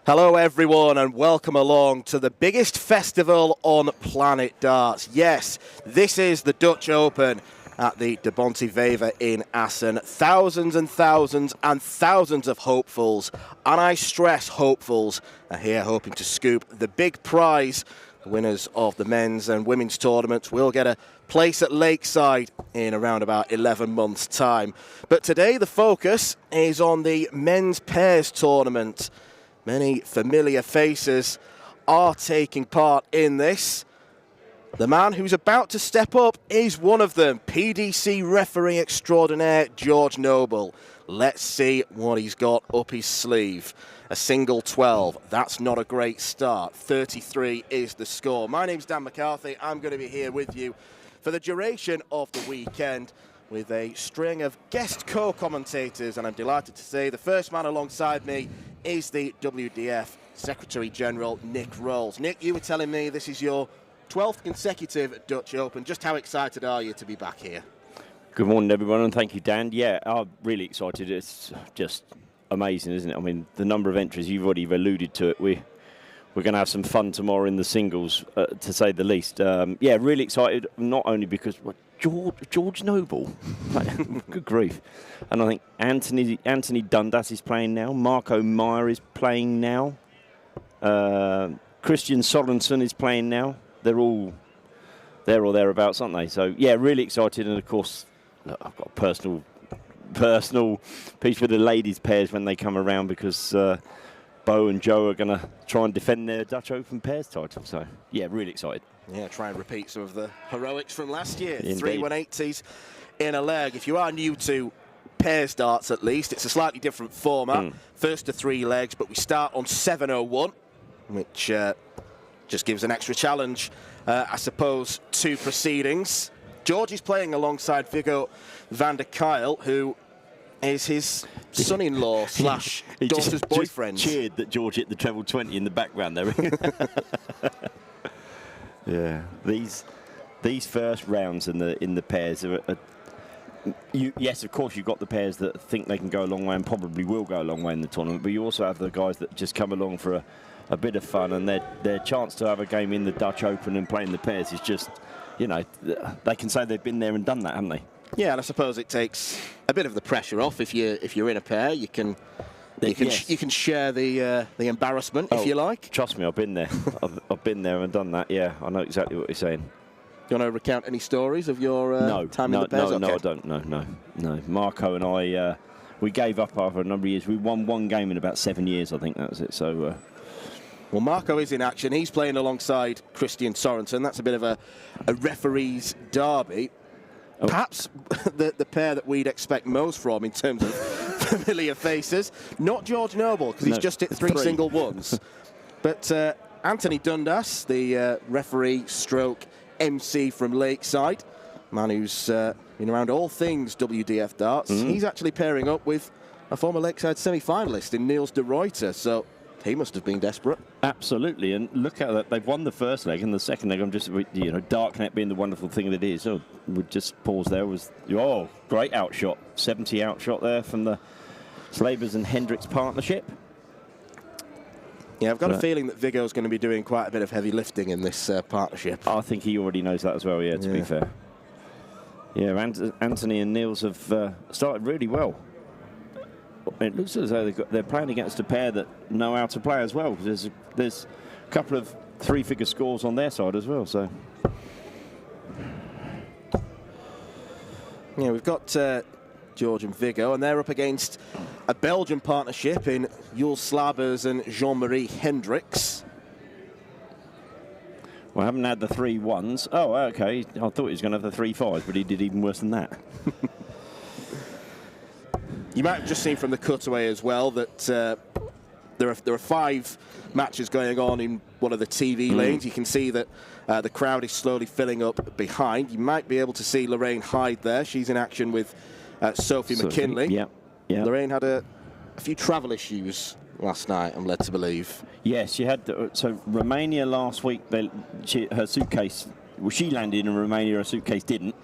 Hello everyone and welcome along to the biggest festival on planet darts. Yes, this is the Dutch Open at the Bonte Wever in Assen. Thousands and thousands and thousands of hopefuls, and I stress hopefuls, are here hoping to scoop the big prize. The winners of the men's and women's tournaments will get a place at Lakeside in around about 11 months' time. But today the focus is on the men's pairs tournament. Many familiar faces are taking part in this. The man who's about to step up is one of them, PDC referee extraordinaire George Noble. Let's see what he's got up his sleeve. A single 12, that's not a great start. 33 is the score. My name's Dan McCarthy. I'm going to be here with you for the duration of the weekend with a string of guest co-commentators, and I'm delighted to say the first man alongside me is the WDF Secretary General, Nick Rolls. Nick, you were telling me this is your 12th consecutive Dutch Open. Just how excited are you to be back here? Good morning, everyone, and thank you, Dan. Yeah, I'm really excited. It's just amazing, isn't it? I mean, the number of entries, you've already alluded to it. We're going to have some fun tomorrow in the singles, to say the least. Yeah, really excited, not only because George Noble, good grief. And I think Anthony Dundas is playing now. Marco Meyer is playing now. Christian Sorensen is playing now. They're all there or thereabouts, aren't they? So, yeah, really excited. And, of course, look, I've got a personal piece for the ladies' pairs when they come around because Bo and Joe are going to try and defend their Dutch Open pairs title. So, yeah, really excited. Yeah, try and repeat some of the heroics from last year. Indeed. 3 180s in a leg. If you are new to pairs darts, at least, it's a slightly different format. First to 3 legs, but we start on 7:01, which just gives an extra challenge, I suppose, to proceedings. George is playing alongside Viggo van der Kuyl, who is his son-in-law slash daughter's boyfriend. Just cheered that George hit the treble 20 in the background there. Yeah, these first rounds in the pairs are yes, of course, you've got the pairs that think they can go a long way and probably will go a long way in the tournament, but you also have the guys that just come along for a bit of fun, and their chance to have a game in the Dutch Open and play in the pairs is just, you know, they can say they've been there and done that, haven't they? Yeah, and I suppose it takes a bit of the pressure off. If you're in a pair, you can You can share the embarrassment if you like. Trust me, I've been there. I've been there and done that. Yeah, I know exactly what you're saying. Do you want to recount any stories of your time in the pairs? No, I don't. No. Marco and I, we gave up after a number of years. We won one game in about 7 years, I think that was it. So, well, Marco is in action. He's playing alongside Christian Sorensen. That's a bit of a referee's derby. Perhaps the pair that we'd expect most from in terms of familiar faces. Not George Noble, because he's just hit three single ones. But Anthony Dundas, the referee stroke MC from Lakeside, man who's been around all things WDF darts. He's actually pairing up with a former Lakeside semi-finalist in Niels de Ruyter, so he must have been desperate. Absolutely, and look at that. They've won the first leg, and the second leg, I'm just, Darknet being the wonderful thing that it is. So we'd just pause there. Great outshot. 70 outshot there from the Slavers and Hendricks partnership. Yeah, I've got a feeling that Viggo's going to be doing quite a bit of heavy lifting in this partnership. I think he already knows that as well, to be fair. Yeah, Anthony and Niels have started really well. It looks as though they're playing against a pair that know how to play as well. There's a couple of three-figure scores on their side as well. So, yeah, we've got George and Viggo, and they're up against a Belgian partnership in Jules Slabers and Jean-Marie Hendricks. Well, I haven't had the 3-1s. Oh, okay. I thought he was going to have the 3-5s, but he did even worse than that. You might have just seen from the cutaway as well that there are 5 matches going on in one of the TV lanes. You can see that the crowd is slowly filling up behind. You might be able to see Lorraine Hyde there. She's in action with Sophie McKinley. Yeah. Lorraine had a few travel issues last night, I'm led to believe. Yes, she had. So Romania last week, her suitcase. Well, she landed in Romania. Her suitcase didn't,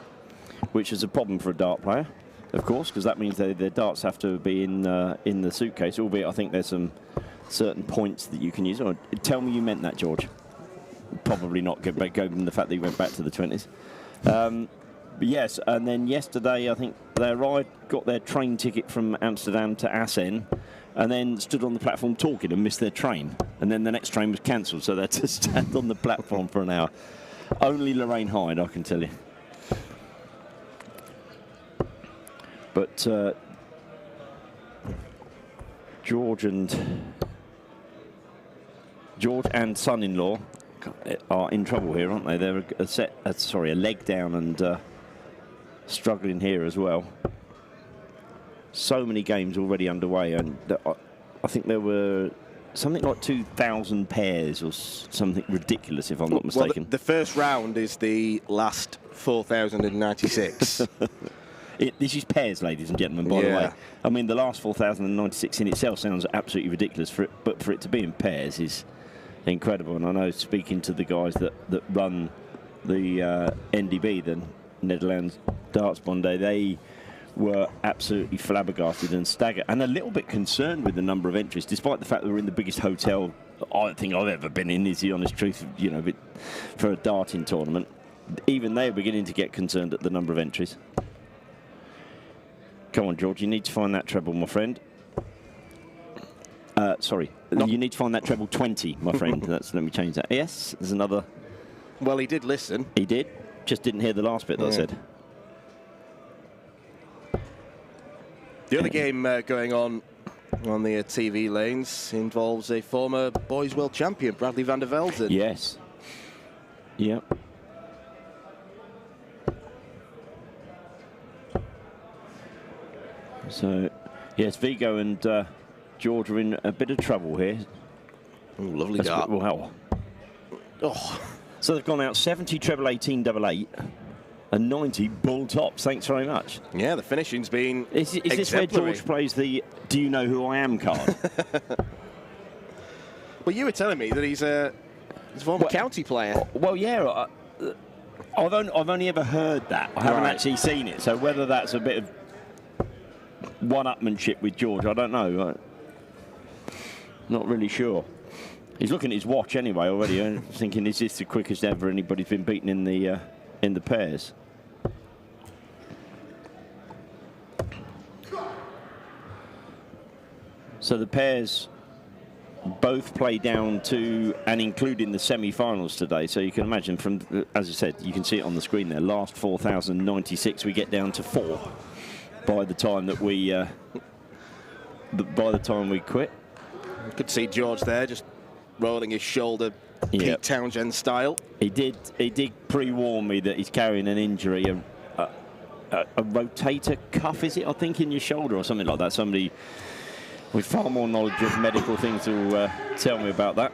which is a problem for a dart player, of course, because that means their darts have to be in the suitcase. Albeit, I think there's some certain points that you can use. Tell me you meant that, George. Probably not, given the fact that you went back to the 20s. But yes, and then yesterday, I think they arrived, got their train ticket from Amsterdam to Assen, and then stood on the platform talking and missed their train. And then the next train was cancelled, so they had to stand on the platform for an hour. Only Lorraine Hyde, I can tell you. But George and son-in-law are in trouble here, aren't they? They're a leg down and struggling here as well. So many games already underway, and I think there were something like 2,000 pairs or something ridiculous, if I'm not mistaken. Well, the first round is the last 4,096. This is pairs, ladies and gentlemen, by the way. I mean, the last 4,096 in itself sounds absolutely ridiculous, but for it to be in pairs is incredible. And I know, speaking to the guys that run the NDB, the Netherlands Darts Bonte, they were absolutely flabbergasted and staggered and a little bit concerned with the number of entries, despite the fact that we're in the biggest hotel I think I've ever been in, is the honest truth, for a darting tournament. Even they are beginning to get concerned at the number of entries. Come on, George, you need to find that treble, my friend. Sorry, you need to find that treble 20, my friend. Let me change that. Yes, there's another. Well, he did listen. He did. Just didn't hear the last bit that I said. The other game going on the TV lanes involves a former boys world champion, Bradley van der Velden. Yes. Yep. So, yes, Viggo and George are in a bit of trouble here. Ooh, lovely dart. Wow. Oh. So they've gone out 70 treble 18 double 8 and 90 bull tops. Thanks very much. Yeah, the finishing's been Is this where George plays the "Do you know who I am" card? Well, you were telling me that he's a former county player. Well, yeah. I've only ever heard that. I haven't actually seen it. So whether that's a bit of one-upmanship with George, I don't know. Not really sure. He's looking at his watch anyway already, thinking, is this the quickest ever anybody's been beaten in the pairs? So the pairs both play down to and including the semi-finals today. So you can imagine from, as I said, you can see it on the screen there, last 4,096, we get down to 4 by the time that we quit. You could see George there just rolling his shoulder, Pete Townshend style. He did pre-warn me that he's carrying an injury, a rotator cuff, is it? I think in your shoulder or something like that. Somebody with far more knowledge of medical things will tell me about that.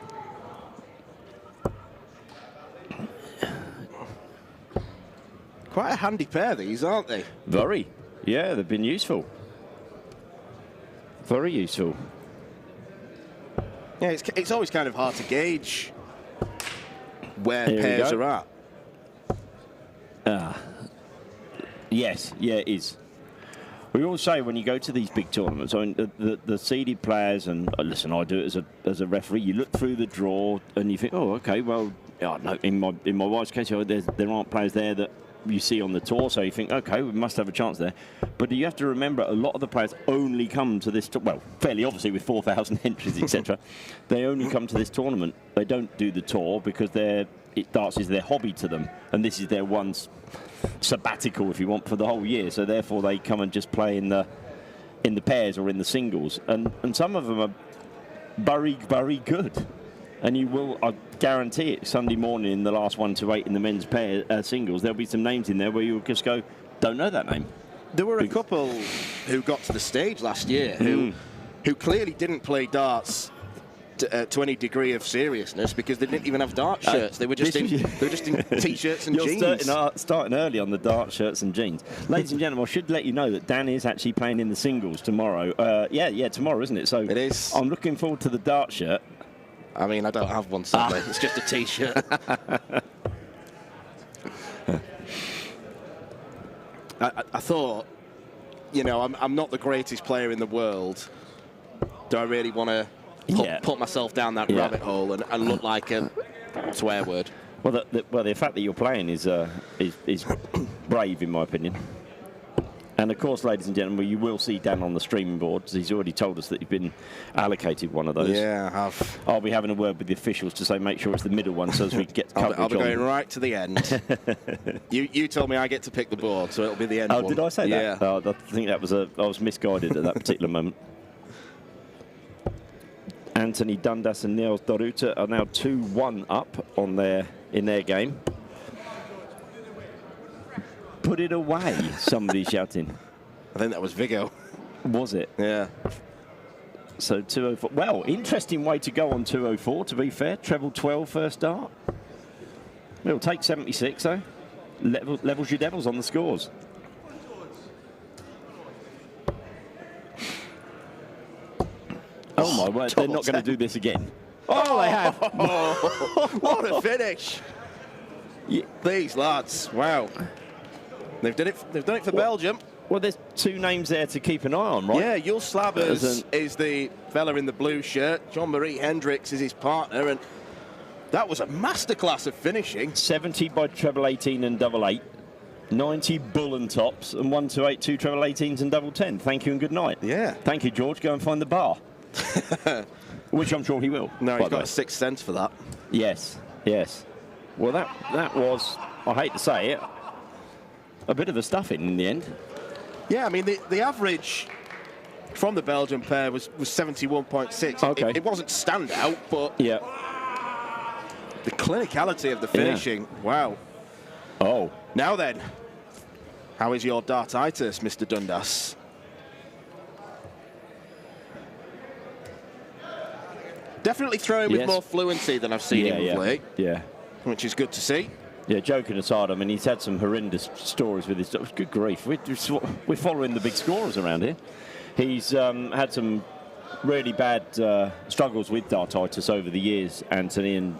Quite a handy pair, these, aren't they? Very. Yeah, they've been useful. Very useful. Yeah, it's always kind of hard to gauge where Here pairs are at. Yes, yeah, it is. We always say when you go to these big tournaments, I mean, the seeded players, and listen, I do it as a referee. You look through the draw and you think, oh, okay, well, no, in my wife's case, there aren't players there that you see on the tour, so you think, okay, we must have a chance there. But you have to remember, a lot of the players only come to this, well, fairly obviously with 4,000 entries, etc. They only come to this tournament. They don't do the tour because darts is their hobby to them, and this is their one sabbatical, if you want, for the whole year. So therefore, they come and just play in the pairs or in the singles, and some of them are very, very good. And you will, I guarantee it, Sunday morning in the last 1 to 8 in the men's pair singles, there'll be some names in there where you'll just go, don't know that name. There were a couple who got to the stage last year who clearly didn't play darts to any degree of seriousness because they didn't even have dart shirts. They were just in t-shirts and jeans. You're starting early on the dart shirts and jeans. Ladies and gentlemen, I should let you know that Dan is actually playing in the singles tomorrow. Tomorrow, isn't it? So it is. I'm looking forward to the dart shirt. I mean, I don't have one, sadly. It's just a T-shirt. I thought, you know, I'm not the greatest player in the world. Do I really want to put myself down that rabbit hole and look like a swear word? Well, the fact that you're playing is brave, in my opinion. And of course, ladies and gentlemen, you will see Dan on the streaming boards. He's already told us that you've been allocated one of those. Yeah, I have. I'll be having a word with the officials to say make sure it's the middle one so as we get coverage. I'll be going right to the end. You told me I get to pick the board, so it'll be the end one. Oh, did I say that? Yeah. I think that was I was misguided at that particular moment. Anthony Dundas and Niels Doruta are now 2-1 up in their game. Put it away, somebody shouting. I think that was Vigo. Was it? Yeah. So 204. Well, interesting way to go on 204, to be fair. Treble 12 first dart. It'll take 76, though. Levels your devils on the scores. Oh, my word. They're not going to do this again. Oh, they have. What a finish. Yeah. These lads, wow. They've done it for Belgium. Well, there's two names there to keep an eye on, right? Yeah, Jules Slabbers is the fella in the blue shirt. Jean-Marie Hendricks is his partner, and that was a masterclass of finishing. 70 by treble 18 and double 8. 90 bull and tops, and 1 to 8, 2 treble 18s and double 10. Thank you and good night. Yeah. Thank you, George. Go and find the bar. Which I'm sure he will. No, he's got a sixth sense for that. Yes, yes. Well, that was, I hate to say it, a bit of a stuffing in the end. Yeah, I mean, the average from the Belgian pair was 71.6. Okay. It wasn't standout, but yeah, the clinicality of the finishing, wow. Oh. Now then, how is your dartitis, Mr. Dundas? Definitely throwing with more fluency than I've seen him of late. Yeah. Which is good to see. Yeah, joking aside, I mean, he's had some horrendous stories with his... Good grief, we're following the big scorers around here. He's had some really bad struggles with dartitis over the years, Anthony, and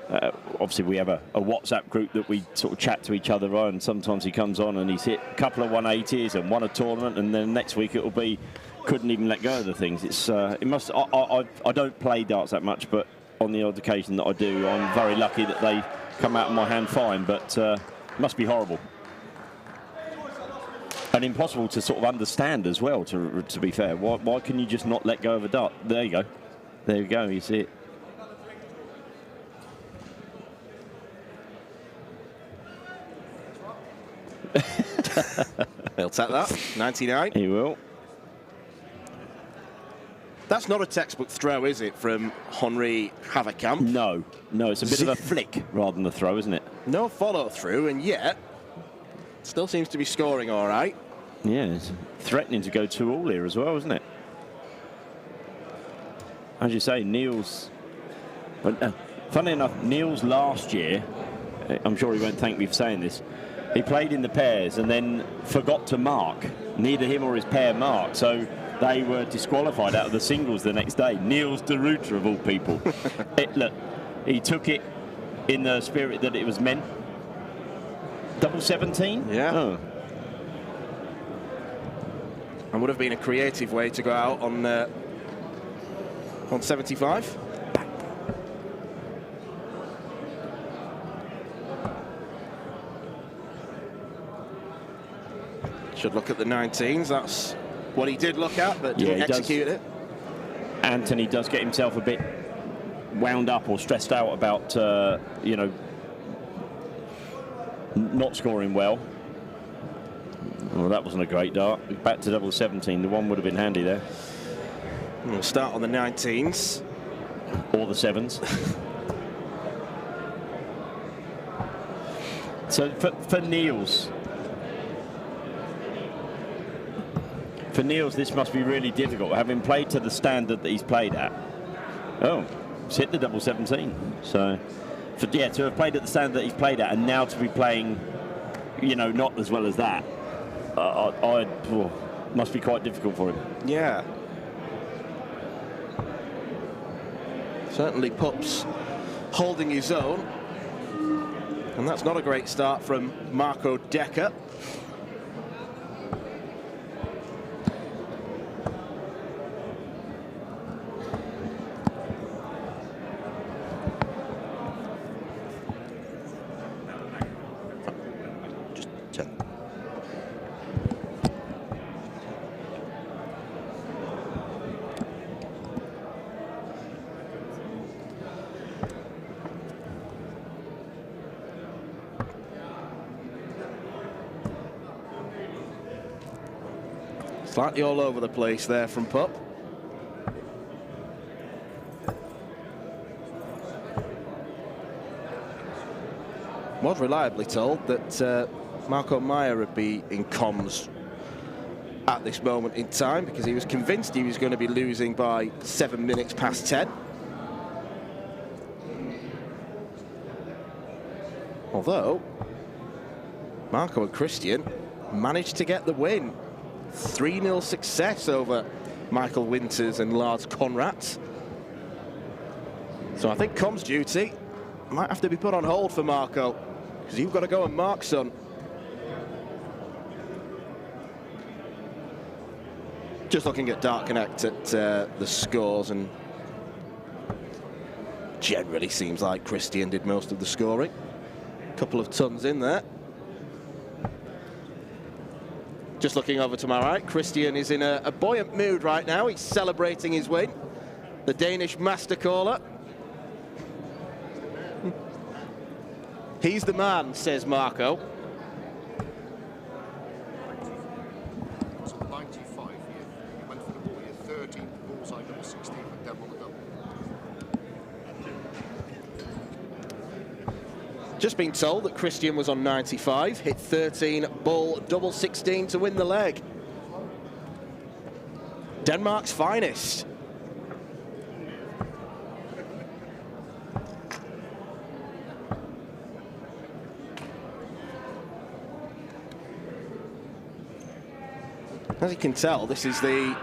obviously we have a WhatsApp group that we sort of chat to each other on, and sometimes he comes on and he's hit a couple of 180s and won a tournament, and then next week it'll be couldn't even let go of the things. It's it must. I don't play darts that much, but on the odd occasion that I do, I'm very lucky that they come out of my hand fine, but it must be horrible. And impossible to sort of understand as well, to be fair. Why can you just not let go of a dart? There you go. There you go, you see it. He'll take that. 99. He will. That's not a textbook throw, is it, from Henri Haverkamp? No, it's a bit of a flick rather than a throw, isn't it? No follow-through, and yet still seems to be scoring all right. Yeah, it's threatening to go 2-all here as well, isn't it? As you say, Neil's... funny enough, Neil's last year, I'm sure he won't thank me for saying this, he played in the pairs and then forgot to mark. Neither him or his pair marked, so they were disqualified out of the singles the next day. Niels de Ruyter, of all people. Look, he took it in the spirit that it was meant. Double 17? Yeah. Oh. And would have been a creative way to go out on 75. Should look at the 19s. That's what he did look at, but didn't execute it. Anthony does get himself a bit wound up or stressed out about, you know, not scoring well. Well, that wasn't a great dart. Back to double 17. The one would have been handy there. We'll start on the 19s. Or the 7s. So for Niels... For Niels, this must be really difficult, having played to the standard that he's played at. Oh, he's hit the double 17. So, to have played at the standard that he's played at, and now to be playing, you know, not as well as that, must be quite difficult for him. Yeah. Certainly Pups holding his own. And that's not a great start from Marco Decker. Slightly all over the place there from Pup. Was reliably told that Marco Meyer would be in comms at this moment in time because he was convinced he was going to be losing by 7 minutes past 10. Although Marco and Christian managed to get the win. 3-0 success over Michael Winters and Lars Conrads. So I think comms duty might have to be put on hold for Marco, because you've got to go and mark, son. Just looking at Dart Connect at the scores, and generally seems like Christian did most of the scoring. A couple of tons in there. Just looking over to my right, Christian is in a buoyant mood right now. He's celebrating his win. The Danish master caller. He's the man, says Marco. It's 95 here. He went for the ball here. 13 bullseye, double 16, and down on the double. Just been told that Christian was on 95, hit 13, bull, double 16 to win the leg. Denmark's finest. As you can tell, this is the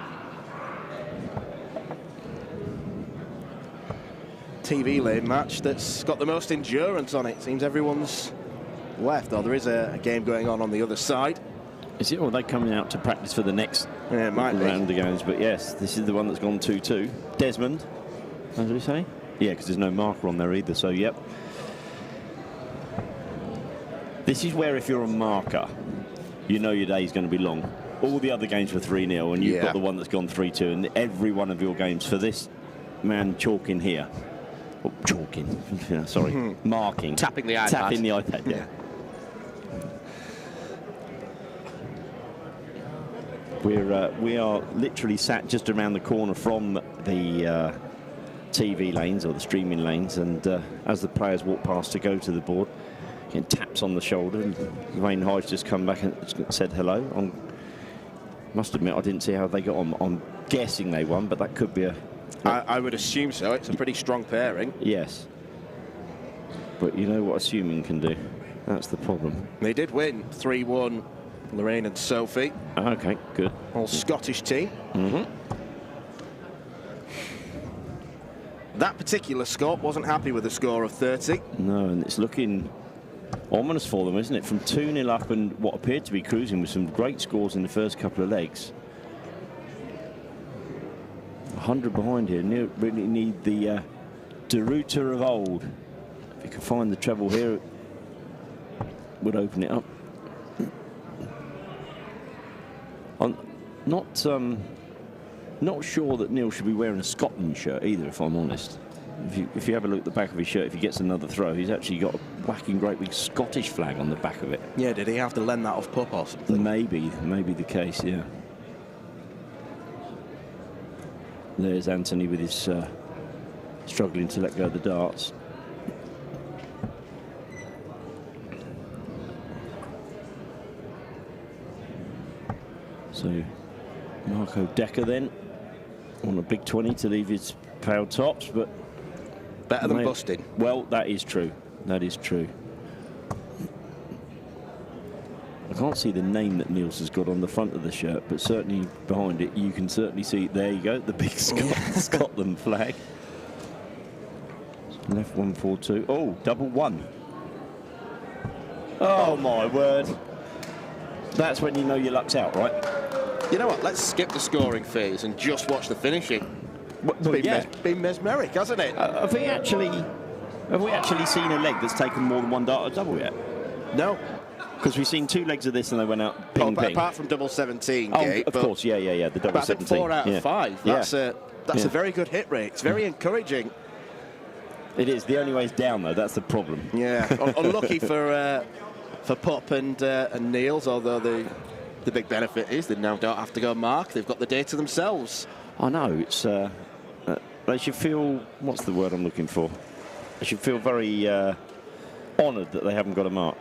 TV lane match that's got the most endurance on it. Seems everyone's left, though there is a game going on the other side. Is it, or are they coming out to practice for the next round of games? But yes, this is the one that's gone 2-2. Desmond, as we say? Yeah, because there's no marker on there either, so yep. This is where if you're a marker, you know your day's going to be long. All the other games were 3-0, and you've got the one that's gone 3-2, and every one of your games for this man chalking here. Oh, chalking, sorry, marking. Tapping the iPad. Tapping the iPad, yeah. We are literally sat just around the corner from the TV lanes or the streaming lanes, and as the players walk past to go to the board, getting taps on the shoulder, and Wayne Hyde's just come back and said hello. I must admit, I didn't see how they got on. I'm guessing they won, but that could be a... I would assume so. It's a pretty strong pairing. Yes. But you know what assuming can do. That's the problem. They did win 3-1, Lorraine and Sophie. Okay, good. All Scottish team. Mm-hmm. That particular Scot wasn't happy with a score of 30. No, and it's looking ominous for them, isn't it? From 2-0 up and what appeared to be cruising with some great scores in the first couple of legs. 100 behind here. Really need the Deruta of old. If you could find the treble here, it would open it up. I'm not sure that Neil should be wearing a Scotland shirt either, if I'm honest. If you have a look at the back of his shirt, if he gets another throw, he's actually got a whacking great big Scottish flag on the back of it. Yeah, did he have to lend that off Pup or something? Maybe the case, yeah. There's Anthony with his struggling to let go of the darts. So Marco Decker then on a big 20 to leave his proud tops, but better than busting. Well, that is true. That is true. I can't see the name that Niels has got on the front of the shirt, but certainly behind it you can certainly see, there you go, the big Scotland flag. Left 1-4-2. Oh, double one. Oh my word. That's when you know your luck's out, right? You know what, let's skip the scoring phase and just watch the finishing. It's been mesmeric, hasn't it? Have we actually seen a leg that's taken more than one dart at double yet? No. Because we've seen two legs of this and they went out ping, ping. Apart from double 17, oh, Gate. Of course, yeah, the double 17. 4 out of 5. That's a very good hit rate. It's very encouraging. It is. The only way is down, though. That's the problem. Yeah. Unlucky for Pup and Niels, although the big benefit is they now don't have to go mark. They've got the day to themselves. I know. It's they should feel, what's the word I'm looking for? They should feel very honoured that they haven't got a mark.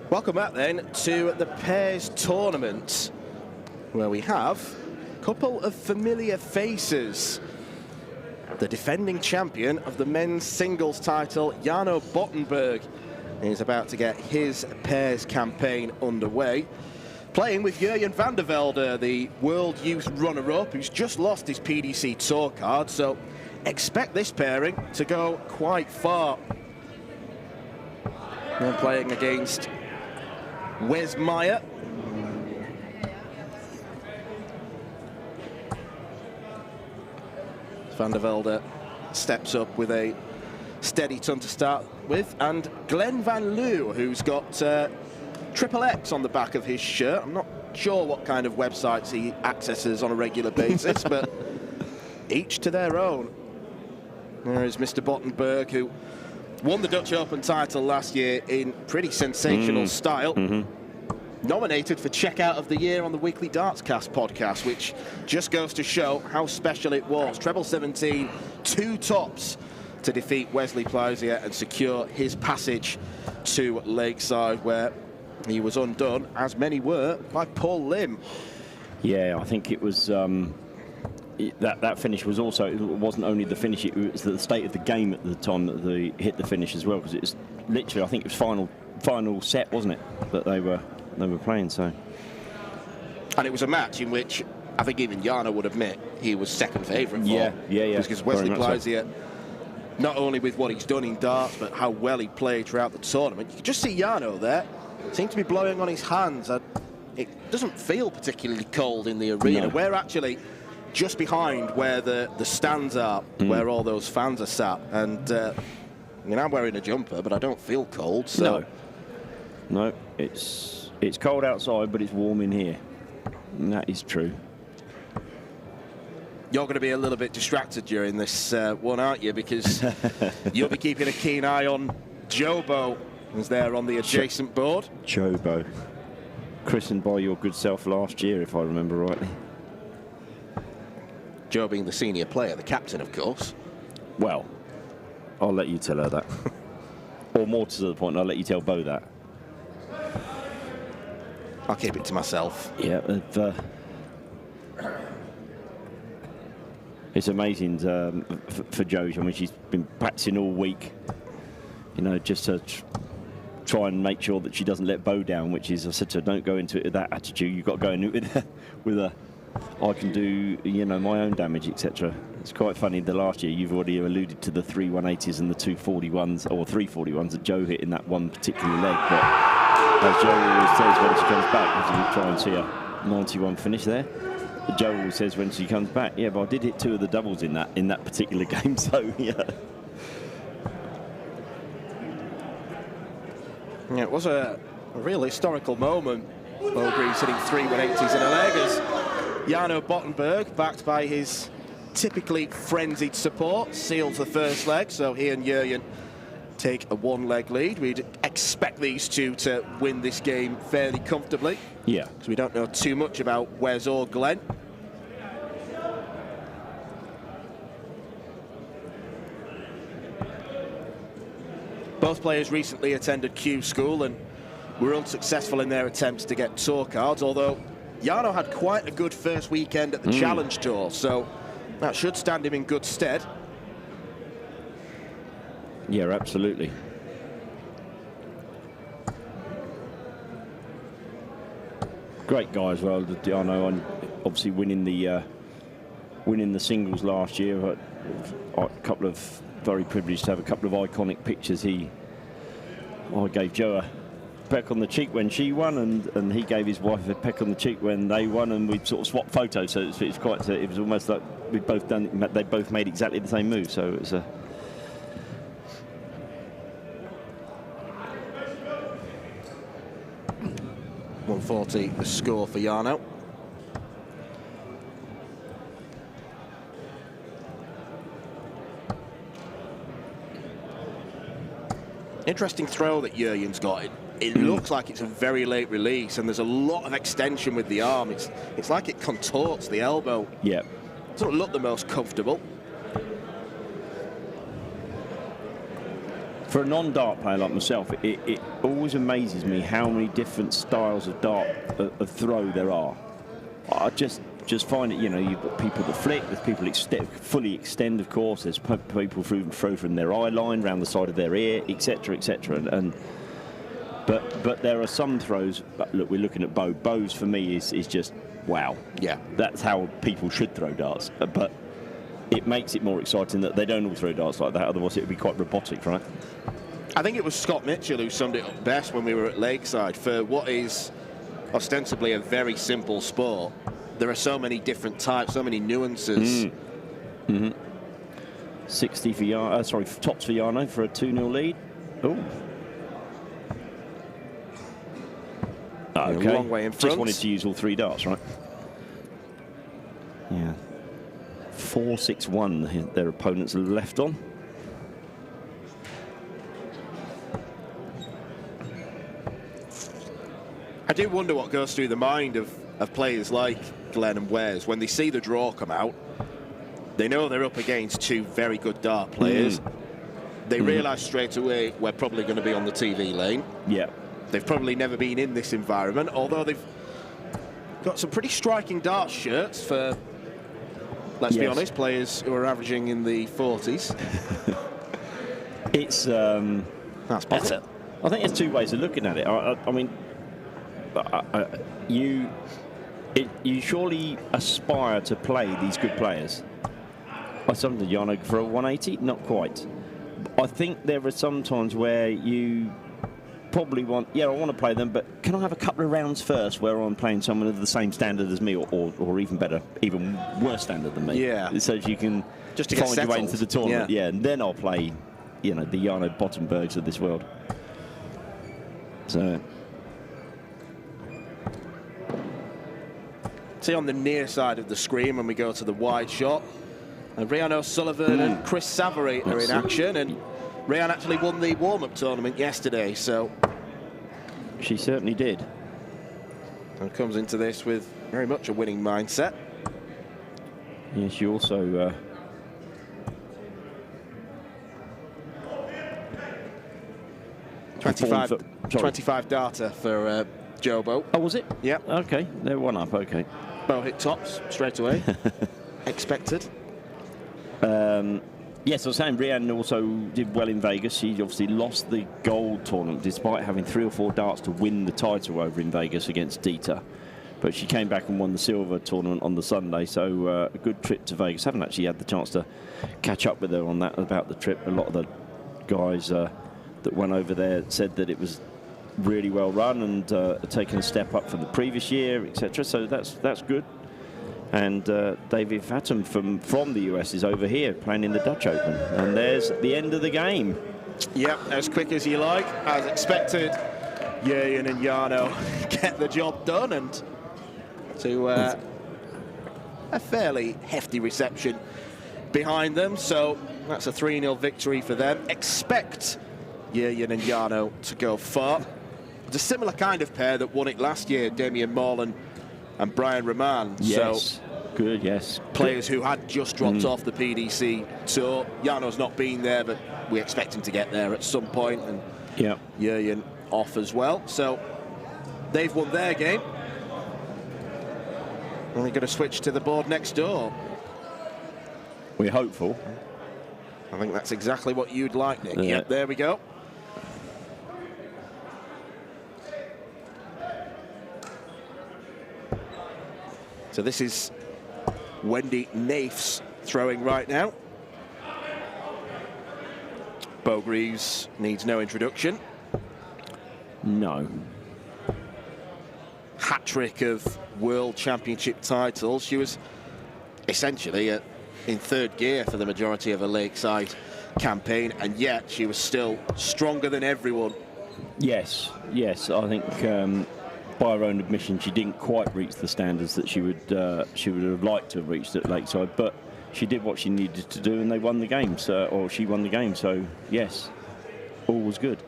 Welcome back then to the pairs tournament, where we have a couple of familiar faces. The defending champion of the men's singles title, Jarno Bottenberg, is about to get his pairs campaign underway, playing with Jurjen van der Velde, the World Youth runner-up, who's just lost his PDC Tour card, so expect this pairing to go quite far. And playing against Wes Meyer. Van der Velde steps up with a steady ton to start with, and Glenn Van Loo, who's got triple X on the back of his shirt. I'm not sure what kind of websites he accesses on a regular basis, but each to their own. There is Mr. Bottenberg, who won the Dutch Open title last year in pretty sensational style. Nominated for Checkout of the Year on the Weekly Darts Cast podcast, which just goes to show how special it was. Treble 17, 2 tops to defeat Wesley Plowsier and secure his passage to Lakeside, where he was undone, as many were, by Paul Lim. Yeah, I think it was that finish was also, it wasn't only the finish, it was the state of the game at the time that they hit the finish as well, because it was literally, I think it was final set, wasn't it, that they were playing. So, and it was a match in which I think even Jarno would admit he was second favourite for. Yeah. Because Wesley Plowsier, not only with what he's done in darts, but how well he played throughout the tournament. You could just see Jarno there, seemed to be blowing on his hands. It doesn't feel particularly cold in the arena. No. We're actually just behind where the stands are, where all those fans are sat. And I mean, I'm wearing a jumper, but I don't feel cold. So. No, it's cold outside, but it's warm in here. And that is true. You're going to be a little bit distracted during this one, aren't you? Because you'll be keeping a keen eye on Jobo, who's there on the adjacent board. Jobo. Christened by your good self last year, if I remember rightly. Joe being the senior player, the captain, of course. Well, I'll let you tell her that. Or more to the point, I'll let you tell Bo that. I'll keep it to myself. Yeah, it's amazing for Jo. I mean, she's been practicing all week, you know, just to try and make sure that she doesn't let Bo down, which is, I said to her, don't go into it with that attitude. You've got to go into it with a I can do, you know, my own damage, etc. It's quite funny. The last year, you've already alluded to the 3 180s and the 2 41s, or 3 41s that Joe hit in that one particular leg. But as Joe always says when she comes back, as you try and see a 91 finish there, Joe always says when she comes back, yeah, but I did hit 2 of the doubles in that particular game. So yeah. Yeah, it was a real historical moment. Bowgreaves hitting 3 180s in a leg as Jarno Bottenberg, backed by his typically frenzied support, seals the first leg, so he and Jurjen take a 1-leg lead. We'd expect these two to win this game fairly comfortably. Yeah. Because we don't know too much about Wes or Glenn. Both players recently attended Q School and were unsuccessful in their attempts to get tour cards, although Jarno had quite a good first weekend at the Challenge Tour, so that should stand him in good stead. Yeah, absolutely. Great guy as well, Jarno, and obviously winning the singles last year. But a couple of very privileged to have a couple of iconic pictures. I gave Joe a peck on the cheek when she won, and he gave his wife a peck on the cheek when they won, and we sort of swapped photos. So it was almost like we'd both done. They both made exactly the same move. So it was a. 140 the score for Jarno. Interesting throw that Jurjen's got. It looks like it's a very late release, and there's a lot of extension with the arm. It's like it contorts the elbow. Yeah. Doesn't look the most comfortable. For a non-dart player like myself, it always amazes me how many different styles of dart of throw there are. I just find it, you know, you've got people that flick, there's people fully extend, of course, there's people who throw from their eye line, round the side of their ear, etc., etc. But there are some throws, look, we're looking at bows for me is just, wow. Yeah. That's how people should throw darts. But it makes it more exciting that they don't all throw darts like that, otherwise it would be quite robotic, right? I think it was Scott Mitchell who summed it up best when we were at Lakeside. For what is ostensibly a very simple sport, there are so many different types, so many nuances. 60 for Jarno, tops for Jarno for a 2-0 lead. Oh. Okay. Long way in front. Just wanted to use all 3 darts, right? Yeah. 4-6-1 their opponents are left on. I do wonder what goes through the mind of players like Glenn and Wes when they see the draw come out. They know they're up against 2 very good dart players. They realise straight away we're probably going to be on the TV lane. Yeah. They've probably never been in this environment, although they've got some pretty striking dart shirts for, let's be honest, players who are averaging in the 40s. It's that's better. I think there's 2 ways of looking at it. I mean, you surely aspire to play these good players. I sometimes Jarno for a 180, not quite. I think there are some times where you probably want, I want to play them, but can I have a couple of rounds first where I'm playing someone of the same standard as me, or even better, even worse standard than me? Yeah. So you can just to find get your way into the tournament. Yeah. And then I'll play, the Jarno Bottenbergs of this world. So. See on the near side of the screen when we go to the wide shot. Rhian O'Sullivan and Chris Savary are in action, and Rhian actually won the warm-up tournament yesterday, so she certainly did. And comes into this with very much a winning mindset. Yeah, she also 25 data for Jobo. Oh, was it? Yep. Okay, they're 1 up, okay. Bow hit tops straight away. Expected. Yes, I was saying Rhian also did well in Vegas. She obviously lost the gold tournament despite having 3 or 4 darts to win the title over in Vegas against Dieter. But she came back and won the silver tournament on the Sunday, so a good trip to Vegas. Haven't actually had the chance to catch up with her on that about the trip. A lot of the guys that went over there said that it was really well run and taken a step up from the previous year, etc. So that's good. And David Fatum from the US is over here playing in the Dutch Open. And there's the end of the game. Yep, as quick as you like, as expected. Jurjen and Jarno get the job done, and to a fairly hefty reception behind them. So that's a 3-0 victory for them. Expect Jurjen and Jarno to go far. It's a similar kind of pair that won it last year, Damien Moll and Brian Roman. Yes, so good, yes. Players who had just dropped off the PDC tour. Jarno's not been there, but we expect him to get there at some point, and Jurjen off as well. So they've won their game. And we're going to switch to the board next door. We're hopeful. I think that's exactly what you'd like, Nick. Yeah. Yep, there we go. So this is Wendy Naif's throwing right now. Bo Greaves needs no introduction. No. Hat-trick of World Championship titles. She was essentially in third gear for the majority of her Lakeside campaign, and yet she was still stronger than everyone. Yes, I think by her own admission, she didn't quite reach the standards that she would have liked to have reached at Lakeside, but she did what she needed to do, and they won the game, or she won the game. So yes, all was good.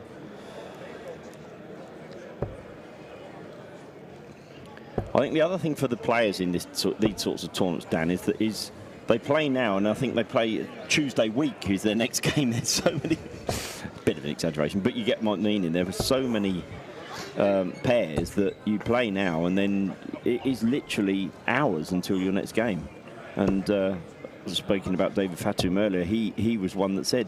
I think the other thing for the players in these sorts of tournaments, Dan, is they play now, and I think they play Tuesday week is their next game. There's so many, bit of an exaggeration, but you get my meaning. There were so many pairs that you play now, and then it is literally hours until your next game. And I was speaking about David Fatum earlier. He was one that said,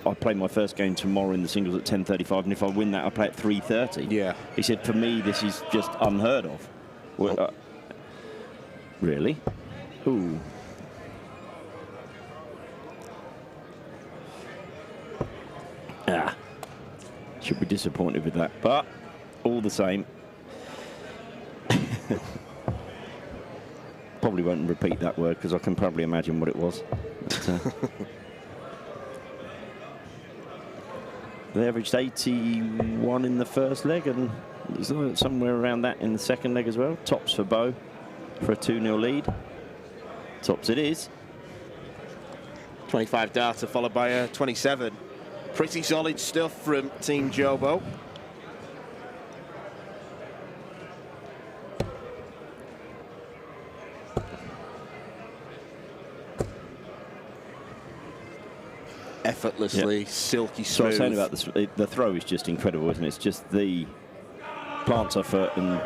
I play my first game tomorrow in the singles at 10:35, and if I win that, I play at 3:30. Yeah. He said, for me, this is just unheard of. Well, really? Ooh. Should be disappointed with that, but all the same. Probably won't repeat that word because I can probably imagine what it was. But, they averaged 81 in the first leg, and somewhere around that in the second leg as well. Tops for Bo for a 2-0 lead. Tops it is. 25 data followed by a 27. Pretty solid stuff from Team Jobo. Effortlessly, silky smooth. So I was saying about the throw is just incredible, isn't it? It's just the plants her foot and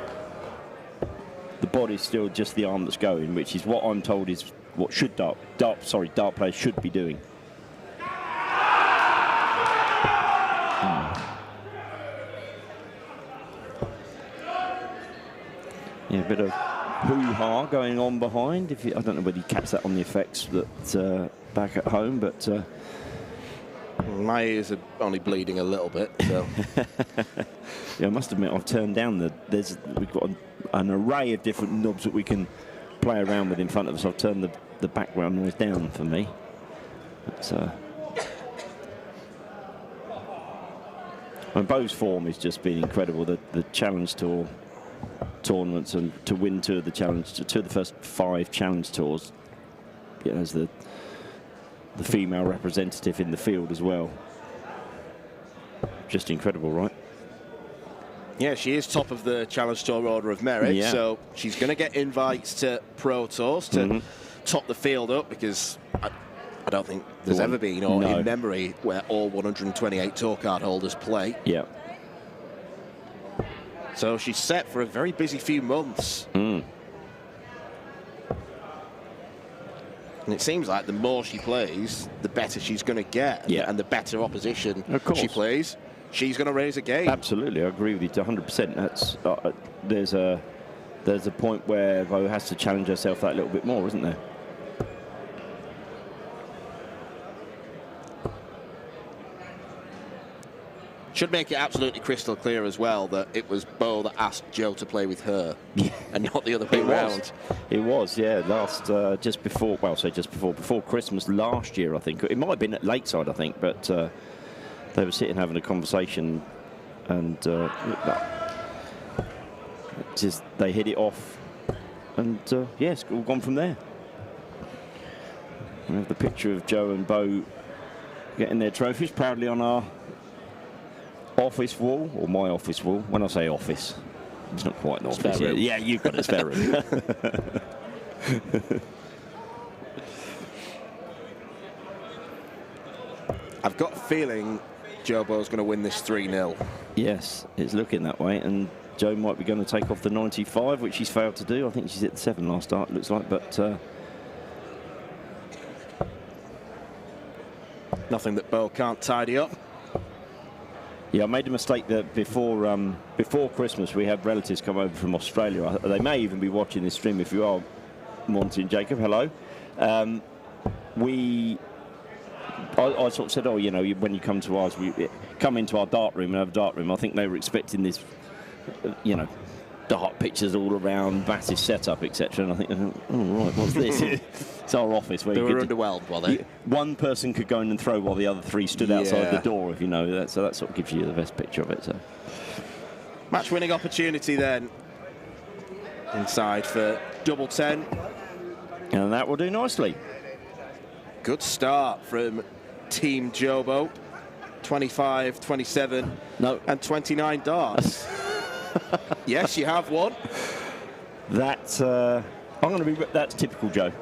the body's still just the arm that's going, which is what I'm told is what should dart players should be doing. Yeah, a bit of hoo-ha going on behind. I don't know whether you catch that on the effects that back at home, but my ears are only bleeding a little bit. So. Yeah, I must admit I've turned down we've got an array of different knobs that we can play around with in front of us. I've turned the background noise down for me. But, and Bo's form has just been incredible. The Challenge Tour tournaments, and to win two of the first 5 Challenge Tours, as the female representative in the field as well. Just incredible, right? Yeah, she is top of the Challenge Tour Order of Merit, so she's going to get invites to Pro Tours to top the field up, because I don't think there's ever been, or in memory, where all 128 tour card holders play. Yeah. So she's set for a very busy few months. And it seems like the more she plays, the better she's going to get. Yeah. And the better opposition she plays, she's going to raise a game. Absolutely, I agree with you 100%. That's there's a there's a point where Vo has to challenge herself that little bit more, isn't there? Should make it absolutely crystal clear as well that it was Bo that asked Joe to play with her and not the other way round. It was, yeah. Last, just before Christmas last year, I think. It might have been at Lakeside, I think, but they were sitting having a conversation, and just they hit it off, and it's all gone from there. We have the picture of Joe and Bo getting their trophies proudly on our office wall, or my office wall. When I say office, it's not quite an office. Yeah, you've got a spare room. I've got a feeling Joe Bo's going to win this 3-0. Yes, it's looking that way, and Joe might be going to take off the 95, which she's failed to do. I think she's hit the 7 last start, looks like, but nothing that Bo can't tidy up. yeah, I made a mistake that before Christmas we had relatives come over from Australia. They may even be watching this stream. If you are, Monty and Jacob, hello. I sort of said, oh, you know, when you come to ours, we come into our dart room and have a dart room. I think they were expecting this, you know, dart pictures all around, massive setup, etc. And I think, oh, right, what's this? It's our office where They you were could underwhelmed, were they? one person could go in and throw while the other 3 stood outside the door, if you know that. So that sort of gives you the best picture of it. So Match-winning opportunity then inside for double 10. and that will do nicely. Good start from Team Jobo. 25, 27, No, and 29 darts. Yes, you have one. that's that's typical Joe.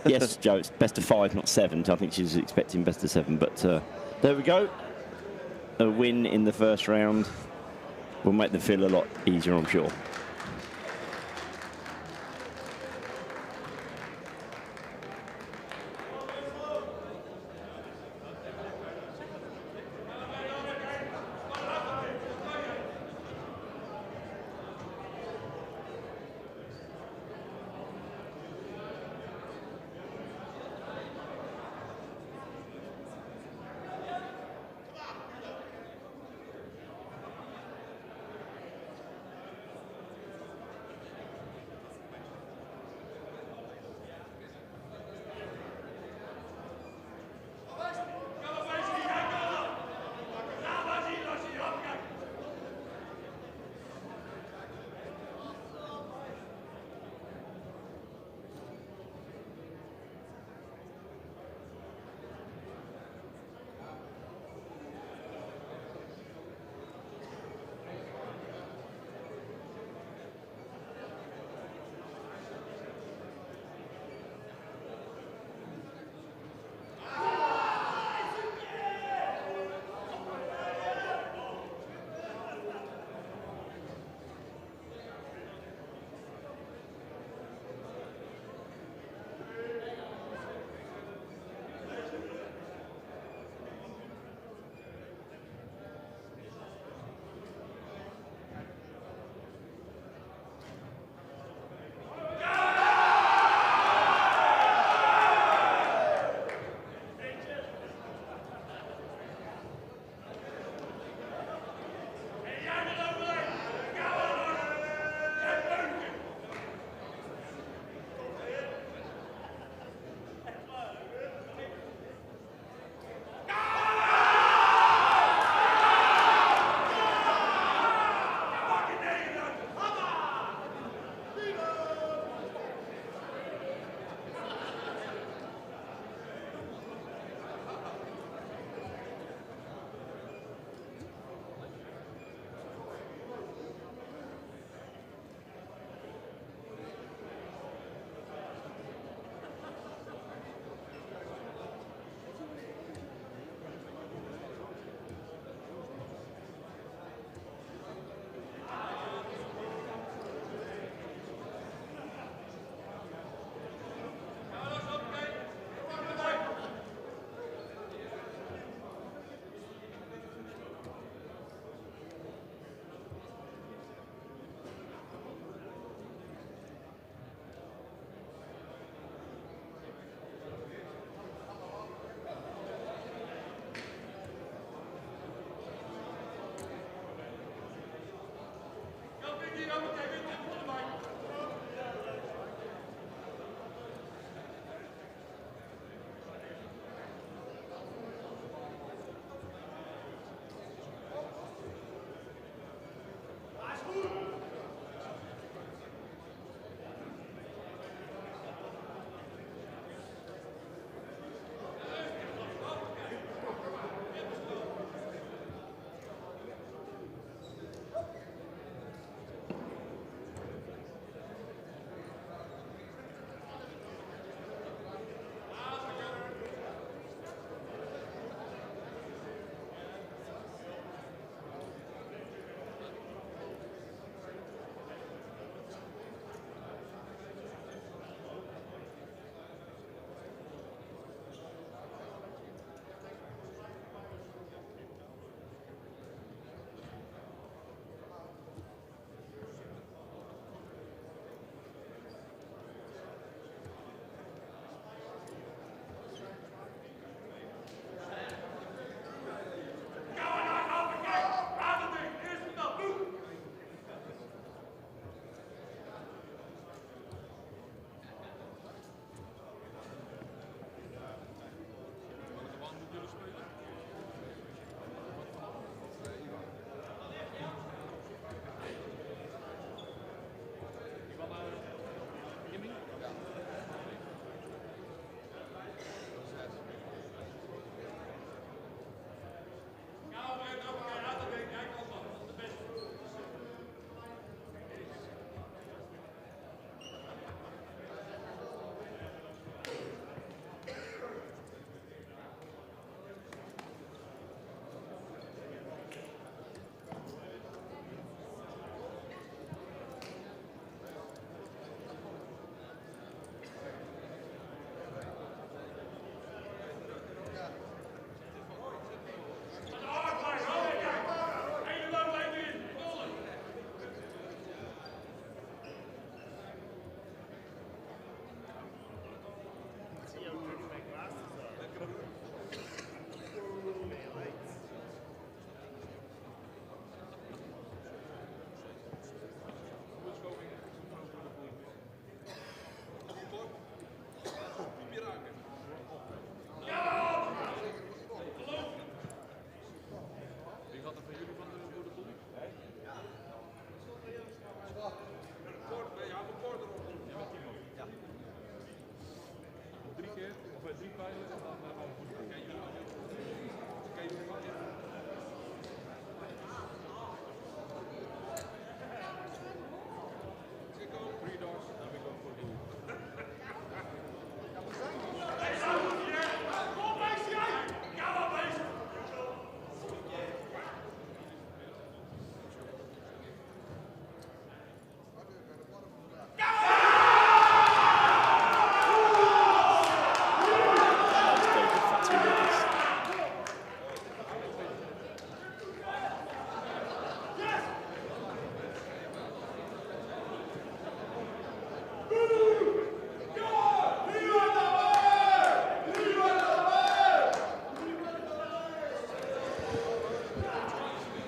Yes, Joe, it's best of 5, not 7. I think she's expecting best of 7, but there we go. A win in the first round will make them feel a lot easier, I'm sure.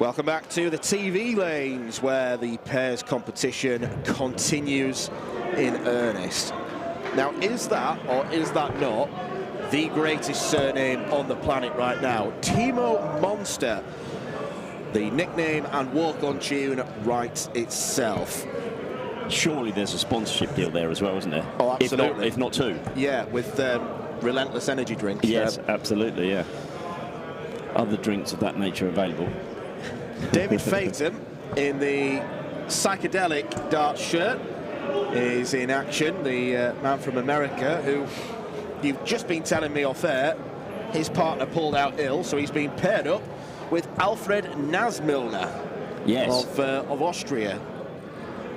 Welcome back to the TV lanes, where the pairs competition continues in earnest. Now, is that, or is that not, the greatest surname on the planet right now? Timo Monster. The nickname and walk-on tune writes itself. Surely there's a sponsorship deal there as well, isn't there? Oh, absolutely. If not two. Yeah, with Relentless Energy drinks. Yes, absolutely, yeah. Other drinks of that nature available. David Phaeton in the psychedelic dart shirt is in action. The man from America, who you've just been telling me off air, his partner pulled out ill, so he's been paired up with Alfred Nasmilner, yes, of Austria.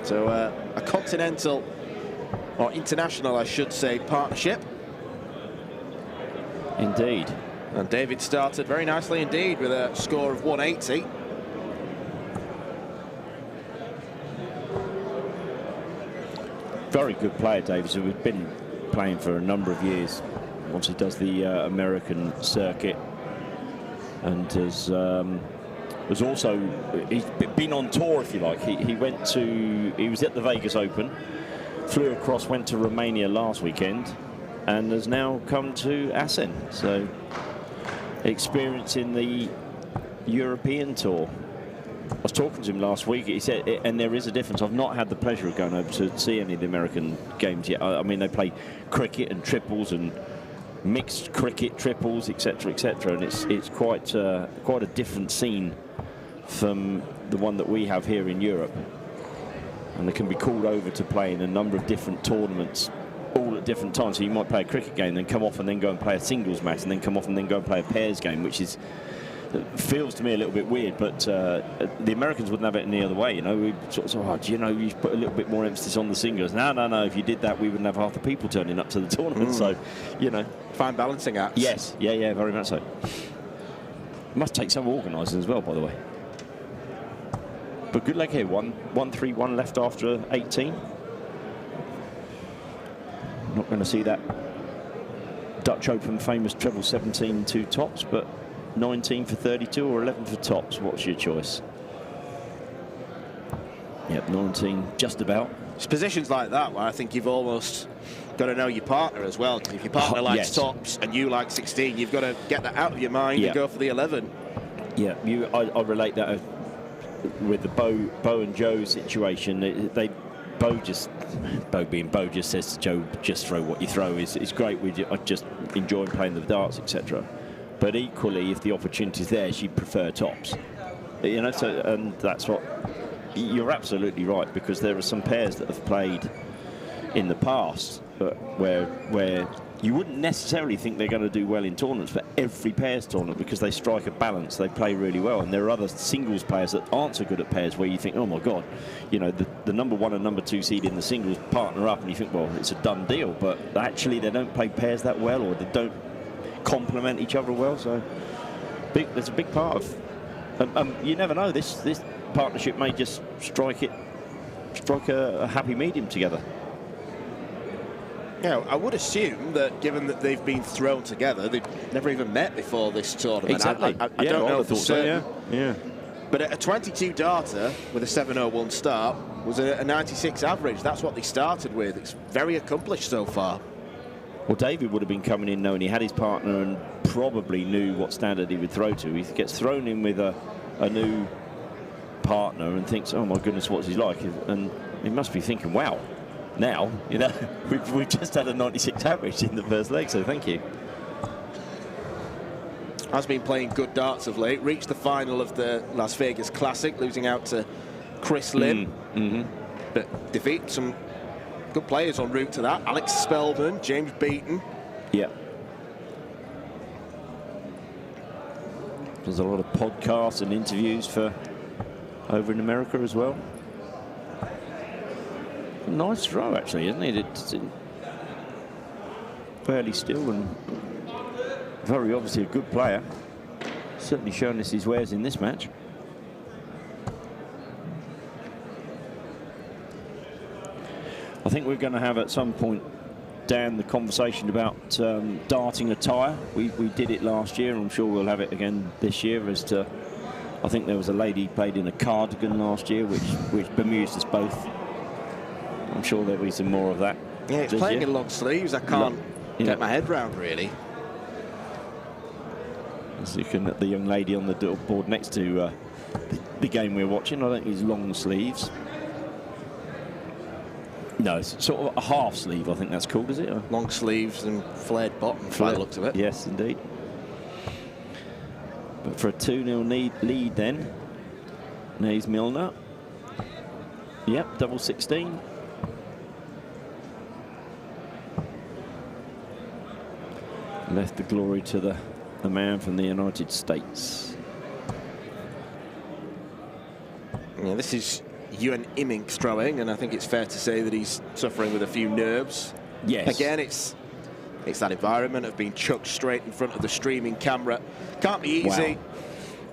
So a continental, or international, I should say, partnership. Indeed. And David started very nicely indeed with a score of 180. Very good player, David. So we've been playing for a number of years. Obviously does the American circuit, and has also, he's been on tour, if you like. He was at the Vegas Open, flew across, went to Romania last weekend, and has now come to Assen. So experiencing the European tour. I was talking to him last week. He said, and there is a difference. I've not had the pleasure of going over to see any of the American games yet. I mean, they play cricket and triples and mixed cricket, triples, etc., etc., and it's quite a different scene from the one that we have here in Europe. And they can be called over to play in a number of different tournaments, all at different times. So you might play a cricket game, then come off and then go and play a singles match, and then come off and then go and play a pairs game, which feels to me a little bit weird, but the Americans wouldn't have it any other way. You know, we sort of you know, you put a little bit more emphasis on the singles. No. If you did that, we wouldn't have half the people turning up to the tournament. So, you know, fine balancing act. Yes, yeah, very much so. It must take some organising as well, by the way. But good leg here. 1-3-1 left after 18. Not going to see that Dutch Open famous treble 17 two tops, but 19 for 32 or 11 for tops. What's your choice? Yep, 19 just about. It's positions like that where I think you've almost got to know your partner as well. If your partner likes tops and you like 16, you've got to get that out of your mind and go for the 11. Yeah, I relate that with the Bo and Joe situation. Bo just says to Joe, just throw what you throw. It's great. I just enjoy playing the darts, etc. But equally, if the opportunity's there, she'd prefer tops. You know, so, and that's what you're absolutely right, because there are some pairs that have played in the past, but where you wouldn't necessarily think they're going to do well in tournaments, but every pairs tournament, because they strike a balance, they play really well. And there are other singles players that aren't so good at pairs, where you think, oh my God, you know, the number 1 and number 2 seed in the singles partner up, and you think, well, it's a done deal. But actually, they don't play pairs that well, or they don't complement each other well. So there's a big part of you never know, this partnership may just strike a happy medium together. Yeah, I would assume that, given that they've been thrown together, they've never even met before this tournament. Exactly. I don't know for certain. Yeah. But a 22 darter with a 701 start was a 96 average. That's what they started with. It's very accomplished so far. Well, David would have been coming in knowing he had his partner and probably knew what standard he would throw to. He gets thrown in with a new partner and thinks, oh my goodness, what's he like? And he must be thinking, wow, now, you know, we've just had a 96 average in the first leg, so thank you. Has been playing good darts of late. Reached the final of the Las Vegas Classic, losing out to Chris Lim. But defeat some good players en route to that. Alex Spellman, James Beaton. Yeah. There's a lot of podcasts and interviews for over in America as well. A nice throw, actually, isn't it? It's fairly still and very obviously a good player. Certainly shown us his wares in this match. I think we're going to have at some point, Dan, the conversation about darting attire. We did it last year, and I'm sure we'll have it again this year, as to I think there was a lady played in a cardigan last year, which bemused us both. I'm sure there'll be some more of that. Yeah, it's playing in long sleeves. I can't get my head round, really. As you can, the young lady on the board next to the game we're watching, I don't think it's long sleeves. No, it's sort of a half sleeve, I think that's called, is it? Long sleeves and flared bottom, by the looks of it. Yes, indeed. But for a 2-0 lead then, Nays Milner. Yep, double 16. Left the glory to the man from the United States. Yeah, this is Ewan Immink throwing, and I think it's fair to say that he's suffering with a few nerves. Yes. Again, it's that environment of being chucked straight in front of the streaming camera. Can't be easy,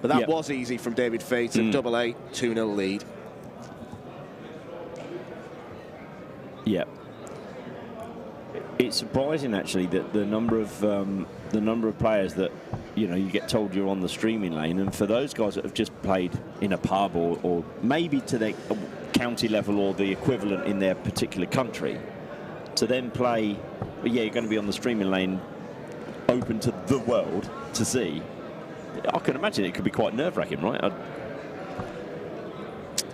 but that was easy from David Faton. Double 8, 2-0 lead. Yep. It's surprising actually that the number of players that you get told you're on the streaming lane, and for those guys that have just played in a pub or maybe to their county level or the equivalent in their particular country, to then play, you're going to be on the streaming lane, open to the world to see. I can imagine it could be quite nerve-wracking, right?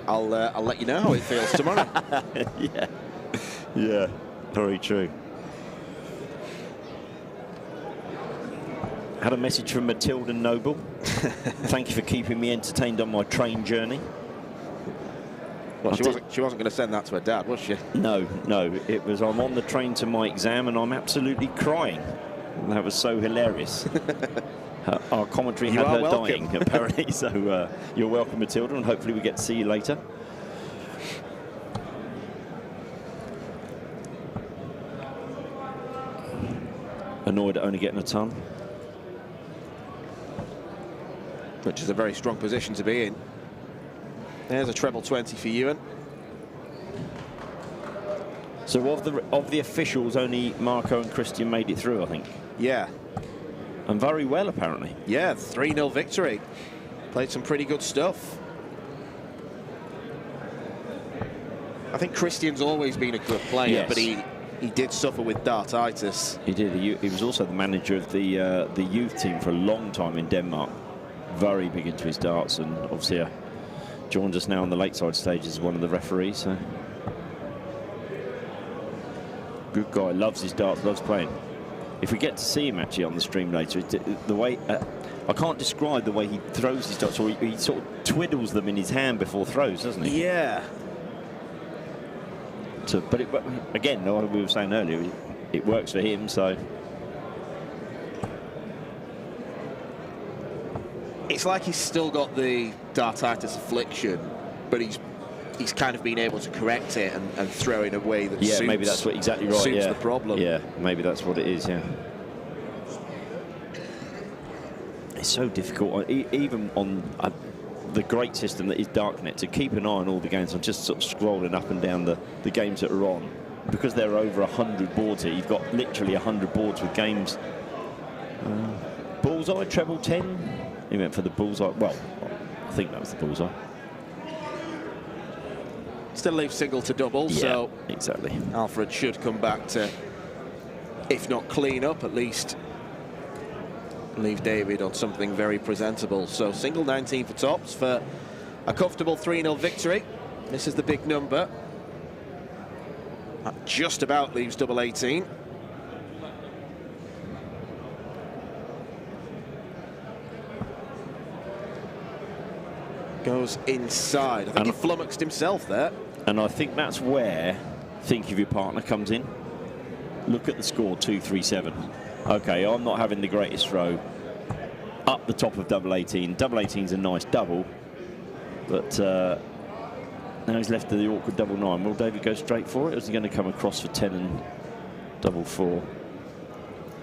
I'll let you know how it feels tomorrow. Yeah, very true. Had a message from Matilda Noble. Thank you for keeping me entertained on my train journey. Well, she wasn't going to send that to her dad, was she? No. It was, I'm on the train to my exam and I'm absolutely crying. And that was so hilarious. Our commentary had her dying, apparently. So you're welcome, Matilda, and hopefully we get to see you later. Annoyed at only getting a ton. Which is a very strong position to be in. There's a treble 20 for Ewan. So of the officials, only Marco and Christian made it through, I think. Yeah. And very well, apparently. Yeah, 3-0 victory. Played some pretty good stuff. I think Christian's always been a good player, but he did suffer with dartitis. He did. He was also the manager of the youth team for a long time in Denmark. Very big into his darts, and obviously joins us now on the lakeside stage as one of the referees. So. Good guy, loves his darts, loves playing. If we get to see him actually on the stream later, the way I can't describe the way he throws his darts, or he sort of twiddles them in his hand before throws, doesn't he? Yeah. But again, like we were saying earlier, it works for him. So it's like he's still got the dartitis affliction, but he's kind of been able to correct it and throw in a way that suits, maybe that's exactly right. Suits the problem. Yeah, maybe that's what it is. Yeah. It's so difficult, even on the great system that is Darknet, to keep an eye on all the games. I'm just sort of scrolling up and down the games that are on, because there are over 100 boards here. You've got literally 100 boards with games. Bullseye, treble 10. He went for the bullseye. Well, I think that was the bullseye. Still leaves single to double, so exactly. Alfred should come back to, if not clean up, at least leave David on something very presentable. So single 19 for tops for a comfortable 3-0 victory. This is the big number. That just about leaves double 18. Goes inside. I think he flummoxed himself there. And I think that's where think of your partner comes in. Look at the score, 2-3-7. Okay, I'm not having the greatest throw. Up the top of double 18. Double 18's a nice double. But now he's left to the awkward double 9. Will David go straight for it, or is he going to come across for 10 and double 4?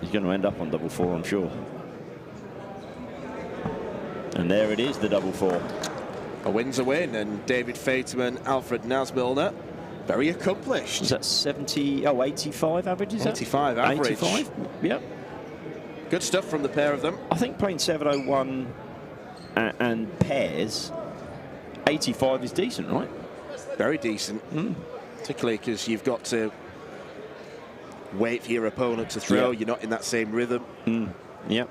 He's going to end up on double 4, I'm sure. And there it is, the double 4. A win's a win, and David Fateman, Alfred Nasmilner, very accomplished. Is that 85 average, is 85 that? average. 85, yep. Good stuff from the pair of them. I think playing 701 and pairs, 85 is decent, right? Very decent, particularly because you've got to wait for your opponent to throw. Yeah. You're not in that same rhythm. Yeah.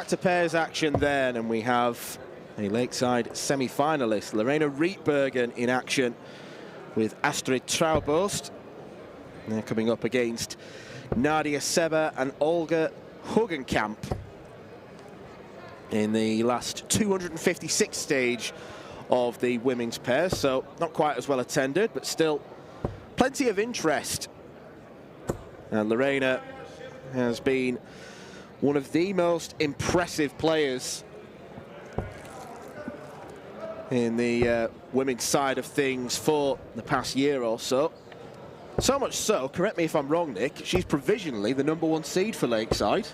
Back to pairs action then, and we have a Lakeside semi-finalist, Lorena Rietbergen, in action with Astrid Traubost. They're coming up against Nadia Seber and Olga Hugenkamp in the last 256 stage of the women's pairs, so not quite as well attended, but still plenty of interest. And Lorena has been one of the most impressive players in the women's side of things for the past year or so. So much so, correct me if I'm wrong, Nick, she's provisionally the #1 seed for Lakeside.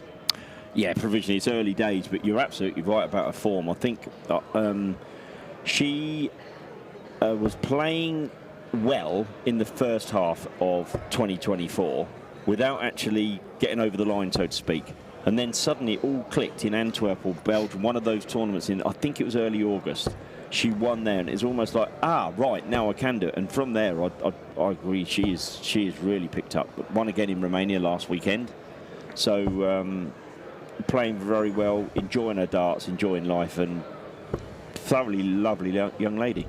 Yeah, provisionally, it's early days, but you're absolutely right about her form. I think she was playing well in the first half of 2024 without actually getting over the line, so to speak. And then suddenly it all clicked in Antwerp or Belgium, one of those tournaments in, I think it was early August. She won there, and it's almost like, right, now I can do it. And from there, I agree, she is really picked up. But won again in Romania last weekend. So playing very well, enjoying her darts, enjoying life, and thoroughly lovely young lady.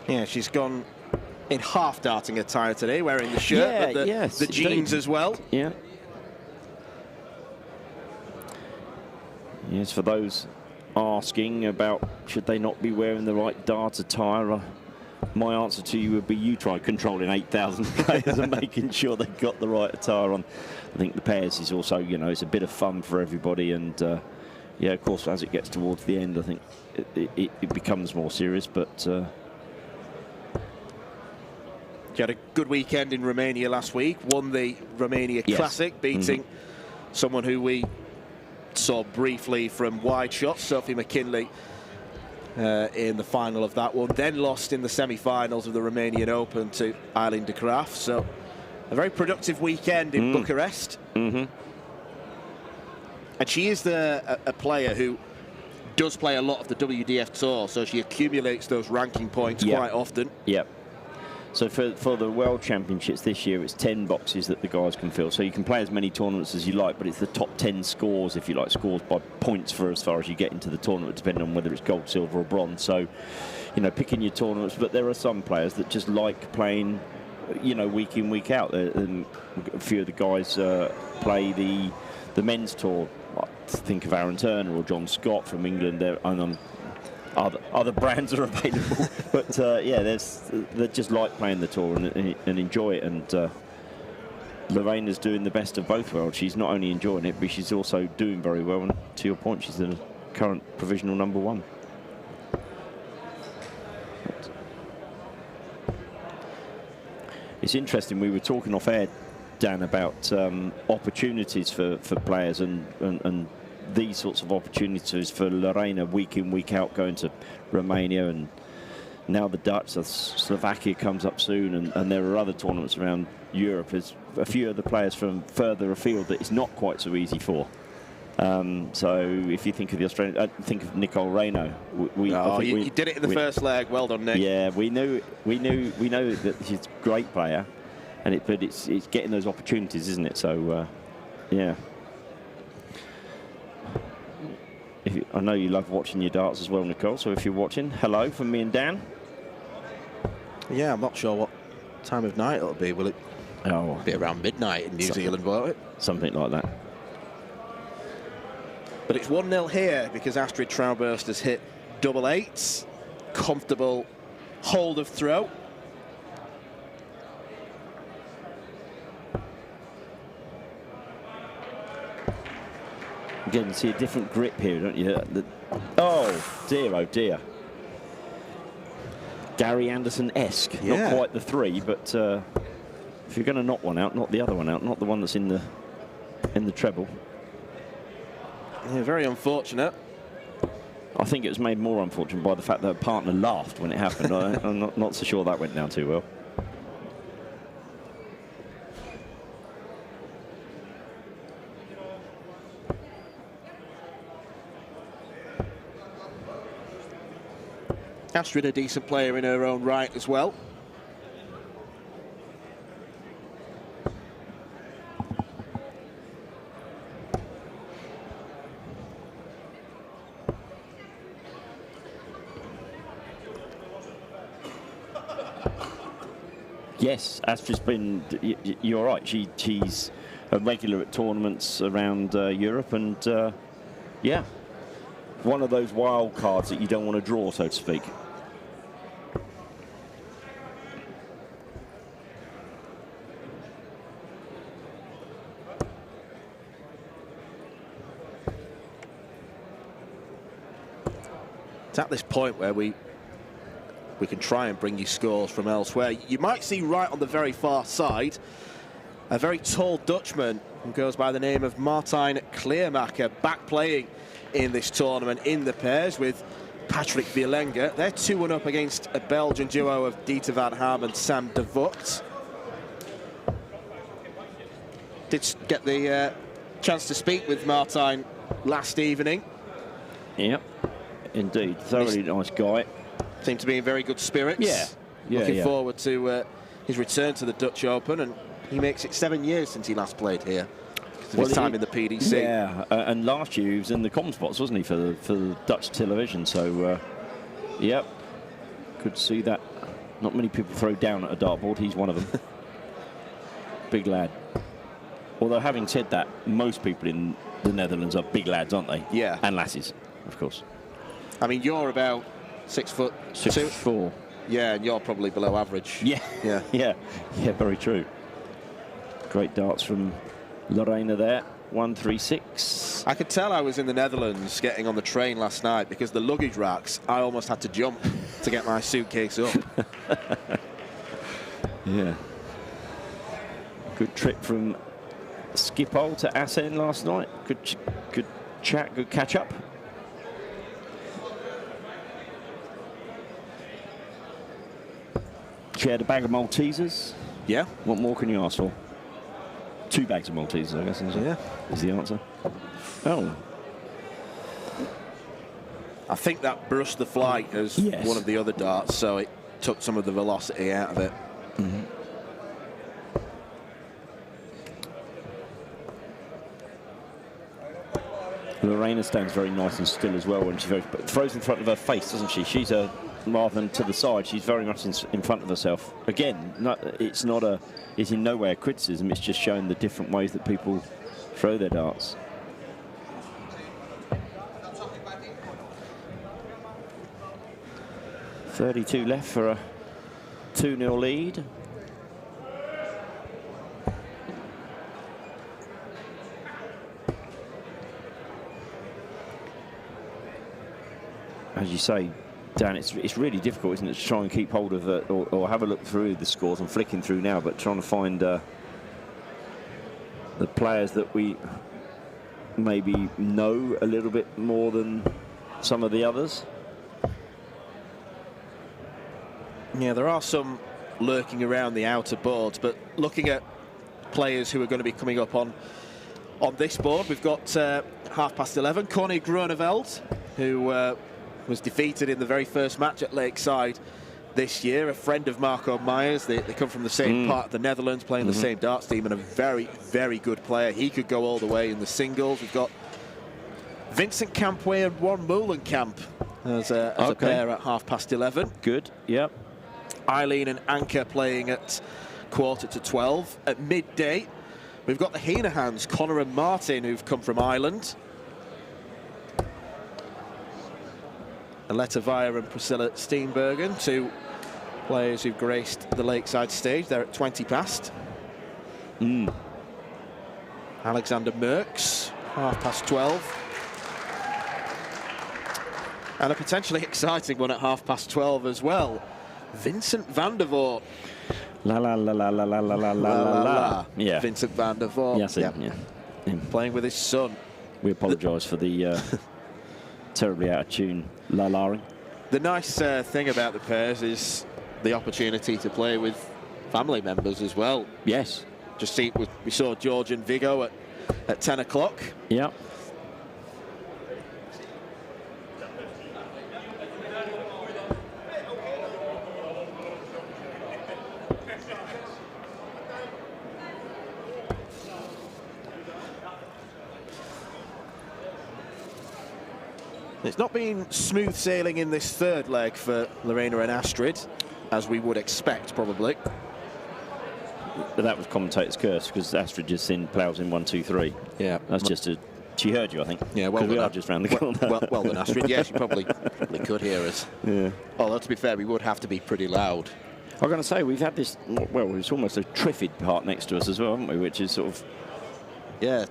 Yeah, she's gone in half darting attire today, wearing the shirt, but the jeans as well. Yeah. Yes, for those asking about should they not be wearing the right dart attire, my answer to you would be you try controlling 8,000 players and making sure they've got the right attire on. I think the pairs is also, you know, it's a bit of fun for everybody, and yeah, of course, as it gets towards the end, I think it becomes more serious, but She had a good weekend in Romania last week, won the Romania Classic, beating someone who we saw briefly from wide shots, Sophie McKinley, in the final of that one. Then lost in the semi-finals of the Romanian Open to Eileen de Graaf. So a very productive weekend in Bucharest. And she is a player who does play a lot of the WDF Tour, so she accumulates those ranking points quite often. Yep. So for the World Championships this year, it's 10 boxes that the guys can fill. So you can play as many tournaments as you like, but it's the top 10 scores, if you like, scores by points for as far as you get into the tournament, depending on whether it's gold, silver or bronze. So, you know, picking your tournaments. But there are some players that just like playing, you know, week in, week out. And a few of the guys play the men's tour. Think of Aaron Turner or John Scott from England. And other brands are available, but yeah, they just like playing the tour and enjoy it. And Lorena's doing the best of both worlds. She's not only enjoying it, but she's also doing very well. And to your point, she's the current provisional #1. It's interesting. We were talking off air, Dan, about opportunities for players and these sorts of opportunities for Lorena week in, week out, going to Romania, and now the Dutch, Slovakia comes up soon, and there are other tournaments around Europe. There's a few other players from further afield that it's not quite so easy for. So if you think of the Australian, think of Nicole Reynaud. You did it in the first leg. Well done, Nick. Yeah, we know that she's a great player, but it's getting those opportunities, isn't it? So yeah. I know you love watching your darts as well, Nicole, so if you're watching, hello from me and Dan. Yeah, I'm not sure what time of night it'll be. Will it be around midnight in New Zealand, won't it? Something like that. But it's 1-0 here because Astrid Traubost has hit double eights. Comfortable hold of throw. Again, you see a different grip here, don't you? Oh dear. Gary Anderson-esque. Not quite the 3, but if you're going to knock one out, knock the other one out, not the one that's in the treble. Yeah, very unfortunate. I think it was made more unfortunate by the fact that her partner laughed when it happened. I'm not so sure that went down too well. Astrid, a decent player in her own right as well. Yes, Astra's been. You're right. She's a regular at tournaments around Europe, and yeah, one of those wild cards that you don't want to draw, so to speak. It's at this point where we can try and bring you scores from elsewhere. You might see right on the very far side a very tall Dutchman who goes by the name of Martijn Kleermaker, back playing in this tournament in the pairs with Patrick Vierlenga. They're 2-1 up against a Belgian duo of Dieter van Ham and Sam de Vogt. Did get the chance to speak with Martijn last evening. Yep, indeed. Thoroughly nice guy. Seemed to be in very good spirits. Yeah. Looking forward to his return to the Dutch Open, and he makes it 7 years since he last played here. His time in the PDC. Yeah, and last year he was in the comm spots, wasn't he, for the Dutch television? So, yep, could see that. Not many people throw down at a dartboard. He's one of them. Big lad. Although, having said that, most people in the Netherlands are big lads, aren't they? Yeah. And lasses, of course. I mean, you're about 6'2". 6'4". Yeah, and you're probably below average. Yeah. Yeah. Yeah, very true. Great darts from Lorena there. 136. I could tell I was in the Netherlands getting on the train last night because the luggage racks, I almost had to jump to get my suitcase up. Yeah. Good trip from Schiphol to Assen last night. Good chat, good catch up. Shared a bag of Maltesers. Yeah. What more can you ask for? 2 bags of Maltesers, I guess, is the answer. Oh. I think that brushed the flight as one of the other darts, so it took some of the velocity out of it. Mm-hmm. Lorena stands very nice and still as well when she throws in front of her face, doesn't she? She's rather than to the side, she's very much in front of herself. Again, it's in no way a criticism, it's just showing the different ways that people throw their darts. .32 left for a 2-0 lead. As you say, Dan, it's really difficult, isn't it, to try and keep hold of it or have a look through the scores. I'm flicking through now, but trying to find the players that we maybe know a little bit more than some of the others. Yeah, there are some lurking around the outer boards, but looking at players who are going to be coming up on this board, we've got 11:30, Connie Groeneveld, who was defeated in the very first match at Lakeside this year, a friend of Marco Myers. They come from the same part of the Netherlands, playing the same darts team, and a very, very good player. He could go all the way in the singles. We've got Vincent Campway and Juan Molenkamp as a pair at 11:30. Good, yep. Eileen and Anka playing at 11:45. At midday, we've got the Henehans, Connor and Martin, who've come from Ireland. Aletta Via and Priscilla Steenbergen, 2 players who've graced the Lakeside stage. They're at 20 past. Alexander Merckx, 12:30. And a potentially exciting one at 12:30 as well. Vincent van der Voort. La la la la la la la la la la. Yeah. Vincent van der Voort. Yes, yeah. Playing with his son. We apologise for the terribly out of tune la-laring. The nice thing about the pairs is the opportunity to play with family members as well. Yes. Just see, we saw George and Vigo at 10 o'clock. Yeah. It's not been smooth sailing in this third leg for Lorena and Astrid, as we would expect, probably. but that was commentator's curse because Astrid just ploughs in 1, 2, 3. Yeah. That's just she heard you, I think. Yeah, well done. We are just round the corner. Well done, Astrid. Yes, you probably could hear us. Yeah. Although, to be fair, we would have to be pretty loud. I'm going to say, we've had this, well, it's almost a triffid part next to us as well, haven't we? Which is sort of... Yeah,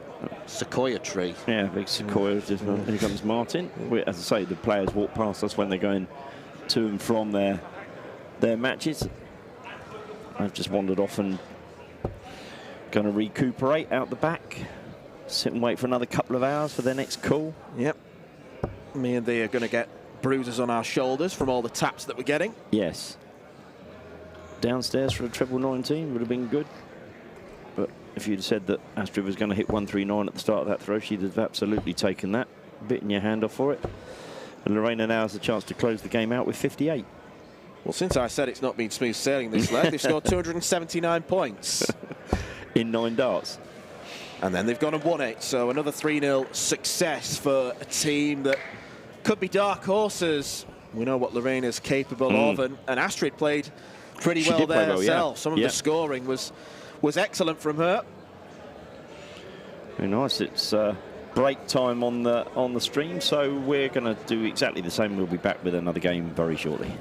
sequoia tree. Yeah, big sequoia. Just, here comes Martin. As I say, the players walk past us when they're going to and from their matches. I've just wandered off and going to recuperate out the back. Sit and wait for another couple of hours for their next call. Yep. Me and thee are going to get bruises on our shoulders from all the taps that we're getting. Yes. Downstairs for a treble 19 would have been good. But if you'd said that Astrid was going to hit 139 at the start of that throw, she'd have absolutely taken that. Bitten your hand off for it. And Lorena now has the chance to close the game out with 58. Well, since I said it's not been smooth sailing this leg, they've scored 279 points. In 9 darts. And then they've gone and won it. So another 3-0 success for a team that could be dark horses. We know what Lorena's capable of. And Astrid played pretty She well did play there well, herself. yeah. Some of the scoring was excellent from her. Very nice. It's break time on the stream, so we're going to do exactly the same. We'll be back with another game very shortly.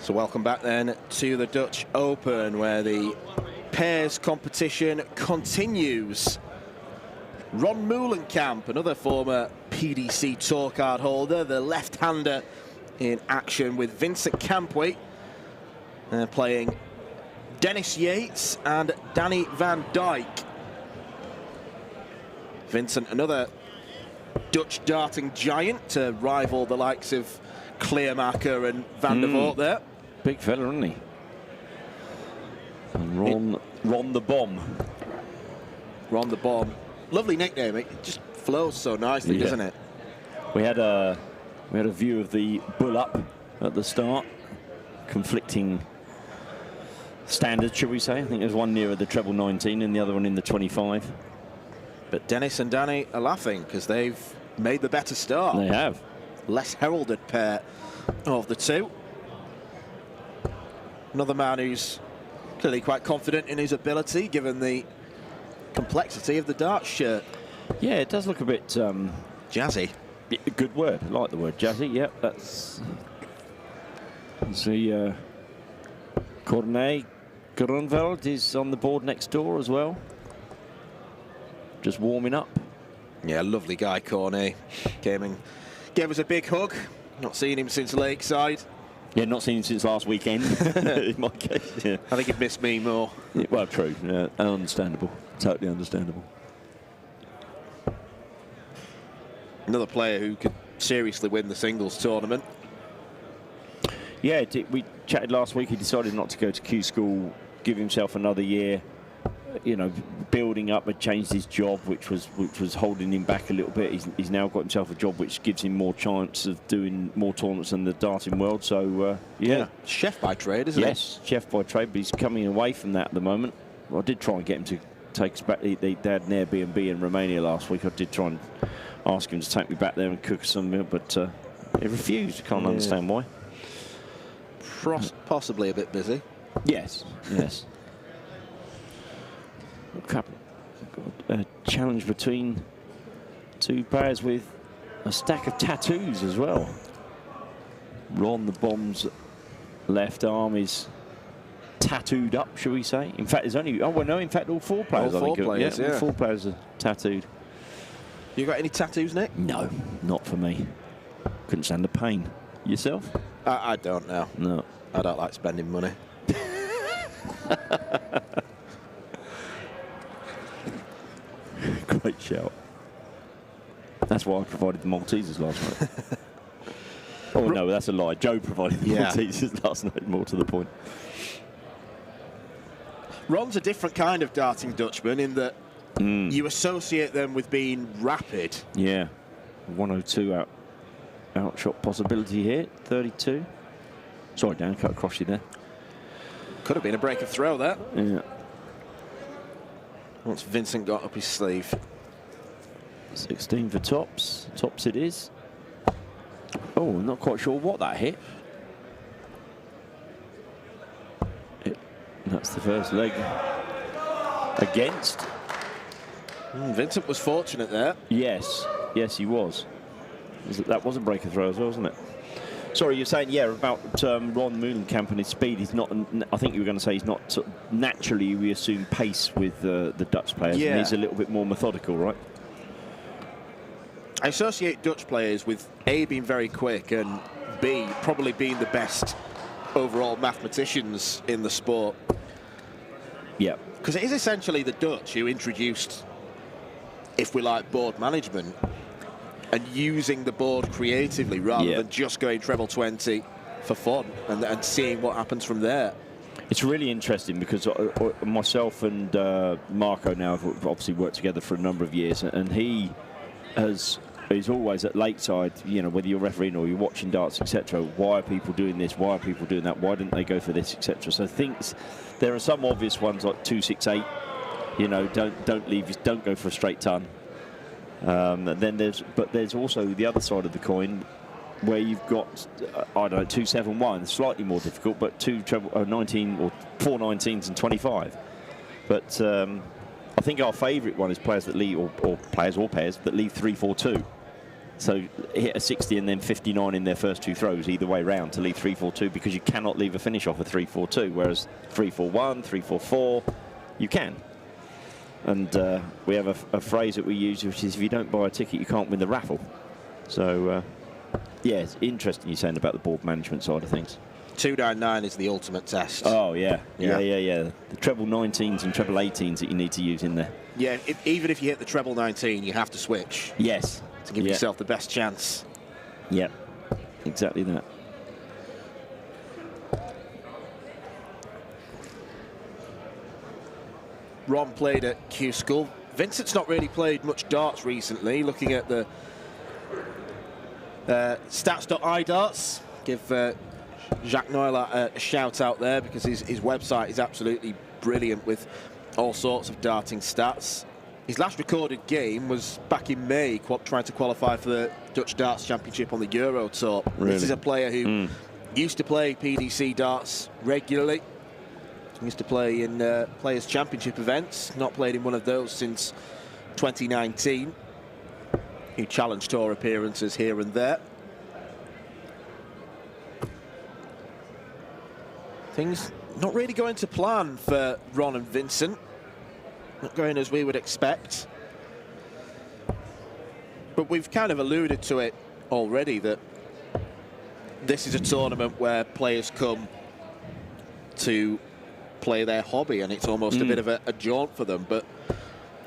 So welcome back then to the Dutch Open, where the pairs competition continues. Ron Meulenkamp, another former PDC tour card holder, the left-hander in action with Vincent Kampwey. They're playing Dennis Yates and Danny van Dijk. Vincent, another Dutch darting giant to rival the likes of Kleermaker and Van der Voort there. Big fella, isn't he? And Ron the Bomb. Ron the Bomb. Lovely nickname. It just flows so nicely, doesn't it? We had a view of the bull up at the start. Conflicting standards, should we say. I think there's one nearer the treble 19 and the other one in the 25. But Dennis and Danny are laughing because they've made the better start. They have. Less heralded pair of the two. Another man who's clearly quite confident in his ability, given the complexity of the darts shirt. Yeah, it does look a bit jazzy. Good word. I like the word jazzy. Yep, that's. See, Cornet Grunwald is on the board next door as well. Just warming up. Yeah, lovely guy, Cornet. Came and gave us a big hug. Not seen him since Lakeside. Yeah, not seen him since last weekend, in my case. Yeah. I think he'd missed me more. Yeah, well, true. Yeah, understandable. Totally understandable. Another player who could seriously win the singles tournament. Yeah, we chatted last week. He decided not to go to Q school, give himself another year. You know, building up, had changed his job, which was holding him back a little bit. He's now got himself a job which gives him more chance of doing more tournaments in the darting world. So yeah, chef by trade, isn't he? Yes, chef by trade, but he's coming away from that at the moment. Well, I did try and get him to take us back. They had an Airbnb in Romania last week. I did try and ask him to take me back there and cook some meal, but he refused. Can't understand why. Possibly a bit busy. Yes, yes. A challenge between two players with a stack of tattoos as well. Ron the Bomb's left arm is tattooed up, shall we say? In fact, there's only in fact, all four players. All four players are tattooed. You got any tattoos, Nick? No, not for me. Couldn't stand the pain. Yourself? I don't know. No, I don't like spending money. Great shout. That's why I provided the Maltesers last night. Oh, no, that's a lie. Joe provided the Maltesers last night, more to the point. Ron's a different kind of darting Dutchman in that you associate them with being rapid. Yeah. 102 outshot possibility here. 32. Sorry, Dan, cut across you there. Could have been a break of throw there. Yeah. Once Vincent got up his sleeve. 16 for tops. Tops it is. Oh, not quite sure what that hit. That's the first leg against. Vincent was fortunate there. Yes, yes, he was. That was a break of throw as well, wasn't it? Sorry, you're saying, yeah, about Ron Meulenkamp and his speed. He's not, I think you were going to say he's not, sort of, naturally we assume pace with the Dutch players. Yeah. And he's a little bit more methodical, right? I associate Dutch players with A, being very quick, and B, probably being the best overall mathematicians in the sport. Yeah. Because it is essentially the Dutch who introduced, if we like, board management and using the board creatively rather than just going treble 20 for fun and seeing what happens from there. It's really interesting because myself and Marco now have obviously worked together for a number of years, and he is always at Lakeside, you know, whether you're refereeing or you're watching darts, etc. Why are people doing this? Why are people doing that? Why didn't they go for this, etc.? So things, there are some obvious ones like 268. You know, don't go for a straight ton. Then there's also the other side of the coin where you've got I don't know, 271, slightly more difficult, but 19 or 4 19s and 25. But I think our favourite one is players that leave, or players or pairs that leave 3-4-2. So hit a 60 and then 59 in their first 2 throws, either way round, to leave 3-4-2, because you cannot leave a finish off a 3-4-2, whereas 3-4-1, 3-4-4, you can. And we have a phrase that we use, which is, if you don't buy a ticket, you can't win the raffle. So, yeah, it's interesting you're saying about the board management side of things. 299 is the ultimate test. Oh, yeah. The treble 19s and treble 18s that you need to use in there. Yeah, even if you hit the treble 19, you have to switch. Yes. To give yourself the best chance. Yeah, exactly that. Ron played at Q School. Vincent's not really played much darts recently. Looking at the stats.idarts, give Jacques Noël a shout out there, because his website is absolutely brilliant with all sorts of darting stats. His last recorded game was back in May, trying to qualify for the Dutch Darts Championship on the Euro Tour. Really? This is a player who used to play PDC darts regularly. He used to play in Players' Championship events. Not played in one of those since 2019. He challenged tour appearances here and there. Things not really going to plan for Ron and Vincent. Not going as we would expect. But we've kind of alluded to it already, that this is a tournament where players come to play their hobby, and it's almost a bit of a jaunt for them. But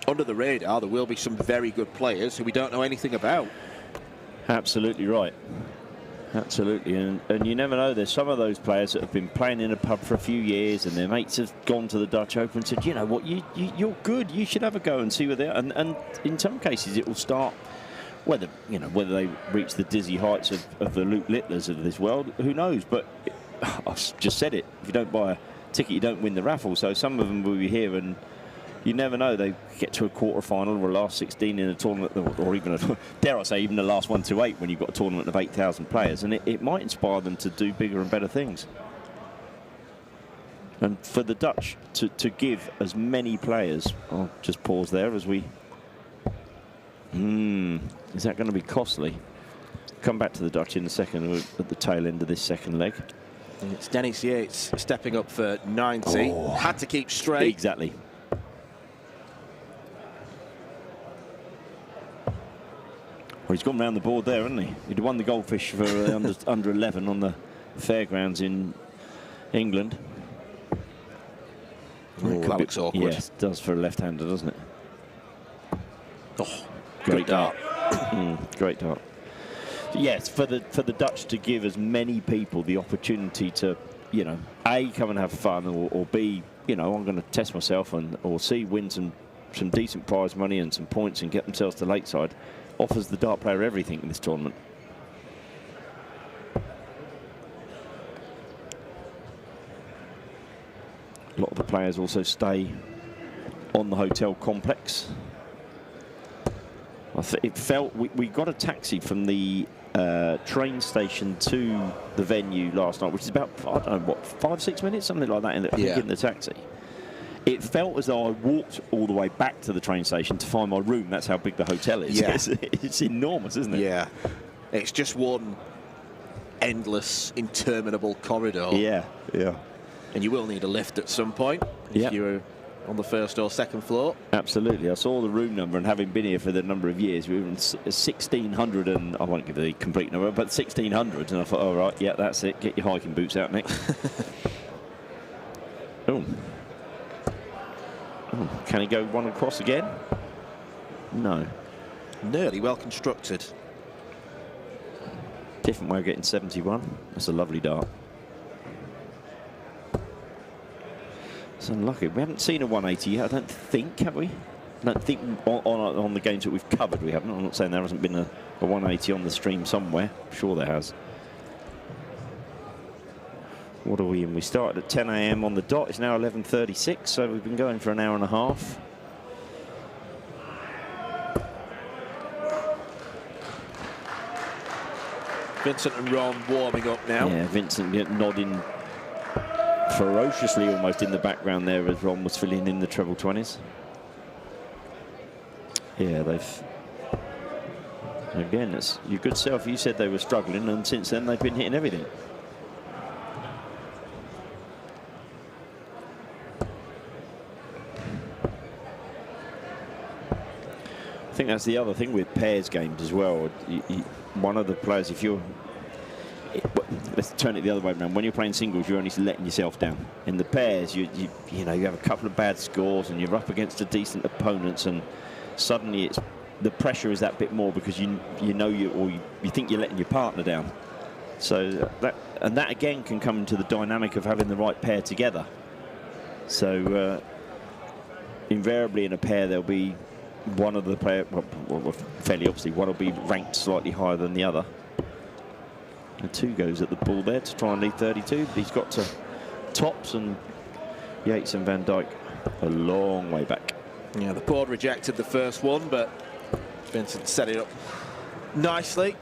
under the radar, there will be some very good players who we don't know anything about. Absolutely right. Absolutely, and you never know. There's some of those players that have been playing in a pub for a few years, and their mates have gone to the Dutch Open and said, you know what, you're good. You should have a go and see where they are. And in some cases, it will start, whether they reach the dizzy heights of the Luke Littlers of this world, who knows? But I've just said it. If you don't buy a ticket, you don't win the raffle. So some of them will be here, and you never know. They get to a quarter-final or a last 16 in a tournament, or even, dare I say, even the last 1 to 8 when you've got a tournament of 8,000 players. And it might inspire them to do bigger and better things. And for the Dutch to give as many players, I'll just pause there as we... is that going to be costly? Come back to the Dutch in a second, at the tail end of this second leg. It's Dennis Yates stepping up for 90. Had to keep straight. Exactly. Well, he's gone round the board there, hasn't he? He'd won the Goldfish for under 11 on the fairgrounds in England. That looks awkward. Yes, it does for a left-hander, doesn't it? Oh, great dart. Great dart. Yes, for the Dutch to give as many people the opportunity to, A, come and have fun, or B, I'm going to test myself, or C, win some decent prize money and some points and get themselves to Lakeside, offers the dart player everything in this tournament. A lot of the players also stay on the hotel complex. It felt we got a taxi from the train station to the venue last night, which is about, I don't know, what, 5-6 minutes, something like that, in the taxi. It felt as though I walked all the way back to the train station to find my room. That's how big the hotel is. Yeah. It's enormous, isn't it? Yeah. It's just one endless, interminable corridor. Yeah, yeah. And you will need a lift at some point if you're on the first or second floor. Absolutely. I saw the room number, and having been here for the number of years, we were in 1600, and I won't give the complete number, but 1600, and I thought, all right, yeah, that's it. Get your hiking boots out next. Oh. Can he go one across again? No. Nearly well constructed. Different way of getting 71. That's a lovely dart. It's unlucky. We haven't seen a 180 yet, I don't think, have we? I don't think on the games that we've covered we haven't. I'm not saying there hasn't been a 180 on the stream somewhere. I'm sure there has. What are we in? We started at 10 AM on the dot. It's now 11:36, so we've been going for an hour and a half. Vincent and Ron warming up now. Yeah, Vincent nodding ferociously almost in the background there as Ron was filling in the treble 20s. Yeah, they've Again, it's your good self. You said they were struggling, and since then they've been hitting everything. I think that's the other thing with pairs games as well. One of the players, if you're... let's turn it the other way around. When you're playing singles, you're only letting yourself down. In the pairs, you have a couple of bad scores and you're up against a decent opponents, and suddenly the pressure is that bit more because you think you're letting your partner down. So that again can come into the dynamic of having the right pair together. So invariably in a pair there'll be one of the players, well, fairly obviously, one will be ranked slightly higher than the other. And 2 goes at the ball there to try and lead 32. But he's got to tops, and Yates and Van Dijk a long way back. Yeah, the board rejected the first one, but Vincent set it up nicely.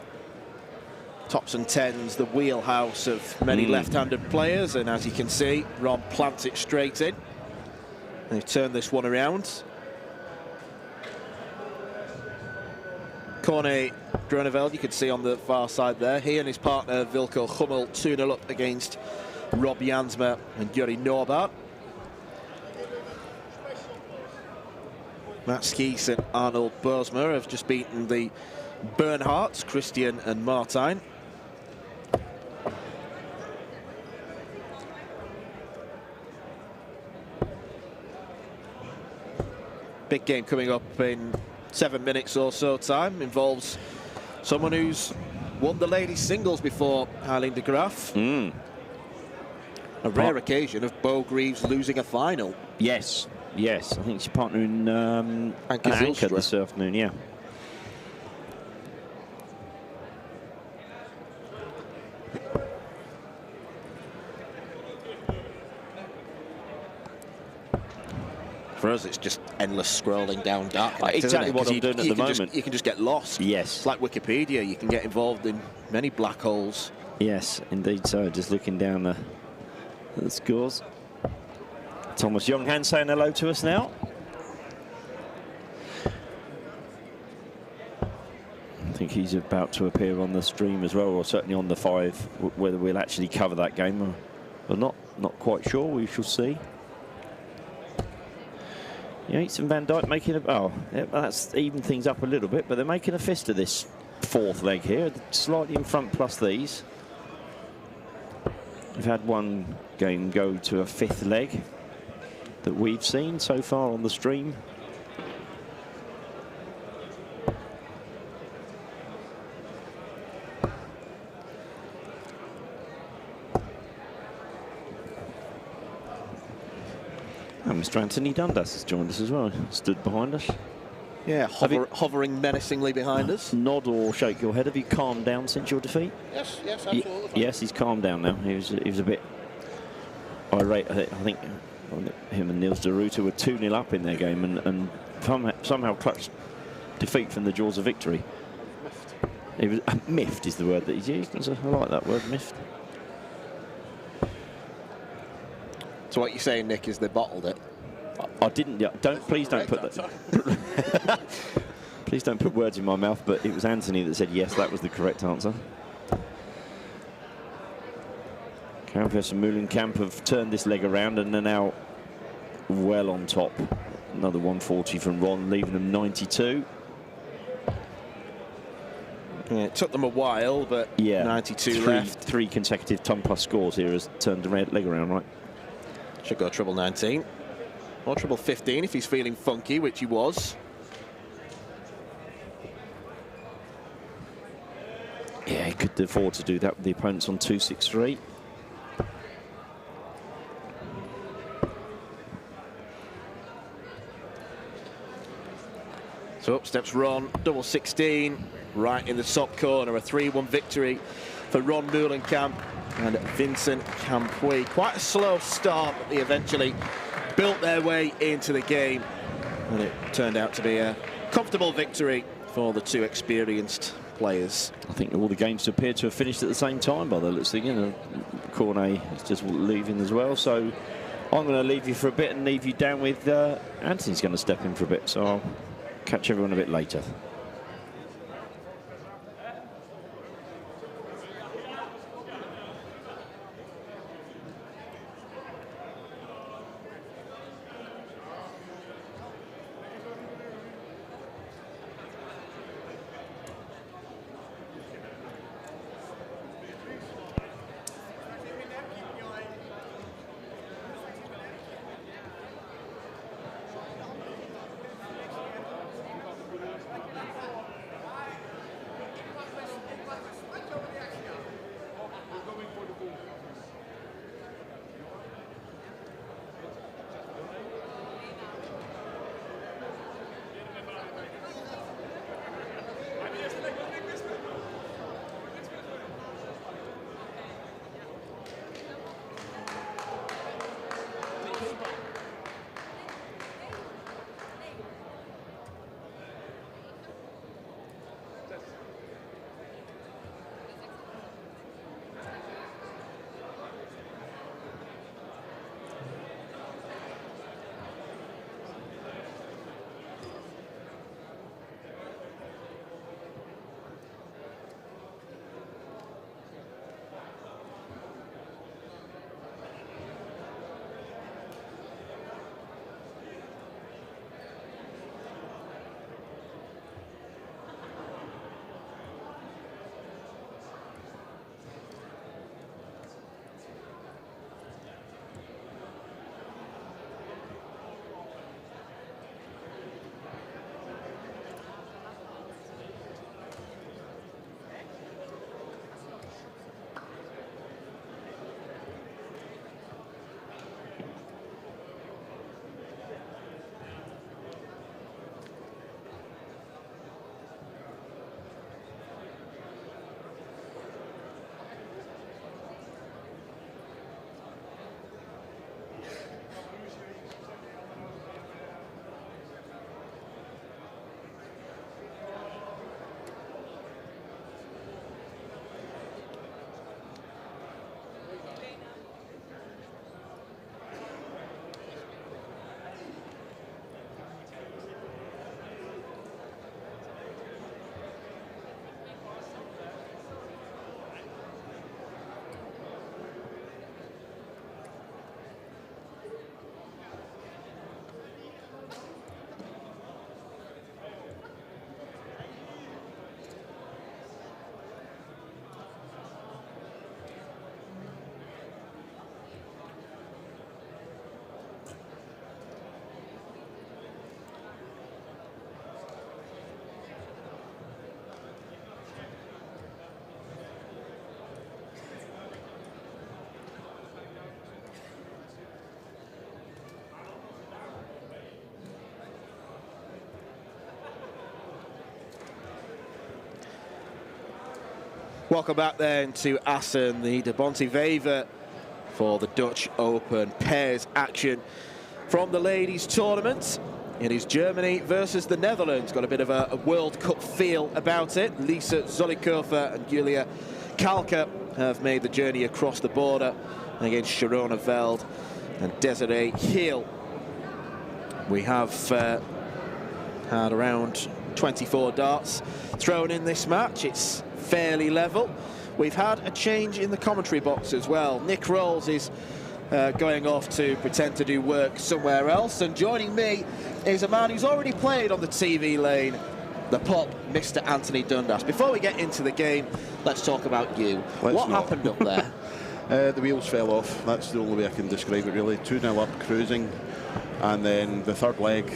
Tops and 10s, the wheelhouse of many left-handed players, and as you can see, Ron plants it straight in. They've turned this one around. Corne Groeneveld, you can see on the far side there. He and his partner Wilco Hummel 2-0 up against Rob Jansma and Juri Norbart. Matt Skees and Arnold Boersma have just beaten the Bernhardts, Christian and Martijn. Big game coming up in 7 minutes or so time. Involves someone who's won the ladies singles before, Eileen de Graaf. A rare occasion of Bo Greaves losing a final. Yes, I think she's partnering Anke this afternoon, yeah. For us, it's just endless scrolling down dark. Exactly what I'm doing at the moment. You can just get lost. Yes. It's like Wikipedia. You can get involved in many black holes. Yes, indeed so. Just looking down the scores. Thomas Younghans saying hello to us now. I think he's about to appear on the stream as well, or certainly on the 5. Whether we'll actually cover that game or not quite sure. We shall see. Yates and Van Dijk making that's even things up a little bit, but they're making a fist of this 4th leg here, slightly in front plus these. We've had one game go to a 5th leg that we've seen so far on the stream. And Mr. Anthony Dundas has joined us as well, stood behind us. Yeah, hovering menacingly behind us. Nod or shake your head. Have you calmed down since your defeat? Yes, absolutely. Yes, he's calmed down now. He was a bit irate. I think him and Niels de Ruyter were 2-0 up in their game and somehow clutched defeat from the jaws of victory. He was miffed is the word that he's used. I like that word, miffed. So what you're saying, Nick, is they bottled it? I didn't. Yeah, please don't put that. Please don't put words in my mouth. But it was Anthony that said yes. That was the correct answer. Campus and Moulenkamp have turned this leg around and are now well on top. Another 140 from Ron, leaving them 92. Yeah, it took them a while, but yeah, 92 left. 3 consecutive ton plus scores here has turned the leg around, right? Should go treble 19. Or treble 15 if he's feeling funky, which he was. Yeah, he could afford to do that with the opponents on 263. So up steps Ron, double 16, right in the top corner. A 3-1 victory for Ron Moulenkamp and Vincent Campuy. Quite a slow start, but they eventually built their way into the game. And it turned out to be a comfortable victory for the 2 experienced players. I think all the games appear to have finished at the same time by the looks of it. Cornet is just leaving as well. So I'm going to leave you for a bit and leave you down with Anthony's going to step in for a bit. So I'll catch everyone a bit later. Welcome back then to Assen, the Bonte Wever for the Dutch Open pairs action from the ladies tournament. It is Germany versus the Netherlands. Got a bit of a World Cup feel about it. Lisa Zolikova and Julia Kalka have made the journey across the border against Sharona Veld and Desiree Heel. We have had around 24 darts thrown in this match. It's fairly level. We've had a change in the commentary box as well. Nick Rolls is going off to pretend to do work somewhere else, and joining me is a man who's already played on the TV lane, the pop, Mr. Anthony Dundas. Before we get into the game, let's talk about you. What happened up there? The wheels fell off. That's the only way I can describe it, really. 2-0 up, cruising, and then the third leg,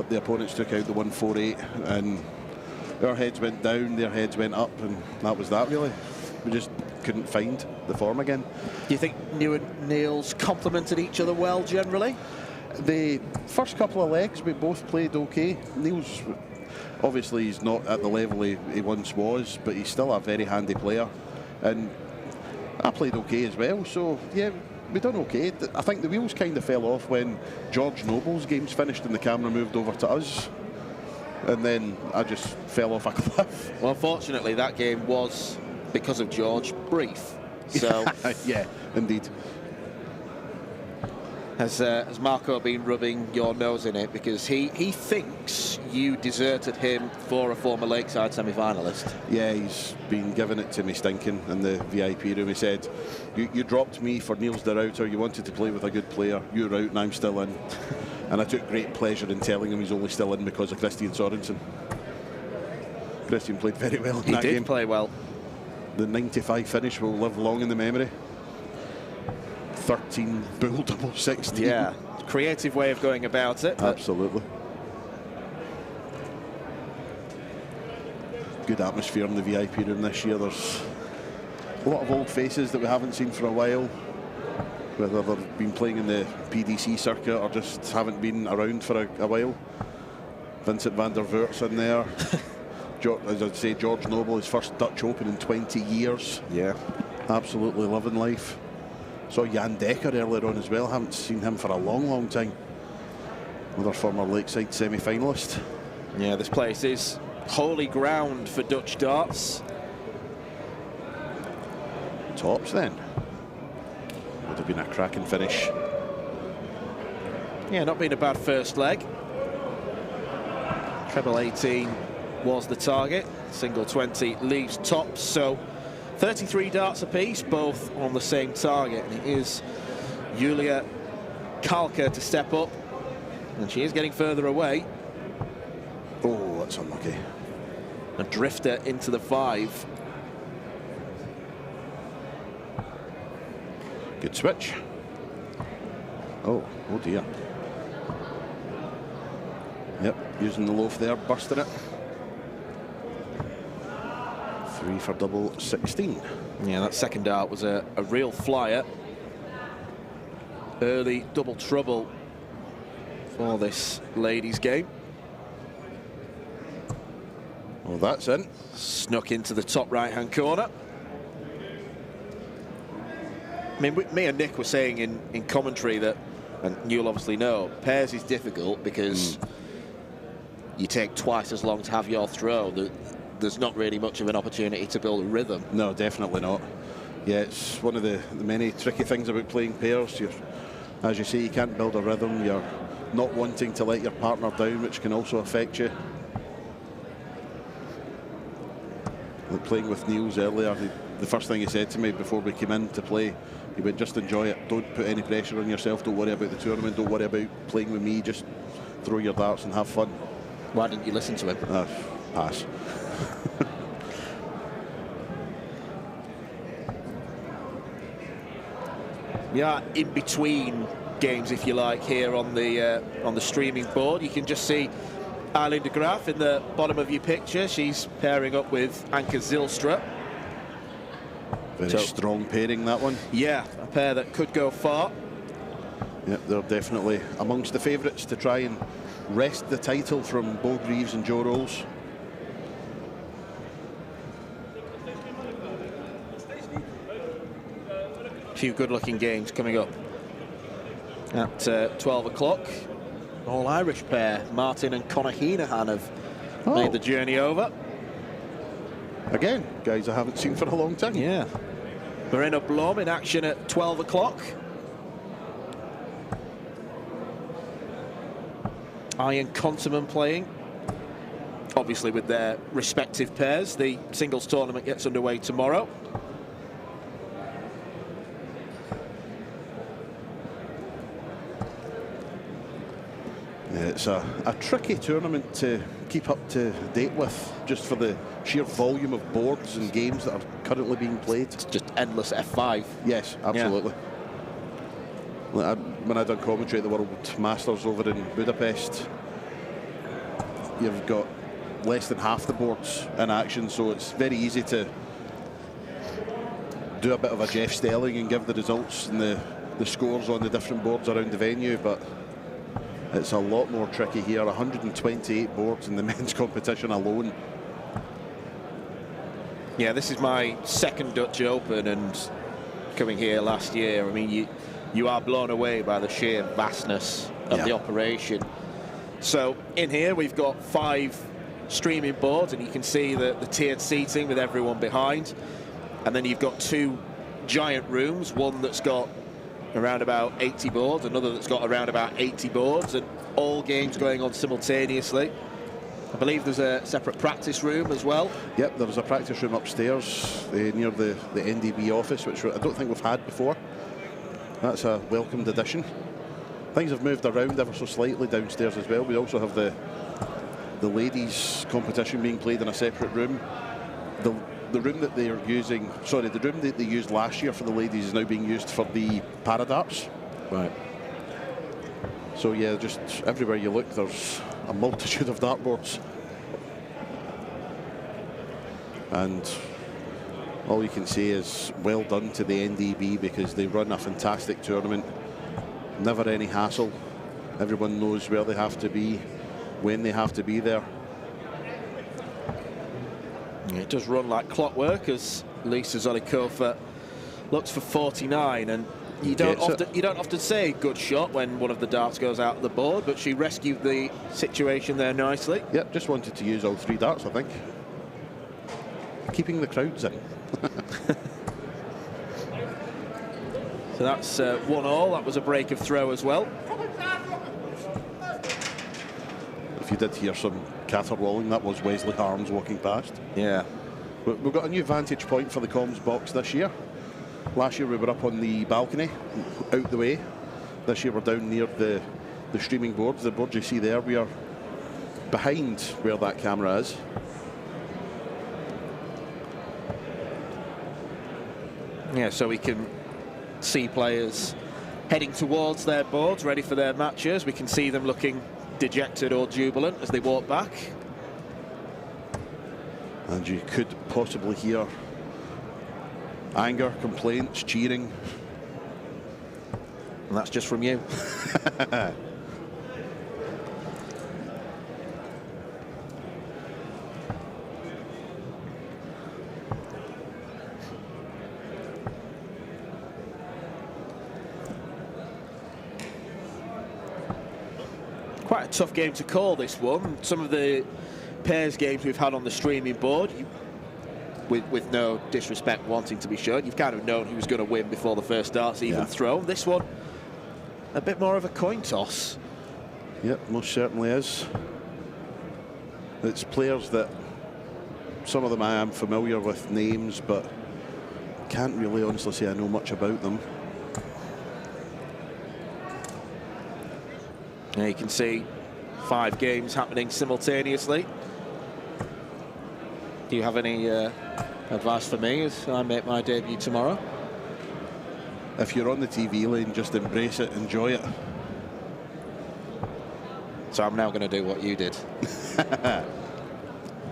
the opponents took out the 148, and our heads went down, their heads went up, and that was that, really. We just couldn't find the form again. Do you think you and Niels complemented each other well, generally? The first couple of legs, we both played okay. Niels, obviously, he's not at the level he once was, but he's still a very handy player. And I played okay as well, so, yeah, we done okay. I think the wheels kind of fell off when George Noble's games finished and the camera moved over to us. And then I just fell off a cliff. Well, unfortunately, that game was, because of George, brief. So, yeah, indeed. Has Marco been rubbing your nose in it? Because he thinks you deserted him for a former Lakeside semi-finalist. Yeah, he's been giving it to me stinking in the VIP room. He said, you dropped me for Niels de Ruyter. You wanted to play with a good player. You're out and I'm still in. And I took great pleasure in telling him he's only still in because of Christian Sorensen. Christian played very well in that game. He did play well. The 95 finish will live long in the memory. 13 bull double 16. Yeah, creative way of going about it. Absolutely. Good atmosphere in the VIP room this year. There's a lot of old faces that we haven't seen for a while, whether they've been playing in the PDC circuit or just haven't been around for a while. Vincent van der Voort's in there. As I'd say, George Noble, his first Dutch Open in 20 years. Yeah. Absolutely loving life. Saw Jan Dekker earlier on as well. Haven't seen him for a long, long time. Another former Lakeside semi-finalist. Yeah, this place is holy ground for Dutch darts. Tops then. Would have been a cracking finish. Yeah, not been a bad first leg. Treble 18 was the target. Single 20 leaves tops, so 33 darts apiece, both on the same target. And it is Julia Kalka to step up, and she is getting further away. Oh, that's unlucky. A drifter into the 5. Good switch. Oh dear. Yep, using the loaf there, busting it. 3 for double 16. Yeah, that second dart was a real flyer. Early double trouble for this ladies' game. Well, that's in. Snuck into the top right-hand corner. I mean, me and Nick were saying in commentary that, and you'll obviously know, pairs is difficult because you take twice as long to have your throw. There's not really much of an opportunity to build a rhythm. No, definitely not. Yeah, it's one of the many tricky things about playing pairs. As you say, you can't build a rhythm. You're not wanting to let your partner down, which can also affect you. Like playing with Niels earlier, the first thing he said to me before we came in to play, he went, just enjoy it. Don't put any pressure on yourself. Don't worry about the tournament. Don't worry about playing with me. Just throw your darts and have fun. Why didn't you listen to him? Pass. We are in between games, if you like, here on the streaming board. You can just see Eileen de Graaf in the bottom of your picture. She's pairing up with Anke Zylstra. Very strong pairing, that one. Yeah, a pair that could go far. Yep, they're definitely amongst the favourites to try and wrest the title from Bo Greaves and Joe Rolls. A few good-looking games coming up at 12 o'clock. All-Irish pair, Martin and Conor Heenahan, have made the journey over. Again, guys I haven't seen for a long time. Yeah. Marina Blom in action at 12 o'clock. Ian Conterman playing, obviously with their respective pairs. The singles tournament gets underway tomorrow. Yeah, it's a tricky tournament to keep up to date with, just for the sheer volume of boards and games that are currently being played. It's just endless F5. Yes, absolutely. Yeah. When I done commentary at the World Masters over in Budapest, you've got less than half the boards in action, so it's very easy to do a bit of a Jeff Stelling and give the results and the scores on the different boards around the venue, but it's a lot more tricky here. 128 boards in the men's competition alone. Yeah, this is my second Dutch Open, and coming here last year, I mean, you are blown away by the sheer vastness of the operation. So in here we've got 5 streaming boards, and you can see the tiered seating with everyone behind. And then you've got 2 giant rooms, one that's got around about 80 boards, another that's got around about 80 boards, and all games going on simultaneously. I believe there's a separate practice room as well. Yep, there's a practice room upstairs near the NDB office, which I don't think we've had before. That's a welcomed addition. Things have moved around ever so slightly downstairs as well. We also have the ladies' competition being played in a separate room. The room that they are using, sorry, the room that they used last year for the ladies is now being used for the paradarts. Right. So yeah, just everywhere you look, there's a multitude of dartboards. And all you can say is well done to the NDB, because they run a fantastic tournament. Never any hassle. Everyone knows where they have to be, when they have to be there. It does run like clockwork as Lisa Zolikova looks for 49, and you don't often say good shot when one of the darts goes out of the board, but she rescued the situation there nicely. Yep, just wanted to use all 3 darts, I think. Keeping the crowds in. So that's 1-all. That was a break of throw as well. If you did hear some caterwauling, that was Wesley Harms walking past. Yeah. We've got a new vantage point for the comms box this year. Last year we were up on the balcony, out the way. This year we're down near the streaming boards. The board you see there, we are behind where that camera is. Yeah, so we can see players heading towards their boards, ready for their matches. We can see them looking dejected or jubilant as they walk back. And you could possibly hear anger, complaints, cheering. And that's just from you. Quite a tough game to call, this one. Some of the pairs games we've had on the streaming board, with no disrespect wanting to be shown, you've kind of known who was going to win before the first dart's even thrown. This one, a bit more of a coin toss. Yep, most certainly is. It's players that, some of them I am familiar with names, but can't really honestly say I know much about them. Now you can see 5 games happening simultaneously. Do you have any advice for me as I make my debut tomorrow? If you're on the TV lane, just embrace it, enjoy it. So I'm now going to do what you did.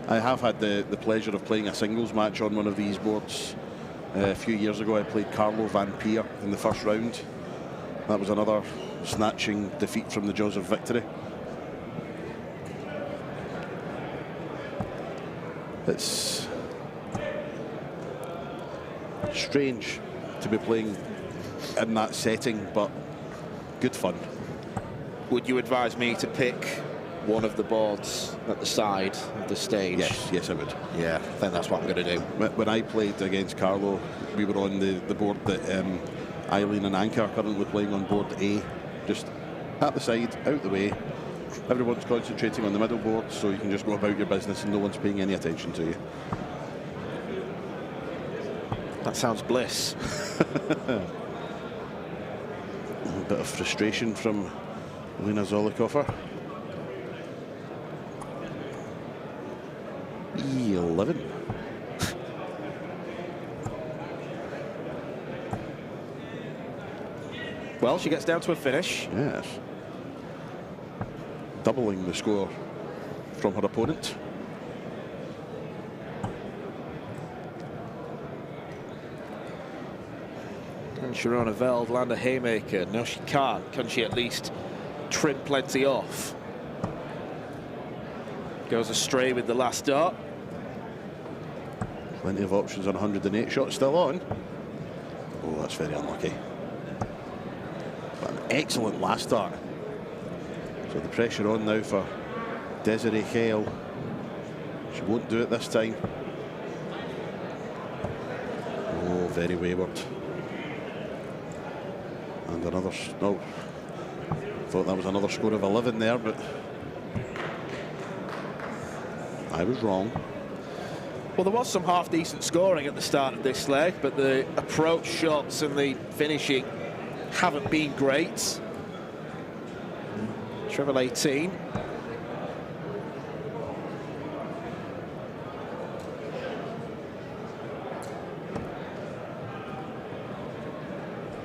I have had the pleasure of playing a singles match on one of these boards. A few years ago I played Carlo Van Peer in the first round. That was another snatching defeat from the jaws of victory. It's strange to be playing in that setting, but good fun. Would you advise me to pick one of the boards at the side of the stage? Yes, I would. Yeah, I think that's what I'm going to do. When I played against Carlo, we were on the board that Eileen and Anka are currently playing on, board A, just at the side, out the way. Everyone's concentrating on the middle board, so you can just go about your business and no one's paying any attention to you. That sounds bliss. A bit of frustration from Lena Zolikoffer. 11. Well, she gets down to a finish. Yes. Doubling the score from her opponent. Can Sharona Veld land a haymaker? No, she can't. Can she at least trim plenty off? Goes astray with the last dart. Plenty of options on 108. Shot still on. Oh, that's very unlucky. But an excellent last dart. So the pressure on now for Desiree Hale. She won't do it this time. Oh, very wayward. And another, no, thought that was another score of 11 there, but I was wrong. Well, there was some half-decent scoring at the start of this leg, but the approach shots and the finishing haven't been great. Treble 18.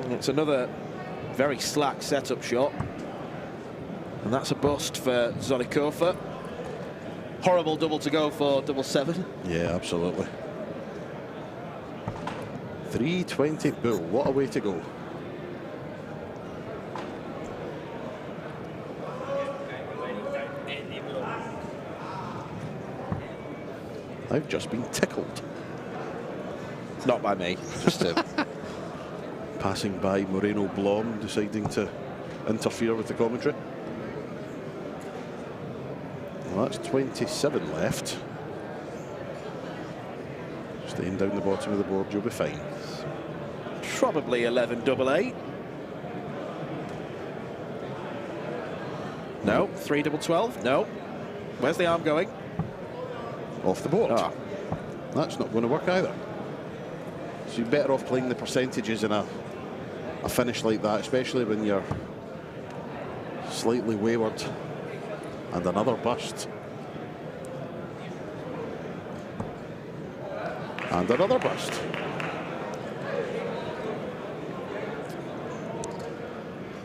And it's another very slack setup shot. And that's a bust for Zolikova. Horrible double to go for double 7. Yeah, absolutely. 320 bull. What a way to go. I've just been tickled. Not by me, just Passing by Moreno Blom, deciding to interfere with the commentary. Well, that's 27 left. Staying down the bottom of the board, you'll be fine. probably 11 double 8. No, 3 double 12. No. Where's the arm going? Off the board. Ah. That's not going to work either. So you're better off playing the percentages in a finish like that, especially when you're slightly wayward. And another bust. And another bust.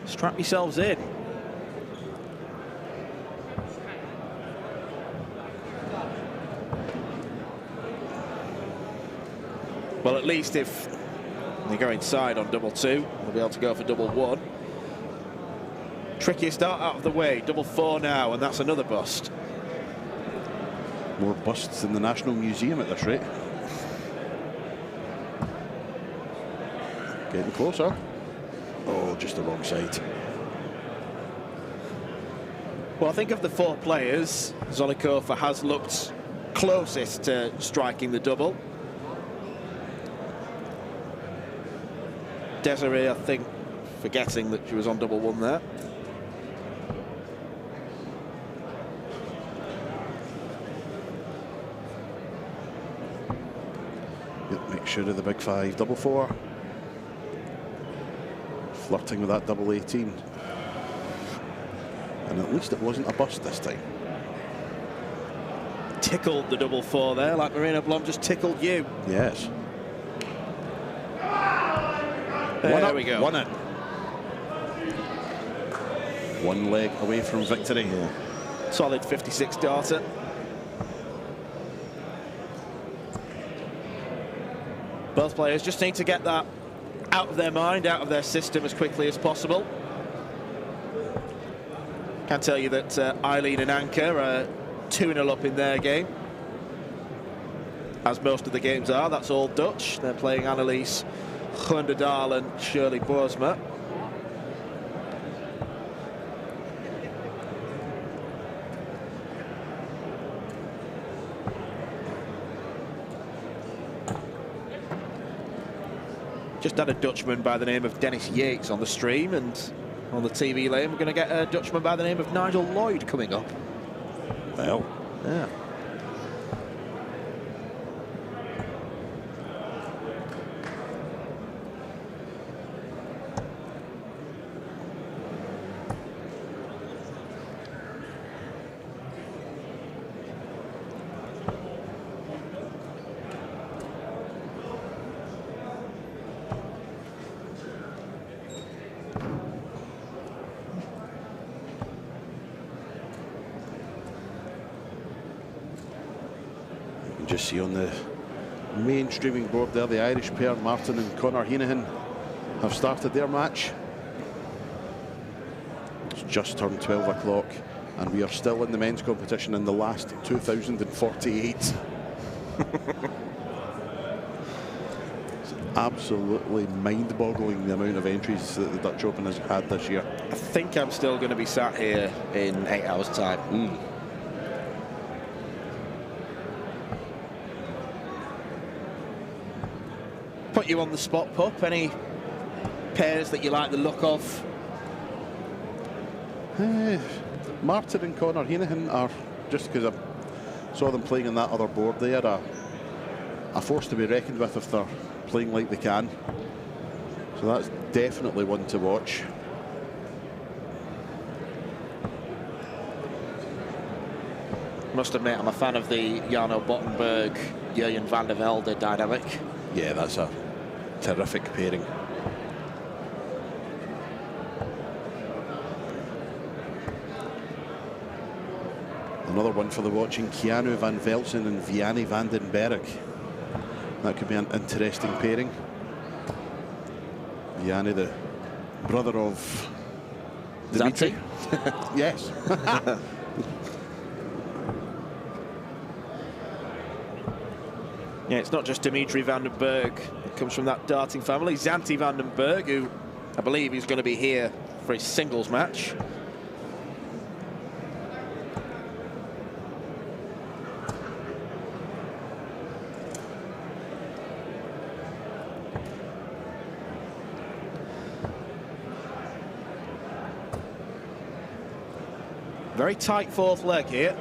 Strap yourselves in. Well, at least if they go inside on double 2, they'll be able to go for double 1. Trickiest dart out of the way, double 4 now, and that's another bust. More busts in the National Museum at this rate. Getting closer. Oh, just the wrong side. Well, I think of the 4 players, Zolikova has looked closest to striking the double. Desiree, I think, forgetting that she was on double 1 there. Yep, make sure of the big 5, double 4. Flirting with that double 18. And at least it wasn't a bust this time. Tickled the double 4 there, like Marina Blom just tickled you. Yes. There we go. 1 in. 1 leg away from victory. Yeah. Solid 56 darter. Both players just need to get that out of their mind, out of their system as quickly as possible. Can tell you that Eileen and Anka are 2-0 up in their game. As most of the games are, that's all Dutch. They're playing Annelies Hunderdal and Shirley Boersma. Just had a Dutchman by the name of Dennis Yates on the stream, and on the TV lane we're going to get a Dutchman by the name of Nigel Lloyd coming up. Well, yeah. Just see on the main streaming board there, the Irish pair, Martin and Conor Heenahan, have started their match. It's just turned 12 o'clock, and we are still in the men's competition in the last 2,048. It's absolutely mind-boggling the amount of entries that the Dutch Open has had this year. I think I'm still going to be sat here in 8 hours' time. Put you on the spot, Pup. Any pairs that you like the look of? Martin and Conor Heenahan are, just because I saw them playing on that other board, they are a force to be reckoned with if they're playing like they can. So that's definitely one to watch. Must admit, I'm a fan of the Jarno Bottenberg, Jurjen van der Velde dynamic. Yeah, that's a terrific pairing. Another one for the watching, Keanu van Velsen and Vianney van den Berg. That could be an interesting pairing. Vianney, the brother of Dimitri. Yes. Yeah, it's not just Dimitri van den Berg. It comes from that darting family. Zanti van den Berg, who I believe is going to be here for his singles match. Very tight fourth leg here.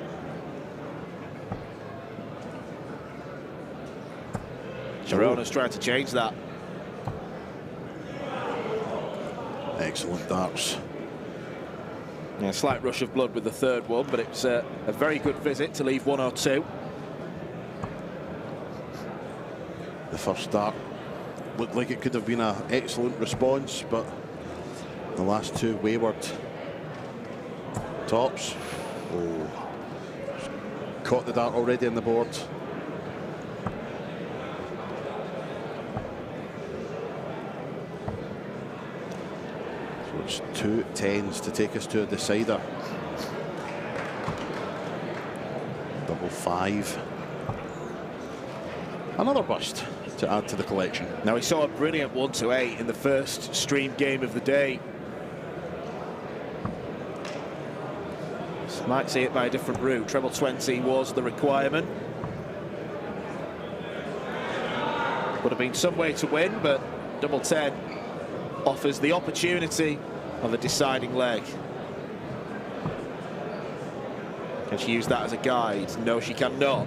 Girona's trying to change that. Excellent darts. Yeah, slight rush of blood with the third one, but it's a very good visit to leave 102. The first dart looked like it could have been an excellent response, but the last two wayward tops. Oh, caught the dart already on the board. So it's 2 10s to take us to a decider. Double 5. Another bust to add to the collection. Now, we saw a brilliant 1-8 in the first stream game of the day. Might see it by a different route. Treble 20 was the requirement. Would have been some way to win, but double 10 offers the opportunity of a deciding leg. Can she use that as a guide? No, she cannot.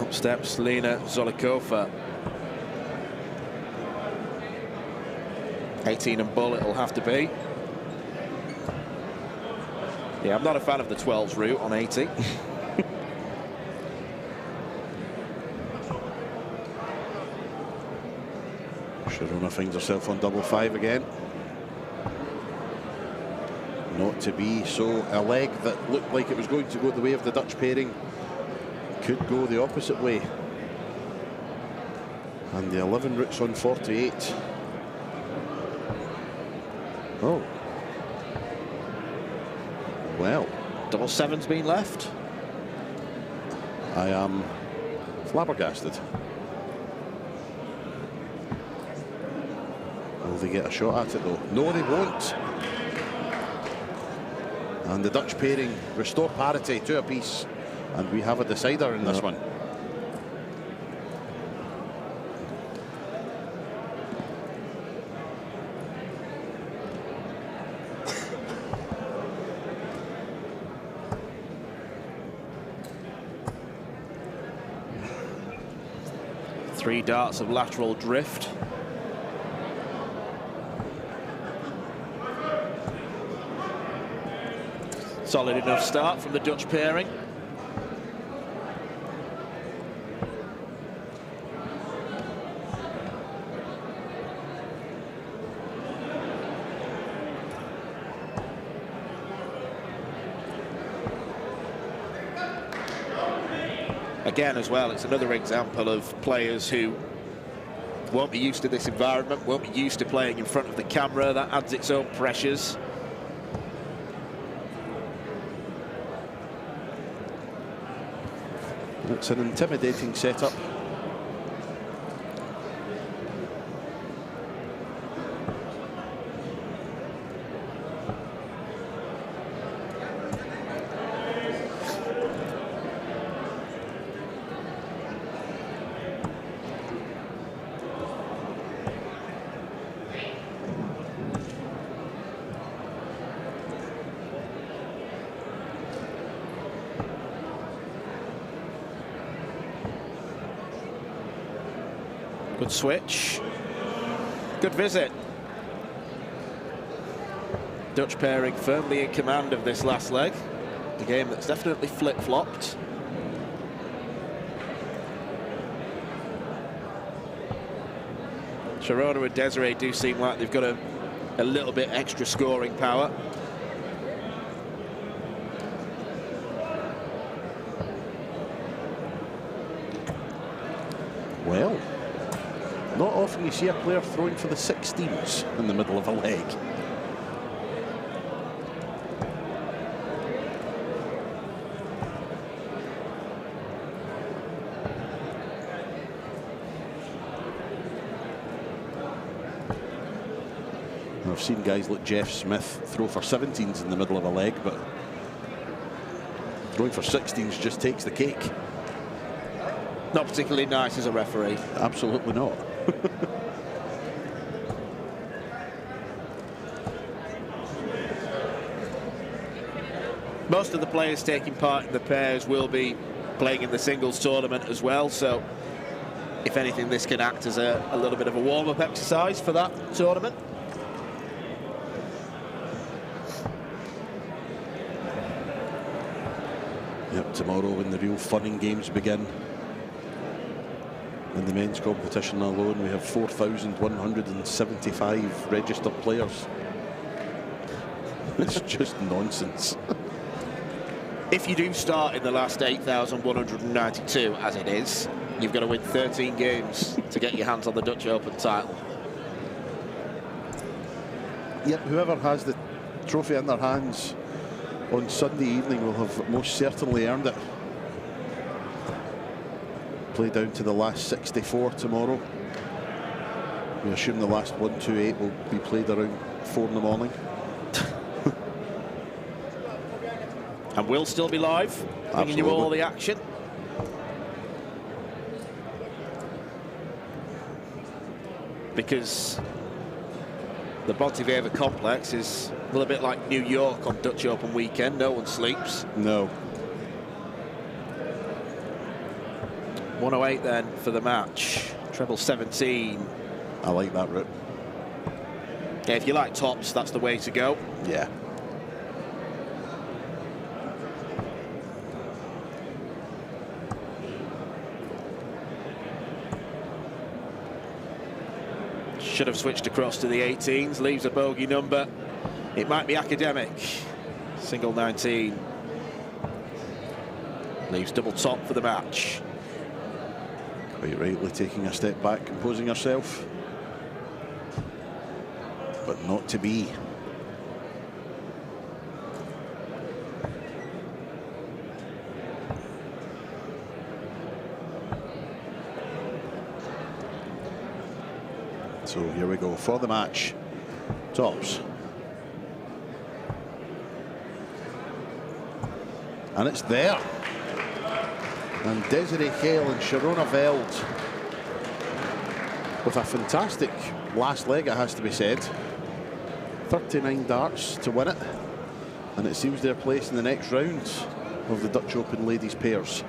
Up steps Lena Zolikova. 18 and bull it'll have to be. Yeah, I'm not a fan of the 12s route on 80. Sharona finds herself on double 5 again. Not to be. So a leg that looked like it was going to go the way of the Dutch pairing could go the opposite way. And the 11 routes on 48. Oh. Well, Double 7's been left. I am flabbergasted. Will they get a shot at it though? No, they won't. And the Dutch pairing restore parity to a piece, and we have a decider in this one. Three darts of lateral drift. Solid enough start from the Dutch pairing. Again, as well, it's another example of players who won't be used to this environment, won't be used to playing in front of the camera. That adds its own pressures. It's an intimidating setup. Good switch. Good visit. Dutch pairing firmly in command of this last leg. The game that's definitely flip-flopped. Sharona and Desiree do seem like they've got a little bit extra scoring power. Well, not often you see a player throwing for the 16s in the middle of a leg. I've seen guys like Jeff Smith throw for 17s in the middle of a leg, but throwing for 16s just takes the cake. Not particularly nice as a referee. Absolutely not. Most of the players taking part in the pairs will be playing in the singles tournament as well, so if anything, this can act as a little bit of a warm-up exercise for that tournament. Yep, tomorrow when the real fun and games begin. In the men's competition alone, we have 4,175 registered players. It's just nonsense. If you do start in the last 8,192, as it is, you've got to win 13 games to get your hands on the Dutch Open title. Yep, whoever has the trophy in their hands on Sunday evening will have most certainly earned it. Play down to the last 64 tomorrow. We assume the last 128 will be played around 4 in the morning. And we'll still be live, bringing you all the action. Because the Bonte Wever complex is a little bit like New York on Dutch Open weekend. No one sleeps. No. 108 then for the match. Treble 17. I like that route. Yeah, if you like tops, that's the way to go. Yeah. Should have switched across to the 18s, leaves a bogey number. It might be academic. Single 19. Leaves double top for the match. Quite rightly taking a step back, composing herself. But not to be. So here we go for the match. Tops. And it's there. And Desiree Hale and Sharona Veld with a fantastic last leg, it has to be said. 39 darts to win it. And it seems their place in the next round of the Dutch Open ladies pairs.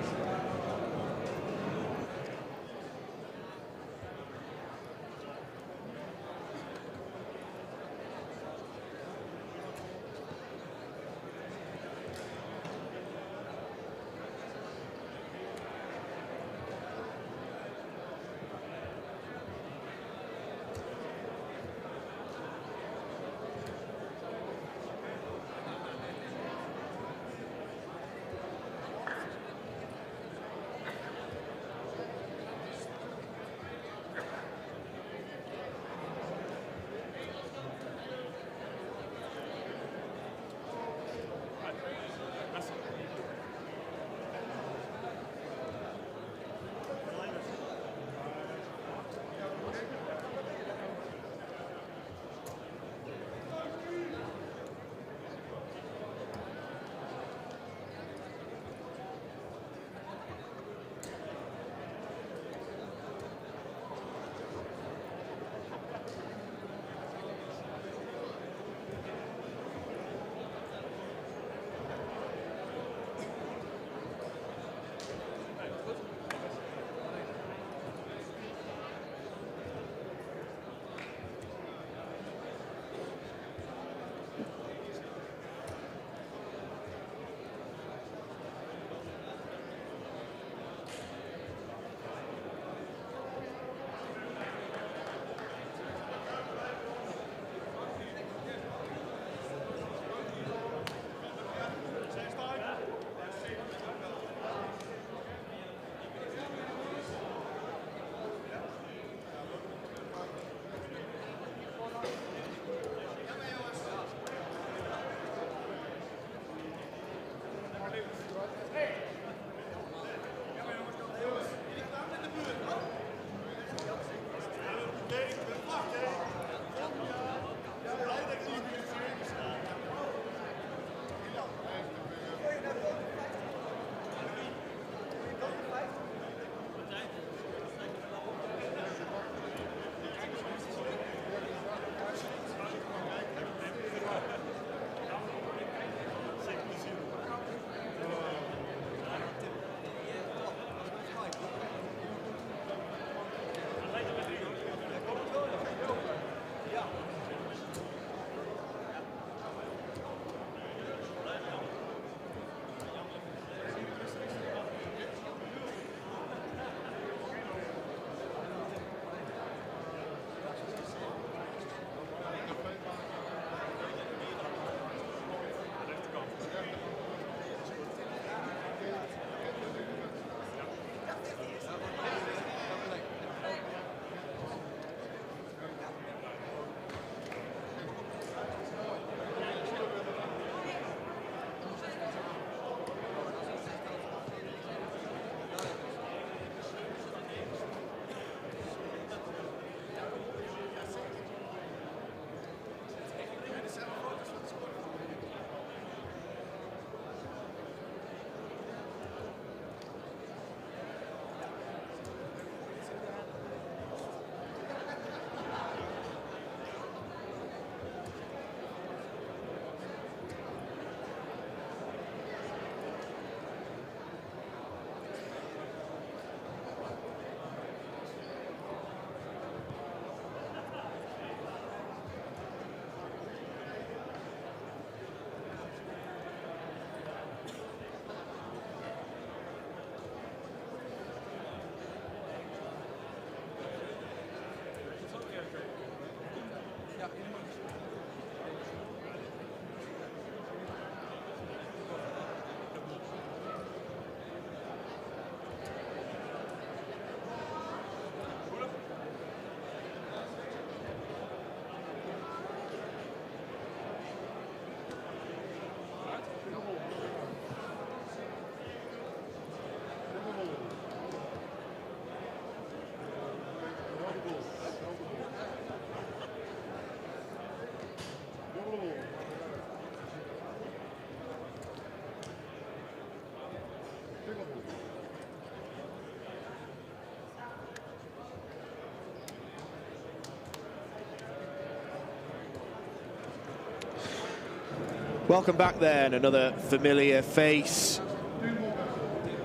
Welcome back then, another familiar face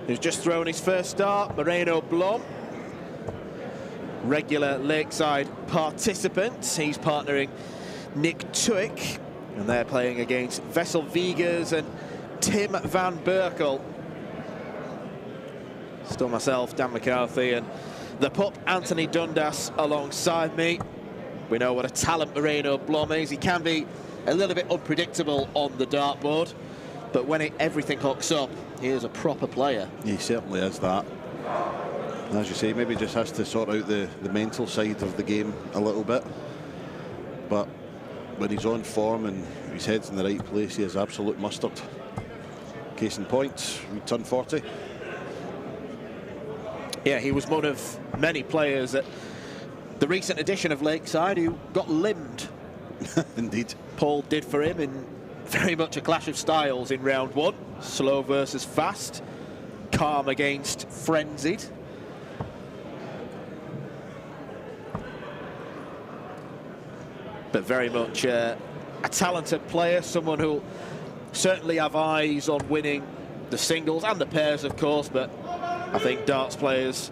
who's just thrown his first start, Moreno Blom. Regular Lakeside participant. He's partnering Nick Tuick, and they're playing against Wessel Wiegers and Tim van Berkel. Still myself, Dan McCarthy, and the pup Anthony Dundas alongside me. We know what a talent Moreno Blom is. He can be a little bit unpredictable on the dartboard, but when everything hooks up, he is a proper player. He certainly is that. And as you say, maybe just has to sort out the mental side of the game a little bit. But when he's on form and his head's in the right place, he is absolute mustard. Case in point, we turned 40. Yeah, he was one of many players at the recent edition of Lakeside who got limbed. Indeed. Paul did for him in very much a clash of styles in round one. Slow versus fast, calm against frenzied. But very much a talented player, someone who'll certainly have eyes on winning the singles and the pairs, of course, but I think darts players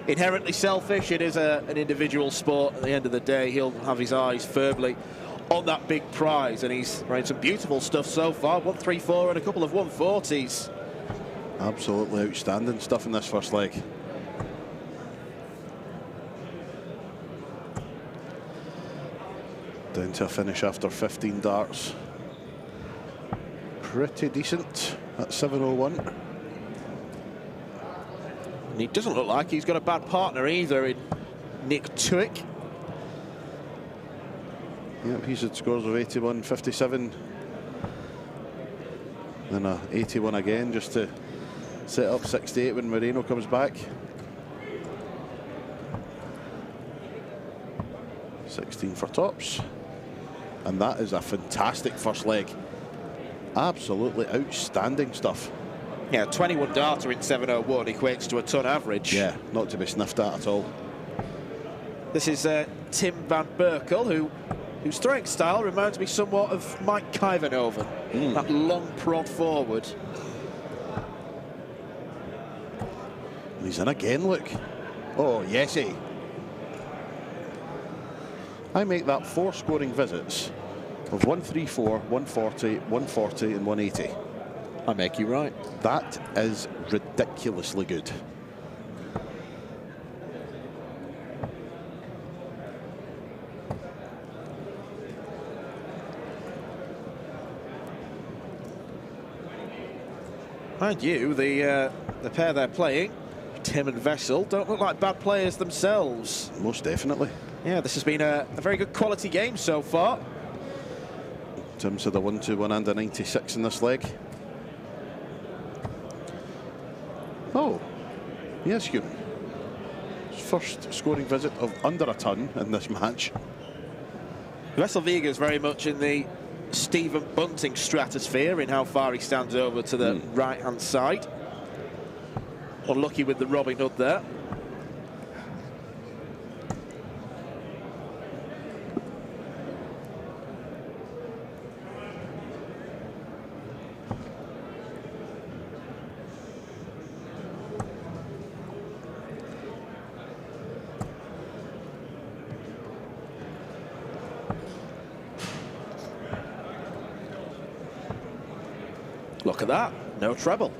inherently selfish. It is an individual sport. At the end of the day, he'll have his eyes firmly on that big prize, and he's running some beautiful stuff so far. 134 and a couple of 140s. Absolutely outstanding stuff in this first leg. Down to a finish after 15 darts. Pretty decent at 7:01. And he doesn't look like he's got a bad partner either in Nick Tuick. Yep, he's had scores of 81, 57. Then a 81 again just to set up 68 when Moreno comes back. 16 for tops. And that is a fantastic first leg. Absolutely outstanding stuff. Yeah, 21 darter in 7:01 equates to a ton average. Yeah, not to be sniffed at all. This is Tim van Berkel, whose throwing style reminds me somewhat of Mike Kuyvenhoven. That long prod forward. And he's in again, look. Oh, yesy. I make that 4 scoring visits of 134, 140, 140 and 180. I make you right. That is ridiculously good. Mind you, the pair they're playing, Tim and Wessel, don't look like bad players themselves. Most definitely. Yeah, this has been a very good quality game so far. Tim's had a 121 and a 96 in this leg. Oh, yes, Hugh. First scoring visit of under a ton in this match. Wessel Wiegers very much in the Stephen Bunting stratosphere in how far he stands over to the right-hand side. Unlucky with the Robin Hood there. Look at that, no treble.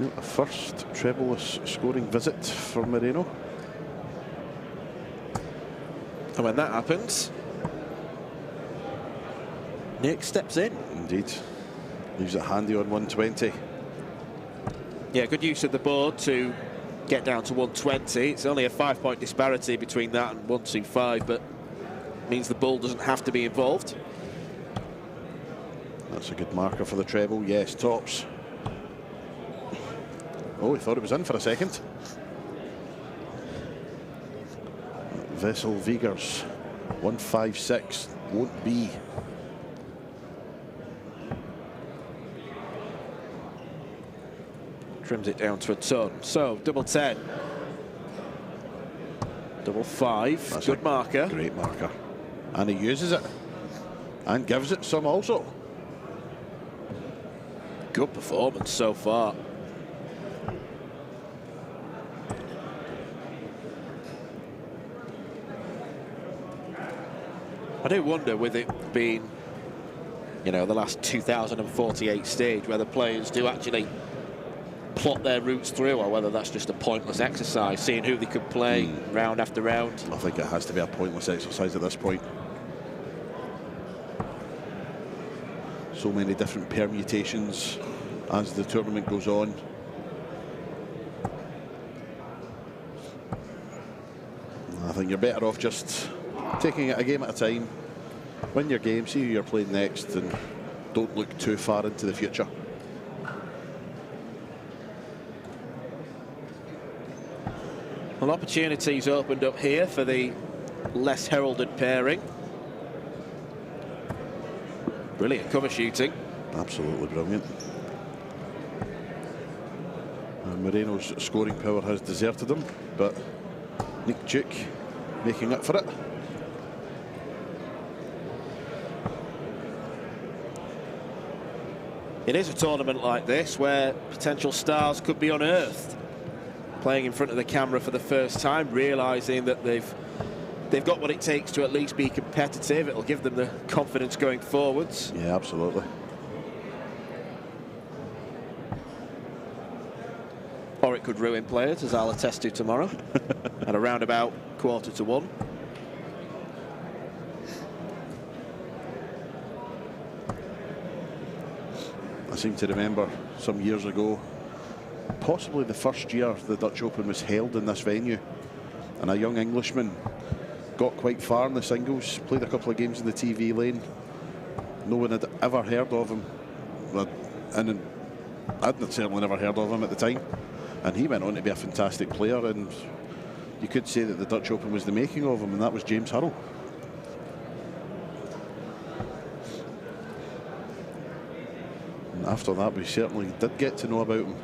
A first treble-less scoring visit for Moreno. And when that happens, Nick steps in. Indeed. Leaves it handy on 120. Yeah, good use of the board to get down to 120. It's only a 5-point disparity between that and 125, but means the bull doesn't have to be involved. That's a good marker for the treble. Yes, tops. Oh, he thought it was in for a second. Wessel Wiegers, 156, won't be. trims it down to a ton. So, double 10. Double 5. That's good a marker. Great marker. And he uses it. And gives it some also. Good performance so far. I do wonder, with it being, you know, the last 2048 stage, whether players do actually plot their routes through, or whether that's just a pointless exercise, seeing who they could play round after round. I think it has to be a pointless exercise at this point. So many different permutations as the tournament goes on. I think you're better off just taking it a game at a time. Win your game, see who you're playing next, and don't look too far into the future. Well, opportunities opened up here for the less heralded pairing. Brilliant cover shooting. Absolutely brilliant. Moreno's scoring power has deserted him, but Nick Duke making up for it. It is a tournament like this where potential stars could be unearthed. Playing in front of the camera for the first time, realising that they've got what it takes to at least be competitive. It'll give them the confidence going forwards. Yeah, absolutely. Or it could ruin players, as I'll attest to tomorrow, at around about 1:45. I seem to remember some years ago, possibly the first year the Dutch Open was held in this venue, and a young Englishman got quite far in the singles, played a couple of games in the TV lane. No one had ever heard of him, and I'd certainly never heard of him at the time. And he went on to be a fantastic player, and you could say that the Dutch Open was the making of him, and that was James Hurrell. And after that, we certainly did get to know about him.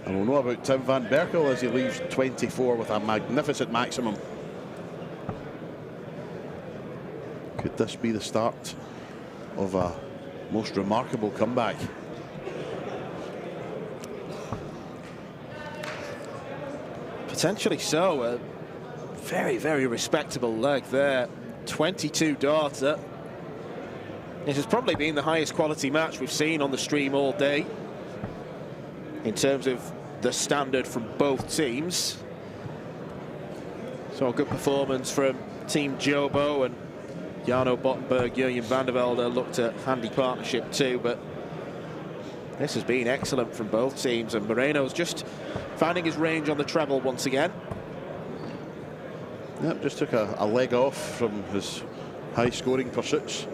And we'll know about Tim van Berkel as he leaves 24 with a magnificent maximum. Could this be the start of a most remarkable comeback? Potentially so. A very, very respectable leg there. 22 darter. This has probably been the highest quality match we've seen on the stream all day in terms of the standard from both teams. So a good performance from Team Jobo, and Jarno Bottenberg, Jurjen van der Velde looked at handy partnership too, but this has been excellent from both teams, and Moreno's just finding his range on the treble once again. Yep, just took a leg off from his high scoring pursuits.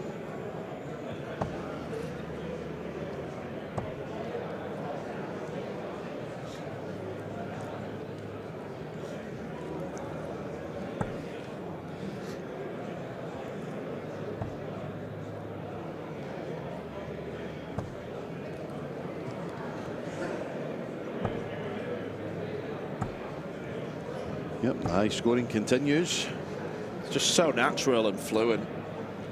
Yep, the high scoring continues. It's just so natural and fluent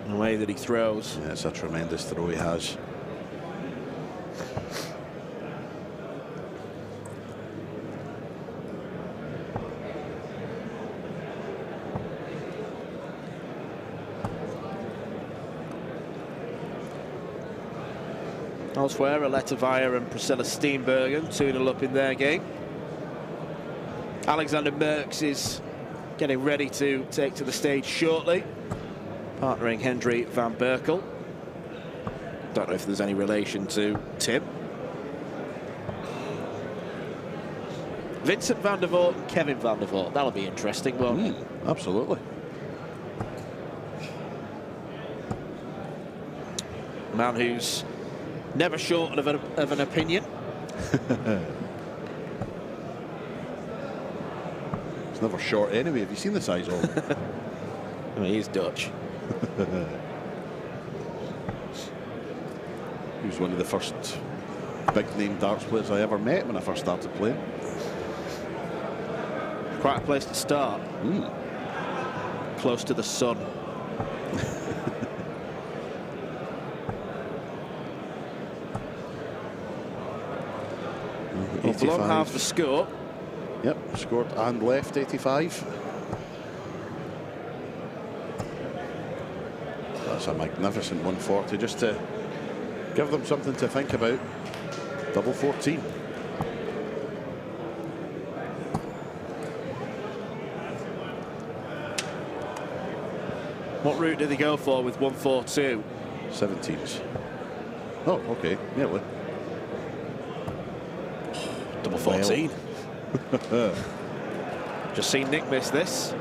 in the way that he throws. Yeah, it's a tremendous throw he has. Elsewhere, Aletta Veijer and Priscilla Steenbergen 2-0 up in their game. Alexander Merckx is getting ready to take to the stage shortly, partnering Hendry van Berkel. Don't know if there's any relation to Tim. Vincent van der Voort and Kevin van der Voort. That'll be interesting, won't it? Absolutely. A man who's never short of an opinion. It's never short anyway. Have you seen the size of him? I mean, he's Dutch. He was one of the first big name darts players I ever met when I first started playing. Quite a place to start. Close to the sun. Well, Blom have the score. Yep, scored and left 85. That's a magnificent 140, just to give them something to think about. Double 14. What route did they go for with 142? 17s. Oh, okay, nearly. Double 14. Just seen Nick miss this.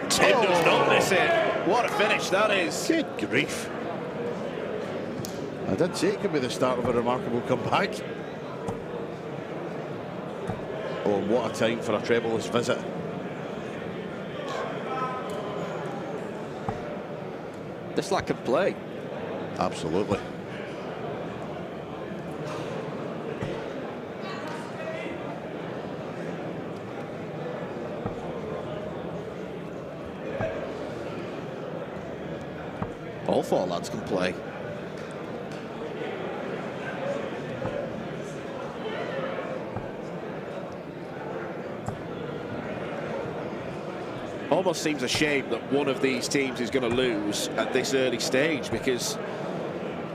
Tim does not miss it. What a finish that is. Good grief. I did say it could be the start of a remarkable comeback. Oh, and what a time for a trebleless visit. This lad can play. Absolutely. All four lads can play. Almost seems a shame that one of these teams is going to lose at this early stage, because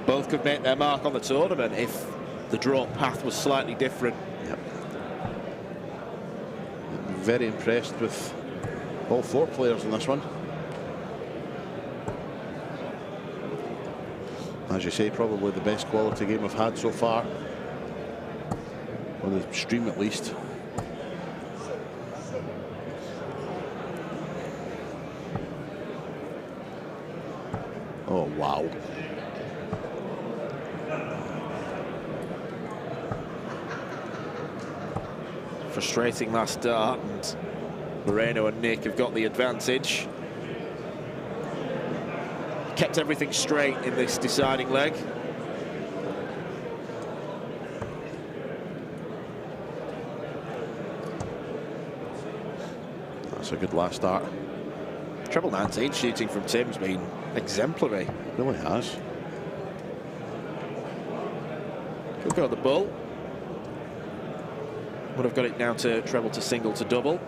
both could make their mark on the tournament if the draw path was slightly different. Yep. Very impressed with all four players in this one. As you say, probably the best quality game I've had so far. On the stream at least. Oh, wow. Frustrating last start, and Moreno and Nick have got the advantage. Kept everything straight in this deciding leg. That's a good last start. Treble 19 shooting from Tim's been exemplary. Really has. Could go the bull. Would have got it now to treble to single to double.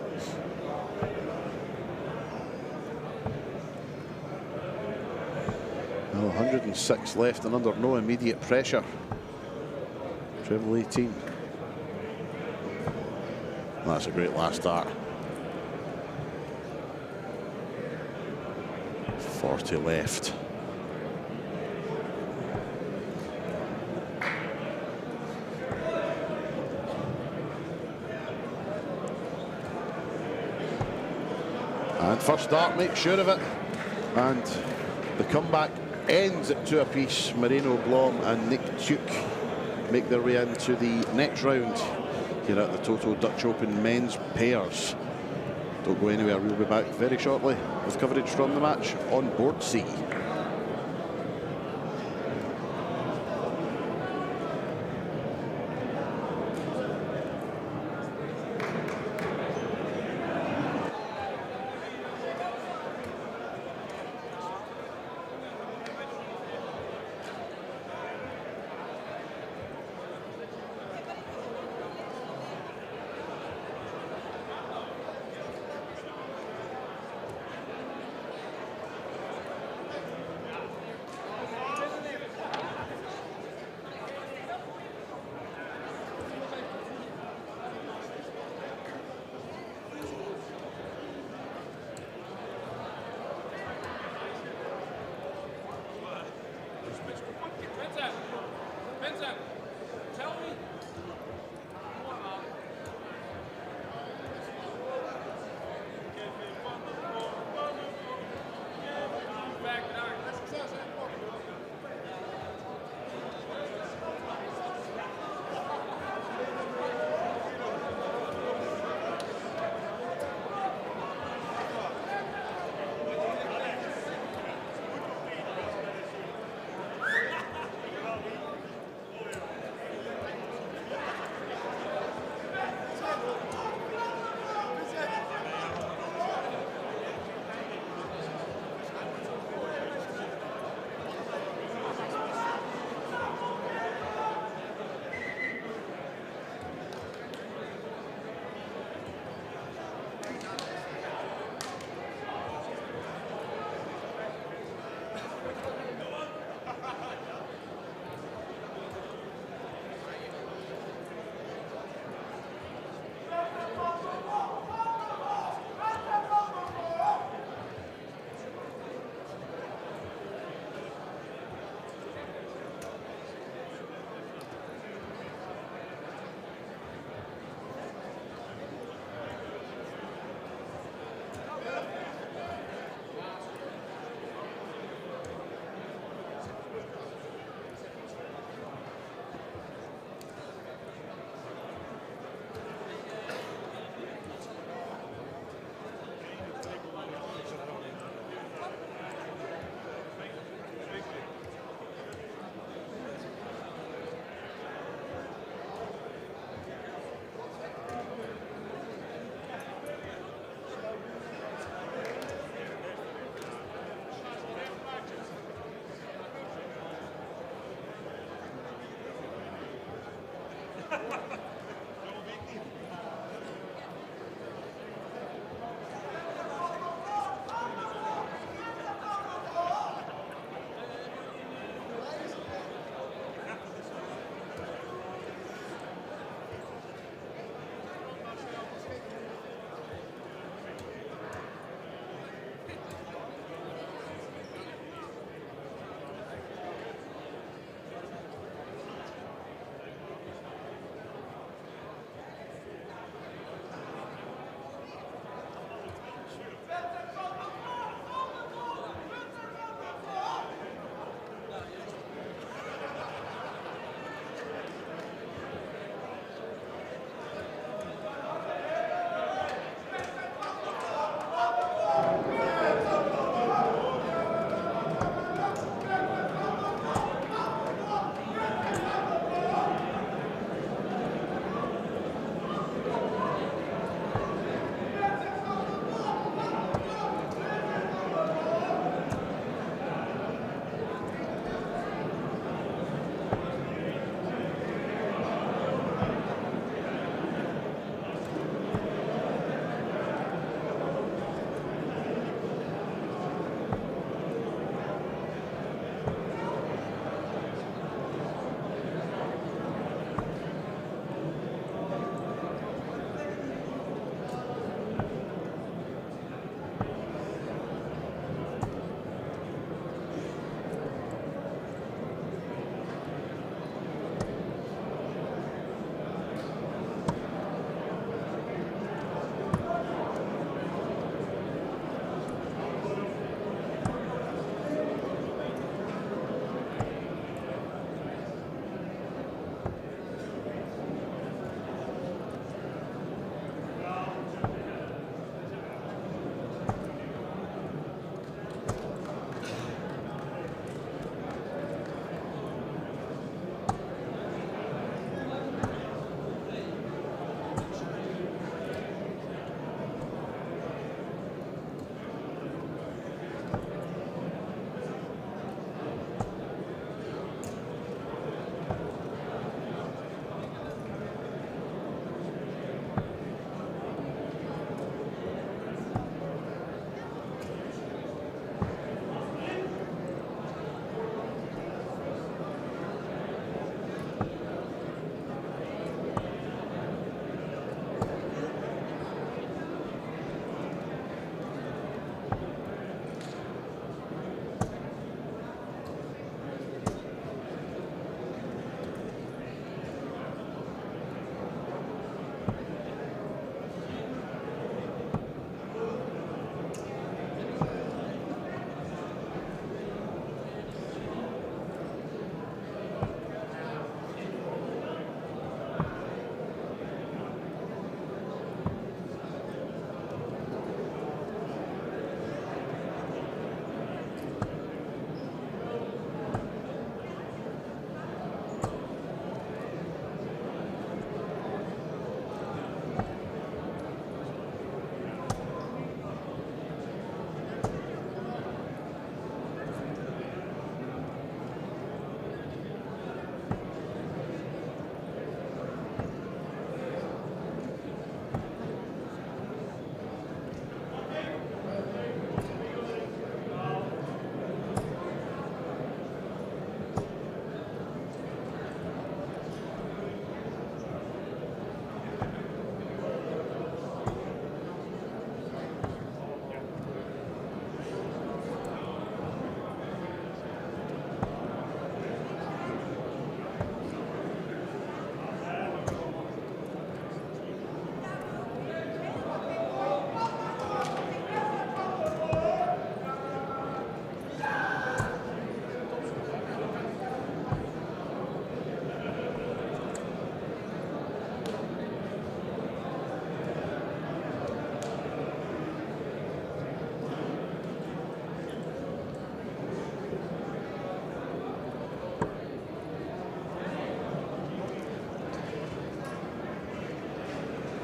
Well, 106 left and under no immediate pressure. Treble 18. That's a great last start. 40 left. And first start, make sure of it. And the comeback ends at 2 apiece. Moreno, Blom and Nick Tuke make their way into the next round here at the Toto Dutch Open men's pairs. Don't go anywhere, we'll be back very shortly with coverage from the match on board C.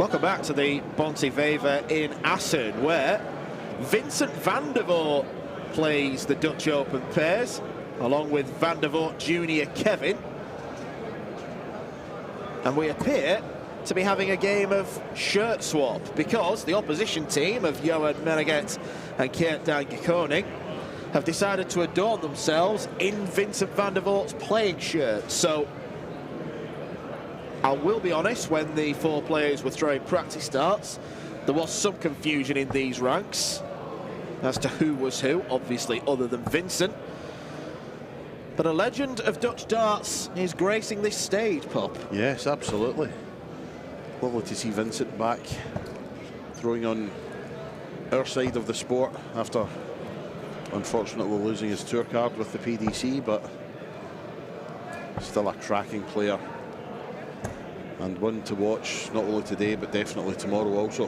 Welcome back to the Bonte Wever in Assen, where Vincent van der Voort plays the Dutch Open pairs, along with Van der Voort Jr. Kevin. And we appear to be having a game of shirt swap, because the opposition team of Johan Meneget and Geert Dan Gekoning have decided to adorn themselves in Vincent van der Voort's playing shirt. So I will be honest, when the 4 players were throwing practice darts, there was some confusion in these ranks as to who was who, obviously other than Vincent. But a legend of Dutch darts is gracing this stage, Pop. Yes, absolutely. Lovely to see Vincent back throwing on our side of the sport after unfortunately losing his tour card with the PDC, but still a cracking player. And one to watch, not only today, but definitely tomorrow also.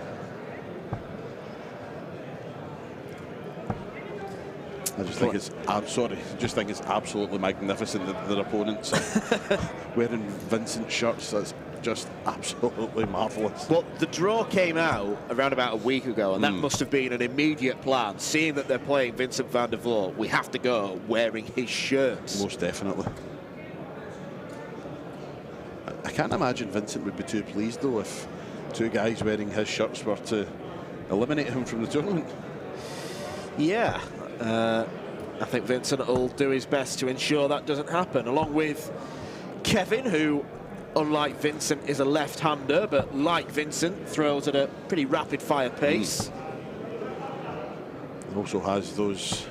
I just think it's, I'm sorry, I just think it's absolutely magnificent that their opponents are wearing Vincent shirts. That's just absolutely marvellous. Well, the draw came out around about a week ago, and that must have been an immediate plan. Seeing that they're playing Vincent van der Voort, we have to go wearing his shirts. Most definitely. I can't imagine Vincent would be too pleased, though, if 2 guys wearing his shirts were to eliminate him from the tournament. Yeah, I think Vincent will do his best to ensure that doesn't happen, along with Kevin, who, unlike Vincent, is a left-hander, but like Vincent, throws at a pretty rapid-fire pace. He also has those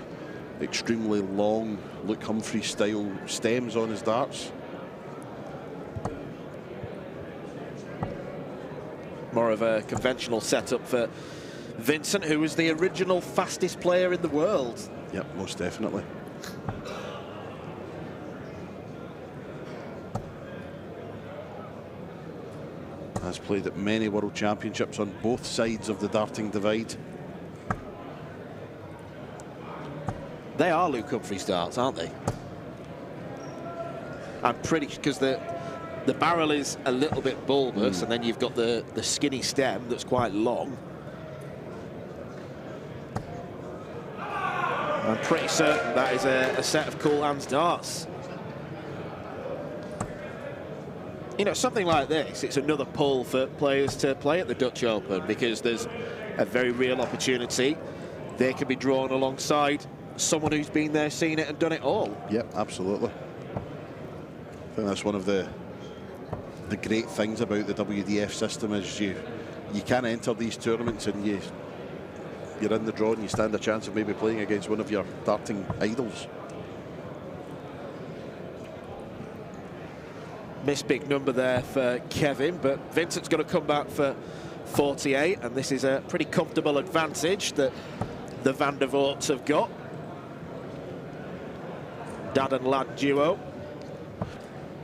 extremely long Luke Humphrey-style stems on his darts. More of a conventional setup for Vincent, who was the original fastest player in the world. Yep, most definitely. Has played at many World Championships on both sides of the darting divide. They are Luke Humphrey's darts, aren't they? I'm pretty, because the barrel is a little bit bulbous, and then you've got the skinny stem that's quite long. I'm pretty certain that is a set of Cool Hands darts. You know, something like this, it's another pull for players to play at the Dutch Open, because there's a very real opportunity. They can be drawn alongside someone who's been there, seen it, and done it all. Yep, absolutely. I think that's one of the great things about the WDF system, is you can enter these tournaments and you're in the draw and you stand a chance of maybe playing against one of your darting idols. Missed big number there for Kevin, but Vincent's going to come back for 48, and this is a pretty comfortable advantage that the Van der Voorts have got. Dad and lad duo.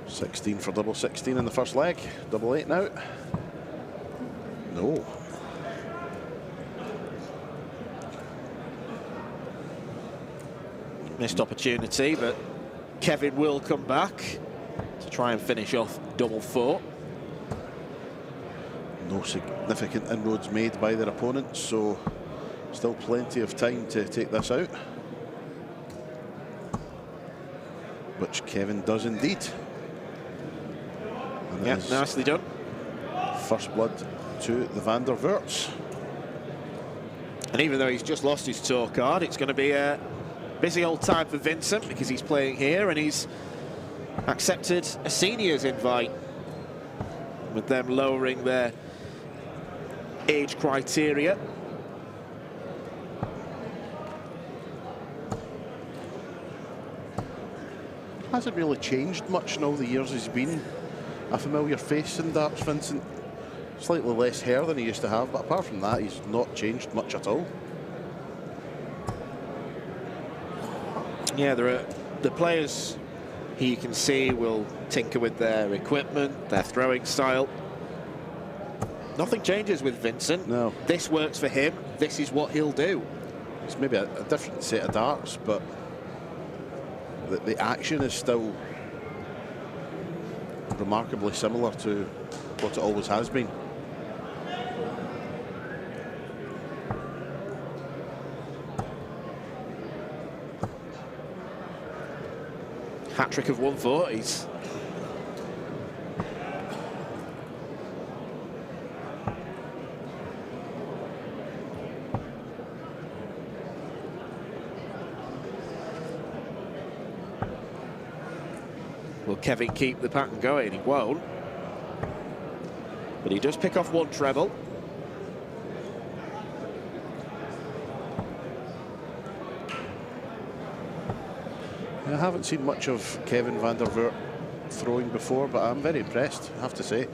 16 for double 16 in the first leg. Double 8 now. No. Missed opportunity, but Kevin will come back to try and finish off double 4. No significant inroads made by their opponents, so still plenty of time to take this out. Which Kevin does indeed. Yeah, nicely done. First blood to the Van der Voorts. And even though he's just lost his tour card, it's going to be a busy old time for Vincent, because he's playing here and he's accepted a seniors invite, with them lowering their age criteria. Hasn't really changed much in all the years he's been a familiar face in darts, Vincent. Slightly less hair than he used to have, but apart from that, he's not changed much at all. Yeah, there are the players who you can see will tinker with their equipment, their throwing style. Nothing changes with Vincent. No. This works for him. This is what he'll do. It's maybe a different set of darts, but the action is still remarkably similar to what it always has been. Hat-trick of 140s. Will Kevin keep the pattern going? He won't. But he does pick off one treble. I haven't seen much of Kevin van der Voort throwing before, but I'm very impressed, I have to say.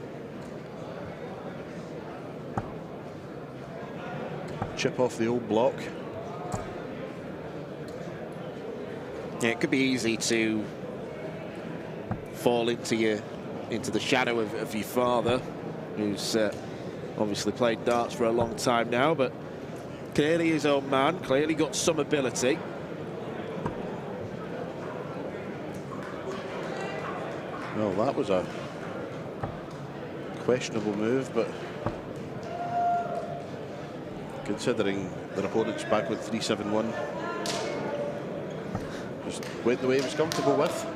Chip off the old block. Yeah, it could be easy to fall into the shadow of your father, who's obviously played darts for a long time now, but clearly his own man, clearly got some ability. Well, that was a questionable move, but considering their opponent's back with 3-7-1, just went the way he was comfortable with.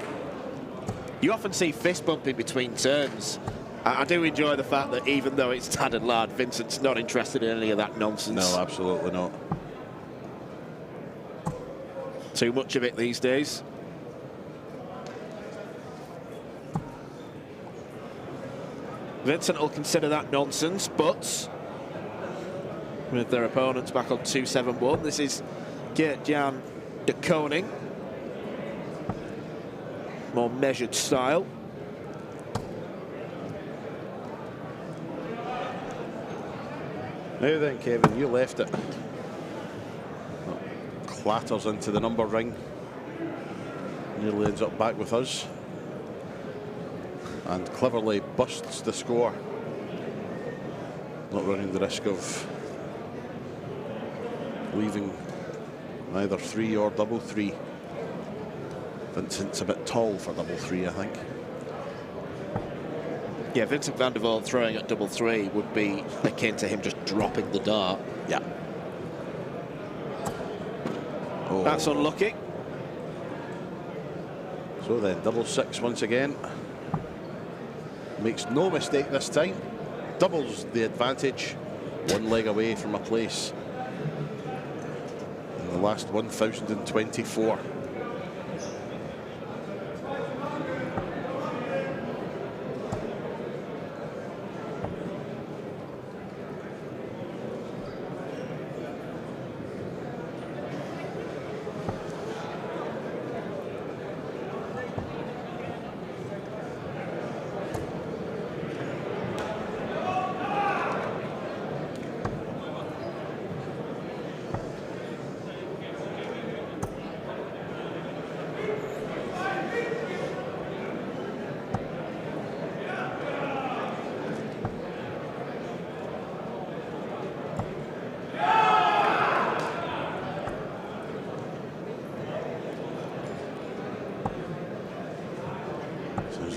You often see fist bumping between turns. I do enjoy the fact that even though it's tad and lad, Vincent's not interested in any of that nonsense. No, absolutely not. Too much of it these days. Vincent will consider that nonsense, but with their opponents back on 2-7-1, this is Geert-Jan de Koning. More measured style. Now then, Kevin, you left it. Clatters into the number ring. Nearly ends up back with us. And cleverly busts the score. Not running the risk of leaving either 3 or double 3. Vincent's a bit tall for double 3, I think. Yeah, Vincent van der Voort throwing at double 3 would be akin to him just dropping the dart. Yeah. Oh. That's unlucky. So then, double 6 once again. Makes no mistake this time. Doubles the advantage. One leg away from a place in the last 1024.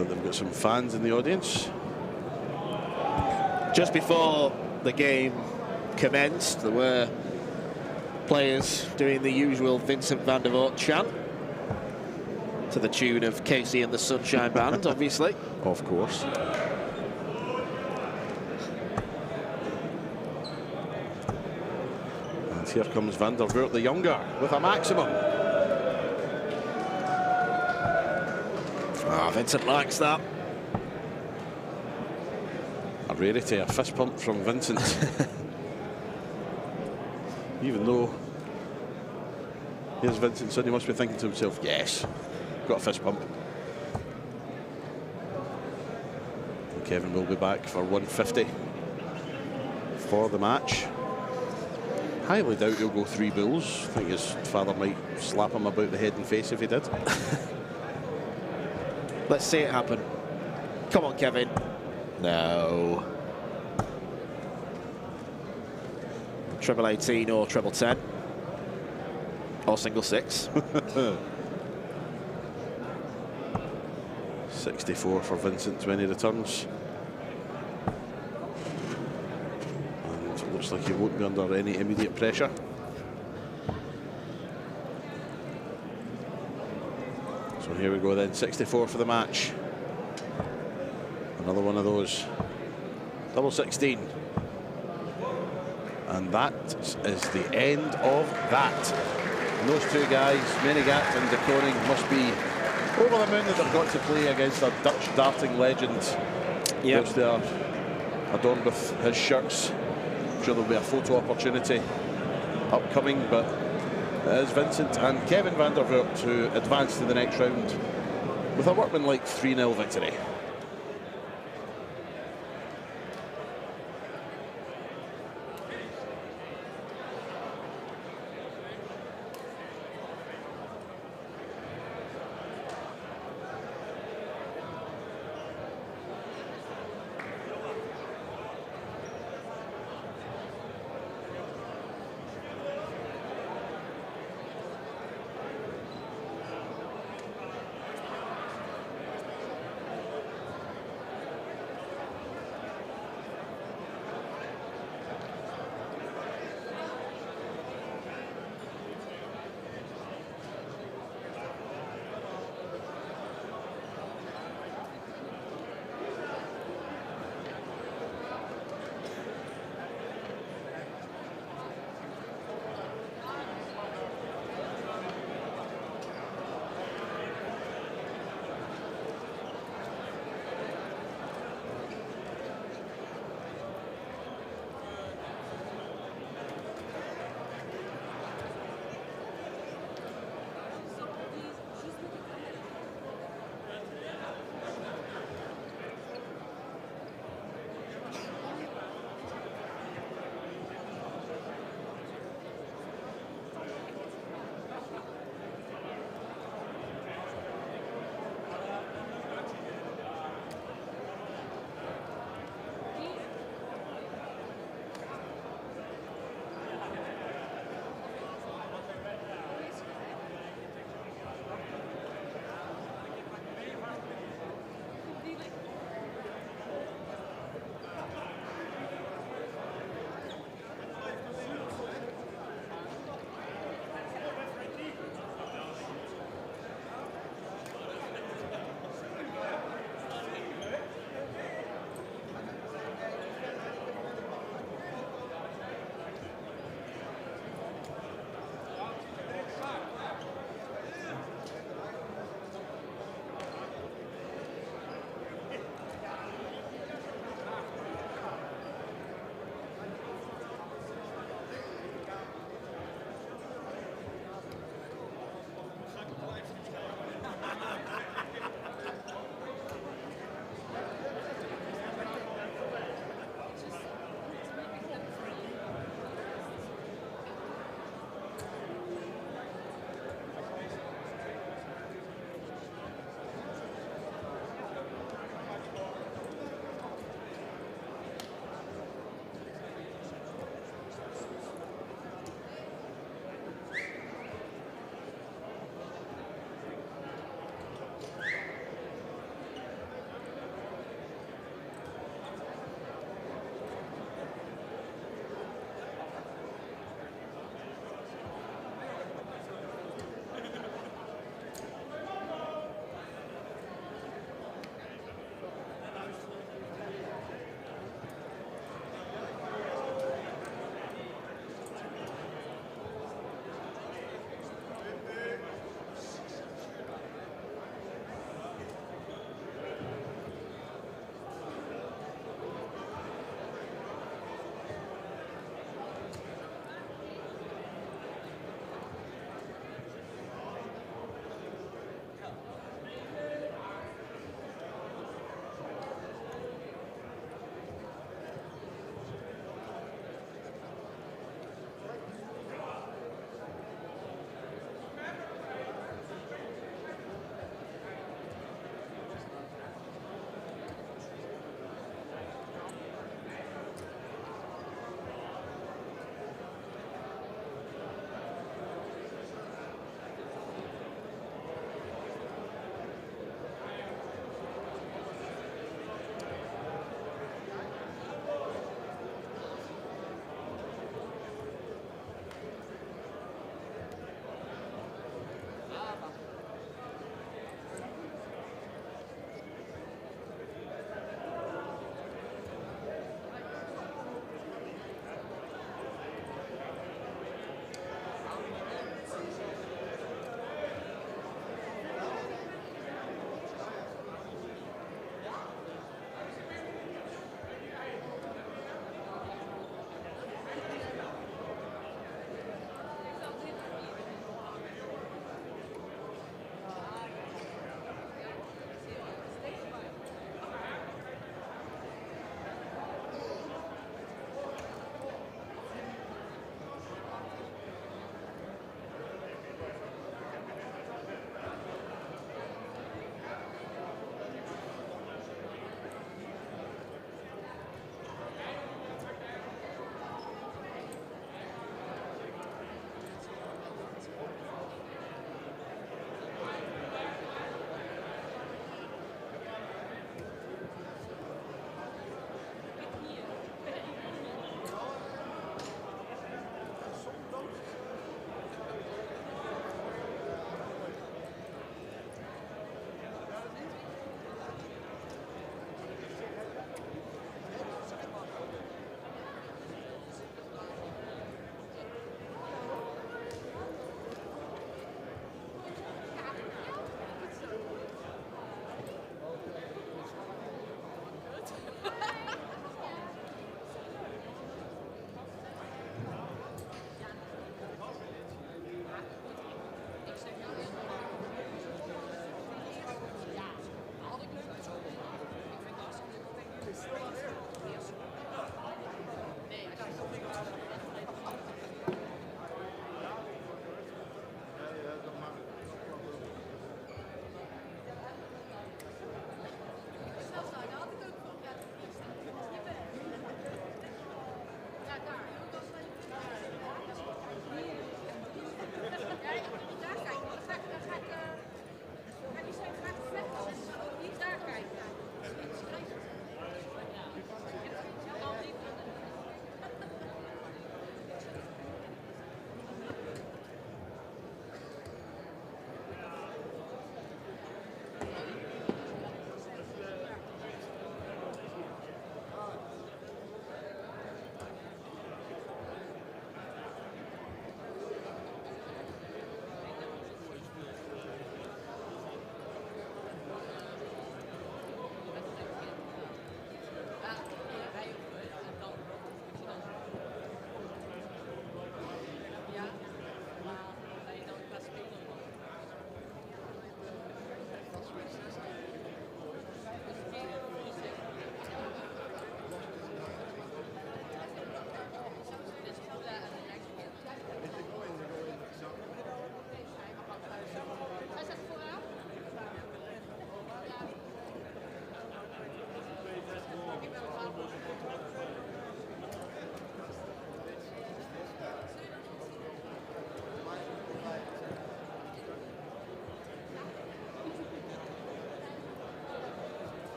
They've got some fans in the audience. Just before the game commenced, there were players doing the usual Vincent van der Voort chant to the tune of Casey and the Sunshine Band, obviously. Of course. And here comes van der Voort the younger with a maximum. Vincent likes that. A rarity, a fist pump from Vincent. Even though here's Vincent, so he must be thinking to himself, yes, got a fist pump. And Kevin will be back for 150 for the match. Highly doubt he'll go 3 bulls. I think his father might slap him about the head and face if he did. Let's see it happen. Come on, Kevin. No. Treble 18 or treble 10. Or single 6. 64 for Vincent when he returns. And it looks like he won't be under any immediate pressure. So here we go then, 64 for the match. Another one of those. Double 16. And that is the end of that. And those two guys, Menegat and de Koning, must be over the moon that they've got to play against a Dutch darting legend. Yep. Which they are adorned with his shirts. I'm sure there'll be a photo opportunity upcoming, but it is Vincent and Kevin van der Voort who advance to the next round with a workmanlike 3-0 victory.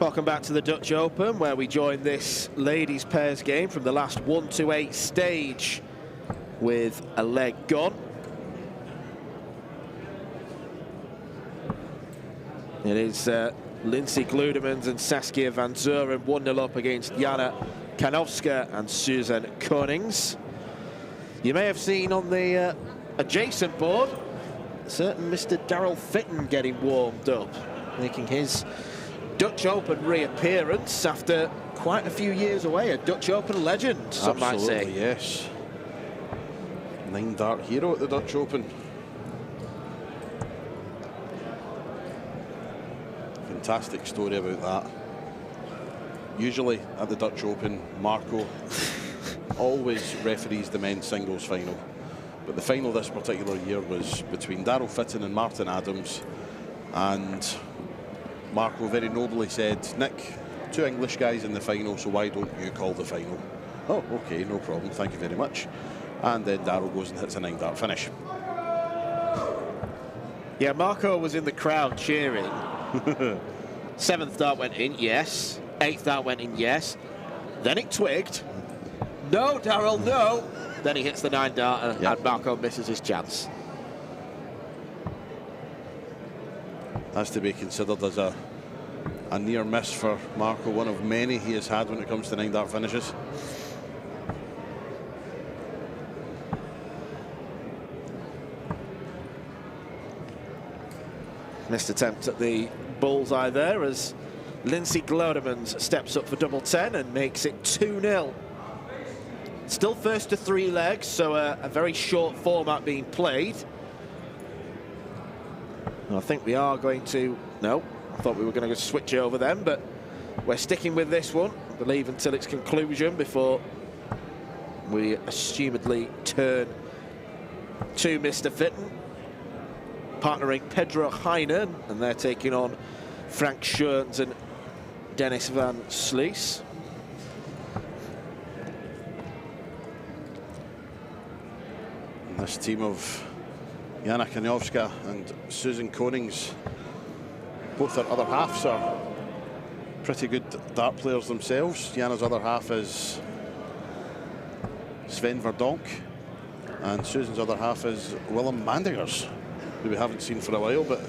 Welcome back to the Dutch Open, where we join this ladies' pairs game from the last 1-to-8 stage with a leg gone. It is Lindsay Gludemans and Saskia van Zuren 1-0 up against Jana Kanowska and Susan Konings. You may have seen on the adjacent board certain Mr. Daryl Fitton getting warmed up, making his Dutch Open reappearance after quite a few years away. A Dutch Open legend, some might say. Absolutely, yes. 9-dart hero at the Dutch Open. Fantastic story about that. Usually at the Dutch Open, Marco always referees the men's singles final. But the final this particular year was between Daryl Fitton and Martin Adams. And Marco very nobly said, Nick, 2 English guys in the final, so why don't you call the final? Oh, okay, no problem, thank you very much. And then Daryl goes and hits a 9-dart finish. Yeah, Marco was in the crowd cheering. 7th dart went in, yes. 8th dart went in, yes. Then it twigged. No, Daryl, no. Then he hits the 9-darter, yep. And Marco misses his chance. That's to be considered as a near miss for Marco, one of many he has had when it comes to 9-dart finishes. Missed attempt at the bullseye there as Lindsay Glodemans steps up for double 10 and makes it 2-0. Still first to 3 legs, so a very short format being played. I think we are going to... No, I thought we were going to switch over them, but we're sticking with this one, I believe, until its conclusion before we assumedly turn to Mr. Fitton, partnering Pedro Heinen, and they're taking on Frank Schoens and Dennis van Sluis. This team of Jana Kanowska and Susan Konings, both their other halves are pretty good dart players themselves. Jana's other half is Sven Verdonk, and Susan's other half is Willem Mandingers, who we haven't seen for a while, but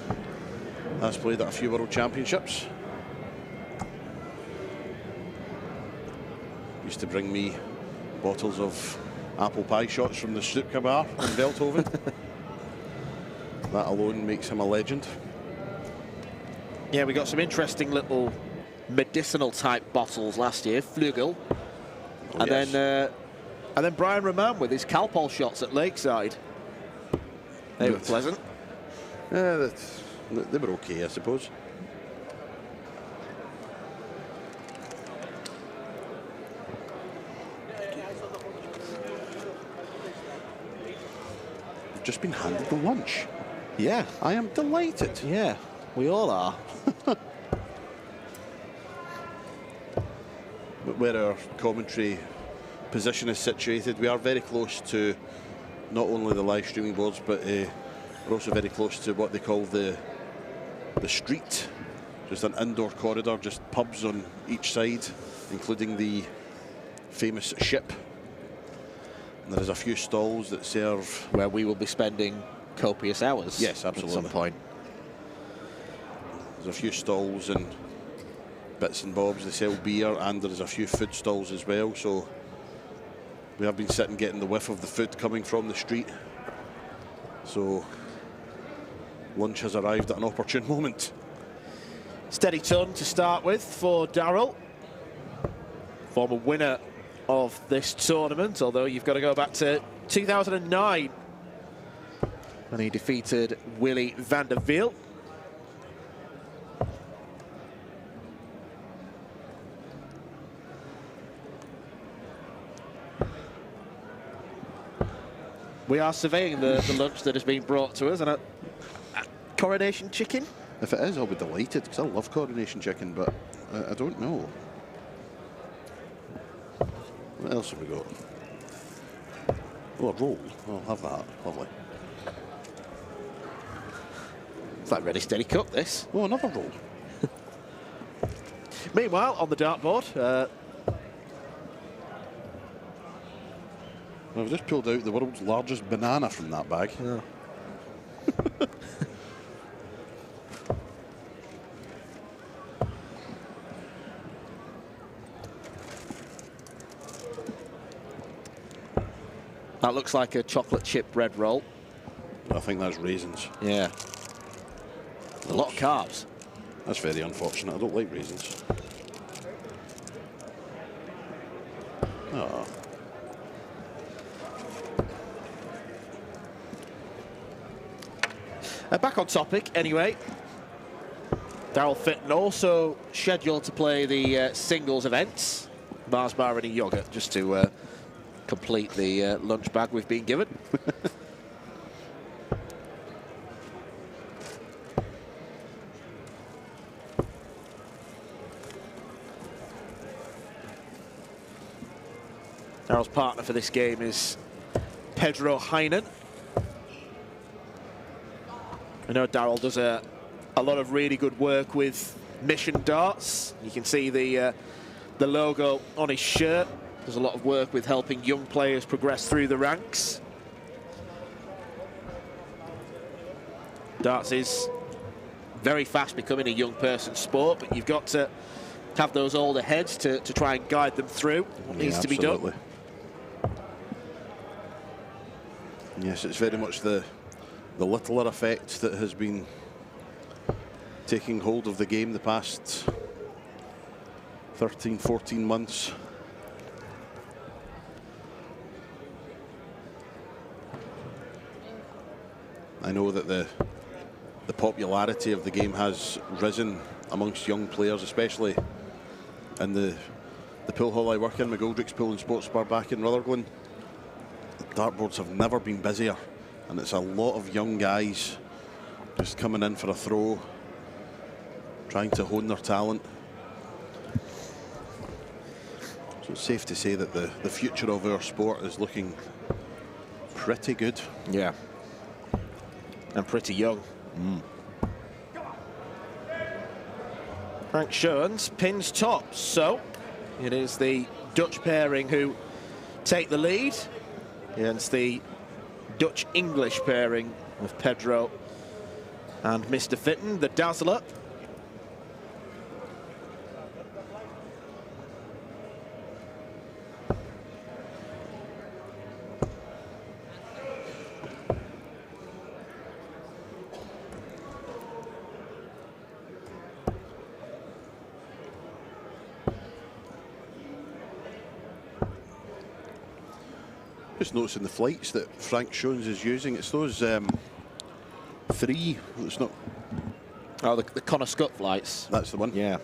has played at a few World Championships. Used to bring me bottles of apple pie shots from the Stuttgart bar in Veldhoven. That alone makes him a legend. Yeah, we got some interesting little medicinal type bottles last year, Flugel. Oh, and yes. then Brian Roman with his Calpol shots at Lakeside. They were pleasant. Yeah, they were okay, I suppose. We've just been handed the lunch. Yeah. I am delighted. Yeah, we all are. But where our commentary position is situated, we are very close to not only the live streaming boards, but we're also very close to what they call the street. Just an indoor corridor, just pubs on each side, including the famous Ship. And there's a few stalls that serve... Where we will be spending copious hours. Yes, absolutely. At some point. There's a few stalls and bits and bobs. They sell beer, and there's a few food stalls as well. So we have been sitting getting the whiff of the food coming from the street. So lunch has arrived at an opportune moment. Steady ton to start with for Daryl. Former winner of this tournament, although you've got to go back to 2009 when he defeated Willy van der Wiel. We are surveying the lunch that has been brought to us, and a coronation chicken. If it is, I'll be delighted, because I love coronation chicken, but I don't know. What else have we got? Oh, a roll. I'll have that. Lovely. It's like ready, steady, cook, this. Oh, another roll. Meanwhile, on the dartboard, I've just pulled out the world's largest banana from that bag. yeah. That looks like a chocolate chip bread roll. I think that's raisins. Yeah. A lot of carbs. That's very unfortunate. I don't like raisins. Oh. Back on topic, anyway. Daryl Fitton also scheduled to play the singles events. Mars bar and a yoghurt, just to complete the lunch bag we've been given. Daryl's partner for this game is Pedro Heinen. I know Daryl does a lot of really good work with Mission Darts. You can see the logo on his shirt. Does a lot of work with helping young players progress through the ranks. Darts is very fast becoming a young person's sport, but you've got to have those older heads to try and guide them through what needs to be done. Yes, it's very much the littler effect that has been taking hold of the game the past 13, 14 months. I know that the popularity of the game has risen amongst young players, especially in the pool hall I work in, McGoldrick's Pool and Sports Bar back in Rutherglen. The dartboards have never been busier, and it's a lot of young guys just coming in for a throw, trying to hone their talent. So it's safe to say that the future of our sport is looking pretty good. Yeah. And pretty young. Frank Schoens pins top, so it is the Dutch pairing who take the lead against the Dutch-English pairing of Pedro and Mr. Fitton, the Dazzler. Just noticing the flights that Frank Schoens is using. It's those three. It's not. Oh, the Connor Scott flights. That's the one. Yeah.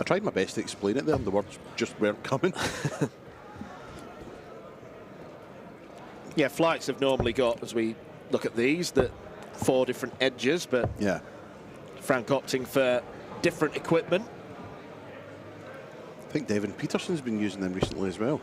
I tried my best to explain it there, and the words just weren't coming. Yeah, flights have normally got, as we look at these, that 4 different edges, but Yeah. Frank opting for different equipment. I think Devin Peterson's been using them recently as well.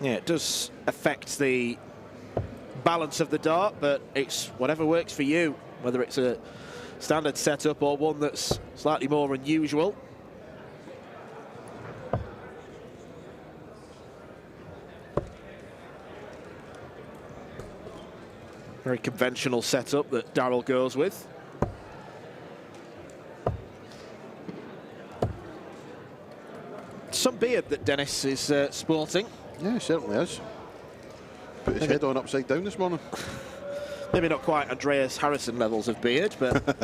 Yeah, it does affect the balance of the dart, but it's whatever works for you, whether it's a standard setup or one that's slightly more unusual. Very conventional setup that Daryl goes with. Some beard that Dennis is sporting. Yeah, he certainly is. Put his head on upside down this morning. Maybe not quite Andreas Harrison levels of beard, but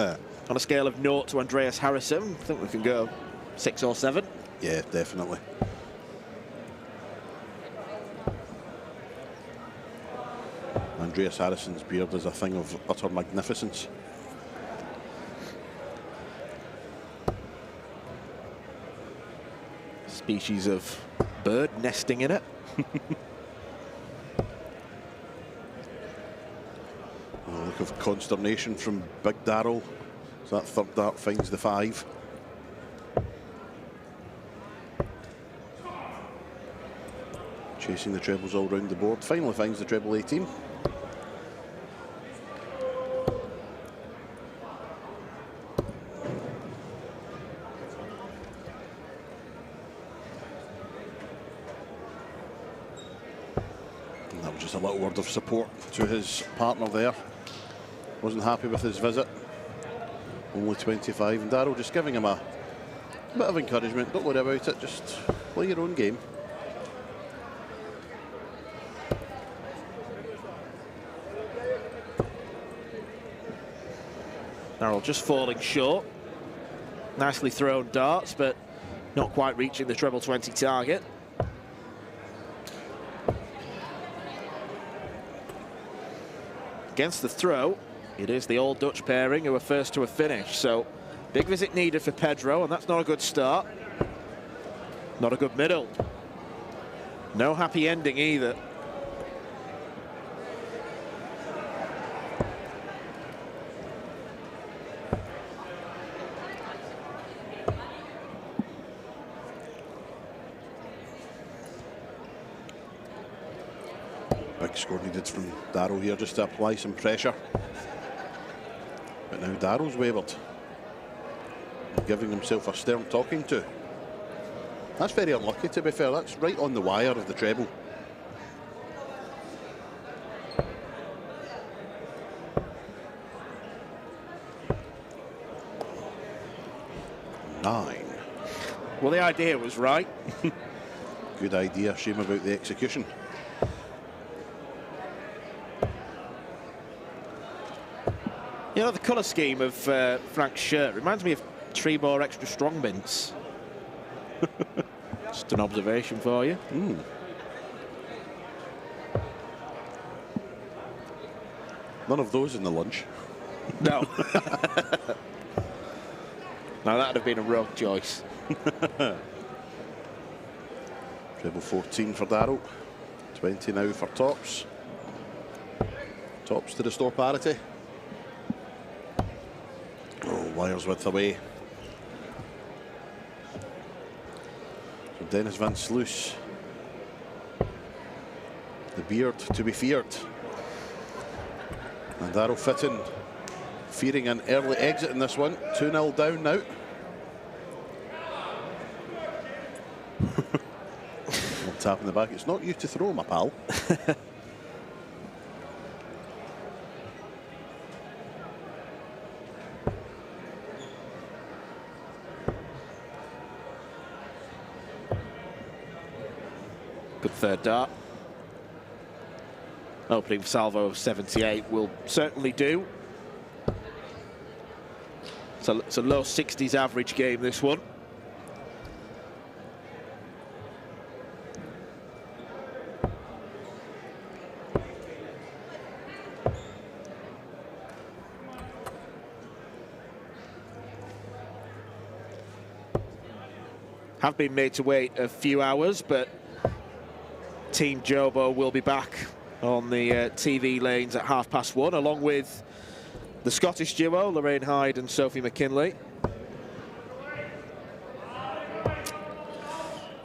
on a scale of 0 to Andreas Harrison, I think we can go 6 or 7. Yeah, definitely. Andreas Harrison's beard is a thing of utter magnificence. Species of bird nesting in it. A look of consternation from Big Daryl. So that third dart finds the 5. Chasing the trebles all round the board. Finally finds the treble 18. And that was just a little word of support to his partner there. Wasn't happy with his visit. Only 25, and Darrow just giving him a bit of encouragement. Don't worry about it, just play your own game. Darrell just falling short. Nicely thrown darts, but not quite reaching the treble 20 target. Against the throw, it is the old Dutch pairing who are first to a finish. So big visit needed for Pedro, and that's not a good start. Not a good middle. No happy ending either. Big score needed from Darrow here just to apply some pressure. But now Darrow's wavered. Giving himself a stern talking to. That's very unlucky, to be fair. That's right on the wire of the treble. Nine. Well, the idea was right. Good idea. Shame about the execution. You know, the colour scheme of Frank's shirt reminds me of Trebor Extra Strong mints. Just an observation for you. None of those in the lunch. No. Now that'd have been a rogue choice. Treble 14 for Darrow. 20 now for Tops. Tops to restore parity. Oh, wires width away. So Dennis Van Sluis. The beard to be feared. And Darrow Fitton fearing an early exit in this one. 2-0 down now. Tap in the back. It's not you to throw, my pal. Good third dart. Opening salvo of 78 will certainly do. So it's a low 60s average game, this one. Have been made to wait a few hours, but Team Jobo will be back on the TV lanes at 1:30, along with the Scottish duo, Lorraine Hyde and Sophie McKinley.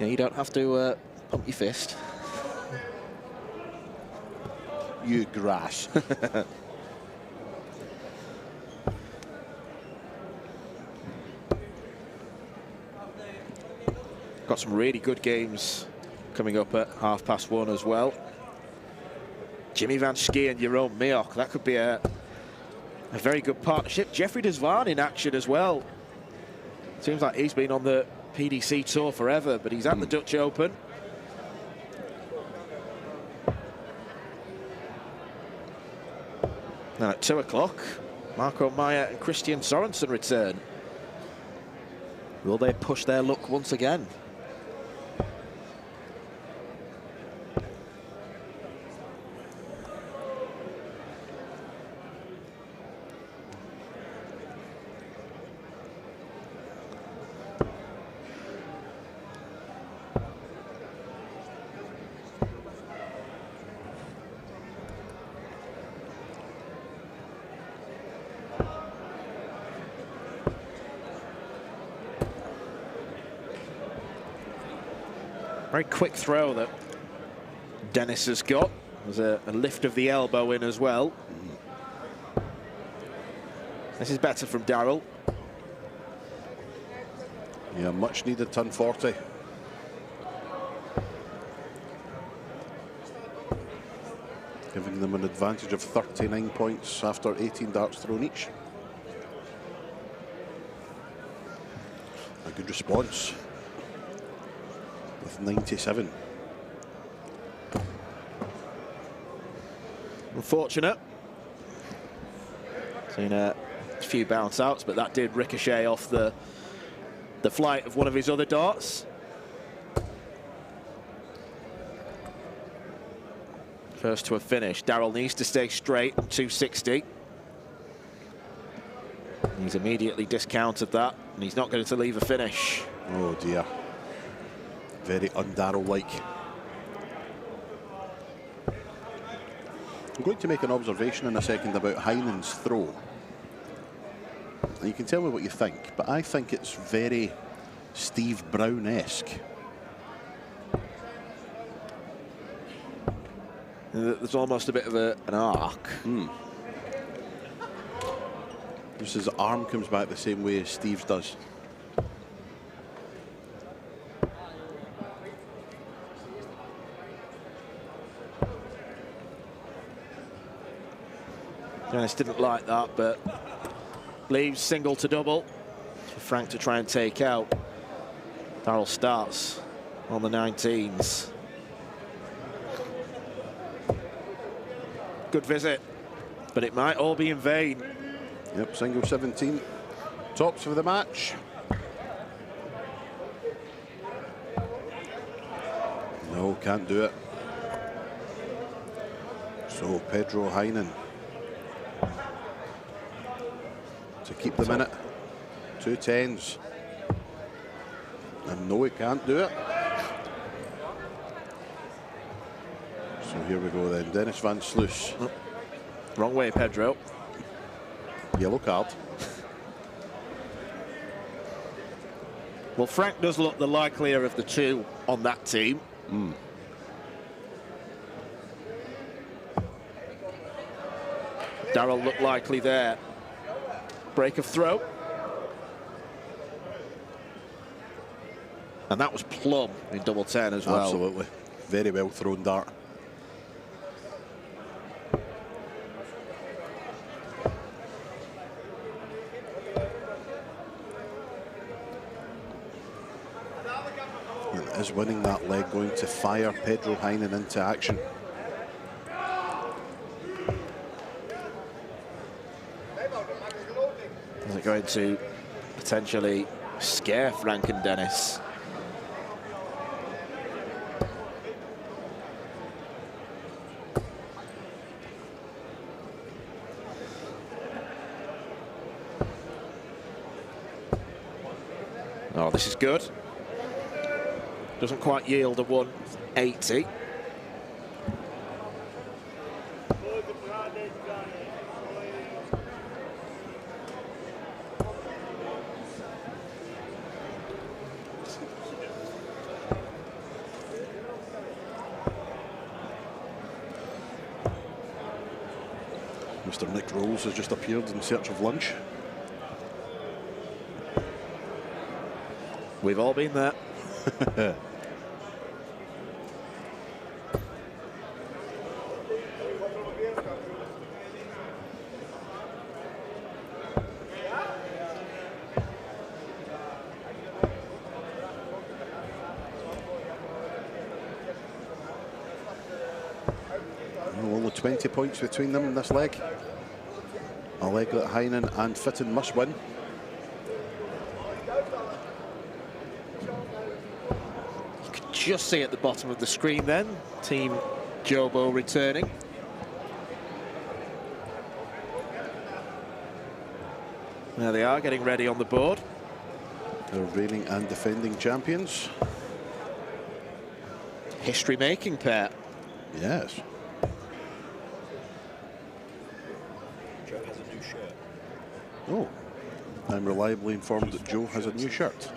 Yeah, you don't have to pump your fist. You grass. Got some really good games coming up at 1:30 as well. Jimmy Van Schie and Jeroen Meok, that could be a very good partnership. Jeffrey Desvan in action as well. Seems like he's been on the PDC tour forever, but he's at the Dutch Open. Now at 2 o'clock, Marco Meyer and Christian Sorensen return. Will they push their luck once again? Very quick throw that Dennis has got. There's a lift of the elbow in as well. This is better from Darrell. Yeah, much needed turn 40. Giving them an advantage of 39 points after 18 darts thrown each. A good response with 97. Unfortunate. Seen a few bounce outs, but that did ricochet off the flight of one of his other darts. First to a finish. Darrell needs to stay straight on 260. He's immediately discounted that, and he's not going to leave a finish. Oh dear. Very un-Darrell-like. I'm going to make an observation in a second about Heinen's throw. And you can tell me what you think, but I think it's very Steve Brown-esque. There's almost a bit of an arc. Just his arm comes back the same way as Steve's does. Dennis didn't like that, but leaves single to double for Frank to try and take out. Darrell starts on the 19s. Good visit, but it might all be in vain. Yep, single 17. Tops for the match. No, can't do it. So Pedro Heinen to keep them in it. 2 10s. And no, he can't do it. So here we go then. Dennis van Sluis. Oh, wrong way, Pedro. Yellow card. Well, Frank does look the likelier of the two on that team. Darrell looked likely there. Break of throw. And that was plumb in double 10 as well. Absolutely. Very well thrown dart. Is winning that leg going to fire Pedro Heinen into action? Is it going to potentially scare Frank and Dennis? Oh, this is good. Doesn't quite yield a 180. Mr. Nick Rolls has just appeared in search of lunch. We've all been there. Only 20 points between them in this leg. A leg that Heinen and Fitton must win. You can just see at the bottom of the screen then, Team Jobo returning. There they are, getting ready on the board. The reigning and defending champions. History-making pair. Yes. Joe has a new shirt. Oh, I'm reliably informed that Joe has a new shirt.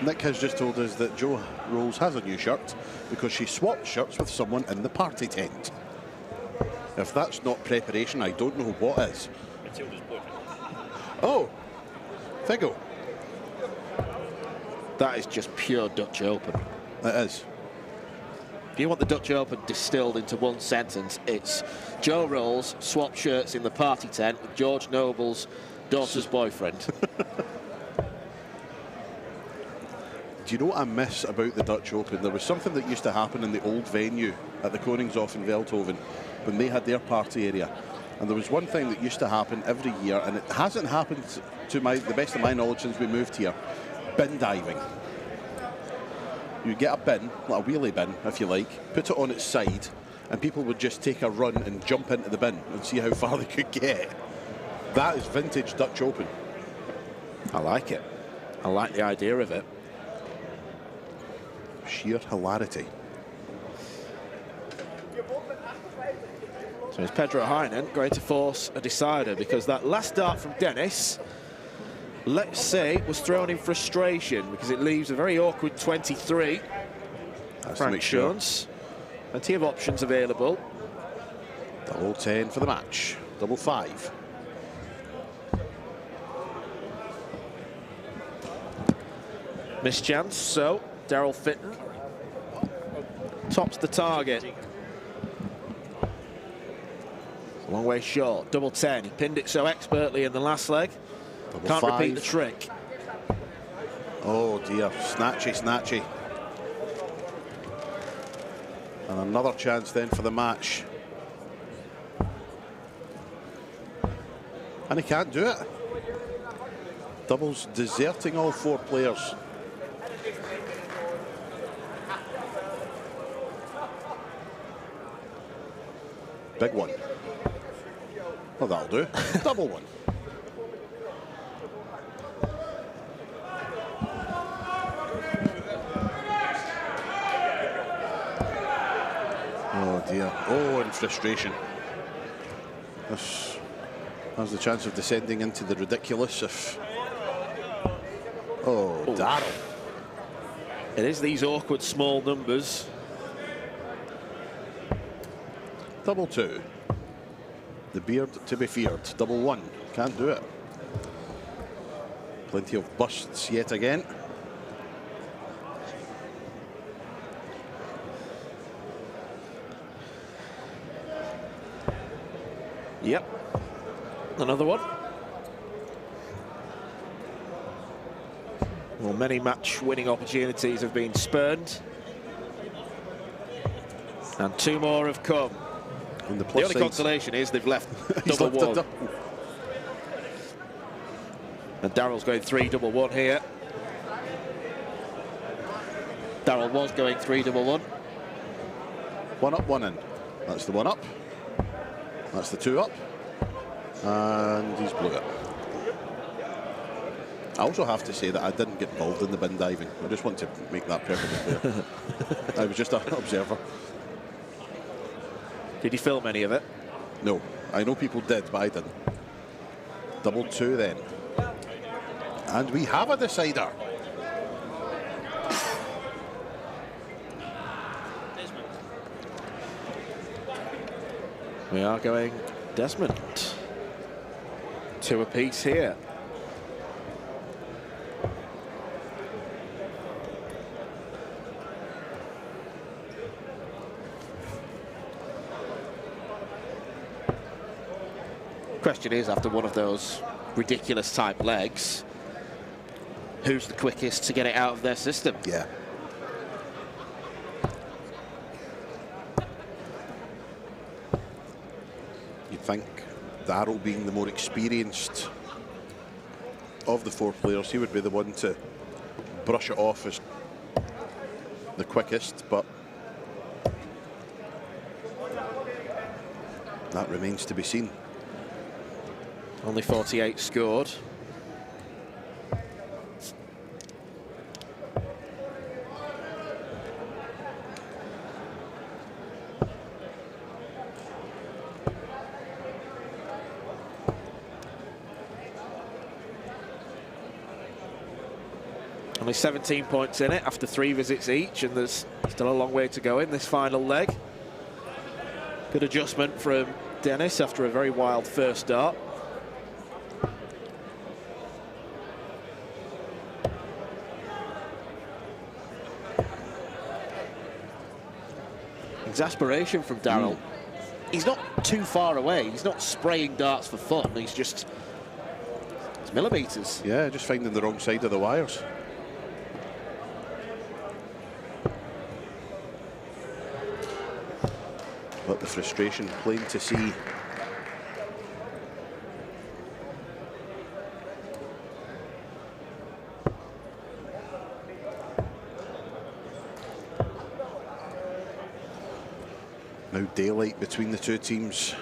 Nick has just told us that Jo Rolls has a new shirt because she swapped shirts with someone in the party tent. If that's not preparation, I don't know what is. Matilda's boyfriend. Oh, Figo. That is just pure Dutch Open. It is. If you want the Dutch Open distilled into one sentence, it's Joe Rolls swap shirts in the party tent with George Noble's daughter's boyfriend. Do you know what I miss about the Dutch Open? There was something that used to happen in the old venue at the Koningshof in Veldhoven when they had their party area. And there was one thing that used to happen every year, and it hasn't happened to the best of my knowledge since we moved here. Bin diving. You get a bin, like a wheelie bin, if you like, put it on its side, and people would just take a run and jump into the bin and see how far they could get. That is vintage Dutch Open. I like it. I like the idea of it. Sheer hilarity. So it's Pedro Heinen going to force a decider because that last dart from Dennis, let's say, was thrown in frustration because it leaves a very awkward 23. That's to Frank make sure. Schoens. Plenty of options available. Double 10 for the match. Double 5. Mischance, so Daryl Fitton tops the target. It's a long way short. Double 10. He pinned it so expertly in the last leg. Double Can't 5. repeat the trick. Oh dear, snatchy, snatchy. And another chance then for the match. And he can't do it. Doubles deserting all 4 players. Big one. Well, that'll do. Double one. Oh dear. Oh, in frustration. This has the chance of descending into the ridiculous if... Oh, Darryl. It is these awkward small numbers. Double 2. The beard to be feared. Double 1. Can't do it. Plenty of busts yet again. Yep. Another one. Well, many match-winning opportunities have been spurned. And 2 more have come. And the The plus only side, consolation is they've left he's double left a one. double. And Daryl's going 3 double 1 here. Daryl was going 3 double 1. 1 up, 1 in. That's the 1 up. That's the 2 up. And he's blew it. I also have to say that I didn't get involved in the bin diving. I just want to make that perfectly clear. I was just an observer. Did you film any of it? No, I know people did, but I didn't. Double 2 then. And we have a decider. We are going Desmond. 2 apiece here. Question is, after one of those ridiculous type legs, who's the quickest to get it out of their system? Yeah. You'd think Darryl, being the more experienced of the 4 players, he would be the one to brush it off as the quickest, but that remains to be seen. Only 48 scored. Only 17 points in it after 3 visits each, and there's still a long way to go in this final leg. Good adjustment from Dennis after a very wild first start. Exasperation from Darrell. He's not too far away. He's not spraying darts for fun. He's just... it's millimetres. Yeah, just finding the wrong side of the wires. But the frustration plain to see. Now daylight between the two teams.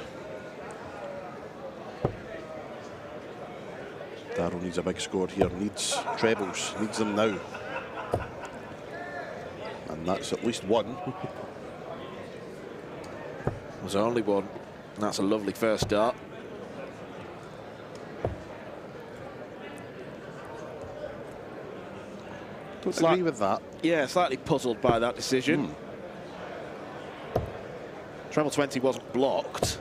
Darrell needs a big score here, needs trebles, needs them now. And that's at least one. There's only one. And that's a lovely first start. Don't agree with that. Yeah, slightly puzzled by that decision. Treble 20 wasn't blocked.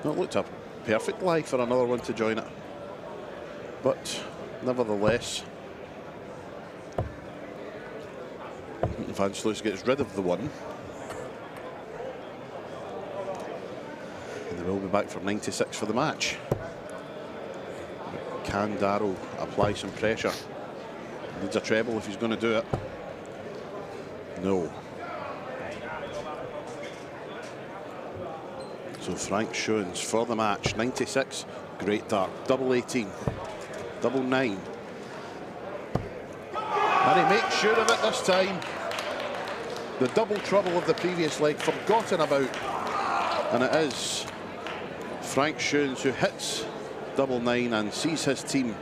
No, it looked a perfect lie for another one to join it. But nevertheless, Van Sluis gets rid of the one. And they will be back for 96 for the match. Can Darrell apply some pressure? Needs a treble if he's going to do it. No. So Frank Schoens for the match. 96, great dart. Double 18, double 9. And he makes sure of it this time. The double trouble of the previous leg forgotten about. And it is Frank Schoens who hits double 9 and sees his team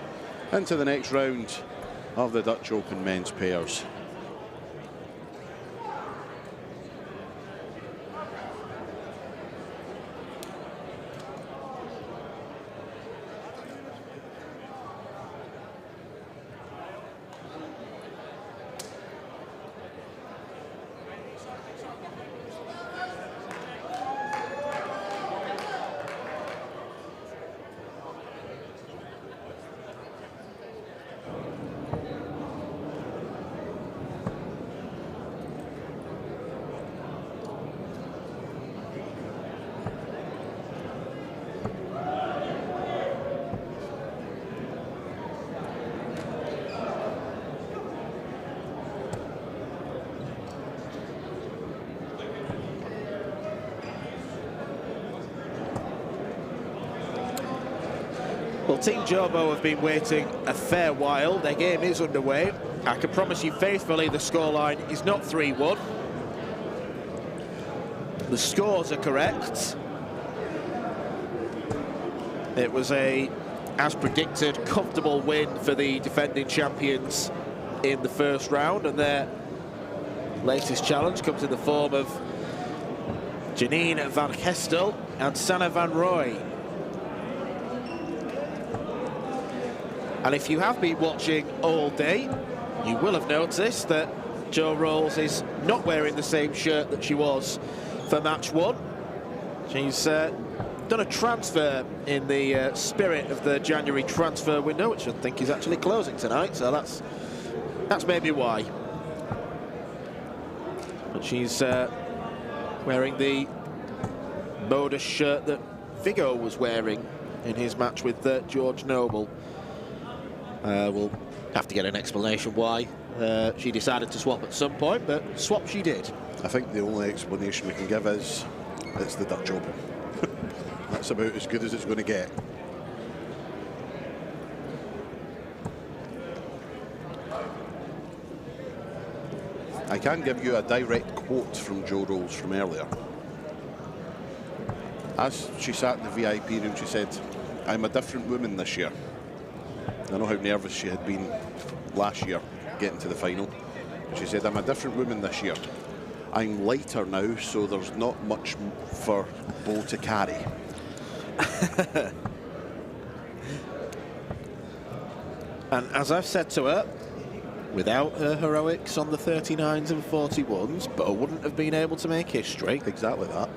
into the next round of the Dutch Open men's pairs. Well, Team Jobo have been waiting a fair while. Their game is underway. I can promise you faithfully the scoreline is not 3-1. The scores are correct. It was a, as predicted, comfortable win for the defending champions in the first round, and their latest challenge comes in the form of Janine van Gestel and Sanne van Rooij. And if you have been watching all day, you will have noticed that Jo Rolls is not wearing the same shirt that she was for match 1. She's done a transfer in the spirit of the January transfer window, which I think is actually closing tonight, so that's maybe why. But she's wearing the modest shirt that Vigo was wearing in his match with George Noble. We'll have to get an explanation why she decided to swap at some point, but swap she did. I think the only explanation we can give is it's the Dutch Open. That's about as good as it's going to get. I can give you a direct quote from Jo Rolls from earlier. As she sat in the VIP room, she said, "I'm a different woman this year." I know how nervous she had been last year getting to the final. She said, "I'm a different woman this year. I'm lighter now, so there's not much for Bo to carry." And as I've said to her, Without her heroics on the 39s and 41s, Bo wouldn't have been able to make history. Exactly that.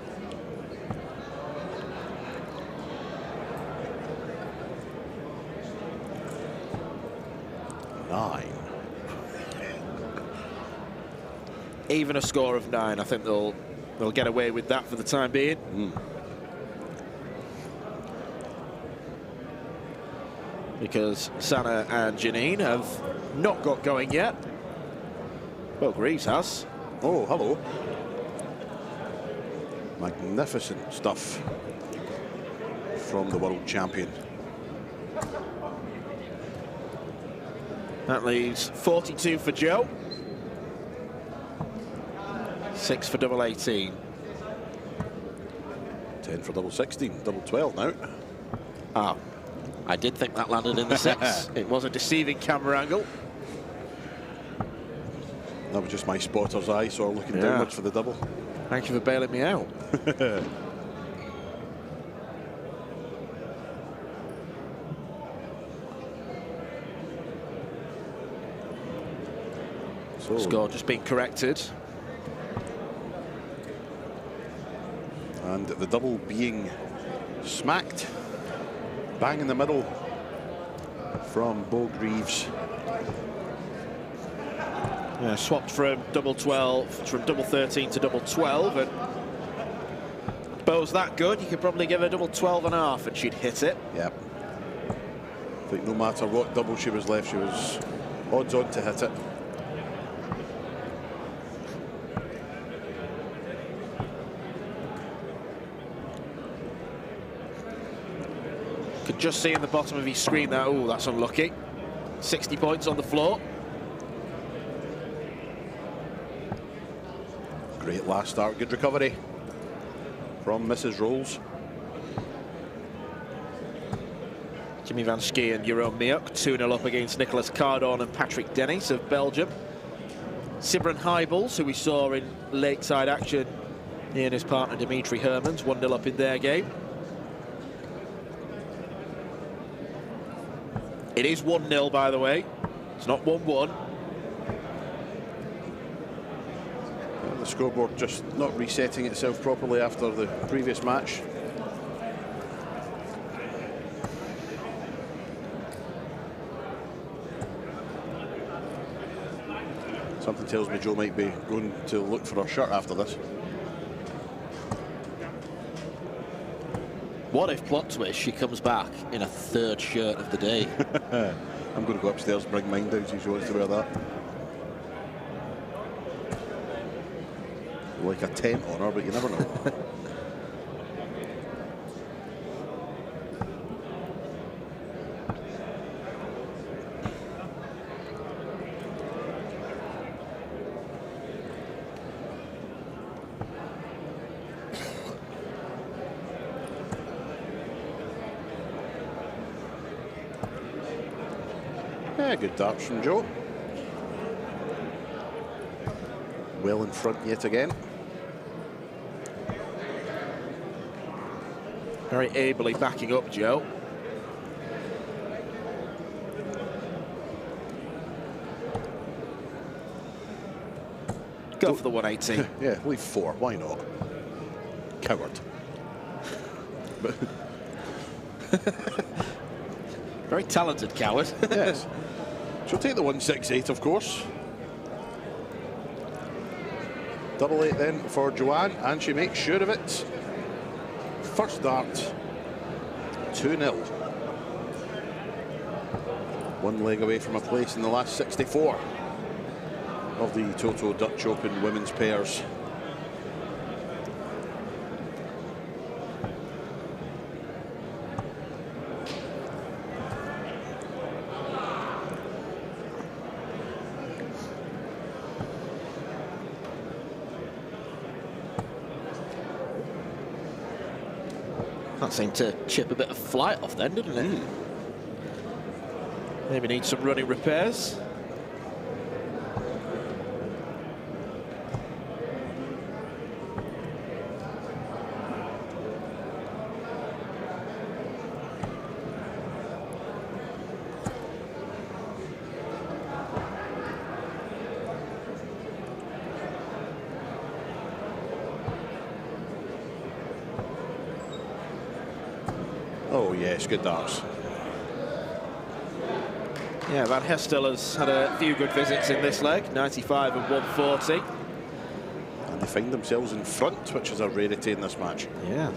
Nine. Even a score of 9, I think they'll get away with that for the time being. Because Sana and Janine have not got going yet. Well, Greaves has. Oh, hello. Magnificent stuff from the world champion. That leaves 42 for Joe. 6 for double 18. 10 for double 16, double 12 now. Ah, I did think that landed in the 6. It was a deceiving camera angle. That was just my spotter's eye, so I'm looking downwards for the double. Thank you for bailing me out. So, Score just being corrected. and the double being smacked bang in the middle from Bo Greaves. Yeah, swapped from double 12, from double 13 to double 12, and Bo's that good, you could probably give her double 12 and a half and she'd hit it. Yep. I think no matter what double she was left, she was odds on to hit it. Could just see in the bottom of his screen that, oh, that's unlucky. 60 points on the floor. Great last start, good recovery from Mrs. Rolls. Jimmy Van Schie and Jeroen Miuk 2-0 up against Nicholas Cardon and Patrick Dennis of Belgium. Sibren Heibels, who we saw in lakeside action, he and his partner Dimitri Hermans 1-0 up in their game. It is 1-0, by the way. It's not 1-1. The scoreboard just not resetting itself properly after the previous match. Something tells me Joe might be going to look for her shirt after this. What if, plot twist, she comes back in a third shirt of the day? I'm going to go upstairs and bring mine down, see if she wants to wear that. Like a tent on her, but you never know. Yeah, good darts from Joe. Well in front yet again. Very ably backing up Joe. Go for the 118. Yeah, leave 4, why not? Coward. Very talented coward. Yes. She'll take the 168, of course. Double 8 then for Joanne, and she makes sure of it. First dart, 2-0. One leg away from a place in the last 64 of the Toto Dutch Open women's pairs. That seemed to chip a bit of flight off then, didn't it? Maybe need some running repairs. Oh, yes, good darts. Yeah, Van Hestel has had a few good visits in this leg, 95 and 140. And they find themselves in front, which is a rarity in this match. Yeah.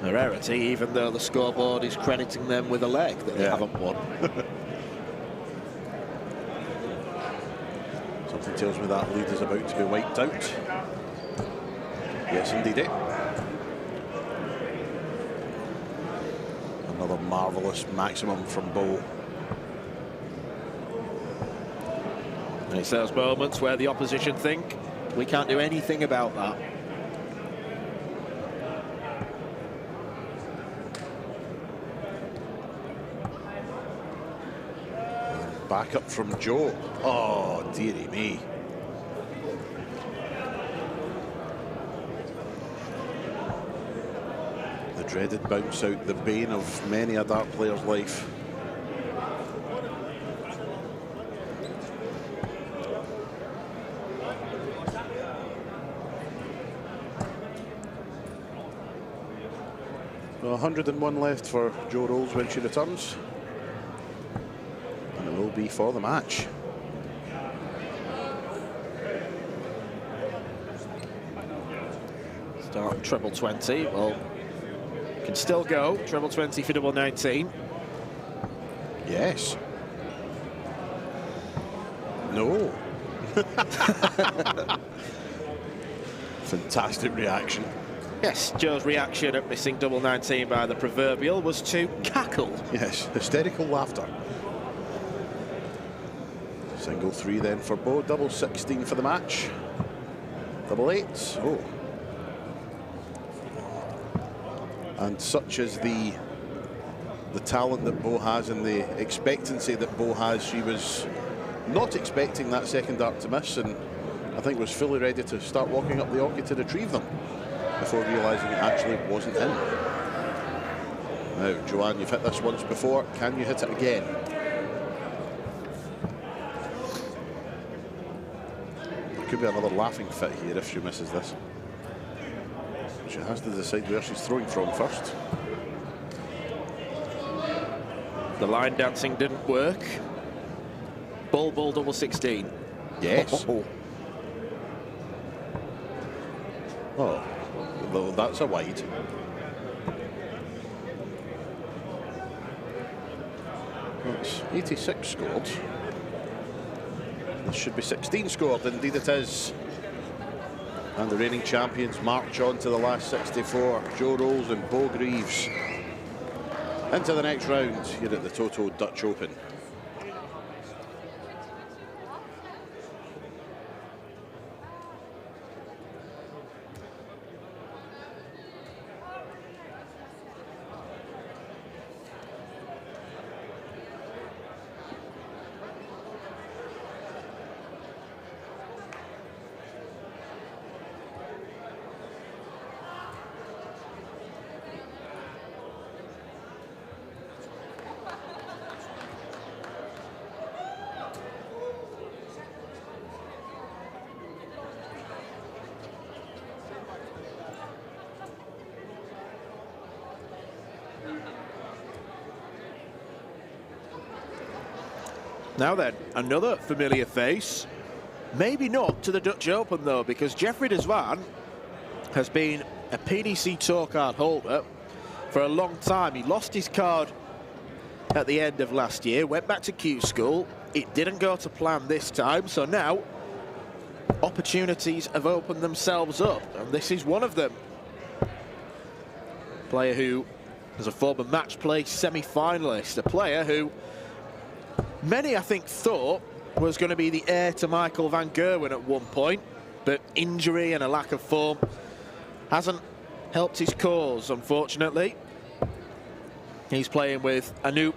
A rarity, even though the scoreboard is crediting them with a leg that they haven't won. Something tells me that lead is about to be wiped out. Yes, indeed. Another marvellous maximum from Bo. And it's those moments where the opposition think, we can't do anything about that. Back up from Joe. Oh, dearie me. The dreaded bounce out, the bane of many a dart player's life. Well, 101 left for Jo Rolls when she returns. And it will be for the match. Start treble 20. Well, can still go. Treble 20 for double 19. Yes. No. Fantastic reaction. Yes, Joe's reaction at missing double 19 by the proverbial was to cackle. Yes, hysterical laughter. Single 3 then for Bo, double 16 for the match. Double 8. Oh. And such is the talent that Bo has and the expectancy that Bo has. She was not expecting that second dart to miss, and I think was fully ready to start walking up the hockey to retrieve them before realising it actually wasn't in. Now, Joanne, you've hit this once before. Can you hit it again? There could be another laughing fit here if she misses this. She has to decide where she's throwing from first. The line dancing didn't work. Ball double 16. Yes. Oh, well, that's a wide. That's 86 scored. This should be 16 scored, indeed it is. And the reigning champions march on to the last 64. Jo Rolls and Bo Greaves into the next round here at the Toto Dutch Open. Now then, another familiar face. Maybe not to the Dutch Open, though, because Jeffrey de Zwaan has been a PDC Tour card holder for a long time. He lost his card at the end of last year, went back to Q School. It didn't go to plan this time, so now opportunities have opened themselves up, and this is one of them. Player who is a former match play semi-finalist, a player who many, I think, thought was going to be the heir to Michael van Gerwen at one point, but injury and a lack of form hasn't helped his cause, unfortunately. He's playing with Anoop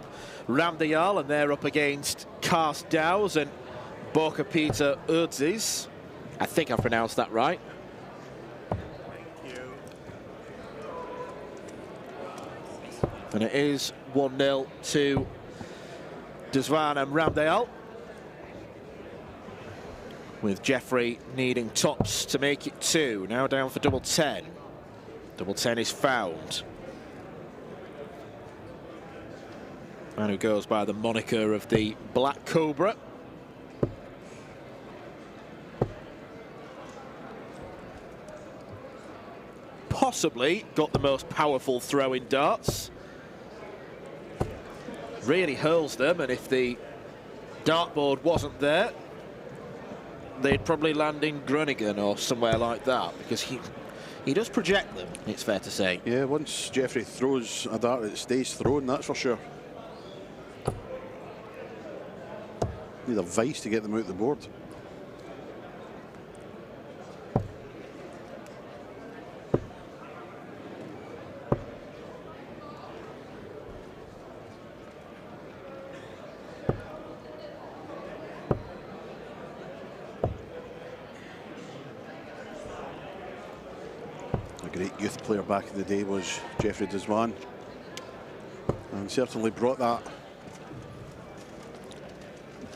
Ramdayal, and they're up against Karst Douws and Borka Peter Urdzis. I think I've pronounced that right. And it is 1-0 to de Zwaan and Ramdayal. with Jeffrey needing tops to make it 2. Now down for double 10. Double 10 is found. Man who goes by the moniker of the Black Cobra. Possibly got the most powerful throw in darts. Really hurls them, and if the dartboard wasn't there, they'd probably land in Groningen or somewhere like that, because he does project them, it's fair to say. Yeah, once Jeffrey throws a dart, it stays thrown, that's for sure. Need a vice to get them out the board. A great youth player back in the day was Jeffrey Deswan, and certainly brought that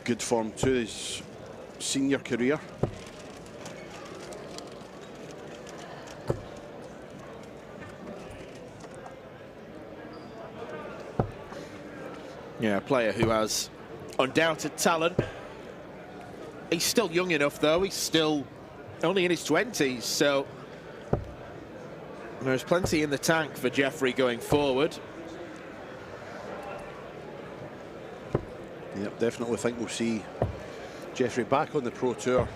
good form to his senior career. Yeah, a player who has undoubted talent. He's still young enough, though. He's still only in his 20s, so there's plenty in the tank for Jeffrey going forward. Yep, definitely think we'll see Jeffrey back on the Pro Tour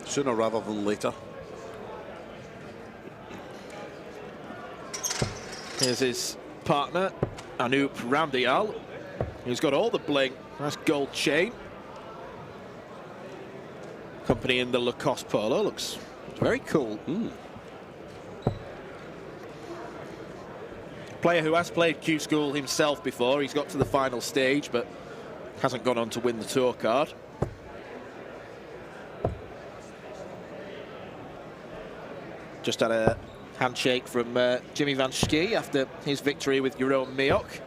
sooner rather than later. Here's his partner, Anup Ramdiyal. He's got all the bling. Nice gold chain. Accompanying the Lacoste polo. Looks very cool. Player who has played Q School himself before. He's got to the final stage, but hasn't gone on to win the tour card. Just had a handshake from Jimmy Van Schie after his victory with Jeroen Meok.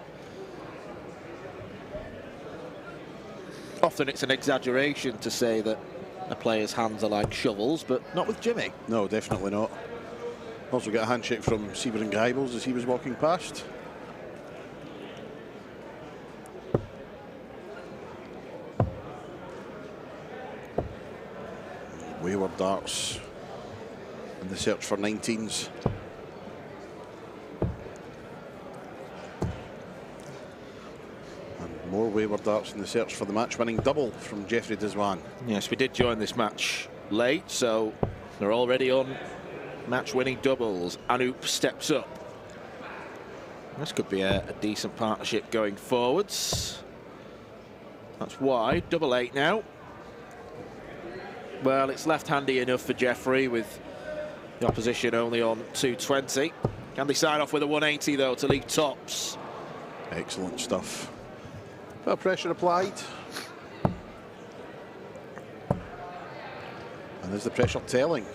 Often it's an exaggeration to say that a player's hands are like shovels, but not with Jimmy. No, definitely not. Also got a handshake from Severin Geibels as he was walking past. Wayward darts in the search for 19s. And more wayward darts in the search for the match-winning double from Jeffrey Deswan. Yes, we did join this match late, so they're already on match-winning doubles. Anup steps up. This could be a decent partnership going forwards. That's wide, double 8 now. Well, it's left-handy enough for Jeffrey with the opposition only on 220. Can they sign off with a 180 though to leave tops? Excellent stuff. Bit of pressure applied. And is the pressure telling?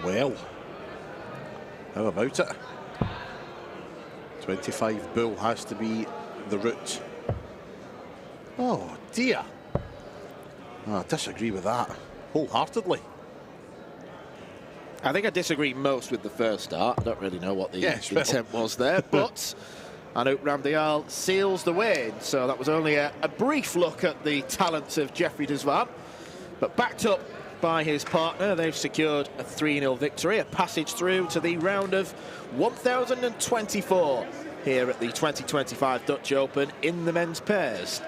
Well, how about it? 25 bull has to be the route. Oh dear. Oh, I disagree with that wholeheartedly. I think I disagree most with the first start. I don't really know what the well. attempt was there, but Anup Ramdiyal seals the win. So that was only a brief look at the talents of Jeffrey Deswan, but backed up by his partner, they've secured a 3-0 victory, a passage through to the round of 1024 here at the 2025 Dutch Open in the men's pairs.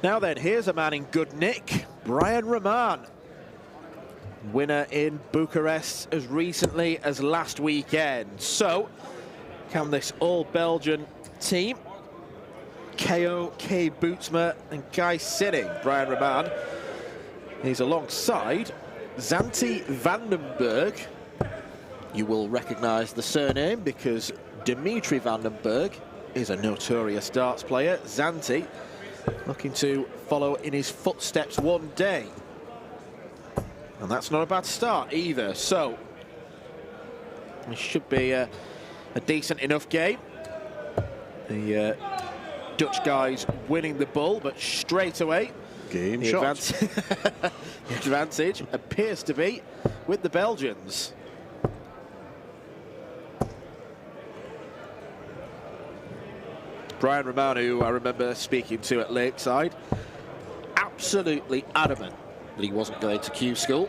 Now then, here's a man in good nick, Brian Rahman. Winner in Bucharest as recently as last weekend. So, can this all-Belgian team, KO, Kay Bootsma and Guy Sinning, Brian Rahman, he's alongside Zanti Vandenberg. You will recognise the surname because Dimitri Vandenberg is a notorious darts player. Zanti looking to follow in his footsteps one day. And that's not a bad start either. So, it should be a decent enough game. The Dutch guys winning the ball, but straight away, Game the shot. the advantage appears to be with the Belgians. Brian Rahman, who I remember speaking to at Lakeside, absolutely adamant that he wasn't going to Q school.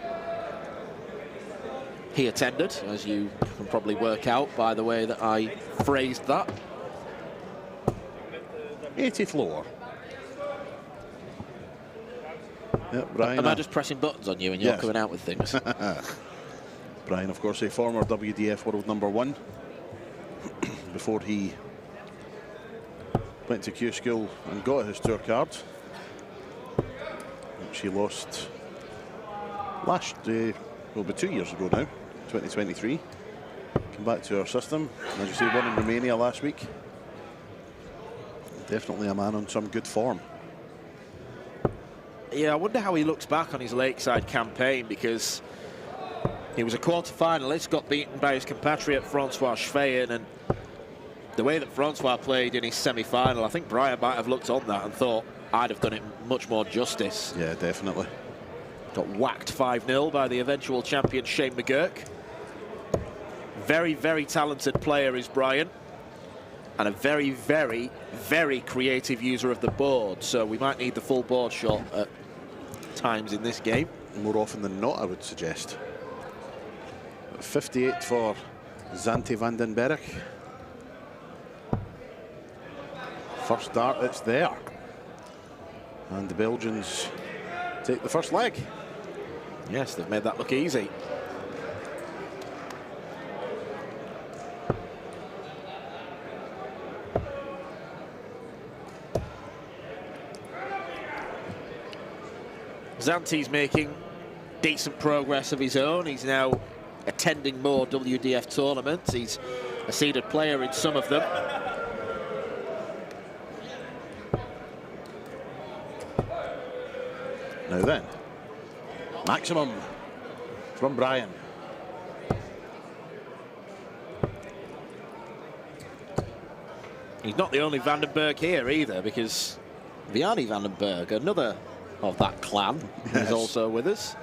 He attended, as you can probably work out by the way that I phrased that. 80th floor. Yep, Brian. Am I just pressing buttons on you and you're Yes. coming out with things? Brian, of course, a former WDF world #1 before he went to Q school and got his tour card, which he lost last, well, about 2 years ago now, 2023. Come back to our system. As you say, won in Romania last week. Definitely a man on some good form. Yeah, I wonder how he looks back on his Lakeside campaign, because he was a quarter-finalist, got beaten by his compatriot Francois Schweyen, and the way that Francois played in his semi-final, I think Brian might have looked on that and thought, I'd have done it much more justice. Yeah, definitely. Got whacked 5-0 by the eventual champion Shane McGurk. Very, very talented player is Brian, and a very, very, very creative user of the board. So we might need the full board shot at times in this game. More often than not, I would suggest. 58 for Zanti Vandenberg. First dart, it's there. And the Belgians take the first leg. Yes, they've made that look easy. Zanti's making decent progress of his own. He's now attending more WDF tournaments. He's a seeded player in some of them. Now then, maximum from Brian. He's not the only Vandenberg here either, because Vianney Vandenberg, another of that clan, Yes. is also with us.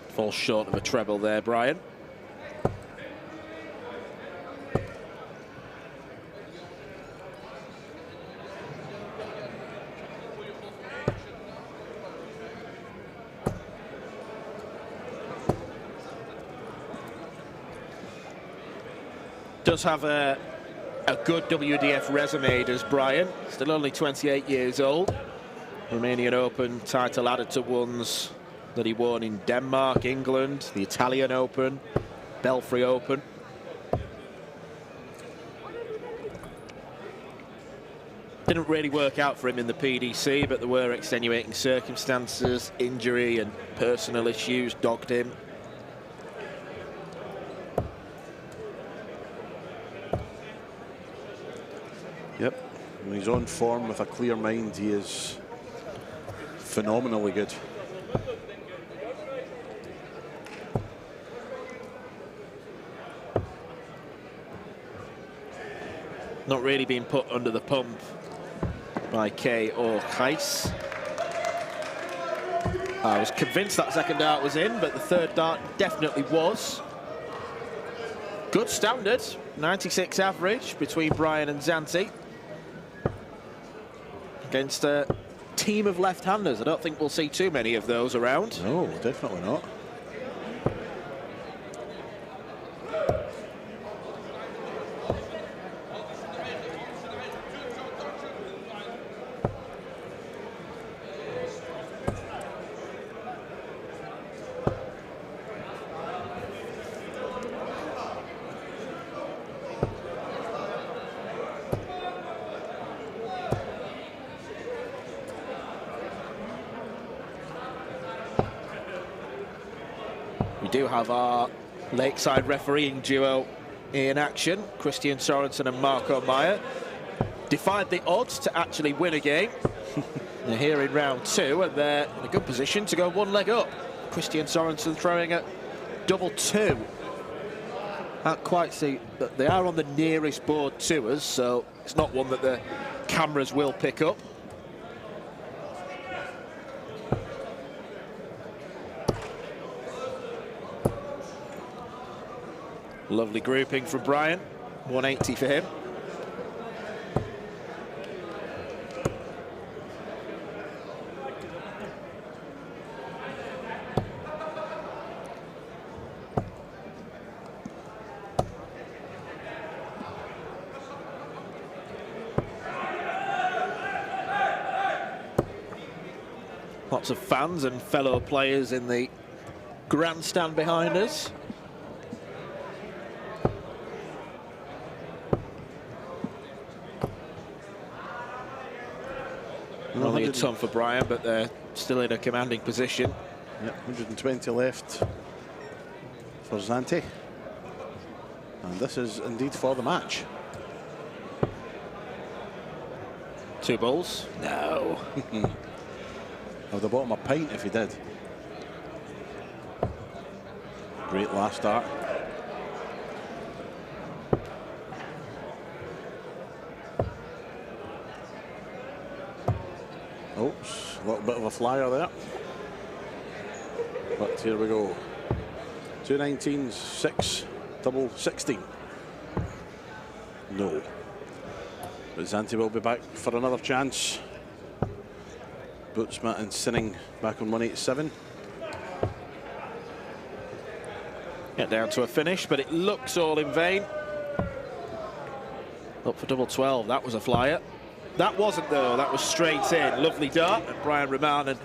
Falls short of a treble there, Brian. Does have a good WDF resume, does Brian. Still only 28 years old. Romanian Open title added to ones that he won in Denmark, England, the Italian Open, Belfry Open. Didn't really work out for him in the PDC, but there were extenuating circumstances, injury and personal issues dogged him. Yep, when he's on form with a clear mind, he is phenomenally good. Not really being put under the pump by Kay or Heis. I was convinced that second dart was in, but the third dart definitely was. Good standard, 96 average between Brian and Zanti. Against a team of left-handers. I don't think we'll see too many of those around. No, definitely not. We do have our lakeside refereeing duo in action. Christian Sorensen and Marco Meyer defied the odds to actually win a game. They're here in round 2 and they're in a good position to go one leg up. Christian Sorensen throwing at double 2. Can't quite see that they are on the nearest board to us, so it's not one that the cameras will pick up. Lovely grouping from Brian, 180 for him. Lots of fans and fellow players in the grandstand behind us. Only a ton for Brian, but they're still in a commanding position. Yep, 120 left for Zanti. And this is indeed for the match. 2 balls. No. I would have bought him a pint if he did. Great last start. Oops, a little bit of a flyer there. But here we go. 2 19s, 6, double 16. No. But Zanti will be back for another chance. Bootsma and Sinning back on 187. Get down to a finish, but it looks all in vain. Up for double 12, that was a flyer. That wasn't though, that was straight in. Lovely dart, and Brian Roman and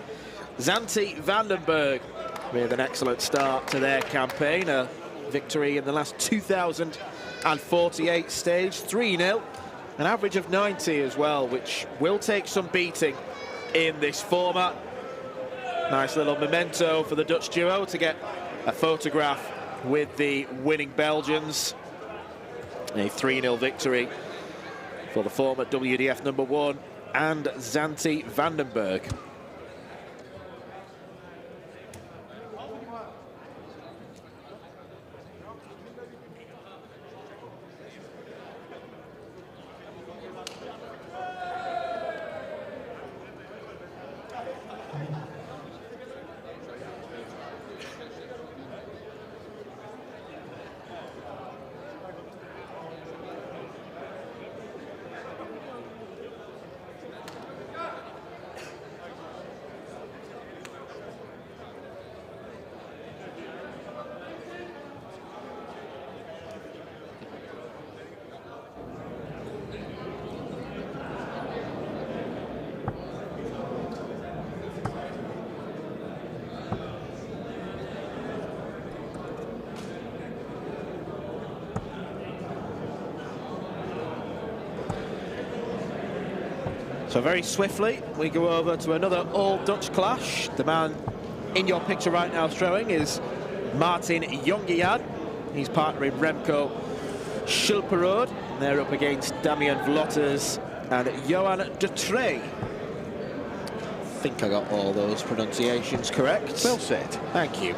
Zanti Vandenberg with an excellent start to their campaign. A victory in the last 2048 stage, 3-0. An average of 90 as well, which will take some beating in this format. Nice little memento for the Dutch duo to get a photograph with the winning Belgians. A 3-0 victory for the former WDF #1 and Zanti Vandenberg. So very swiftly, we go over to another all-Dutch clash. The man in your picture right now throwing is Martin Jongejan. He's partnering Remco Schilperode. They're up against Damien Vlotters and Johan de Trey. I think I got all those pronunciations correct. Well said. Thank you.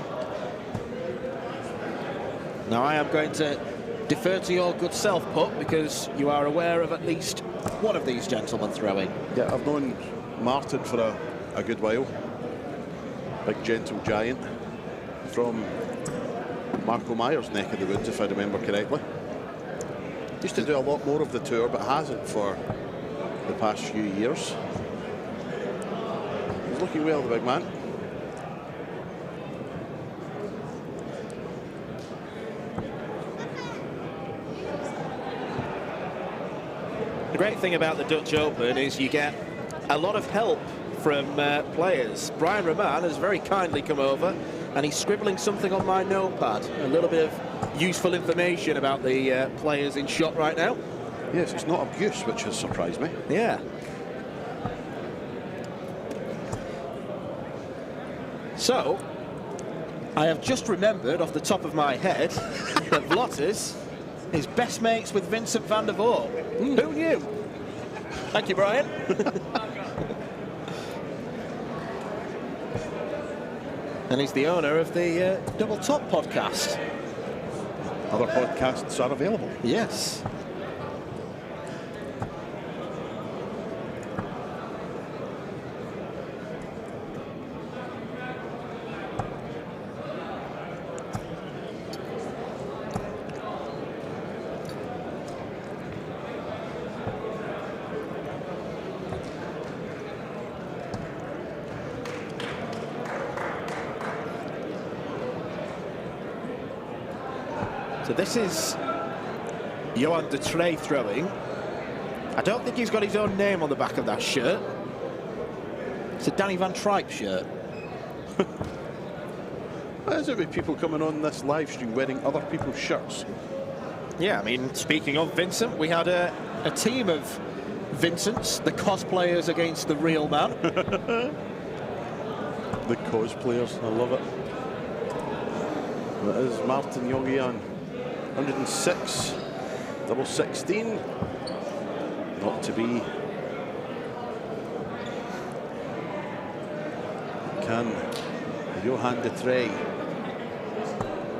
Now I am going to defer to your good self, Pup, because you are aware of at least one of these gentlemen throwing. Yeah, I've known Martin for a good while. Big gentle giant from Marco Meyer's neck of the woods, if I remember correctly. Used to do a lot more of the tour, but hasn't for the past few years. He's looking well, the big man. The great thing about the Dutch Open is you get a lot of help from players. Brian Roman has very kindly come over and he's scribbling something on my notepad. A little bit of useful information about the players in shot right now. Yes, it's not abuse, which has surprised me. Yeah. So, I have just remembered off the top of my head that Vlotters is best mates with Vincent van der Voort. Who knew? Thank you, Brian. And he's the owner of the Double Top podcast. Other podcasts are available. Yes. So this is Johan de Trey throwing. I don't think he's got his own name on the back of that shirt. It's a Danny Van Tripe shirt. Why is it with people coming on this live stream wearing other people's shirts? Yeah, I mean, speaking of Vincent, we had a team of Vincents, the cosplayers against the real man. The cosplayers, I love it. That is Martin Jongejan. 106, double 16, not to be. Can Johan de Trey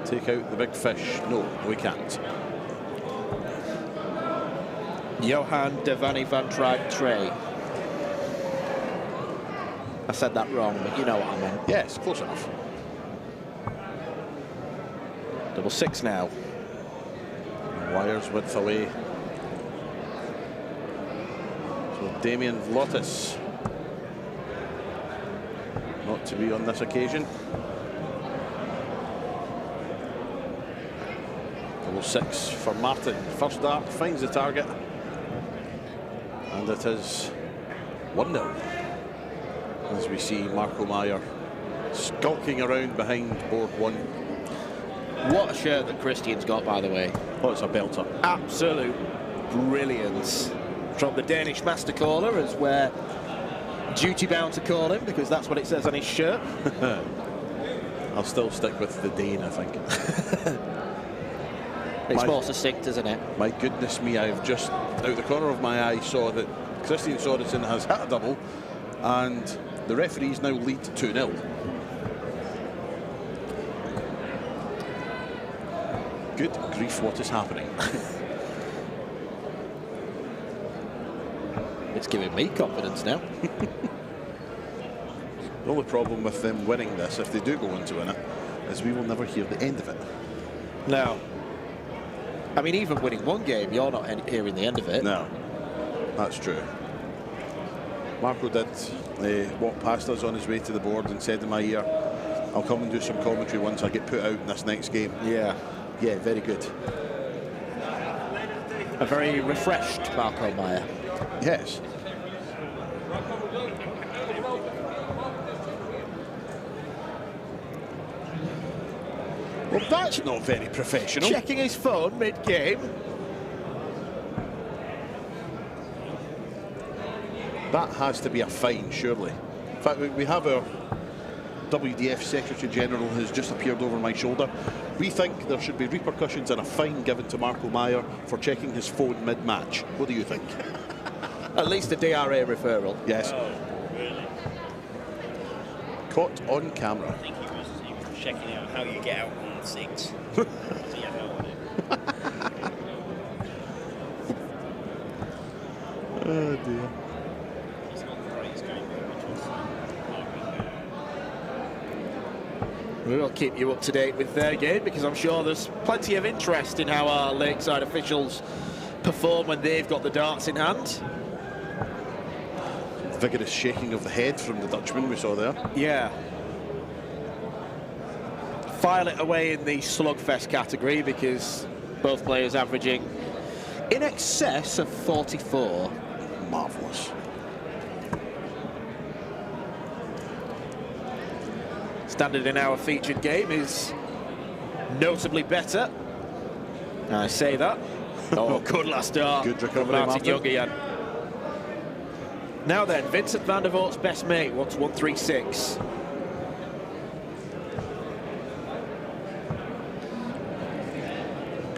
take out the big fish? No, we can't. Johan de Vanny Van Tripe Trey. I said that wrong, but you know what I meant. Yes, close enough. Double six now. Wires width away. So Damien Vlotters not to be on this occasion. Double six for Martin. First dart finds the target. And it is 1-0. As we see Marco Meyer skulking around behind board one. What a shirt that Christian's got, by the way. Oh, it's a belter. Absolute brilliance. From the Danish master caller, as we're duty bound to call him, because that's what it says on his shirt. I'll still stick with the Dane, I think. It's more succinct, isn't it? My goodness me, I've just, out the corner of my eye, saw that Christian Sorensen has hit a double, and the referees now lead 2-0. Good grief, what is happening? It's giving me confidence now. The only problem with them winning this, if they do go on to win it, is we will never hear the end of it. No. I mean, even winning one game, you're not hearing the end of it. No, that's true. Marco did walk past us on his way to the board and said in my ear, I'll come and do some commentary once I get put out in this next game. Yeah. Yeah, very good. A very refreshed Marco Meyer. Yes. Well, that's not very professional. Checking his phone mid-game. That has to be a fine, surely. In fact, we have our WDF Secretary General who's just appeared over my shoulder. We think there should be repercussions and a fine given to Marco Meyer for checking his phone mid-match. What do you think? At least a DRA referral. Yes. Oh, really? Caught on camera. I think he was checking out how you get out on 6. So he had no idea. Oh dear. He's not the greatest game, which was We will keep you up to date with their game because I'm sure there's plenty of interest in how our Lakeside officials perform when they've got the darts in hand. Vigorous shaking of the head from the Dutchman we saw there. Yeah. File it away in the slugfest category because both players averaging in excess of 44. Marvellous. Standard in our featured game is notably better. I say that. Oh, good last dart. Good recovery, Martin Martin. Young again. Now then, Vincent van der Voort's best mate wants 136.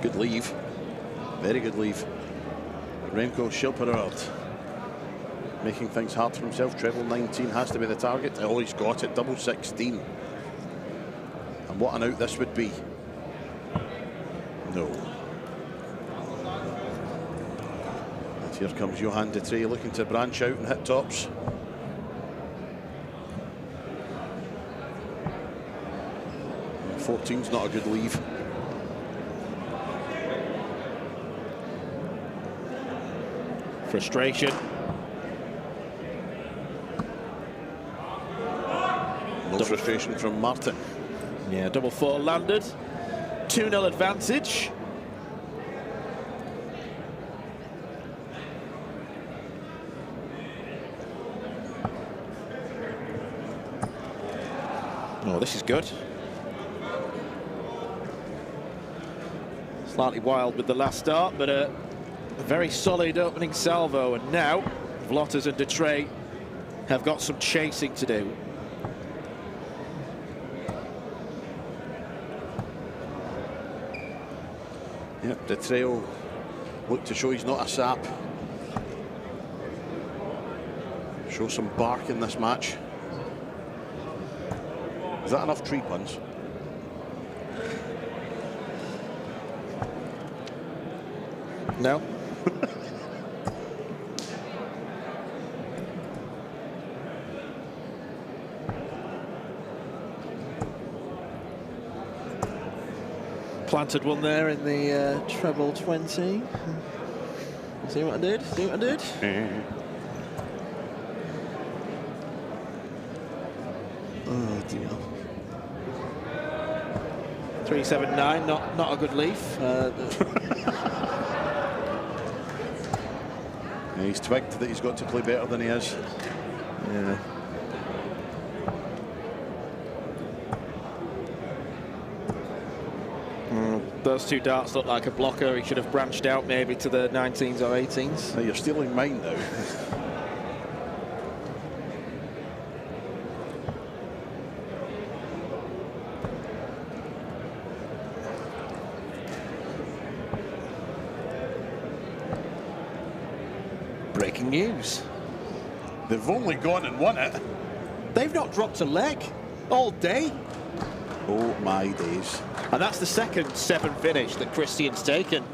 Good leave. Very good leave. Remco Schilperard making things hard for himself. Treble 19 has to be the target. Oh, he's got it. Double 16. And what an out this would be. No. And here comes Johan de Trey looking to branch out and hit tops. And 14's not a good leave. Frustration. No frustration from Martin. Yeah, double 4 landed. 2-0 advantage. Oh, this is good. Slightly wild with the last start, but a very solid opening salvo. And now, Vlotters and de Trey have got some chasing to do. Yep, de Trey will look to show he's not a sap. Show some bark in this match. Is that enough tree puns? No. Planted one there in the treble 20. See what I did? See what I did? Oh dear. 379, not a good leaf. Yeah, he's twigged that he's got to play better than he is. Yeah. Those two darts look like a blocker. He should have branched out maybe to the 19s or 18s. Now you're stealing mine now. Breaking news. They've only gone and won it. They've not dropped a leg all day. Oh my days. And that's the second 7 finish that Christian's taken.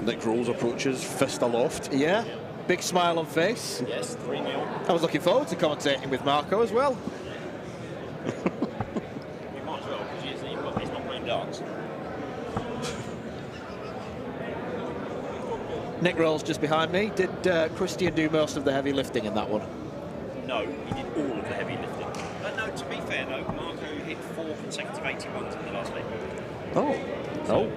Nick Rolls approaches, fist aloft. Yeah, big smile on face. Yes, 3-0. I was looking forward to commentating with Marco as well. You might as well, because he's not playing darts. Nick Rolls just behind me. Did Christian do most of the heavy lifting in that one? No, he did all of the heavy lifting. But no, to be fair though, Marco hit 4 consecutive 81s in the last leg. Oh. Oh.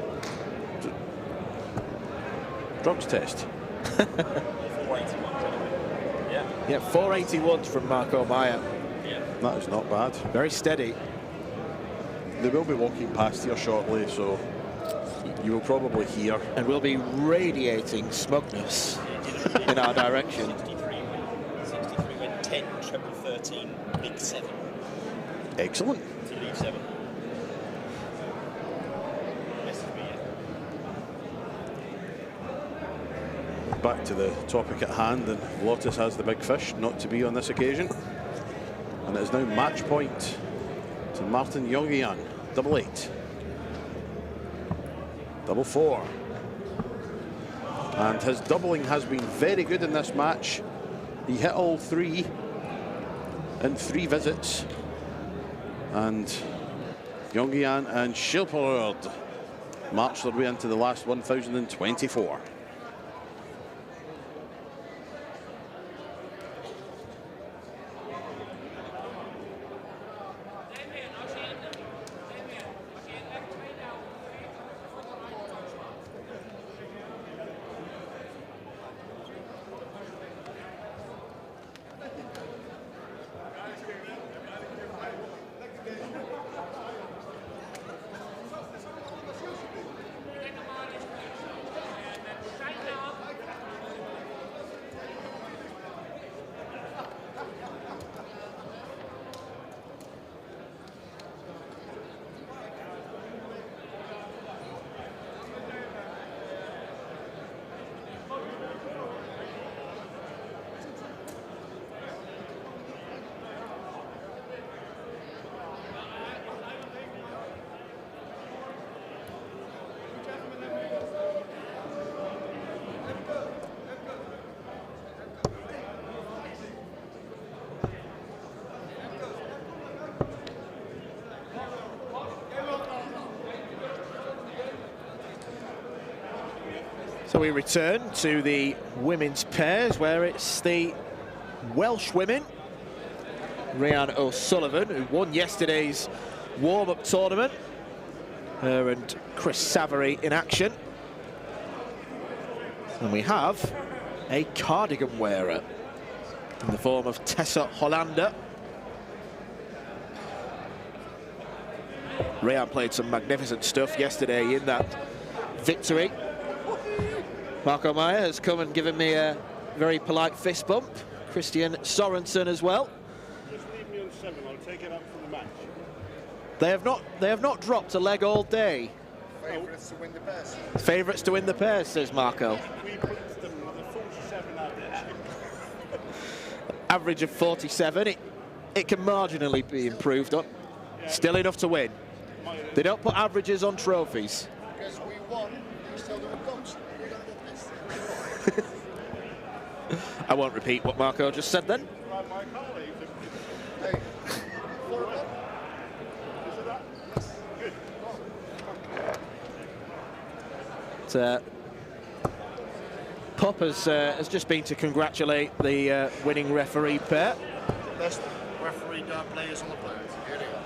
Drugs test. 4 81s anyway. Yeah. Yeah, 481s from Marco Meyer. Yeah. That is not bad. Very steady. They will be walking past here shortly, so you will probably hear. And we'll be radiating smugness in our direction. 63 wins. 10, treble 13, big 7 Excellent. to leave 7. Message me, yeah. Back to the topic at hand, and Lotus has the big fish, not to be on this occasion. And it is now match point to Martin Jongian, double 8. Double 4. And his doubling has been very good in this match. He hit all 3 in 3 visits. And Jongian and Schilperud march their way into the last 1024. So we return to the women's pairs, where it's the Welsh women, Rhian O'Sullivan, who won yesterday's warm-up tournament, her and Chris Savary in action. And we have a cardigan wearer in the form of Tessa Hollander. Rhian played some magnificent stuff yesterday in that victory. Marco Meyer has come and given me a very polite fist bump. Christian Sorensen as well. Just leave me on 7. I'll take it up for the match. They have not dropped a leg all day. Favourites to win the pairs. Favourites to win the pairs, says Marco. We put them with a 47 average. Average of 47. It can marginally be improved on. Still enough to win. They don't put averages on trophies. Because we won, we're still doing coach. We don't get this. I won't repeat what Marco just said then. Right, my colleague. Hey, 4 o'clock? Is it that? Good. Pop has just been to congratulate the winning referee pair. Best referee dart players on the planet. Here they are.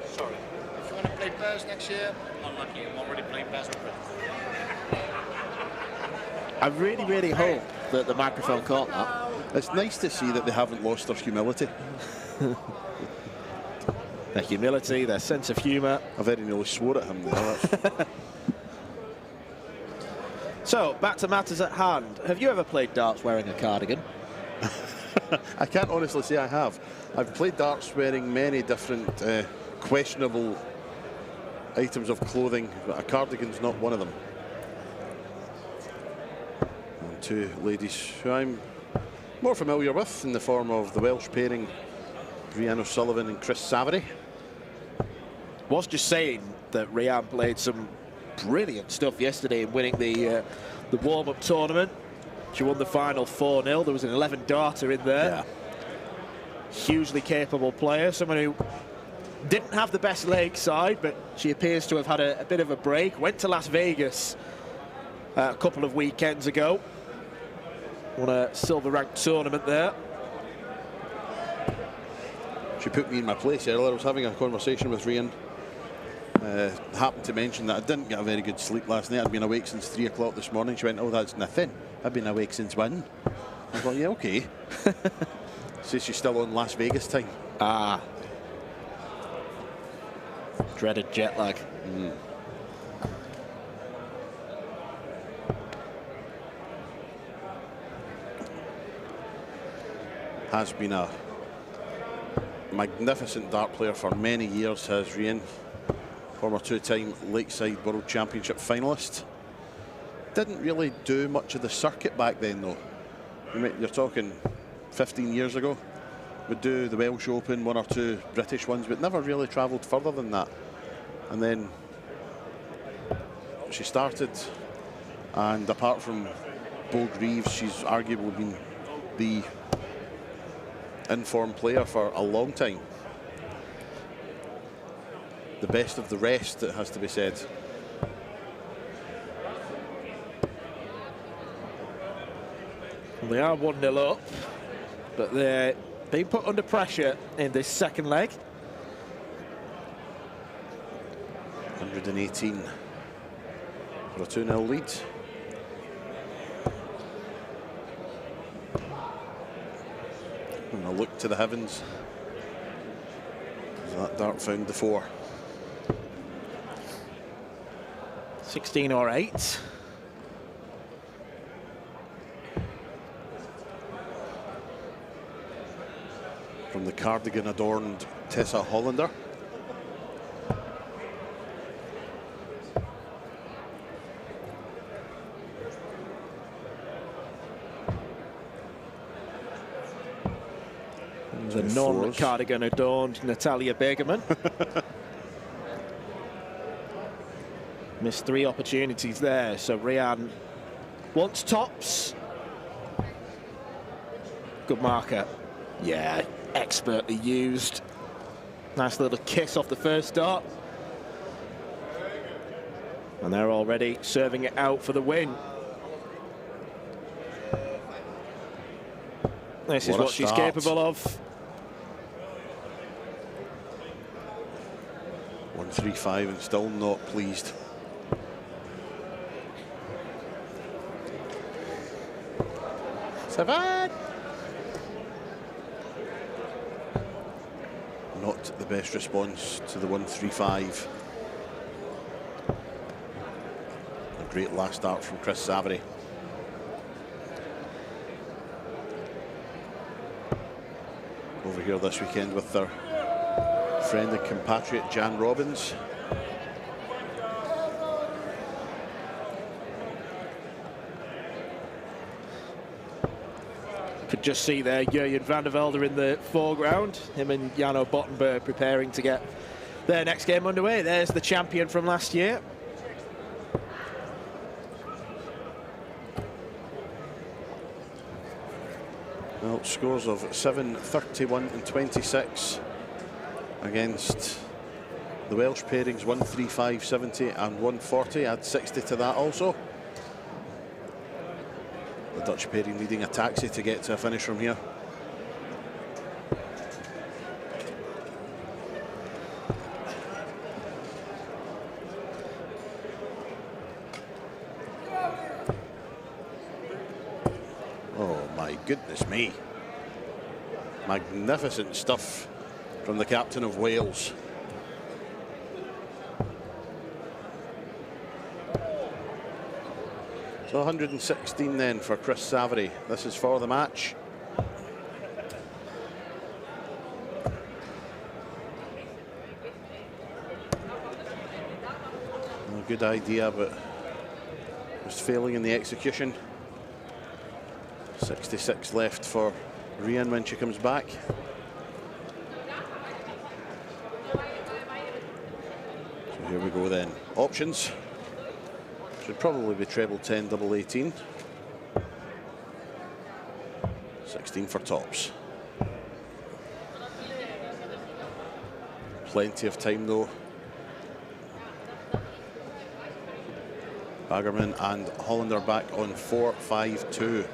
Sorry. If you want to play pairs next year, unlucky. I'm already playing pairs with Chris. I really, really hope that the microphone caught that. It's nice to see that they haven't lost their humility. Their humility, their sense of humour. I very nearly swore at him there. So, back to matters at hand. Have you ever played darts wearing a cardigan? I can't honestly say I have. I've played darts wearing many different questionable items of clothing, but a cardigan's not one of them. And 2 ladies who I'm more familiar with in the form of the Welsh pairing, Rhian O'Sullivan and Chris Savary. Was just saying that Rhian played some brilliant stuff yesterday in winning the warm-up tournament. She won the final 4-0. There was an 11-darter in there. Yeah. Hugely capable player, someone who didn't have the best leg side, but she appears to have had a bit of a break. Went to Las Vegas a couple of weekends ago. Won a silver-ranked tournament there. She put me in my place earlier. I was having a conversation with Rhian. Happened to mention that I didn't get a very good sleep last night. I'd been awake since 3 o'clock this morning. She went, "Oh, that's nothing. I've been awake since 1." I thought, yeah, okay. Says she's still on Las Vegas time. Ah. Dreaded jet lag. Has been a magnificent dart player for many years, has Rian. Former two-time Lakeside World Championship finalist. Didn't really do much of the circuit back then, though. You're talking 15 years ago. Would do the Welsh Open, 1 or 2 British ones, but never really travelled further than that. And then she started, and apart from Bo Greaves, she's arguably been the informed player for a long time. The best of the rest, it has to be said. They are 1-0 up, but they're being put under pressure in this second leg. 118 for a 2-0 lead. And a look to the heavens. That dart found the 4. 16 or 8. From the cardigan-adorned Tessa Hollander. The non-cardigan adorned Natalia Begerman. Missed 3 opportunities there, so Rian wants tops. Good marker. Yeah, expertly used. Nice little kiss off the first dart. And they're already serving it out for the win. This is what she's capable of. 135 and still not pleased. Seven. Not the best response to the 135. A great last start from Chris Savary. Over here this weekend with their friend and compatriot Jan Robbins. Could just see there Jurjen van der Velde in the foreground. Him and Jano Bottenberg preparing to get their next game underway. There's the champion from last year. Well, scores of 7, 31 and 26 against the Welsh pairings, 135, 70 and 140. Add 60 to that also. The Dutch pairing needing a taxi to get to a finish from here. Oh my goodness me. Magnificent stuff from the captain of Wales. So 116 then for Chris Savary. This is for the match. A good idea, but was failing in the execution. 66 left for Rian when she comes back. So here we go then. Options. Should probably be treble 10, double 18. 16 for tops. Plenty of time though. Baggerman and Hollander back on 4-5-2.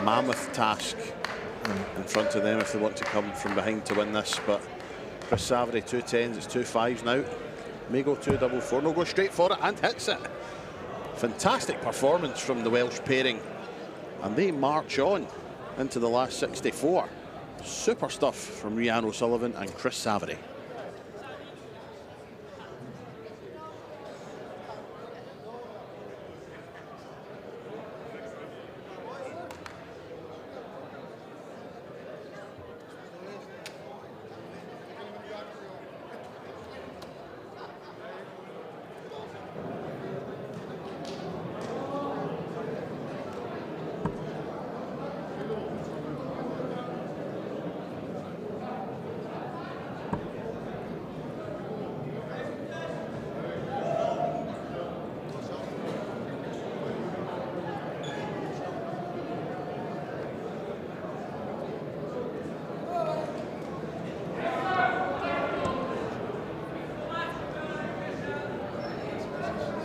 Mammoth task in front of them if they want to come from behind to win this, but Chris Savary 2 10s, it's 2 5s now. May go 2 double 4, no, go straight for it and hits it. Fantastic performance from the Welsh pairing, and they march on into the last 64. Super stuff from Rian O'Sullivan and Chris Savary.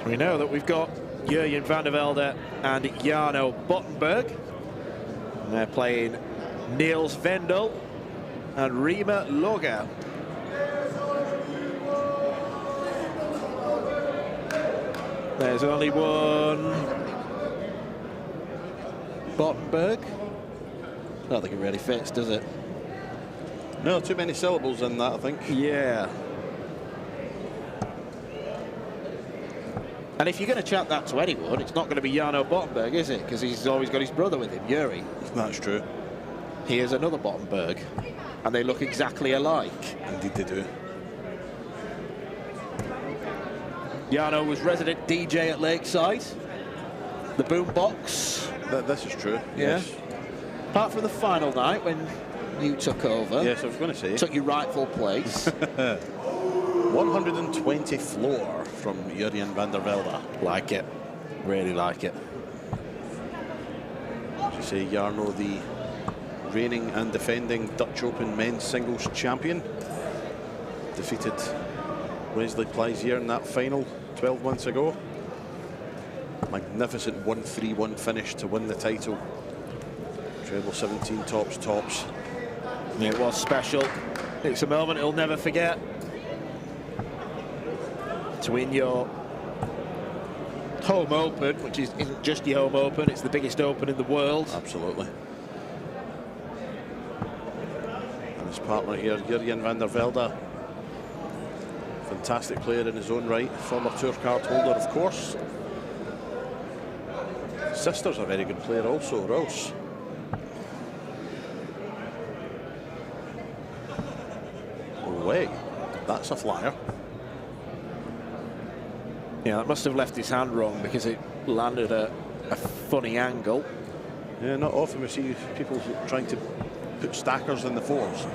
We know that we've got Jurjen van der Velde and Jarno Bottenberg. And they're playing Niels Vendel and Rima Loga. There's only one. Bottenberg. I don't think it really fits, does it? No, too many syllables in that, I think. Yeah. And if you're going to chat that to anyone, it's not going to be Jarno Bottenberg, is it? Because he's always got his brother with him, Yuri. That's true. Here's another Bottenberg. And they look exactly alike. Indeed they do. Jarno was resident DJ at Lakeside. The boombox. This is true. Yeah. Yes. Apart from the final night when you took over. Yes, I was going to say. Took your rightful place. 120 floor from Jurjen van der Velde. Like it. Really like it. As you say, Jarno, the reigning and defending Dutch Open men's singles champion, defeated Wesley Plaisier in that final 12 months ago. Magnificent 1-3-1 finish to win the title. Treble 17 tops. It was special. It's a moment he'll never forget. To win your home open, which isn't just your home open, it's the biggest open in the world. Absolutely. And his partner here, Jurjen van der Velde, fantastic player in his own right, former tour card holder, of course. Sister's a very good player also, Rose. Away. That's a flyer. Yeah, that must have left his hand wrong because it landed at a funny angle. Yeah, not often we see people trying to put stackers in the fours.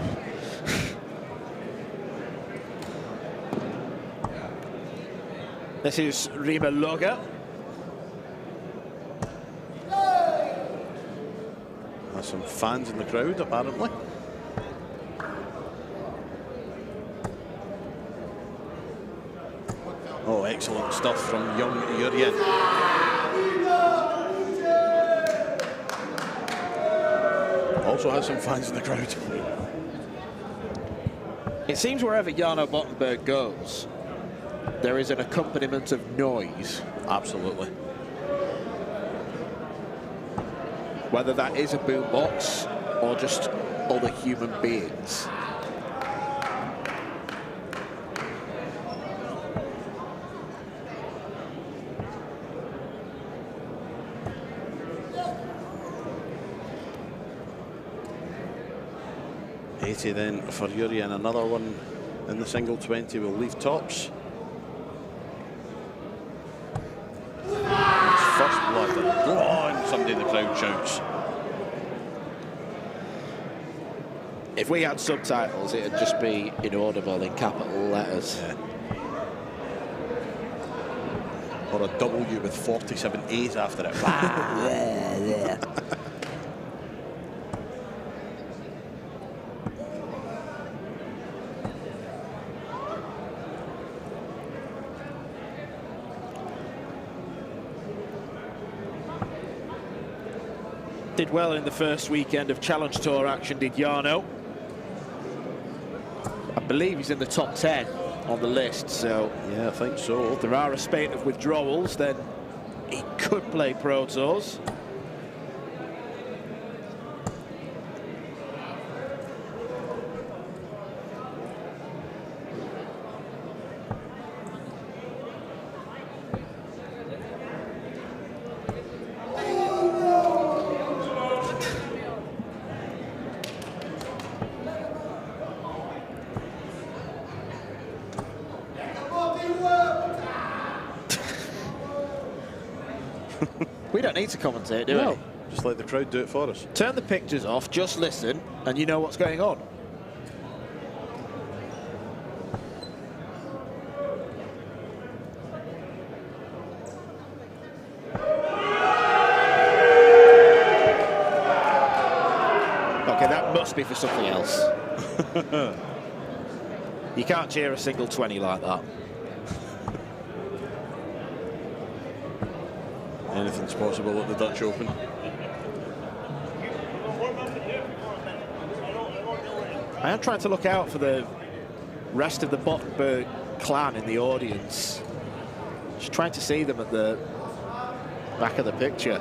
This is Rima Loga. There's some fans in the crowd, apparently. Oh, excellent stuff from young Jurjen. Also has some fans in the crowd. It seems wherever Jarno Bottenberg goes, there is an accompaniment of noise. Absolutely. Whether that is a boombox or just other human beings. Then for Yuri, and another one in the single 20 will leave tops. It's first blood. Go on, somebody in the crowd shouts. If we had subtitles, it'd just be inaudible in capital letters. Yeah. Or a W with 47 A's after it. Yeah. Did well in the first weekend of Challenge Tour action, did Jarno. I believe he's in the top 10 on the list, so yeah, I think so. if there are a spate of withdrawals, then he could play Pro Tours. We don't need to commentate, do we? Just let the crowd do it for us. Turn the pictures off, just listen, and you know what's going on. Okay, that must be for something else. You can't cheer a single 20 like that. Anything's possible at the Dutch Open. I am trying to look out for the rest of the Bottenberg clan in the audience. Just trying to see them at the back of the picture.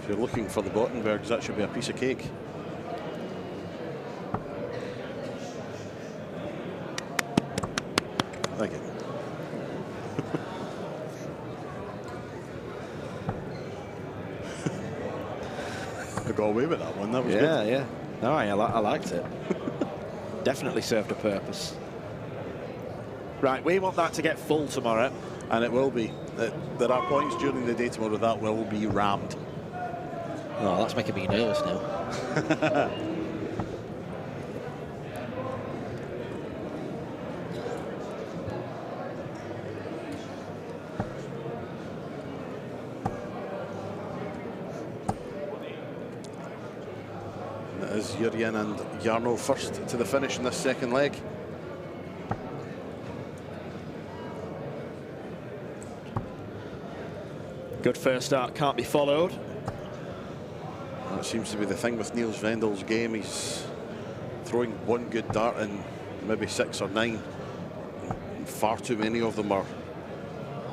If you're looking for the Bottenbergs, that should be a piece of cake. Thank you. I got away with that one. That was good. Yeah. No, I liked it. Definitely served a purpose. Right, we want that to get full tomorrow. And it will be. There are points during the day tomorrow that will be rammed. Oh, that's making me nervous now. And it is Jurjen and Jarno first to the finish in this second leg. Good first start, can't be followed. That seems to be the thing with Niels Vendel's game. He's throwing one good dart and maybe 6 or 9. And far too many of them are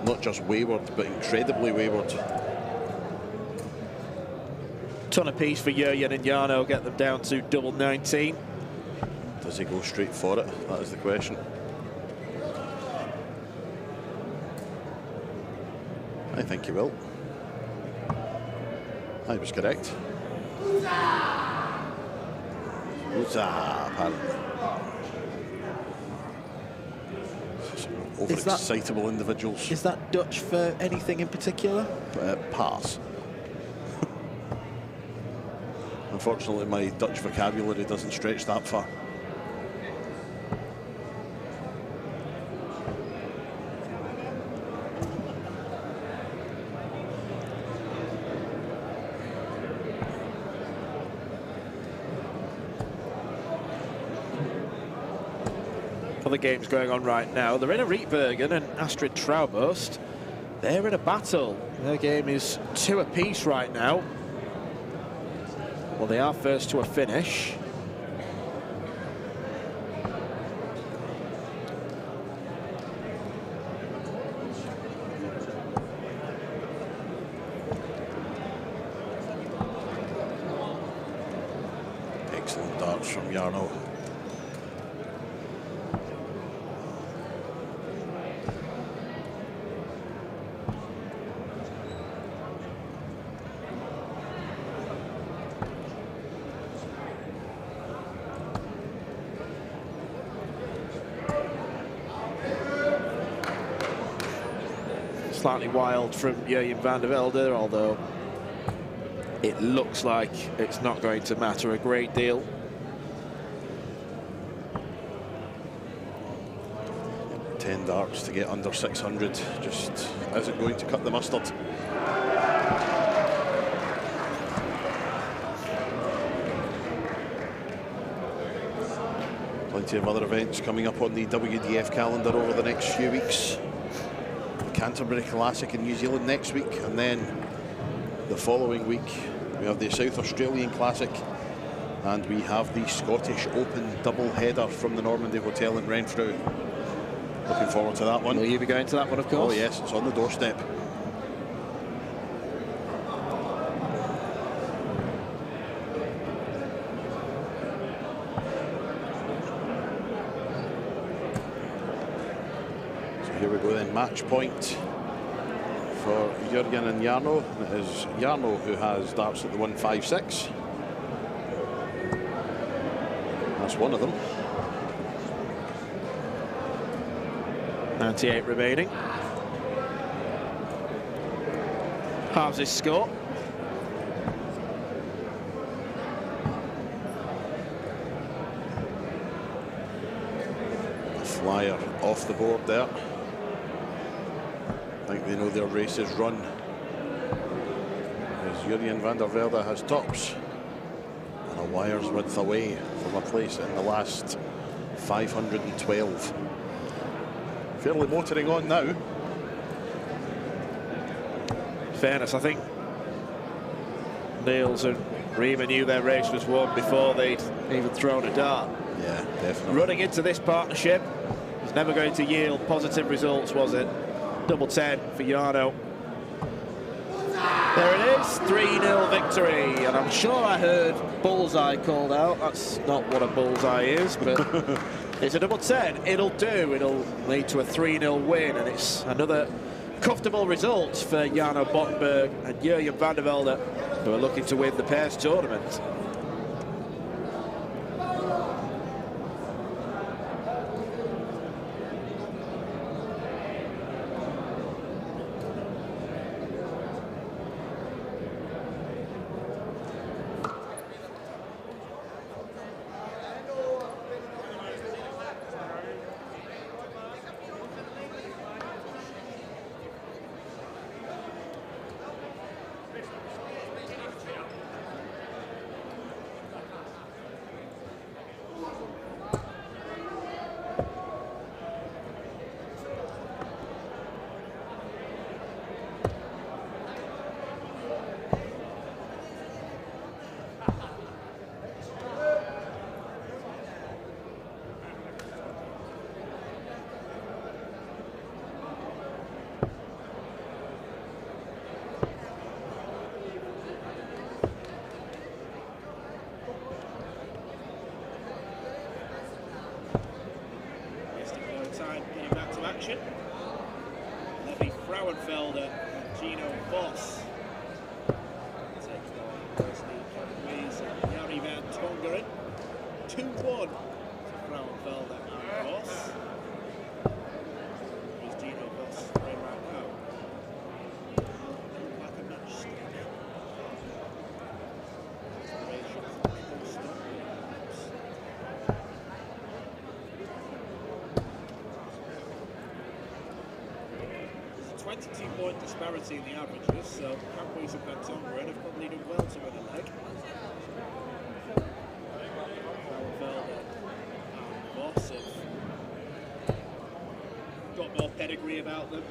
not just wayward, but incredibly wayward. Ton apiece for Jurjen and Jarno, get them down to double 19. Does he go straight for it? That is the question. I think he will. I was correct. Apparently. Some overexcitable individuals. Is that Dutch for anything in particular? Pass. Unfortunately, my Dutch vocabulary doesn't stretch that far. Other games going on right now. They're in a Rietbergen and Astrid Traubost. They're in a battle. Their game is 2 apiece right now. Well, they are first to a finish. Excellent darts from Jarno. Slightly wild from Jurjen van der Velde, although it looks like it's not going to matter a great deal. Ten darts to get under 600 just isn't going to cut the mustard. Plenty of other events coming up on the WDF calendar over the next few weeks. Canterbury Classic in New Zealand next week, and then the following week we have the South Australian Classic, and we have the Scottish Open double header from the Normandy Hotel in Renfrew. Looking forward to that one. Will you be going to that one, of course? Oh yes, it's on the doorstep. Here we go then, match point for Jurjen and Jarno. It is Jarno who has darts at the 156. That's one of them. 98 remaining. Halves his score. A flyer off the board there. I think they know their race is run. As Jurjen van der Velde has tops and a wire's width away from a place in the last 512. Fairly motoring on now. fairness, I think Niels and Riemer knew their race was won before they'd even thrown a dart. Yeah, definitely. Running into this partnership was never going to yield positive results, was it? Double 10 for Jarno. There it is, 3-0 victory, and I'm sure I heard bullseye called out. That's not what a bullseye is, but it's a double 10. It'll do. It'll lead to a 3-0 win, and it's another comfortable result for Jarno Bottenberg and Jurjen van der Velde, who are looking to win the pairs tournament. Time getting back to action. Levi Frauenfelder and Gino Voss. Take on Wesley Campbell and Jari van Tongeren. 2-1 to Frauenfelder and Voss. Here's Gino Voss playing right now. Like a matchstick. Inspiration from Costa. 22-point disparity in the averages, so Campos and Van Tongeren have probably done well to win a leg. Frauenfelder and Voss have got more pedigree about them.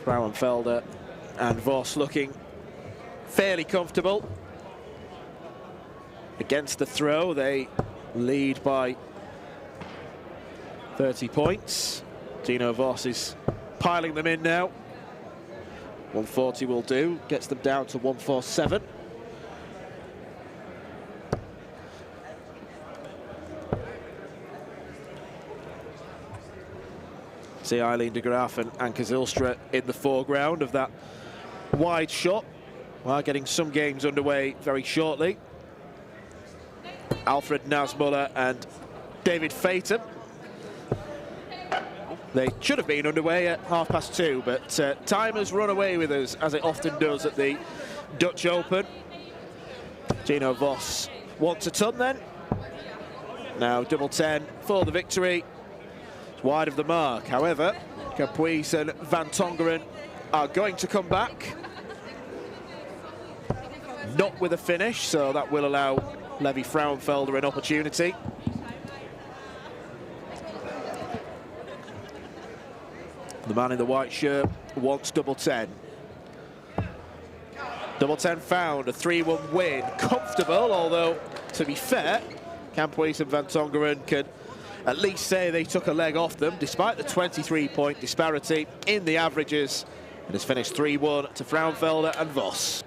Frauenfelder and Voss looking fairly comfortable. Against the throw, they lead by 30 points. Gino Voss is piling them in now. 140 will do, gets them down to 147. See Eileen de Graaf and Anke Zylstra in the foreground of that wide shot. Well, getting some games underway very shortly. Alfred Nasmuller and David Fatum. They should have been underway at 2:30, but time has run away with us, as it often does at the Dutch Open. Gino Voss wants a ton then. Now double 10 for the victory. It's wide of the mark. However, Capuis and Van Tongeren are going to come back. Not with a finish, so that will allow Levi Frauenfelder an opportunity. The man in the white shirt wants double 10. Double 10 found, a 3-1 win. Comfortable, although, to be fair, Campos and Van Tongeren can at least say they took a leg off them, despite the 23-point disparity in the averages. It has finished 3-1 to Frauenfelder and Voss.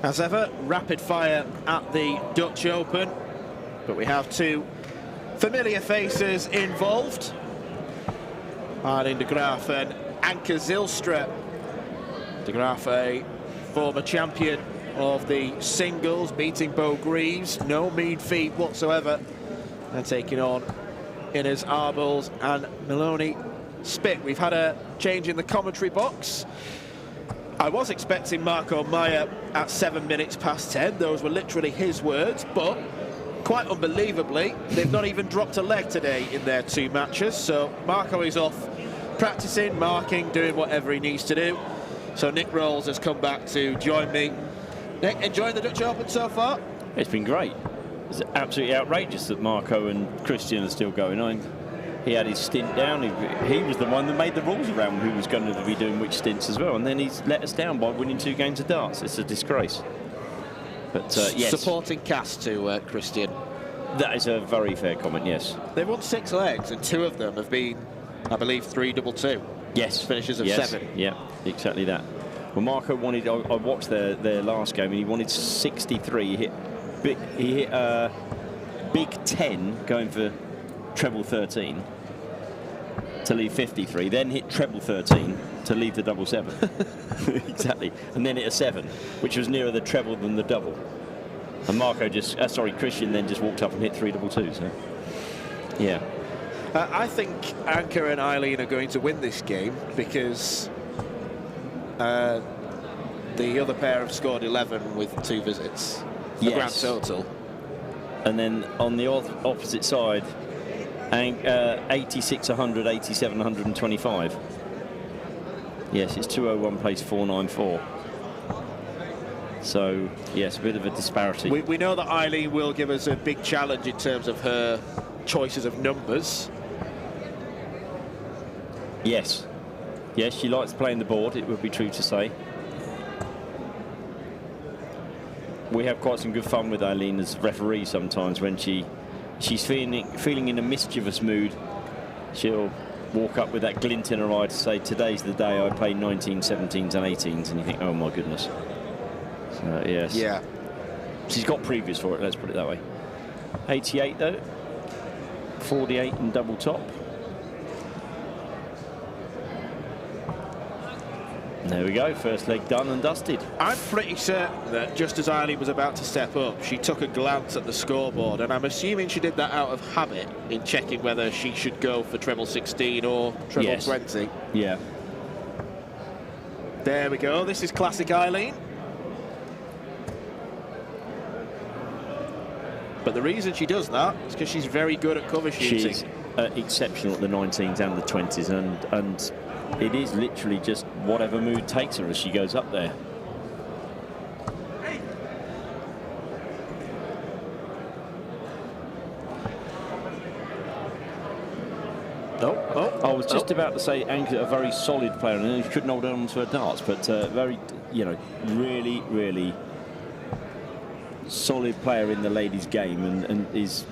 As ever, rapid fire at the Dutch Open, but we have two familiar faces involved. Arjen de Graaf and Anke Zylstra. De Graaf, a former champion of the singles, beating Bo Greaves, no mean feat whatsoever. And taking on Ines Arbels and Meloni Spit. We've had a change in the commentary box. I was expecting Marco Meyer at 7 minutes past 10. Those were literally his words, but quite unbelievably, they've not even dropped a leg today in their 2 matches. So Marco is off practicing, marking, doing whatever he needs to do. So Nick Rolls has come back to join me. Nick, enjoying the Dutch Open so far? It's been great. It's absolutely outrageous that Marco and Christian are still going on. He had his stint down. He was the one that made the rules around who was going to be doing which stints as well. And then he's let us down by winning 2 games of darts. It's a disgrace. But yes. Supporting cast to Christian. That is a very fair comment, yes. They've won 6 legs and 2 of them have been, I believe, 3-2-2. Yes. Finishes of yes. 7. Yeah, exactly that. Well, Marco wanted, I watched their last game, and he wanted 63. He hit big 10 going for treble 13 to leave 53, then hit treble 13 to leave the double 7. Exactly. And then hit a 7, which was nearer the treble than the double. And Marco just, Christian then just walked up and hit 3-2-2. So, yeah. I think Anke and Eileen are going to win this game because the other pair have scored 11 with 2 visits. The grand total. And then on the opposite side, 86, 100, 87, 125. Yes, it's 201 plays 494. So, yes, a bit of a disparity. We know that Eileen will give us a big challenge in terms of her choices of numbers. Yes. Yes, she likes playing the board, it would be true to say. We have quite some good fun with Eileen as referee sometimes when she's feeling in a mischievous mood. She'll walk up with that glint in her eye to say, today's the day I play 19, 17s and 18s, and you think, oh my goodness. So, yes. Yeah. She's got previous for it, let's put it that way. 88 though, 48 and double top. There we go, first leg done and dusted. I'm pretty certain that just as Eileen was about to step up, she took a glance at the scoreboard, and I'm assuming she did that out of habit in checking whether she should go for treble 16 or treble 20. Yeah. There we go, this is classic Eileen. But the reason she does that is because she's very good at cover shooting. She's exceptional at the 19s and the 20s, and it is literally just whatever mood takes her as she goes up there. I was just about to say Anke, a very solid player, and she couldn't hold on to her darts, but very, really, really solid player in the ladies' game, and is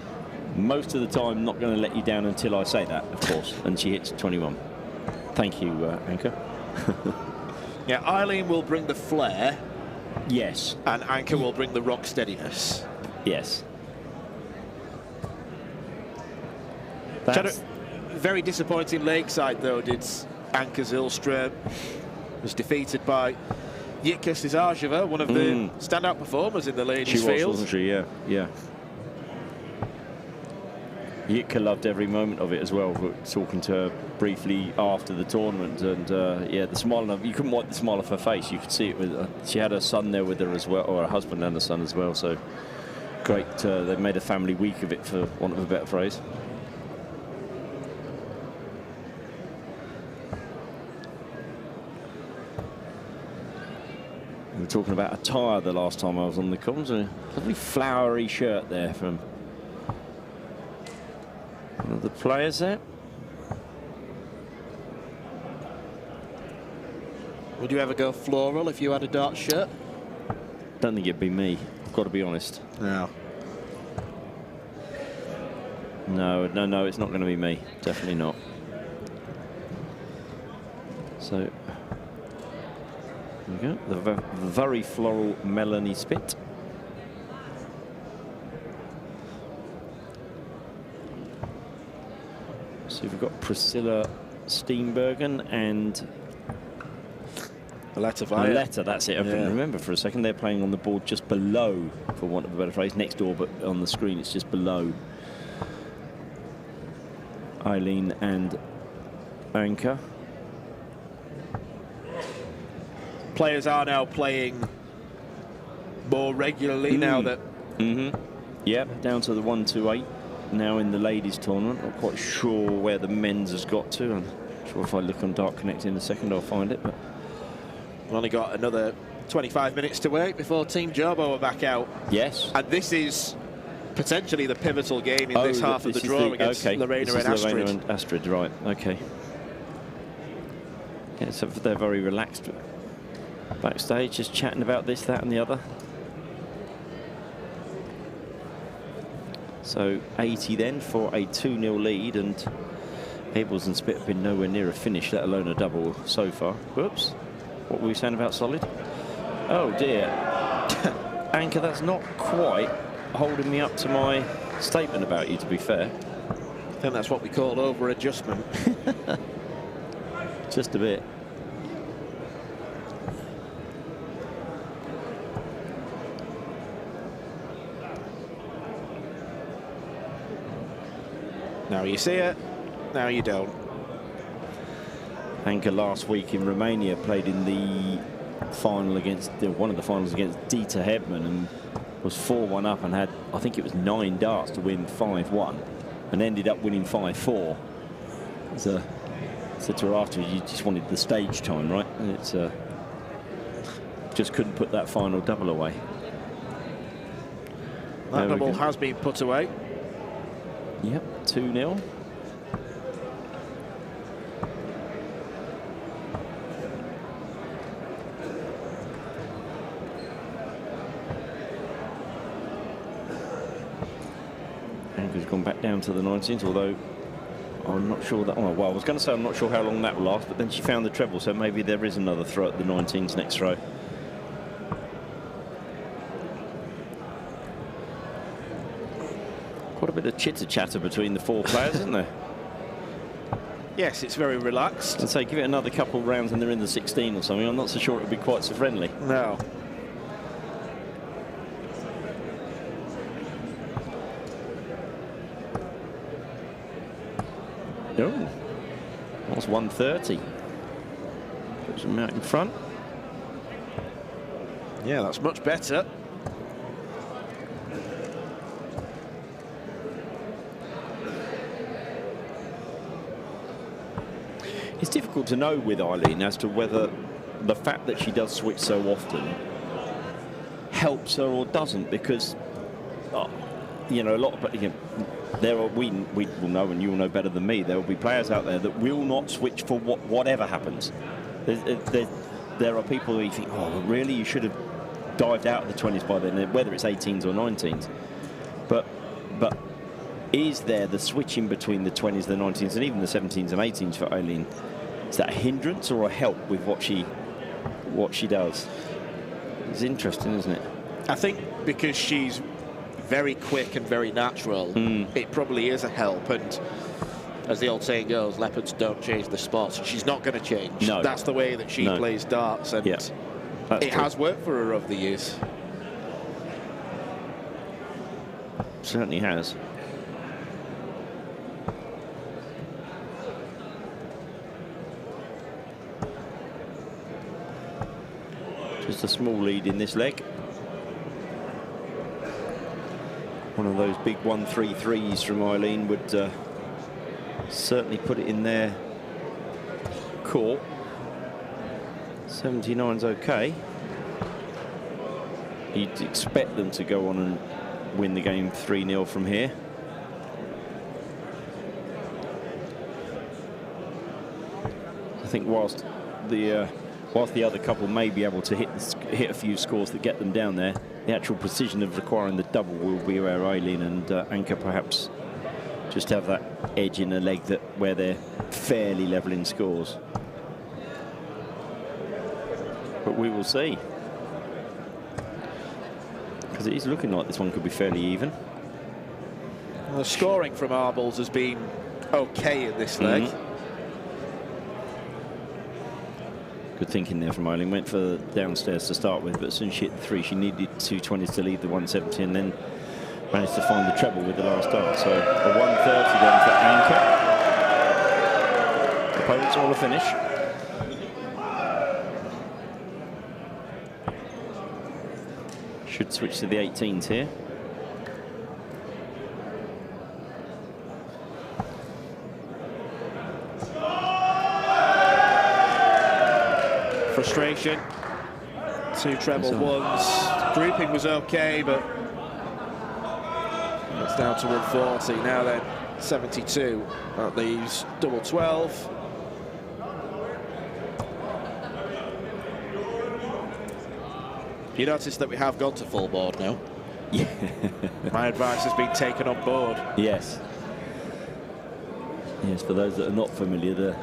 most of the time not going to let you down until I say that, of course, and she hits 21. Thank you, Anke. Yeah, Eileen will bring the flair. Yes. And Anke will bring the rock steadiness. Yes. Very disappointing leg side, though, did Anke Zylstra. Was defeated by Jitka Stizarjeva, one of the standout performers in the ladies' field. She was, wasn't she? Yeah, yeah. Jitka loved every moment of it as well. We're talking to her briefly after the tournament, and yeah, the smile. You couldn't wipe the smile off her face. You could see it with. She had her son there with her as well, or her husband and her son as well. So great. They've made a family week of it, for want of a better phrase. We were talking about attire the last time I was on the comms. A lovely flowery shirt there from one of the players there. Would you ever go floral if you had a dart shirt? Don't think it'd be me. I've got to be honest. No. No, it's not going to be me. Definitely not. So There we go. The very floral Melanie Spit. So we've got Priscilla Steenbergen and Aletta, that's it. I couldn't remember for a second. They're playing on the board just below, for want of a better phrase, next door, but on the screen it's just below Eileen and Anka. Players are now playing more regularly now that... Yeah, down to the 1-2-8 now in the ladies tournament. Not quite sure where the men's has got to. I'm sure if I look on Dark Connect in a second I'll find it. But we've only got another 25 minutes to wait before Team Jobo are back out. Yes. And this is potentially the pivotal game in this half of the draw against Lorena and Astrid. Lorena and Astrid, right, okay. Yeah, so they're very relaxed backstage, just chatting about this, that and the other. So 80 then for a 2-0 lead, and Abels and Spit have been nowhere near a finish, let alone a double so far. Whoops. What were we saying about solid? Oh dear. Anchor, that's not quite holding me up to my statement about you, to be fair. I think that's what we call over-adjustment. Just a bit. Now you see it, now you don't. Anchor last week in Romania played in the final against one of the finals against Dieter Hebman and was 4-1 up and had, I think it was 9 darts to win 5-1 and ended up winning 5-4. So said to her after, you just wanted the stage time, right? And it's just couldn't put that final double away. That double has been put away. Yep, 2-0. Anchor's gone back down to the 19th, although I'm not sure that... well, I was going to say I'm not sure how long that will last, but then she found the treble, so maybe there is another throw at the 19's next throw. Quite a bit of chitter-chatter between the 4 players, isn't there? Yes, it's very relaxed. I'd say give it another couple of rounds and they're in the 16 or something. I'm not so sure it would be quite so friendly. No. Oh, that's 130. Puts them out in front. Yeah, that's much better. It's difficult to know with Eileen as to whether the fact that she does switch so often helps her or doesn't, because you know, a lot of there are we will know, and you'll know better than me, there will be players out there that will not switch for whatever happens. There are people who you think, oh really, you should have dived out of the 20s by then, whether it's 18s or 19s, but is there the switching between the 20s, the 19s and even the 17s and 18s for Eileen? Is that a hindrance or a help with what she does? It's interesting, isn't it? I think because she's very quick and very natural, it probably is a help. And as the old saying goes, leopards don't change the spots. She's not going to change. No. That's the way that she plays darts, and it has worked for her over the years. Certainly has. Just a small lead in this leg. One of those big 1-3-3s from Eileen would certainly put it in their court. 79's okay. You'd expect them to go on and win the game 3-0 from here. I think whilst the other couple may be able to hit a few scores that get them down there, the actual precision of requiring the double will be where Eileen and Anka perhaps just have that edge in a leg where they're fairly level in scores. But we will see. Because it is looking like this one could be fairly even. Well, the scoring from Arbles has been okay in this leg. Good thinking there from Eileen. Went for downstairs to start with, but as soon as she hit the 3, she needed 220s to lead the 170 and then managed to find the treble with the last dart. So a 130 then for Anchor. Opponents all a finish. Should switch to the 18s here. Frustration. 2 treble ones. Grouping was okay, but it's down to 140. Now then, 72 at these double 12. You notice that we have gone to full board now. Yeah. My advice has been taken on board. Yes. Yes, for those that are not familiar, the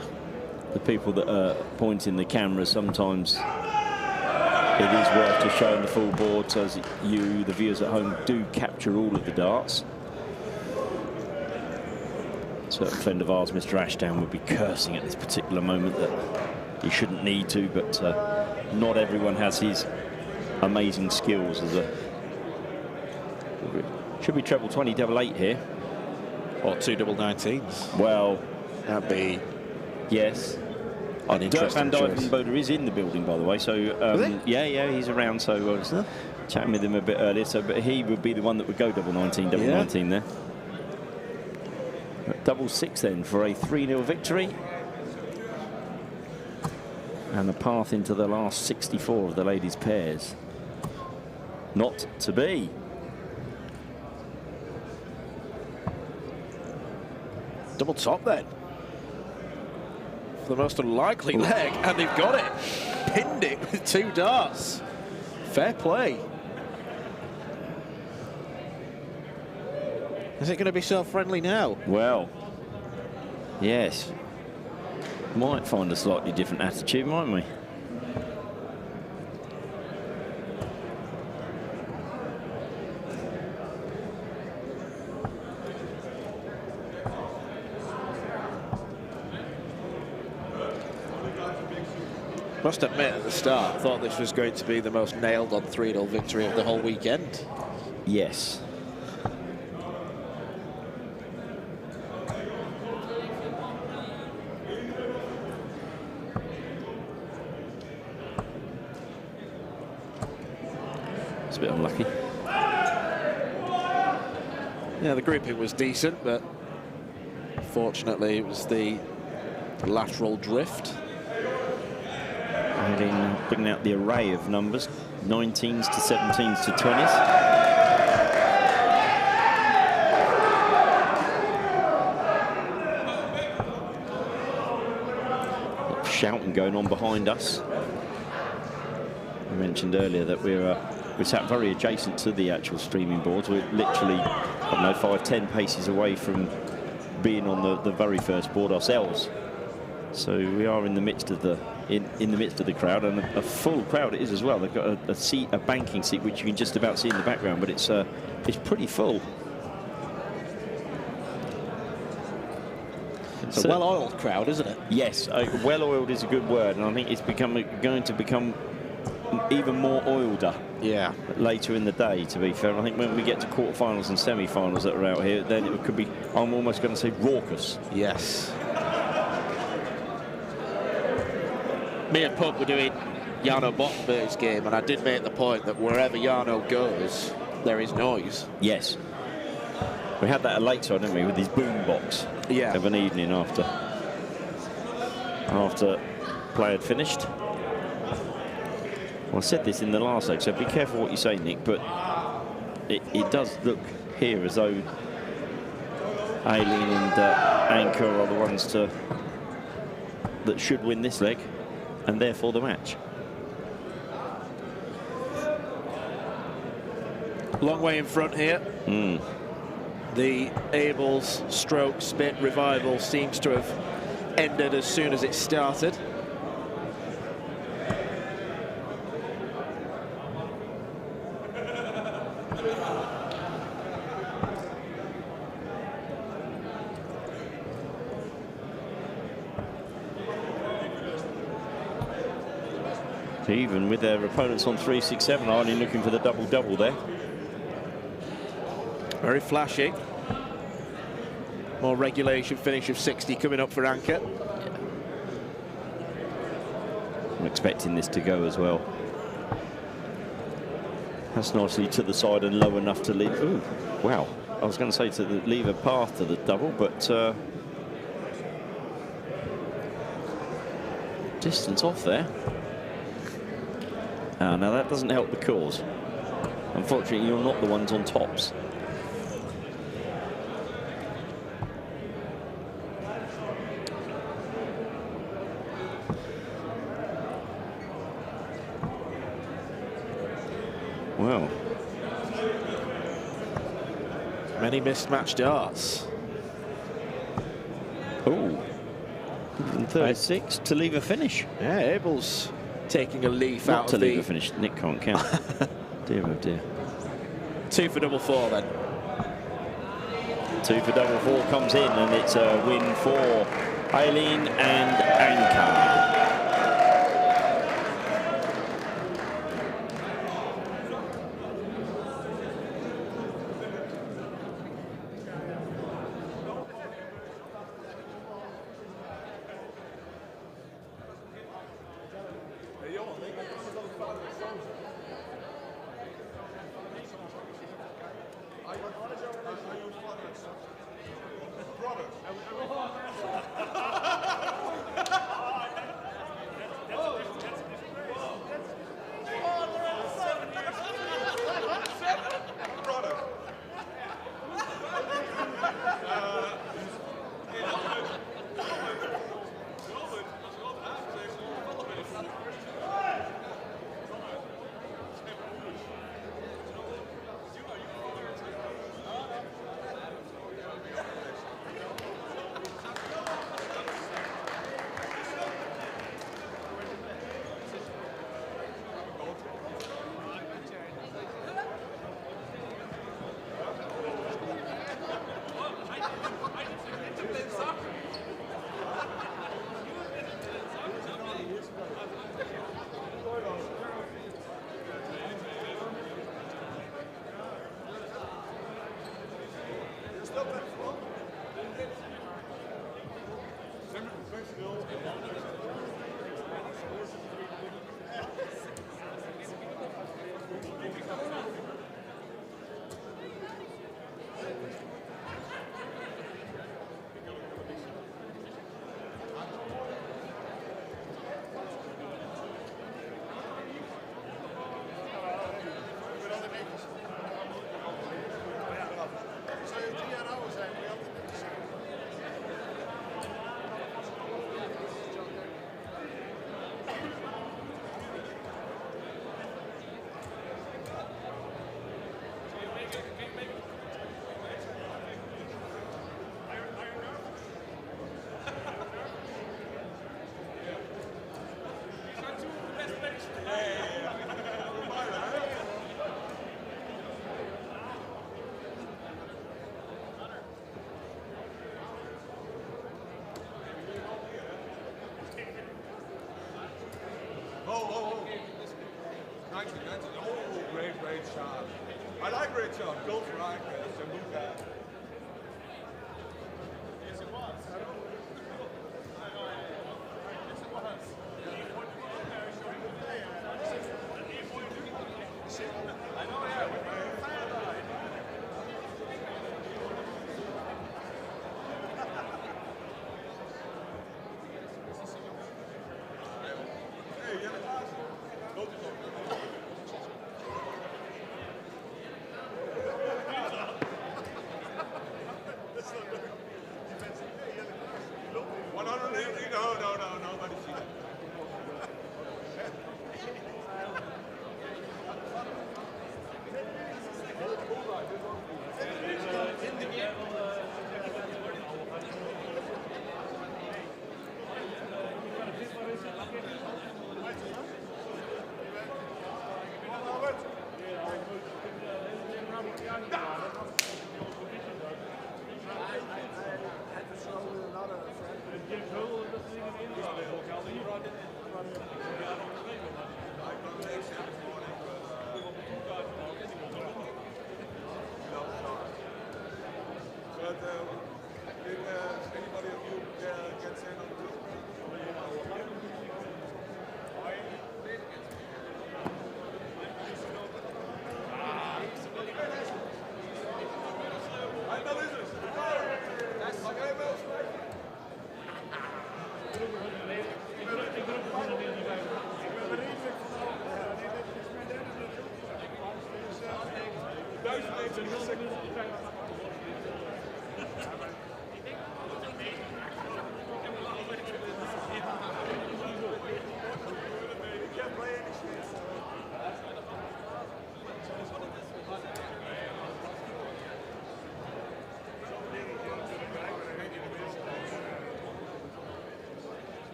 people that are pointing the camera, sometimes it is worth just showing the full board so that you, the viewers at home, do capture all of the darts. A certain friend of ours, Mr. Ashdown, would be cursing at this particular moment that he shouldn't need to, but not everyone has his amazing skills as a... Should be treble 20, double 8 here. Or 2 double 19s. Well, That'd be yes. an Dirk interesting van choice. Dijvenbode is in the building, by the way. So yeah, he's around. So I was chatting with him a bit earlier. So, but he would be the one that would go double 19, double 19 there. But double 6 then for a 3-0 victory. And the path into the last 64 of the ladies' pairs. Not to be. Double top then. For the most unlikely leg, and they've got it. Pinned it with 2 darts. Fair play. Is it going to be so friendly now? Well, yes. Might find a slightly different attitude, mightn't we? Must admit at the start, I thought this was going to be the most nailed on 3-0 victory of the whole weekend. Yes. It's a bit unlucky. Yeah, the grouping was decent, but fortunately it was the lateral drift. Eileen bringing out the array of numbers, 19s to 17s to 20s. Shouting going on behind us. I mentioned earlier that we're sat very adjacent to the actual streaming boards. We're literally, I don't know, 5-10 paces away from being on the very first board ourselves. So we are in the midst of the in the midst of the crowd, and a full crowd it is as well. They've got a seat, a banking seat, which you can just about see in the background, but it's pretty full. It's a well-oiled crowd, isn't it? Yes, well-oiled is a good word, and I think it's going to become even more oileder. Yeah. Later in the day, to be fair. I think when we get to quarterfinals and semi-finals that are out here, then it could be, I'm almost going to say, raucous. Yes. Me and Pub were doing Jarno Bottenberg's game, and I did make the point that wherever Jarno goes, there is noise. Yes. We had that at Lakeside, didn't we, with his boom box of an evening after play had finished. Well, I said this in the last leg, so be careful what you say, Nick, but it does look here as though Aileen and Anchor are the ones that should win this leg, and therefore the match. Long way in front here. The Abels stroke spit revival seems to have ended as soon as it started. Even with their opponents on 3-6-7, only looking for the double-double there. Very flashy. More regulation finish of 60 coming up for Anka. I'm expecting this to go as well. That's nicely to the side and low enough to leave. Ooh, wow. I was going to say to leave a path to the double, but distance off there. Oh, now that doesn't help the cause. Unfortunately, you're not the ones on tops. Well, many mismatched darts. Oh, 136 to leave a finish. Yeah, Abel's taking a leaf Not out to of leave the a finish. Nick can't count. Dear oh dear. 2 for double 4 then. 2 for double 4 comes in, and it's a win for Eileen and Anka. Great shot. I like great shot. Go for Anka. So move that. Yes, it was. I know, yeah. Hey, you have a pass? Go to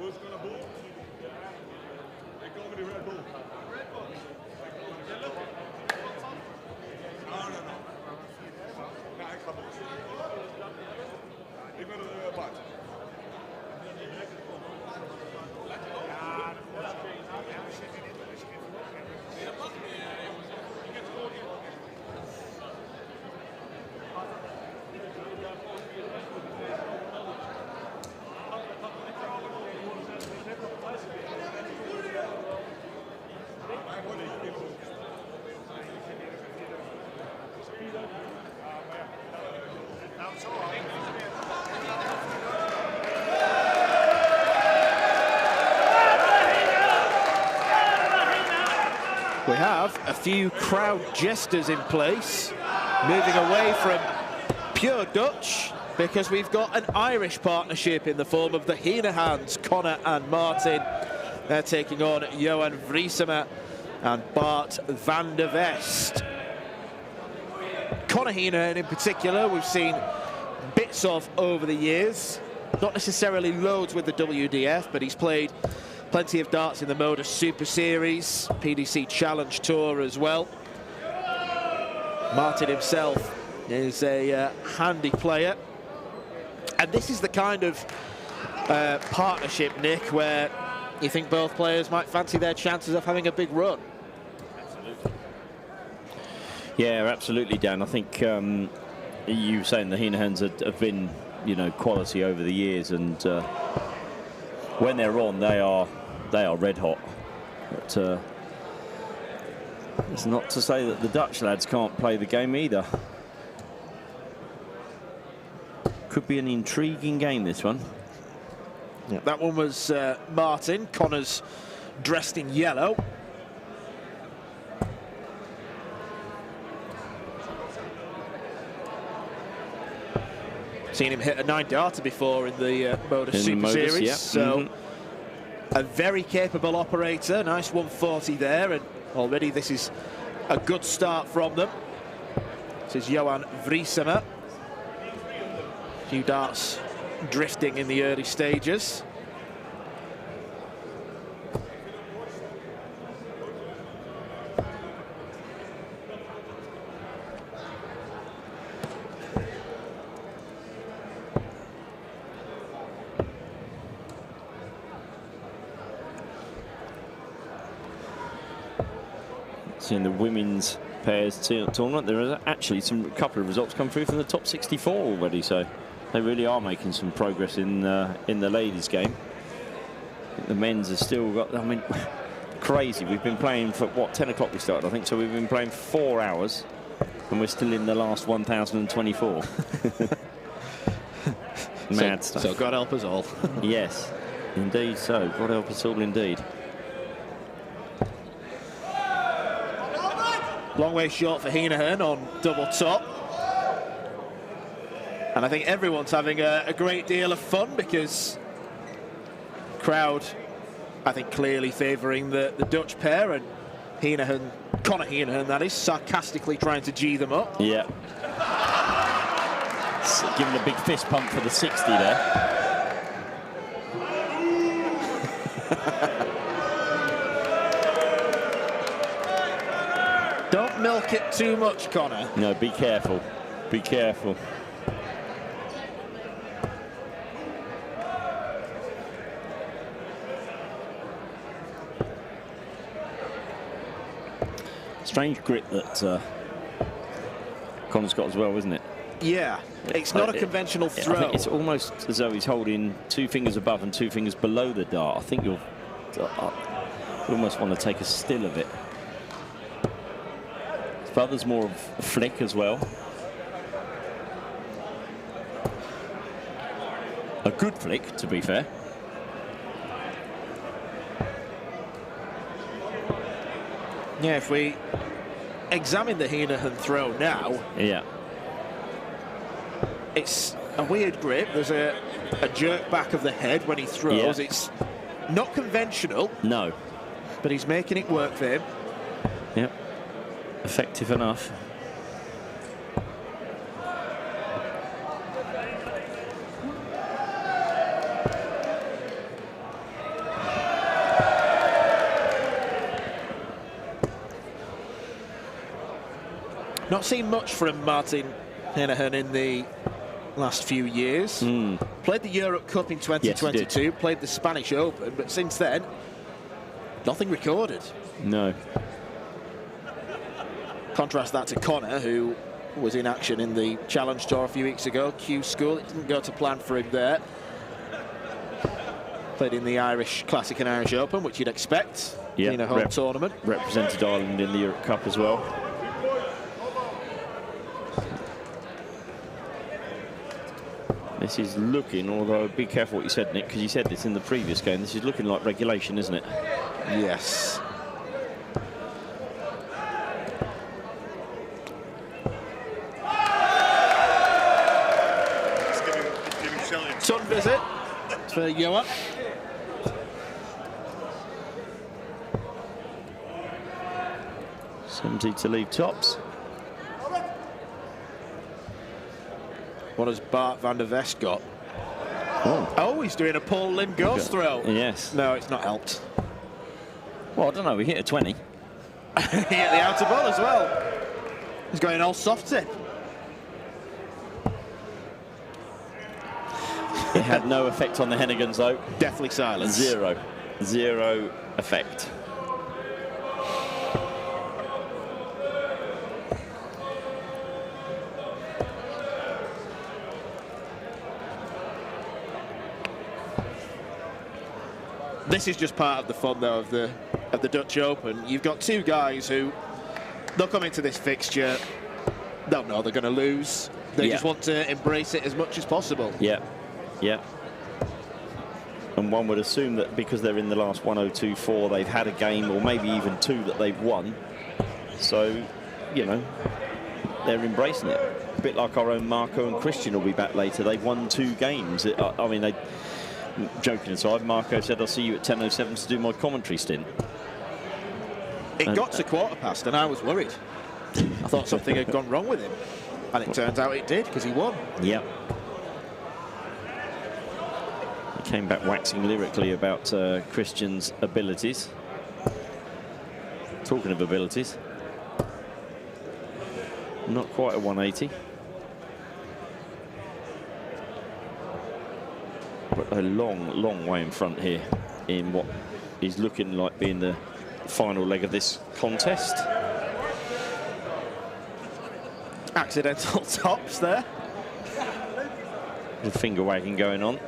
Who's going to boot? They call me the Red Bull. No. Nee, ik ga boot. Ik ben de Bart. We have a few crowd jesters in place, moving away from pure Dutch, because we've got an Irish partnership in the form of the Heenahans, Connor and Martin. They're taking on Johan Vriesema and Bart van der Vest. Connor Heenahan in particular, we've seen bits of over the years. Not necessarily loads with the WDF, but he's played plenty of darts in the Modus Super Series, PDC Challenge Tour as well. Martin himself is a handy player. And this is the kind of partnership, Nick, where you think both players might fancy their chances of having a big run. Absolutely. Yeah, absolutely, Dan. I think you were saying the Heenahans have been, you know, quality over the years, and when they're on, they are red hot. But it's not to say that the Dutch lads can't play the game either. Could be an intriguing game, this one. Yeah. That one was Martin. Connor's dressed in yellow. Seen him hit a 9-darter before in the Modus Super Series. Yeah. So a very capable operator. Nice 140 there, and already this is a good start from them. This is Johan Vriesema. A few darts drifting in the early stages. In the women's pairs tournament, there are actually a couple of results come through from the top 64 already, so they really are making some progress in the ladies' game. I think the men's have still got, I mean, crazy. We've been playing for, what, 10 o'clock we started, I think, so we've been playing 4 hours, and we're still in the last 1,024. Mad stuff. So God help us all. Yes, indeed so. God help us all indeed. Long way short for Heenahan on double top. And I think everyone's having a great deal of fun, because crowd, I think, clearly favouring the Dutch pair, and Heenahan, Connor Heenahan, that is, sarcastically trying to G them up. Yeah. Giving a big fist pump for the 60 there. Don't milk it too much, Connor. No, be careful. Be careful. Strange grip that Connor's got as well, isn't it? Yeah, it's not a conventional throw. I think it's almost as though he's holding 2 fingers above and 2 fingers below the dart. I think you almost want to take a still of it. His brother's more of a flick as well. a good flick, to be fair. Yeah, if we examine the Heenan throw now, Yeah. it's a weird grip. There's a jerk back of the head when he throws. Yeah. It's not conventional, No. but he's making it work for him. Yep. Effective enough. Not seen much from Martin Heenan in the last few years. Played the Europe Cup in 2022, played the Spanish Open, but since then, nothing recorded. No. Contrast that to Connor, who was in action in the Challenge Tour a few weeks ago. Q School, it didn't go to plan for him there. Played in the Irish Classic and Irish Open, which you'd expect Yeah, in a home tournament. Represented Ireland in the Europe Cup as well. This is looking, although be careful what you said, Nick, because you said this in the previous game. This is looking like regulation, isn't it? Yes. Let's give him shelter. Sun visit for Joa. Empty to leave tops. What has Bart van der Vest got? Oh, he's doing a Paul Lim ghost throw. Yes. No, it's not helped. Well, I don't know. We hit a 20. He hit the outer ball as well. He's going all soft tip. It had no effect on the Hennigans, though. Deathly silence. Zero. Zero effect. This is just part of the fun, though, of the Dutch Open. You've got two guys who, they'll come into this fixture, they'll know they're going to lose. They just want to embrace it as much as possible. Yeah, yeah. And one would assume that because they're in the last 102.4, they've had a game, or maybe even two, that they've won. So, you know, they're embracing it. A bit like our own Marco and Christian will be back later. They've won 2 games. I mean, they... Joking aside, Marco said, I'll see you at 10:07 to do my commentary stint. It got to quarter past and I was worried. I thought something had gone wrong with him. And it turns out it did, because he won. Yep. He came back waxing lyrically about Christian's abilities. Talking of abilities. Not quite a 180. But a long, long way in front here in what is looking like being the final leg of this contest. Accidental tops there. The finger wagging going on.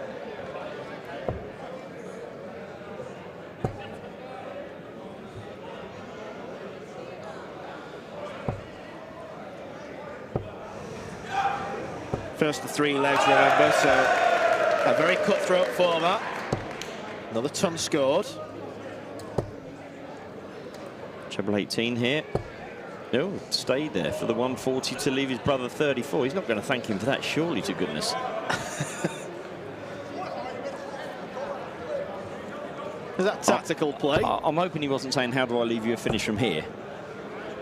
First the 3 legs, remember, so a very cutthroat format. Another ton scored. Treble 18 here. Oh, stayed there for the 140 to leave his brother 34. He's not going to thank him for that, surely, to goodness. Is that tactical play? I'm hoping he wasn't saying, how do I leave you a finish from here?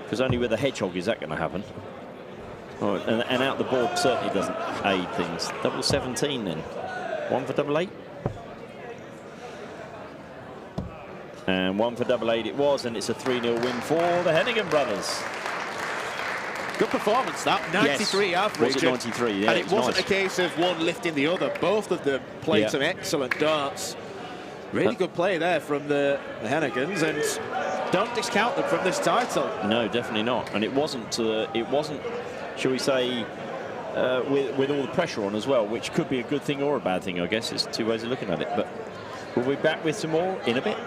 Because only with a hedgehog is that going to happen. Oh, and out the board certainly doesn't aid things. Double 17 then. 1 for double 8. And 1 for double 8 it was, and it's a 3-0 win for the Hennigan brothers. Good performance, that. 93 average. Was it 93? Yeah, and it wasn't nice. a case of one lifting the other. Both of them played some excellent darts. Really good play there from the Hennigans, and don't discount them from this title. No, definitely not. And it wasn't, shall we say, with all the pressure on as well, which could be a good thing or a bad thing, I guess. It's 2 ways of looking at it. But we'll be back with some more in a bit.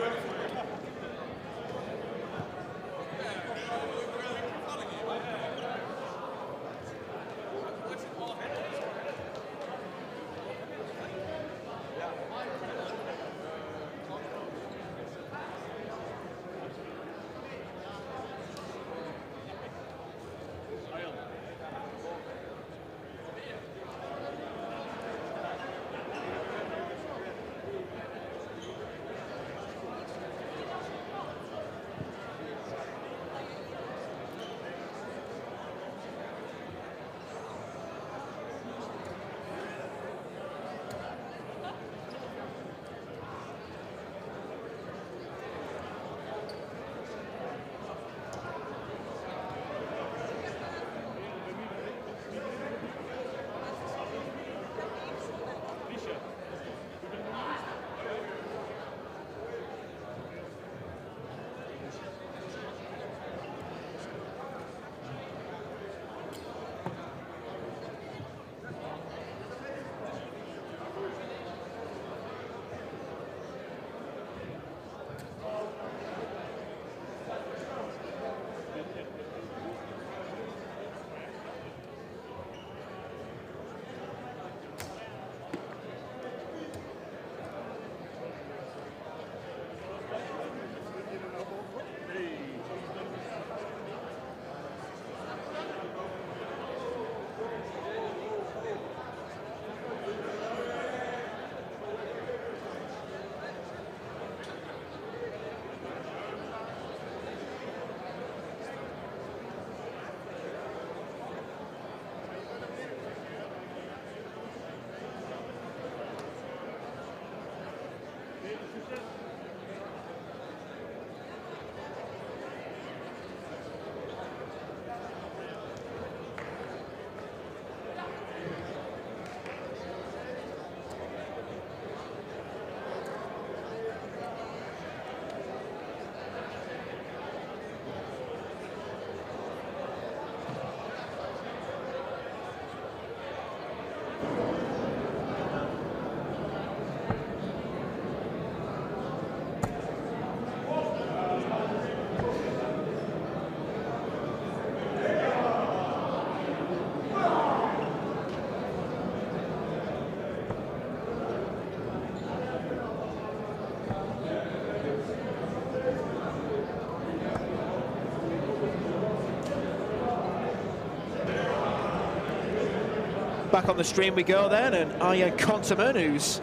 Back on the stream we go then, and Arjen Konteman, who's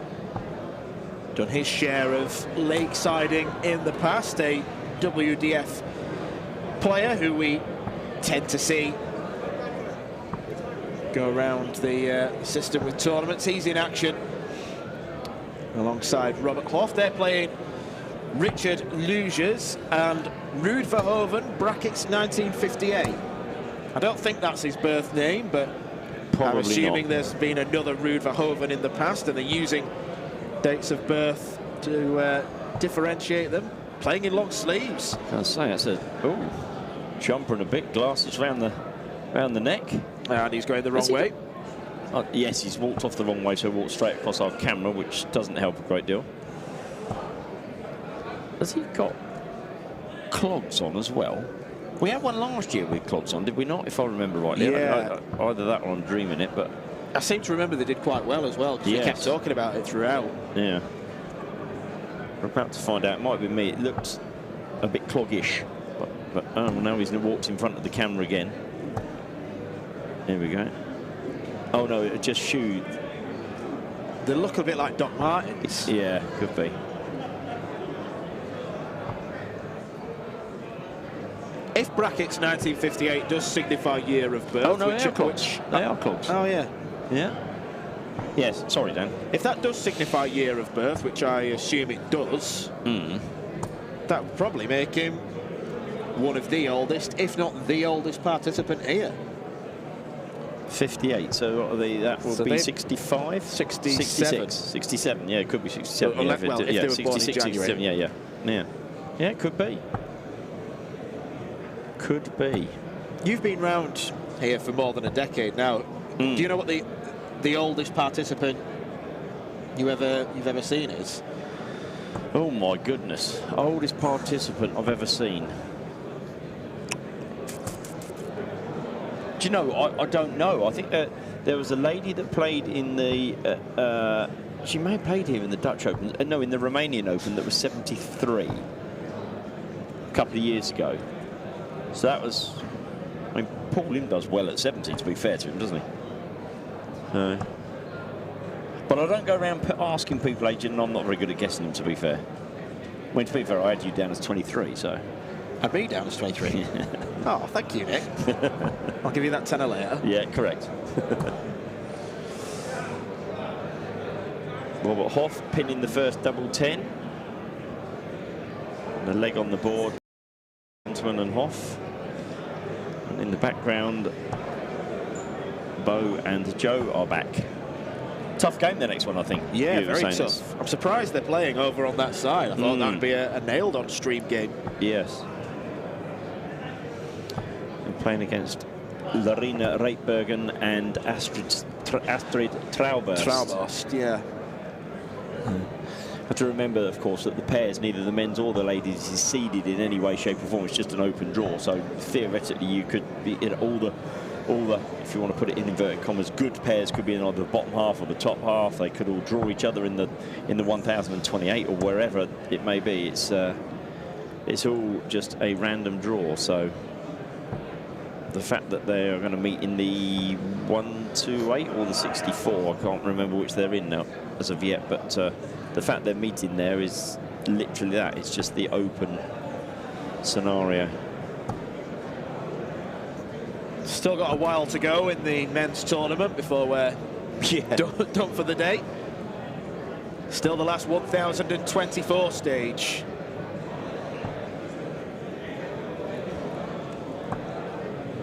done his share of lakesiding in the past, a WDF player who we tend to see go around the system with tournaments. He's in action alongside Robert Hoff. They're playing Richard Lugers and Ruud Verhoeven, brackets 1958. I don't think that's his birth name, but I'm assuming there's been another Ruud Verhoeven in the past, and they're using dates of birth to differentiate them. Playing in long sleeves. I'd say that's a jumper and a bit, glasses round the neck. And he's going the wrong way. Yes, he's walked off the wrong way, so he walked straight across our camera, which doesn't help a great deal. Has he got clogs on as well? We had one last year with clogs on, did we not? If I remember rightly. Yeah. Either that or I'm dreaming it, but I seem to remember they did quite well as well, because yes. we kept talking about it throughout. Yeah. We're about to find out. It might be me. It looked a bit cloggish, but oh, now he's walked in front of the camera again. There we go. Oh no, it just shoe. They look a bit like Doc Martens. Yeah, could be. If brackets 1958 does signify year of birth, Oh no, which they are clogs. They are clogs. Oh yeah. Yeah. Yes. Sorry, Dan. If that does signify year of birth, which I assume it does, that would probably make him one of the oldest, if not the oldest participant here. 58, so what are they, that will be 65? 67. 67, yeah, it could be 67. Well, yeah, if they were born in 66, January. 67, yeah. Yeah, it could be. Could be. You've been round here for more than a decade now. Do you know what the oldest participant you've ever seen is? Oh my goodness, oldest participant I've ever seen. Do you know, I don't know. I think there was a lady that played in the, she may have played here in the Dutch Open, no, in the Romanian Open, that was 73, a couple of years ago. So that was, I mean, Paul Lim does well at 70, to be fair to him, doesn't he? But I don't go around asking people age, and I'm not very good at guessing them, to be fair. I mean, to be fair, I had you down as 23, so. I'd be down as 23. Oh, thank you, Nick. I'll give you that tenner later. Yeah, correct. Robert Hoff pinning the first double 10. And a leg on the board. Huntsman and Hoff. And in the background, Bo and Joe are back. Tough game, the next one, I think. Yeah, You were very saying tough. this. I'm surprised they're playing over on that side. I thought that would be a nailed-on stream game. Yes. And playing against Larina Reitbergen and Astrid Trauberst. Trauberst, yeah. Have to remember, of course, that the pairs, neither the men's or the ladies, is seeded in any way, shape or form. It's just an open draw. So theoretically, you could be in all the, if you want to put it in inverted commas, good pairs could be in either the bottom half or the top half. They could all draw each other in the 1028 or wherever it may be. It's all just a random draw. So the fact that they are going to meet in the 128 or the 64, I can't remember which they're in now as of yet, but the fact they're meeting there is literally that. It's just the open scenario. Still got a while to go in the men's tournament before we're done for the day. Still the last 1024 stage.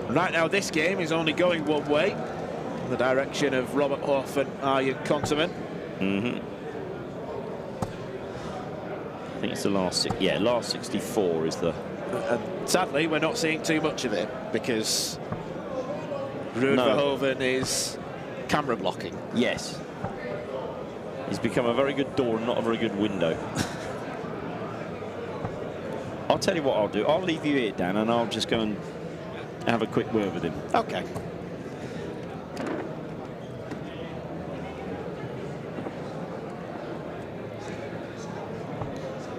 Right now, this game is only going one way, in the direction of Robert Huff and Arjen Konterman. I think it's the last, last 64 is the... And sadly, we're not seeing too much of it, because Ruud Verhoeven is camera blocking. Yes. He's become a very good door and not a very good window. I'll tell you what I'll do. I'll leave you here, Dan, and I'll just go and have a quick word with him. Okay.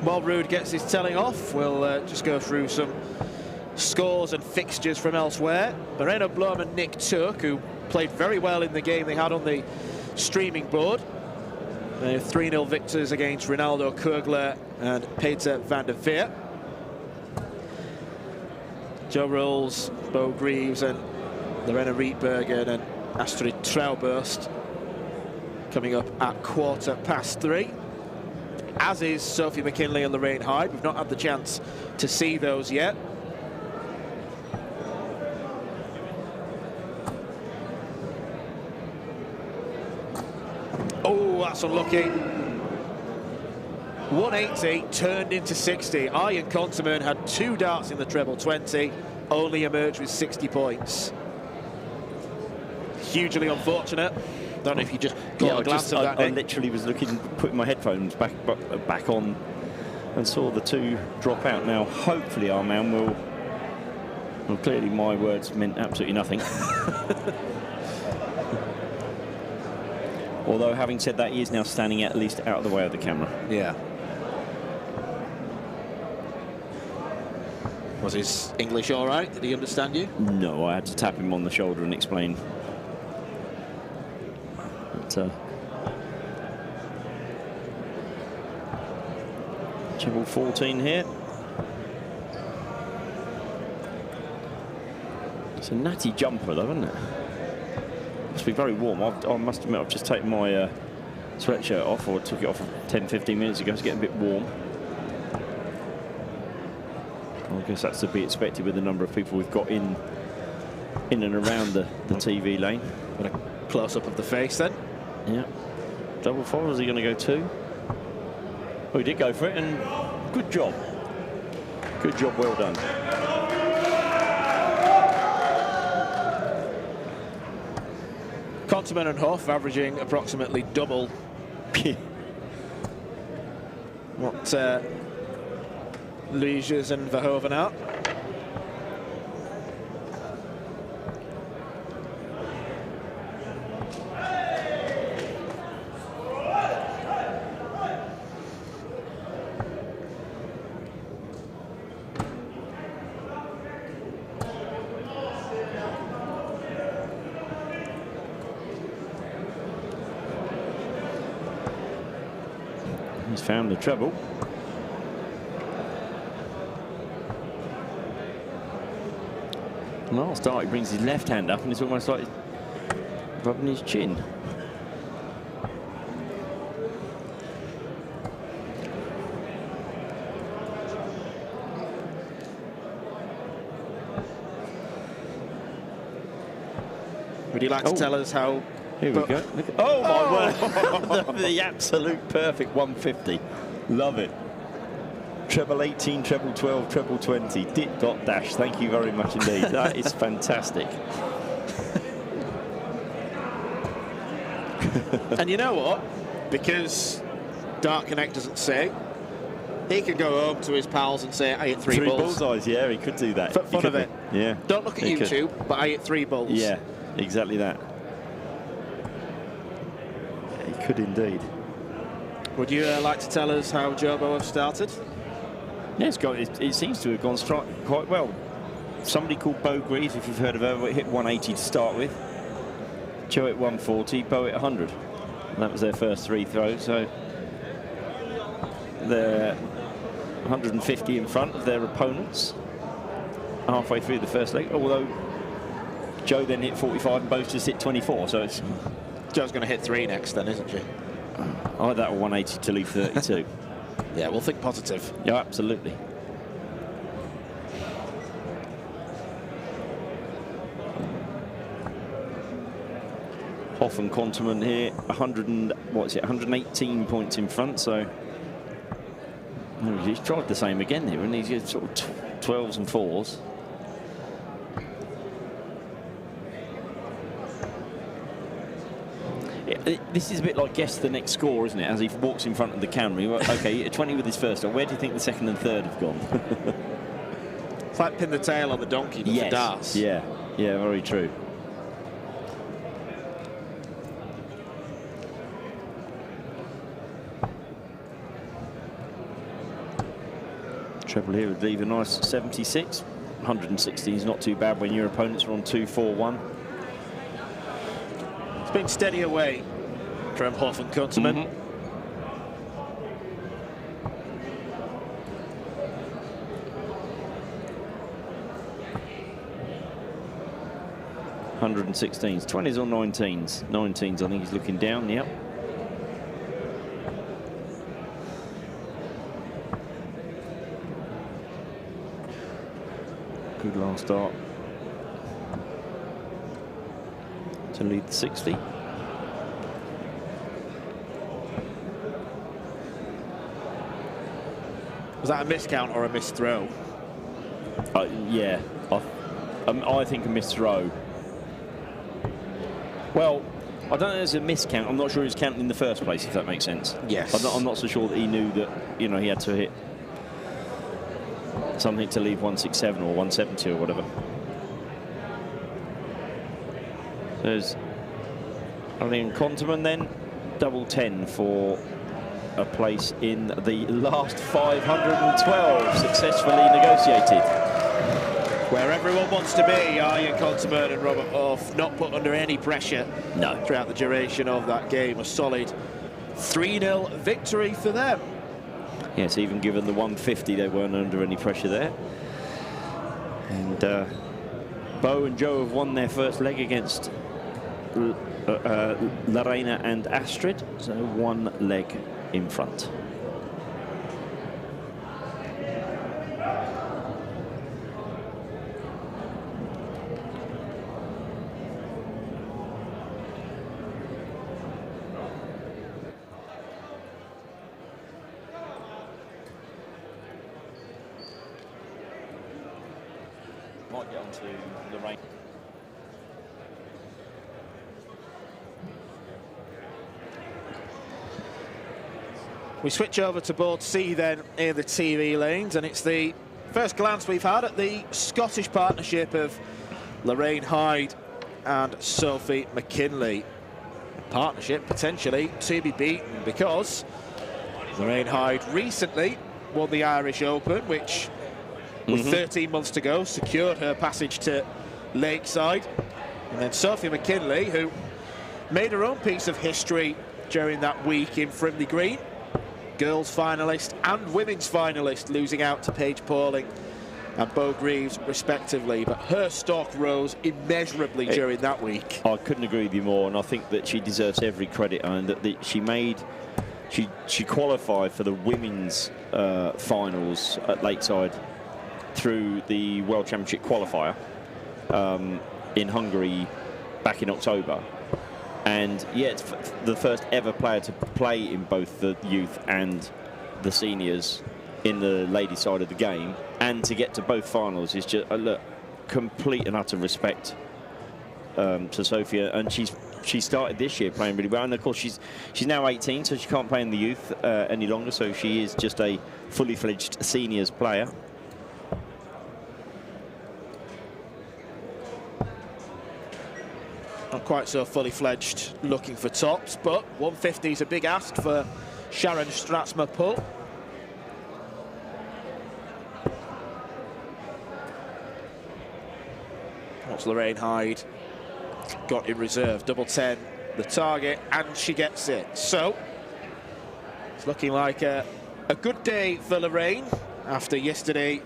While Ruud gets his telling off, we'll just go through some scores and fixtures from elsewhere. Moreno Blom and Nick Turk, who played very well in the game they had on the streaming board. They're 3-0 victors against Ronaldo Kugler and Peter van der Veer. Joe Rolls, Bo Greaves and Lorena Rietbergen and Astrid Trauburst coming up at 3:15. As is Sophie McKinley and Lorraine Hyde. We've not had the chance to see those yet. Oh, that's unlucky. 180 turned into 60. Arjen Konterman had 2 darts in the treble 20, only emerged with 60 points. Hugely unfortunate. Don't know if you just got a glance at that. I literally was looking, putting my headphones back on, and saw the 2 drop out. Now, hopefully, our man will. Well, clearly, my words meant absolutely nothing. Although, having said that, he is now standing at least out of the way of the camera. Yeah. Was his English all right? Did he understand you? No, I had to tap him on the shoulder and explain. Treble 14 here. It's a natty jumper though, isn't it? Must be very warm. I must admit I've just taken my sweatshirt off, or took it off 10-15 minutes ago. It's getting a bit warm. I guess that's to be expected with the number of people we've got in and around the TV lane. Got a close-up of the face then. Yeah. Double 4, is he going to go 2? Oh, he did go for it, and good job. Good job, well done. Konterman and Huff averaging approximately double what Luijers and Verhoeven are. He's found the treble. Last start, he brings his left hand up and it's almost like rubbing his chin. Would you like to tell us how? Here we go. Look at, oh my word! the absolute perfect 150. Love it. Treble 18, treble 12, treble 20. Dip dot dash. Thank you very much indeed. That is fantastic. And you know what? Because Dart Connect doesn't say, he could go home to his pals and say, I hit three balls. Bullseyes, yeah, he could do that. For fun of it. Yeah. Don't look at YouTube, but I hit 3 balls. Yeah, exactly that. He could indeed. Would you like to tell us how Jobo have started? Yeah, it seems to have gone quite well. Somebody called Bo Greaves, if you've heard of her, hit 180 to start with. Joe hit 140, Bo hit 100. And that was their first 3 throws, so they're 150 in front of their opponents halfway through the first leg, although Joe then hit 45 and Bo's just hit 24, so it's... Joe's going to hit 3 next then, isn't she? I like that 180 to leave 32. Yeah, we'll think positive. Yeah, absolutely. Hoff and Quantum here, 118 points in front, so he's tried the same again here, and he's sort of 12s and 4s. This is a bit like guess the next score, isn't it? As he walks in front of the camera, okay, 20 with his first one. Where do you think the second and third have gone? It's like pin the tail on the donkey, but for darts. Yeah, yeah, very true. Treble here would leave a nice 76. 116 is not too bad when your opponents are on 2-4-1. It's been steady away from Hoff and Kunterman. 116s, 20s or 19s? 19s, I think he's looking down, yep. Good last start to lead the 60. Was that a miscount or a missed throw? Yeah, I think a missed throw. Well, I don't know if it's a miscount. I'm not sure he was counting in the first place, if that makes sense. Yes. I'm not so sure that he knew that, you know, he had to hit something to leave 167 or 170 or whatever. There's, I think, Konterman then, double 10 for a place in the last 512, successfully negotiated. Where everyone wants to be, Arjen Konterman and Robert Hoff, not put under any pressure throughout the duration of that game. A solid 3-0 victory for them. Yes, even given the 150, they weren't under any pressure there. And Bo and Joe have won their first leg against Lorena and Astrid, so one leg in front. Might get on to Lorraine. We switch over to board C then in the TV lanes, and it's the first glance we've had at the Scottish partnership of Lorraine Hyde and Sophie McKinley. Partnership potentially to be beaten, because Lorraine Hyde recently won the Irish Open, which with 13 months to go secured her passage to Lakeside. And then Sophie McKinley, who made her own piece of history during that week in Frimley Green, girls finalist and women's finalist, losing out to Paige Pauling and Bo Greaves respectively, but her stock rose immeasurably during that week. I couldn't agree with you more, and I think that she deserves every credit, and that she qualified for the women's finals at Lakeside through the World Championship qualifier in Hungary back in October. And yeah, it's the first ever player to play in both the youth and the seniors in the ladies' side of the game, and to get to both finals is just look, complete and utter respect to Sophia. And she started this year playing really well, and of course she's now 18, so she can't play in the youth any longer, so she is just a fully fledged seniors player. Not quite so fully fledged looking for tops, but 150 is a big ask for Sharon Stratsma-Pull. What's Lorraine Hyde got in reserve? Double 10, the target, and she gets it. So it's looking like a good day for Lorraine after yesterday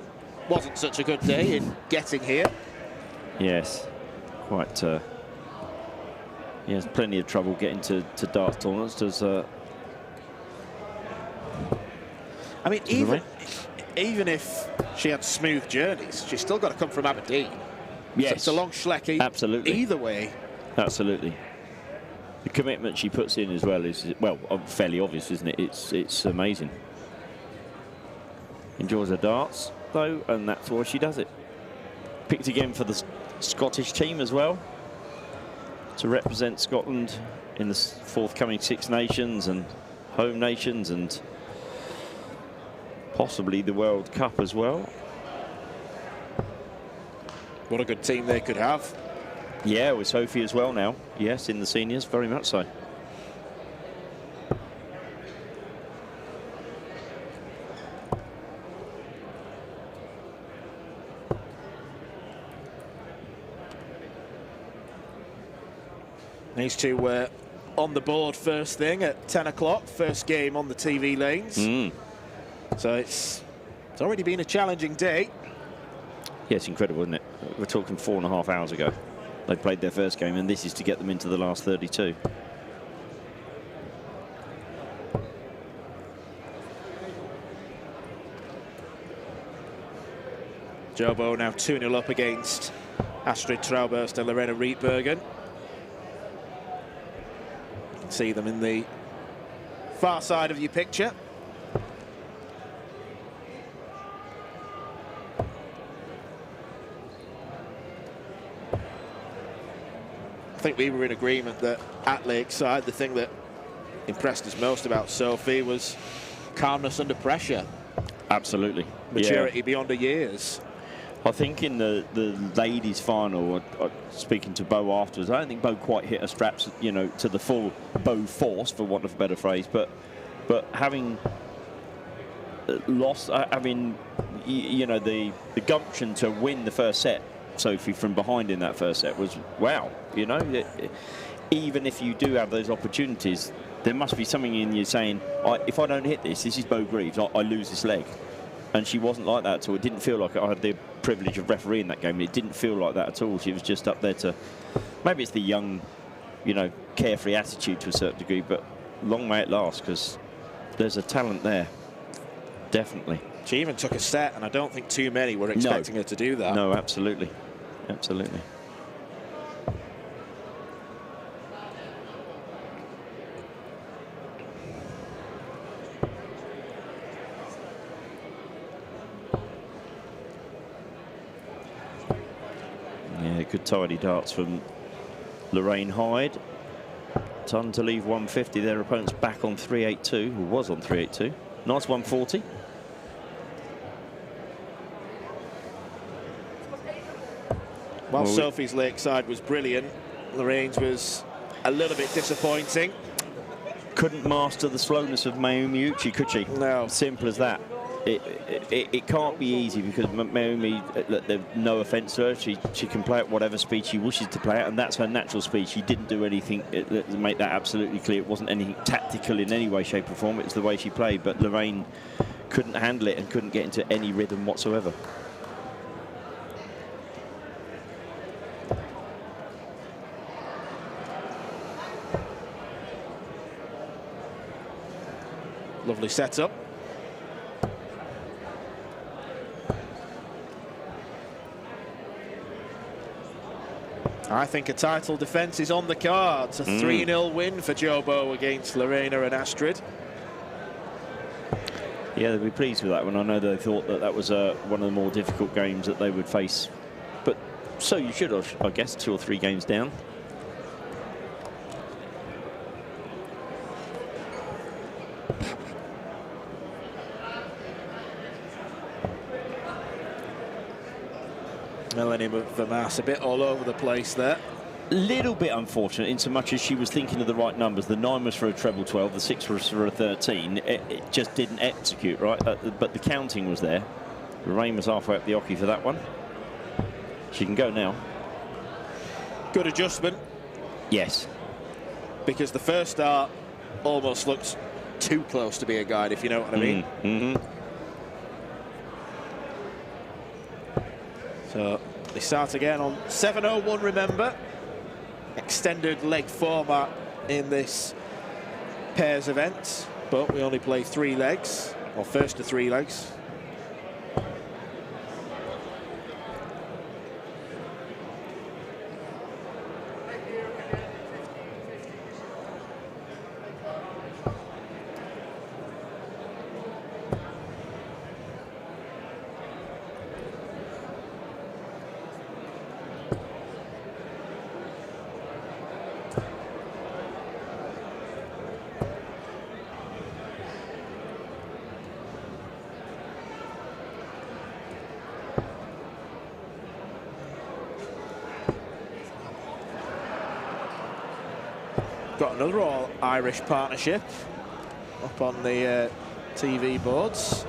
wasn't such a good day in getting here. Yes, quite. He has plenty of trouble getting to darts tournaments. Does I mean, even if she had smooth journeys, she's still got to come from Aberdeen. Yes. So it's a long schleck. Absolutely. Either way. Absolutely. The commitment she puts in as well is, well, fairly obvious, isn't it? It's amazing. Enjoys her darts, though, and that's why she does it. Picked again for the Scottish team as well, to represent Scotland in the forthcoming Six Nations and home nations, and possibly the World Cup as well. What a good team they could have. Yeah, with Sophie as well now. Yes, in the seniors, very much so. These two were on the board first thing at 10 o'clock, first game on the TV lanes. So it's already been a challenging day. Yeah, it's incredible, isn't it? We're talking 4.5 hours ago. They played their first game, and this is to get them into the last 32. Jobo now 2-0 up against Astrid Trauberst and Lorena Rietbergen. You can see them in the far side of your picture. I think we were in agreement that at Lakeside, the thing that impressed us most about Sophie was calmness under pressure. Absolutely. Maturity beyond her years. I think in the ladies' final, speaking to Bo afterwards, I don't think Bo quite hit her straps, you know, to the full Bo force, for want of a better phrase. But having lost, having you know, the gumption to win the first set, Sophie, from behind in that first set was wow. You know, even if you do have those opportunities, there must be something in you saying, if I don't hit this is Bo Greaves, I lose this leg. And she wasn't like that at all. It didn't feel like it. I had the privilege of refereeing that game. It didn't feel like that at all. She was just up there to, maybe it's the young, you know, carefree attitude to a certain degree, but long may it last, because there's a talent there, definitely. She even took a set, and I don't think too many were expecting her to do that. No, absolutely, absolutely. Good tidy darts from Lorraine Hyde. Ton to leave 150. Their opponent's back on 382, who was on 382. Nice 140. While Sophie's Lakeside was brilliant, Lorraine's was a little bit disappointing. Couldn't master the slowness of Mayumi Uchi, could she? No. Simple as that. It can't be easy, because Mayumi, no offence to her, she can play at whatever speed she wishes to play at, and that's her natural speed. She didn't do anything to make that absolutely clear. It wasn't anything tactical in any way, shape or form. It's the way she played, but Lorraine couldn't handle it and couldn't get into any rhythm whatsoever. Lovely setup. I think a title defence is on the cards. A 3-0 win for Jobo against Lorena and Astrid. Yeah, they'll be pleased with that one. I know they thought that was one of the more difficult games that they would face. But so you should, I guess, 2 or 3 games down. Melanie Vermaas a bit all over the place there. Little bit unfortunate in so much as she was thinking of the right numbers. The 9 was for a treble 12, the 6 was for a 13. It just didn't execute right, but the counting was there. Lorraine was halfway up the hockey for that one. She can go now. Good adjustment. Yes. Because the first start almost looked too close to be a guide, if you know what I mean. Mm-hmm. So they start again on 7:01, remember. Extended leg format in this pairs event, but we only play 3 legs. or first to 3 legs. Got another all-Irish partnership up on the TV boards.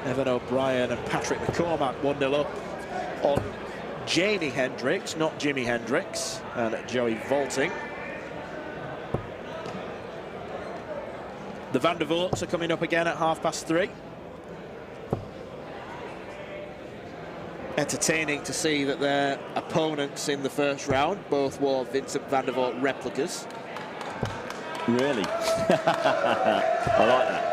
Evan O'Brien and Patrick McCormack 1-0 up on Jamie Hendricks, not Jimi Hendrix, and Joey Vaulting. The Van der Voorts are coming up again at 3:30. Entertaining to see that their opponents in the first round both wore Vincent van der Voort replicas. Really? I like that.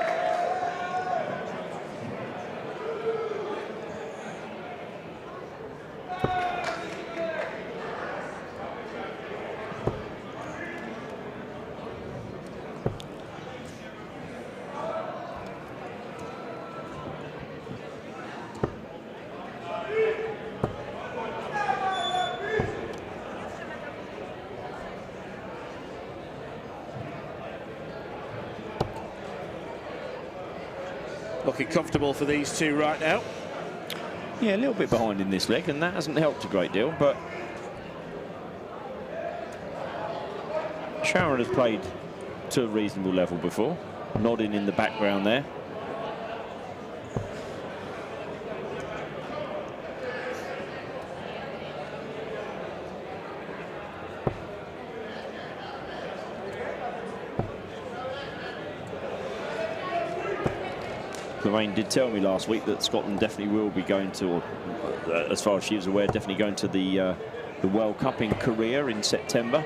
Looking comfortable for these two right now. Yeah, a little bit behind in this leg, and that hasn't helped a great deal, but Sharon has played to a reasonable level before, nodding in the background there. Lorraine did tell me last week that Scotland definitely will be going to, or as far as she was aware, definitely going to the World Cup in Korea in September,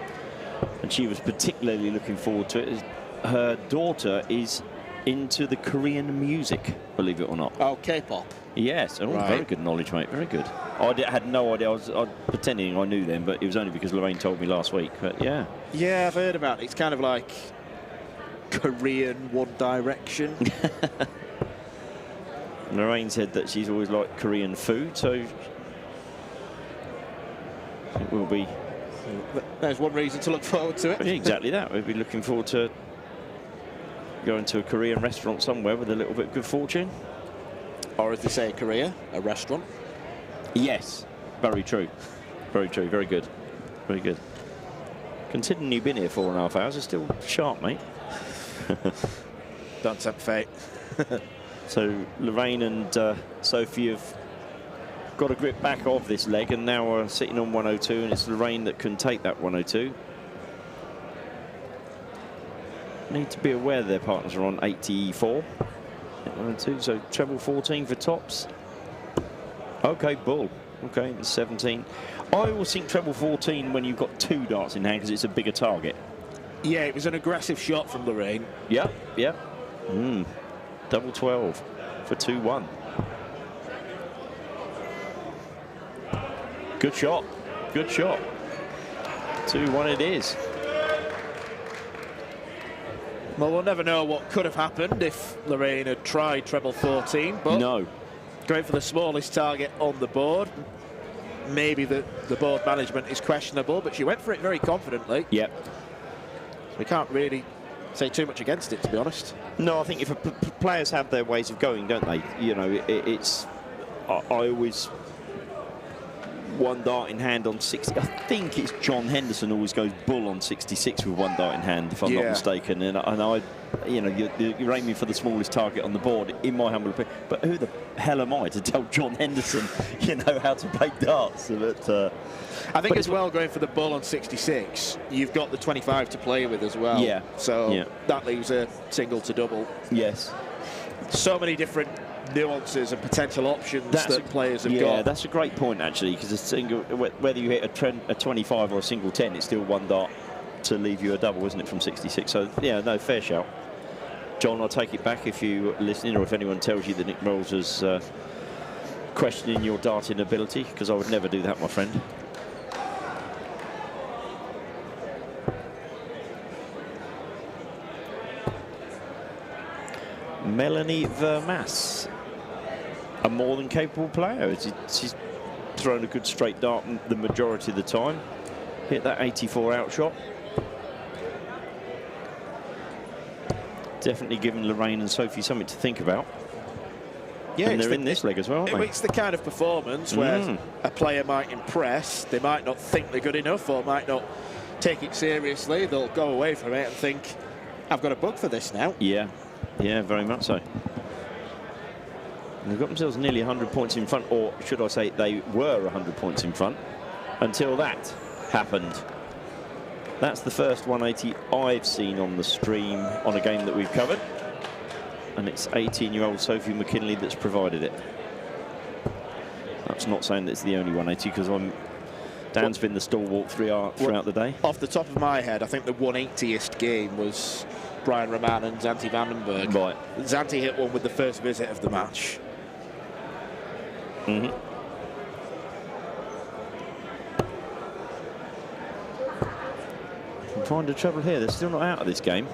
and she was particularly looking forward to it. Her daughter is into the Korean music, believe it or not. Oh, K-pop. Yes, and very good knowledge, mate. Very good. I had no idea. I was pretending I knew them, but it was only because Lorraine told me last week. But yeah. Yeah, I've heard about it. It's kind of like Korean One Direction. Lorraine said that she's always liked Korean food, so it will be. There's one reason to look forward to it. Yeah, exactly that. We'll be looking forward to going to a Korean restaurant somewhere with a little bit of good fortune. Or as they say in Korea, a restaurant. Yes, very true. Very true. Very good. Very good. Considering you've been here 4.5 hours, it's still sharp, mate. Don't tempt fate. So Lorraine and Sophie have got a grip back of this leg and now are sitting on 102, and it's Lorraine that can take that 102. Need to be aware their partners are on 84. 102, so treble 14 for tops. Okay, bull. Okay, 17. I always think treble 14 when you've got 2 darts in hand because it's a bigger target. Yeah, it was an aggressive shot from Lorraine. Yeah, yeah. Double 12 for 2-1. Good shot. Good shot. 2-1 it is. Well, we'll never know what could have happened if Lorraine had tried treble 14, but no. Going for the smallest target on the board. Maybe the board management is questionable, but she went for it very confidently. Yep. We can't really say too much against it, to be honest. No, I think if players have their ways of going, don't they? You know, it's. I always one dart in hand on 60. I think it's John Henderson always goes bull on 66 with one dart in hand, if I'm not mistaken. And I, you know, you're aiming for the smallest target on the board, in my humble opinion. But who the hell am I to tell John Henderson, you know, how to play darts? But, I think as well, going for the bull on 66, you've got the 25 to play with as well. Yeah. So that leaves a single to double. Yes. So many different nuances and potential options that players have got. Yeah, that's a great point, actually, because a single, whether you hit a 25 or a single 10, it's still one dart to leave you a double, isn't it, from 66? So, yeah, no, fair shout. John, I'll take it back if you're listening, or if anyone tells you that Nick Rolls is questioning your darting ability, because I would never do that, my friend. Melanie Vermas, a more than capable player. She's thrown a good straight dart the majority of the time. Hit that 84 outshot. Definitely giving Lorraine and Sophie something to think about. Yeah, and they're in this leg as well, aren't they? It's the kind of performance where a player might impress, they might not think they're good enough or might not take it seriously. They'll go away from it and think, I've got a bug for this now. Yeah, yeah, very much so. And they've got themselves nearly 100 points in front, or should I say they were 100 points in front until that happened. That's the first 180 I've seen on the stream on a game that we've covered. And it's 18-year-old Sophie McKinley that's provided it. That's not saying that it's the only 180, because Dan's been the stalwart throughout the day. Off the top of my head, I think the 180th game was Brian Roman and Zanti Vandenberg. Right. Zanti hit one with the first visit of the match. Mm-hmm. Find the trouble here. They're still not out of this game.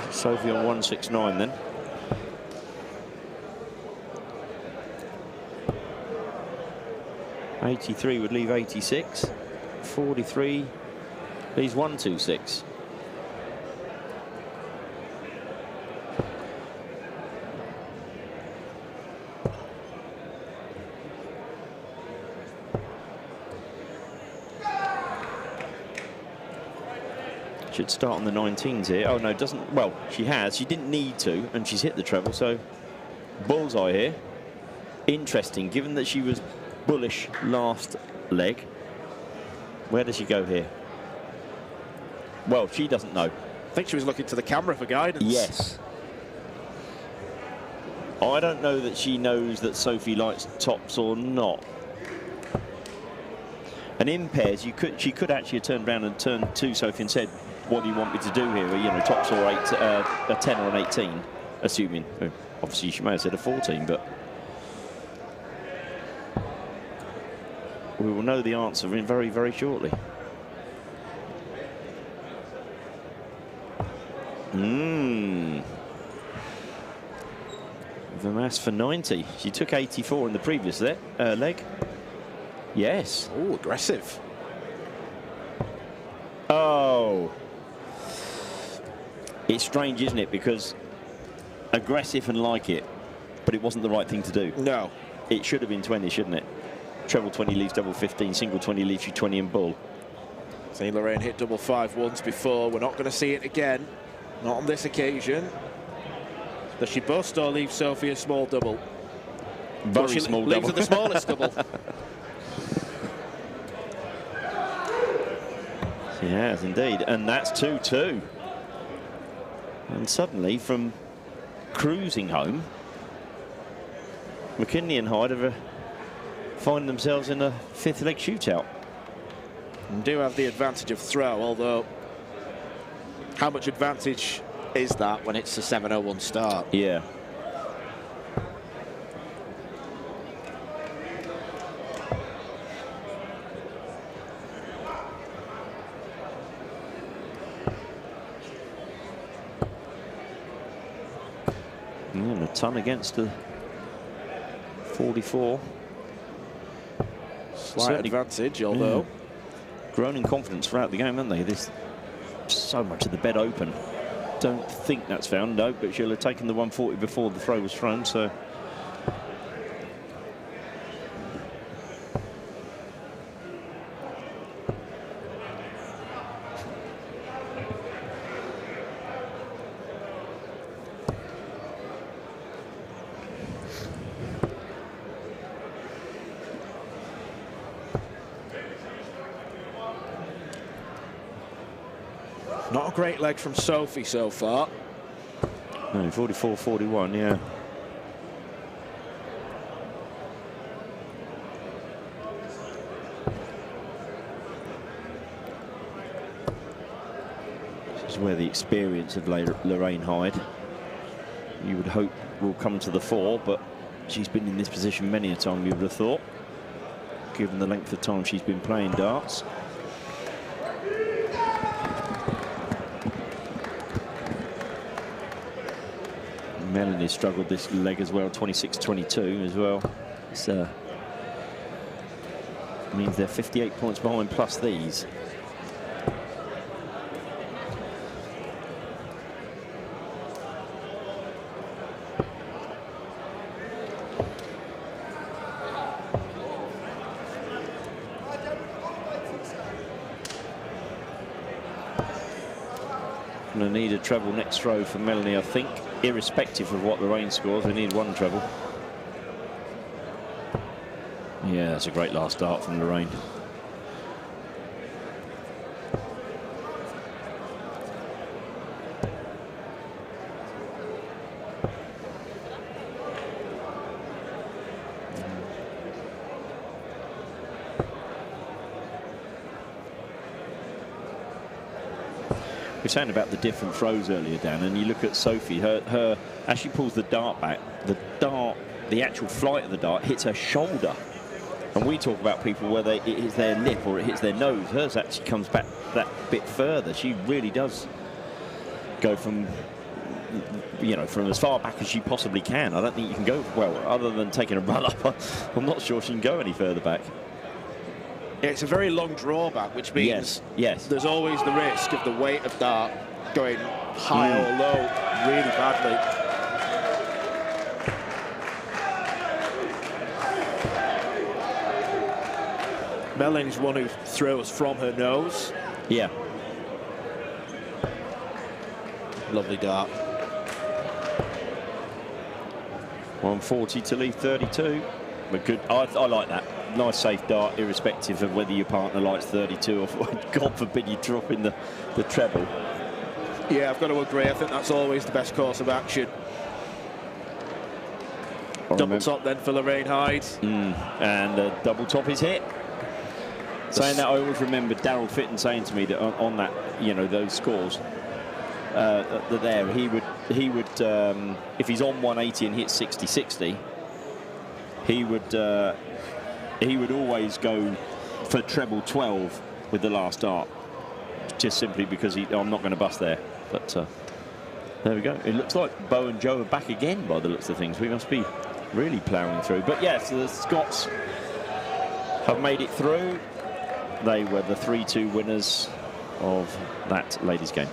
Sophie on 169 then. '83 would leave 86. 43 leaves 126. Should start on the 19s here. Oh no, doesn't. Well, she has. She didn't need to, and she's hit the treble. So bullseye here. Interesting, given that she was bullish last leg. Where does she go here? Well, she doesn't know. I think she was looking to the camera for guidance. Yes. I don't know that she knows that Sophie likes tops or not. And in pairs, she could actually have turned around and turned to Sophie and said, "What do you want me to do here? You know, tops or a 10 or an 18, assuming." Obviously, she may have said a 14, but we will know the answer in very, very shortly. Vermas for 90. She took 84 in the previous leg. Yes. Oh, aggressive. Oh. It's strange, isn't it? Because aggressive and like it, but it wasn't the right thing to do. No. It should have been 20, shouldn't it? Treble 20 leaves double 15, single 20 leaves you 20 in bull. Seen Lorraine hit double 5 once before. We're not going to see it again. Not on this occasion. Does she bust or leave Sophie a small double? Very small double. Leaves her the smallest double. She has indeed, and that's 2-2. And suddenly, from cruising home, McKinley and Hyde find themselves in a fifth leg shootout. And do have the advantage of throw, although how much advantage is that when it's a 7-0-1 start? Yeah. And a ton against the 44. Slight Certainly advantage, although. Grown in confidence throughout the game, haven't they? There's so much of the bed open. Don't think that's found, no, but she'll have taken the 140 before the throw was thrown, so. Not a great leg from Sophie so far. No, 44-41, yeah. is where the experience of Lorraine Hyde, you would hope, will come to the fore, but she's been in this position many a time, you would have thought, given the length of time she's been playing darts. Melanie struggled this leg as well, 26-22 as well. It's, means they're 58 points behind plus these. Going to need a treble next throw for Melanie, I think, irrespective of what Lorraine scores. We need one treble. Yeah, that's a great last dart from Lorraine. We were saying about the different throws earlier, Dan, and you look at Sophie, her as she pulls the dart back, the actual flight of the dart hits her shoulder. And we talk about people where it hits their lip or it hits their nose. Hers actually comes back that bit further. She really does go from, you know, from as far back as she possibly can. I don't think you can go, well, other than taking a run up, I'm not sure she can go any further back. Yeah, it's a very long drawback, which means there's always the risk of the weight of dart going high or low really badly. Melanie's one who throws from her nose. Yeah. Lovely dart. 140 to leave 32. But good. I like that. Nice safe dart, irrespective of whether your partner likes 32 or, God forbid, you drop in the treble. Yeah, I've got to agree. I think that's always the best course of action. Double top then for Lorraine Hyde. And a double top is hit. Saying that, I always remember Daryl Fitton saying to me that on that, you know, those scores, that he would if he's on 180 and hits 60-60, he would always go for treble 12 with the last dart, just simply because I'm not going to bust there. But there we go. It looks like Bo and Joe are back again by the looks of things. We must be really ploughing through. But yes, the Scots have made it through. They were the 3-2 winners of that ladies' game.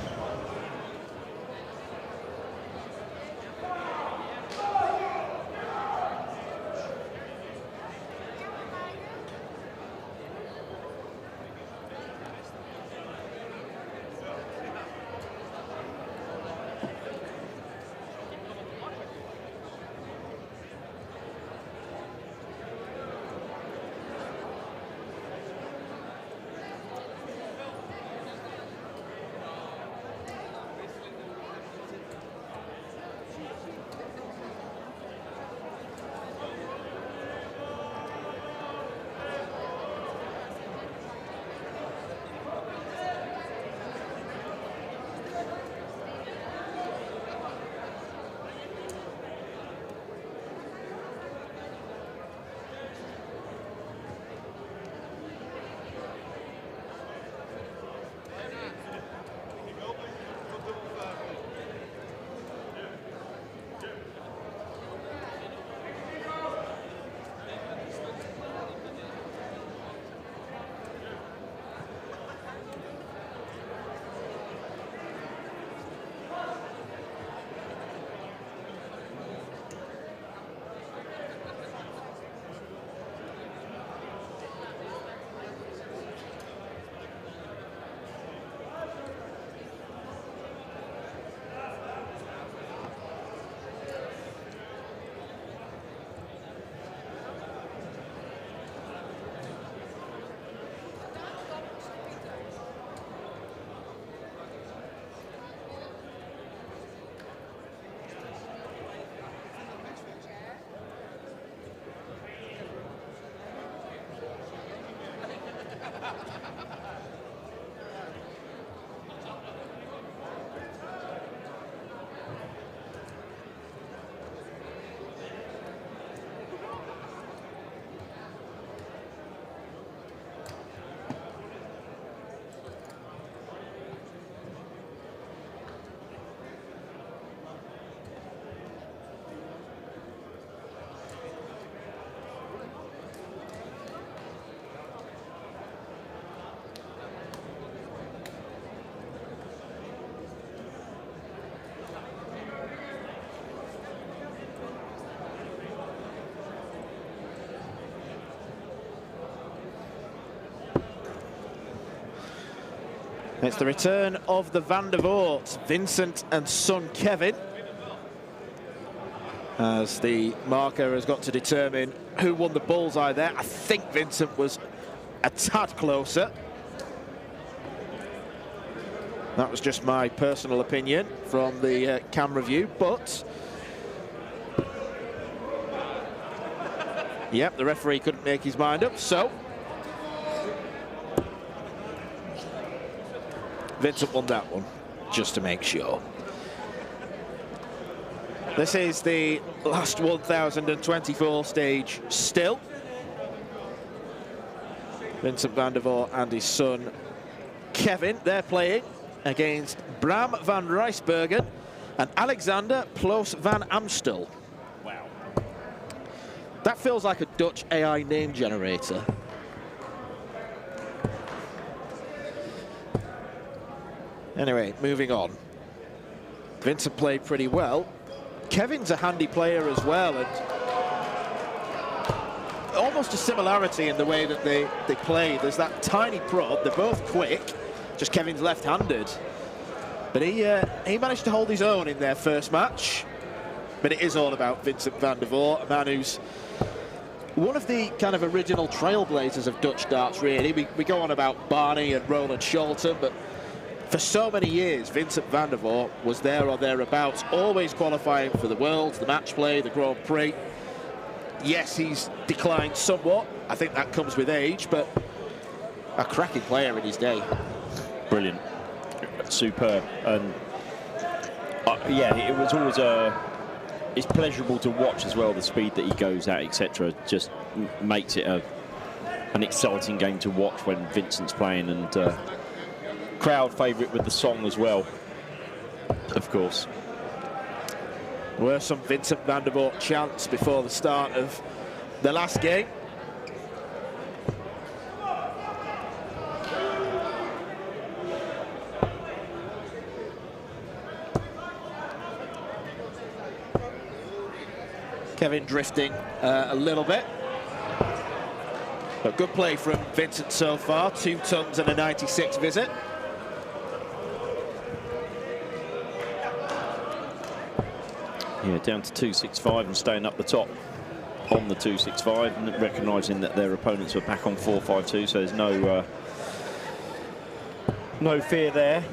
It's the return of the Van der Voort, Vincent and son Kevin, as the marker has got to determine who won the bullseye there. I think Vincent was a tad closer. That was just my personal opinion from the camera view, but yep, the referee couldn't make his mind up, so Vincent won that one, just to make sure. This is the last 1024 stage still. Vincent van der Voort and his son Kevin, they're playing against Bram van Rijsbergen and Alexander Ploos van Amstel. Wow. That feels like a Dutch AI name generator. Anyway, moving on. Vincent played pretty well. Kevin's a handy player as well, and almost a similarity in the way that they play. There's that tiny prod, they're both quick, just Kevin's left-handed. But he managed to hold his own in their first match. But it is all about Vincent van der Voort, a man who's one of the kind of original trailblazers of Dutch darts, really. We go on about Barney and Roland Scholten, but for so many years, Vincent van der Voort was there or thereabouts, always qualifying for the Worlds, the match play, the Grand Prix. Yes, he's declined somewhat. I think that comes with age, but a cracking player in his day. Brilliant. Superb. And yeah, it was always it's pleasurable to watch as well, the speed that he goes at, etc. Just makes it an exciting game to watch when Vincent's playing, and crowd favourite with the song as well, of course. Were some Vincent van der Voort chants before the start of the last game. Kevin drifting a little bit. But good play from Vincent so far, 2 tons and a 96 visit. Yeah, down to 265 and staying up the top on the 265, and recognising that their opponents were back on 452, so there's no fear there.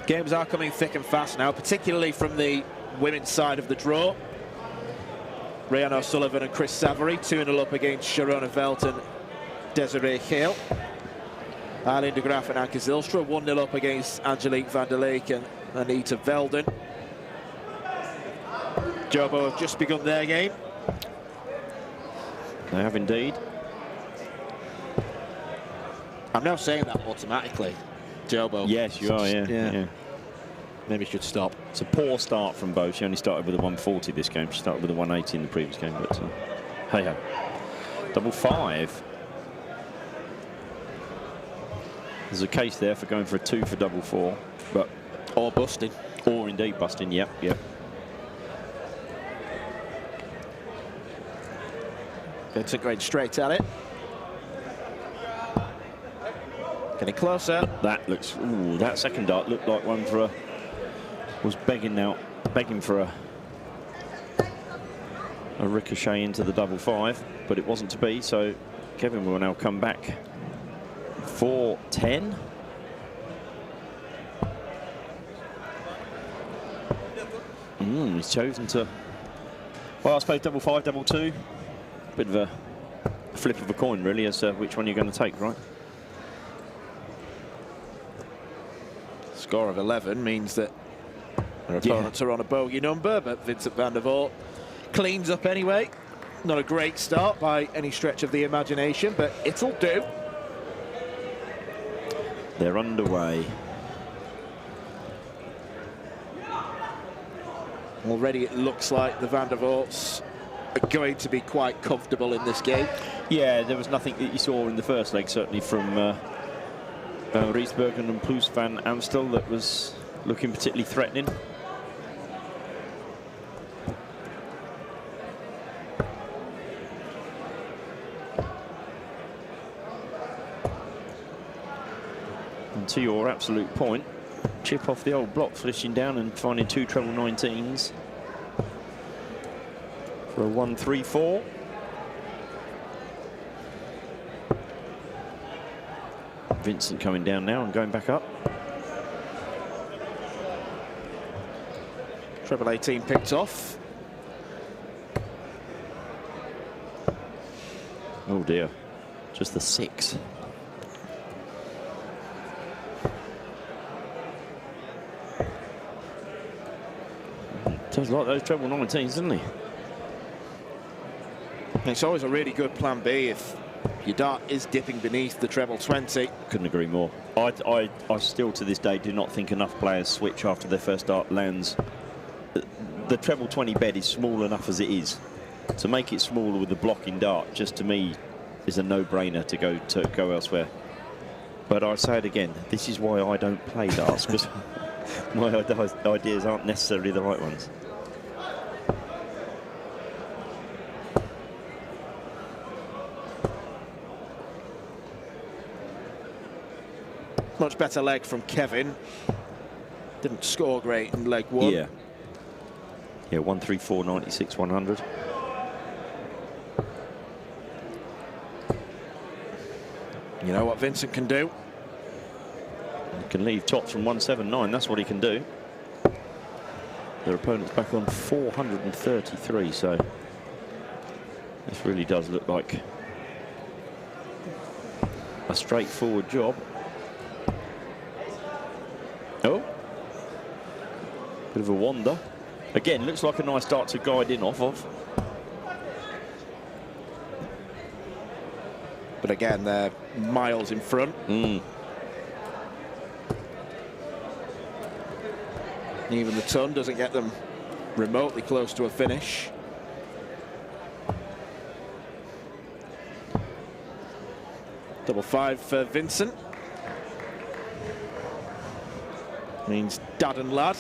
Games are coming thick and fast now, particularly from the women's side of the draw. Rhian O'Sullivan and Chris Savary, 2-0 up against Sharona Velt and Desiree Geel. Arlene de Graaf and Anke Zylstra, 1-0 up against Angelique van der Leek and Anita Velden. Jobo have just begun their game. They have indeed. I'm now saying that automatically. Jobo. Yes, you are, yeah. Maybe should stop. It's a poor start from Bo. She only started with a 140 this game. She started with a 180 in the previous game, but hey-ho. Double 5. There's a case there for going for a 2 for double 4, but or busting. Or indeed busting, yep. Vincent going straight at it. Getting closer. That looks, ooh, that second dart looked like one for a, was begging for a ricochet into the double 5, but it wasn't to be, so Kevin will now come back. 4-10. He's chosen to, well, I suppose double 5, double 2. Bit of a flip of a coin, really, as to which one you're going to take, right? Score of 11 means that their opponents are on a bogey number, but Vincent van der Voort cleans up anyway. Not a great start by any stretch of the imagination, but it'll do. They're underway. Already it looks like the Van der Voorts are going to be quite comfortable in this game. Yeah, there was nothing that you saw in the first leg, certainly from Van Rijsbergen and Ploos van Amstel, that was looking particularly threatening. And to your absolute point, chip off the old block, flishing down and finding 2 treble 19s for a 1-3-4. Vincent coming down now and going back up. Treble 18 picked off. Oh dear, just the 6. Does like those treble 19s, doesn't he? It's always a really good plan B if your dart is dipping beneath the treble 20. Couldn't agree more. I still to this day do not think enough players switch after their first dart lands. The treble 20 bed is small enough as it is. To make it smaller with the blocking dart, just to me, is a no-brainer to go elsewhere. But I say it again, this is why I don't play darts, because my ideas aren't necessarily the right ones. Much better leg from Kevin. Didn't score great in leg 1. Yeah. Yeah, 1-3-4, 96, 100. You know what Vincent can do? He can leave tops from 179, that's what he can do. Their opponent's back on 433, so this really does look like a straightforward job. Oh, bit of a wander. Again, looks like a nice dart to guide in off of. But again, they're miles in front. Even the ton doesn't get them remotely close to a finish. Double 5 for Vincent. Means Dad and Lad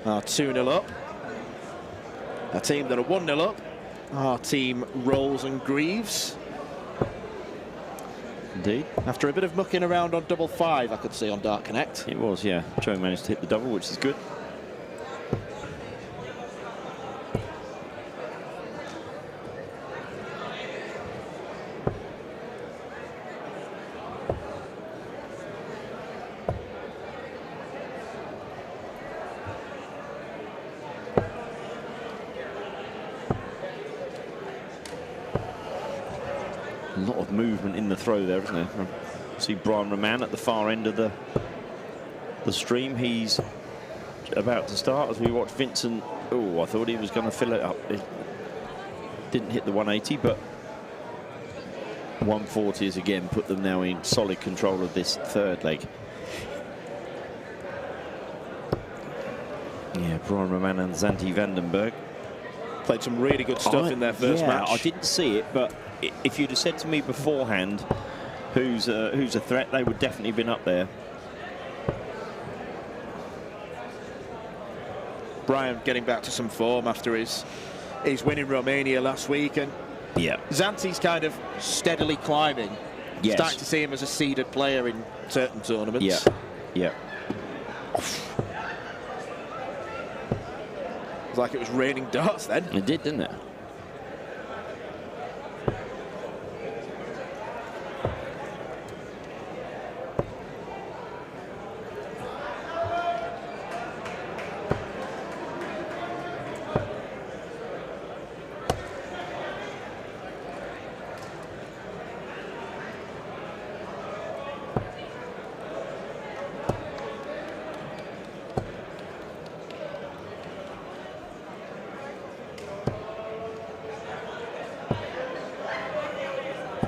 are 2-0 up. A team that are 1-0 up. Our team Rolls and Greaves. Indeed. After a bit of mucking around on double 5, I could see on Dart Connect. It was, yeah. Joe managed to hit the double, which is good. A lot of movement in the throw there, isn't there? See Brian Roman at the far end of the stream. He's about to start as we watch Vincent. Oh, I thought he was going to fill it up. It didn't hit the 180, but 140 has again put them now in solid control of this third leg. Yeah, Brian Roman and Zanti Vandenberg played some really good stuff in their first match. I didn't see it, but if you'd have said to me beforehand who's a threat, they would definitely have been up there. Brian getting back to some form after his win in Romania last week, and yeah, Zanti's kind of steadily climbing. Yes. Starting to see him as a seeded player in certain tournaments. Yeah, yeah. It's like it was raining darts then. It did, didn't it?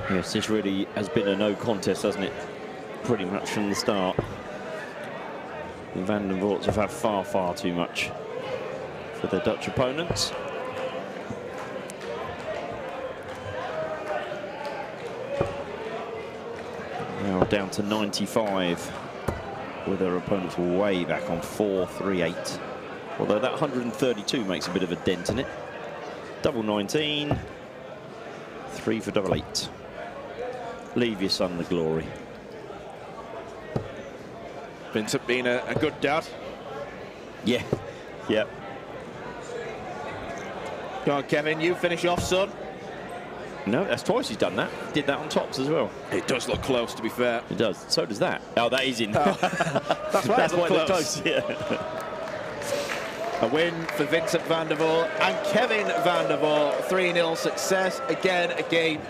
Yes, this really has been a no contest, hasn't it? Pretty much from the start. The Van den Voorts have had far, far too much for their Dutch opponents. Now down to 95, with their opponents way back on 438. Although that 132 makes a bit of a dent in it. Double 19, 3 for double 8. Leave your son the glory. Vincent being a good dad. Yeah, yeah. Go on, Kevin, you finish off, son. No, that's twice he's done that. Did that on tops as well. It does look close, to be fair. It does. So does that. Oh, that is in. That's why That's it why looked they're close. close. Yeah. A win for Vincent van der Voort and Kevin van der Voort. 3-0 success. Again, a game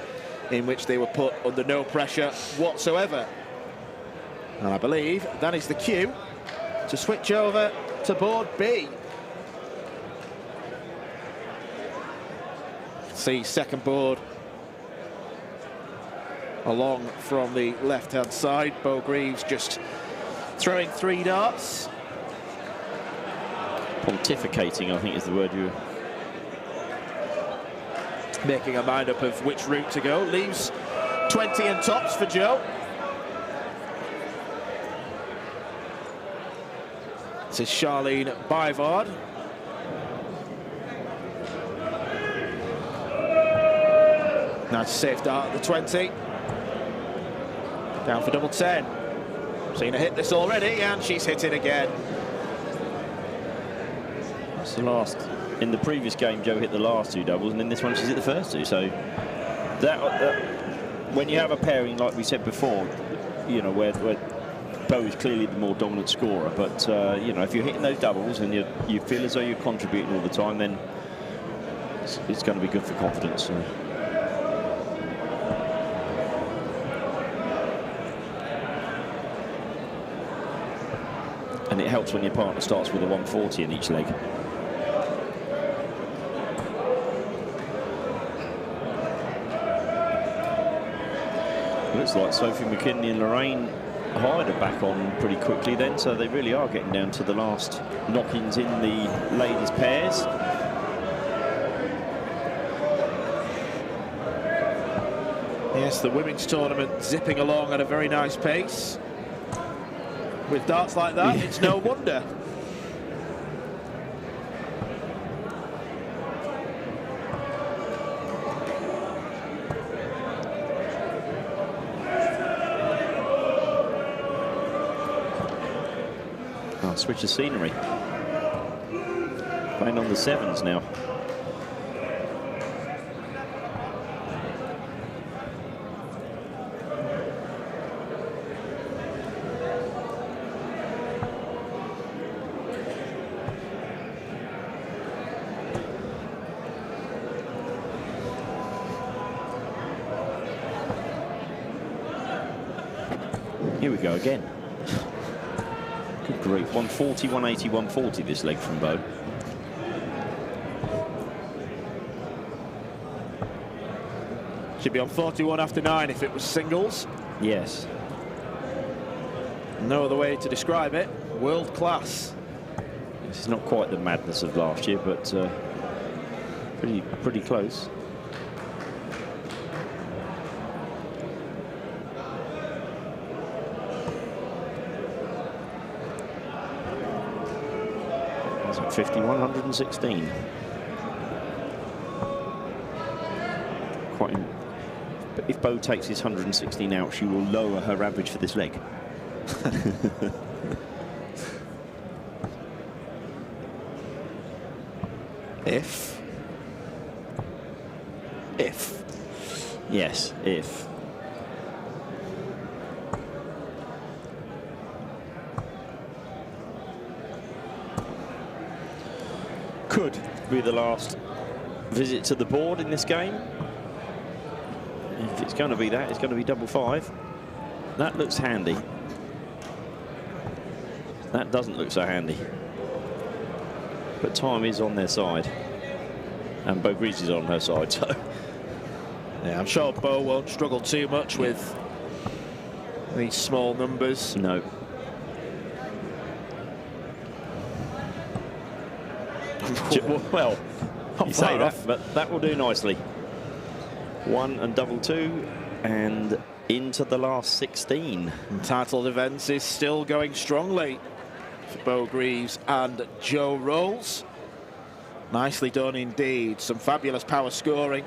in which they were put under no pressure whatsoever. And I believe that is the cue to switch over to board B. See second board along from the left-hand side. Bo Greaves just throwing 3 darts. Pontificating, I think, is the word you. Making a mind up of which route to go. Leaves 20 and tops for Joe. This is Charlene Bivard. Nice safe dart at the 20. Down for double 10. Seen her hit this already, and she's hit it again. That's the last. In the previous game, Joe hit the last 2 doubles, and in this one, she's hit the first 2. So that when you have a pairing like we said before, you know, where Bo is clearly the more dominant scorer, but you know, if you're hitting those doubles and you feel as though you're contributing all the time, then it's going to be good for confidence. So. And it helps when your partner starts with a 140 in each leg. Looks like Sophie McKinley and Lorraine Hyde are back on pretty quickly then, so they really are getting down to the last knock-ins in the ladies' pairs. Yes, the women's tournament zipping along at a very nice pace. With darts like that, it's no wonder. Oh, switch of scenery. Playing on the 7s now. Here we go again. Good grief. 140, 180, 140 this leg from Bo. Should be on 41 after 9 if it was singles. Yes. No other way to describe it. World class. This is not quite the madness of last year, but pretty close. That's at 50, 116. Quite. But if Bo takes his 116 out, she will lower her average for this leg. If. Yes, if. Could be the last visit to the board in this game. If it's going to be that, it's going to be double 5. That looks handy. That doesn't look so handy. But time is on their side. And Bo Greaves is on her side, so. Yeah, I'm sure Bo won't struggle too much with these small numbers. No. Well, you say that, but that will do nicely. 1 and double 2, and into the last 16. Entitled events is still going strongly for Bo Greaves and Joe Rolls. Nicely done indeed. Some fabulous power scoring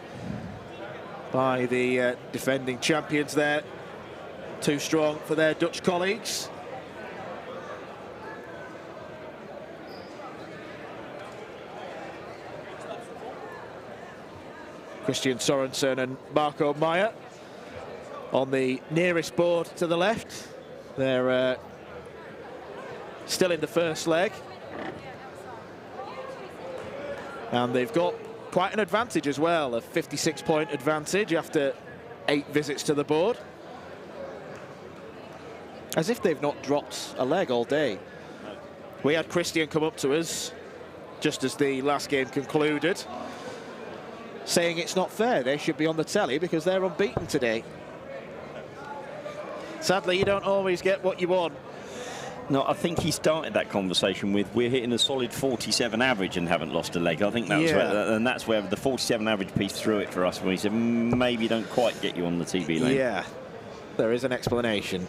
by the defending champions there. Too strong for their Dutch colleagues. Christian Sorensen and Marco Meyer on the nearest board to the left. They're still in the first leg. And they've got quite an advantage as well, a 56-point advantage after 8 visits to the board. As if they've not dropped a leg all day. We had Christian come up to us just as the last game concluded, saying it's not fair, they should be on the telly because they're unbeaten today. Sadly, you don't always get what you want. No, I think he started that conversation with, we're hitting a solid 47 average and haven't lost a leg. I think that was where, and that's where the 47 average piece threw it for us, when he said, maybe don't quite get you on the TV lane. Yeah, there is an explanation.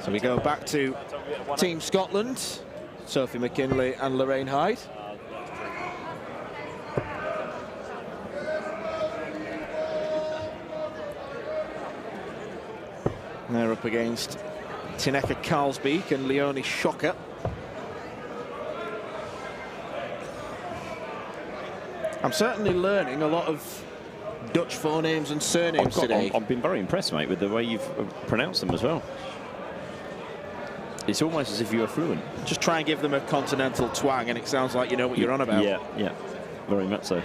So we go back to Team Scotland, Sophie McKinley and Lorraine Hyde. They're up against Tineka Karlsbeek and Leonie Schocker. I'm certainly learning a lot of Dutch forenames and surnames today. I've been very impressed, mate, with the way you've pronounced them as well. It's almost as if you were fluent. Just try and give them a continental twang and it sounds like you know what you're on about. Yeah, yeah, very much so.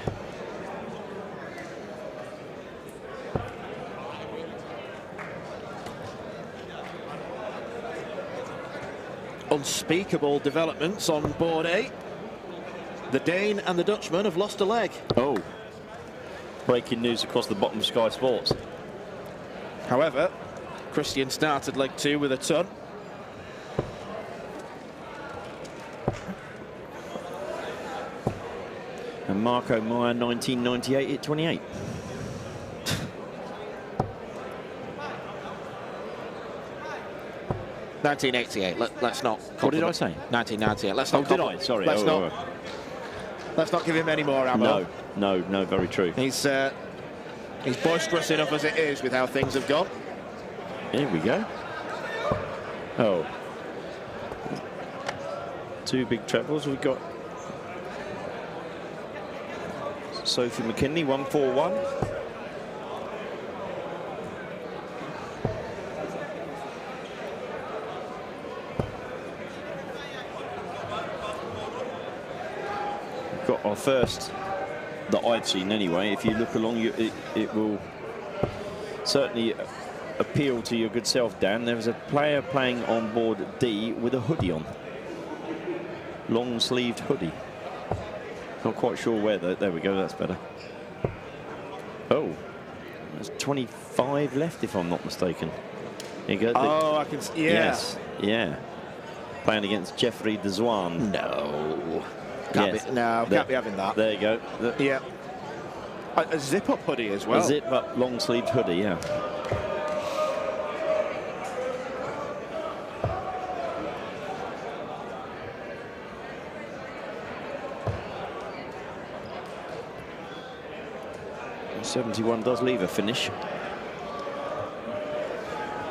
Unspeakable developments on board 8. The Dane and the Dutchman have lost a leg. Oh. Breaking news across the bottom of Sky Sports. However, Christian started leg 2 with a ton. And Marco Meyer, 1998 at 28. Let's not. What did I say? 1998. Let's not. Oh, did I? Sorry. Let's not give him any more ammo. No, very true. He's boisterous enough as it is with how things have gone. Here we go. Oh. 2 big trebles. We've got Sophie McKinley, 141. We've got our first that I've seen anyway. If you look along, it will certainly appeal to your good self, Dan. There was a player playing on board D with a hoodie on. Long-sleeved hoodie. Not quite sure where, though. There we go, that's better. Oh, there's 25 left, if I'm not mistaken. Here you go. Oh, I can see. Yeah. Yes, yeah. Playing against Jeffrey de Zwaan. No. Can't be having that. There you go. Yeah. A zip-up hoodie as well. A zip-up long-sleeved hoodie, yeah. And 71 does leave a finish.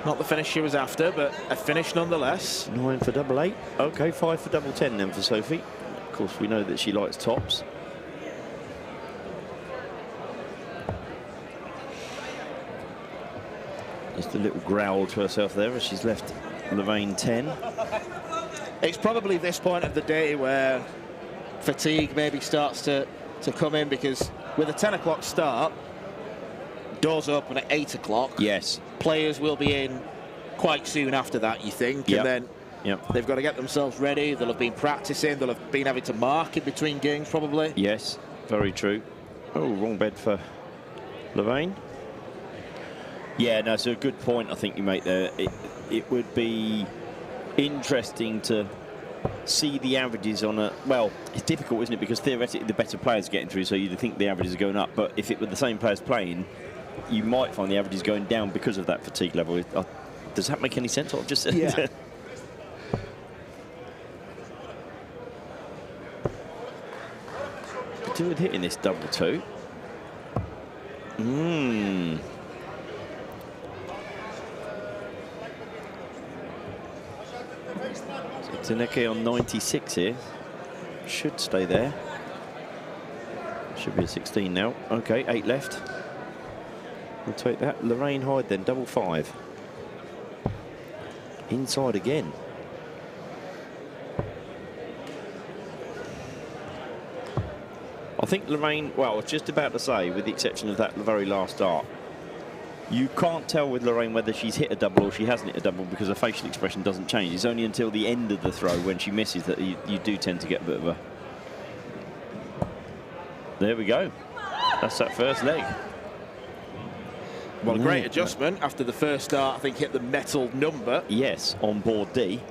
Not the finish she was after, but a finish nonetheless. 9 for double 8. Okay, 5 for double 10 then for Sophie. Of course, we know that she likes tops. Just a little growl to herself there as she's left Levain 10. It's probably this point of the day where fatigue maybe starts to come in, because with a 10 o'clock start, doors open at 8 o'clock. Yes. Players will be in quite soon after that, you think, Yep. and then they've got to get themselves ready. They'll have been practicing. They'll have been having to mark in between games, probably. Yes, very true. Oh, wrong bed for Levain. Yeah, no, it's a good point I think you make there. It would be interesting to see the averages on a... Well, it's difficult, isn't it? Because theoretically the better players are getting through, so you'd think the averages are going up. But if it were the same players playing, you might find the averages going down because of that fatigue level. Does that make any sense? What I've just said? Yeah. Do with hitting this double two. So Taneke on 96 here. Should stay there. Should be a 16 now. Okay, 8 left. We'll take that. Lorraine Hyde then, double 5. Inside again. I think Lorraine, well, I was just about to say, with the exception of that very last dart, you can't tell with Lorraine whether she's hit a double or she hasn't hit a double because her facial expression doesn't change. It's only until the end of the throw when she misses that you do tend to get a bit of a... There we go. That's that first leg. Well, a great adjustment after the first dart. I think hit the metal number. Yes, on board D.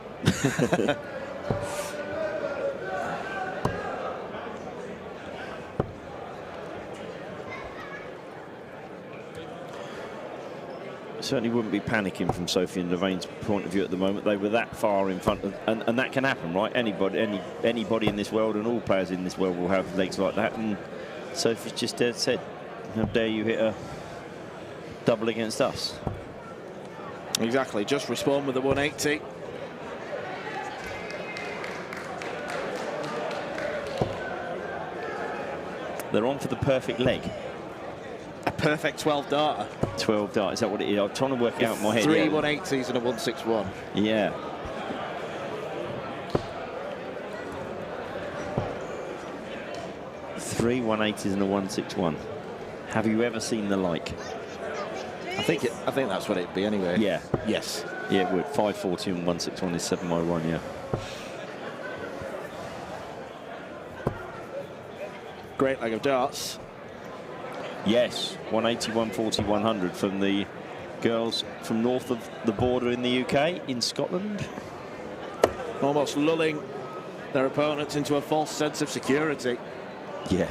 Certainly wouldn't be panicking from Sophie and Lorraine's point of view at the moment. They were that far in front of, and that can happen, right? Anybody in this world and all players in this world will have legs like that. And Sophie's just said, "How dare you hit a double against us?" Exactly. Just respond with the 180. They're on for the perfect leg. A perfect 12 darter. 12 dart, is that what it is? I'm trying to work out in my head. 3 yeah. 180s and a 161. Yeah. Three 180s and a 161. Have you ever seen the like? I think that's what it'd be anyway. Yeah. Yes. Yeah, it would. 540 and 161 is 701, yeah. Great leg of darts. Yes, 180, 140, 100 from the girls from north of the border in the UK, in Scotland. Almost lulling their opponents into a false sense of security. Yeah.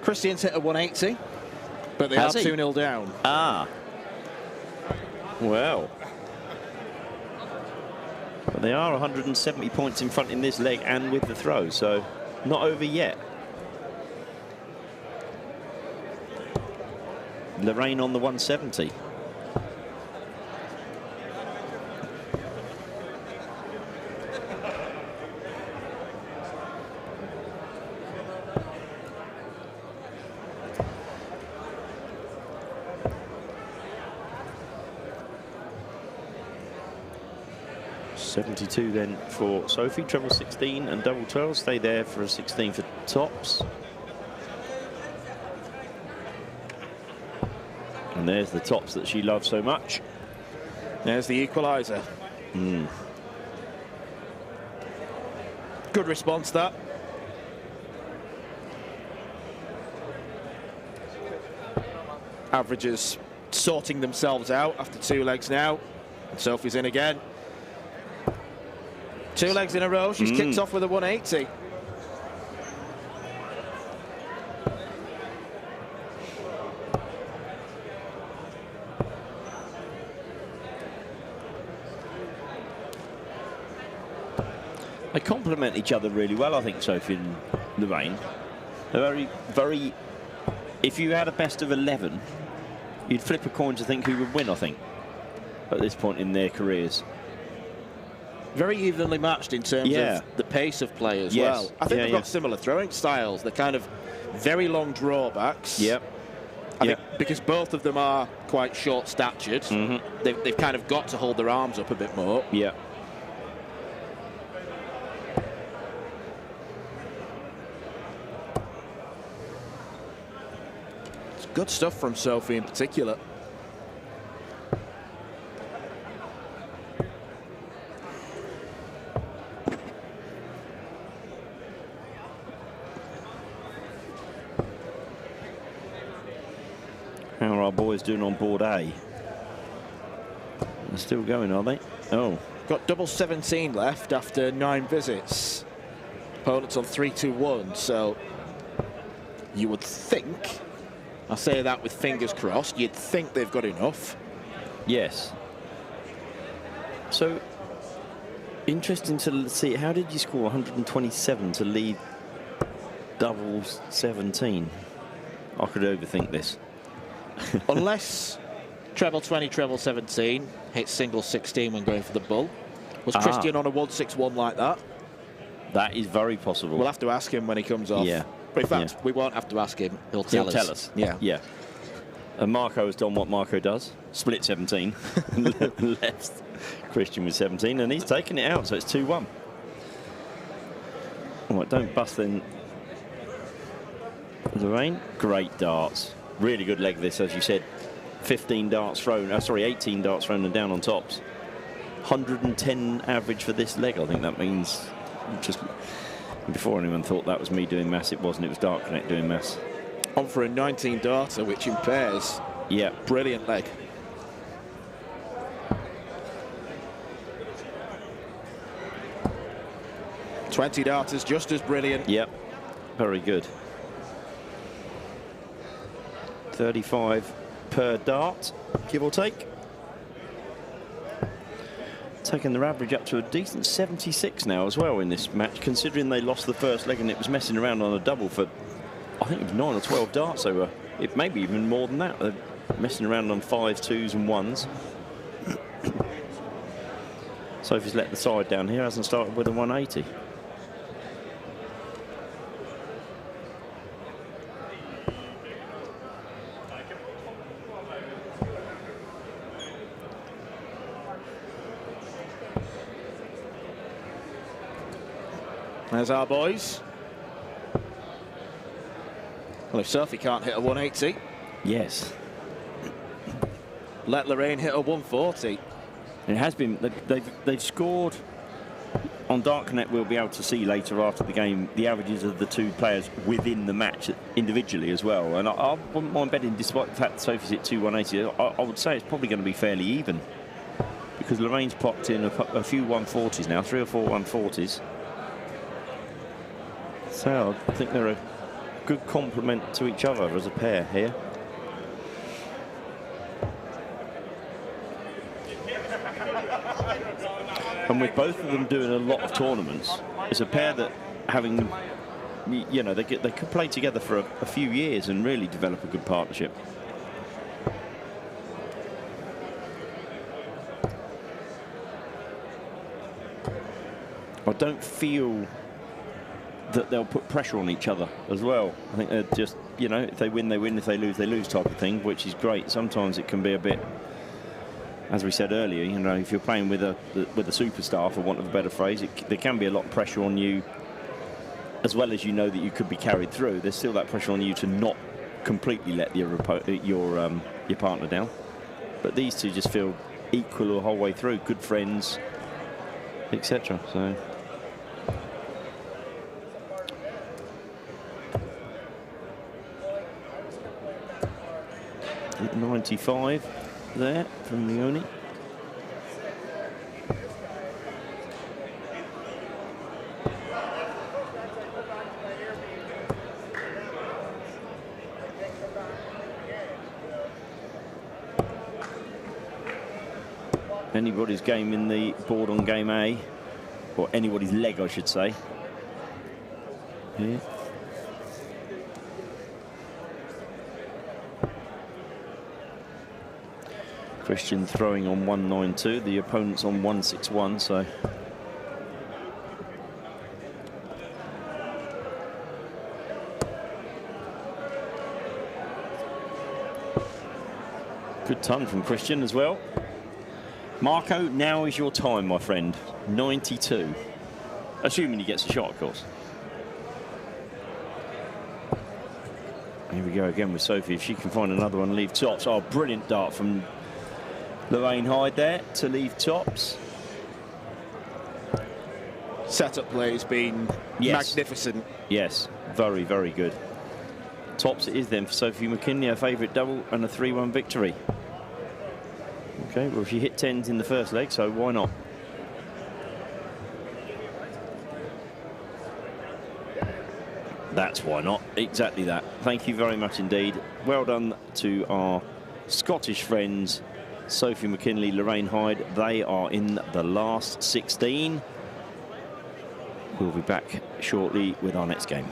Christian's hit a 180, but they are 2-0 down. Ah. Well. But they are 170 points in front in this leg and with the throw, so not over yet. Lorraine on the 170. .72 then for Sophie, treble 16 and double 12. Stay there for a 16 for tops. And there's the tops that she loves so much. There's the equaliser. Good response, that. Averages sorting themselves out after 2 legs now. And Sophie's in again. 2 legs in a row. She's kicked off with a 180. They complement each other really well, I think, Sophie and Lorraine. They're very, very... If you had a best of 11, you'd flip a coin to think who would win, I think, at this point in their careers. Very evenly matched in terms of the pace of play as well. I think they've got similar throwing styles. They're kind of very long drawbacks. Yep. I think because both of them are quite short-statured, they've kind of got to hold their arms up a bit more. Yeah. It's good stuff from Sophie in particular. How are our boys doing on board A? They're still going, are they? Oh. Got double 17 left after 9 visits. Opponents on 3-2-1, so you would think, I say that with fingers crossed, you'd think they've got enough. Yes. So, interesting to see, how did you score 127 to lead double 17? I could overthink this. Unless treble 20, treble 17, hit single 16 when going for the bull. Was Christian on a 1-6-1 like that? That is very possible. We'll have to ask him when he comes off. Yeah. But in fact, we won't have to ask him. He'll tell us. Yeah. Yeah. And Marco has done what Marco does. Split 17. Left Christian with 17. And he's taken it out, so it's 2-1. All right, don't bust then. Lorraine, great darts. Really good leg this, as you said. 18 darts thrown and down on tops. 110 average for this leg. I think that means, just before anyone thought that was me doing maths, it wasn't. It was Dark Connect doing maths. On for a 19 darter, which impairs. Yeah. Brilliant leg. $20 darters, just as brilliant. Yep. Very good. 35 per dart, give or take. Taking their average up to a decent 76 now as well in this match, considering they lost the first leg and it was messing around on a double for, I think it was 9 or 12 darts over. It may be even more than that. They're messing around on 5s, 2s and 1s. Sophie's let the side down here, hasn't started with a 180. There's our boys. Well, if Sophie can't hit a 180, yes, let Lorraine hit a 140. It has been. They've scored on Dark Connect. We'll be able to see later after the game the averages of the two players within the match individually as well. And I wouldn't mind betting, despite the fact that Sophie's hit 2 180, I would say it's probably going to be fairly even, because Lorraine's popped in a few 140s now, 3 or 4 140s. So I think they're a good complement to each other as a pair here. And with both of them doing a lot of tournaments, it's a pair that, having, you know, they could play together for a few years and really develop a good partnership. I don't feel that they'll put pressure on each other as well. I think they're just, you know, if they win, they win. If they lose type of thing, which is great. Sometimes it can be a bit, as we said earlier, you know, if you're playing with a superstar, for want of a better phrase, there can be a lot of pressure on you, as well as you know that you could be carried through. There's still that pressure on you to not completely let your partner down. But these two just feel equal the whole way through, good friends, etc. So. 95 there from Leone. Anybody's game in the board on game A, or anybody's leg, I should say. Here. Christian throwing on 192, the opponent's on 161, so Good ton from Christian as well. Marco, now is your time, my friend. 92. Assuming he gets a shot, of course. Here we go again with Sophie. If she can find another one, leave tops. Oh, brilliant dart from Lorraine Hyde there to leave tops. Setup play has been magnificent. Yes, very, very good. Tops it is then for Sophie McKinley, her favourite double and a 3-1 victory. Okay, well, she hit 10s in the first leg, so why not? That's why not. Exactly that. Thank you very much indeed. Well done to our Scottish friends, Sophie McKinley, Lorraine Hyde. They are in the last 16. We'll be back shortly with our next game.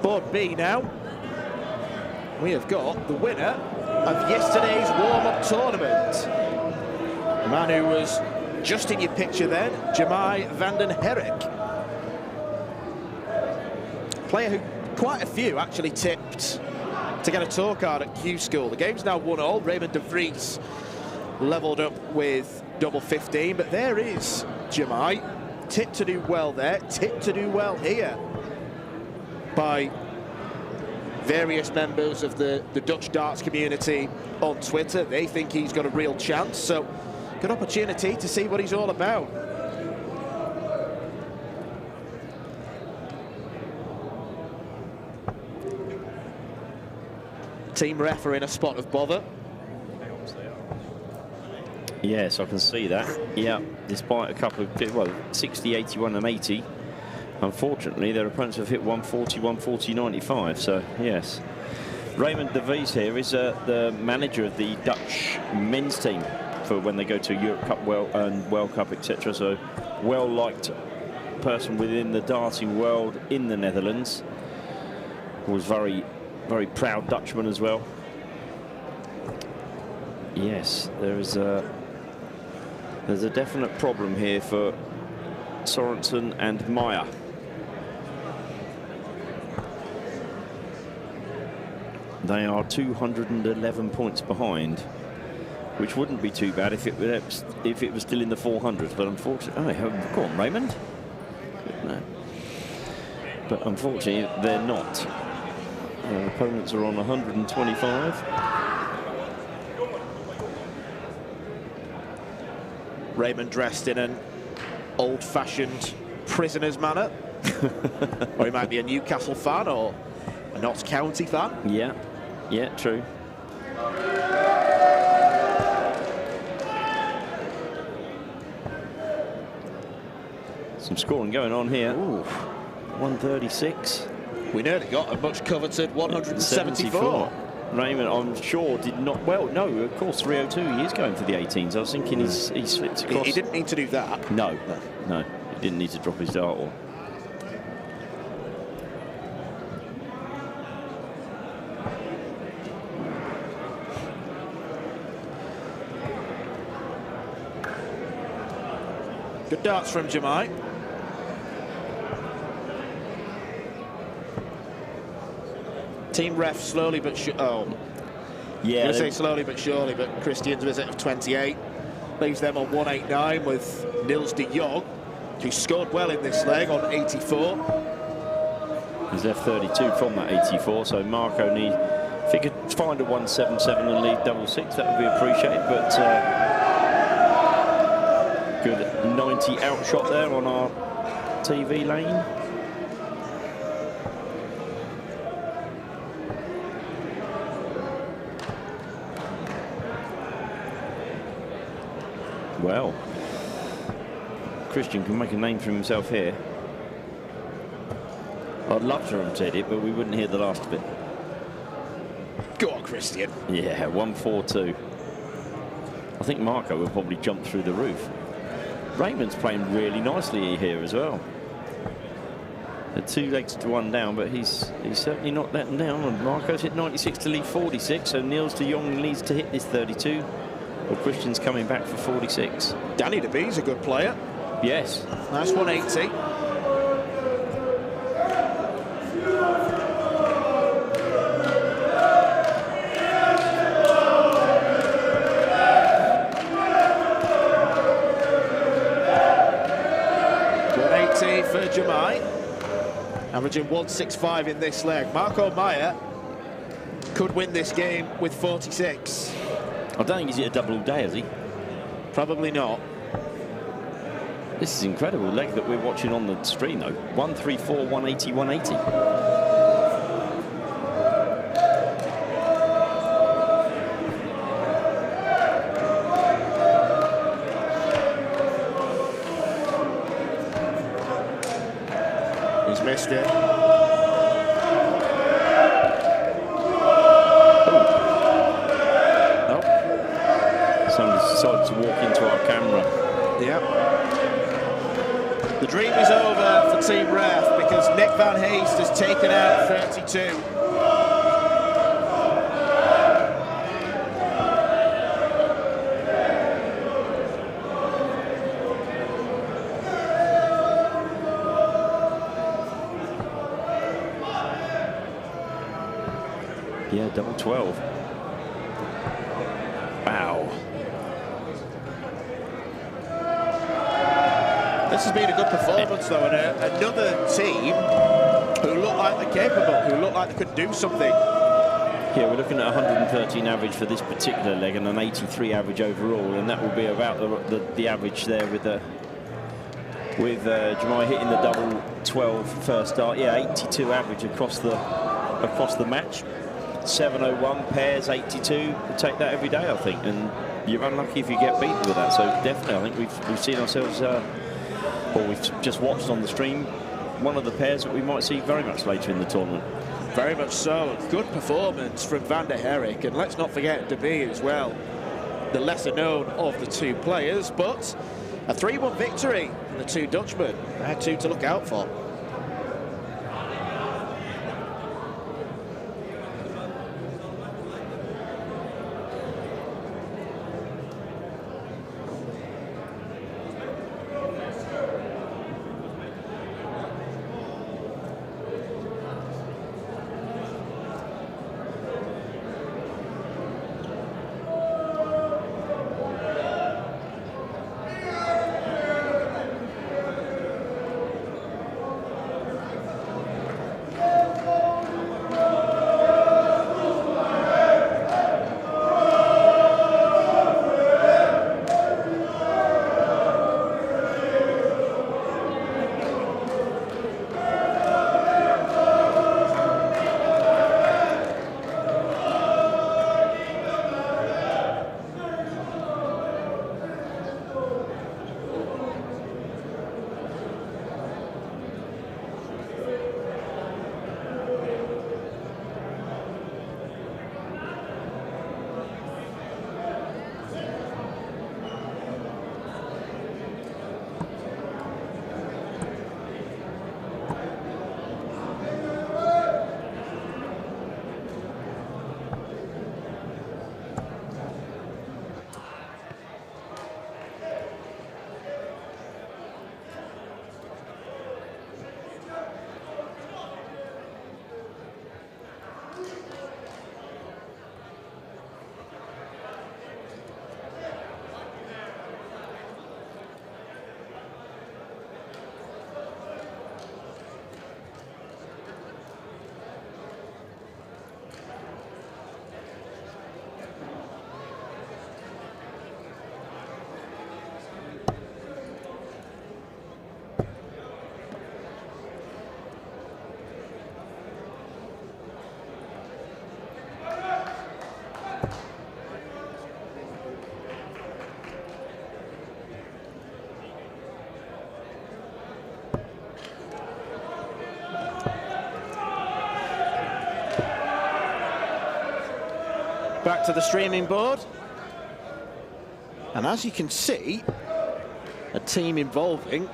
Board B now. We have got the winner of yesterday's warm-up tournament. The man who was just in your picture then, Jamai van den Herrik. Player who quite a few actually tipped to get a tour card at Q School. The game's now 1-all. Raymond de Vries levelled up with double 15, but there is Jamai. Tipped to do well there, tipped to do well here by various members of the Dutch darts community on Twitter. They think he's got a real chance, so good opportunity to see what he's all about. Team ref are in a spot of bother. Yes, I can see that. Yeah, despite a couple of, well, 60, 81 and 80. Unfortunately, their opponents have hit 140, 140, 95. So, yes. Raymond de Vries here is the manager of the Dutch men's team for when they go to Europe Cup and World Cup, etc. So, well-liked person within the darting world in the Netherlands. Was very, very proud Dutchman as well. Yes, there's a definite problem here for Sorensen and Meyer. They are 211 points behind, which wouldn't be too bad if it was still in the 400s. But unfortunately, go on, Raymond. No. But unfortunately, they're not. Their opponents are on 125. Raymond dressed in an old-fashioned prisoner's manner. Or he might be a Newcastle fan or a Notts County fan. Yeah, yeah, true. Some scoring going on here. Ooh, 136. We nearly got a much coveted 174. Raymond, I'm sure, did not. Well, no, of course, 302. He is going for the 18s. I was thinking he slipped across. He didn't need to do that. No, no, he didn't need to drop his dart or. Good darts from Jamai. Team ref slowly but surely. Oh, yeah. I'm going to say slowly but surely, but Christian's visit of 28 leaves them on 189 with Nils de Jong, who scored well in this leg on 84. He's left 32 from that 84, so Marco need, if he could find a 177 and lead double six, that would be appreciated, but good 90 outshot there on our TV lane. Well, Christian can make a name for himself here. I'd love to have said it, but we wouldn't hear the last of it. Go on, Christian. Yeah, 142. I think Marco will probably jump through the roof. Raymond's playing really nicely here as well. The 2 legs to 1 down, but he's certainly not letting down. And Marco's hit 96 to lead 46, so Nils de Jong needs to hit this 32. Well, Christian's coming back for 46. Danny de Bees a good player. Yes. Nice 180. For Jamai, averaging 165 in this leg. Marco Meyer could win this game with 46. I don't think he's hit a double all day, has he? Probably not. This is incredible leg that we're watching on the stream, though. 134, 180, 180. Missed it. Oh. Somebody decided to walk into our camera. Yep. The dream is over for Team Ref because Nick Van Heest has taken out 32. Yeah, double 12. Wow. This has been a good performance, though, and another team who look like they're capable, who look like they could do something. Yeah, we're looking at 113 average for this particular leg and an 83 average overall, and that will be about the average there with Jamai hitting the double 12 first start. Yeah, 82 average across the match. 701 pairs, 82. We'll take that every day, I think, and you're unlucky if you get beaten with that. So definitely, I think we've seen ourselves, or we've just watched on the stream, one of the pairs that we might see very much later in the tournament. Very much so. Good performance from Van der Herrik, and let's not forget De Bee as well, the lesser known of the two players, but a 3-1 victory for the two Dutchmen. They're two to look out for. back to the streaming board. And as you can see, a team involving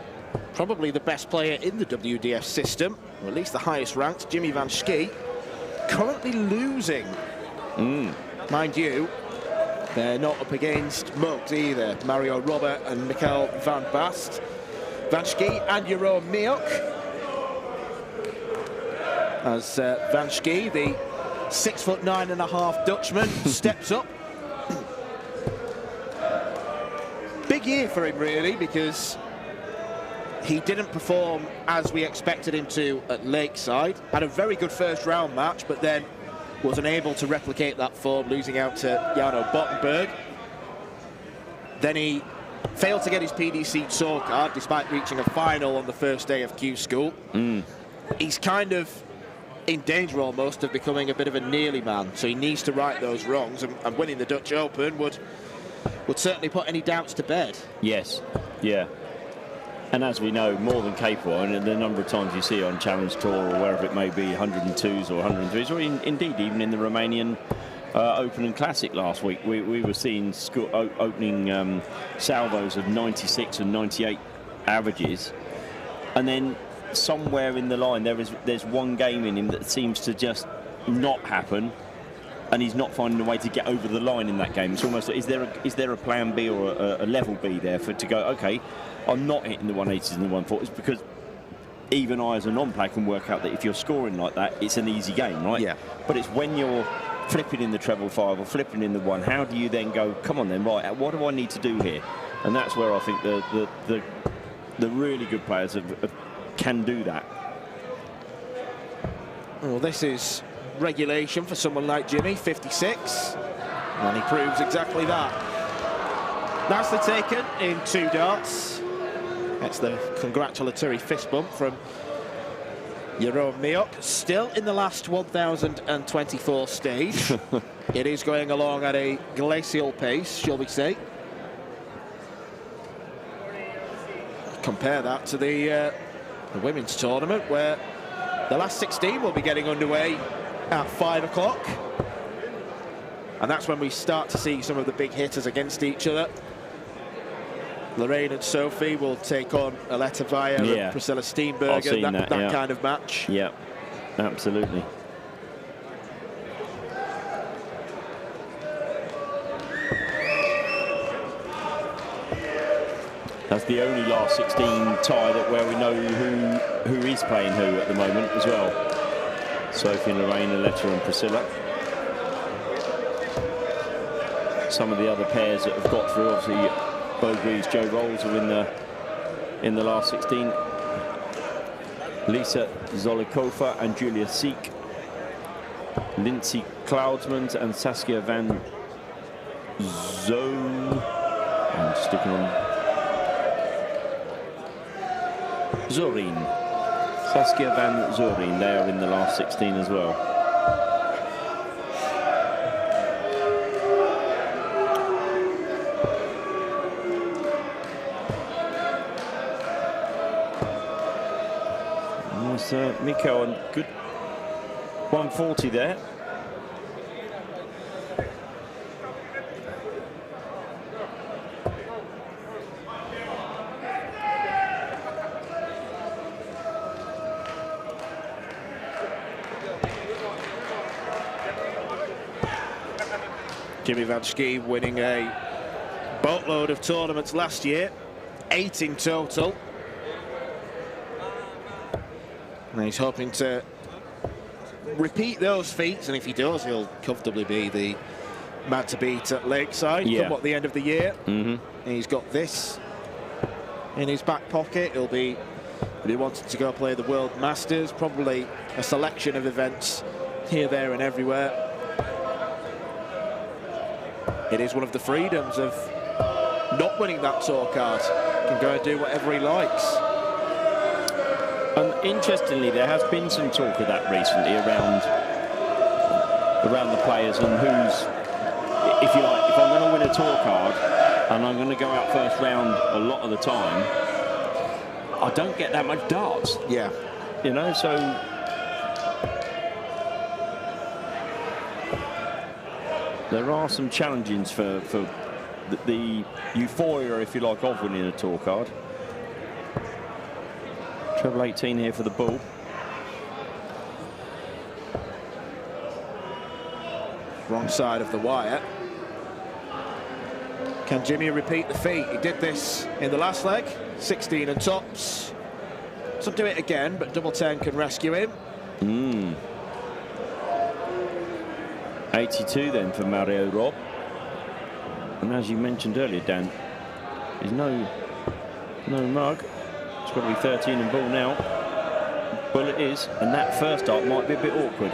probably the best player in the WDF system, or at least the highest ranked, Jimmy Van Schie, currently losing. Mind you, they're not up against mugs either. Mario Robert and Mikkel van Bast. Van Schie and Jeroen Meok. As Van Schie, the 6'9.5" Dutchman, steps up. Big year for him, really, because he didn't perform as we expected him to at Lakeside. Had a very good first round match, but then was unable to replicate that form, losing out to Jarno Bottenberg. Then he failed to get his PDC tour card, despite reaching a final on the first day of Q School. He's kind of in danger almost of becoming a bit of a nearly man, so he needs to right those wrongs, and winning the Dutch Open would certainly put any doubts to bed. Yes, yeah. And as we know, more than capable, and the number of times you see on Challenge Tour or wherever it may be, 102s or 103s, or indeed even in the Romanian Open and Classic last week, we were seeing opening salvos of 96 and 98 averages, and then somewhere in the line there's one game in him that seems to just not happen, and he's not finding a way to get over the line in that game. It's almost, is there a plan B or a level B there for to go, okay, I'm not hitting the 180s and the 140s, because even I as a non-player can work out that if you're scoring like that, it's an easy game, right? Yeah. But it's when you're flipping in the treble 5 or flipping in the 1, how do you then go, come on then, right, what do I need to do here? And that's where I think the really good players can do that. Well, this is regulation for someone like Jimmy, 56, and he proves exactly that. Nicely taken in 2 darts. That's the congratulatory fist bump from Jeroen Meok. Still in the last 1024 stage. It is going along at a glacial pace, shall we say. Compare that to the women's tournament, where the last 16 will be getting underway at 5 o'clock. And that's when we start to see some of the big hitters against each other. Lorraine and Sophie will take on Aletta Vaya and Priscilla Steenberger, that kind of match. Yeah, absolutely. That's the only last 16 tie where we know who is playing who at the moment as well. Sophie and Lorraine, Aletta and Priscilla. Some of the other pairs that have got through, obviously, Bo Greaves, Joe Rolls are in the last 16. Lisa Zolikova and Julia Seek. Lindsay Cloudsmans and Saskia van Zoon. I'm sticking on Zorin. Saskia van Zorin, they are in the last 16 as well. Mikko on good 140 there. Jimmy Van Schie winning a boatload of tournaments last year, 8 in total. And he's hoping to repeat those feats, and if he does, he'll comfortably be the man to beat at Lakeside come at the end of the year. And he's got this in his back pocket. He'll be wanting to go play the World Masters, probably a selection of events here, there and everywhere. It is one of the freedoms of not winning that tour card. He can go and do whatever he likes. And interestingly, there has been some talk of that recently around the players and who's, if you like, if I'm going to win a tour card and I'm going to go out first round a lot of the time, I don't get that much darts. Yeah. You know, so there are some challenges for the euphoria, if you like, of winning a tour card. Treble 18 here for the bull. Wrong side of the wire. Can Jimmy repeat the feat? He did this in the last leg, 16 and tops. So do it again, but double 10 can rescue him. 82 then for Mario Rob. And as you mentioned earlier, Dan, there's no mug. It's got to be 13 and bull now. Bull it is, and that first dart might be a bit awkward.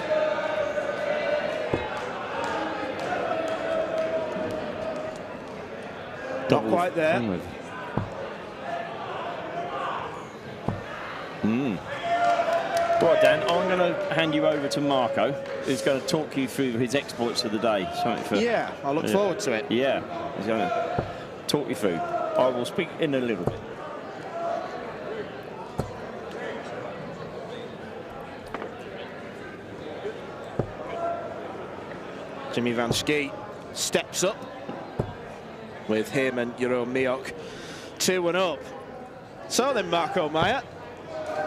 Not quite there. Right, Dan, I'm going to hand you over to Marco, who's going to talk you through his exploits of the day. Yeah, I look forward to it. Yeah, he's going to talk you through. I will speak in a little bit. Jimmy Van Schie steps up with him and Jeroen Miok 2-up. So then, Marco Meyer,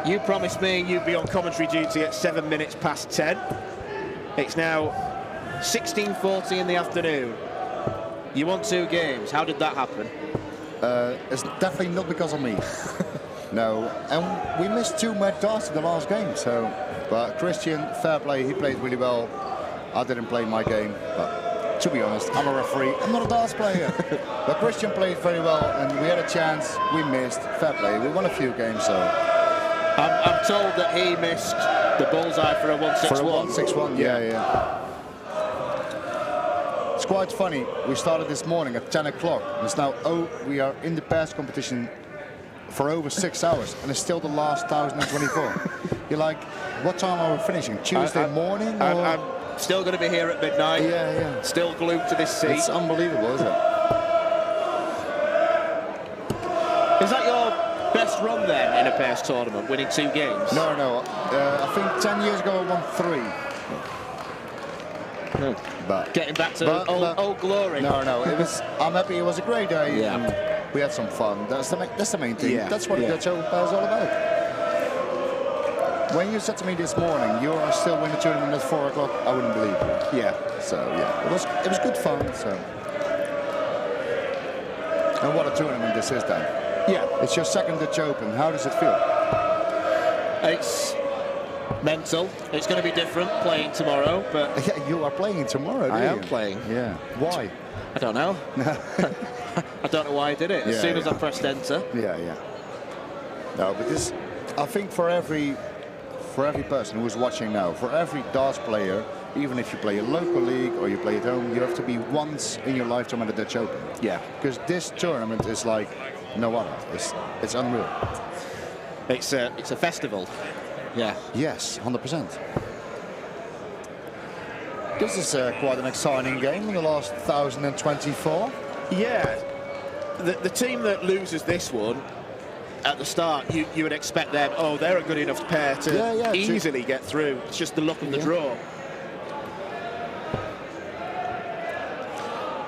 you promised me you'd be on commentary duty at 7 minutes past 10. It's now 16:40 in the afternoon. You won 2 games. How did that happen? It's definitely not because of me. No, and we missed 2 mad darts in the last game. So, but Christian, fair play. He played really well. I didn't play my game, but to be honest, I'm a referee. I'm not a darts player. But Christian played very well, and we had a chance. We missed. Fair play. We won a few games, so. I'm told that he missed the bullseye for a 161. For a 161, yeah. It's quite funny. We started this morning at 10 o'clock. It's now, we are in the pass competition for over 6 hours, and it's still the last 1,024. You're like, what time are we finishing? Tuesday morning? Or? I'm still going to be here at midnight. Yeah. Still glued to this seat. It's unbelievable, isn't it? Is that your best run then in a pairs tournament, winning 2 games? No. I think 10 years ago I won 3. No. But getting back to old glory. No. It was. I'm happy. It was a great day. Yeah. And we had some fun. That's the main thing. Yeah. That's what the Dutch Open is all about. When you said to me this morning, you are still winning the tournament at 4 o'clock, I wouldn't believe you. Yeah. So yeah, it was good fun. So. And what a tournament this is, Dan. Yeah. It's your second Dutch Open. How does it feel? It's mental. It's going to be different playing tomorrow, but Yeah, you are playing tomorrow. I am playing. Yeah. Why? I don't know. I don't know why I did it. As soon as I pressed enter. Yeah. No, but this, I think for every person who's watching now, for every darts player, even if you play a local league or you play at home, you have to be once in your lifetime at the Dutch Open. Yeah. Because this tournament is like no other. It's unreal. It's a festival. Yeah. Yes, 100%. This is quite an exciting game in the last 1,024. Yeah. The team that loses this one at the start, you would expect them, they're a good enough pair to easily get through. It's just the luck of the draw.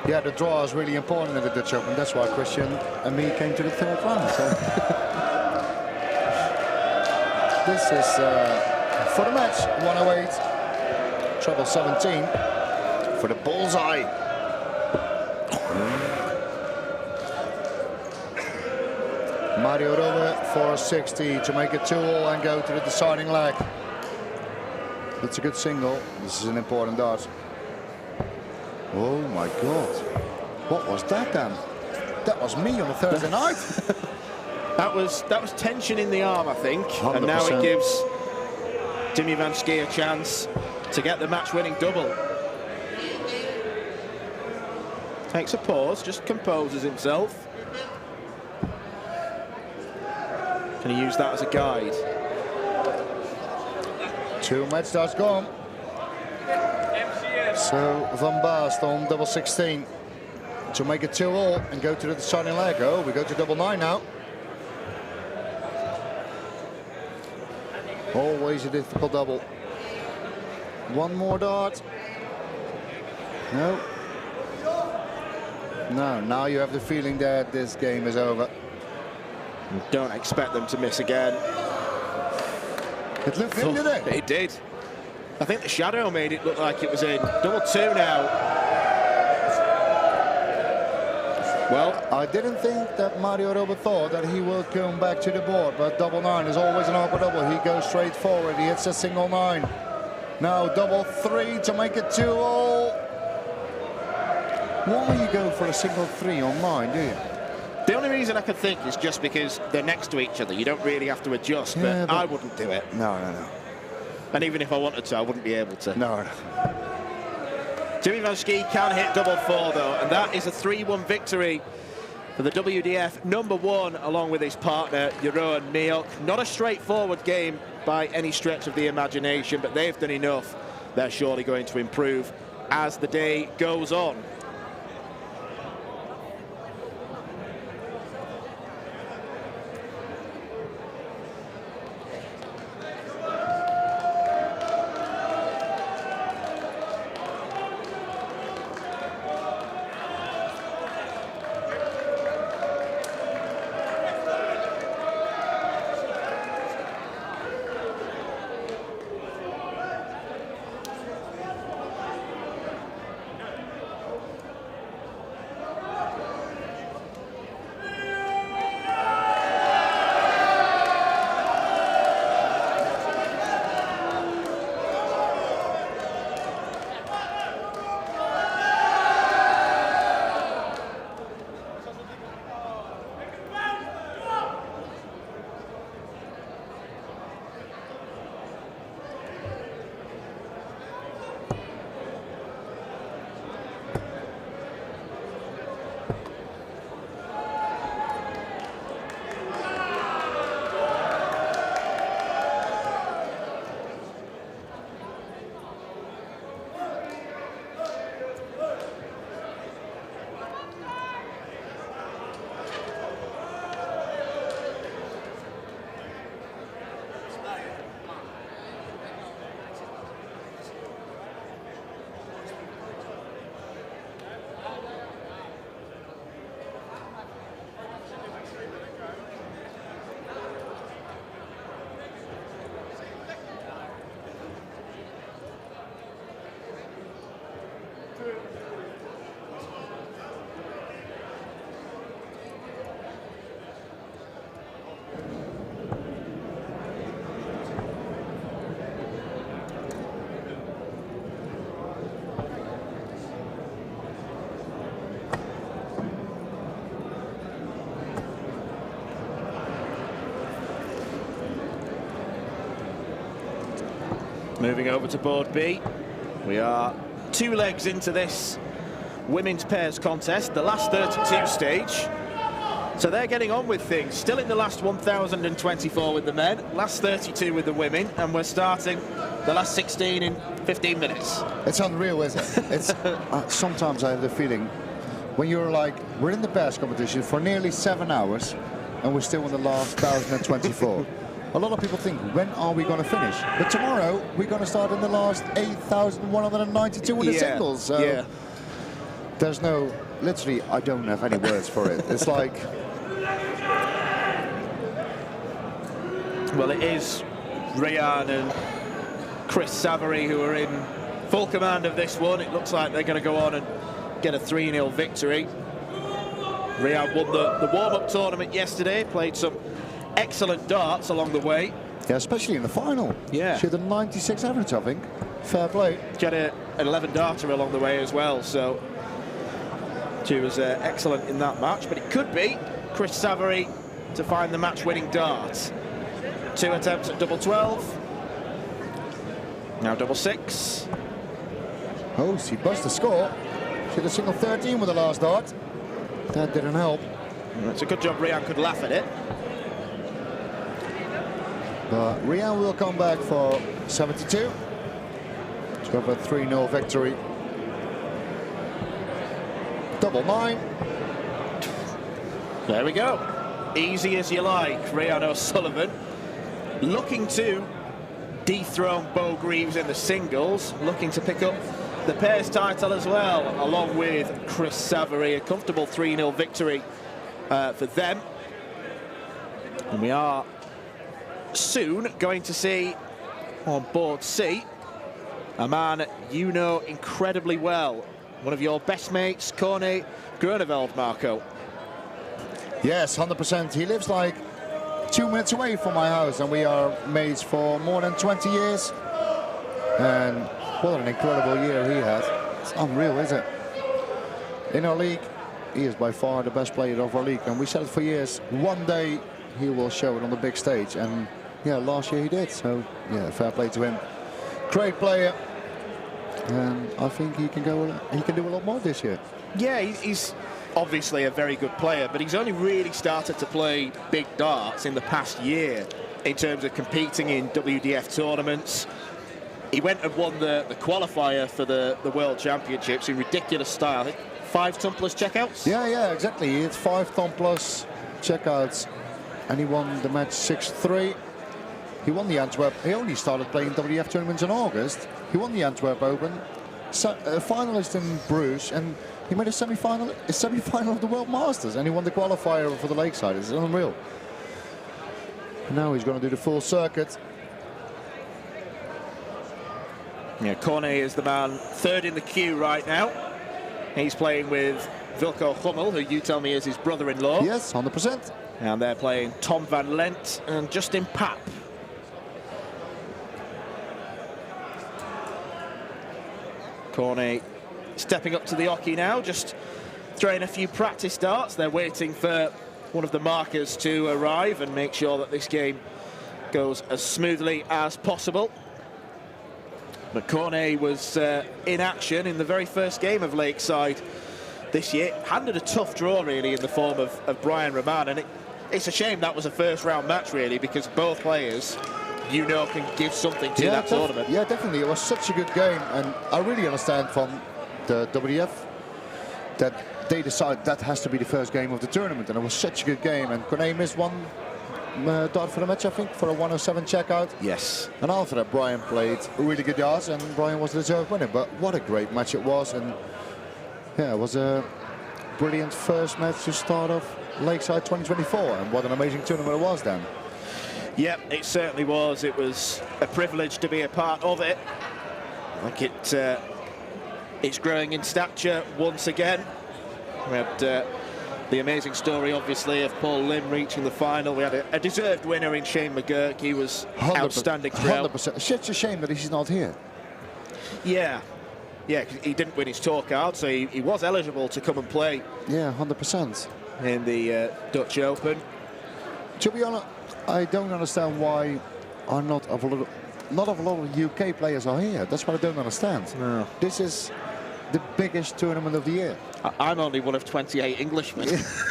Yeah, the draw is really important in the Dutch Open. That's why Christian and me came to the 3rd round. So. This is for the match, 108, treble 17 for the bullseye. Mario Robe for 60 to make it 2-all and go to the deciding leg. That's a good single. This is an important dart. Oh my God. What was that then? That was me on a Thursday night. That was tension in the arm, I think. 100%. And now it gives Jimmy Van Schie a chance to get the match-winning double. Takes a pause, just composes himself. Can he use that as a guide? 2 match starts gone. So Van Baast on double 16 to make it 2-all and go to the deciding leg. Oh, we go to double 9 now. Always a difficult double. One more dart. No. No, now you have the feeling that this game is over. Don't expect them to miss again. It looked in, did it? It did. I think the shadow made it look like it was in. Double 2 now. Well, I didn't think that Mario Robert thought that he will come back to the board, but double 9 is always an awkward double. He goes straight forward. He hits a single 9. Now double 3 to make it 2-all. Why you go for a single 3 on 9, do you? the only reason I can think is just because they're next to each other. You don't really have to adjust, Yeah, but I wouldn't do it. No. And even if I wanted to, I wouldn't be able to. No. Jimmy Van Schie can hit double 4 though, and that is a 3-1 victory for the WDF #1 along with his partner Jeroen Meok. Not a straightforward game by any stretch of the imagination, but they've done enough. They're surely going to improve as the day goes on. Moving over to board B, we are 2 legs into this women's pairs contest, the last 32 stage. So they're getting on with things, still in the last 1,024 with the men, last 32 with the women, and we're starting the last 16 in 15 minutes. It's unreal, isn't it? It's sometimes I have the feeling when you're like, we're in the pairs competition for nearly 7 hours and we're still in the last 1,024. A lot of people think, when are we going to finish? But tomorrow, we're going to start in the last 8,192 with the singles. So there's no, literally, I don't have any words for it. It's like... Well, it is Ryan and Chris Savary who are in full command of this one. It looks like they're going to go on and get a 3-0 victory. Ryan won the warm-up tournament yesterday, played some excellent darts along the way. Yeah, especially in the final. Yeah. She had a 96 average, I think. Fair play. She had an 11 darter along the way as well, so she was excellent in that match. But it could be Chris Savary to find the match-winning dart. 2 attempts at double 12. Now double 6. Oh, she buzzed the score. She had a single 13 with the last dart. That didn't help. It's a good job Ryan could laugh at it. But Ryan will come back for 72 to have a 3-0 victory. Double 9. There we go. Easy as you like. Ryan O'Sullivan looking to dethrone Bo Greaves in the singles, looking to pick up the pairs title as well, along with Chris Savary. A comfortable 3-0 victory for them. And we are soon going to see on board C a man you know incredibly well, one of your best mates, Corne Groeneveld, Marco. Yes, 100%. He lives like 2 minutes away from my house, and we are mates for more than 20 years. And what an incredible year he had. It's unreal, isn't it? In our league, he is by far the best player of our league, and we said it for years. One day he will show it on the big stage, and yeah, last year he did. So yeah, fair play to him. Great player, and I think he can go. He can do a lot more this year. Yeah, he's obviously a very good player, but he's only really started to play big darts in the past year in terms of competing in WDF tournaments. He went and won the qualifier for the World Championships in ridiculous style. I think 5 ton plus checkouts? Yeah, exactly. He had 5 ton plus checkouts, and he won the match 6-3. He won the Antwerp. He only started playing WDF tournaments in August. He won the Antwerp Open, a finalist in Bruges, and he made a semi-final of the World Masters, and he won the qualifier for the Lakeside. It's unreal. And now he's going to do the full circuit. Yeah, Corne is the man third in the queue right now. He's playing with Wilco Hummel, who you tell me is his brother-in-law. Yes, 100%. And they're playing Tom van Lent and Justin Papp. Corne stepping up to the hockey now, just throwing a few practice darts. They're waiting for one of the markers to arrive and make sure that this game goes as smoothly as possible. But Corne was in action in the very first game of Lakeside this year. Handed a tough draw, really, in the form of Brian Roman. And it's a shame that was a first-round match, really, because both players, you know, can give something to that tournament. Yeah, definitely. It was such a good game. And I really understand from the WDF that they decided that has to be the first game of the tournament. And it was such a good game. And Corne missed one dart for the match, I think, for a 107 checkout. Yes. And after that, Brian played really good darts, and Brian was the deserved winner. But what a great match it was. And yeah, it was a brilliant first match to start off Lakeside 2024. And what an amazing tournament it was, Dan. Yep, it certainly was. It was a privilege to be a part of it. Like it's growing in stature once again. We had the amazing story, obviously, of Paul Lim reaching the final. We had a deserved winner in Shane McGurk. He was outstanding throughout. 100%. Such a shame that he's not here. Yeah, 'cause he didn't win his tour card, so he was eligible to come and play. Yeah, 100%. In the Dutch Open. To be honest, I don't understand why not of a lot of UK players are here. That's what I don't understand. No. This is the biggest tournament of the year. I'm only one of 28 Englishmen.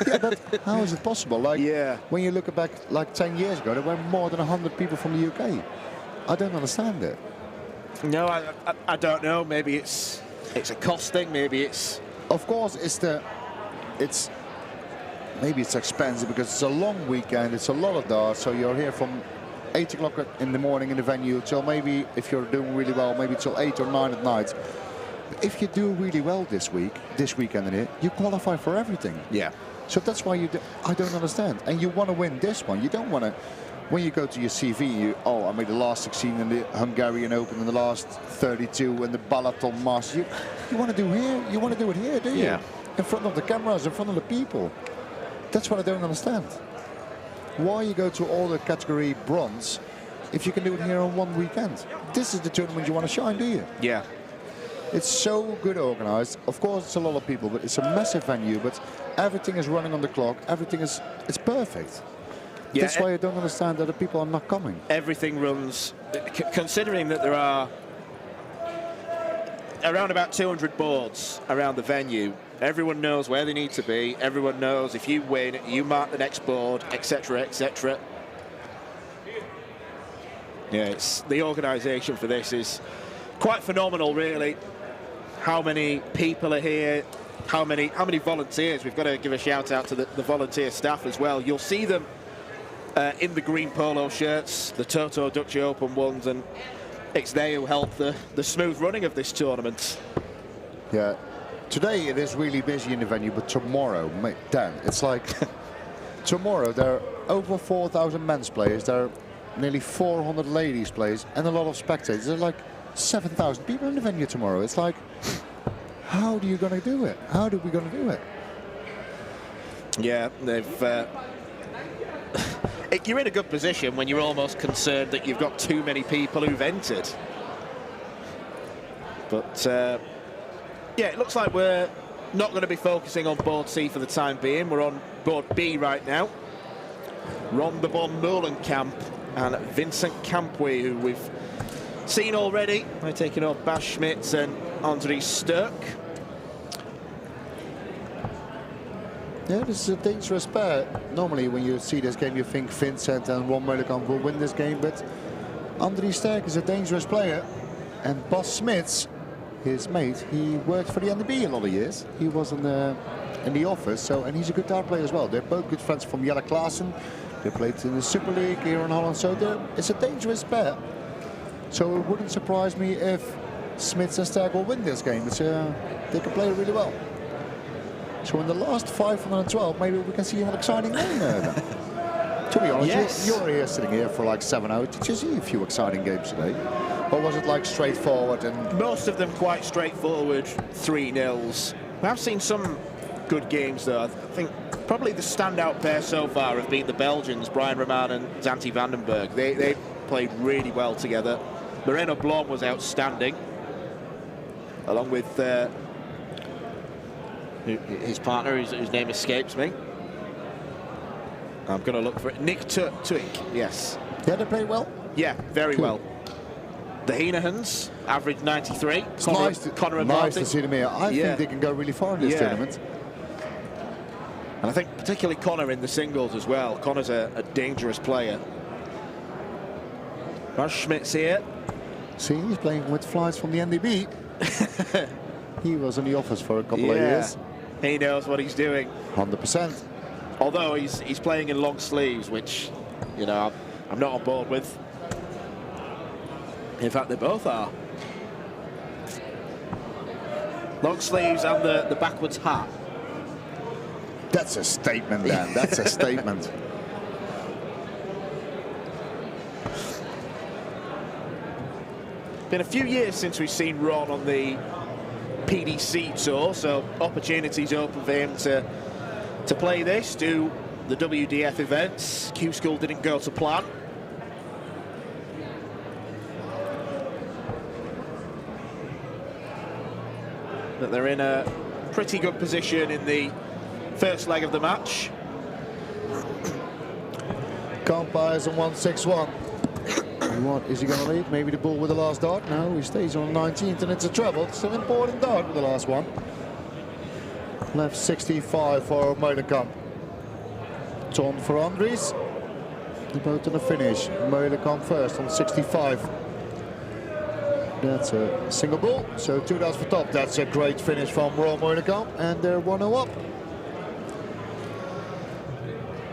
Yeah, but how is it possible? Like, when you look back like 10 years ago, there were more than 100 people from the UK. I don't understand it. No, I don't know. Maybe it's a cost thing. Maybe it's... Of course, maybe it's expensive because it's a long weekend. It's a lot of darts. So you're here from 8 o'clock in the morning in the venue till maybe, if you're doing really well, maybe till 8 or 9 at night. If you do really well this weekend in here, you qualify for everything. Yeah. So that's why I don't understand. And you want to win this one. You don't want to, when you go to your CV, I made the last 16 in the Hungarian Open and the last 32 in the Balaton Masters. You want to do here? You want to do it here, do you? Yeah. In front of the cameras, in front of the people. That's what I don't understand. Why you go to all the category bronze if you can do it here on one weekend? This is the tournament you want to shine, do you? Yeah. It's so good organized. Of course, it's a lot of people, but it's a massive venue. But everything is running on the clock. It's perfect. Yeah, that's why I don't understand that the people are not coming. Everything runs, considering that there are around about 200 boards around the venue. Everyone knows where they need to be. Everyone knows if you win, you mark the next board, etc., etc. Yeah, it's the organisation for this is quite phenomenal, really. How many people are here? How many volunteers? We've got to give a shout out to the volunteer staff as well. You'll see them in the green polo shirts, the Toto Dutch Open ones, and it's they who help the smooth running of this tournament. Yeah. Today it is really busy in the venue, but tomorrow, mate, Dan, it's like tomorrow there are over 4,000 men's players, there are nearly 400 ladies players, and a lot of spectators. There's like 7,000 people in the venue tomorrow. It's like, how are you going to do it? How are we going to do it? Yeah, they've. You're in a good position when you're almost concerned that you've got too many people who've entered. But yeah, it looks like we're not going to be focusing on board C for the time being. We're on board B right now. Ron de Bon Molenkamp and Vincent Campoué, who we've seen already. They're taking on Bas Schmitz and André Sturck. Yeah, this is a dangerous pair. Normally when you see this game you think Vincent and Ron Molenkamp will win this game, but André Sturck is a dangerous player. And Bas Schmitz, his mate, he worked for the NDB a lot of years. He was in the office, and he's a good dart player as well. They're both good friends from Jelle Klaassen. They played in the Super League here in Holland, so it's a dangerous pair. So it wouldn't surprise me if Schmitz and Sturck will win this game. They can play really well. So in the last 512, maybe we can see an exciting game there. To be honest, yes. you're here sitting here for like 7 hours. Did you see a few exciting games today? Or was it like straightforward? And most of them quite straightforward 3-0s. We have seen some good games though. I think probably the standout pair so far have been the Belgians, Brian Roman and Zanti Vandenberg. They played really well together. Moreno Blom was outstanding, along with his partner, whose name escapes me. I'm going to look for it. Nick Tuik, yes. Yeah, they played well? Yeah, very well. The Henehans averaged 93. It's Connor and nice Martin. to see them here. I think they can go really far in this tournament. And I think particularly Connor in the singles as well. Connor's a dangerous player. Bas Schmitz here. See, he's playing with flies from the NDB. He was in the office for a couple of years. He knows what he's doing. 100%. Although he's playing in long sleeves, which, you know, I'm not on board with. In fact, they both are. Long sleeves and the backwards hat. That's a statement, Dan. That's a statement. Been a few years since we've seen Ron on the PDC tour, so opportunities open for him to play this, do the WDF events. Q School didn't go to plan. But they're in a pretty good position in the first leg of the match. Campires on 161. What is he going to lead? Maybe the ball with the last dart? No, he stays on 19th and it's a treble. It's an important dart with the last one. Left 65 for Molenkamp. Ton for Andries. They're both to the finish. Molenkamp first on 65. That's a single ball. So 2 darts for top. That's a great finish from Ron Molenkamp. And they're 1-0 up.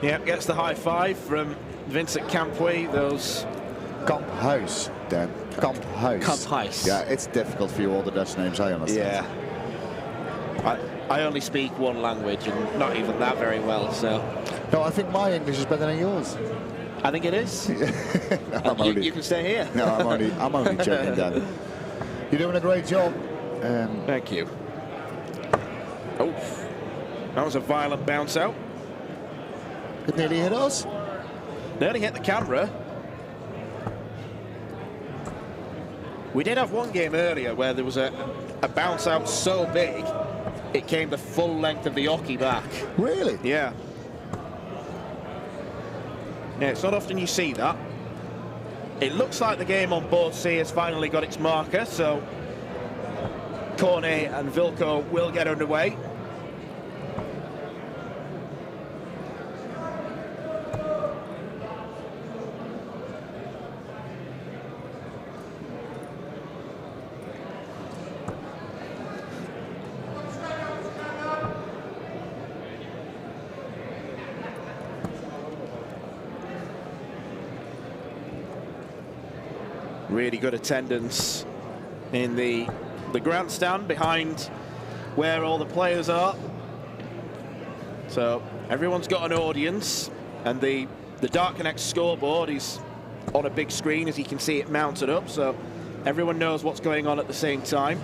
Yeah, gets the high five from Vincent Campoué. Those Kamp Huis, Dan. Kamp Huis. Kamp Huis. Yeah, it's difficult for you, all the Dutch names, I understand. Yeah. I only speak one language and not even that very well, so. No, I think my English is better than yours. I think it is. No, you can stay here. No, I'm only joking, Dan. You're doing a great job. Thank you. Oh, that was a violent bounce out. It nearly hit us. Nearly hit the camera. We did have one game earlier where there was a bounce out so big it came the full length of the hockey back. Really? Yeah. Yeah, it's not often you see that. It looks like the game on board C has finally got its marker, so Cornet and Vilko will get underway. Really good attendance in the grandstand behind where all the players are. So everyone's got an audience, and the Dart Connect scoreboard is on a big screen, as you can see it mounted up, so everyone knows what's going on at the same time.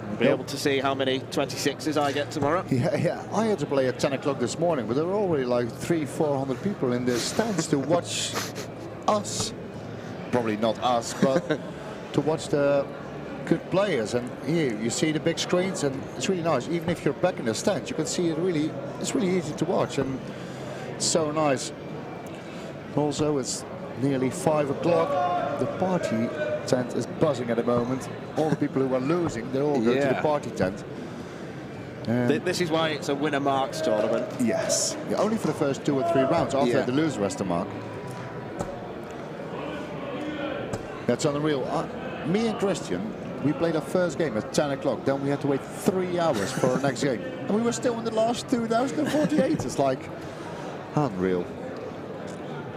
We'll be able to see how many 26s I get tomorrow. Yeah. I had to play at 10 o'clock this morning, but there were already like 300-400 people in the stands to watch us. Probably not us, but to watch the good players. And here you see the big screens, and it's really nice. Even if you're back in the stands, you can see it really. It's really easy to watch, and it's so nice. Also, it's nearly 5 o'clock. The party tent is buzzing at the moment. All the people who are losing, they all go to the party tent. This is why it's a winner marks tournament. Yes, only for the first 2 or 3 rounds. After that, the loser has to mark. That's unreal. Me and Christian, we played our first game at 10 o'clock. Then we had to wait 3 hours for our next game. And we were still in the last 2048. It's like unreal.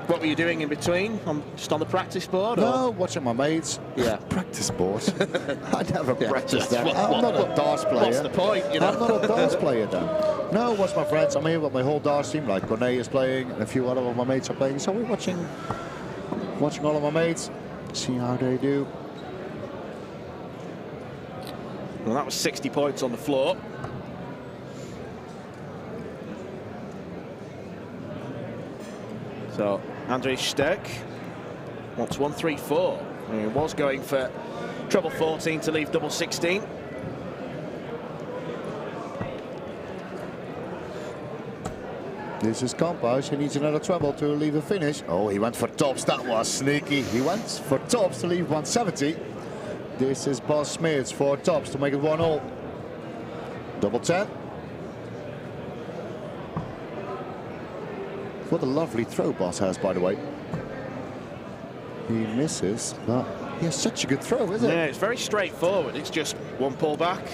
What were you doing in between? Just on the practice board? No, or? watching my mates. Yeah. Practice board. I never practiced that. What- I'm not a darts player. What's the point, you know? I'm not a darts player then. No, watch my friends. I'm here with my whole darts team, like Corné is playing, and a few other of my mates are playing. So we're watching all of my mates, see how they do. Well, that was 60 points on the floor. So, André Sterk wants 1-3-4. He was going for treble 14 to leave double 16. This is Campos. He needs another treble to leave a finish. Oh, he went for tops. That was sneaky. He went for tops to leave 170. This is Bas Smeets for tops to make it 1-all. Double 10. What a lovely throw Bas has, by the way. He misses, but he has such a good throw, isn't it? Yeah, it's very straightforward. It's just one pull back.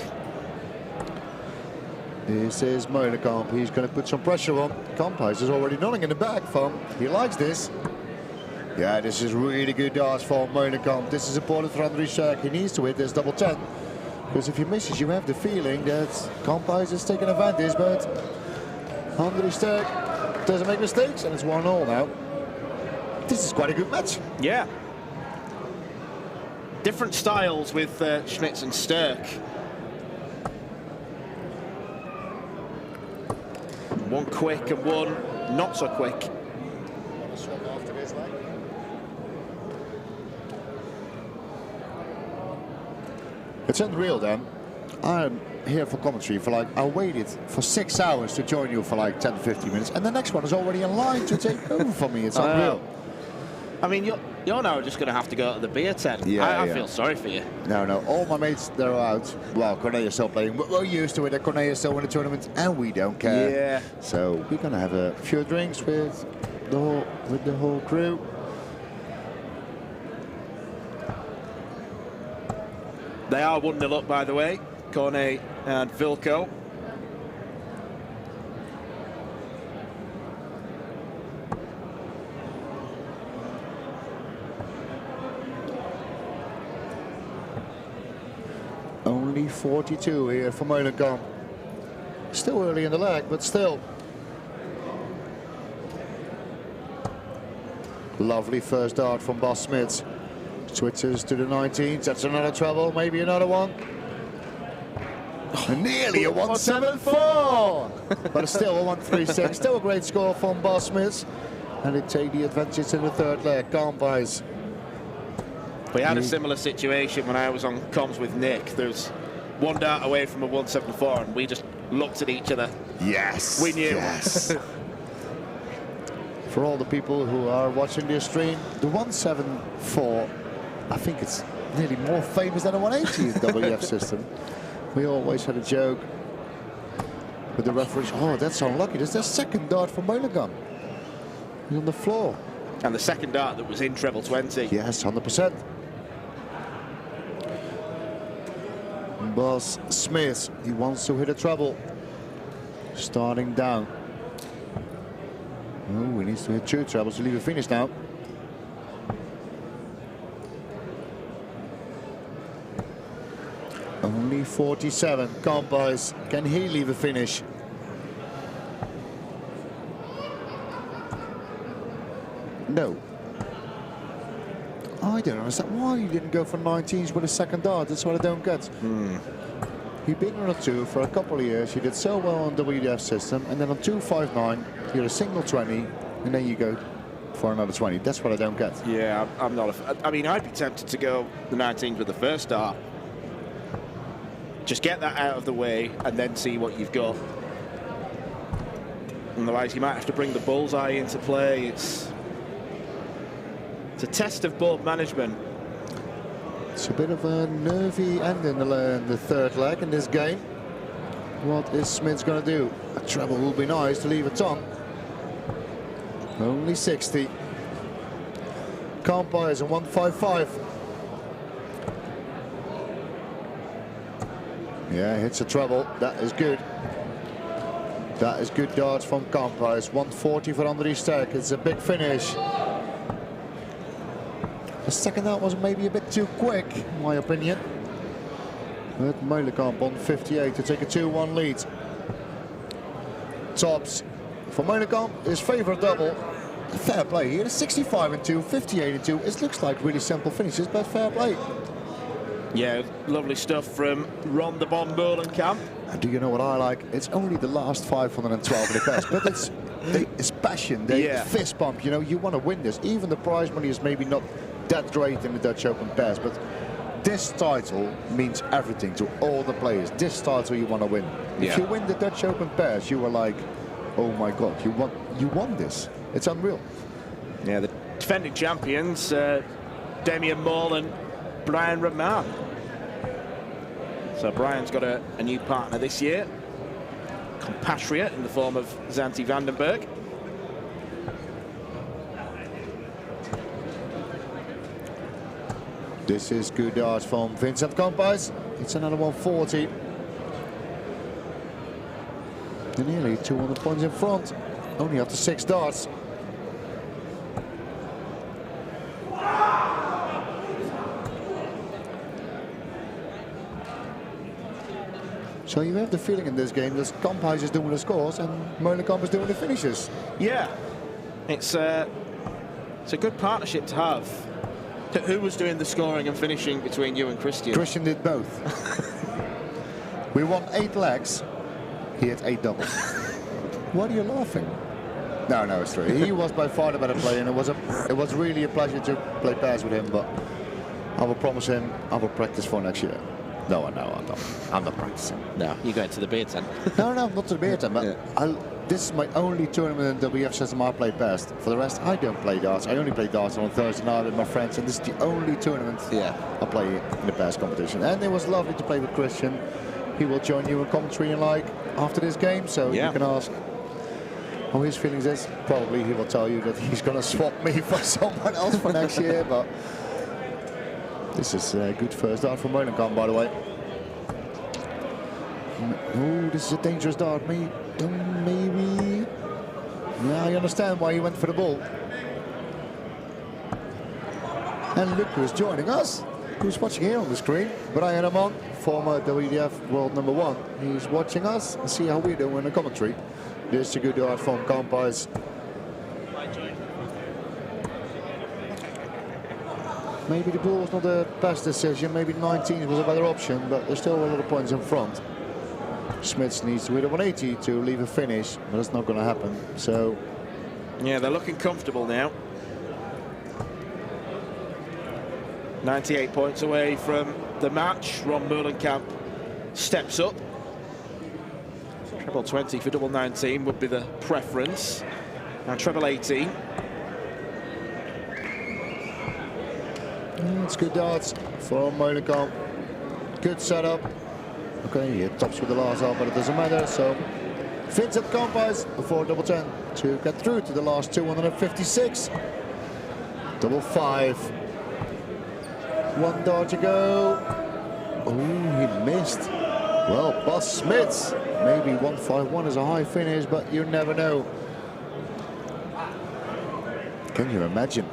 This is Molenkamp. He's going to put some pressure on. Campos is already nodding in the back from. He likes this. Yeah, this is really good darts for Molenkamp. This is important for André Sterk. He needs to hit this double 10. Because if he misses, you have the feeling that Campos is taking advantage, but André Sterk doesn't make mistakes, and it's 1-all now. This is quite a good match. Yeah. Different styles with Schmitz and Sterk. One quick and one not so quick. It's unreal, Dan. I'm here for commentary for like, I waited for 6 hours to join you for like 10 to 15 minutes, and the next one is already in line to take over for me. It's unreal. I mean, you're now just going to have to go to the beer tent. Yeah, I feel sorry for you. No, all my mates, they're out. Well, Corné is still playing. We're used to it. Corné is still in the tournament, and we don't care. Yeah. So we're going to have a few drinks with the whole crew. They are 1-0 up, by the way, Corné and Vilko. Only 42 here for Molenkamp. Still early in the leg, but still. Lovely first dart from Bas Smeets. Switches to the 19s. That's another treble, maybe another one. Nearly a 174, but it's still a 136. Still a great score from Bas Smeets, and they take the advantage in the third leg. Campos. We had a similar situation when I was on comms with Nick. There was one dart away from a 174, and we just looked at each other. Yes. We knew. Yes. For all the people who are watching this stream, the 174, I think it's nearly more famous than a 180 in the WF system. We always had a joke with the referees. Oh, that's unlucky. That's their second dart from Molenkamp. He's on the floor. And the second dart that was in treble 20. Yes, 100%. Bas Smeets, he wants to hit a treble. Starting down. Oh, he needs to hit 2 trebles to leave a finish now. Only 47. Campbell, can he leave a finish? No. I don't understand why he didn't go for 19s with a second dart. That's what I don't get. He'd been on a 2 for a couple of years. He did so well on the WDF system, and then on 259, you're a single 20, and then you go for another 20. That's what I don't get. Yeah, I'm not. I mean, I'd be tempted to go the 19s with the first dart. Just get that out of the way and then see what you've got. Otherwise, you might have to bring the bullseye into play. It's a test of board management. It's a bit of a nervy end in the third leg in this game. What is Smits going to do? A treble will be nice to leave it on. Only 60. Can't buy is a 155. Yeah, hits a treble. That is good. That is good darts from Campos. 140 for André Sterk. It's a big finish. The second out was maybe a bit too quick, in my opinion. But Meulenkamp on 58 to take a 2-1 lead. Tops for Meulenkamp, his favourite double. Fair play here, 65 and 2, 58 and 2. It looks like really simple finishes, but fair play. Yeah, lovely stuff from Ron the Bomb Meulenkamp. And do you know what I like? It's only the last 512 of the best, but it's passion, fist bump. You know, you want to win this. Even the prize money is maybe not that great in the Dutch Open pairs, but this title means everything to all the players. This title you want to win. If you win the Dutch Open pairs, you are like, oh my God, you won this. It's unreal. Yeah, the defending champions, Damien Moll and Brian Rahman. So Brian's got a new partner this year, compatriot in the form of Zanti Vandenberg. This is good darts from Vincent Campos. It's another 140. They're nearly 200 points in front, only after 6 darts. So you have the feeling in this game that Campos is doing the scores and Meulenkamp is doing the finishes. Yeah, it's a good partnership to have. Who was doing the scoring and finishing between you and Christian? Christian did both. We won 8 legs. He had 8 doubles. What are you laughing? No, it's true. He was by far the better player, and it was really a pleasure to play pairs with him. But I will promise him I will practice for next year. No, I'm not. I'm not practicing. No, you're going to the beer tent. No, not to the beer tent. But this is my only tournament in WF system I play best. For the rest, I don't play darts. I only play darts on Thursday night with my friends, and this is the only tournament I play in the pairs competition. And it was lovely to play with Christian. He will join you in commentary and after this game, so you can ask how his feelings is. Probably he will tell you that he's going to swap me for someone else for next year, but this is a good first dart from Meulenkamp, by the way. Oh, this is a dangerous dart. Maybe. Yeah, I understand why he went for the ball. And look who's joining us. Who's watching here on the screen? Brian Rahman, former WDF world #1. He's watching us and see how we do in the commentary. This is a good dart from Campos. Maybe the ball was not the best decision. Maybe 19 was a better option, but there's still a lot of points in front. Smits needs to hit a 180 to leave a finish, but that's not going to happen. So, yeah, they're looking comfortable now. 98 points away from the match. Ron Meulenkamp steps up. Treble 20 for double 19 would be the preference. Now treble 18. It's good darts for Meulenkamp. Good setup. Okay, he tops with the last half, but it doesn't matter. So, Vincent Campos for double 10 to get through to the last 256. Double 5. 1 dart to go. Oh, he missed. Well, Bas Smits. Maybe 151 is a high finish, but you never know. Can you imagine?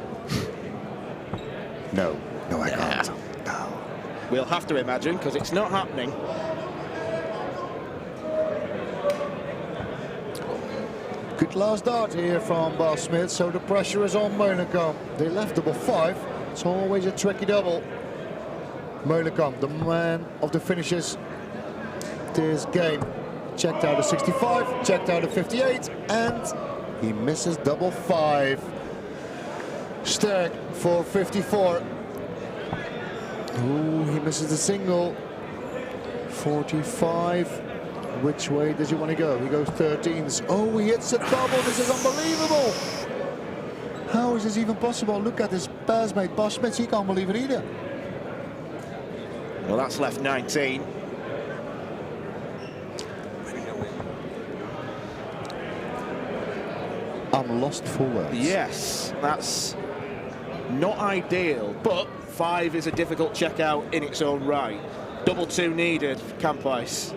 No, I can't. No. We'll have to imagine, because it's not happening. Good last dart here from Bas Smith, so the pressure is on Molenkamp. They left double 5, it's always a tricky double. Molenkamp, the man of the finishes this game. Checked out at 65, checked out at 58, and he misses double 5. Sterk for 54. Ooh, he misses the single. 45. Which way does he want to go? He goes 13s. Oh, he hits a double. This is unbelievable. How is this even possible? Look at his pass mate, Bas Smith. He can't believe it either. Well, that's left 19. I'm lost for words. Yes, that's not ideal, but 5 is a difficult checkout in its own right. Double 2 needed for Campice.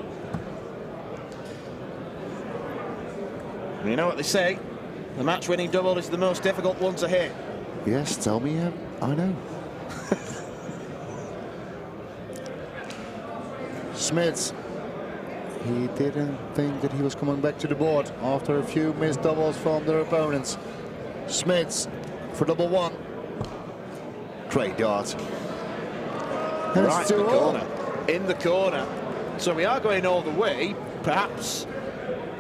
You know what they say, the match-winning double is the most difficult one to hit. Yes, tell me, I know. Smits. He didn't think that he was coming back to the board after a few missed doubles from their opponents. Smits for double 1. Great dart. And Right it's in the 2-all. corner. In the corner. So we are going all the way, perhaps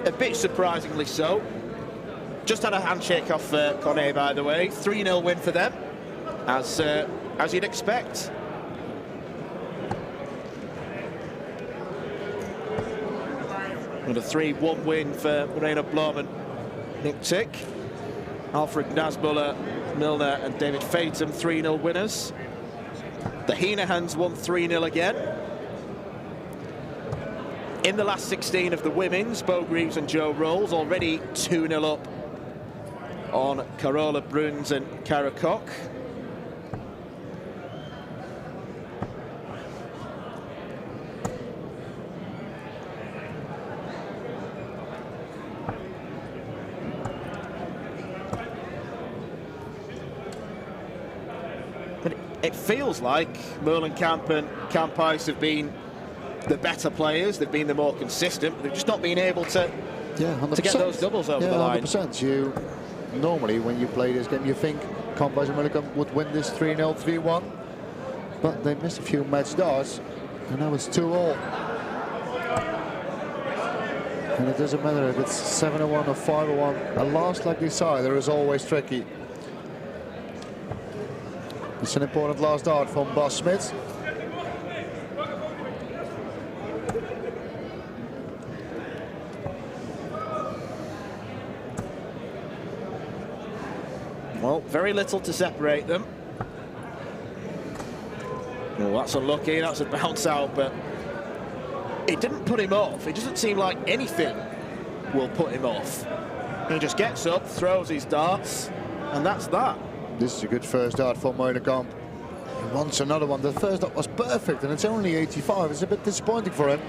a bit surprisingly so. Just had a handshake off Cornet, by the way. 3-0 win for them, as you'd expect. And a 3-1 win for Moreno Blom and Nick Tick. Alfred Nazmuller, Milner and David Fatum, 3-0 winners. The Heenahans won 3-0 again. In the last 16 of the women's, Bo Greaves and Joe Rolls already 2-0 up on Carola Bruns and Cara Koch. But it feels like Molenkamp and Campice have been the better players. They've been the more consistent. They've just not been able to Yeah, to get those doubles over the line. 100%. You normally, when you play this game, you think Campice and Molenkamp would win this 3-0, 3-1, but they missed a few match darts, and now it's 2-all. And it doesn't matter if it's 7-1 or 5-1. A last like this either is always tricky. It's an important last dart from Bas Smith. Well, very little to separate them. Well, that's unlucky. That's a bounce out, but it didn't put him off. It doesn't seem like anything will put him off. He just gets up, throws his darts, and that's that. This is a good first dart for Molenkamp. He wants another one. The first dart was perfect, and it's only 85. It's a bit disappointing for him.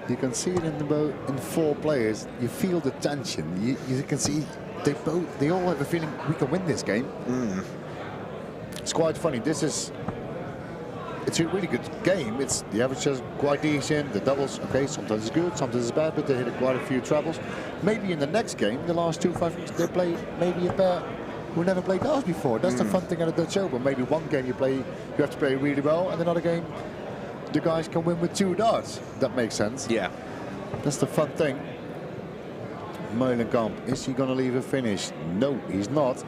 You can see it in 4 players. You feel the tension. You can see they all have a feeling we can win this game. It's quite funny. It's a really good game. The average is quite decent. The doubles, okay, sometimes it's good, sometimes it's bad, but they hit quite a few trebles. Maybe in the next game, the last 2-5 games, they play maybe a pair who never played darts before. That's the fun thing at a Dutch Open. Maybe one game you have to play really well, and another game the guys can win with 2 darts. That makes sense. Yeah. That's the fun thing. Molenkamp, is he going to leave a finish? No, he's not.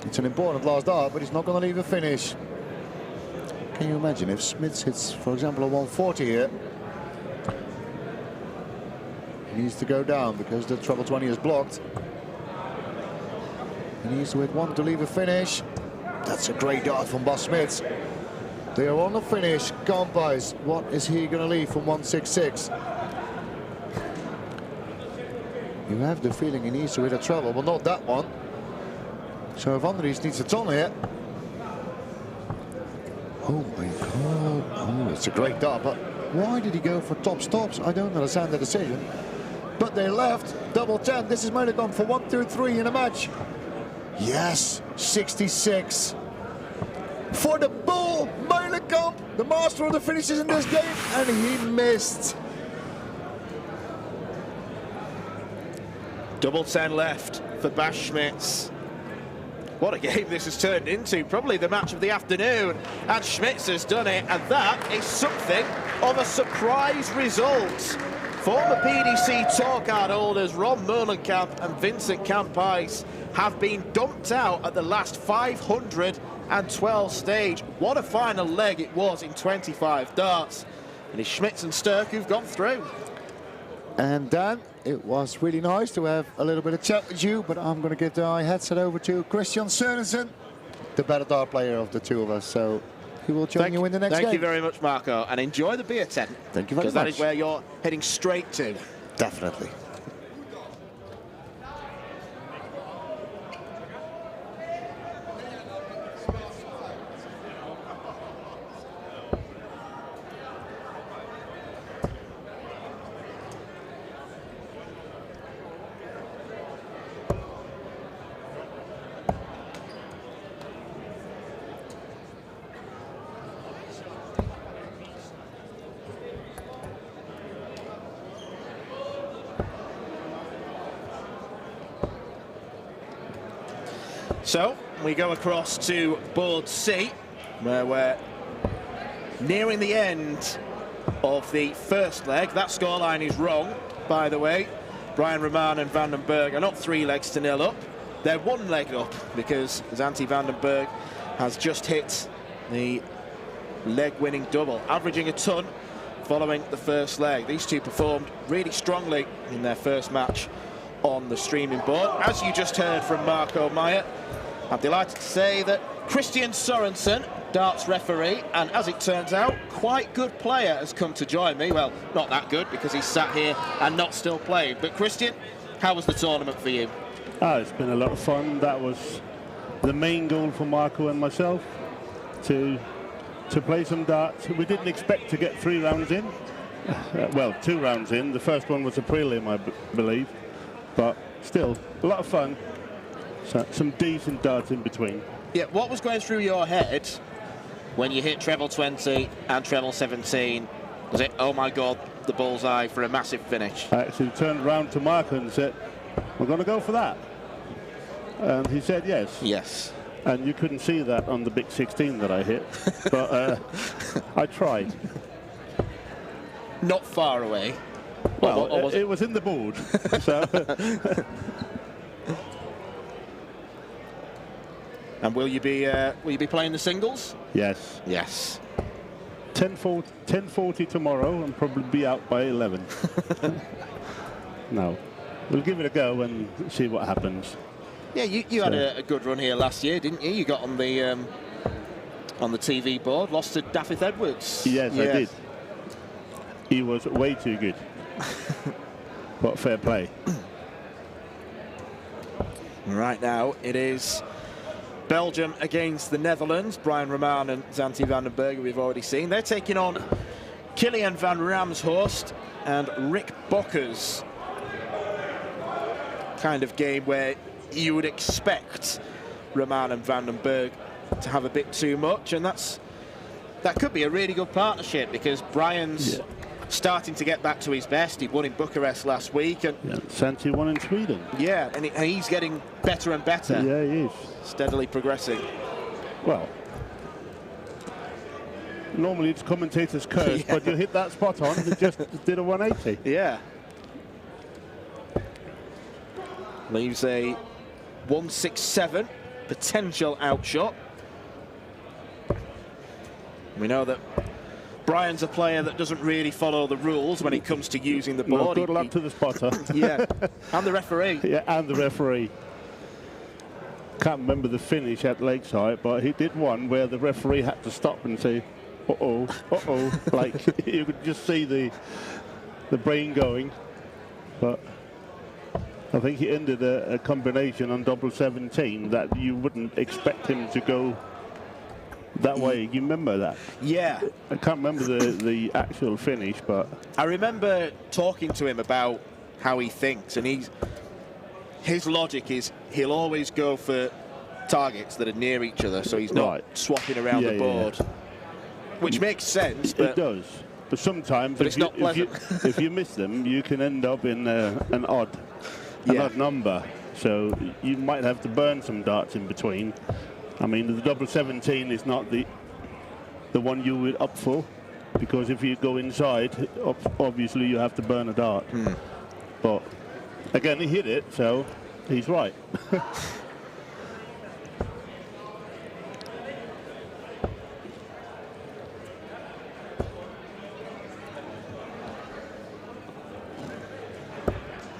It's an important last dart, but he's not going to leave a finish. Can you imagine if Smits hits, for example, a 140 here? He needs to go down because the treble 20 is blocked. He needs to hit 1 to leave a finish. That's a great dart from Bas Smits. They are on the finish. Campice, what is he going to leave from 166? You have the feeling he needs to hit a treble, but not that one. So Van Ries needs a ton here. Oh my God. Oh, it's a great dart, but why did he go for top stops? I don't understand the decision. but they left. Double 10. This is Meulenkamp for 1, 2, 3 in a match. Yes, 66. For the bull, Meulenkamp, the master of the finishes in this game, and he missed. Double 10 left for Bas Schmitz. What a game this has turned into. Probably the match of the afternoon. And Schmitz has done it. And that is something of a surprise result. Former PDC tour card holders Ron Meulenkamp and Vincent Kampijs have been dumped out at the last 512 stage. What a final leg it was in 25 darts. And it's Schmitz and Sturck who've gone through. And Dan, it was really nice to have a little bit of chat with you, but I'm going to give the headset over to Christian Sørensen, the better dart player of the two of us. So he will join you in the next game. Thank you very much, Marco, and enjoy the beer tent. Thank you very much. Because that is where you're heading straight to. Definitely. So we go across to board C, where we're nearing the end of the first leg. That scoreline is wrong, by the way. Brian Roman and Vandenberg are not 3 legs to 0 up. They're 1 leg up because Zanti Vandenberg has just hit the leg-winning double, averaging a ton following the first leg. These two performed really strongly in their first match on the streaming board. As you just heard from Marco Meyer, I'm delighted to say that Christian Sørensen, darts referee, and as it turns out, quite good player, has come to join me. Well, not that good because he's sat here and not still playing. But Christian, how was the tournament for you? It's been a lot of fun. That was the main goal for Marco and myself, to play some darts. We didn't expect to get 3 rounds in. Well, 2 rounds in. The first one was a prelim, I believe. But still, a lot of fun. So, some decent darts in between. Yeah, what was going through your head when you hit treble 20 and treble 17? Was it, oh my God, the bullseye for a massive finish? I actually turned around to Marco and said, we're going to go for that. And he said yes. Yes. And you couldn't see that on the big 16 that I hit. But I tried. Not far away. Well, it was in the board. So. And will you be playing the singles? Yes. Yes. 10:40 tomorrow, and probably be out by 11. No, we'll give it a go and see what happens. Yeah, you had a good run here last year, didn't you? You got on the TV board, lost to Daffith Edwards. Yes, I did. He was way too good. But fair play. Right now, it is Belgium against the Netherlands. Brian Roman and Zanti Vandenberg, we've already seen. They're taking on Kilian van Ramshorst and Rick Bokkers. Kind of game where you would expect Roman and Vandenberg to have a bit too much, and that could be a really good partnership because Brian's starting to get back to his best. He won in Bucharest last week, and Santi won in Sweden. Yeah, and he's getting better and better. Yeah, he is. Steadily progressing. Well, normally it's commentator's curse, but you hit that spot on. It just did a 180. Yeah. Leaves a 167 potential outshot. We know that Brian's a player that doesn't really follow the rules when it comes to using the board. No, good luck to the spotter. Yeah, and the referee. Yeah, and the referee. Can't remember the finish at Lakeside, but he did one where the referee had to stop and say, uh-oh, uh-oh. Like, you could just see the brain going. But I think he ended a combination on double 17 that you wouldn't expect him to go that way. You remember that? Yeah. I can't remember the actual finish, but I remember talking to him about how he thinks, and his logic is he'll always go for targets that are near each other, so he's not swapping around the board, which makes sense. But it does. But sometimes, it's not pleasant. if you miss them, you can end up in an odd number. So you might have to burn some darts in between. I mean, the double 17 is not the one you would opt for, because if you go inside, obviously you have to burn a dart. But again, he hit it, so he's right.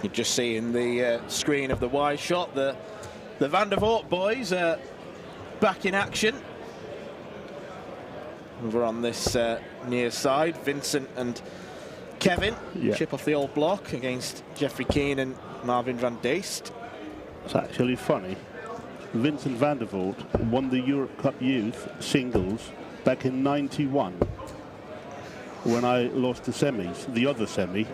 You just see in the screen of the wide shot the Van der Voort boys are back in action. Over on this near side, Vincent and Kevin chip off the old block against Jeffrey Keane and Marvin van Deest. It's actually funny. Vincent van der Voort won the Europe Cup Youth singles back in '91 when I lost the semis, the other semi.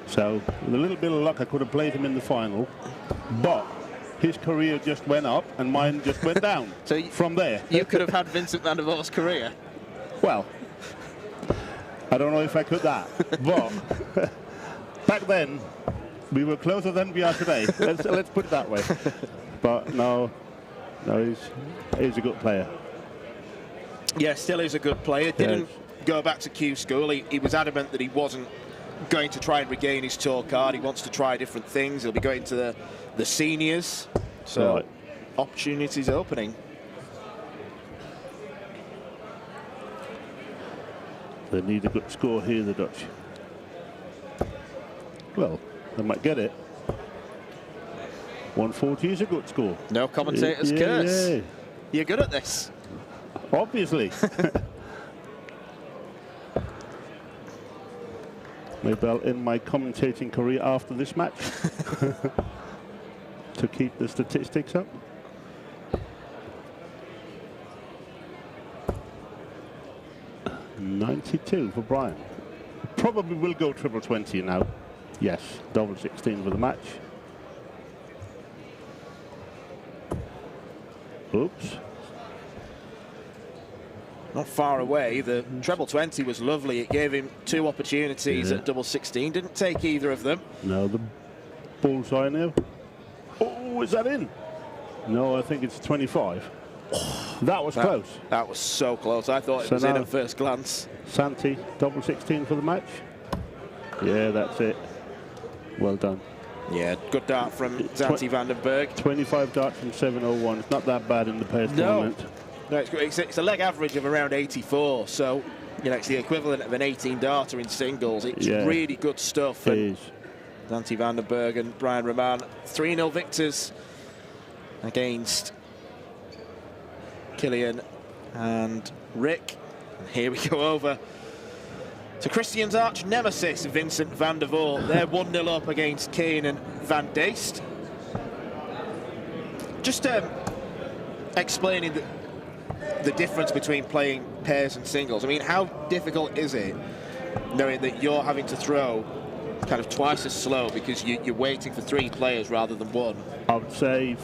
So with a little bit of luck, I could have played him in the final, but his career just went up and mine just went down. So from there, you could have had Vincent van der Voort's career. Well, I don't know if I could that, but back then we were closer than we are today. Let's put it that way. But no, he's a good player. Yeah, still is a good player. Didn't go back to Q school. He was adamant that he wasn't going to try and regain his tour card. He wants to try different things. He'll be going to the seniors. So opportunities opening. They need a good score here, the Dutch. Well, they might get it. 140 is a good score. No commentator's curse. Yeah. You're good at this. Obviously. Maybe I'll end my commentating career after this match to keep the statistics up. .92 for Brian. Probably will go triple 20 now. Yes, double 16 for the match. Oops. Not far away. The treble 20 was lovely. It gave him 2 opportunities at double 16. Didn't take either of them. No, the bullseye now. Oh, is that in? No, I think it's 25. That was close. That was so close. I thought it was in at first glance. Santi, double 16 for the match. Yeah, that's it. Well done. Yeah, good dart from Santi van den Berg. 25 darts from 701. It's not that bad in the pairs tournament. No, it's a leg average of around 84, so it's the equivalent of an 18 darter in singles. It's really good stuff. It is. Santi van den Berg and Brian Roman, 3-0 victors against Killian and Rick. And here we go over to Christian's arch nemesis, Vincent van der Voort. They're 1-0 up against Keane and Van Deest. Just explaining the difference between playing pairs and singles. I mean, how difficult is it knowing that you're having to throw kind of twice as slow because you're waiting for 3 players rather than 1? I would say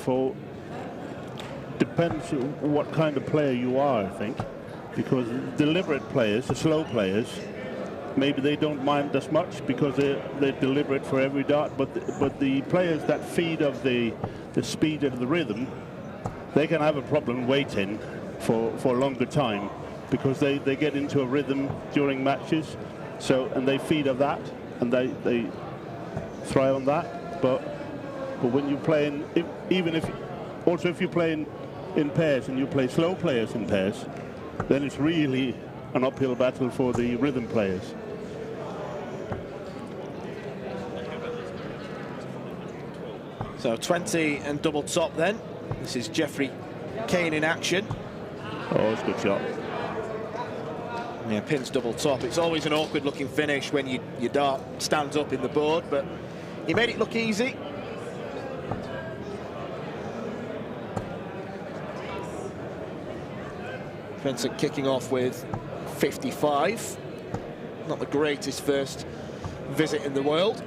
depends what kind of player you are, I think, because deliberate players, the slow players, maybe they don't mind as much because they're deliberate for every dart, but the players that feed of the speed of the rhythm, they can have a problem waiting for a longer time because they get into a rhythm during matches, and they feed of that and they thrive on that. But when you're playing, if you're playing in pairs and you play slow players in pairs, then it's really an uphill battle for the rhythm players. So 20 and double top then. This is Jeffrey Keane in action. Oh, it's a good shot. Yeah, pins double top. It's always an awkward looking finish when your dart stands up in the board, but he made it look easy. Vincent kicking off with 55. Not the greatest first visit in the world.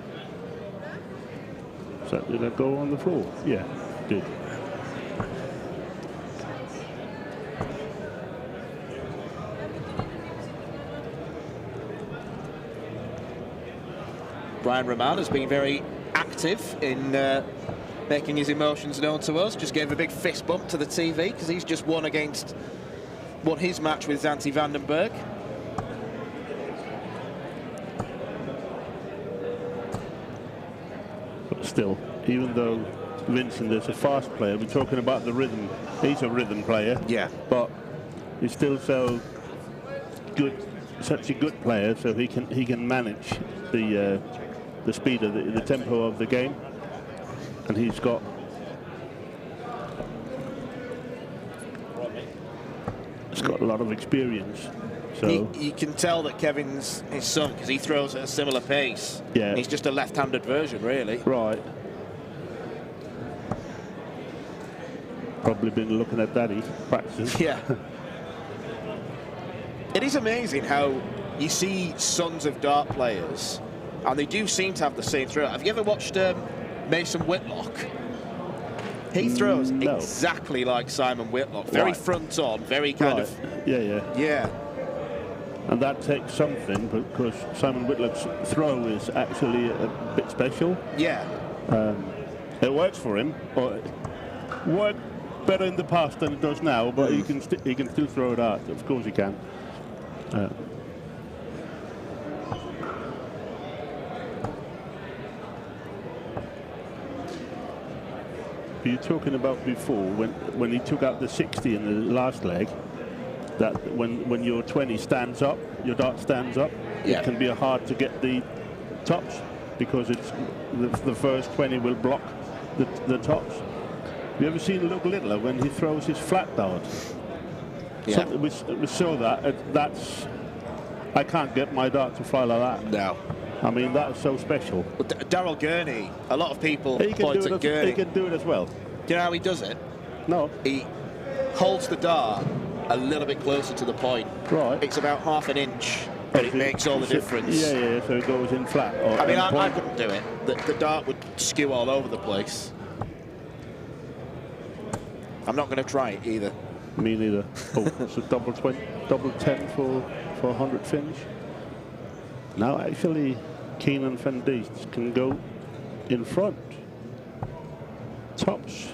So did that go on the floor? Yeah, did. Brian Roman has been very active in making his emotions known to us. Just gave a big fist bump to the TV because he's just won his match with Zanti Vandenberg. But still, even though Vincent is a fast player, we're talking about the rhythm. He's a rhythm player. Yeah. But he's still so good, such a good player, so he can manage the speed of the tempo of the game, and he's got a lot of experience. So you can tell that Kevin's his son because he throws at a similar pace. Yeah. He's just a left-handed version, really. Right. Probably been looking at Daddy practicing. Yeah. It is amazing how you see sons of dart players, and they do seem to have the same throw. Have you ever watched Mason Whitlock? He throws exactly like Simon Whitlock. Very front on, very kind of... Yeah. And that takes something, because Simon Whitlock's throw is actually a bit special. Yeah. It works for him. Or worked better in the past than it does now, but he can still throw it out. Of course he can. You're talking about before when he took out the 60 in the last leg, that when your 20 stands up, your dart stands up, it can be hard to get the tops because it's the first 20 will block the tops. Have you ever seen Luke Littler when he throws his flat dart? Yeah. So we saw that's I can't get my dart to fly like that. No. I mean, that's so special. But Daryl Gurney, a lot of people point at Gurney. He can do it as well. Do you know how he does it? No. He holds the dart a little bit closer to the point. Right. It's about half an inch, but it makes all the difference. Yeah, so it goes in flat. I mean, I couldn't do it. The dart would skew all over the place. I'm not going to try it either. Me neither. Oh, it's a double 10 for 100 finish. Now actually Keenan van Diest can go in front. Tops.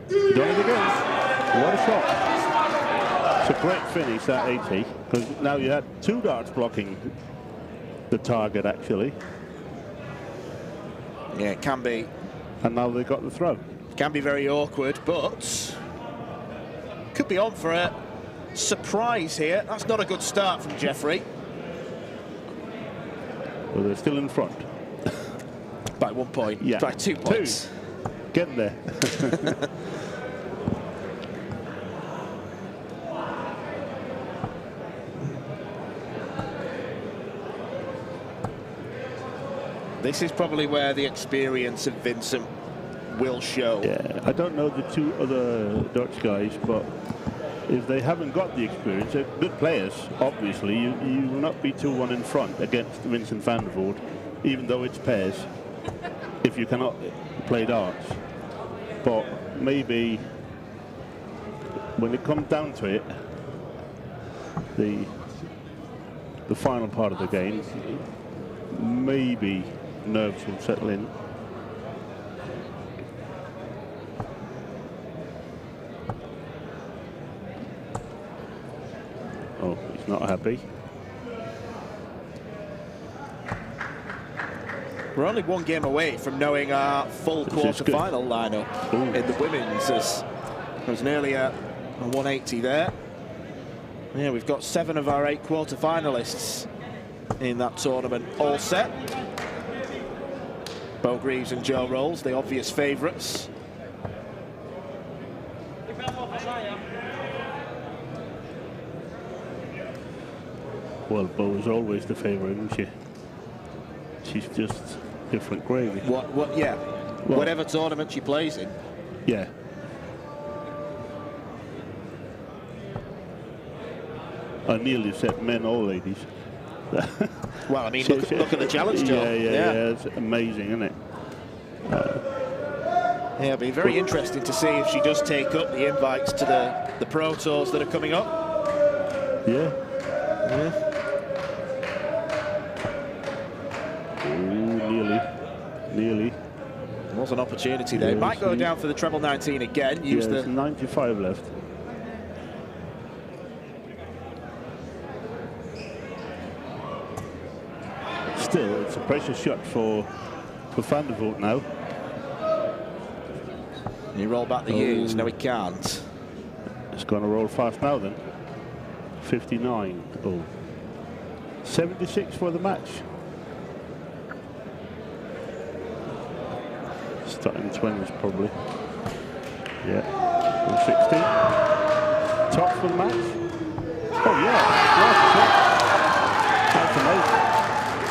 Done it again. What a shot. It's a great finish, that 80, because now you had two darts blocking the target actually. Yeah, it can be. And now they got the throw. Can be very awkward, but could be on for a surprise here. That's not a good start from Jeffrey. Well, they're still in front. By 1 point. Yeah. By 2 points. Get there. This is probably where the experience of Vincent will show. Yeah, I don't know the two other Dutch guys, but if they haven't got the experience, they're good players, obviously. You will not be 2-1 in front against Vincent van der Voort, even though it's pairs, if you cannot play darts. But maybe when it comes down to it, the final part of the game, maybe nerves will settle in. Oh, he's not happy. We're only one game away from knowing our full quarter-final lineup in the women's. There's nearly a 180 there. Yeah, we've got 7 of our 8 quarter-finalists in that tournament all set. Bo Greaves and Joe Rolls, the obvious favourites. Well, Bo is always the favourite, isn't she? She's just different gravy. Yeah. Well, whatever tournament she plays in. Yeah. I nearly said men or ladies. Well, I mean, look at the challenge, Joe. Yeah, it's amazing, isn't it? Yeah, it'll be very interesting to see if she does take up the invites to the Pro Tours that are coming up. Yeah. Ooh, nearly. There was an opportunity there. Yeah, Might go down for the treble 19 again. Yeah, Use there's the 95 left. Still, it's a precious shot for Van der Voort now. Can he roll back the U's? No, he can't. It's going to roll fast now then. 59. Oh. 76 for the match. Starting 20s probably. Yeah. 16. Top for the match. Oh yeah. That's amazing.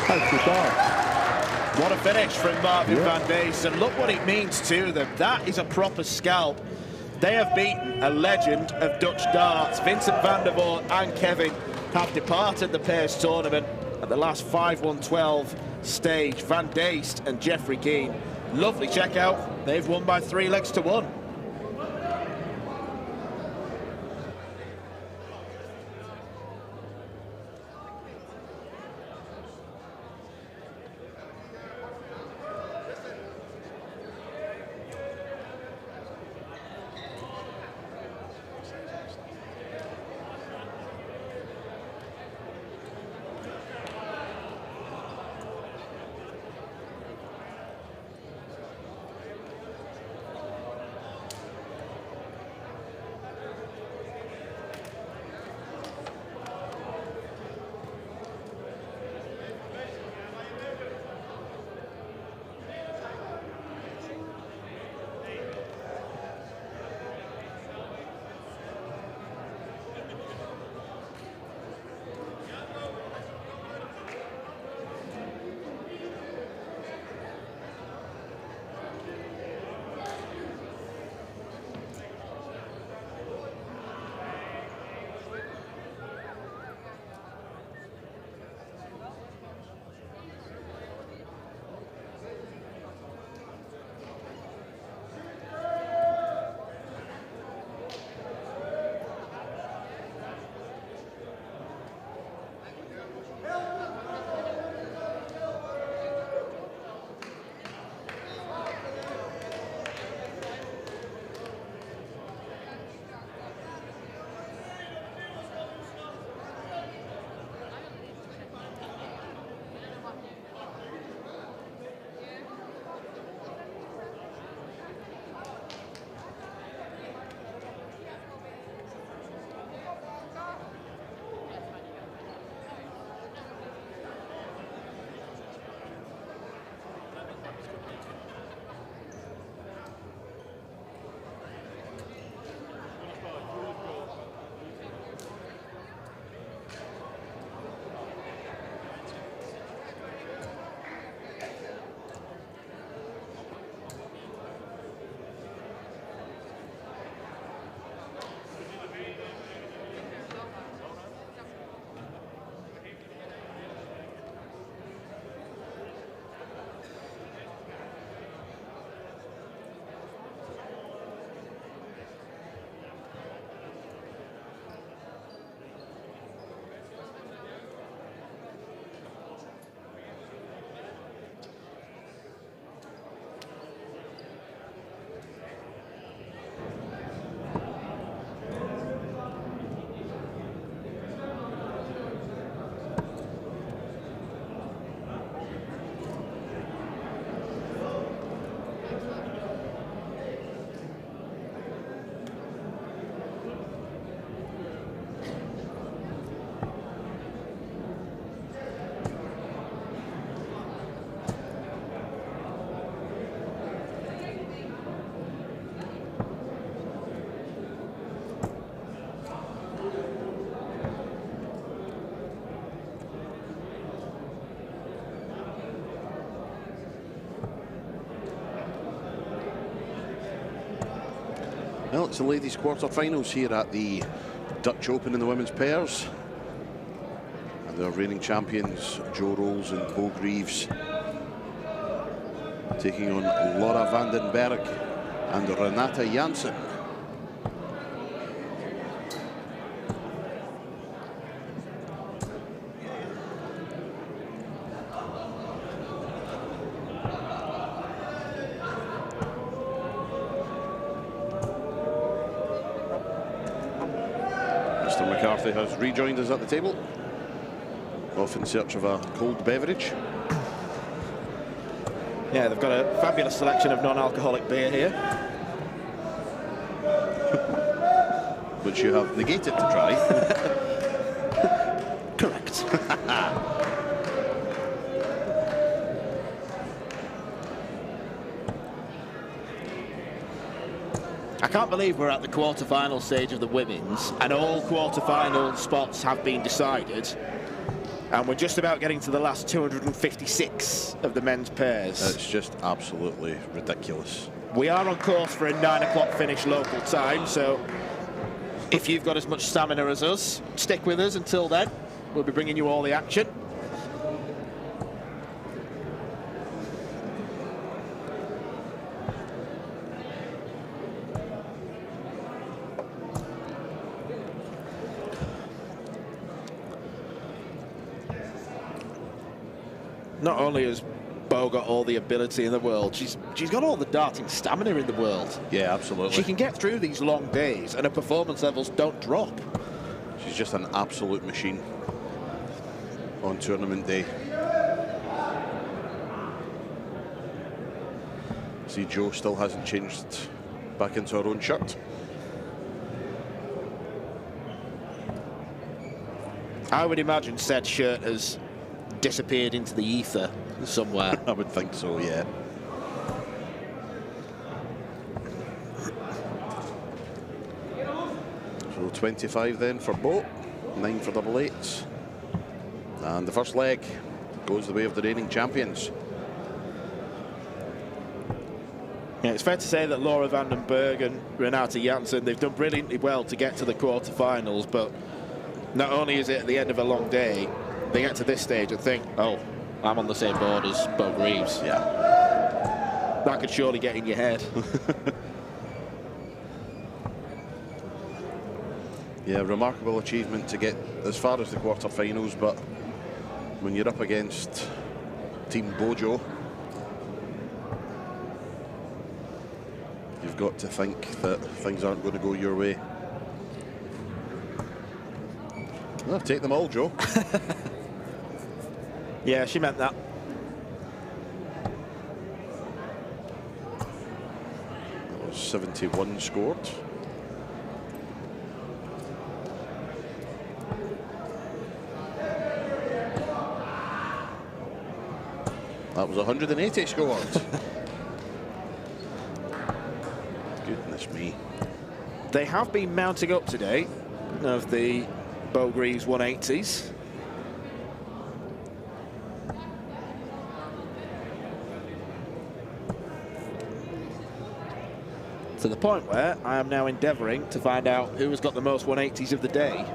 That's the dart. What a finish from Marvin van Dees, and look what it means to them. That is a proper scalp. They have beaten a legend of Dutch darts. Vincent van der Voort and Kevin have departed the pairs tournament at the last 5-1-12 stage. Van Dees and Jeffrey Keane. Lovely checkout. They've won by 3 legs to 1. Well, it's the ladies' quarter-finals here at the Dutch Open in the women's pairs. And their reigning champions, Jo Rolls and Bo Greaves, taking on Laura Vandenberg and Renata Janssen. Mr. McCarthy has rejoined us at the table, off in search of a cold beverage. Yeah, they've got a fabulous selection of non-alcoholic beer here. Which you have negated to try. Correct. I can't believe we're at the quarter-final stage of the women's, And all quarter-final spots have been decided. And we're just about getting to the last 256 of the men's pairs. It's just absolutely ridiculous. We are on course for a 9 o'clock finish local time, so if you've got as much stamina as us, stick with us until then. We'll be bringing you all the action. Not only has Bo got all the ability in the world, she's got all the darting stamina in the world. Yeah, absolutely. She can get through these long days and her performance levels don't drop. She's just an absolute machine on tournament day. See, Jo still hasn't changed back into her own shirt. I would imagine said shirt has disappeared into the ether somewhere. I would think so, yeah. So 25 then for Bo, 9 for double eights. And the first leg goes the way of the reigning champions. Yeah, it's fair to say that Laura Vandenberg and Renata Janssen, they've done brilliantly well to get to the quarterfinals, but not only is it at the end of a long day, they get to this stage and think, oh, I'm on the same board as Bo Greaves. Yeah. That could surely get in your head. Yeah, remarkable achievement to get as far as the quarterfinals, but when you're up against Team Bojo, you've got to think that things aren't going to go your way. Well, take them all, Jo. Yeah, she meant that. That was 71 scored. That was 180 scored. Goodness me. They have been mounting up today of the Bo Greaves 180s. To the point where I am now endeavouring to find out who has got the most 180s of the day.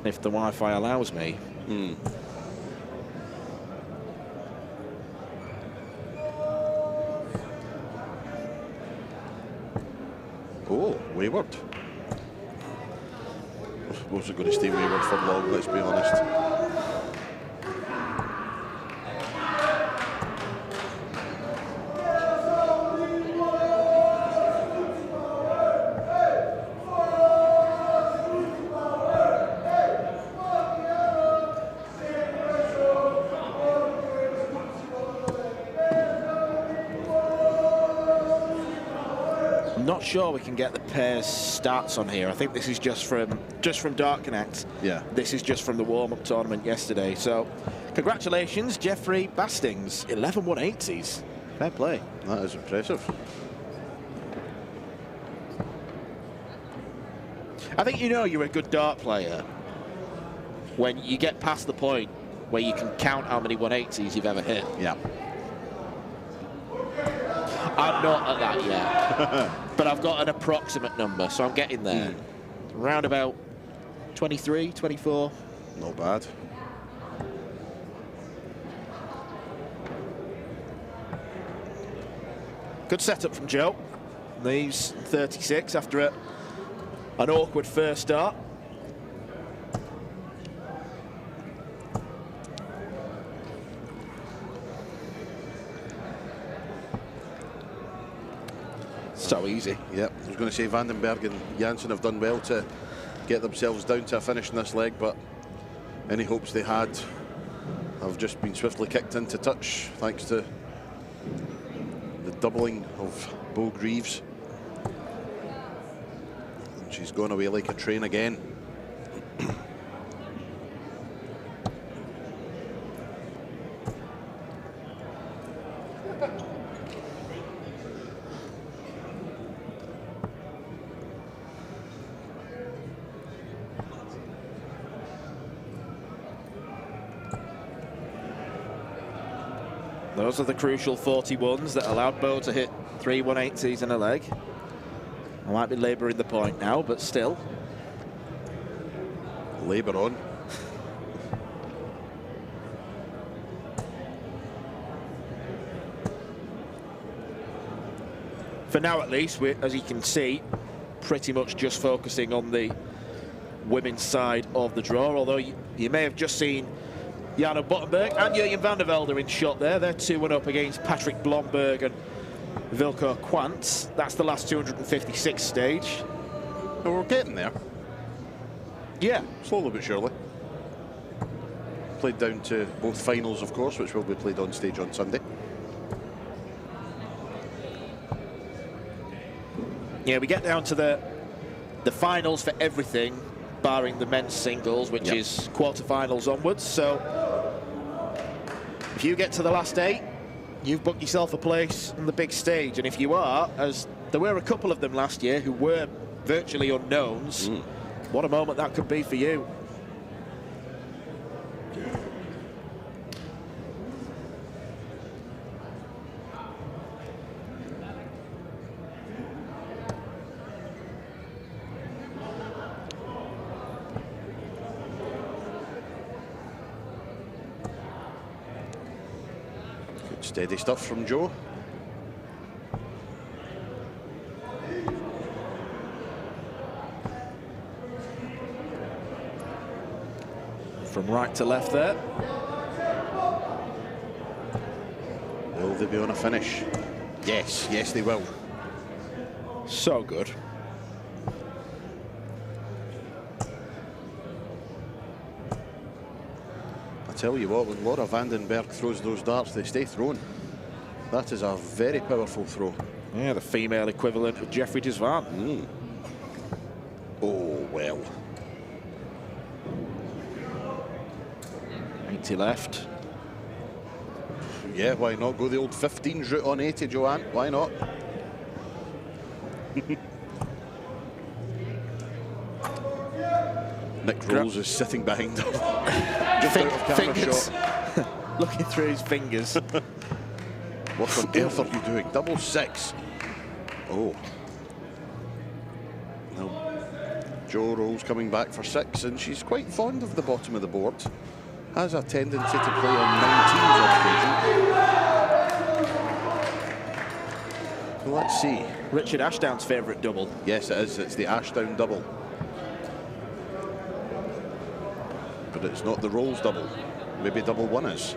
If the Wi-Fi allows me. Oh, Wayward. Wasn't going to stay Wayward for long, let's be honest. Not sure we can get the pairs stats on here. I think this is just from Dark Connect. Yeah. This is just from the warm-up tournament yesterday. So, congratulations, Jeffrey Bastings, 11 180s. Fair play. That is impressive. I think you know you're a good dart player when you get past the point where you can count how many 180s you've ever hit. Yeah. I'm not at that yet. But I've got an approximate number, so I'm getting there. Around about 23, 24. Not bad. Good setup from Joe. Leaves 36 after an awkward first start. So easy. Yep, I was going to say Vandenberg and Janssen have done well to get themselves down to a finish in this leg, but any hopes they had have just been swiftly kicked into touch thanks to the doubling of Bo Greaves. And she's gone away like a train again. Those are the crucial 41s that allowed Bo to hit 3 180s in a leg. I might be labouring the point now, but still. Labour on. For now, at least, we're, as you can see, pretty much just focusing on the women's side of the draw, although you may have just seen Jana Bottenberg and Jurjen van der Velde in shot there. They're 2-1 up against Patrick Blomberg and Vilko Quantz. That's the last 256 stage. Well, we're getting there. Yeah. Slowly but surely. Played down to both finals, of course, which will be played on stage on Sunday. Yeah, we get down to the finals for everything, barring the men's singles, which is quarterfinals onwards. So if you get to the last 8, you've booked yourself a place on the big stage. And if you are, as there were a couple of them last year who were virtually unknowns, what a moment that could be for you. Steady stuff from Joe. From right to left there. Will they be on a finish? Yes, yes they will. So good. I tell you what, when Laura Vandenberg throws those darts, they stay thrown. That is a very powerful throw. Yeah, the female equivalent of Jeffrey Desvan. Oh, well. 80 left. Yeah, why not go the old 15s route on 80, Joanne? Why not? Nick Rolls is sitting behind him. Just out of camera shot. Looking through his fingers. What on earth are you doing? Double 6. Oh. No. Jo Rolls coming back for 6, and she's quite fond of the bottom of the board. Has a tendency to play on 19s on occasion. So let's see. Richard Ashdown's favourite double. Yes, it is. It's the Ashdown double. But it's not the Rolls double. Maybe double 1 is.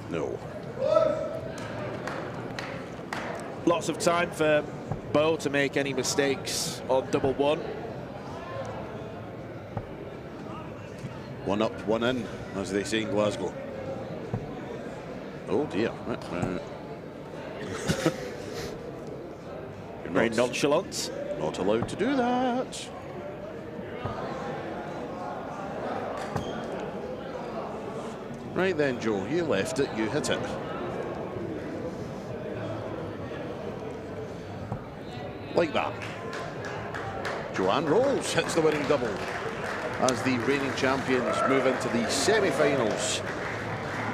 No. Lots of time for Bo to make any mistakes on double 1. 1 up, 1 in, as they say in Glasgow. Oh dear. Very nonchalant. Not allowed to do that. Right then, Joe, you left it, you hit it. Like that. Joanne Rolls hits the winning double as the reigning champions move into the semi-finals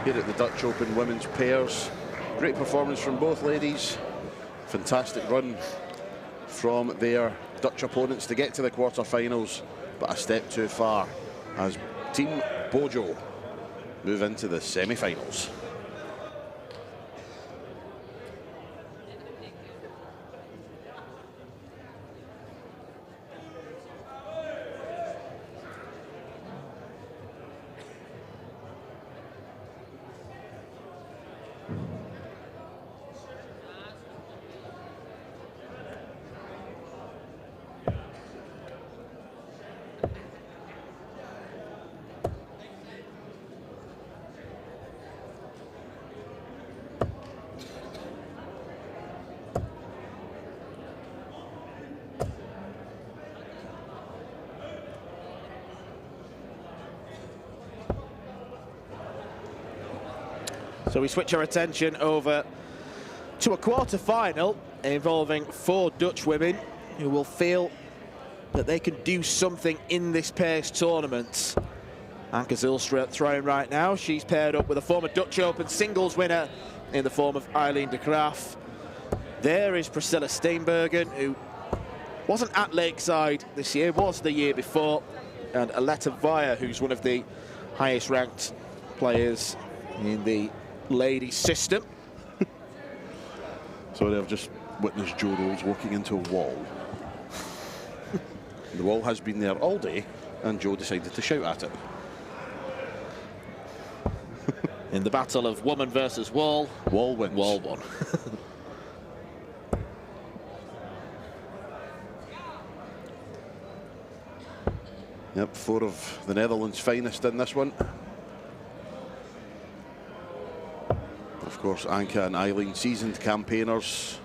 here at the Dutch Open Women's Pairs. Great performance from both ladies. Fantastic run from their Dutch opponents to get to the quarter-finals, but a step too far as Team Bojo move into the semi-finals. So we switch our attention over to a quarter-final involving 4 Dutch women who will feel that they can do something in this pairs tournament. Anke Zylstra throwing right now. She's paired up with a former Dutch Open singles winner in the form of Eileen de Graaf. There is Priscilla Steenbergen, who wasn't at Lakeside this year, was the year before, and Aletta Vaya, who's one of the highest ranked players in the ladies system. Sorry, I've just witnessed Joe Rose walking into a wall. The wall has been there all day, and Joe decided to shout at it. In the battle of woman versus wall, Wall wins. wall won. Yep, 4 of the Netherlands' finest in this one. Of course, Anke and Eileen, seasoned campaigners,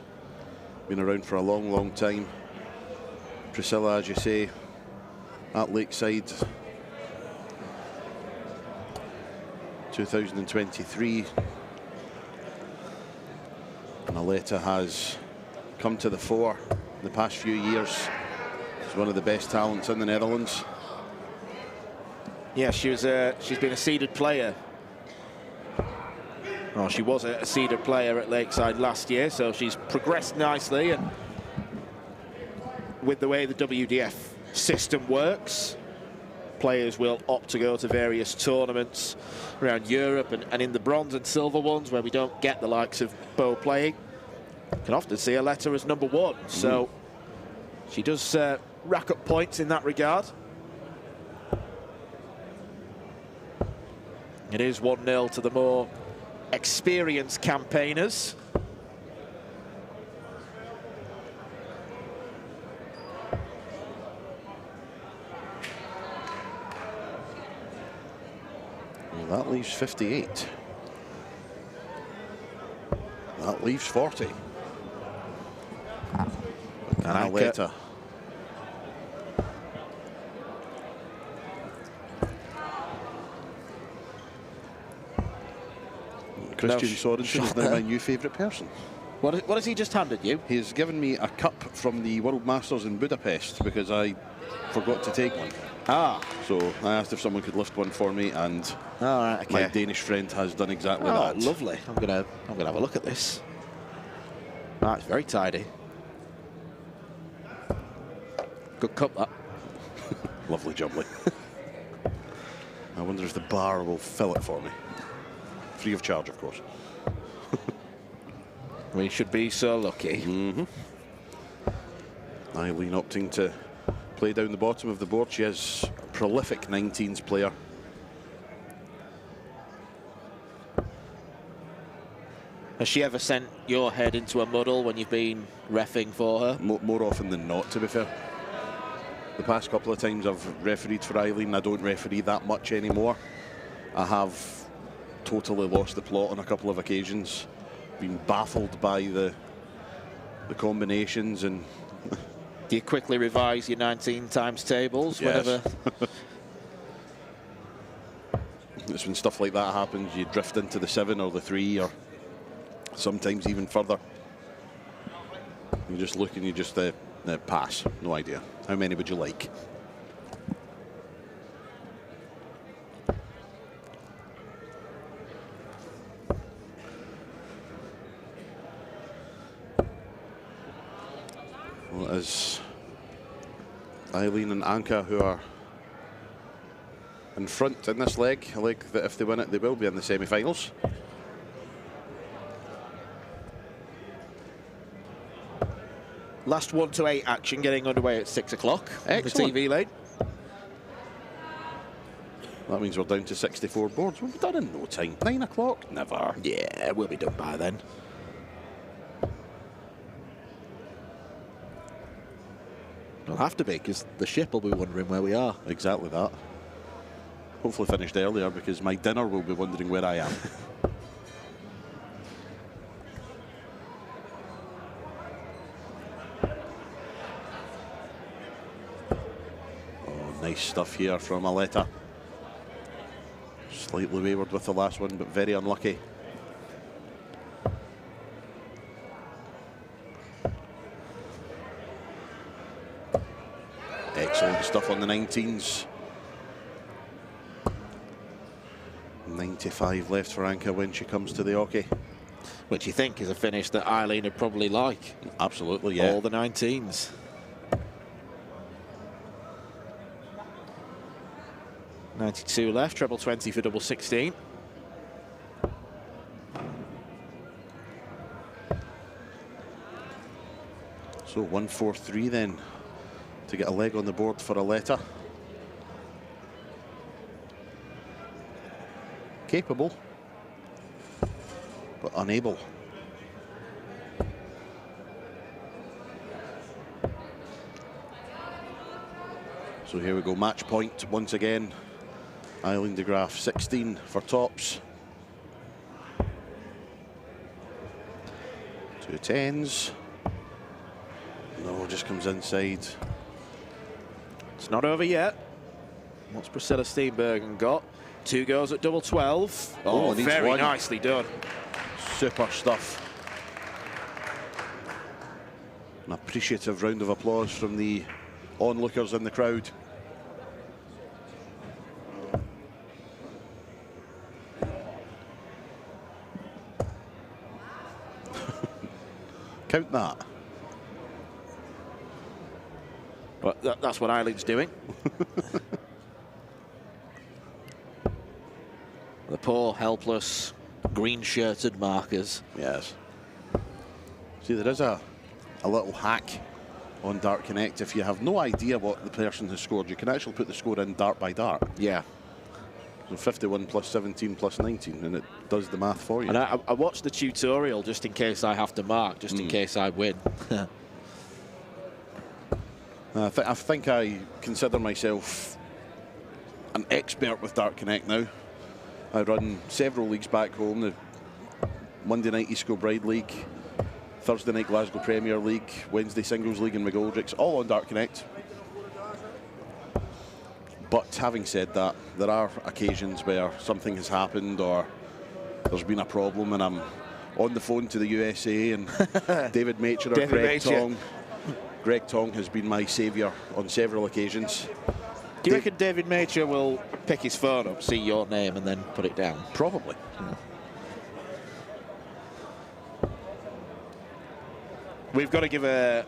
been around for a long, long time. Priscilla, as you say, at Lakeside, 2023. And Aletta has come to the fore in the past few years. She's one of the best talents in the Netherlands. Yeah, she's been a seeded player. Oh, she was a seeded player at Lakeside last year, so she's progressed nicely. And with the way the WDF system works, players will opt to go to various tournaments around Europe and in the bronze and silver ones where we don't get the likes of Bo playing. You can often see Aletta as #1, so she does rack up points in that regard. It is 1-0 to the more experienced campaigners. Well, that leaves 58. That leaves 40. And Aletta. Christian Sorensen is now my new favourite person. What has he just handed you? He has given me a cup from the World Masters in Budapest because I forgot to take one. Ah. So I asked if someone could lift one for me, and okay. My Danish friend has done exactly Oh, that. lovely. I'm gonna have a look at this. That's very tidy. Good cup, that. Lovely jubbly. I wonder if the bar will fill it for me. Free of charge, of course. We should be so lucky. Eileen opting to play down the bottom of the board. She is a prolific 19s player. Has she ever sent your head into a muddle when you've been reffing for her? More often than not, to be fair. The past couple of times I've refereed for Eileen, I don't referee that much anymore. I have totally lost the plot on a couple of occasions. Been baffled by the combinations. And do you quickly revise your 19 times tables? Yes. Whenever? It's when stuff like that happens, you drift into the 7 or the 3, or sometimes even further. You just look and you just pass. No idea. How many would you like? Well, it is Eileen and Anke who are in front in this leg. A leg that if they win it, they will be in the semi-finals. Last 1 to 8 action getting underway at 6 o'clock on the Excellent. TV lane. That means we're down to 64 boards. We'll be done in no time. 9 o'clock? Never. Yeah, we'll be done by then. We'll have to be, because the ship will be wondering where we are. Exactly that. Hopefully finished earlier, because my dinner will be wondering where I am. Oh, nice stuff here from Aletta. Slightly wayward with the last one, but very unlucky. stuff on the 19s. 95 left for Anka when she comes to the hockey. Which you think is a finish that Eileen would probably like. Absolutely, yeah. All the 19s. .92 left, treble 20 for double 16. So 1-4-3 then to get a leg on the board for a letter. Capable, but unable. So here we go, match point once again. Eileen de Graaf 16 for tops. 2 10s. No, just comes inside. It's not over yet. What's Priscilla Steenbergen got? 2 goes at double 12. Oh, very one. nicely done. Super stuff. An appreciative round of applause from the onlookers in the crowd. Count that. But that's what Eileen's doing. The poor, helpless, green-shirted markers. Yes. See, there is a little hack on Dart Connect. If you have no idea what the person has scored, you can actually put the score in dart by dart. Yeah. So 51 plus 17 plus 19, and it does the math for you. And I watched the tutorial just in case I have to mark, just in case I win. I think I consider myself an expert with Dart Connect now. I run several leagues back home, the Monday night East Kilbride League, Thursday night Glasgow Premier League, Wednesday Singles League in McGoldrick's, all on Dart Connect. But having said that, there are occasions where something has happened or there's been a problem and I'm on the phone to the USA and David Macher or Greg Tong. Greg Tong has been my saviour on several occasions. Do you reckon David Macher will pick his phone up, see your name, and then put it down? Probably. Yeah. We've got to give a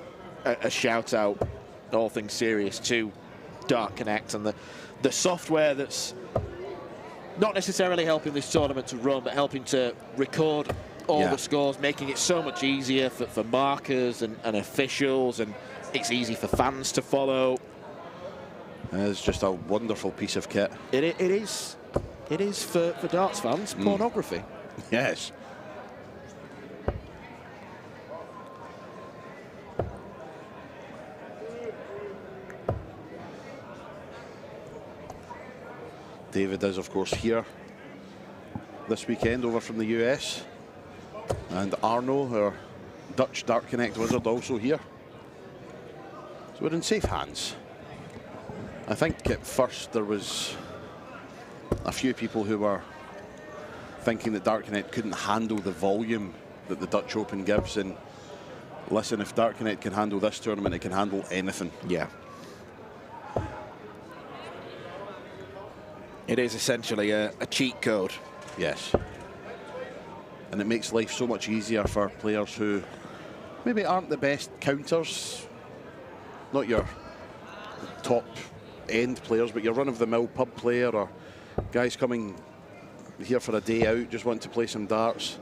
shout out, all things serious, to Dart Connect and the software that's not necessarily helping this tournament to run, but helping to record all the scores, making it so much easier for markers and officials, and it's easy for fans to follow. It's just a wonderful piece of kit. It is for darts fans, pornography. Yes. David is, of course, here this weekend over from the US. And Arno, our Dutch Dart Connect wizard, also here. So we're in safe hands. I think at first there was a few people who were thinking that Dart Connect couldn't handle the volume that the Dutch Open gives. And listen, if Dart Connect can handle this tournament, it can handle anything. Yeah. It is essentially a cheat code. Yes. And it makes life so much easier for players who maybe aren't the best counters, not your top end players, but your run-of-the-mill pub player or guys coming here for a day out, just want to play some darts.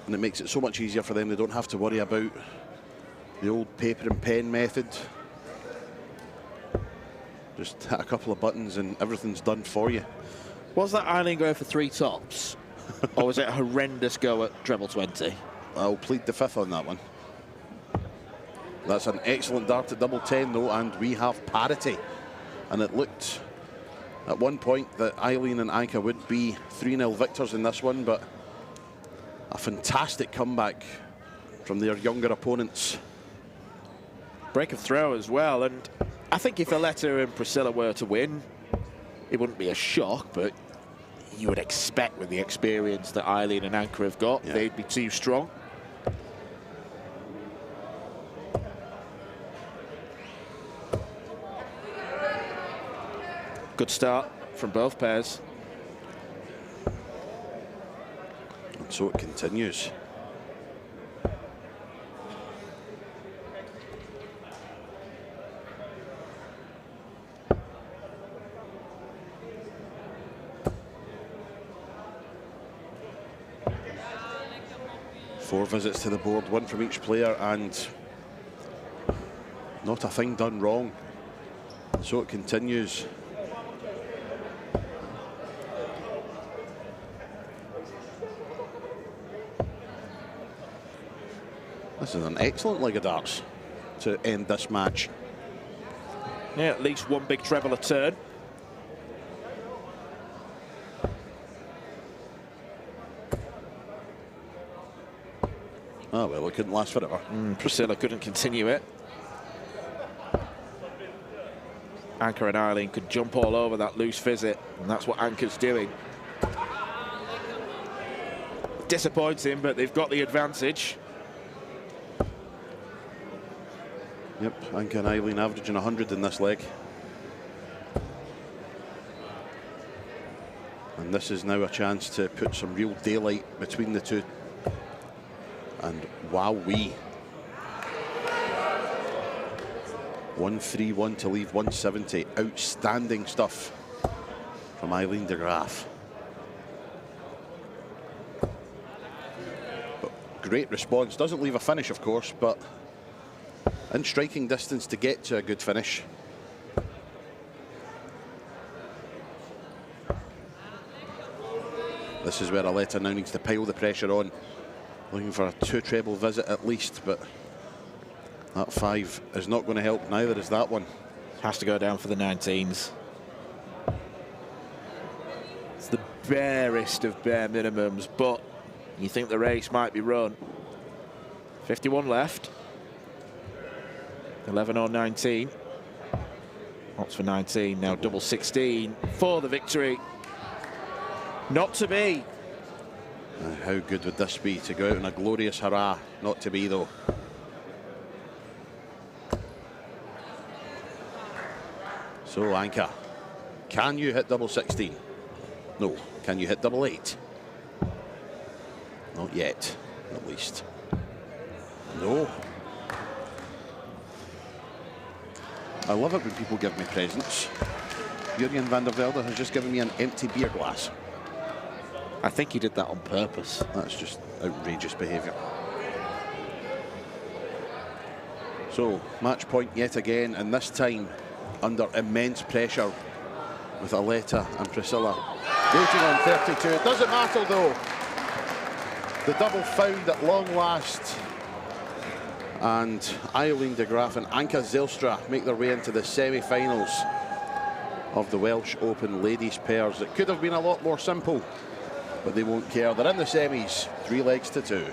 And it makes it so much easier for them. They don't have to worry about the old paper and pen method. Just hit a couple of buttons and everything's done for you. Was that Eileen going for 3 tops? Or was it a horrendous go at treble 20? I'll plead the fifth on that one. That's an excellent dart at double 10 though, and we have parity. And it looked at one point that Eileen and Anka would be 3-0 victors in this one, but a fantastic comeback from their younger opponents. Break of throw as well, and I think if Aletta and Priscilla were to win, it wouldn't be a shock, but you would expect with the experience that Eileen and Anka have got, they'd be too strong. Good start from both pairs. And so it continues. Four visits to the board, one from each player, and not a thing done wrong. So it continues. This is an excellent leg of darts to end this match. Yeah, at least one big treble a turn. Oh, well, it couldn't last forever. Priscilla couldn't continue it. Anka and Eileen could jump all over that loose visit, and that's what Anka's doing. Disappointing, but they've got the advantage. Yep, Anka and Eileen averaging 100 in this leg. And this is now a chance to put some real daylight between the two. And wowee. 1-3-1 to leave 170. Outstanding stuff from Eileen de Graaf. But great response. Doesn't leave a finish, of course, but in striking distance to get to a good finish. This is where Aletta now needs to pile the pressure on. Looking for a two treble visit at least, but that 5 is not going to help, neither is that one. Has to go down for the 19s. It's the barest of bare minimums, but you think the race might be run. 51 left. 11 or 19. What's for 19? Now double 16 for the victory. Not to be. How good would this be to go out in a glorious hurrah? Not to be, though. So, Anka, can you hit double 16? No. Can you hit double 8? Not yet, at least. No. I love it when people give me presents. Jurgen van der Velde has just given me an empty beer glass. I think he did that on purpose. That's just outrageous behaviour. So, match point yet again, and this time under immense pressure with Aletta and Priscilla. Waiting on 32. It doesn't matter, though. The double found at long last. And Eileen de Graaf and Anka Zijlstra make their way into the semi-finals of the Welsh Open ladies pairs. It could have been a lot more simple, but they won't care. They're in the semis, 3 legs to 2.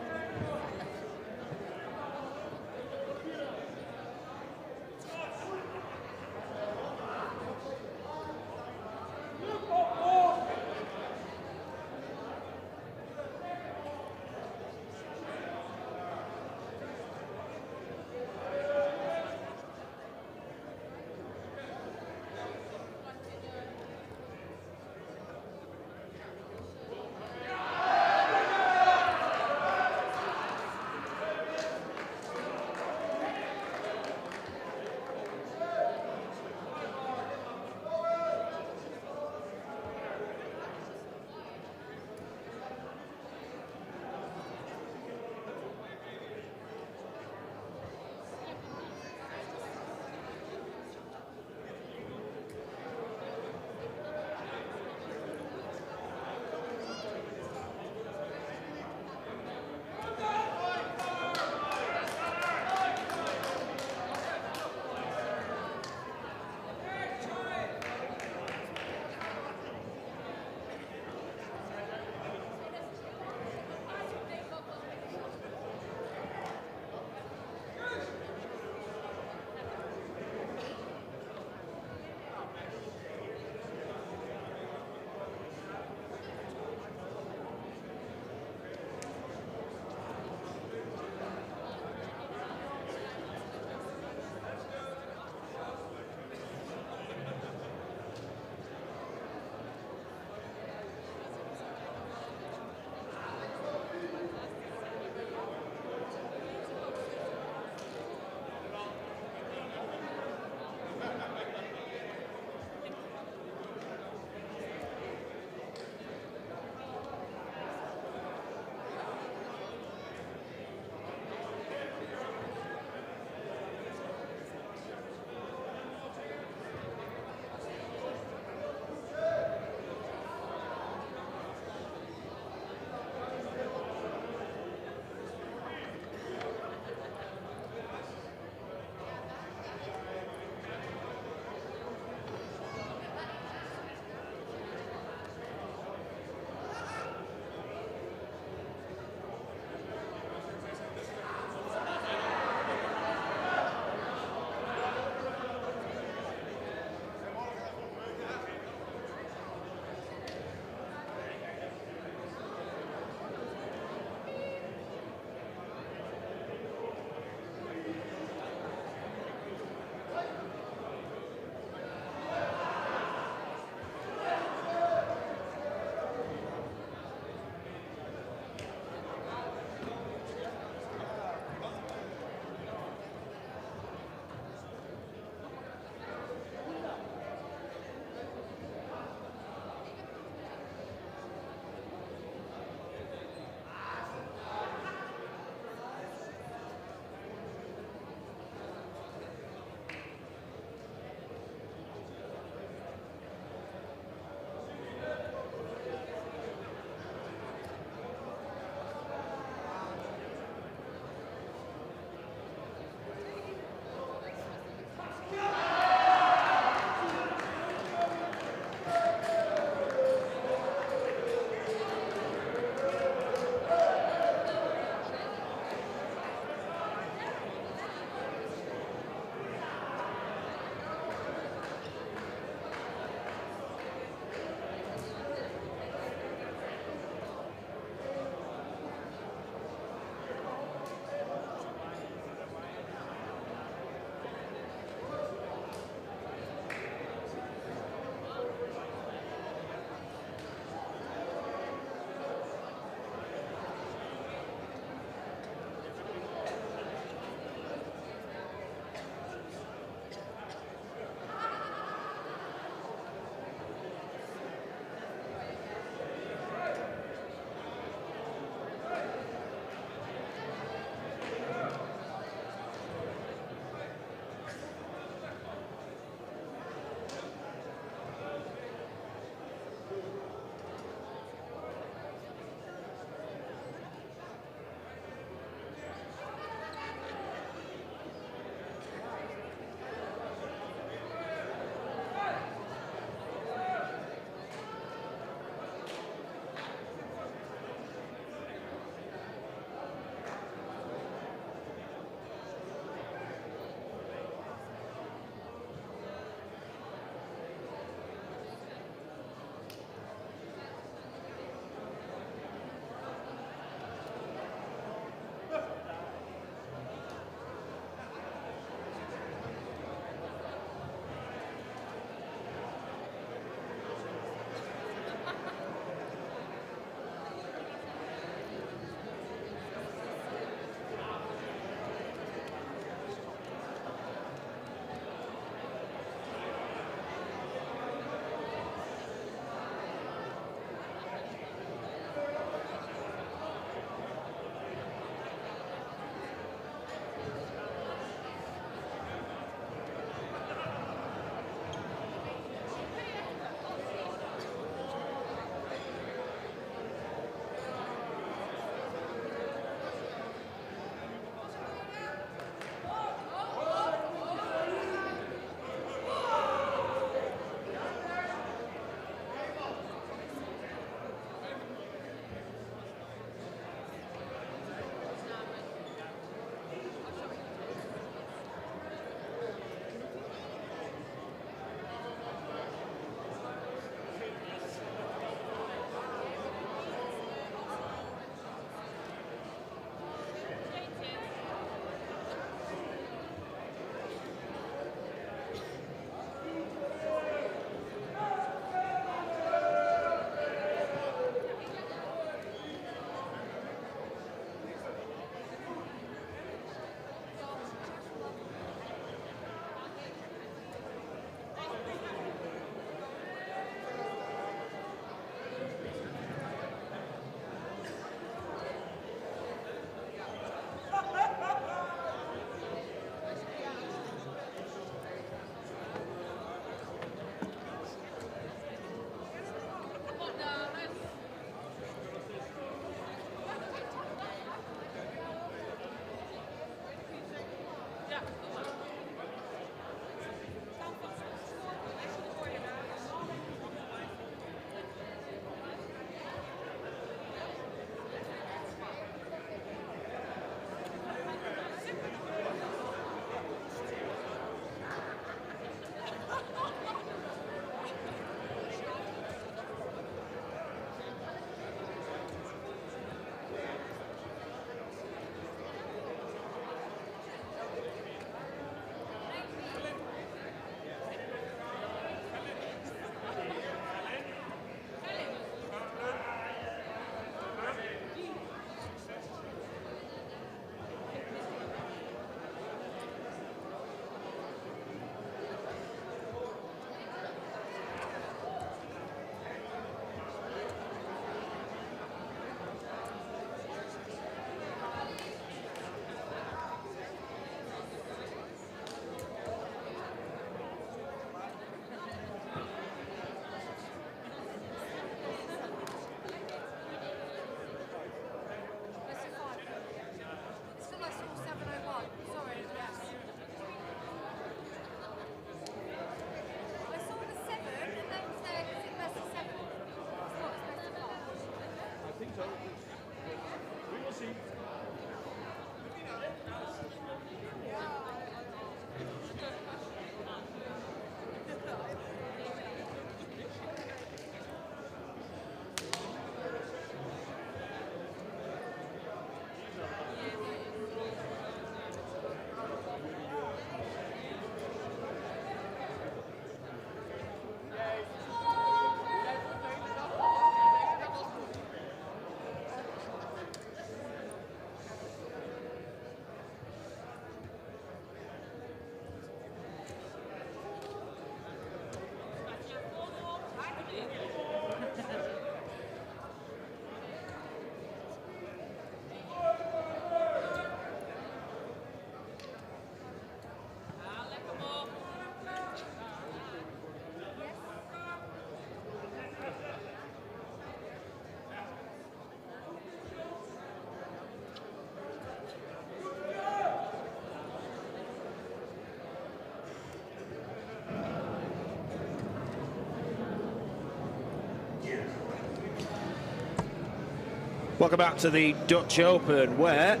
Welcome back to the Dutch Open, where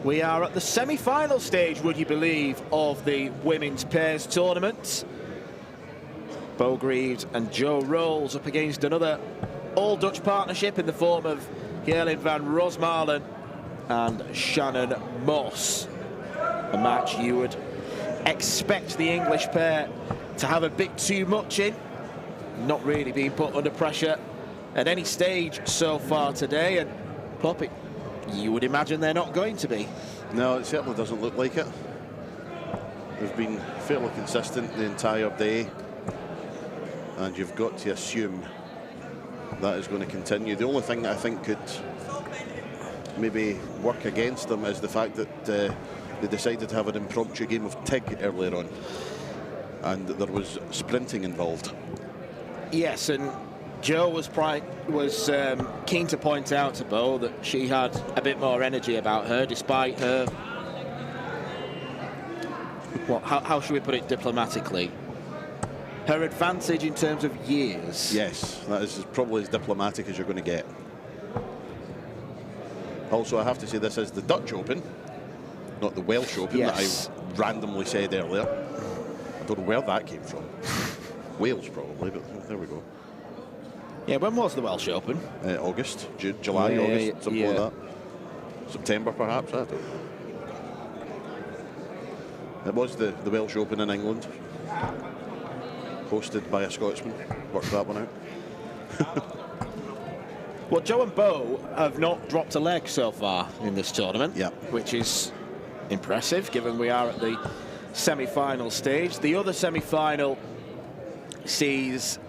we are at the semi-final stage, would you believe, of the women's pairs tournament. Bo Greaves and Joe Rolls up against another all-Dutch partnership in the form of Gerlin van Rosmalen and Shannon Moss. A match you would expect the English pair to have a bit too much in, not really being put under pressure at any stage so far today, and Poppy, you would imagine they're not going to be. No, it certainly doesn't look like it. They've been fairly consistent the entire day, and you've got to assume that is going to continue. The only thing that I think could maybe work against them is the fact that they decided to have an impromptu game of TIG earlier on, and there was sprinting involved. Yes, and Joe was keen to point out to Bo that she had a bit more energy about her, despite her, how should we put it diplomatically? Her advantage in terms of years. Yes, that is probably as diplomatic as you're going to get. Also, I have to say this is the Dutch Open, not the Welsh Open, yes, that I randomly said earlier. I don't know where that came from. Wales probably, but there we go. Yeah, when was the Welsh Open? August, July, yeah, August, something like that. September perhaps, I don't know. It was the Welsh Open in England, hosted by a Scotsman. Worked that one out. Well, Joe and Bo have not dropped a leg so far in this tournament, yeah, which is impressive given we are at the semi-final stage. The other semi-final sees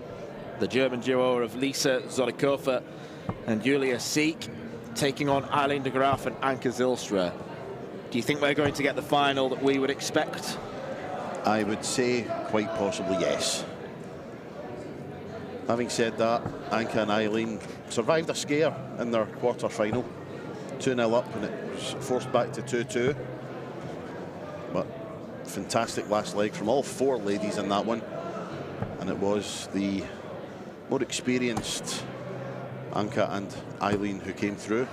the German duo of Lisa Zorikova and Julia Seek taking on Eileen de Graaf and Anke Zylstra. Do you think we're going to get the final that we would expect? I would say quite possibly yes. Having said that, Anke and Eileen survived a scare in their quarter-final. 2-0 up, and it was forced back to 2-2. But fantastic last leg from all four ladies in that one. And it was the more experienced Anke and Eileen who came through.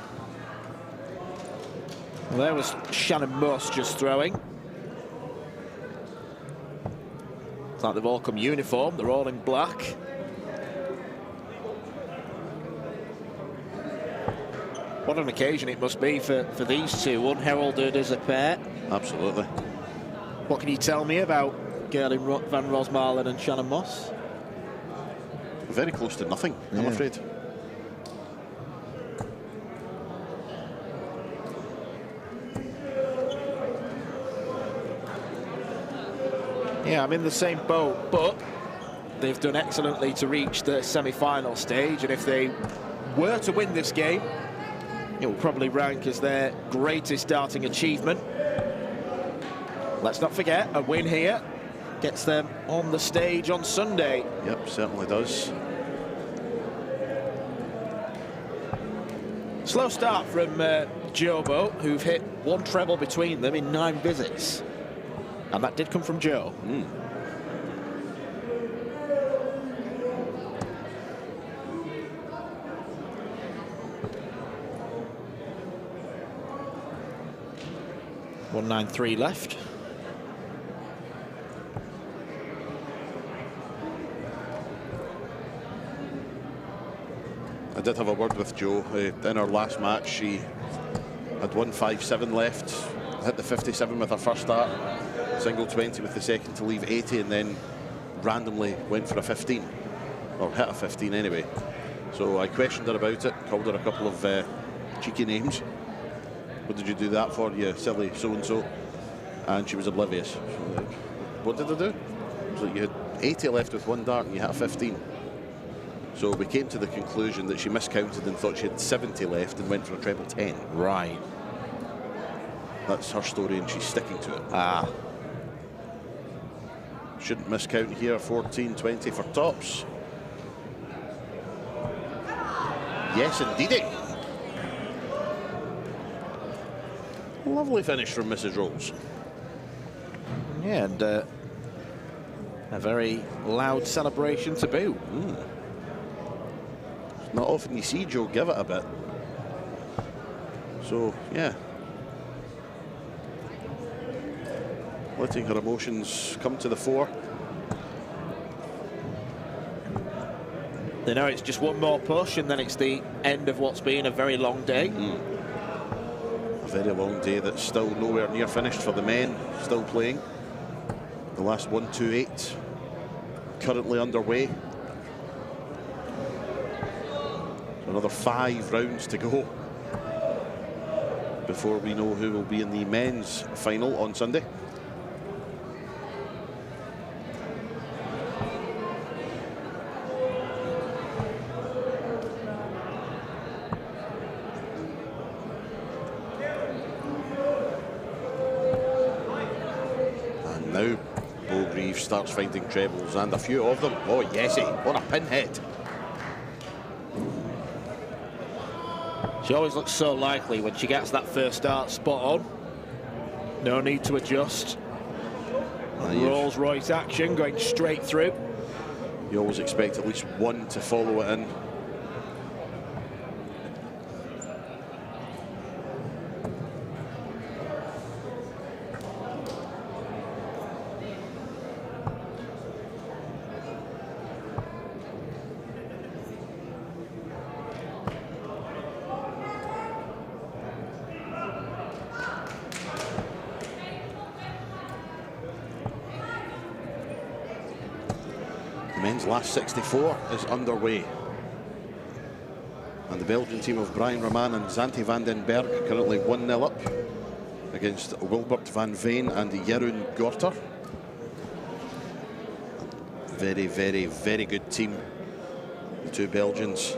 Well, there was Shannon Moss just throwing. It's like they've all come uniform. They're all in black. What an occasion it must be for these two, unheralded as a pair. Absolutely. What can you tell me about Gerlin van Rosmalen and Shannon Moss? Very close to nothing, I'm afraid. Yeah, I'm in the same boat, but they've done excellently to reach the semi-final stage, and if they were to win this game, it will probably rank as their greatest starting achievement. Let's not forget, a win here gets them on the stage on Sunday. Yep, certainly does. Slow start from Jobo, who've hit one treble between them in 9 visits. And that did come from Joe. 193 left. I did have a word with Jo. In her last match, she had 157 left, hit the 57 with her first start, single 20 with the second to leave 80, and then randomly went for a 15, or hit a 15 anyway. So I questioned her about it, called her a couple of cheeky names. What did you do that for, you silly so-and-so? And she was oblivious. So, what did I do? It was like you had 80 left with one dart and you hit a 15. So we came to the conclusion that she miscounted and thought she had 70 left and went for a treble 10. Right. That's her story and she's sticking to it. Ah. Shouldn't miscount here, 14-20 for tops. Yes, indeedy. Lovely finish from Mrs. Rolls. Yeah, and a very loud celebration to boot. Not often you see Jo give it a bit. So, yeah. Letting her emotions come to the fore. They know it's just one more push and then it's the end of what's been a very long day. A very long day that's still nowhere near finished for the men, still playing. The last 1-2-8 currently underway. Another 5 rounds to go before we know who will be in the men's final on Sunday. And now Bowgreave starts finding trebles, and a few of them. Oh, yesy, what a pinhead. She always looks so likely when she gets that first start spot on. No need to adjust. Rolls Royce action going straight through. You always expect at least one to follow it in. Men's last 64 is underway. And the Belgian team of Brian Raman and Zanti van den Berg currently 1-0 up against Wilbert van Veen and Jeroen Gorter. Very, very, very good team, the two Belgians.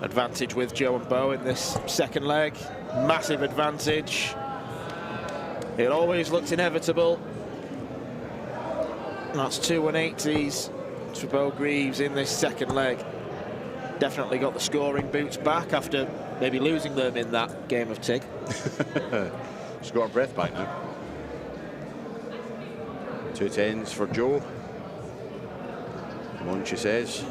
Advantage with Joe and Bo in this second leg. Massive advantage. It always looked inevitable. That's 2 180s for Bowgreaves in this second leg. Definitely got the scoring boots back after maybe losing them in that game of TIG. She's got her breath back now. 2 10s for Joe. Come on, she says.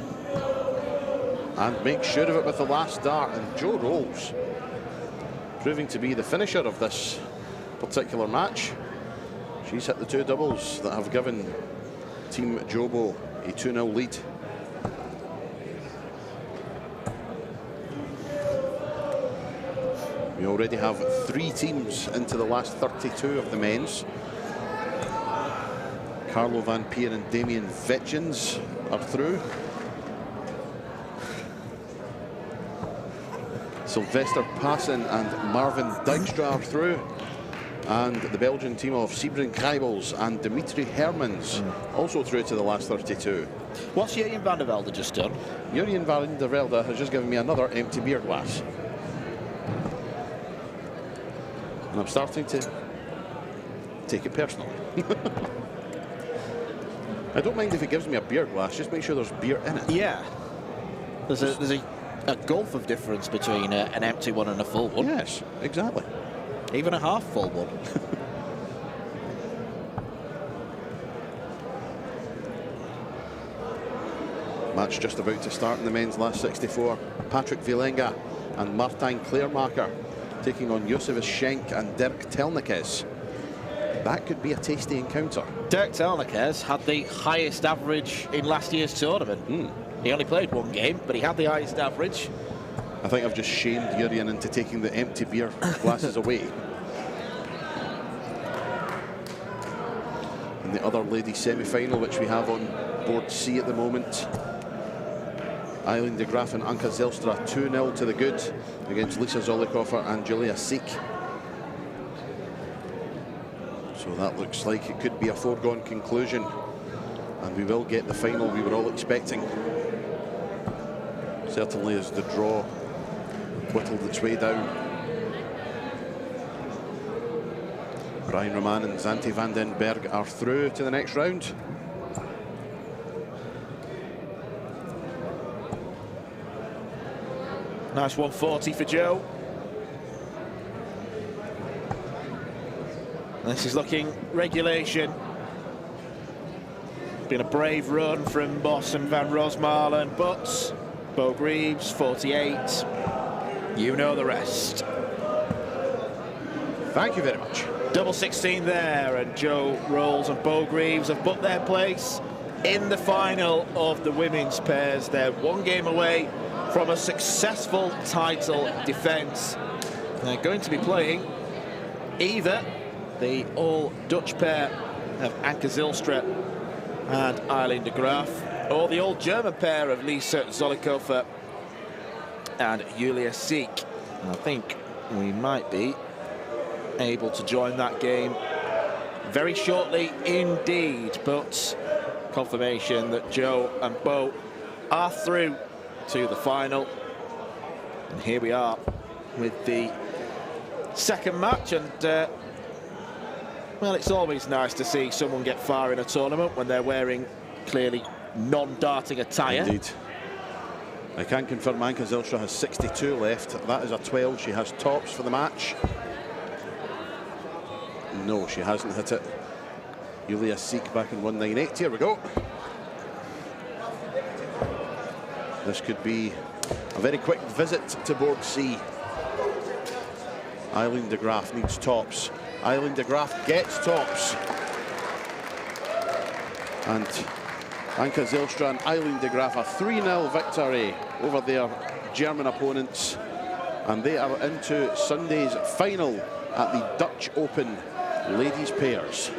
And makes sure of it with the last dart, and Joe rolls, proving to be the finisher of this particular match. She's hit the 2 doubles that have given Team Jobo a 2-0 lead. We already have 3 teams into the last 32 of the men's. Carlo Van Peer and Damien Vetchins are through. Sylvester Passen and Marvin Dijkstra are through. And the Belgian team of Sybren Krijbels and Dimitri Hermans also through to the last 32. What's Jurjen van der Velde just done? Jurjen van der Velde has just given me another empty beer glass. And I'm starting to take it personally. I don't mind if he gives me a beer glass, just make sure there's beer in it. Yeah. There's a gulf of difference between an empty one and a full one. Yes, exactly. Even a half full one. Match just about to start in the men's last 64. Patrick Vilenga and Martijn Kleermaker taking on Josephus Schenk and Dirk Telnikes. That could be a tasty encounter. Dirk Telnikes had the highest average in last year's tournament. He only played 1 game, but he had the highest average. I think I've just shamed Jurjen into taking the empty beer glasses away. And the other ladies semi-final, which we have on board C at the moment. Eileen de Graaf and Anka Zelstra 2-0 to the good against Lisa Zollikofer and Julia Seek. So that looks like it could be a foregone conclusion. And we will get the final we were all expecting. Certainly as the draw whittled its way down. Brian Raman and Zanti van den Berg are through to the next round. Nice 140 for Joe. This is looking regulation. Been a brave run from Boss and Van Rosmalen, but Bo Greaves, 48. You know the rest. Thank you very much. Double 16 there, and Joe Rolls and Bo Greaves have booked their place in the final of the women's pairs. They're one game away from a successful title defence. They're going to be playing either the all-Dutch pair of Anke Zylstra and Eileen de Graaf, or the all-German pair of Lisa Zollikofer and Julia Sieck. I think we might be able to join that game very shortly indeed, but confirmation that Joe and Bo are through to the final. And here we are with the second match, and well, it's always nice to see someone get far in a tournament when they're wearing clearly non-darting attire. Indeed. I can confirm Anke Zylstra has 62 left. That is a 12. She has tops for the match. No, she hasn't hit it. Julia Sieck back in 198. Here we go. This could be a very quick visit to board C. Eileen de Graaf needs tops. Eileen de Graaf gets tops. And Anke Zylstra and Eileen de Graaf a 3-0 victory over their German opponents. And they are into Sunday's final at the Dutch Open ladies pairs.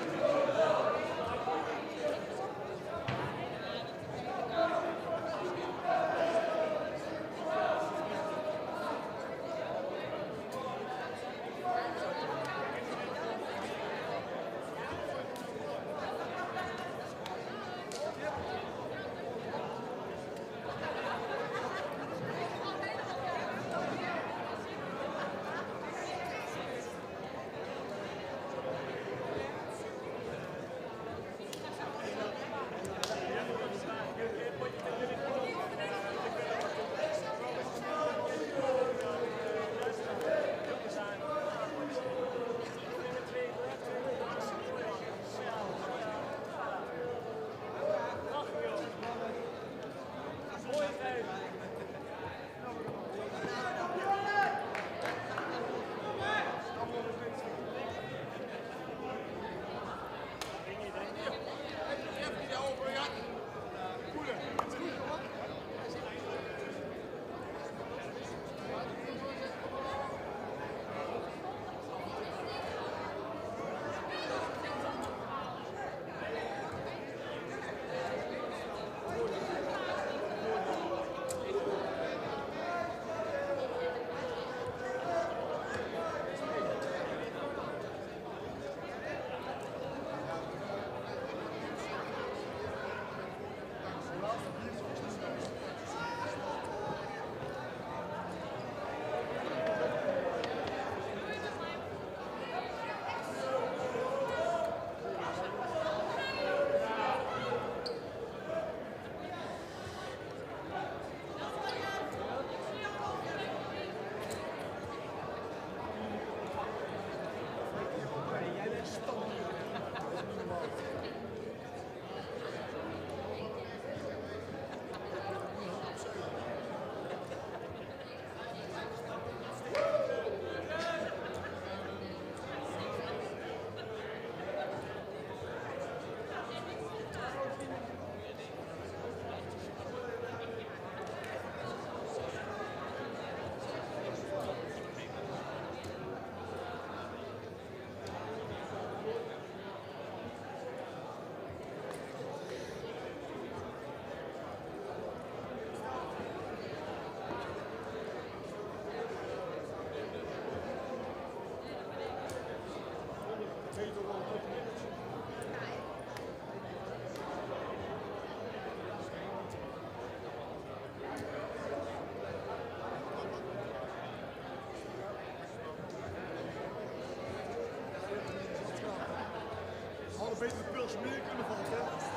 beter de Pils meer kunnen vallen.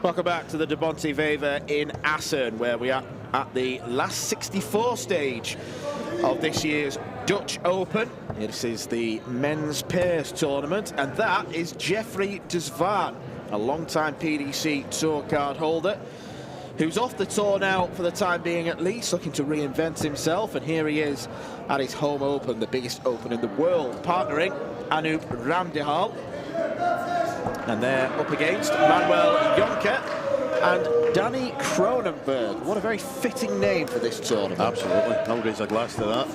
Welcome back to the Bonte Wever in Assen, where we are at the last 64 stage of this year's Dutch Open. This is the men's pairs tournament, and that is Jeffrey de Zwaan, a long-time PDC tour card holder, who's off the tour now for the time being at least, looking to reinvent himself, and here he is at his home open, the biggest open in the world, partnering Anoop Ramdihal. And they're up against Manuel Jonker and Danny Kronenberg. What a very fitting name for this tournament. Absolutely. I'll raise a glass to that.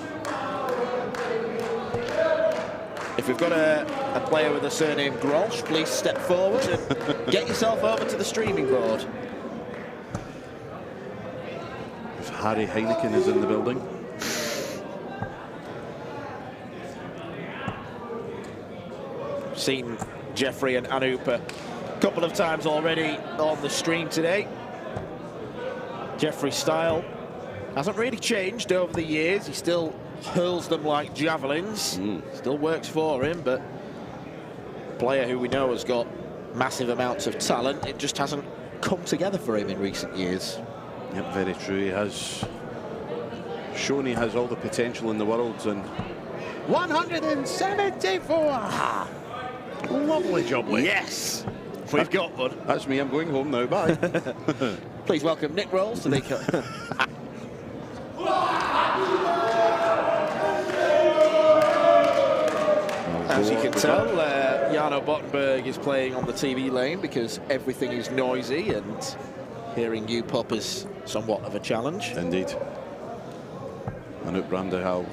If we've got a player with a surname Grolsch, please step forward and get yourself over to the streaming board. If Harry Heineken is in the building. Seen Jeffrey and Anoop a couple of times already on the stream today. Jeffrey's style hasn't really changed over the years. He still hurls them like javelins. Still works for him, but a player who we know has got massive amounts of talent. It just hasn't come together for him in recent years. Yep, very true. He has shown he has all the potential in the world, and 174! Lovely job, Lee. Yes, we've got one. That's me. I'm going home now. Bye. Please welcome Nick Rolls to the... As you can tell, Jarno Bottenberg is playing on the TV lane because everything is noisy, and hearing you pop is somewhat of a challenge. Indeed. Anoop Ramdihal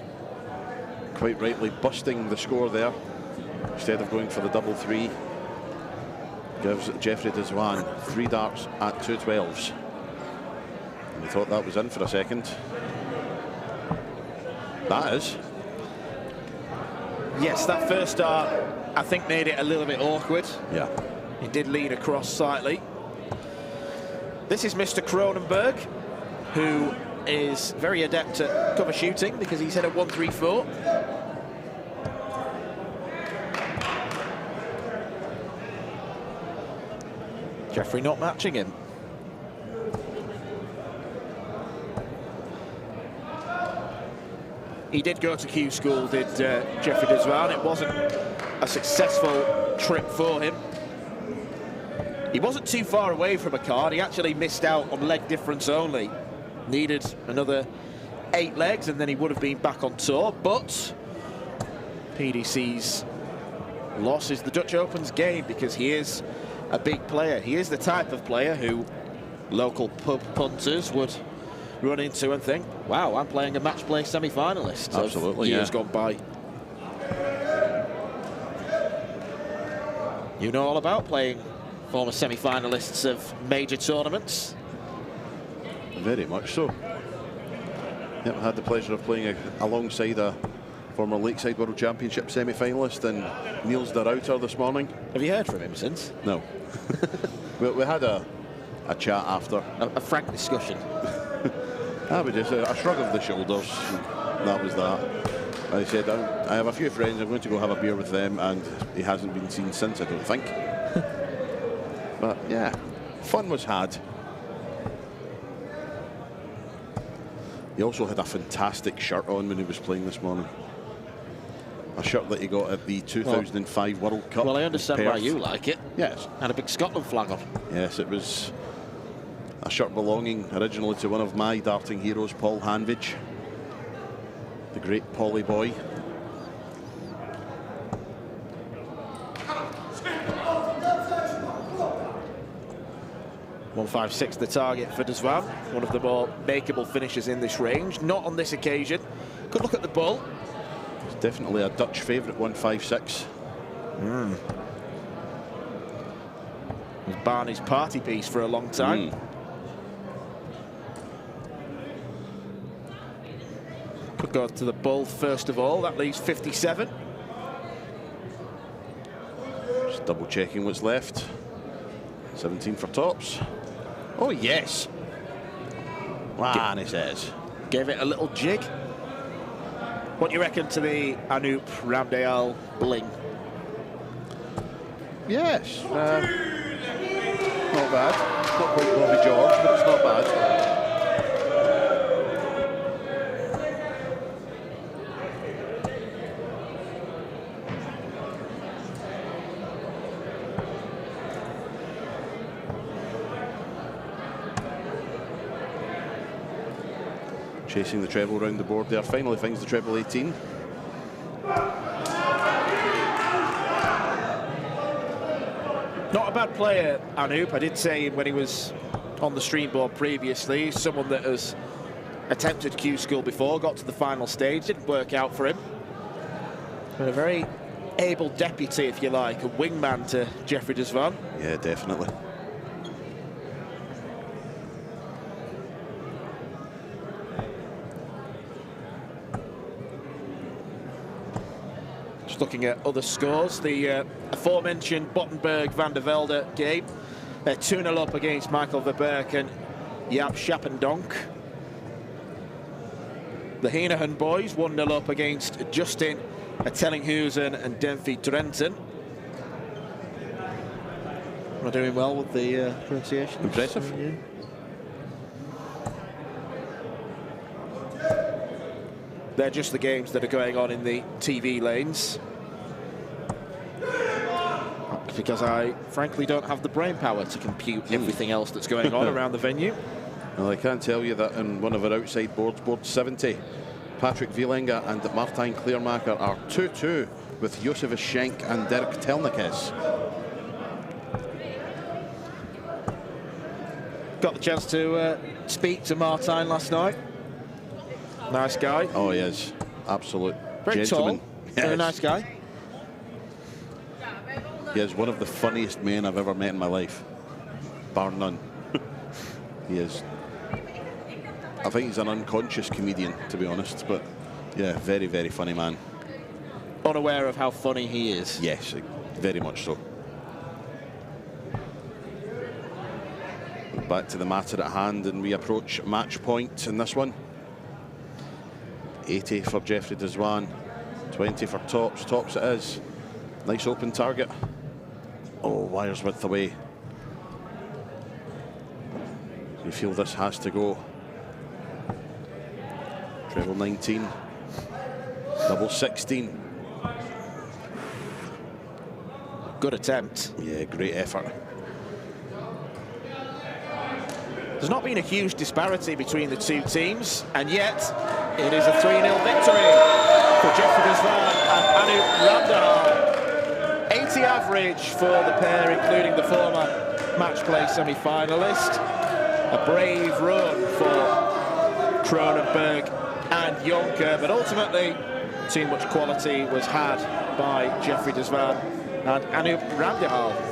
quite rightly busting the score there. Instead of going for the double three, gives Jeffrey de Zwaan 3 darts at 2 12s. And we thought that was in for a second. That is. Yes, that first dart, I think, made it a little bit awkward. Yeah. He did lean across slightly. This is Mr. Kronenberg, who is very adept at cover shooting because he's hit a 1-3-4. Jeffrey not matching him. He did go to Q school, did Jeffrey de Zwaan. It wasn't a successful trip for him. He wasn't too far away from a card. He actually missed out on leg difference only. Needed another 8 legs and then he would have been back on tour, but PDC's loss is the Dutch Open's game because he is a big player. He is the type of player who local pub punters would run into and think, wow, I'm playing a match play semi-finalist. Absolutely, years gone by. You know all about playing former semi-finalists of major tournaments. Very much so. Yep, I had the pleasure of playing alongside a former Lakeside World Championship semi-finalist and Niels de Ruyter this morning. Have you heard from him since? No. we had a chat after. A frank discussion. We just a shrug of the shoulders. That was that. I said, I have a few friends, I'm going to go have a beer with them, and he hasn't been seen since, I don't think. But yeah, fun was had. He also had a fantastic shirt on when he was playing this morning. A shirt that he got at the 2005 World Cup. Well, I understand why you like it. Yes. And a big Scotland flag on. Yes, it was a shirt belonging originally to one of my darting heroes, Paul Hanvidge, the great Polly boy. .156 the target for de Zwaan, one of the more makeable finishes in this range. Not on this occasion. Good look at the ball. It's definitely a Dutch favourite, 156. It was Barney's party piece for a long time. Could go to the ball first of all. That leaves 57. Just double checking what's left. 17 for tops. Oh yes. Wow, he says. Gave it a little jig. What do you reckon to the Anoop Ramdihal bling? Yes. Not bad. Not quite Bobby George, but it's not bad. Chasing the treble round the board there. Finally finds the treble 18. Not a bad player, Anoop. I did say when he was on the stream board previously, someone that has attempted Q School before, got to the final stage, didn't work out for him. But a very able deputy, if you like, a wingman to Jeffrey de Zwaan. Yeah, definitely. Looking at other scores, the aforementioned Bottenberg-Van der Velde game. They're 2-0 up against Michael Verberg and Jaap Schappendonk. The Heenahan boys 1-0 up against Justin Tellinghuizen and Denfie Drenten. Am I doing well with the pronunciation? Impressive. Yeah. They're just the games that are going on in the TV lanes. Because I frankly don't have the brain power to compute everything else that's going on around the venue. Well, I can tell you that in one of our outside boards, board 70, Patrick Wielenga and Martijn Kleermaker are 2-2 with Josef Schenk and Dirk Telnikes. Got the chance to speak to Martijn last night. Nice guy. Oh, he is. Absolute Very gentleman. tall. Very nice guy. He is one of the funniest men I've ever met in my life, bar none. He is. I think he's an unconscious comedian, to be honest, but yeah, very, very funny man. Unaware of how funny he is. Yes, very much so. Back to the matter at hand, and we approach match point in this one. 80 for Jeffrey de Zwaan, 20 for Tops. Tops it is. Nice open target. Oh, wires width away. You feel this has to go. Treble 19. Double 16. Good attempt. Yeah, great effort. There's not been a huge disparity between the two teams, and yet it is a 3-0 victory for Jeffrey de Zwaan and Anoop Ramdahal. 80 average for the pair, including the former match play semi-finalist. A brave run for Cronenberg and Jonker, but ultimately too much quality was had by Jeffrey de Zwaan and Anoop Ramdahal.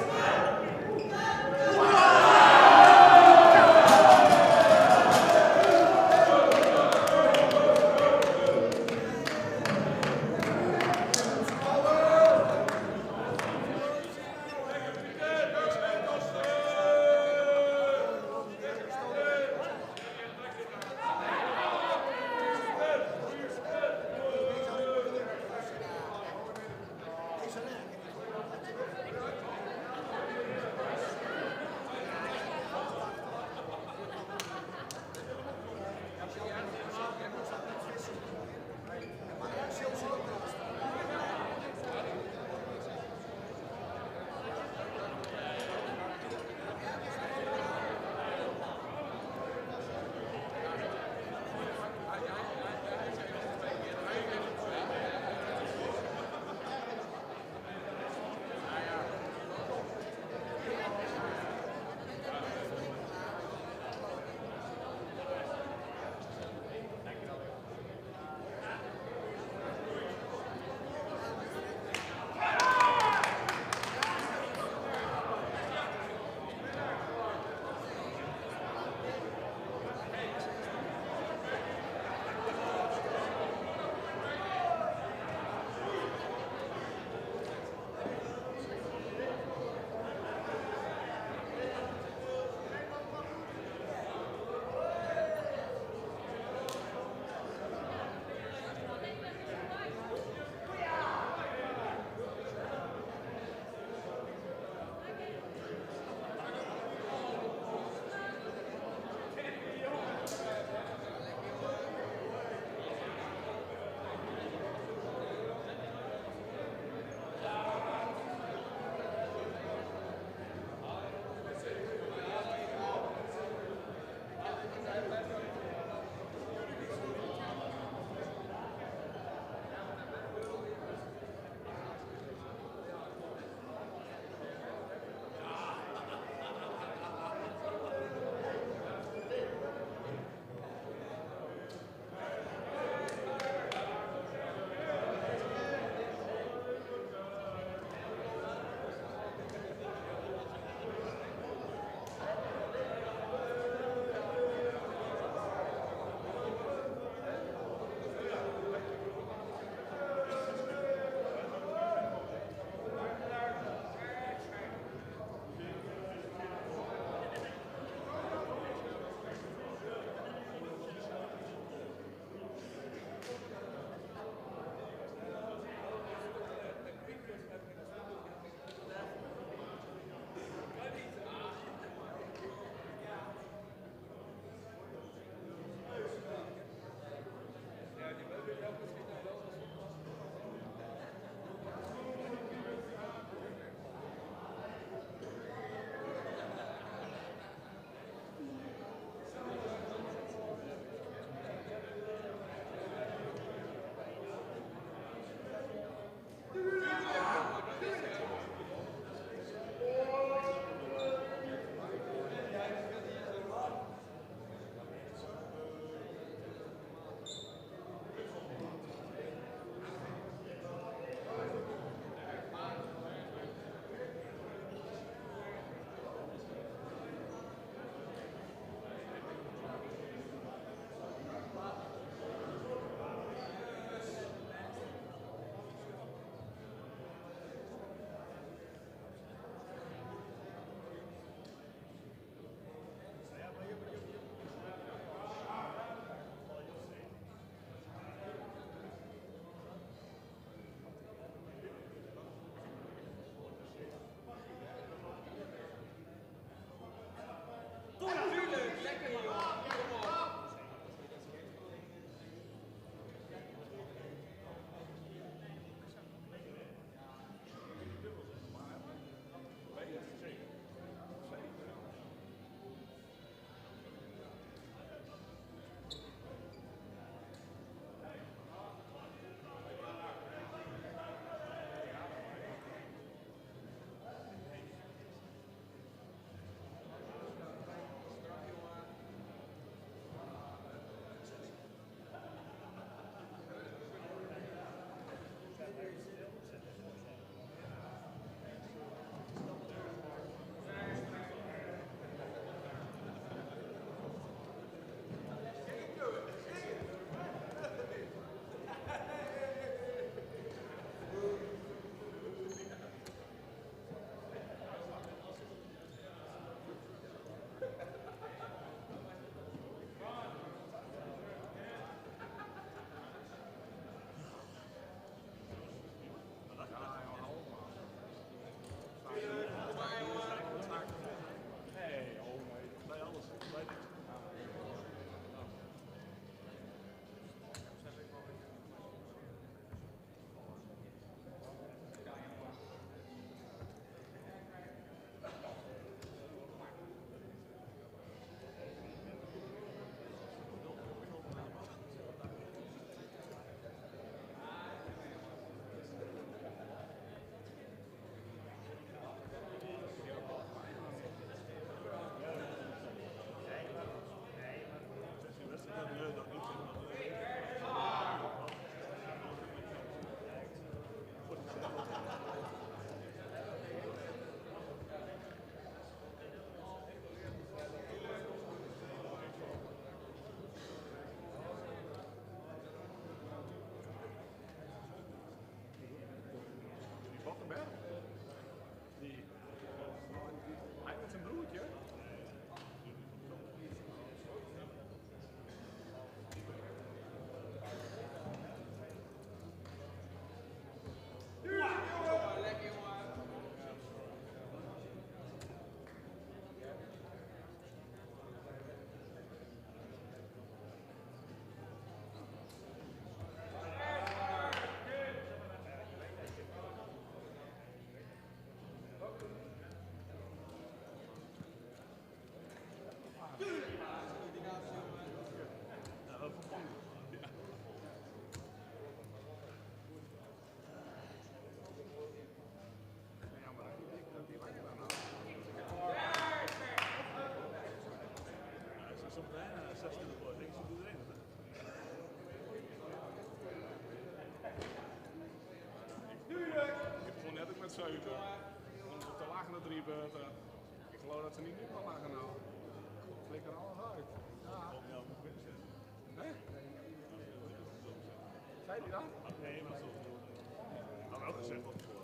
hè? 26 voor links en doe erin. Ik begon net ook met 7. Ik begon op te laag naar 3 beurten. Ik geloof dat ze niet nu kan lagen nou. Flikker alles uit. Ja. Nee? Zei die dat? Nee, maar zo. Nou, wel gezegd wat voor.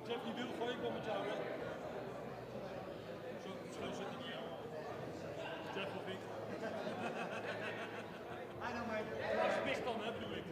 Jeff, die wil gooi ik wel met jou, hè? Zo'n verschil zit er niet aan. Jeff of niet? Hij nou mij. Als mist dan, hè, bedoel ik.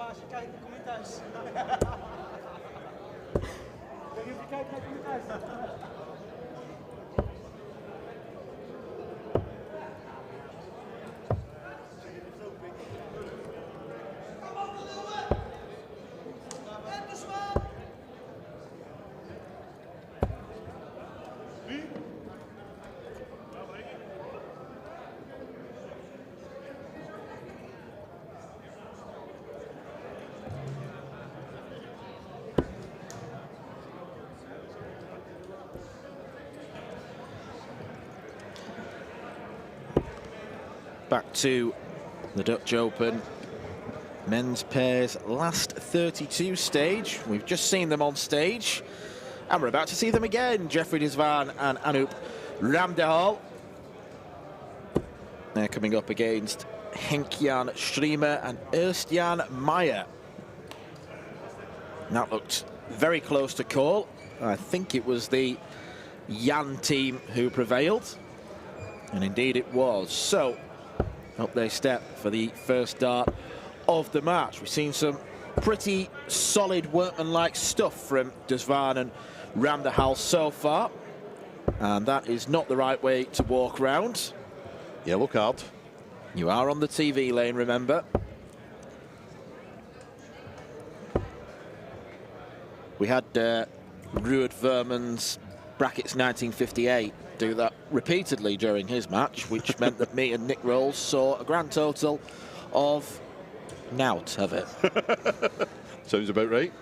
Als je kijkt, dan kom je thuis. Ik weet niet of je kijkt, dan kom je thuis. back to the Dutch Open men's pairs last 32 stage. We've just seen them on stage, and we're about to see them again. Jeffrey de Zwaan and Anoop Ramdehal. They're coming up against Henk-Jan Schriemer and Ernst-Jan Meijer. And that looked very close to call. I think it was the Jan team who prevailed, and indeed it was. So up they step for the first dart of the match. We've seen some pretty solid workmanlike stuff from de Zwaan and Ramdehal so far, and that is not the right way to walk round. Yellow card. You are on the TV lane, remember. We had Ruud Verman's brackets 1958 do that repeatedly during his match, which meant that me and Nick Rolls saw a grand total of nought of it. Sounds about right.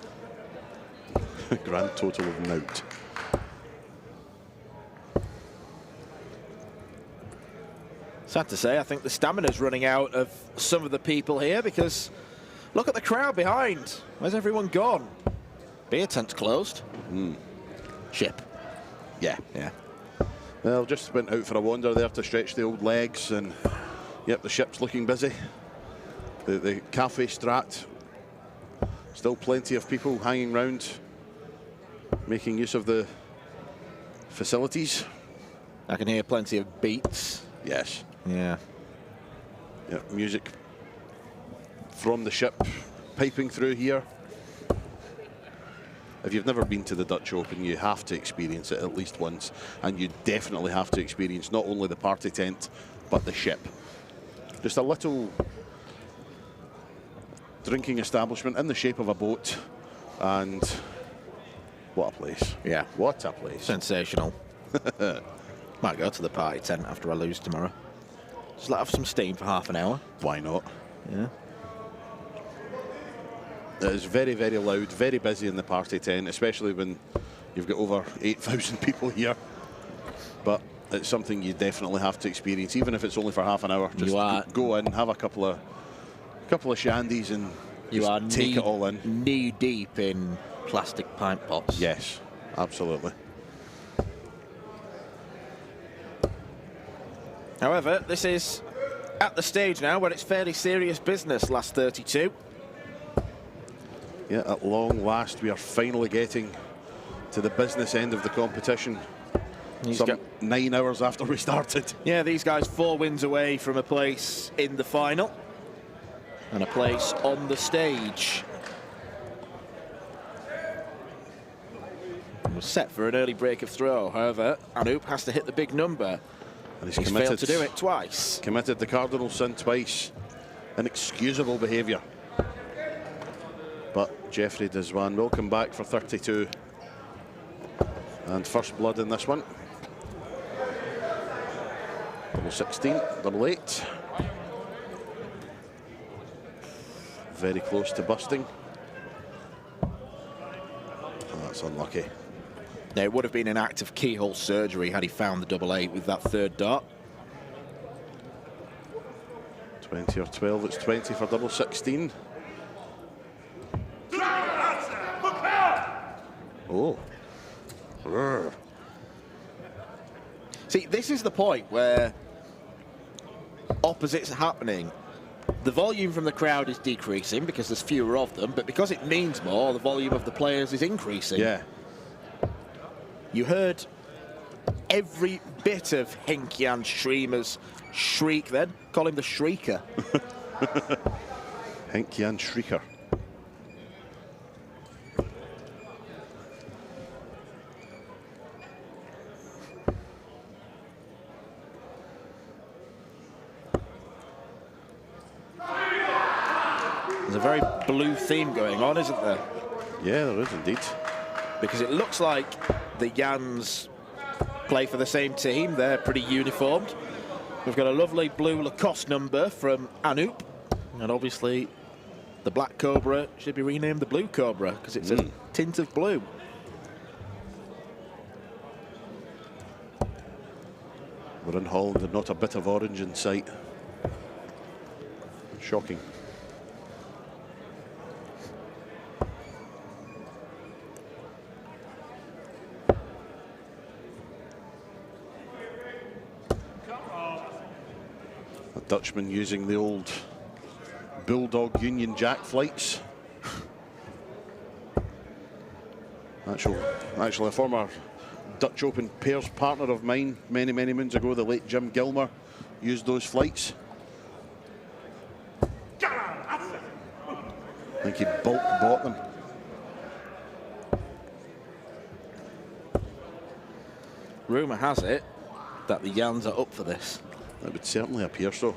Grand total of nought. Sad to say, I think the stamina's running out of some of the people here, because look at the crowd behind. Where's everyone gone? Beer tent's closed. Ship. Yeah. Well, just went out for a wander there to stretch the old legs, and yep, the ship's looking busy. The Cafe Strat, still plenty of people hanging round, making use of the facilities. I can hear plenty of beats. Yes. Yeah. Yep, music from the ship piping through here. If you've never been to the Dutch Open, you have to experience it at least once, and you definitely have to experience not only the party tent, but the ship. Just a little drinking establishment in the shape of a boat, and what a place. Yeah. What a place. Sensational. Might go to the party tent after I lose tomorrow. Just let off some steam for half an hour. Why not? Yeah. It is very, very loud, very busy in the party tent, especially when you've got over 8,000 people here. But it's something you definitely have to experience, even if it's only for half an hour. Just go in, have a couple of shandies, and take it all in. Knee deep in plastic pint pots. Yes, absolutely. However, this is at the stage now where it's fairly serious business, last 32. Yeah, at long last, we are finally getting to the business end of the competition. Some 9 hours after we started. Yeah, these guys 4 wins away from a place in the final and a place on the stage. We're set for an early break of throw. However, Anoop has to hit the big number. And he's failed to do it twice. Committed the cardinal sin twice. Inexcusable behaviour. But Jeffrey de Zwaan will come back for 32. And first blood in this one. Double 16, double 8. Very close to busting. Oh, that's unlucky. Now, it would have been an act of keyhole surgery had he found the double 8 with that third dart. 20 or 12, it's 20 for double 16. Oh. Urgh. See, this is the point where opposites are happening. The volume from the crowd is decreasing because there's fewer of them, but because it means more, the volume of the players is increasing. Yeah. You heard every bit of Henk-Jan Schriemer's shriek then. Call him the Shrieker. Henk-Jan Shrieker. There's a very blue theme going on, isn't there? Yeah, there is indeed. Because it looks like the Jans play for the same team. They're pretty uniformed. We've got a lovely blue Lacoste number from Anoop. And obviously, the Black Cobra should be renamed the Blue Cobra because it's a tint of blue. We're in Holland and not a bit of orange in sight. Shocking. A Dutchman using the old Bulldog Union Jack flights. Actually, a former Dutch Open pairs partner of mine many moons ago, the late Jim Gilmer, used those flights. I think he bulk bought them. Rumour has it that the Jans are up for this. It would certainly appear so.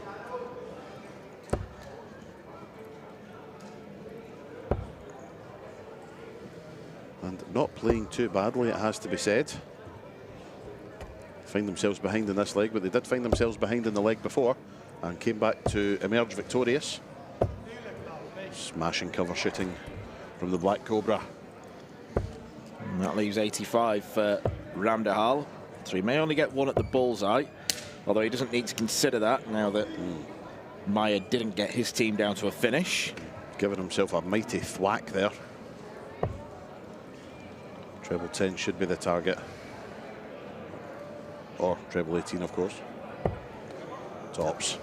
And not playing too badly, it has to be said. Find themselves behind in this leg, but they did find themselves behind in the leg before and came back to emerge victorious. Smashing cover shooting from the Black Cobra. And that leaves 85 for Ramdahal. So he may only get one at the bullseye, although he doesn't need to consider that now that Meyer didn't get his team down to a finish. Giving himself a mighty thwack there. Treble 10 should be the target. Or treble 18, of course. Tops.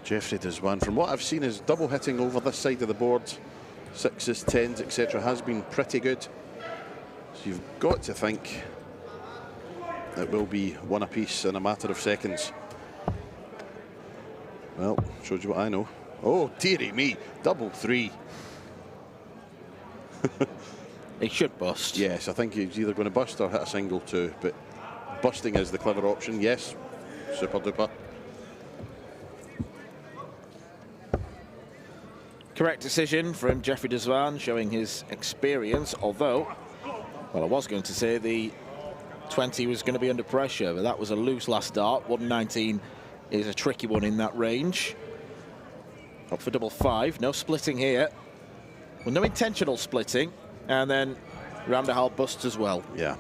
Jeffrey Deswan, from what I've seen, his double hitting over this side of the board, 6s, 10s, etc., has been pretty good. So you've got to think it will be one apiece in a matter of seconds. Well, showed you what I know. Oh, dearie me, double 3. He should bust. Yes, I think he's either going to bust or hit a single 2, but busting is the clever option. Yes, super duper. Correct decision from Jeffrey Deswan, showing his experience, although, well, I was going to say the 20 was going to be under pressure, but that was a loose last start. 119 is a tricky one in that range. Up for double 5, no splitting here. Well, no intentional splitting, and then Ramdahal busts as well. Yeah.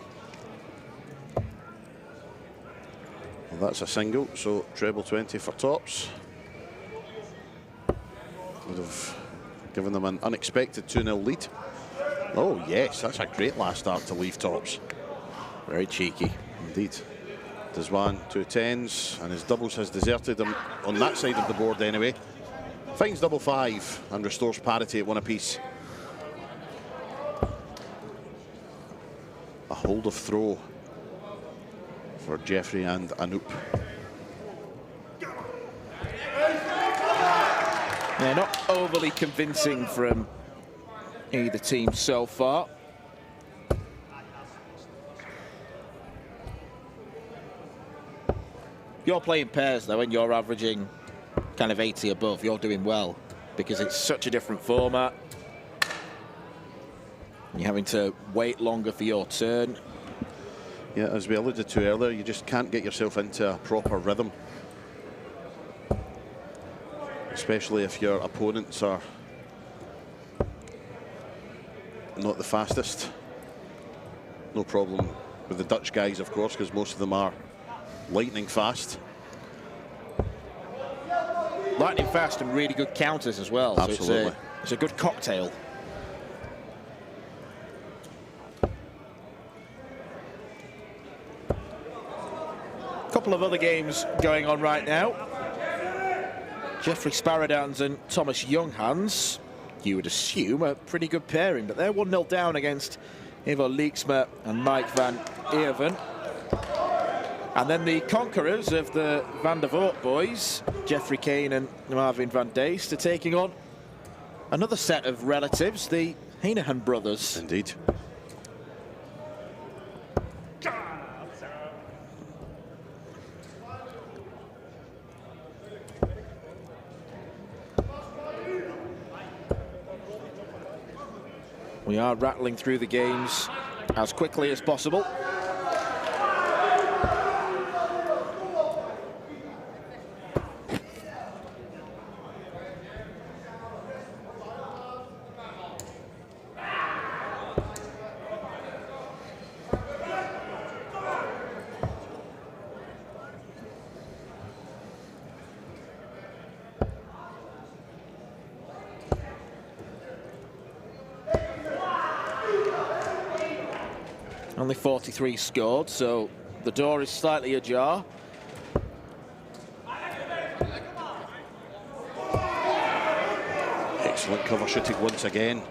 Well, that's a single, so treble 20 for tops. Would have given them an unexpected 2-0 lead. Oh yes, that's a great last start to leave tops. Very cheeky. Indeed. Deswan 2 10s, and his doubles has deserted him on that side of the board anyway. Finds double 5 and restores parity at one apiece. A hold of throw for Jeffrey and Anoop. Yeah, not overly convincing from either team so far. You're playing pairs though, and you're averaging kind of 80 above. You're doing well because it's such a different format. You're having to wait longer for your turn. Yeah, as we alluded to earlier, you just can't get yourself into a proper rhythm. Especially if your opponents are not the fastest. No problem with the Dutch guys, of course, because most of them are lightning fast. Lightning fast and really good counters as well. Absolutely. So it's a good cocktail. A couple of other games going on right now. Jeffrey Sparadans and Thomas Younghans, you would assume a pretty good pairing, but they're 1-0 down against Ivo Leeksma and Mike van Eerven. And then the conquerors of the Van der Voort boys, Jeffrey Kane and Marvin van Deest, are taking on another set of relatives, the Heenahan brothers. Indeed. We are rattling through the games as quickly as possible. Only 43 scored, so the door is slightly ajar. Excellent cover shooting once again,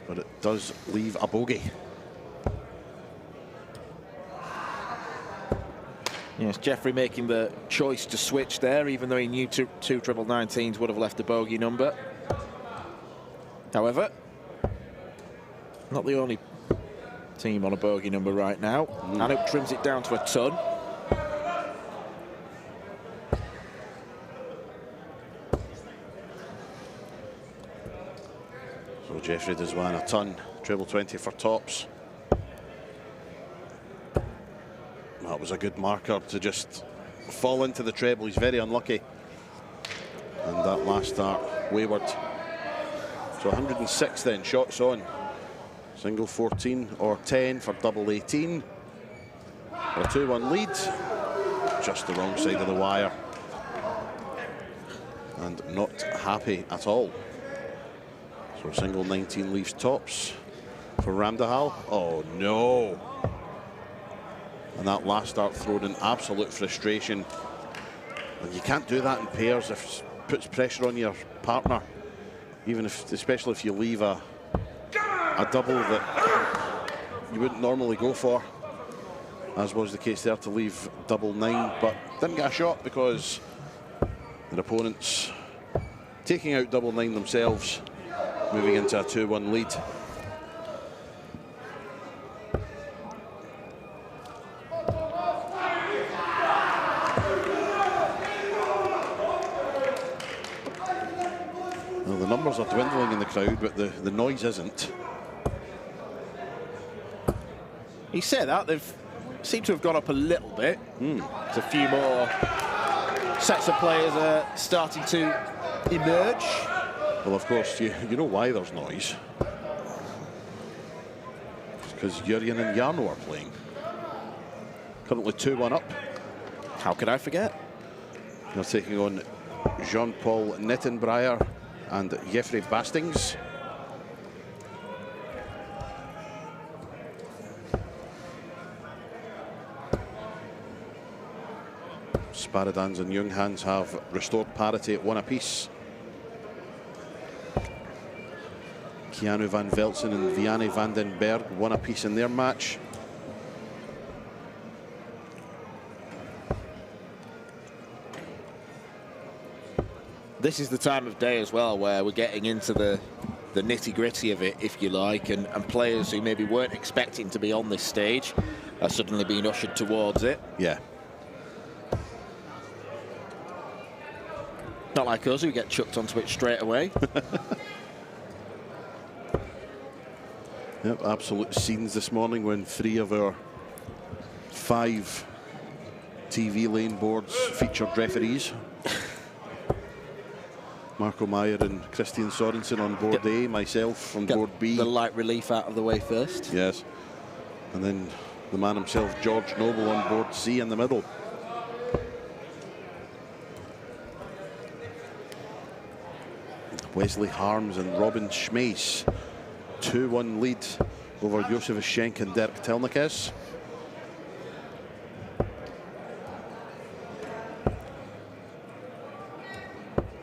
but it does leave a bogey. Yes, Jeffrey making the choice to switch there, even though he knew two triple 19s would have left a bogey number. However, not the only team on a bogey number right now. Anup trims it down to a ton. So Jeffrey does one a ton, treble 20 for tops. That was a good marker to just fall into the treble. He's very unlucky. And that last start wayward. So 106 then, shots on. Single 14 or 10 for double 18. For a 2-1 lead. Just the wrong side of the wire. And not happy at all. So single 19 leaves tops for Ramdahal. Oh no. And that last start thrown in absolute frustration. And you can't do that in pairs if it puts pressure on your partner. Even if, especially if you leave a double that you wouldn't normally go for, as was the case there to leave double 9, but didn't get a shot because their opponents taking out double 9 themselves, moving into a 2-1 lead. Well, the numbers are dwindling in the crowd, but the noise isn't. He said that they've seemed to have gone up a little bit. There's a few more sets of players are starting to emerge. Well, of course, you know why there's noise. It's because Jurjen and Jarno are playing. Currently 2-1 up. How could I forget? They're taking on Jean-Paul Nettenbreyer and Jeffrey Bastings. Sparadans and Junghans have restored parity at 1 apiece. Keanu van Velsen and Vianney van den Berg 1 apiece in their match. This is the time of day as well where we're getting into the nitty-gritty of it, if you like, and players who maybe weren't expecting to be on this stage are suddenly being ushered towards it. Yeah. Not like us, who get chucked onto it straight away. Yep, absolute scenes this morning when 3 of our 5 TV lane boards featured referees. Marco Meyer and Christian Sorensen on board A, myself on board B. The light relief out of the way first. Yes. And then the man himself, George Noble, on board C in the middle. Wesley Harms and Robin Schmeis. 2-1 lead over Josef Schenk and Dirk Telnikes.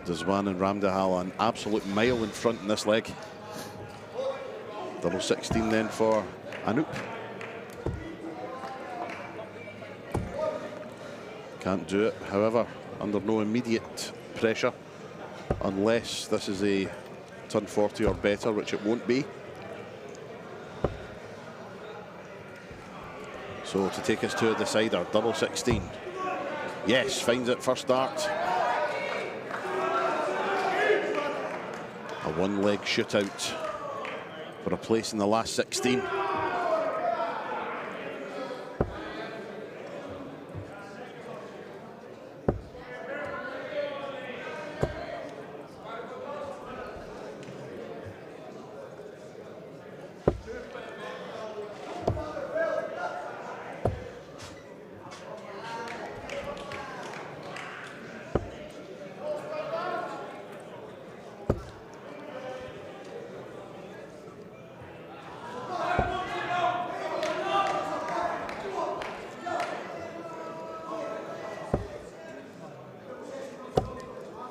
Dazwan and Ramdahal an absolute mile in front in this leg. Double 16 then for Anup. Can't do it, however, under no immediate pressure, unless this is a ton 40 or better, which it won't be. So to take us to a decider, double 16. Yes, finds it first start. A one-leg shootout for a place in the last 16.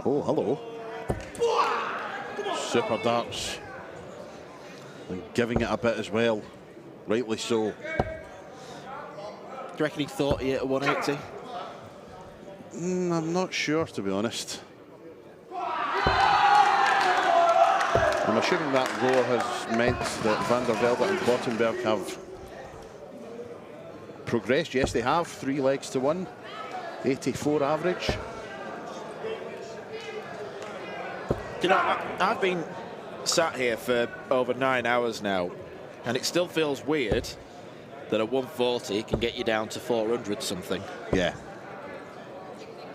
Oh, hello. Super darts. And giving it a bit as well. Rightly so. Do you reckon he thought he hit a 180? I'm not sure, to be honest. I'm assuming that roar has meant that Van der Velde and Klottenberg have progressed. Yes, they have. 3 legs to 1. 84 average. You know, I've been sat here for over 9 hours now, and it still feels weird that a 140 can get you down to 400 something. Yeah.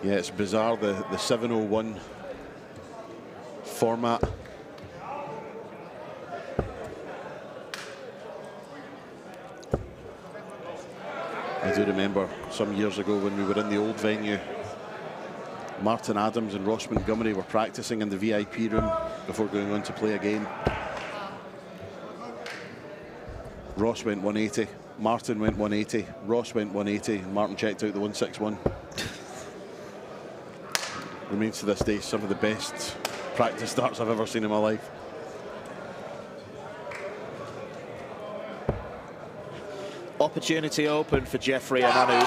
Yeah, it's bizarre, the 701 format. I do remember some years ago when we were in the old venue, Martin Adams and Ross Montgomery were practicing in the VIP room before going on to play a game. Ross went 180, Martin went 180, Ross went 180, and Martin checked out the 161. Remains to this day some of the best practice starts I've ever seen in my life. Opportunity open for Jeffrey and Anu.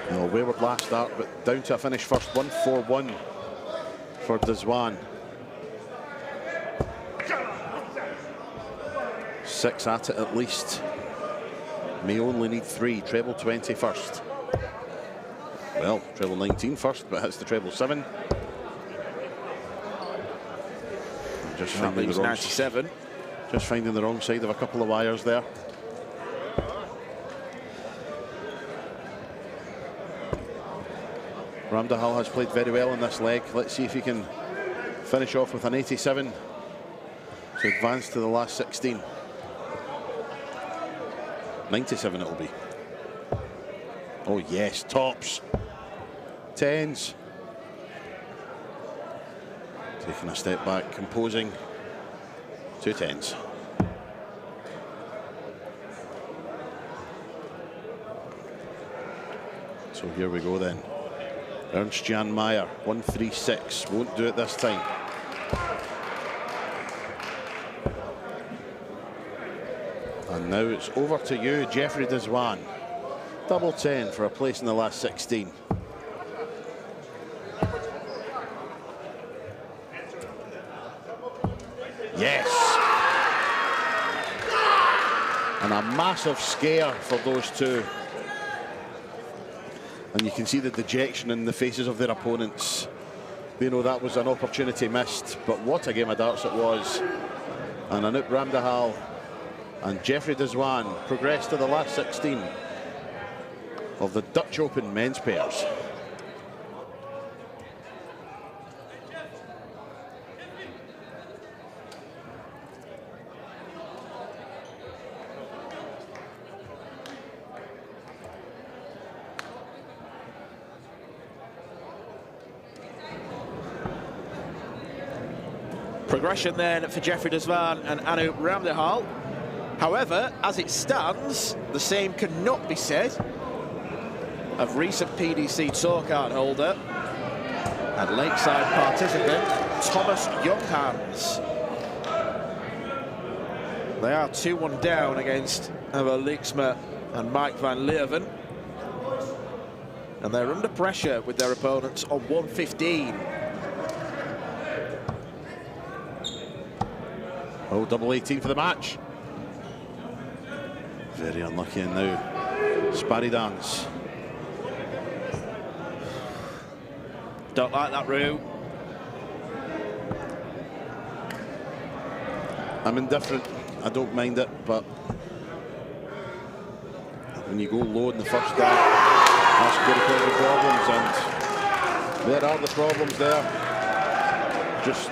No, wayward last start, but down to a finish first. 1-4-1 for Dizwan. 6 at it at least. May only need 3. Treble 20 first. Well, treble 19 first, but hits the treble 7. Just finding the wrong 97. Just finding the wrong side of a couple of wires there. Ramdahal has played very well in this leg. Let's see if he can finish off with an 87 to advance to the last 16. 97 it will be. Oh yes, tops. 10s. Taking a step back, composing. 2 10s. So here we go then. Ernst Jan Meyer, 136. Won't do it this time. And now it's over to you, Jeffrey Dizwan. Double 10 for a place in the last 16. Yes. And a massive scare for those two. And you can see the dejection in the faces of their opponents. They know that was an opportunity missed, but what a game of darts it was. And Anup Ramdahal and Jeffrey Dizwan progress to the last 16 of the Dutch Open men's pairs. Progression then for Jeffrey Dizwan and Anu Ramdahal. However, as it stands, the same cannot be said of recent PDC tour card holder and Lakeside participant Thomas Younghans. They are 2-1 down against Eva Lixma and Mike van Leeuwen. And they're under pressure with their opponents on 115. Oh, double 18 for the match. Very unlucky and now Sparidans. Don't like that route. I'm indifferent. I don't mind it, but when you go low in the first start, that's going to cause the problems, and there are the problems there. Just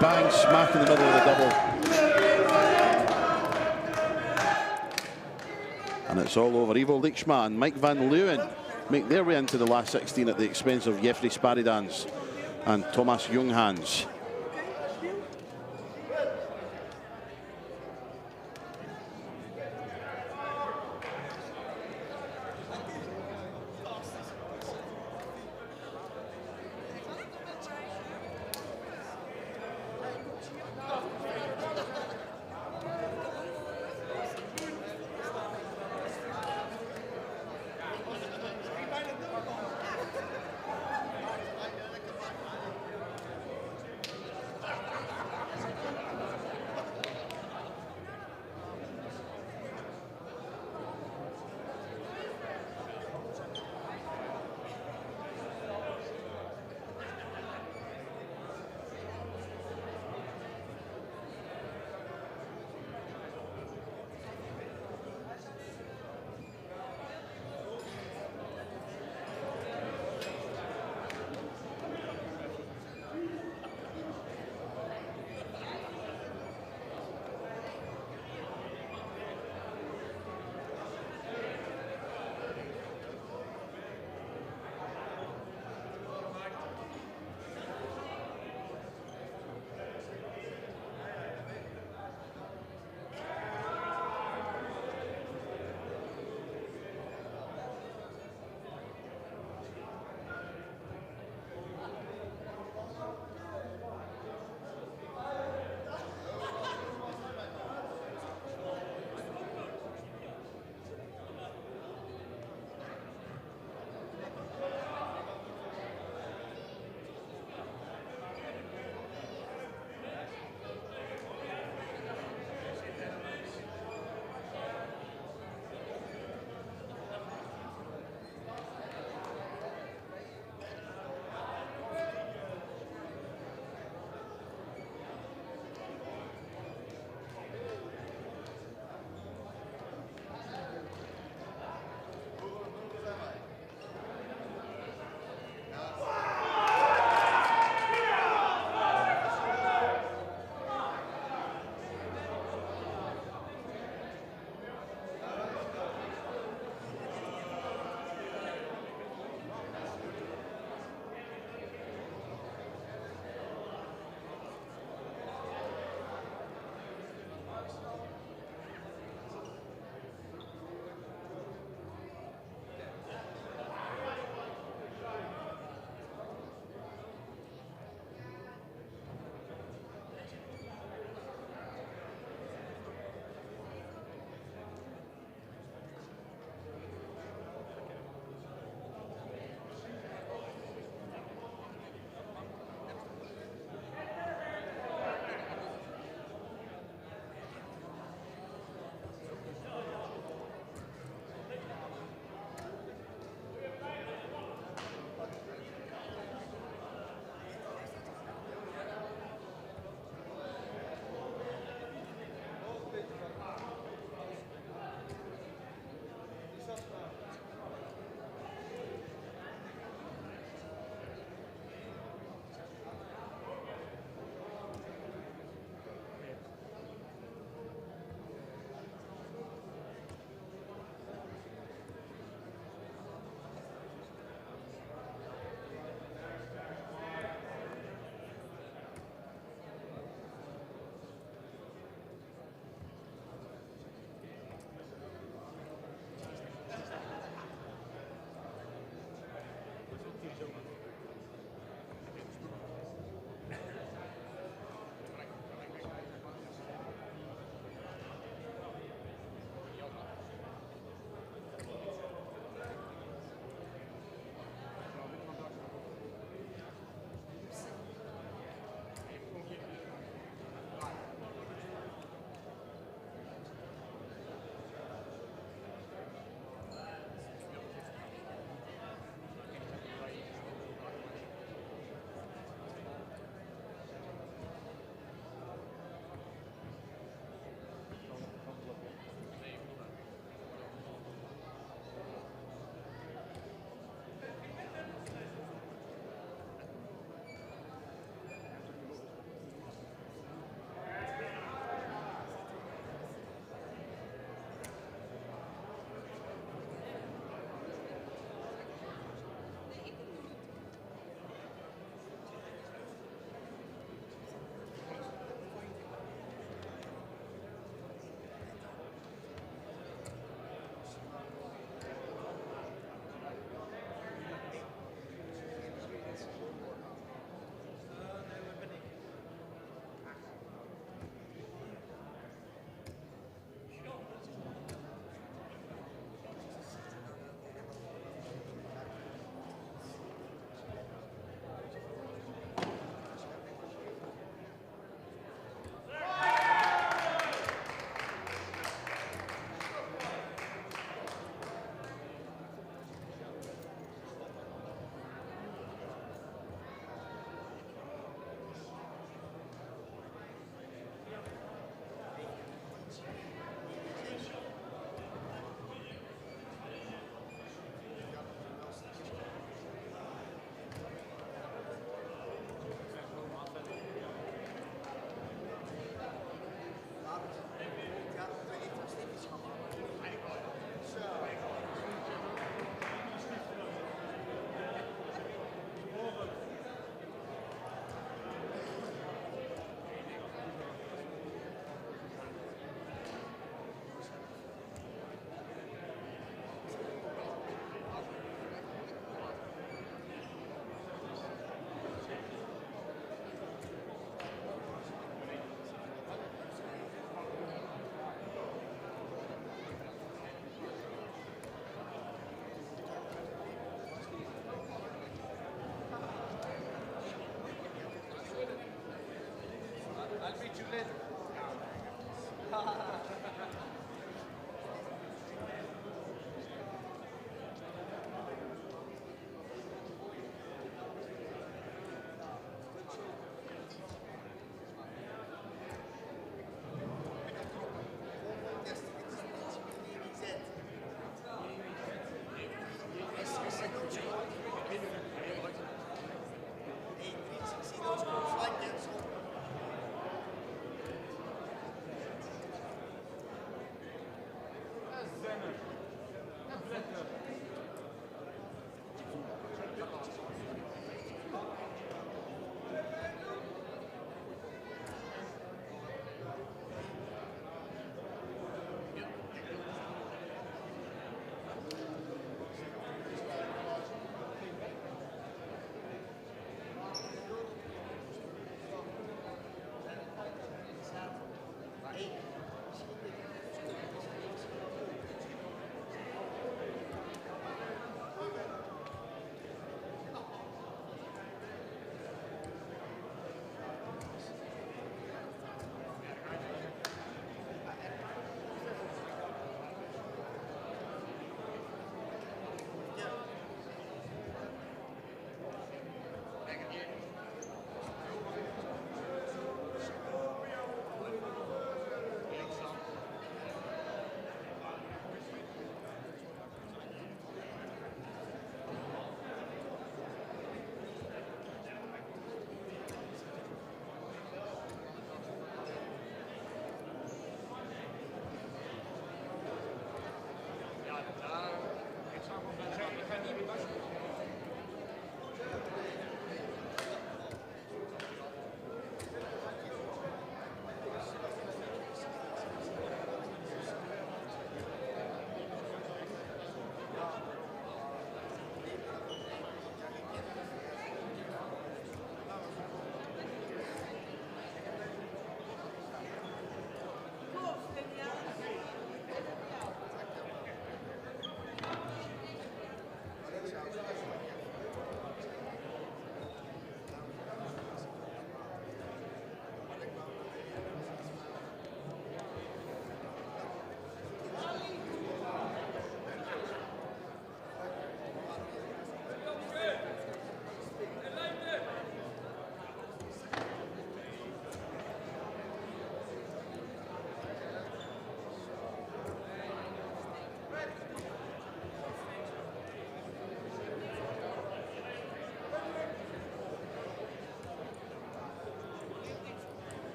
bang smack in the middle of the double. And it's all over. Ivo Lixma and Mike van Leeuwen make their way into the last 16 at the expense of Jeffrey Sparidans and Thomas Younghans.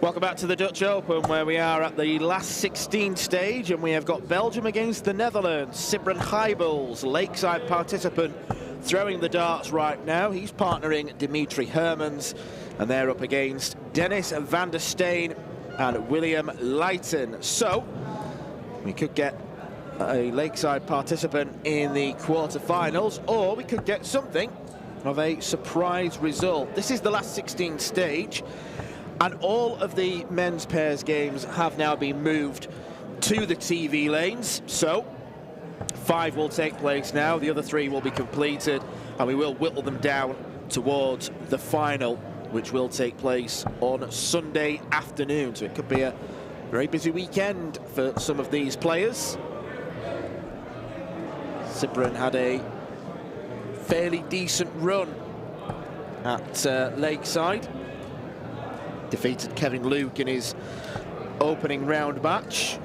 Welcome back to the Dutch Open, where we are at the last 16 stage, and we have got Belgium against the Netherlands. Sybren Heibels, Lakeside participant, throwing the darts right now. He's partnering Dimitri Hermans, and they're up against Dennis van der Steen and William Leighton. So we could get a Lakeside participant in the quarterfinals, or we could get something of a surprise result. This is the last 16 stage, and all of the men's pairs games have now been moved to the TV lanes. So 5 will take place now, the other 3 will be completed, and we will whittle them down towards the final, which will take place on Sunday afternoon. So it could be a very busy weekend for some of these players. Sybren had a fairly decent run at Lakeside. Defeated Kevin Luke in his opening round match.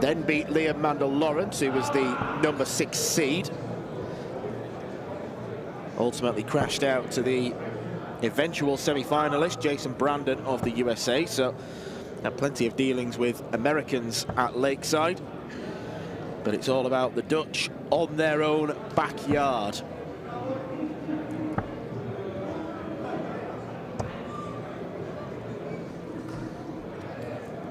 Then beat Liam Mandel-Lawrence, who was the number 6 seed. Ultimately crashed out to the eventual semi-finalist, Jason Brandon of the USA. So had plenty of dealings with Americans at Lakeside. But it's all about the Dutch on their own backyard.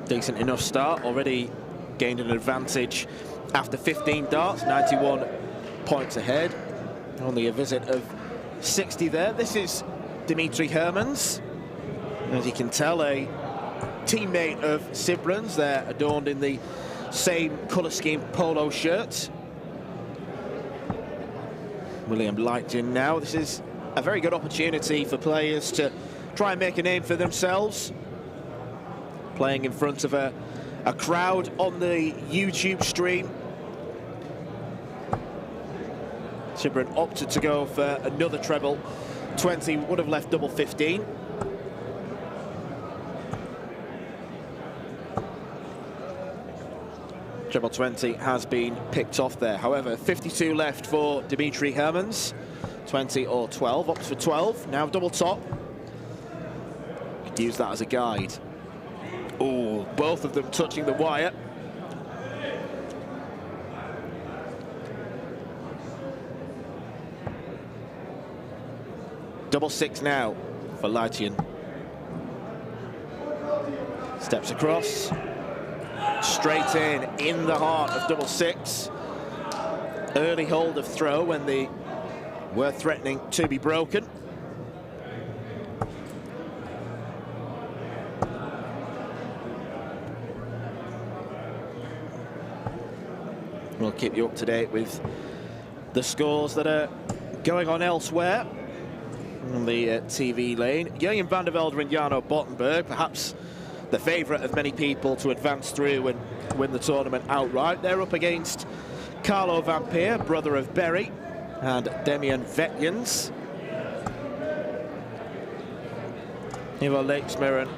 Decent enough start, already gained an advantage after 15 darts, 91 points ahead. Only a visit of 60 there. This is Dimitri Hermans. As you can tell, a teammate of Sybren's. They're adorned in the same colour scheme polo shirt. William Leighton now. This is a very good opportunity for players to try and make a name for themselves. Playing in front of a crowd on the YouTube stream. Sybren opted to go for another treble 20, would have left double 15. Treble 20 has been picked off there. However, 52 left for Dimitri Hermans. 20 or 12, opts for 12. Now double top. Could use that as a guide. Oh, both of them touching the wire. Double 6 now for Leighton. Steps across. Straight in the heart of double 6. Early hold of throw when they were threatening to be broken. We'll keep you up to date with the scores that are going on elsewhere on the TV lane. Jurgen van der Velde and Jarno Bottenberg, perhaps the favourite of many people to advance through and win the tournament outright. They're up against Carlo Vampire, brother of Berry, and Demian Vetjens. Ivo Leeksma and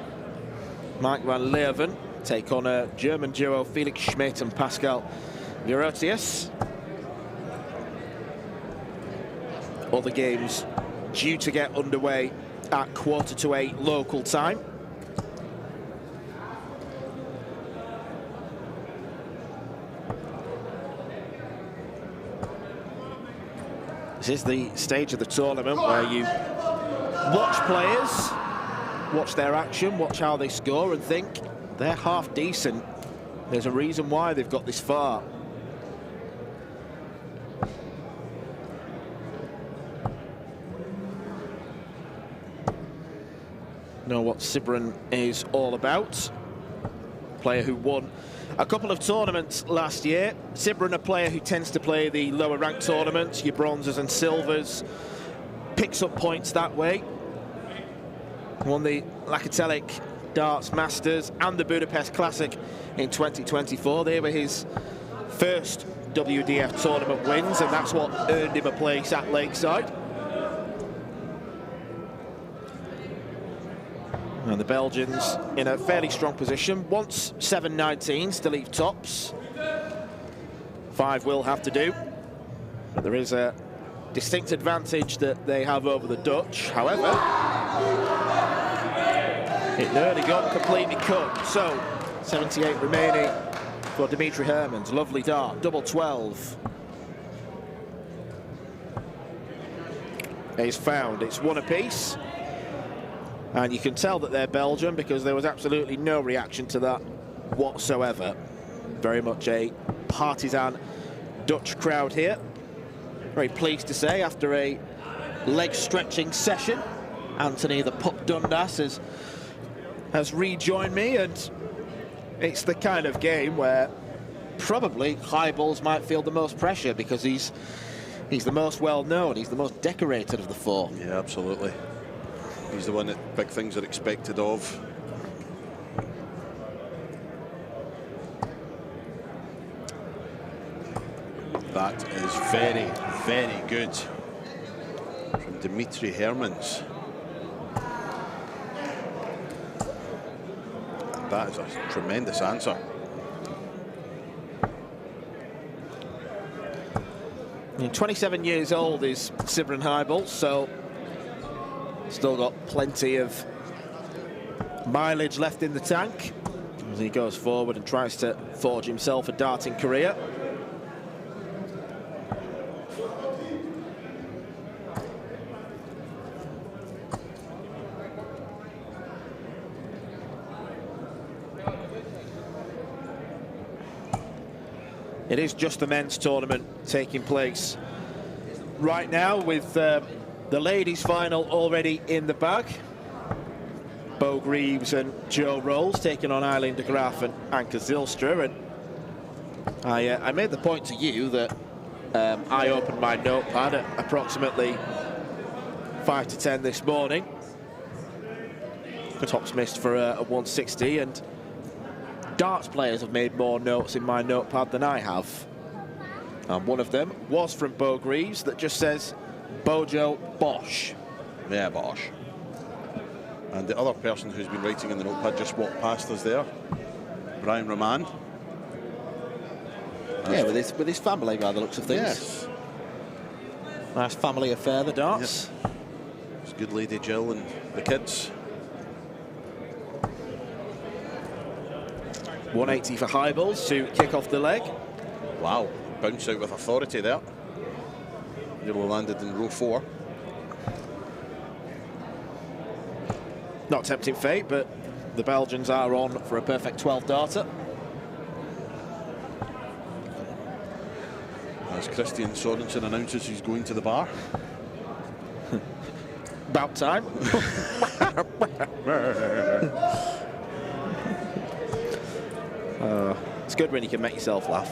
Mike van Leeuwen take on a German duo, Felix Schmidt and Pascal Virotius. All the games due to get underway at 7:45 local time. This is the stage of the tournament where you watch players, watch their action, watch how they score and think they're half decent. There's a reason why they've got this far. Know what Sybren is all about. Player who won a couple of tournaments last year. Sybren, a player who tends to play the lower ranked tournaments, your bronzes and silvers, picks up points that way. Won the Lacatelic Darts Masters and the Budapest Classic in 2024. They were his first WDF tournament wins, and that's what earned him a place at Lakeside. And the Belgians in a fairly strong position. Wants 7-19s to leave tops. 5 will have to do. But there is a distinct advantage that they have over the Dutch. However, It nearly got completely cut. So 78 remaining for Dimitri Hermans. Lovely dart, double 12. He's found, it's one apiece. And you can tell that they're Belgian because there was absolutely no reaction to that whatsoever. Very much a partisan Dutch crowd here. Very pleased to say, after a leg-stretching session, Anthony the Pup Dundas has rejoined me, and it's the kind of game where probably Highballs might feel the most pressure because he's the most well-known, he's the most decorated of the four. Yeah, absolutely. He's the one that big things are expected of. That is very, very good from Dimitri Hermans. That is a tremendous answer. And 27 years old is Sybren Highballs, so still got plenty of mileage left in the tank as he goes forward and tries to forge himself a darting career. It is just the men's tournament taking place right now, with the ladies' final already in the bag. Bo Greaves and Joe Rolls taking on Eileen de Graaf and Anke Zylstra. And I made the point to you that I opened my notepad at approximately 5 to 10 this morning. Tops missed for a 160, and darts players have made more notes in my notepad than I have. And one of them was from Bo Greaves that just says, Bojo Bosch. Yeah, Bosch. And the other person who's been writing in the notepad just walked past us there, Brian Roman. Yeah, with his family by the looks of things. Yes. Nice family affair, the darts. Yep. It's good lady Jill and the kids. 180 for Highballs to kick off the leg. Wow, bounce out with authority there. Nearly landed in row 4. Not tempting fate, but the Belgians are on for a perfect 12 darter. As Christian Sorensen announces he's going to the bar. About time. It's good when you can make yourself laugh.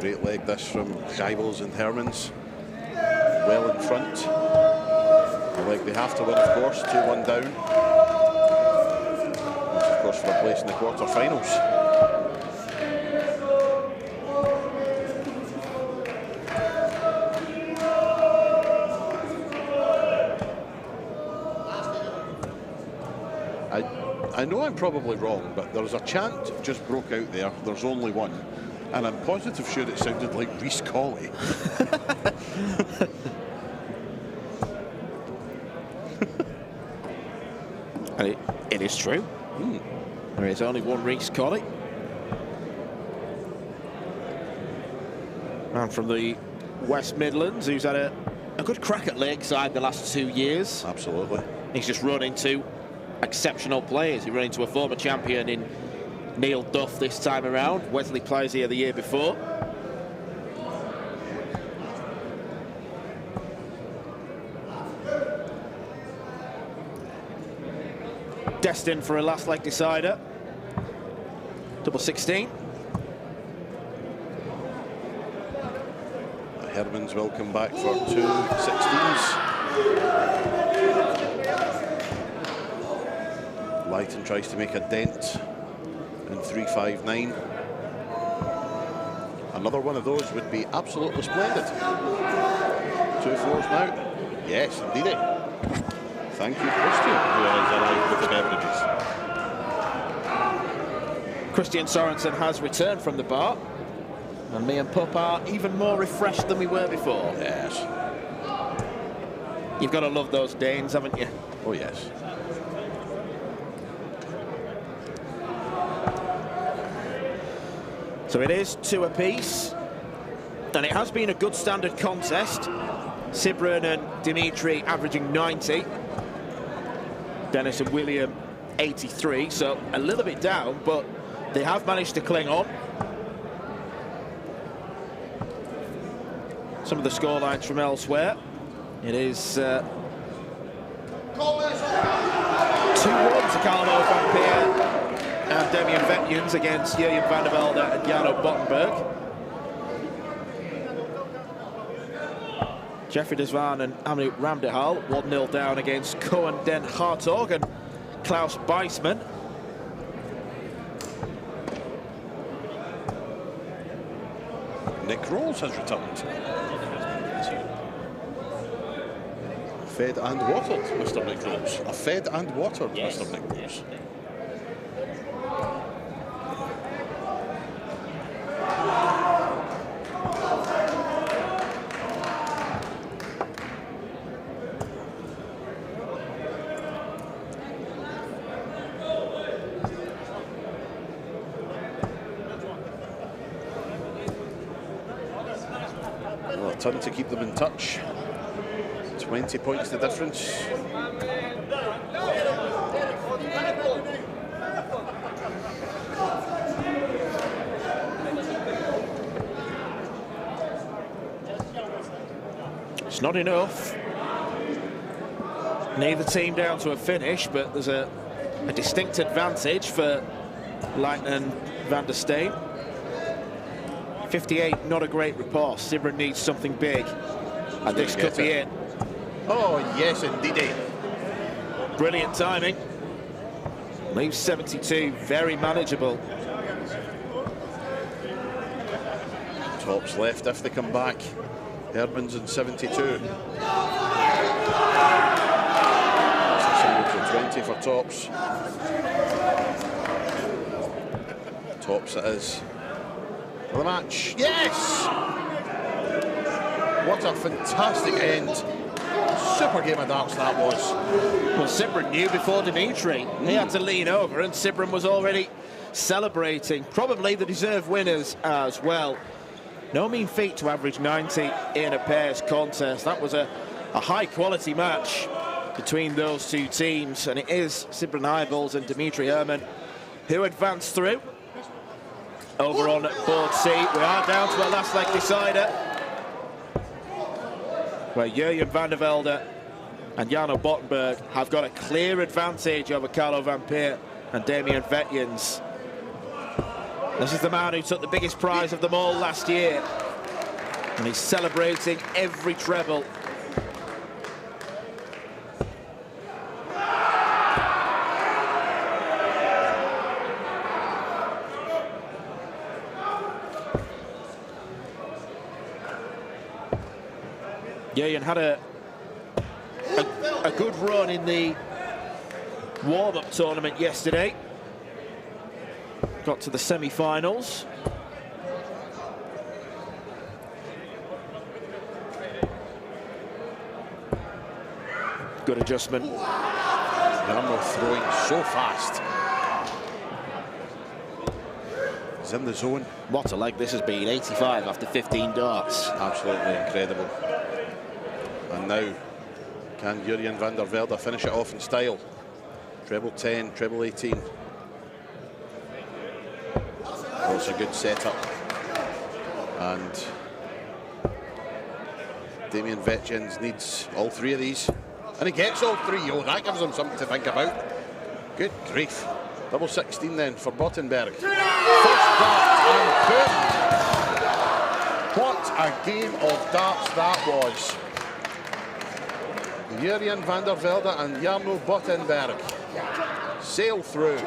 Great leg this from Highballs and Hermans. Well in front. A leg they have to win, of course. 2-1 down. This, of course, for a place in the quarter-finals. I know I'm probably wrong, but there's a chant just broke out there. There's only one. And I'm positive sure it sounded like Rhys Colley. And it is true. There is only one Rhys Colley. And from the West Midlands, who's had a good crack at Lakeside the last 2 years. Absolutely. He's just run into exceptional players. He ran into a former champion in Neil Duff this time around, Wesley Plaisier the year before. Destined for a last leg decider. Double 16. Hermans will come back for 2 16s. Lighton tries to make a dent in 359. Another one of those would be absolutely splendid. 2 4s now. Yes, indeed. Thank you, Christian, who has arrived with the beverages. Christian Sorensen has returned from the bar. And me and Pup are even more refreshed than we were before. Yes. You've got to love those Danes, haven't you? Oh, yes. So it is 2 apiece. And it has been a good standard contest. Sibren and Dimitri averaging 90. Dennis and William 83. So a little bit down, but they have managed to cling on. Some of the scorelines from elsewhere. It is 2-1 to Carlo van Peer and Damian Vetjens against Jurjen van der Velde and Jarno Bottenberg. Jeffrey Desvan and Amit Ramdehal 1-0 down against Cohen Den Hartog and Klaus Beisman. Nick Rolls has returned. Fed and watered, Mr. Nick Rolls. A fed and watered, yes. Mr. Nick Rolls. Well, a turn to keep them in touch. 20 points the difference. It's not enough. Neither team down to a finish, but there's a distinct advantage for Leitner and Van der Steen. 58, not a great report. Sibren needs something big, and this could be it. Oh, yes, indeed. Brilliant timing. Leaves 72, very manageable. Tops left if they come back. Herman's in 72. That's a 20 for Tops. Tops it is. For the match. Yes! What a fantastic end. Super game of darts that was. Well, Sibren knew before Dimitri. He had to lean over, and Sibren was already celebrating. Probably the deserved winners as well. No mean feat to average 90 in a pairs contest. That was a high-quality match between those two teams, and it is Sibren Eyeballs and Dimitri Herman who advanced through. Over on board C, we are down to a last leg decider, where Jurjen van der Velde and Jarno Bottenberg have got a clear advantage over Carlo van Peer and Damian Vetjens. This is the man who took the biggest prize of them all last year, and he's celebrating every treble. Jurjen had a good run in the warm-up tournament yesterday. Got to the semi-finals. Good adjustment. Jarno throwing so fast. He's in the zone. What a leg this has been, 85 after 15 darts. Absolutely incredible. And now, can Jurjen van der Velde finish it off in style? Treble 10, treble 18. Also a good setup. And Damian Vetjens needs all three of these. And he gets all three. Oh, that gives him something to think about. Good grief. Double 16 then for Bottenberg. First dart and boom. What a game of darts that was. Jurjen van der Velde and Jarno Bottenberg sail through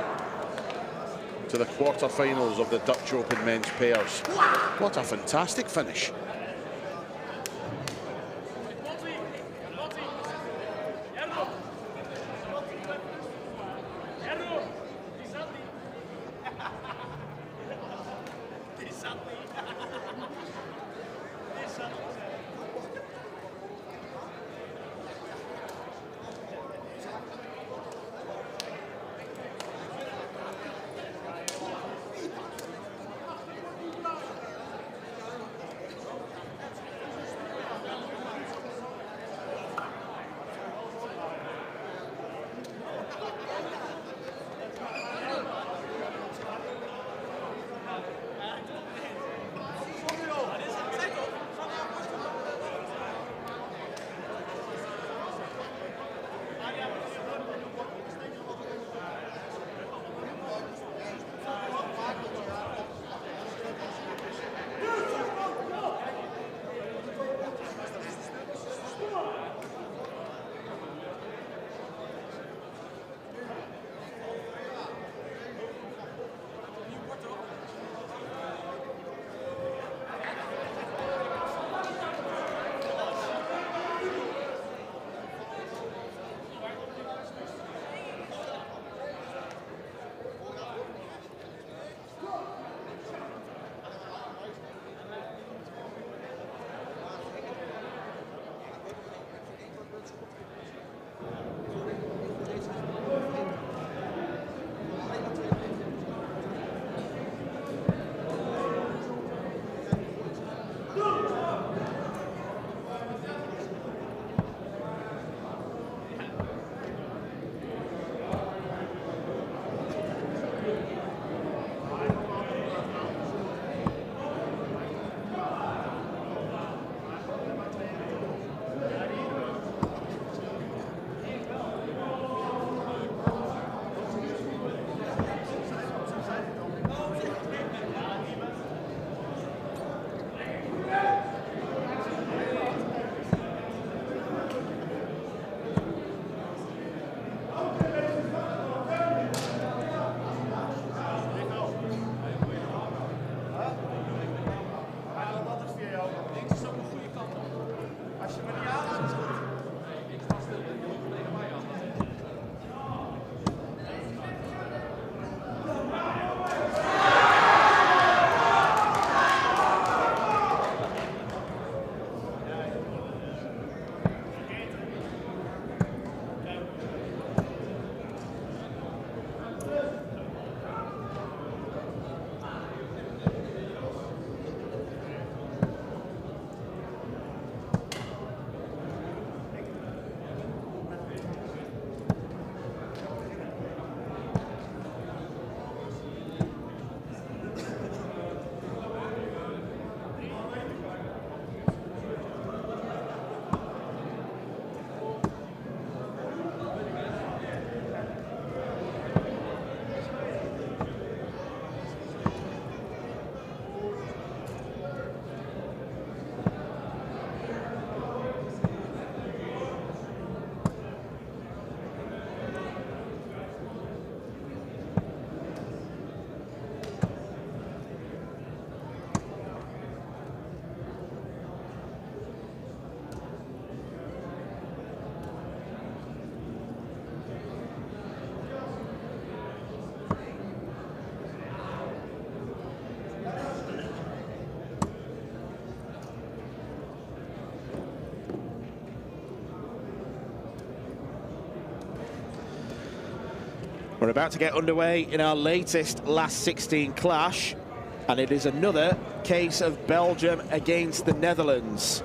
to the quarter-finals of the Dutch Open men's pairs. What a fantastic finish. about to get underway in our latest last 16 clash, and it is another case of Belgium against the Netherlands.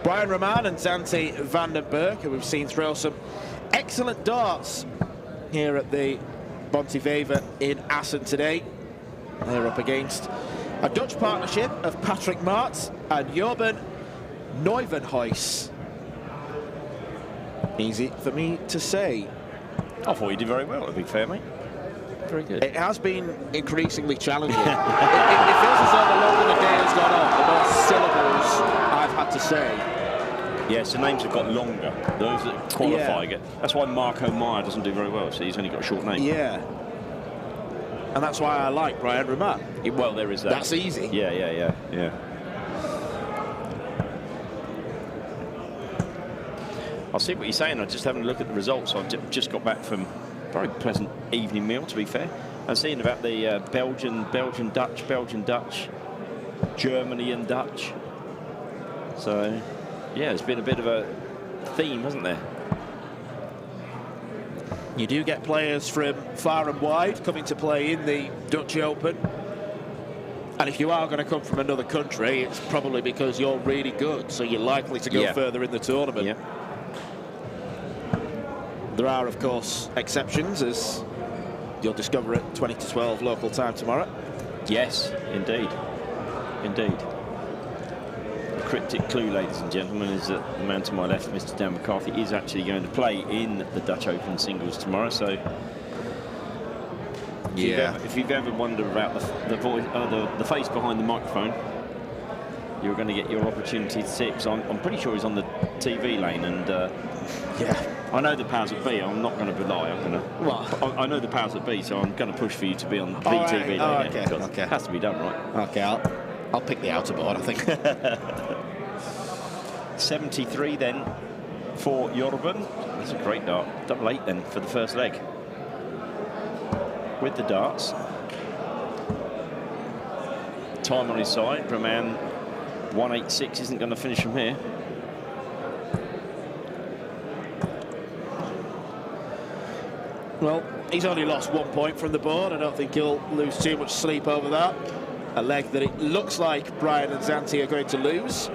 Brian Roman and Zanti van den Berg, who we've seen throw some excellent darts here at the Bonte Wever in Assen today. They're up against a Dutch partnership of Patrick Maart and Jorben Neuvenhuis. Easy for me to say. I thought you did very well, to be fair, mate. Very good. It has been increasingly challenging. it feels as though the longer the day has gone on, the more syllables I've had to say. Yes, the names have got longer. Those that qualify get. That's why Marco Meyer doesn't do very well. So he's only got a short name. Yeah. And that's why I like Brian Roman. Well, there is that. That's easy. Yeah. I see what you're saying. I'm just having a look at the results. I've just got back from a very pleasant evening meal, to be fair. I'm seeing about the Belgian Dutch, Germany and Dutch. So, yeah, it's been a bit of a theme, hasn't there? You do get players from far and wide coming to play in the Dutch Open. And if you are going to come from another country, it's probably because you're really good, so you're likely to go further in the tournament. Yeah. There are, of course, exceptions, as you'll discover at 20 to 12 local time tomorrow. Yes, indeed. Indeed. The cryptic clue, ladies and gentlemen, is that the man to my left, Mr. Dan McCarthy, is actually going to play in the Dutch Open singles tomorrow. So, if you've ever wondered about the voice, the face behind the microphone, you're going to get your opportunity to see it. Because I'm pretty sure he's on the TV lane, and I know the powers that be. I'm not going to belie. I know the powers that be, so I'm going to push for you to be on the TV lane. Okay. It has to be done, right? Okay, I'll pick the outer board, I think. 73 then for Jorben. That's a great dart. Double 8 then for the first leg. With the darts. Time on his side. Roman 186 isn't going to finish from here. Well, he's only lost 1 point from the board. I don't think he'll lose too much sleep over that. A leg that it looks like Brian and Zanti are going to lose.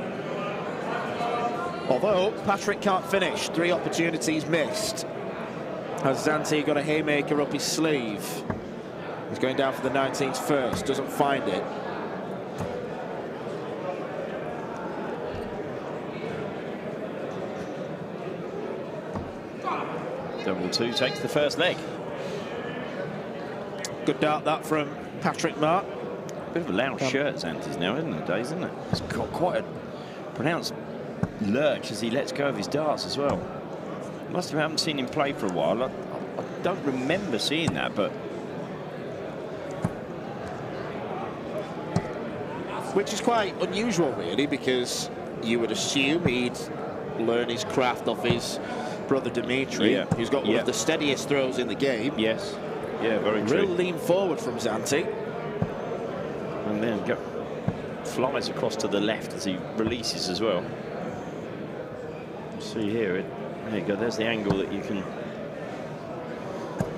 Although Patrick can't finish, 3 opportunities missed. Has Zanti got a haymaker up his sleeve? He's going down for the 19th first, doesn't find it. Double 2 takes the first leg. Good dart that from Patrick Maart. Bit of a loud shirt, Zanti's now, isn't it, Days, isn't it? It's got quite a pronounced lurch as he lets go of his darts as well. Haven't seen him play for a while. I don't remember seeing that, but which is quite unusual, really, because you would assume he'd learn his craft off his brother Dimitri, who's got one of the steadiest throws in the game. Yes. Yeah, very true. Real lean forward from Zanti. And then flies across to the left as he releases as well. See here, there you go, there's the angle that you can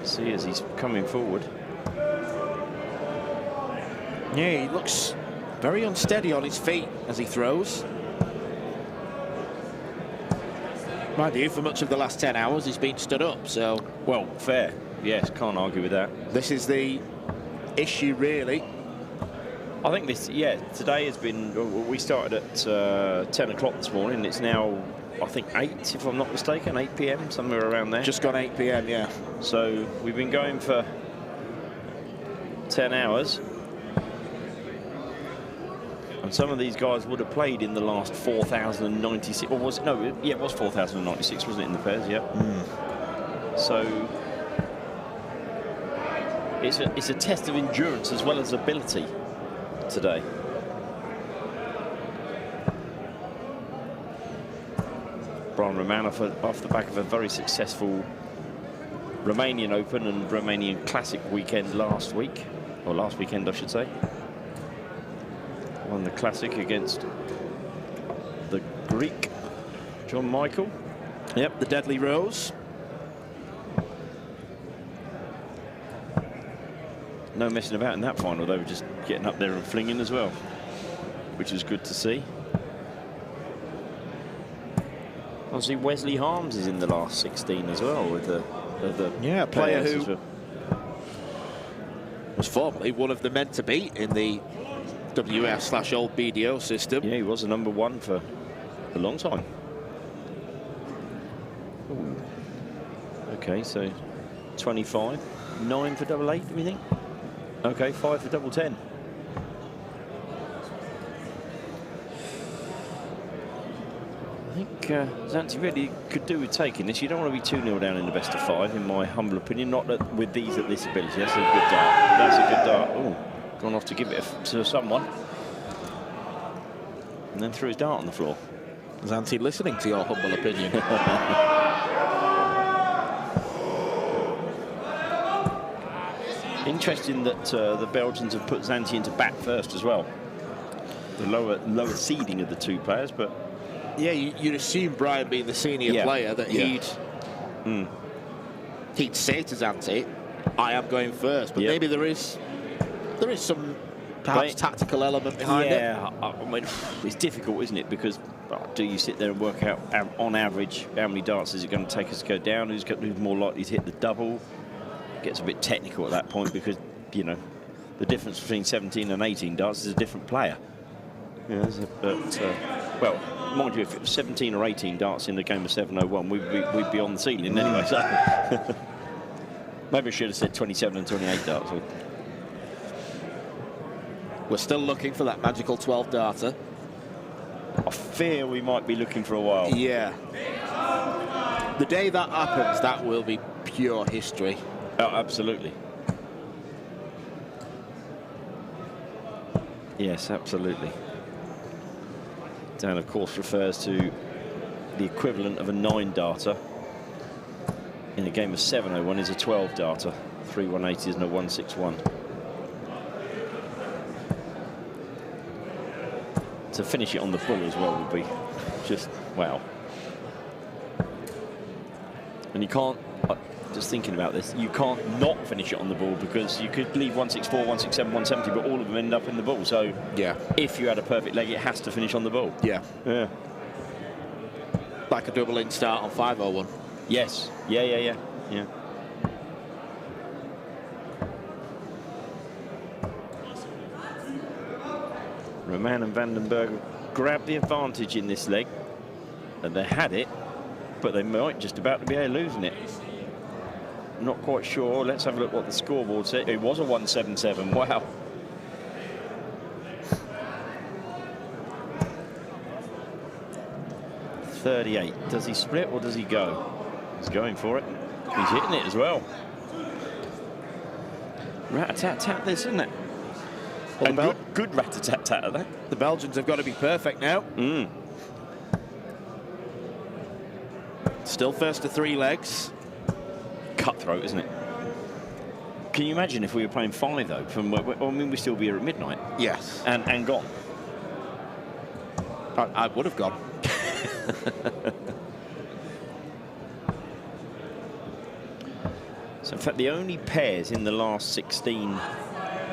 see as he's coming forward. Yeah, he looks very unsteady on his feet as he throws. Mind you, for much of the last 10 hours, he's been stood up, so... Well, fair. Yes, can't argue with that. This is the issue, really. I think this, today has been... We started at 10 o'clock this morning. It's now, I think, 8, if I'm not mistaken, 8 p.m., somewhere around there. Just gone 8 p.m, yeah. So we've been going for 10 hours. And some of these guys would have played in the last 4,096, or was it? No, it was 4,096, wasn't it, in the pairs? Yeah. So it's a test of endurance as well as ability today. Brian Roman off the back of a very successful Romanian Open and Romanian Classic weekend last week, or last weekend, I should say. Won the Classic against the Greek John Michael. Yep, the Deadly Rose. no messing about in that final. They were just getting up there and flinging as well, which was good to see. Obviously, Wesley Harms is in the last 16 as well with the player players who was formerly one of the men to beat in the WF/old BDO system. Yeah, he was the #1 for a long time. Ooh. Okay, so 25, 9 for double 8, do we think? Okay, 5 for double 10. I think Zanti really could do with taking this. You don't want to be 2-0 down in the best of 5, in my humble opinion. Not that with these at this ability. That's a good dart. That's a good dart. Oh, gone off to give it to someone. And then threw his dart on the floor. Zanti listening to your humble opinion. Interesting that the Belgians have put Zanti into bat first as well. The lower seeding of the two players, but yeah, you'd assume Brian being the senior player that he'd say to Zanti, "I am going first," but maybe there is some perhaps tactical element behind it. Yeah, I mean, it's difficult, isn't it? Because do you sit there and work out on average how many darts is it going to take us to go down? Who's more likely to hit the double? Gets a bit technical at that point because, you know, the difference between 17 and 18 darts is a different player. Yeah, well, mind you, if it was 17 or 18 darts in the game of 701, we'd be on the ceiling anyway. So maybe I should have said 27 and 28 darts. We're still looking for that magical 12 darter. I fear we might be looking for a while. Yeah. The day that happens, that will be pure history. Oh, absolutely. Yes, absolutely. Dan, of course, refers to the equivalent of a 9-darter. In a game of 701 is a 12-darter. 3-180 is a 161. To finish it on the bull as well would be just wow. And you can't, just thinking about this, you can't not finish it on the ball because you could leave 164, 167, 170, but all of them end up in the ball. So yeah, if you had a perfect leg, it has to finish on the ball. Yeah. Yeah. Like a double in start on 501. Yes. Yeah. Roman and Vandenberg grabbed the advantage in this leg, and they had it, but they might just about to be losing it. Not quite sure. Let's have a look what the scoreboard said. It was a 177. Wow. .38. Does he split or does he go? He's going for it. He's hitting it as well. Rat-a-tat-tat this, isn't it? Well, good rat-a-tat-tat at that. The Belgians have got to be perfect now. Still first to 3 legs. Cutthroat, isn't it? Can you imagine if we were playing 5 though? I mean, we'd still be here at midnight. Yes. And gone. I would have gone. So in fact, the only pairs in the last 16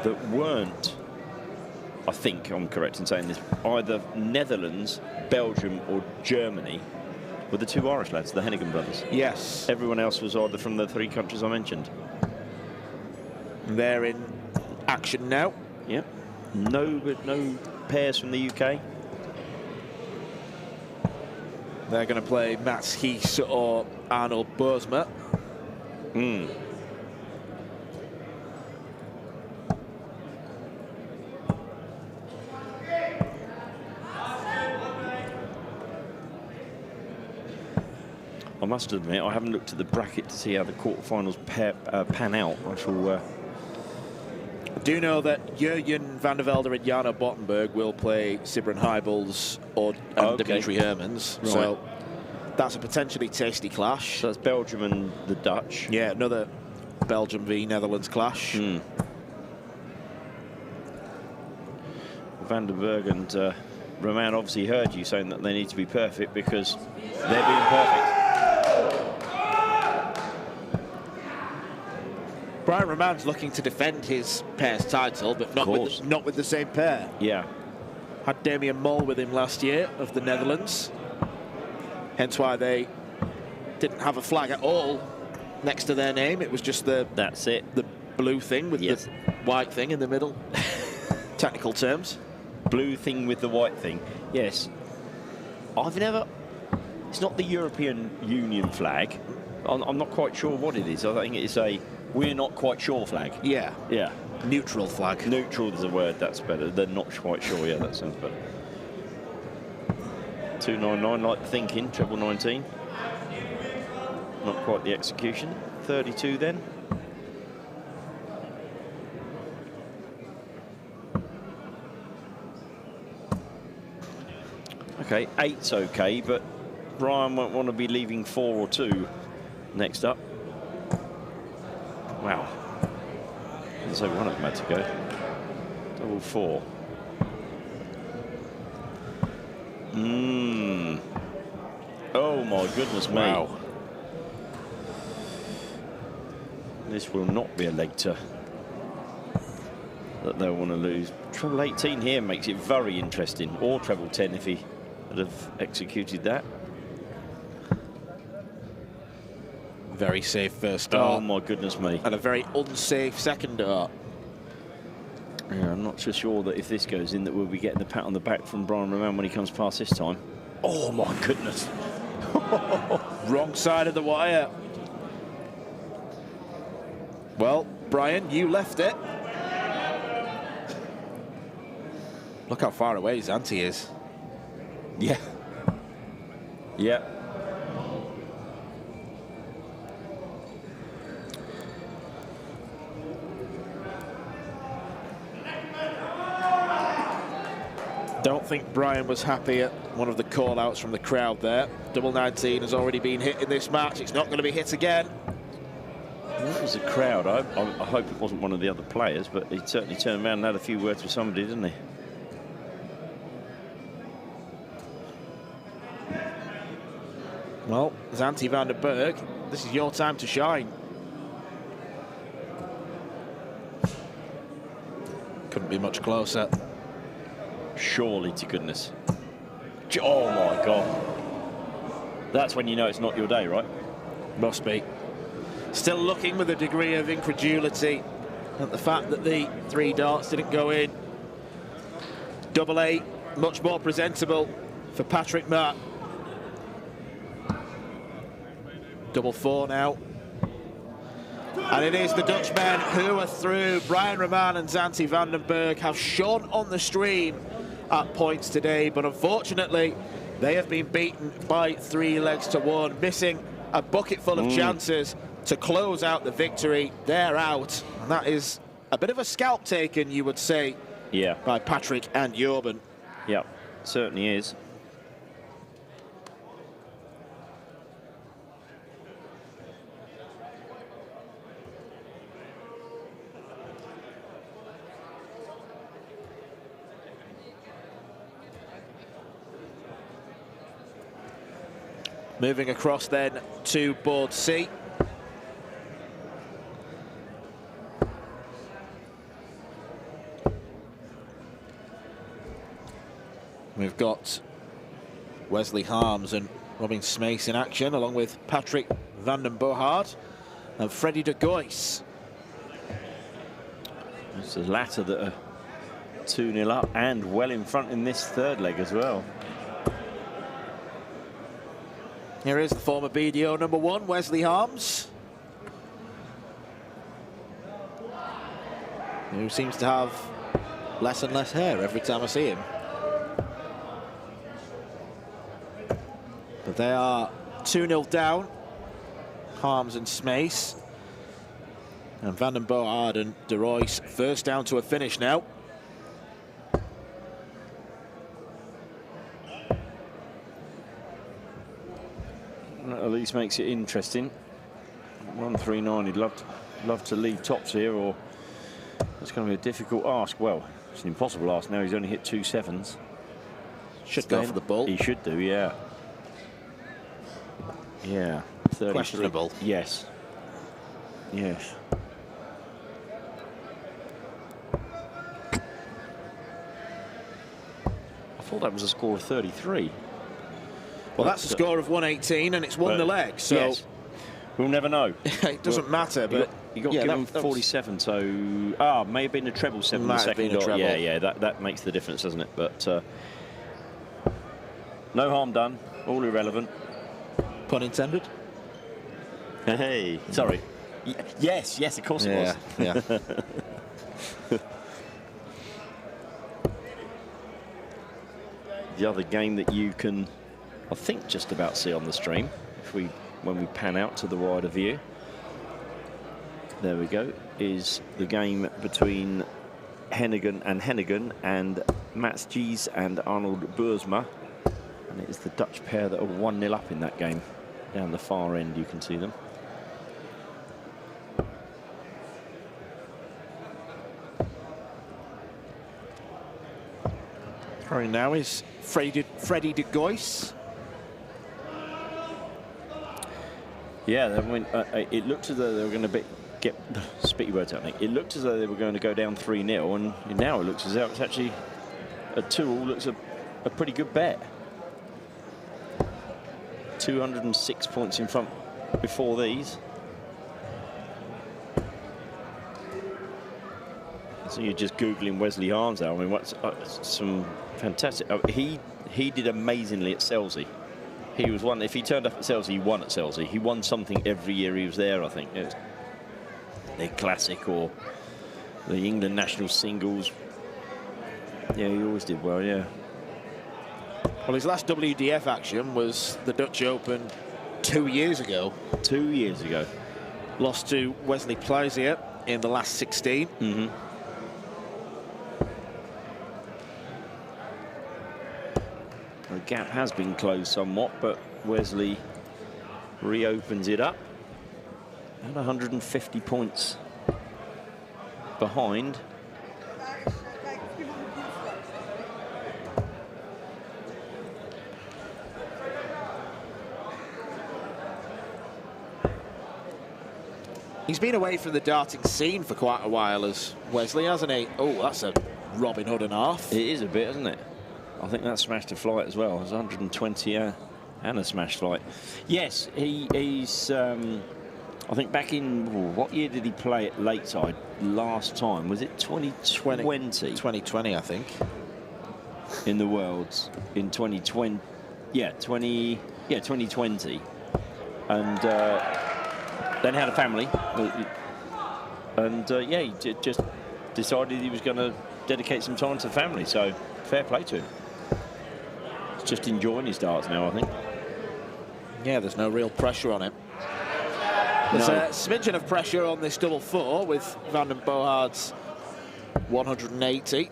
that weren't, I think I'm correct in saying this, either Netherlands, Belgium or Germany were the 2 Irish lads, the Hennigan brothers. Yes. Everyone else was either from the 3 countries I mentioned. They're in action now. Yep. No pairs from the UK. They're going to play Mats Hees or Arnold Boersma. I must admit, I haven't looked at the bracket to see how the quarterfinals pan out. I shall. I do know that Jurgen van der Velde and Jarno Bottenberg will play Sibren Heibels and Dimitri Hermans. Right. So that's a potentially tasty clash. So that's Belgium and the Dutch. Yeah, another Belgium v Netherlands clash. Vandenberg and Roman obviously heard you saying that they need to be perfect because they're being perfect. Brian Roman's looking to defend his pair's title, but not with the same pair. Yeah. Had Damien Mol with him last year of the Netherlands. Hence why they didn't have a flag at all next to their name. It was just the blue thing with the white thing in the middle. Technical terms. Blue thing with the white thing. Yes. I've never... It's not the European Union flag. I'm not quite sure what it is. I think it's a we're not quite sure flag. Yeah. Yeah. Neutral flag. Neutral is a word, that's better. They're not quite sure, yeah, that sounds better. 299, like thinking, treble 19. Not quite the execution. 32 then. Okay, 8's okay, but Brian won't want to be leaving 4 or 2 next up. Wow. So one of them had to go. Double 4. Oh my goodness me. Wow. This will not be a leg to that they'll want to lose. Treble 18 here makes it very interesting. Or treble 10 if he would have executed that. Very safe first dart. Oh my goodness me. And a very unsafe second dart. Yeah, I'm not so sure that if this goes in that we'll be getting the pat on the back from Brian Roman when he comes past this time. Oh my goodness. Wrong side of the wire. Well, Brian, you left it. Look how far away Zanti is. Yeah. Yeah. Don't think Brian was happy at one of the call-outs from the crowd there. Double 19 has already been hit in this match. It's not going to be hit again. That was a crowd. I hope it wasn't one of the other players, but he certainly turned around and had a few words with somebody, didn't he? Well, Zanti van den Berg, this is your time to shine. Couldn't be much closer. Surely to goodness. Oh my God. That's when you know it's not your day, right? Must be. Still looking with a degree of incredulity at the fact that the 3 darts didn't go in. Double 8, much more presentable for Patrick Matt. Double 4 now. And it is the Dutchmen who are through. Brian Roman and Zanti van den Berg have shone on the stream at points today, but unfortunately they have been beaten by 3 legs to 1, missing a bucket full of chances to close out the victory. They're out, and that is a bit of a scalp taken, you would say, by Patrick and Jorben. Yeah, certainly is. Moving across then to board C. We've got Wesley Harms and Robin Smace in action, along with Patrick van den Bohard and Freddie de Gois. It's the latter that are 2-0 up and well in front in this 3rd leg as well. Here is the former BDO number 1, Wesley Harms, who seems to have less and less hair every time I see him. But they are 2-0 down, Harms and Smace. And Van den Bohard and de Royce first down to a finish now. That at least makes it interesting. 139, he'd love to lead tops here, or it's going to be a difficult ask. Well, it's an impossible ask now. He's only hit 2 7s. Should go for the ball. He should do, yeah. Yeah. 33. Questionable. Yes. Yes. thought that was a score of 33. Well, that's a score of 118, and it's won the leg, so... Yes. We'll never know. It doesn't matter, but... You got given 47, so... may have been a treble 7 Might the have second been a goal. treble. Yeah, that makes the difference, doesn't it? But no harm done, all irrelevant. Pun intended? Hey, sorry. Yes, of course it was. Yeah. The other game that you can, I think, just about see on the stream, when we pan out to the wider view. There we go, is the game between Hennigan and Mats Gies and Arnold Boersma. And it is the Dutch pair that are 1-0 up in that game. Down the far end, you can see them. Throwing now is Freddie de Gois. Yeah, it looked as though they were going to spit your words out, Nick. It looked as though they were going to go down 3-0, and now it looks as though it's actually a 2-all. Looks a pretty good bet. 206 points in front before these. So you're just Googling Wesley Harmsdale. I mean, what's some fantastic... he did amazingly at Selsey. He was one... If he turned up at Selsey, he won at Selsey. He won something every year he was there, I think. It was the Classic or the England national singles. Yeah, he always did well, yeah. Well, his last WDF action was the Dutch Open 2 years ago. 2 years ago. Lost to Wesley Plaisier in the last 16. Mm-hmm. The gap has been closed somewhat, but Wesley reopens it up. And 150 points behind. He's been away from the darting scene for quite a while as Wesley, hasn't he? Oh, that's a Robin Hood and a half. It is a bit, isn't it? I think that smashed a flight as well. It was 120 and a smash flight. Yes, he's... I think back in... what year did he play at Lakeside last time? Was it 2020? 2020, I think. In the Worlds. In 2020. Yeah, 2020. And then had a family. And, yeah, he just decided he was going to dedicate some time to the family. So, fair play to him. He's just enjoying his darts now, I think. Yeah, there's no real pressure on him. There's a smidgen of pressure on this double four with Van den Bogaard's 180.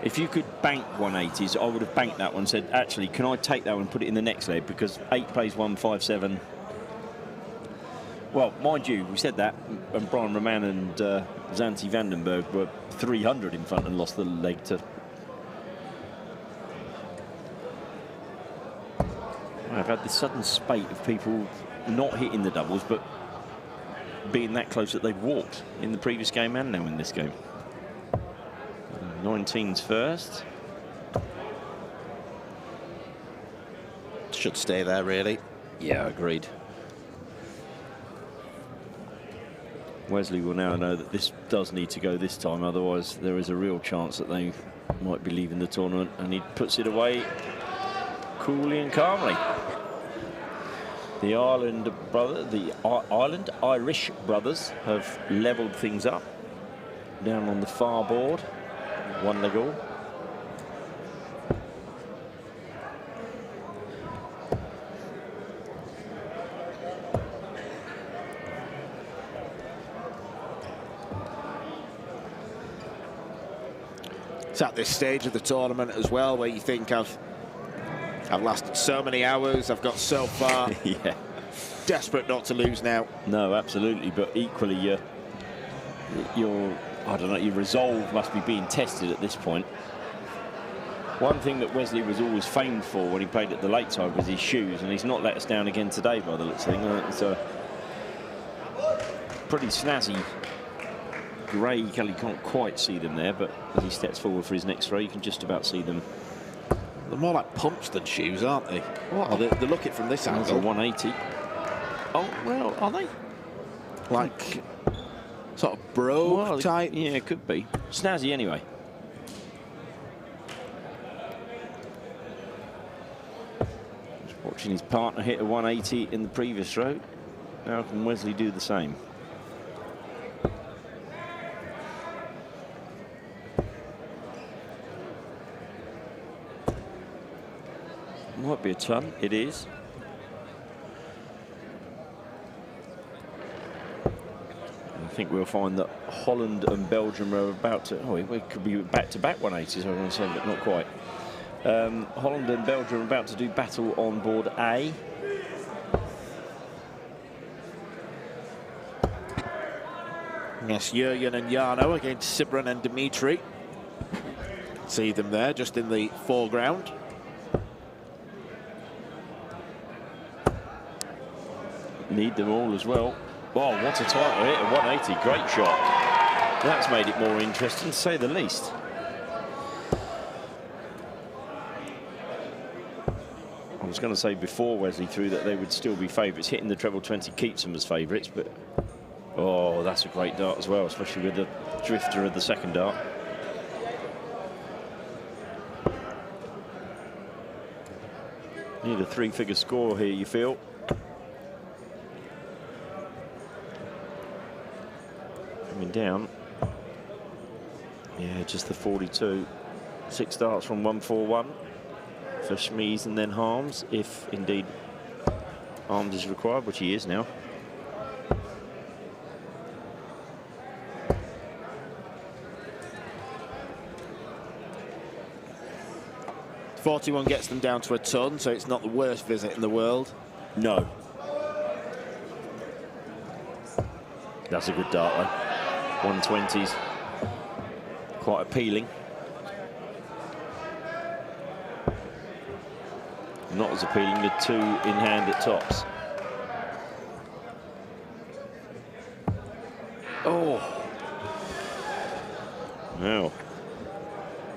If you could bank 180s, I would have banked that one and said, actually, can I take that one and put it in the next leg? Because 8 plays 157. Well, mind you, we said that, and Brian Roman and Zanti Vandenberg were 300 in front and lost the leg to... I've had this sudden spate of people not hitting the doubles, but being that close that they've walked in the previous game and now in this game. 19's first. Should stay there, really. Yeah, agreed. Wesley will now know that this does need to go this time, otherwise there is a real chance that they might be leaving the tournament, and he puts it away coolly and calmly. The Irish brothers have levelled things up down on the far board, 1 leg all. It's at this stage of the tournament as well where you think I've lasted so many hours, I've got so far. Yeah. Desperate not to lose now. No, absolutely, but equally your I don't know, your resolve must be being tested at this point. One thing that Wesley was always famed for when he played at the Lakeside was his shoes, and he's not let us down again today by the looks of things. It's a pretty snazzy grey. You can't quite see them there, but as he steps forward for his next throw, you can just about see them. They're more like pumps than shoes, aren't they? Well, they look it from this That's angle. a 180. Oh, well, are they? Like sort of brogue type? Yeah, it could be. Snazzy anyway. Just watching his partner hit a 180 in the previous throw. Now can Wesley do the same? Might be a ton. It is. I think we'll find that Holland and Belgium are about to. Oh, it could be back-to-back 180s, I was going to say, but not quite. Holland and Belgium are about to do battle on board A. Yes, Jurgen and Jarno against Sibran and Dimitri. See them there, just in the foreground. Need them all as well. Oh, what a title hit, a 180, great shot. That's made it more interesting, to say the least. I was going to say before Wesley threw that they would still be favourites. Hitting the treble 20 keeps them as favourites, but oh, that's a great dart as well, especially with the drifter of the second dart. Need a three-figure score here, you feel. Coming down. Yeah, just the 42. 6 darts from 141 for Schmies and then Harms, if indeed Harms is required, which he is now. .41 gets them down to a ton, so it's not the worst visit in the world. No. That's a good dart though. 120s. Quite appealing. Not as appealing with 2 in hand at tops. Oh. Now,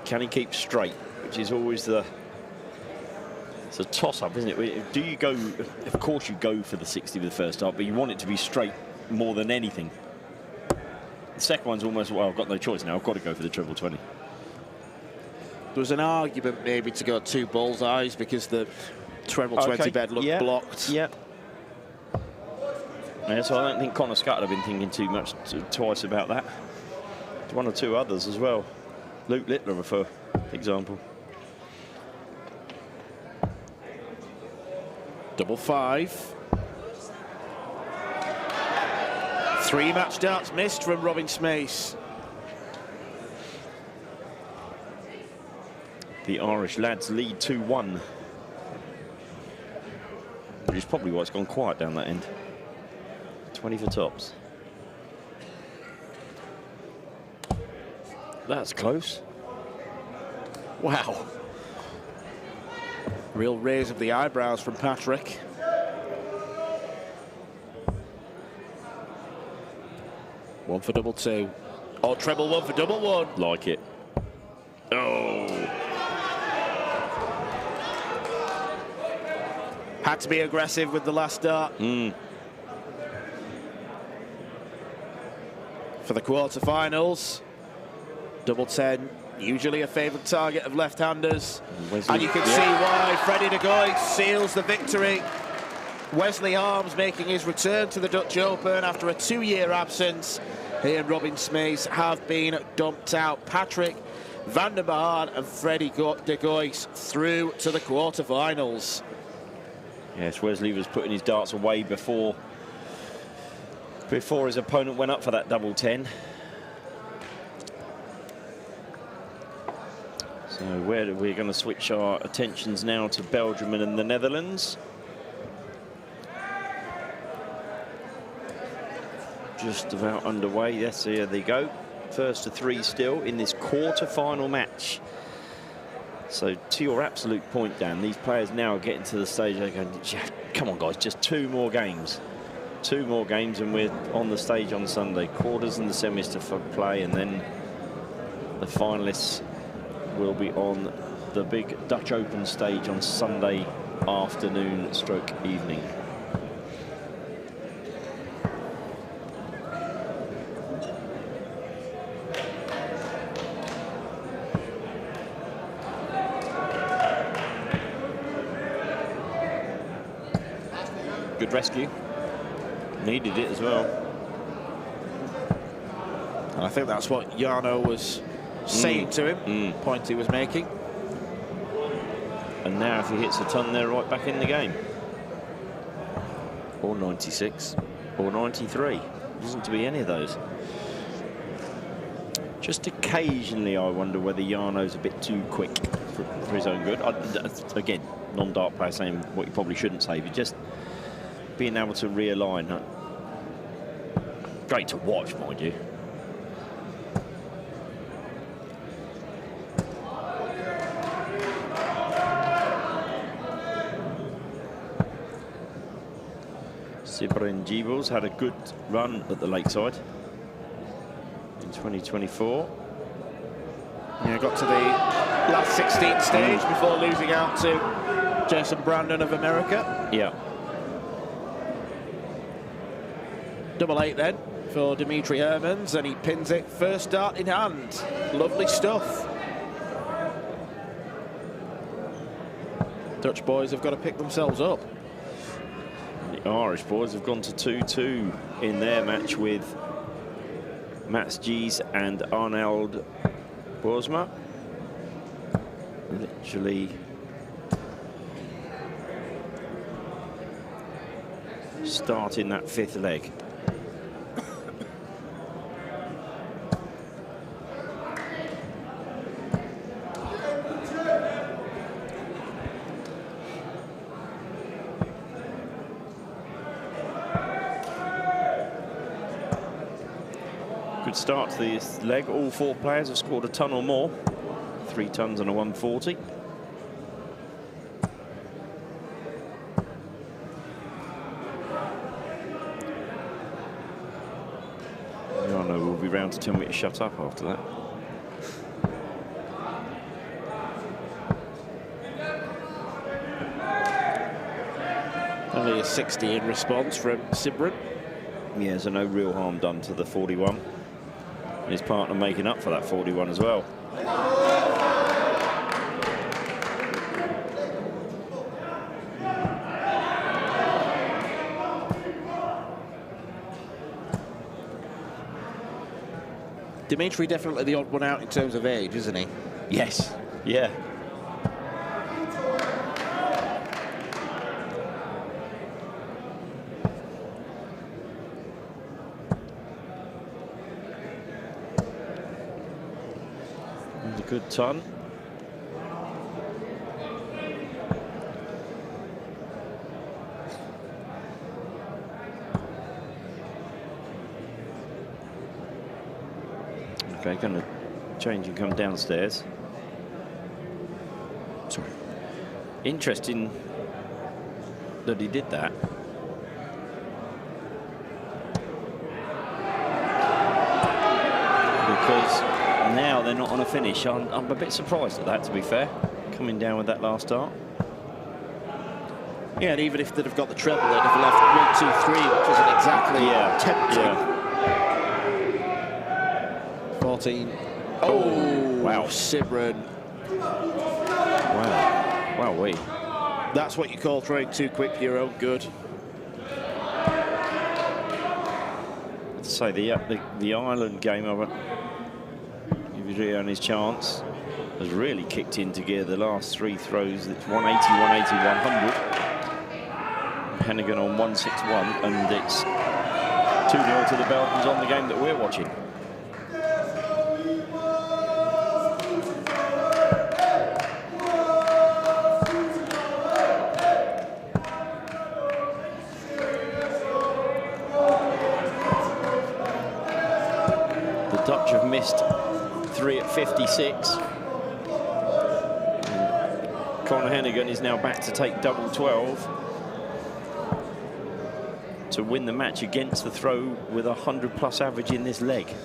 can he keep straight? Which is always the... It's a toss-up, isn't it? Do you go... Of course you go for the 60 with the first dart, but you want it to be straight more than anything. The second one's almost, well, I've got no choice now. I've got to go for the treble 20. There was an argument maybe to go 2 bullseyes because the treble 20 bed looked blocked. Yeah. Yeah, so I don't think Connor Scott have been thinking too much twice about that. There's 1 or 2 others as well. Luke Littler, for example. Double 5. 3 match darts missed from Robin Smace. The Irish lads lead 2-1. Which is probably why it's gone quiet down that end. 20 for tops. That's close. Wow. Real raise of the eyebrows from Patrick. One for double 2. Or treble 1 for double 1. Like it. Oh. Had to be aggressive with the last dart. For the quarterfinals. Double 10, usually a favoured target of left-handers. And you can see why Freddie de Gooy seals the victory. Wesley Harms making his return to the Dutch Open after a 2-year absence. He and Robin Smace have been dumped out. Patrick van der Baan and Freddie de Gooy through to the quarterfinals. Yes, Wesley was putting his darts away before his opponent went up for that double 10. So we're going to switch our attentions now to Belgium and the Netherlands. Just about underway. Yes, here they go. First to 3 still in this quarter-final match. So to your absolute point, Dan, these players now are getting to the stage they're going, come on guys, just 2 more games. 2 more games and we're on the stage on Sunday. Quarters and the semis to play, and then the finalists will be on the big Dutch Open stage on Sunday afternoon stroke evening. Good rescue. Needed it as well. And I think that's what Jarno was saying to him, point he was making. And now if he hits a ton, they're right back in the game. Or 96, or 93. Doesn't to be any of those. Just occasionally I wonder whether Jarno's a bit too quick for his own good. Again, non-dart player saying what you probably shouldn't say, but just being able to realign. Great to watch, mind you. Sibren Jeebles had a good run at the Lakeside in 2024. Yeah, got to the last 16 stage before losing out to Jason Brandon of America. Yeah. Double 8 then for Dimitri Hermans, and he pins it first dart in hand. Lovely stuff. Dutch boys have got to pick themselves up. The Irish boys have gone to 2-2 in their match with Mats Gies and Arnold Boersma. Literally starting that 5th leg. Good start to this leg. All 4 players have scored a ton or more. 3 tons and a 140. I know we'll be round to tell me to shut up after that. Only a 60 in response from Sibren. Yeah, so no real harm done to the 41. And his partner making up for that 41 as well. Dimitri definitely the odd one out in terms of age, isn't he? Yes. Yeah. And a good ton. Okay, going to change and come downstairs. Sorry. Interesting that he did that. Because now they're not on a finish. I'm a bit surprised at that, to be fair, coming down with that last start. Yeah, and even if they'd have got the treble, they'd have left 1, 2, 3, which isn't exactly tempting. Yeah. 14. Oh, wow. Sibren. Wow. Wow, wait. That's what you call throwing too quick for your own good. Let's say the Ireland game of it, Ivry on his chance, has really kicked into gear the last 3 throws. It's 180, 180, 100. Hennigan on 161, and it's 2-0 to the Belgians on the game that we're watching. Dutch have missed 3 at 56. And Conor Hennigan is now back to take double 12. to win the match against the throw with a 100+ average in this leg. In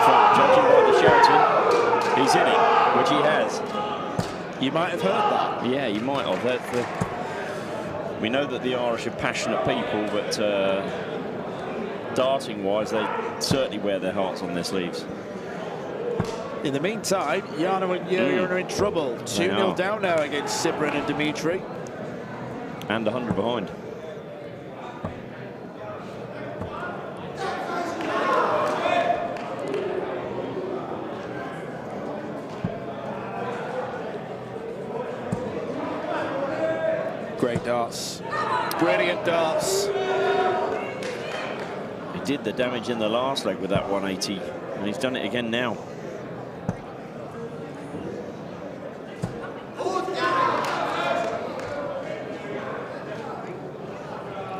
fact, judging by the shouting, he's in it, which he has. You might have heard that. Yeah, you might have. We know that the Irish are passionate people, but darting-wise, they certainly wear their hearts on their sleeves. In the meantime, Jarno and Jurgen are in trouble. 2-0 down now against Sibrin and Dimitri. And 100 behind. Great darts. Brilliant darts. He did the damage in the last leg with that 180, and he's done it again now.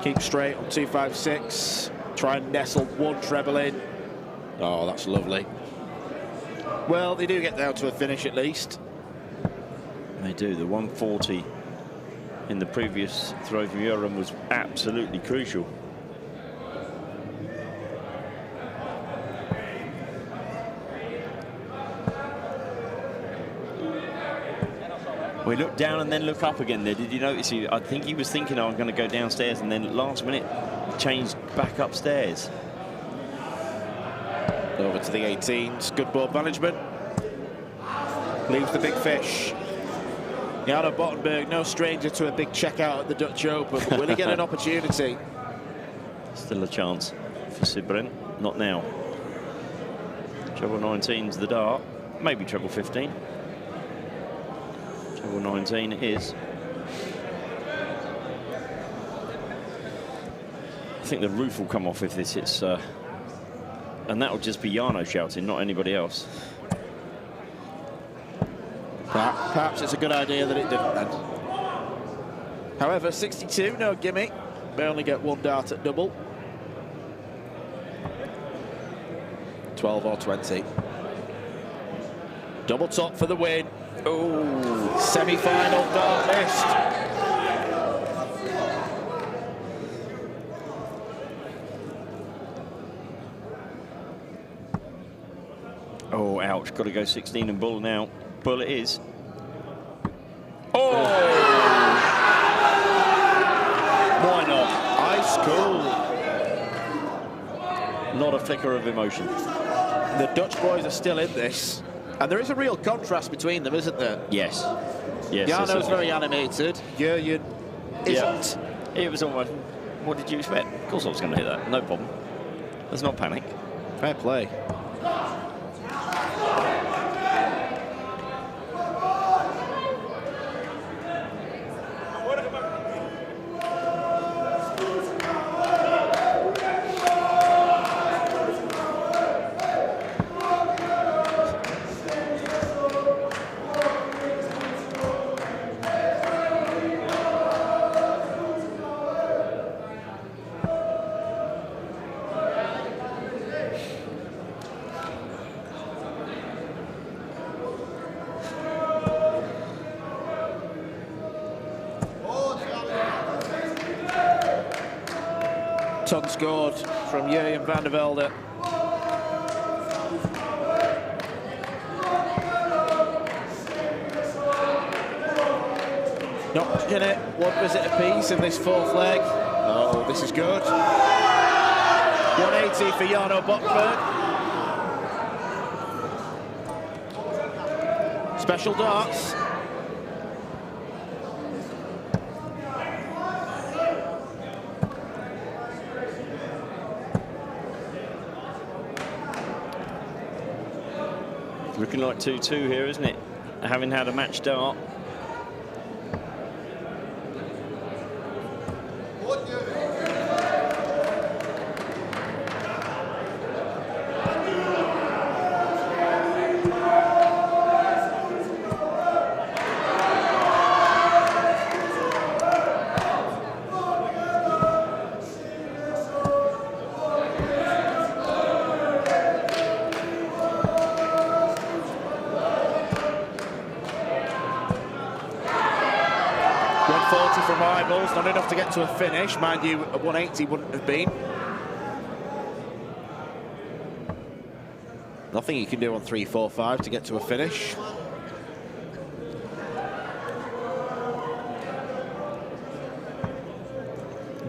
Keep straight on 256. Try and nestle one treble in. Oh, that's lovely. Well, they do get down to a finish at least. They do. The 140 in the previous throw from Jurgen was absolutely crucial. We look down and then look up again there. Did you notice? I think he was thinking, I'm going to go downstairs, and then last minute changed back upstairs. Over to the 18s. Good ball management. Leaves the big fish. Jarno Bottenberg, no stranger to a big checkout at the Dutch Open, but will he get an opportunity? Still a chance for Sibrin. Not now. Treble 19's the dart. Maybe treble 15. Treble 19 it is. I think the roof will come off if this hits, and that will just be Jarno shouting, not anybody else. Perhaps it's a good idea that it didn't then. However, 62, no gimme. They only get one dart at double. 12 or 20. Double top for the win. Oh, semi-final dart missed. Oh, ouch. Got to go 16 and bull now. Bull it is. Oh! Why not? Ice cool. Not a flicker of emotion. The Dutch boys are still in this. And there is a real contrast between them, isn't there? Yes. Yes. Jarno's very animated. Jurgen isn't. Yeah. It was almost, what did you expect? Of course I was going to hit that. No problem. Let's not panic. Fair play. Ton scored from Jurgen van der Velde. Not in it. One visit apiece in this fourth leg. Oh, this is good. 180 for Jarno Bottenberg. Special darts. Looking like 2-2 here, isn't it? Having had a match dart. from Ibels, not enough to get to a finish. Mind you, a 180 wouldn't have been. Nothing you can do on 3-4-5 to get to a finish.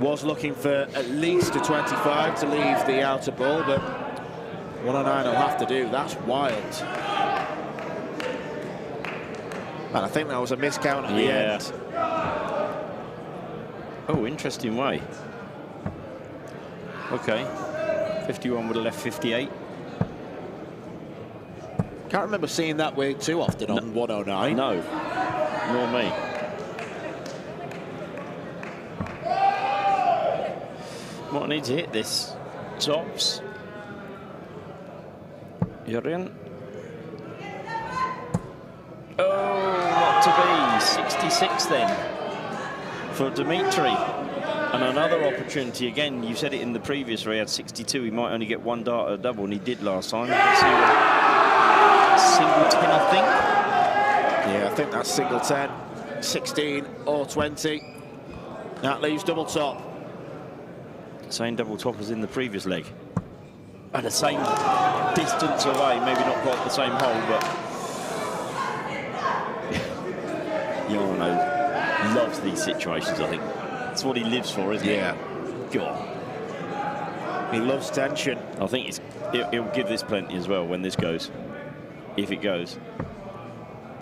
Was looking for at least a 25 to leave the outer ball, but 109 will have to do. That's wild. And I think that was a miscount at the end. Oh, interesting way. Okay. 51 would have left 58. Can't remember seeing that way too often on 109. No, nor me. Might need to hit this. Tops. Jurgen. Oh, not to be. 66 then for Dimitri. And another opportunity again. You said it in the previous where he had 62. He might only get one dart at a double, and he did last time. Let's see single 10, I think. Yeah, I think that's single 10, 16 or 20. That leaves double top. Same double top as in the previous leg. At the same distance away, maybe not quite the same hole, but Jarno loves these situations, I think. That's what he lives for, isn't it? Yeah. God. He loves tension. I think he'll give this plenty as well when this goes. If it goes.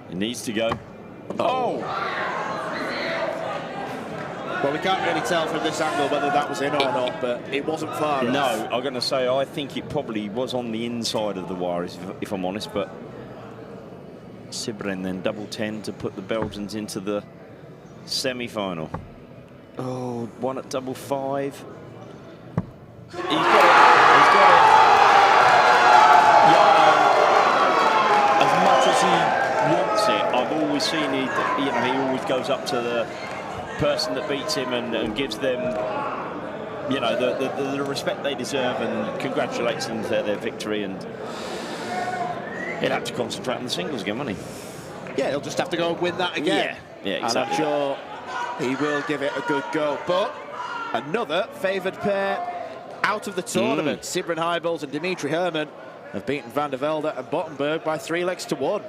It needs to go. Oh! Well, we can't really tell from this angle whether that was in or not, but it wasn't far enough. No, I'm going to say I think it probably was on the inside of the wire, if I'm honest, but Sibren then double 10 to put the Belgians into the semi-final. Oh, one at double 5. He's got it. He's got it. Yeah, as much as he wants it, I've always seen he always goes up to the person that beats him and gives them, the respect they deserve and congratulates them for their victory. And he'll have to concentrate on the singles again, won't he? Yeah, he'll just have to go and win that again. Yeah, exactly. And I'm sure he will give it a good go. But another favoured pair out of the tournament. Sibren Heibels and Dimitri Herman have beaten Van der Velde and Bottenberg by 3 legs to 1.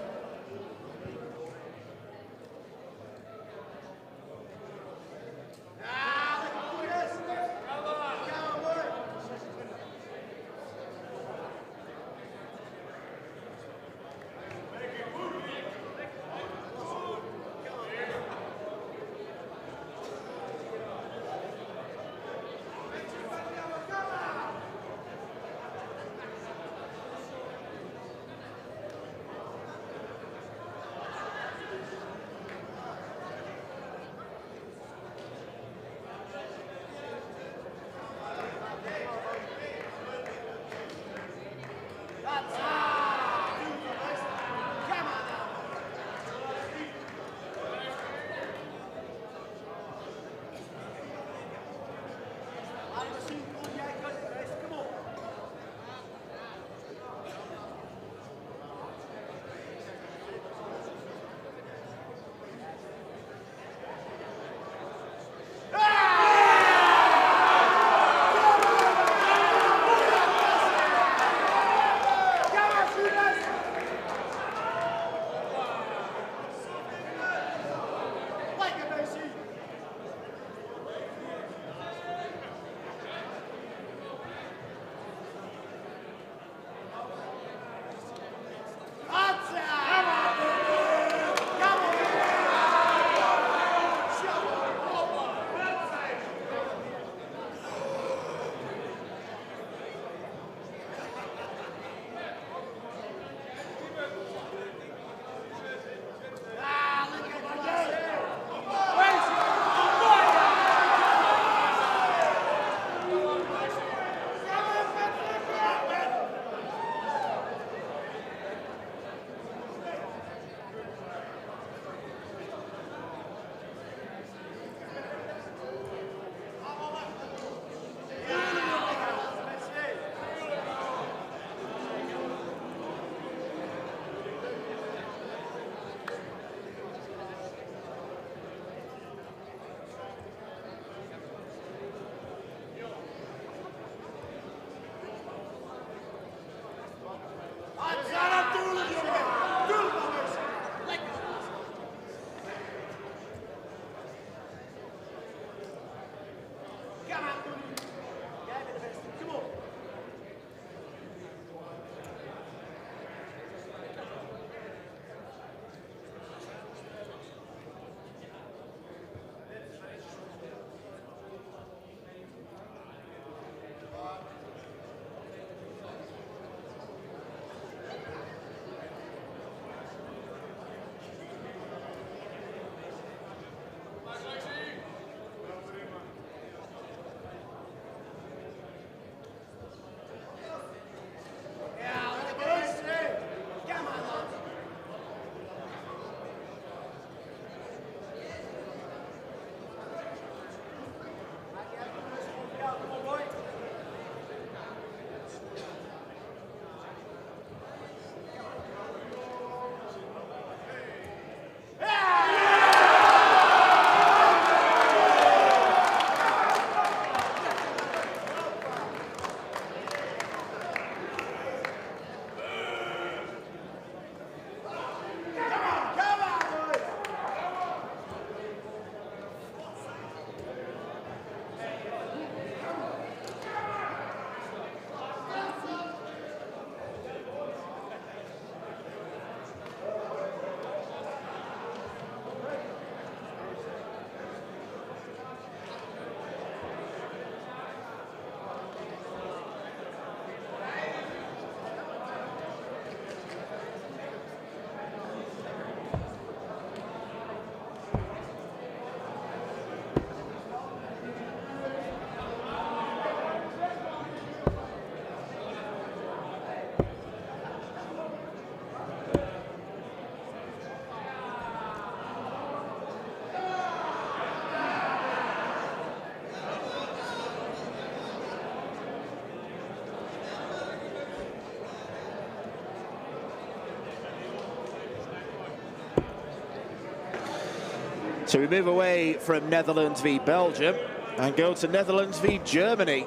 So we move away from Netherlands v Belgium and go to Netherlands v Germany.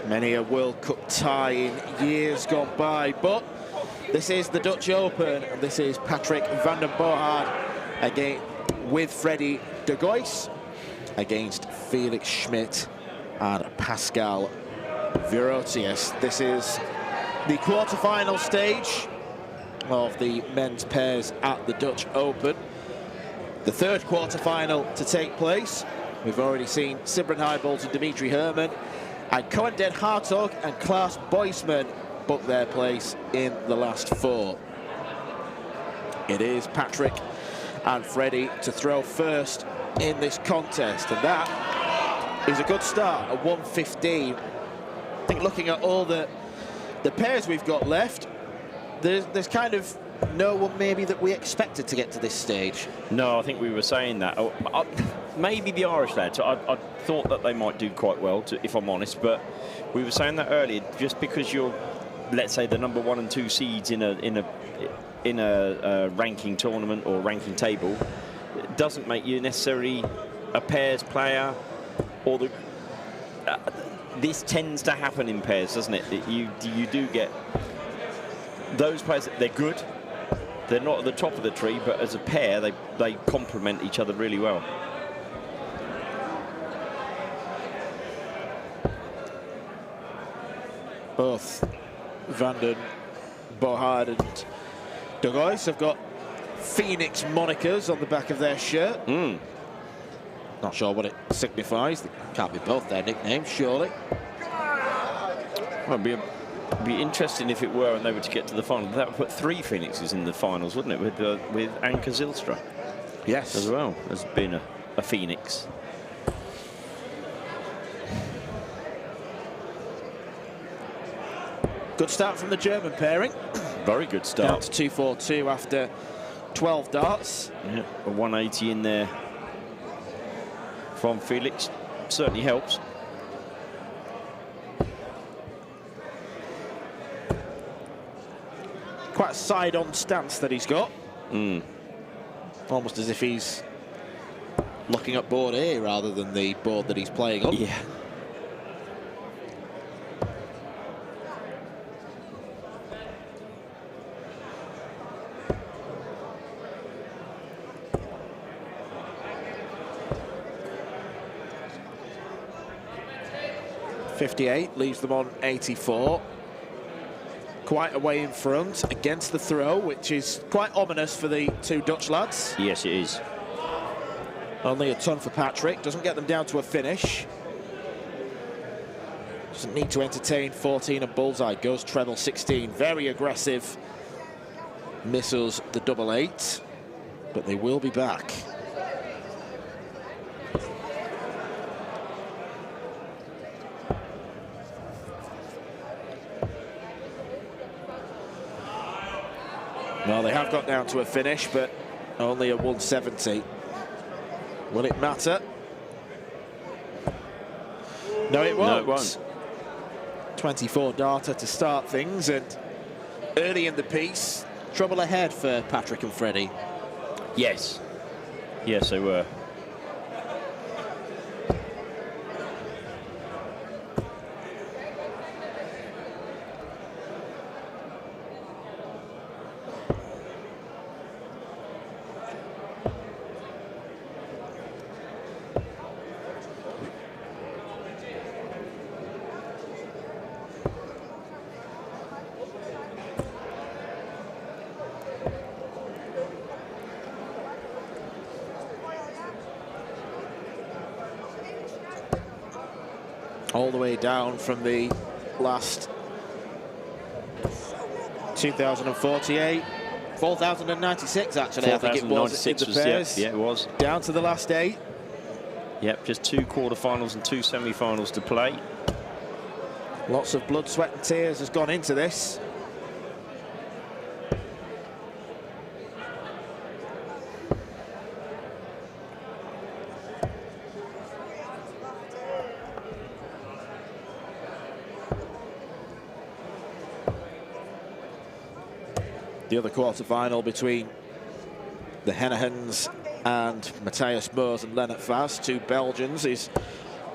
Many a World Cup tie in years gone by, but this is the Dutch Open, and this is Patrick van den Bogaard again with Freddie de Gois against Felix Schmidt and Pascal Virotius. This is the quarter-final stage of the men's pairs at the Dutch Open. The third quarter-final to take place. We've already seen Sybren Heibold and Dimitri Herman, and Cohen Den Hartog and Klaas Boisman book their place in the last four. It is Patrick and Freddie to throw first in this contest, and that is a good start at 1:15. I think looking at all the pairs we've got left, there's kind of no one maybe that we expected to get to this stage. No, I think we were saying that. Maybe the Irish lads. I thought that they might do quite well, if I'm honest, but we were saying that earlier. Just because you're, let's say, the number 1 and 2 seeds in a ranking tournament or ranking table, it doesn't make you necessarily a pairs player. Or this tends to happen in pairs, doesn't it? You do get those players. They're good. They're not at the top of the tree, but as a pair, they complement each other really well. Both Van den Bogaard and de Gois have got Phoenix monikers on the back of their shirt. Not sure what it signifies. They can't be both their nicknames, surely. Well, it'd be interesting if it were and they were to get to the final. That would put 3 Phoenixes in the finals, wouldn't it, with Anke Zylstra? Yes. As well as being a Phoenix. Good start from the German pairing. Very good start. Down to 242 after 12 darts. Yeah, a 180 in there from Felix. Certainly helps. Quite a side-on stance that he's got. Almost as if he's looking at board A rather than the board that he's playing on. Yeah. .58 leaves them on 84. Quite a way in front against the throw, which is quite ominous for the two Dutch lads. Yes, it is. Only a ton for Patrick. Doesn't get them down to a finish. Doesn't need to entertain 14 and bullseye. Goes treble 16. Very aggressive. Misses the double 8. But they will be back. Well, they have got down to a finish, but only a 170. Will it matter? No, it won't. No, it won't. 24 darter to start things, and early in the piece, trouble ahead for Patrick and Freddie. Yes. Yes, they were. All the way down from the last 2048, 4,096 actually, I think it was in the pairs. Yeah, it was. Down to the last 8. Yep, just 2 quarterfinals and 2 semi-finals to play. Lots of blood, sweat and tears has gone into this. The other quarter-final between the Henehans and Matthias Moers and Lennart Vaz, 2 Belgians, is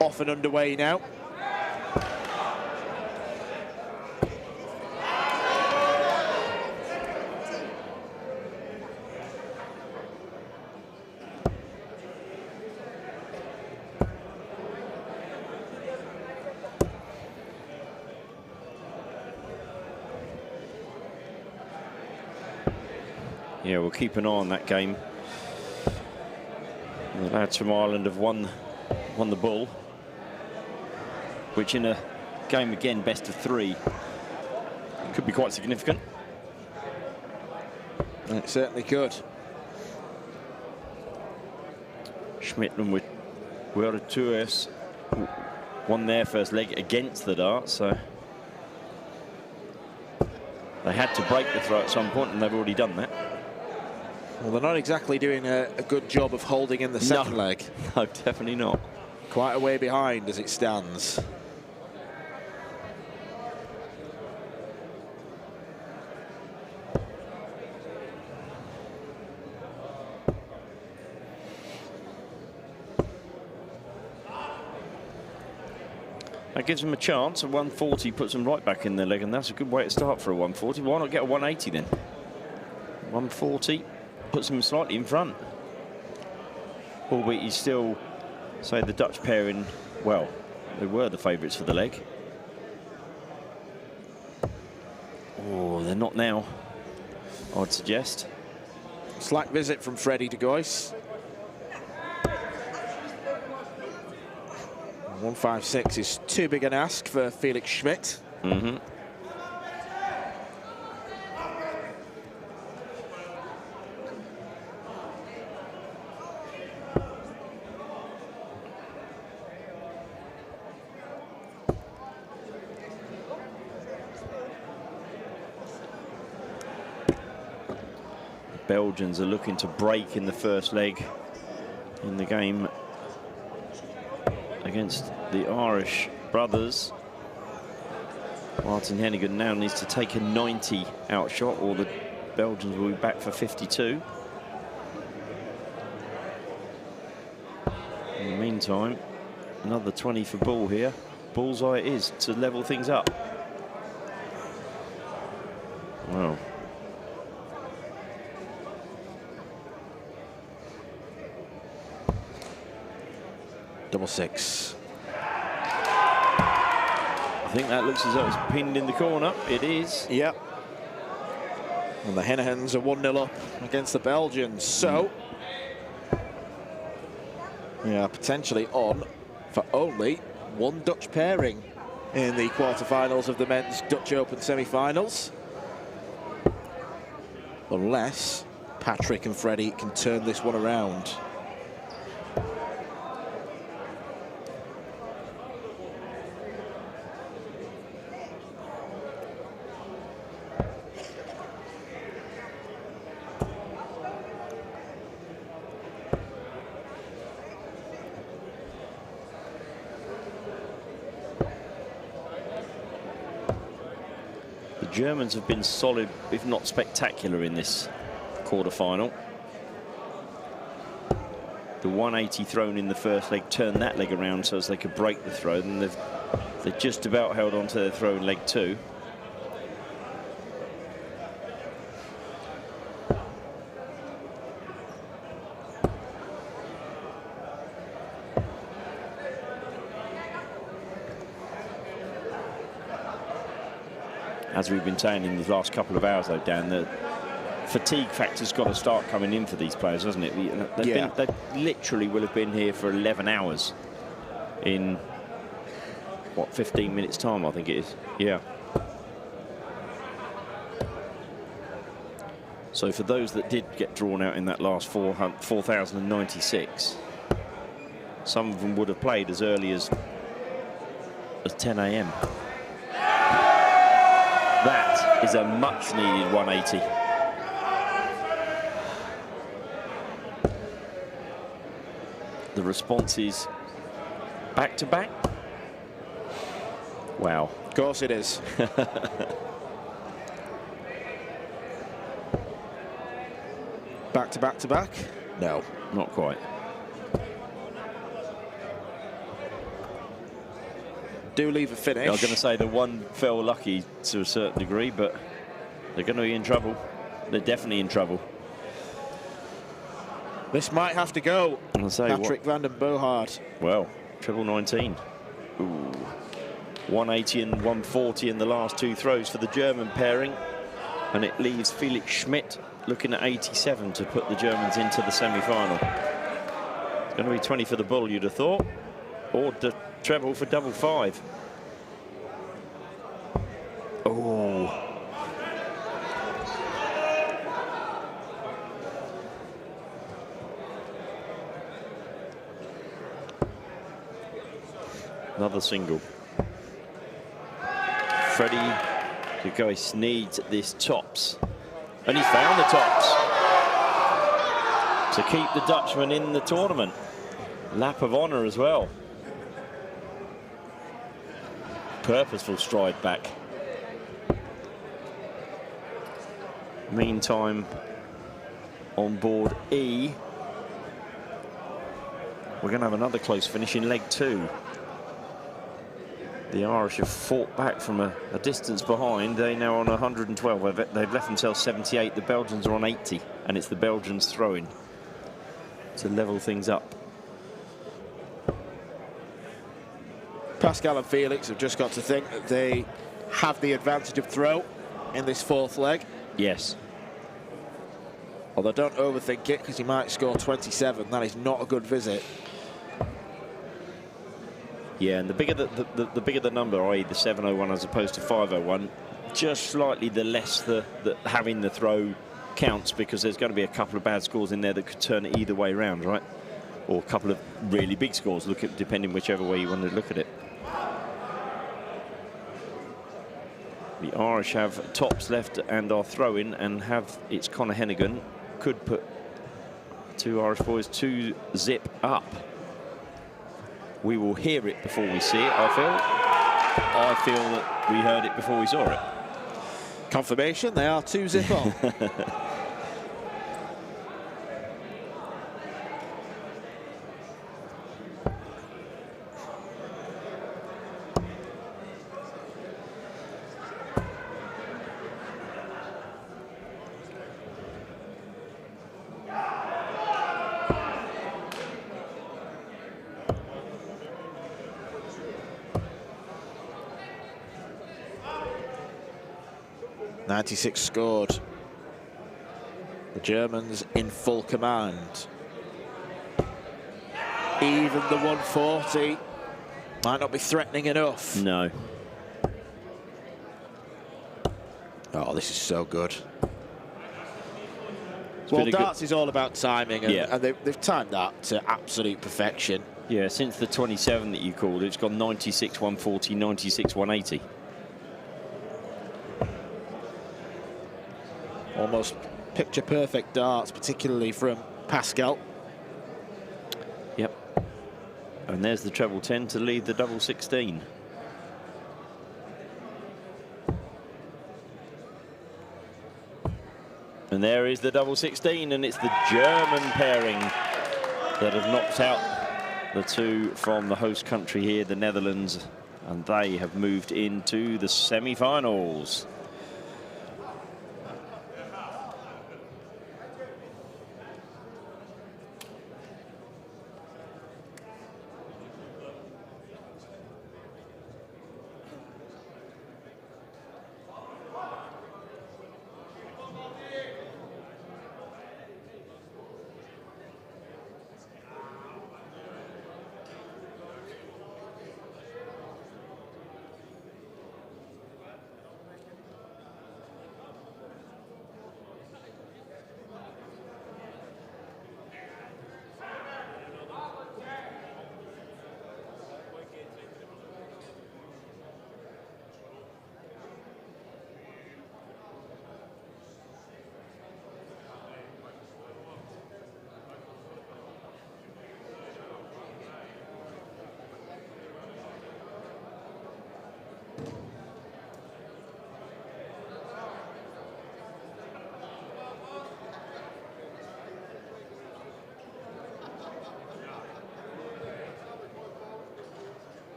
off and underway now. Yeah, we'll keep an eye on that game. The lads from Ireland have won the ball, which in a game again best of 3 could be quite significant. It certainly could. Schmidt and Wever won their first leg against the dart, so they had to break the throw at some point, and they've already done that. Well, they're not exactly doing a good job of holding in the second leg. No, definitely not. Quite a way behind as it stands. That gives them a chance. A 140 puts them right back in their leg, and that's a good way to start for a 140. Why not get a 180 then? 140 puts them slightly in front. Albeit you still say the Dutch pairing, well, they were the favourites for the leg. Oh, they're not now, I'd suggest. Slack visit from Freddie de Gois. 156 is too big an ask for Felix Schmidt. Mm-hmm. Belgians are looking to break in the first leg in the game against the Irish brothers. Martin Hennigan now needs to take a 90 out shot, or the Belgians will be back for 52. In the meantime, another 20 for Bull here. Bullseye it is to level things up. Wow. Double 6. I think that looks as though it's pinned in the corner. It is. Yep. And the Henegans are 1-0 up against the Belgians. So, yeah, potentially on for only 1 Dutch pairing in the quarterfinals of the men's Dutch Open semi-finals. Unless Patrick and Freddie can turn this one around. Germans have been solid, if not spectacular, in this quarter-final. The 180 thrown in the first leg turned that leg around so as they could break the throw, and they've just about held on to their throw in leg 2. As we've been saying in the last couple of hours, though, Dan, the fatigue factor's got to start coming in for these players, hasn't it? They literally will have been here for 11 hours in, what, 15 minutes' time, I think it is. Yeah. So for those that did get drawn out in that last 4,096, some of them would have played as early as 10 a.m. That is a much-needed 180. The response is back-to-back. Wow. Of course it is. Back-to-back-to-back. No. Not quite. Do leave a finish. I was going to say the one fell lucky to a certain degree, but they're going to be in trouble. They're definitely in trouble. This might have to go. I'll say Patrick van den Bogaert. Well, treble 19. Ooh. 180 and 140 in the last two throws for the German pairing. And it leaves Felix Schmidt looking at 87 to put the Germans into the semi-final. It's going to be 20 for the bull, you'd have thought. Or the treble for double 5. Oh. Another single. Freddie Dugois needs this tops. And he found the tops to keep the Dutchman in the tournament. Lap of honour as well. Purposeful stride back. Meantime, on board E, we're going to have another close finish in leg 2. The Irish have fought back from a distance behind. They're now on 112. They've left themselves 78. The Belgians are on 80, and it's the Belgians throwing to level things up. Pascal and Felix have just got to think that they have the advantage of throw in this fourth leg. Yes. Although don't overthink it, because he might score 27. That is not a good visit. Yeah, and the bigger the bigger the number, i.e. the 701 as opposed to 501, just slightly the less the having the throw counts, because there's going to be a couple of bad scores in there that could turn it either way around, right? Or a couple of really big scores, depending whichever way you want to look at it. The Irish have tops left and are throwing, and have it's Conor Hennigan. Could put two Irish boys 2-zip up. We will hear it before we see it, I feel that we heard it before we saw it. Confirmation, they are 2-zip on. .96 scored. The Germans in full command. Even the 140 might not be threatening enough. No. Oh, this is so good. Well, darts is all about timing, and they've timed that to absolute perfection. Yeah, since the 27 that you called, it's gone 96, 140, 96, 180. Almost picture-perfect darts, particularly from Pascal. Yep. And there's the treble 10 to lead the double 16. And there is the double 16, and it's the German pairing that have knocked out the two from the host country here, the Netherlands, and they have moved into the semi-finals.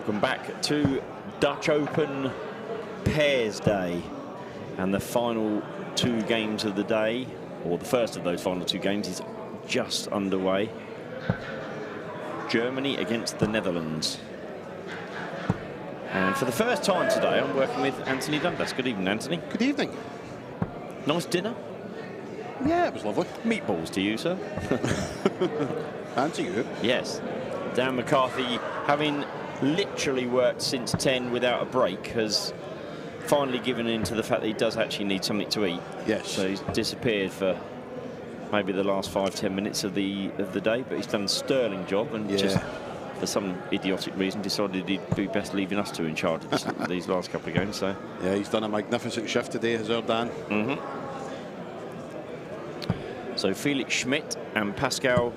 Welcome back to Dutch Open Pairs Day. And the final 2 games of the day, or the first of those final 2 games, is just underway. Germany against the Netherlands. And for the first time today, I'm working with Anthony Dundas. Good evening, Anthony. Good evening. Nice dinner? Yeah, it was lovely. Meatballs to you, sir. And to you. Yes. Dan McCarthy, having literally worked since 10 without a break, has finally given in to the fact that he does actually need something to eat. Yes. So he's disappeared for maybe the last 5-10 minutes of the day, but he's done a sterling job and just for some idiotic reason decided he'd be best leaving us 2 in charge of these last couple of games. So yeah, he's done a magnificent shift today, has our Dan. So Felix Schmidt and Pascal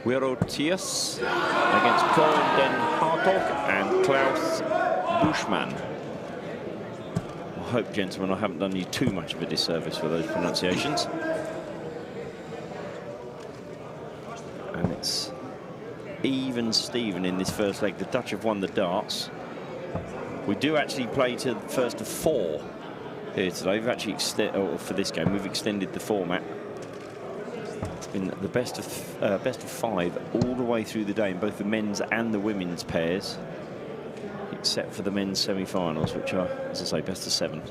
Werotius against Cohen Den Hartog and Klaus Buschmann. I hope, gentlemen, I haven't done you too much of a disservice for those pronunciations. And it's even Steven in this first leg. The Dutch have won the darts. We do actually play to the first of 4 here today. We've actually for this game, we've extended the format. It's been the best of 5 all the way through the day in both the men's and the women's pairs, except for the men's semi-finals, which are, as I say, best of 7.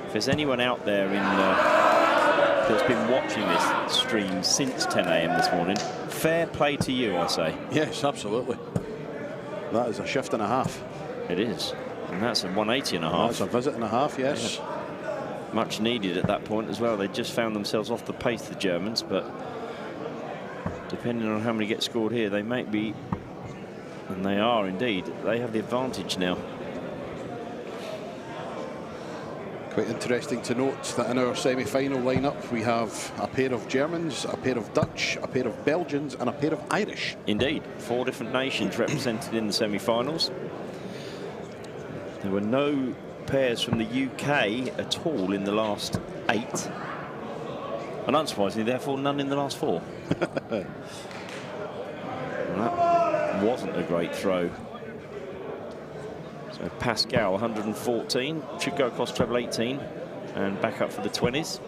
If there's anyone out there that's been watching this stream since 10 AM this morning, fair play to you, I say. Yes, absolutely. That is a shift and a half. It is. And that's a 180 and a half. That's a visit and a half, yes. Yeah. Much needed at that point as well. They just found themselves off the pace, the Germans, but depending on how many get scored here, they might be, and they are indeed, they have the advantage now. Quite interesting to note that in our semi-final lineup we have a pair of Germans, a pair of Dutch, a pair of Belgians and a pair of Irish. Indeed, 4 different nations represented in the semi-finals. There were no pairs from the UK at all in the last 8. And unsurprisingly, therefore, none in the last 4. That wasn't a great throw. So Pascal, 114, should go across treble 18 and back up for the 20s.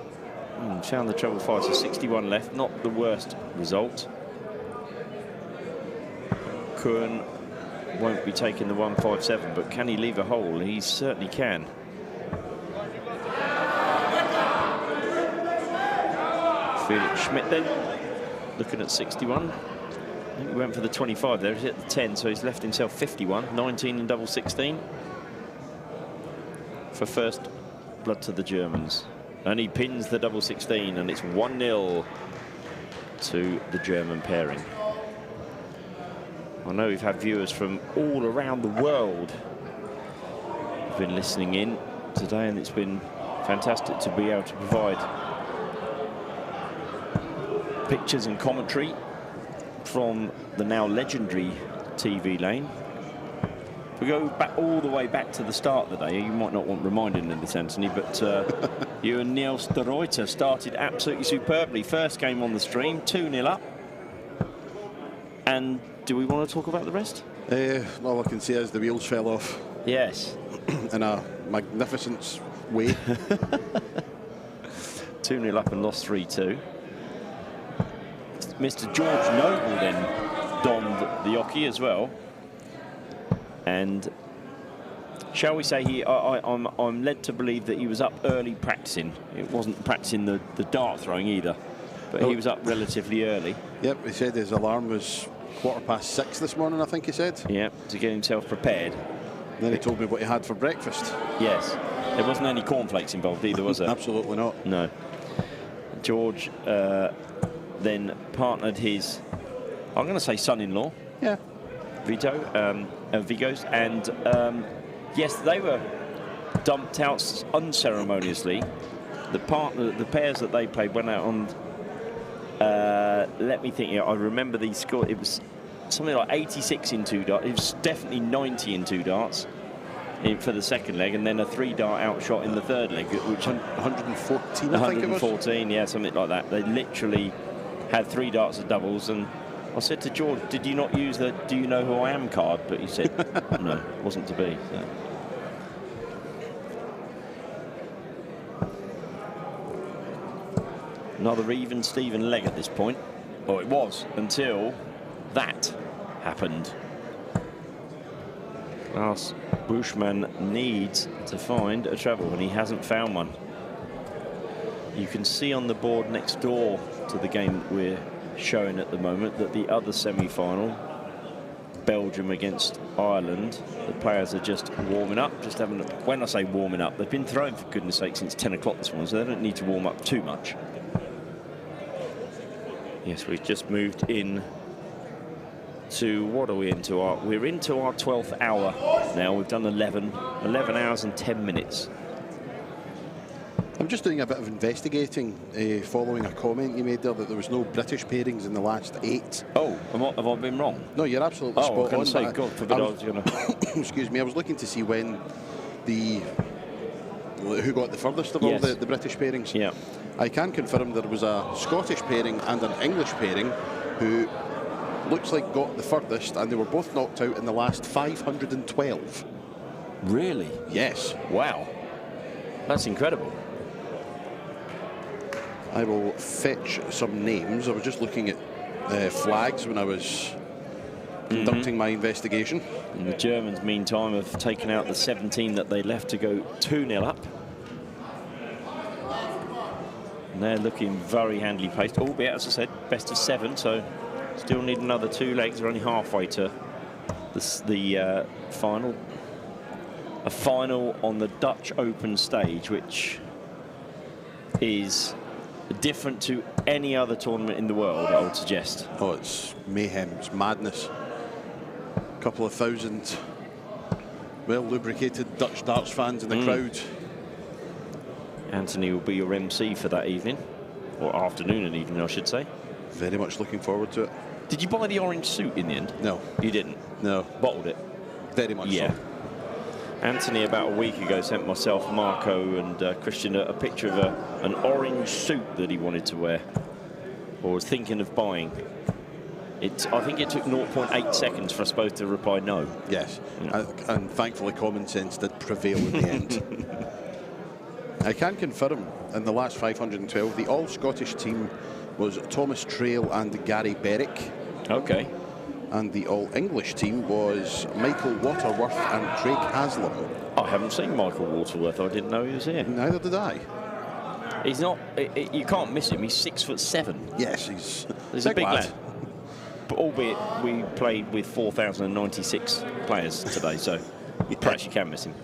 Found the treble 5, so 61 left, not the worst result. Kuhn won't be taking the 157, but can he leave a hole? He certainly can. Felix Schmidt then, looking at 61. I think he went for the 25 there. He's at the 10, so he's left himself 51. 19 in double 16 for first blood to the Germans. And he pins the double 16, and it's 1-0 to the German pairing. I know we've had viewers from all around the world who've been listening in today, and it's been fantastic to be able to provide pictures and commentary from the now legendary TV lane. We go back all the way back to the start of the day. You might not want reminding of this, Anthony, but you and Niels de Ruyter started absolutely superbly. First game on the stream, 2-0 up. And do we want to talk about the rest? All I can say is the wheels fell off. Yes. In a magnificent way. 2-0 up and lost 3-2. Mr. George Noble then donned the Yoki as well. And shall we say I'm led to believe that he was up early practicing. It wasn't practicing the dart throwing either, but he was up relatively early. Yep, he said his alarm was 6:15 this morning, I think he said. Yeah, to get himself prepared. Then he told me what he had for breakfast. Yes, there wasn't any cornflakes involved either, was there? Absolutely not. No. George then partnered his, I'm going to say son-in-law. Yeah. Vigos, and yes, they were dumped out unceremoniously. The pairs that they played went out on. Let me think. I remember the score. It was something like 86 in 2 darts. It was definitely 90 in 2 darts for the second leg, and then a 3-dart outshot in the third leg, which 114. 114, yeah, something like that. They literally had 3 darts of doubles, and I said to George, did you not use the "Do you know who I am" card? But he said, no, it wasn't to be. So. Another even Steven leg at this point. Well, it was until that happened. Lars Bushman needs to find a treble, and he hasn't found one. You can see on the board next door to the game that we're showing at the moment that the other semi-final, Belgium against Ireland, the players are just warming up, just having, when I say warming up, they've been throwing for goodness sake since 10 o'clock this morning, so they don't need to warm up too much. Yes, we've just moved in to, what are we into? We're into our 12th hour now. We've done 11 hours and 10 minutes. I'm just doing a bit of investigating following a comment you made there that there was no British pairings in the last 8. Oh, have I been wrong? No, you're absolutely spot on. I was going to say, God forbid I was going to... Excuse me, I was looking to see when who got the furthest of all the British pairings. Yeah. I can confirm there was a Scottish pairing and an English pairing who looks like got the furthest, and they were both knocked out in the last 512. Really? Yes. Wow. That's incredible. I will fetch some names. I was just looking at flags when I was conducting my investigation. And the Germans, meantime, have taken out the 17 that they left to go 2-0 up. And they're looking very handily paced, albeit, as I said, best of 7, so still need another 2 legs. They're only halfway to the final. A final on the Dutch Open stage, which is different to any other tournament in the world, I would suggest. Oh, it's mayhem, it's madness. A couple of thousand well-lubricated Dutch darts fans in the crowd. Anthony will be your MC for that evening, or afternoon and evening, I should say. Very much looking forward to it. Did you buy the orange suit in the end? No. You didn't? No. Bottled it? Very much so. Anthony, about a week ago, sent myself, Marco and Christian a picture of an orange suit that he wanted to wear, or was thinking of buying. I think it took 0.8 seconds for us both to reply no. Yes, and thankfully common sense did prevail in the end. I can confirm in the last 512, the all-Scottish team was Thomas Trail and Gary Berwick. Okay. And the all-English team was Michael Waterworth and Craig Haslam. I haven't seen Michael Waterworth. I didn't know he was here. Neither did I. He's not... you can't miss him. He's 6'7". Yes, he's a big lad. But albeit we played with 4,096 players today, so perhaps you can miss him.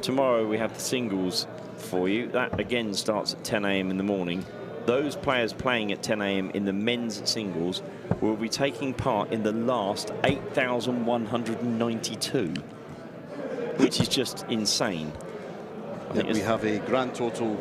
Tomorrow we have the singles for you. That again starts at 10 a.m. in the morning. Those players playing at 10 a.m. in the men's singles will be taking part in the last 8,192, which is just insane. We have a grand total,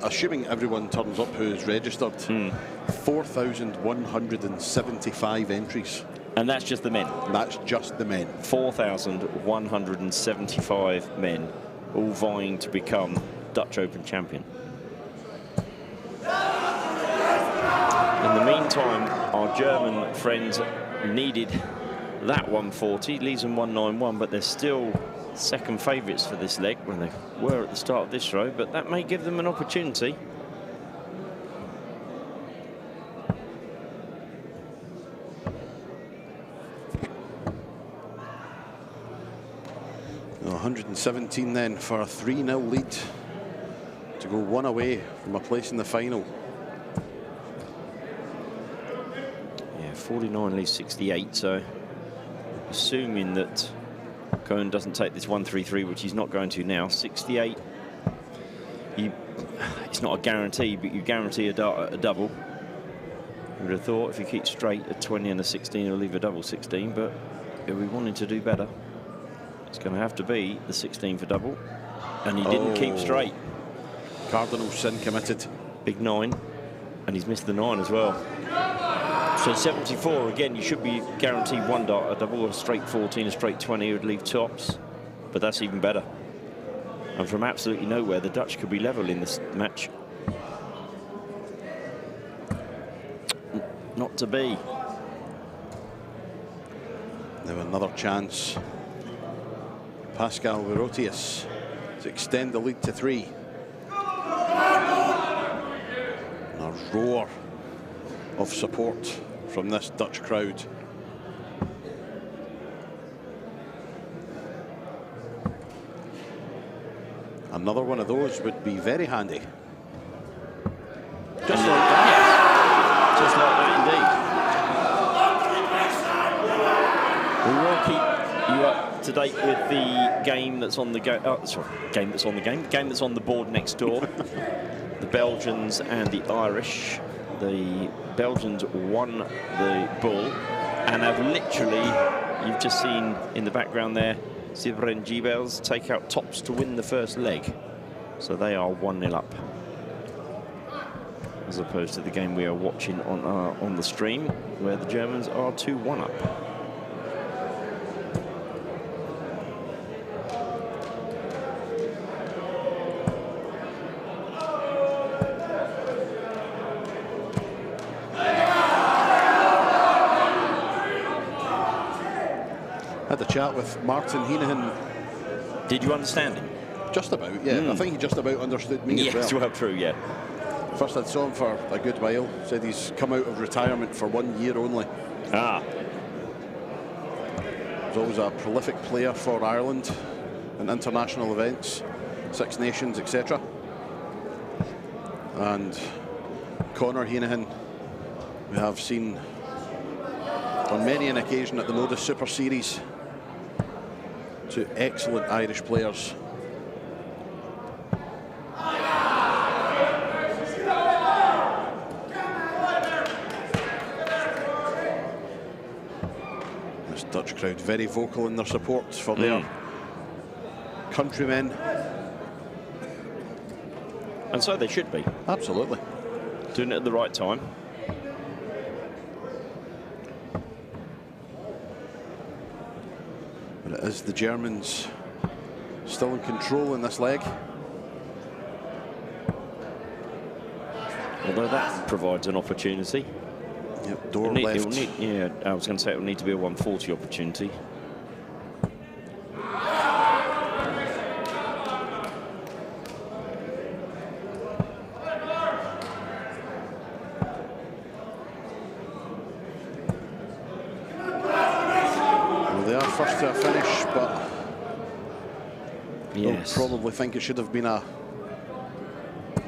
assuming everyone turns up who is registered, 4,175 entries. And that's just the men? That's just the men. 4,175 men, all vying to become Dutch Open champion. In the meantime, our German friends needed that 140, leaves them 191, but they're still second favourites for this leg when they were at the start of this row, but that may give them an opportunity. No, 117 then for a 3-0 lead to go one away from a place in the final. 49 leaves 68, so assuming that Cohen doesn't take this 133, which he's not going to now, 68, it's not a guarantee, but you guarantee a double. I would have thought if he keeps straight, a 20 and a 16, he'll leave a double 16, but if we wanted to do better, it's going to have to be the 16 for double, and he didn't keep straight. Cardinal sin committed. Big 9, and he's missed the 9 as well. So 74, again, you should be guaranteed one dart, a double, a straight 14, a straight 20 would leave tops, but that's even better. And from absolutely nowhere, the Dutch could be level in this match. Not not to be. Now another chance. Pascal Werotius to extend the lead to 3. And a roar of support from this Dutch crowd. Another one of those would be very handy. Just like that. Just like that indeed. We will keep you up to date with the game that's on the game that's on the board next door. The Belgians and the Irish. The Belgians won the bull and have literally, you've just seen in the background there, Sivren Gibels take out tops to win the first leg. So they are 1-0 up. As opposed to the game we are watching on the stream, where the Germans are 2-1 up. Had a chat with Martin Heenahan. Did you understand him? Just about, yeah. I think he just about understood me as well. Yes, well, true, yeah. First I saw him for a good while. Said he's come out of retirement for 1 year only. Ah. He's always a prolific player for Ireland in international events, Six Nations, etc. And Conor Heenahan, we have seen on many an occasion at the Modus Super Series. 2 excellent Irish players. This Dutch crowd very vocal in their support for their countrymen. And so they should be. Absolutely. Doing it at the right time. But it is the Germans still in control in this leg. Although that provides an opportunity. Yep, door left. Yeah, I was going to say it will need to be a 140 opportunity. Well, they are first to a finish, but yes, they'll probably think it should have been a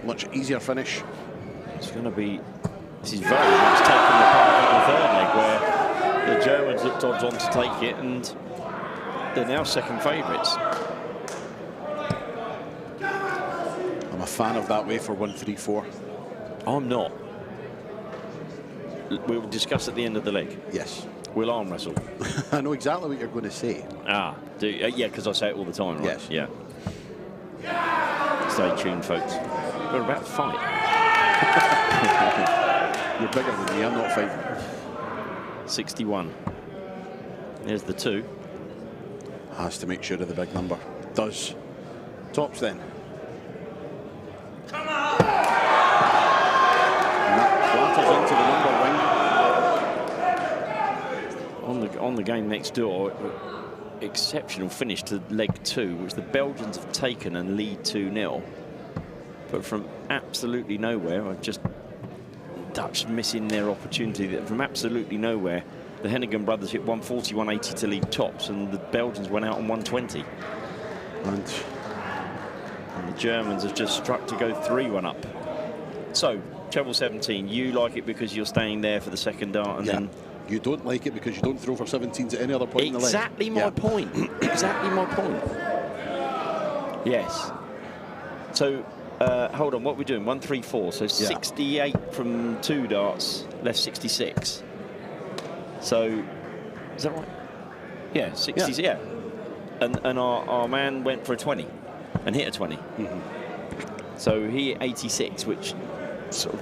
much easier finish. It's going to be. This is very much taking the part of the third leg, where the Germans looked odds on to take it, and they're now second favourites. I'm a fan of that way for 1-3-4. I'm not. We'll discuss at the end of the leg. Yes. We'll arm wrestle. I know exactly what you're going to say. Ah, yeah, because I say it all the time, right? Yes. Yeah. Stay tuned, folks. We're about to fight. You're bigger than me, I'm not fighting. 61. There's the 2. Has to make sure of the big number. Does. Tops then. Come on! And that clatters into the number wing. On the game next door, exceptional finish to leg 2, which the Belgians have taken and lead 2-0. But from absolutely nowhere, just Dutch missing their opportunity. From absolutely nowhere, the Hennigan brothers hit 140, 180 to lead tops, and the Belgians went out on 120. And the Germans have just struck to go 3-1 up. So, treble 17, you like it because you're staying there for the second dart, and then you don't like it because you don't throw for 17s at any other point in the leg. Exactly my point. Exactly my point. Yes. So, hold on, what are we doing? 1-3-4, so 68 from 2 darts, left 66. So, is that right? Yeah, 60, yeah. And our man went for a 20 and hit a 20. So he hit 86, which sort of,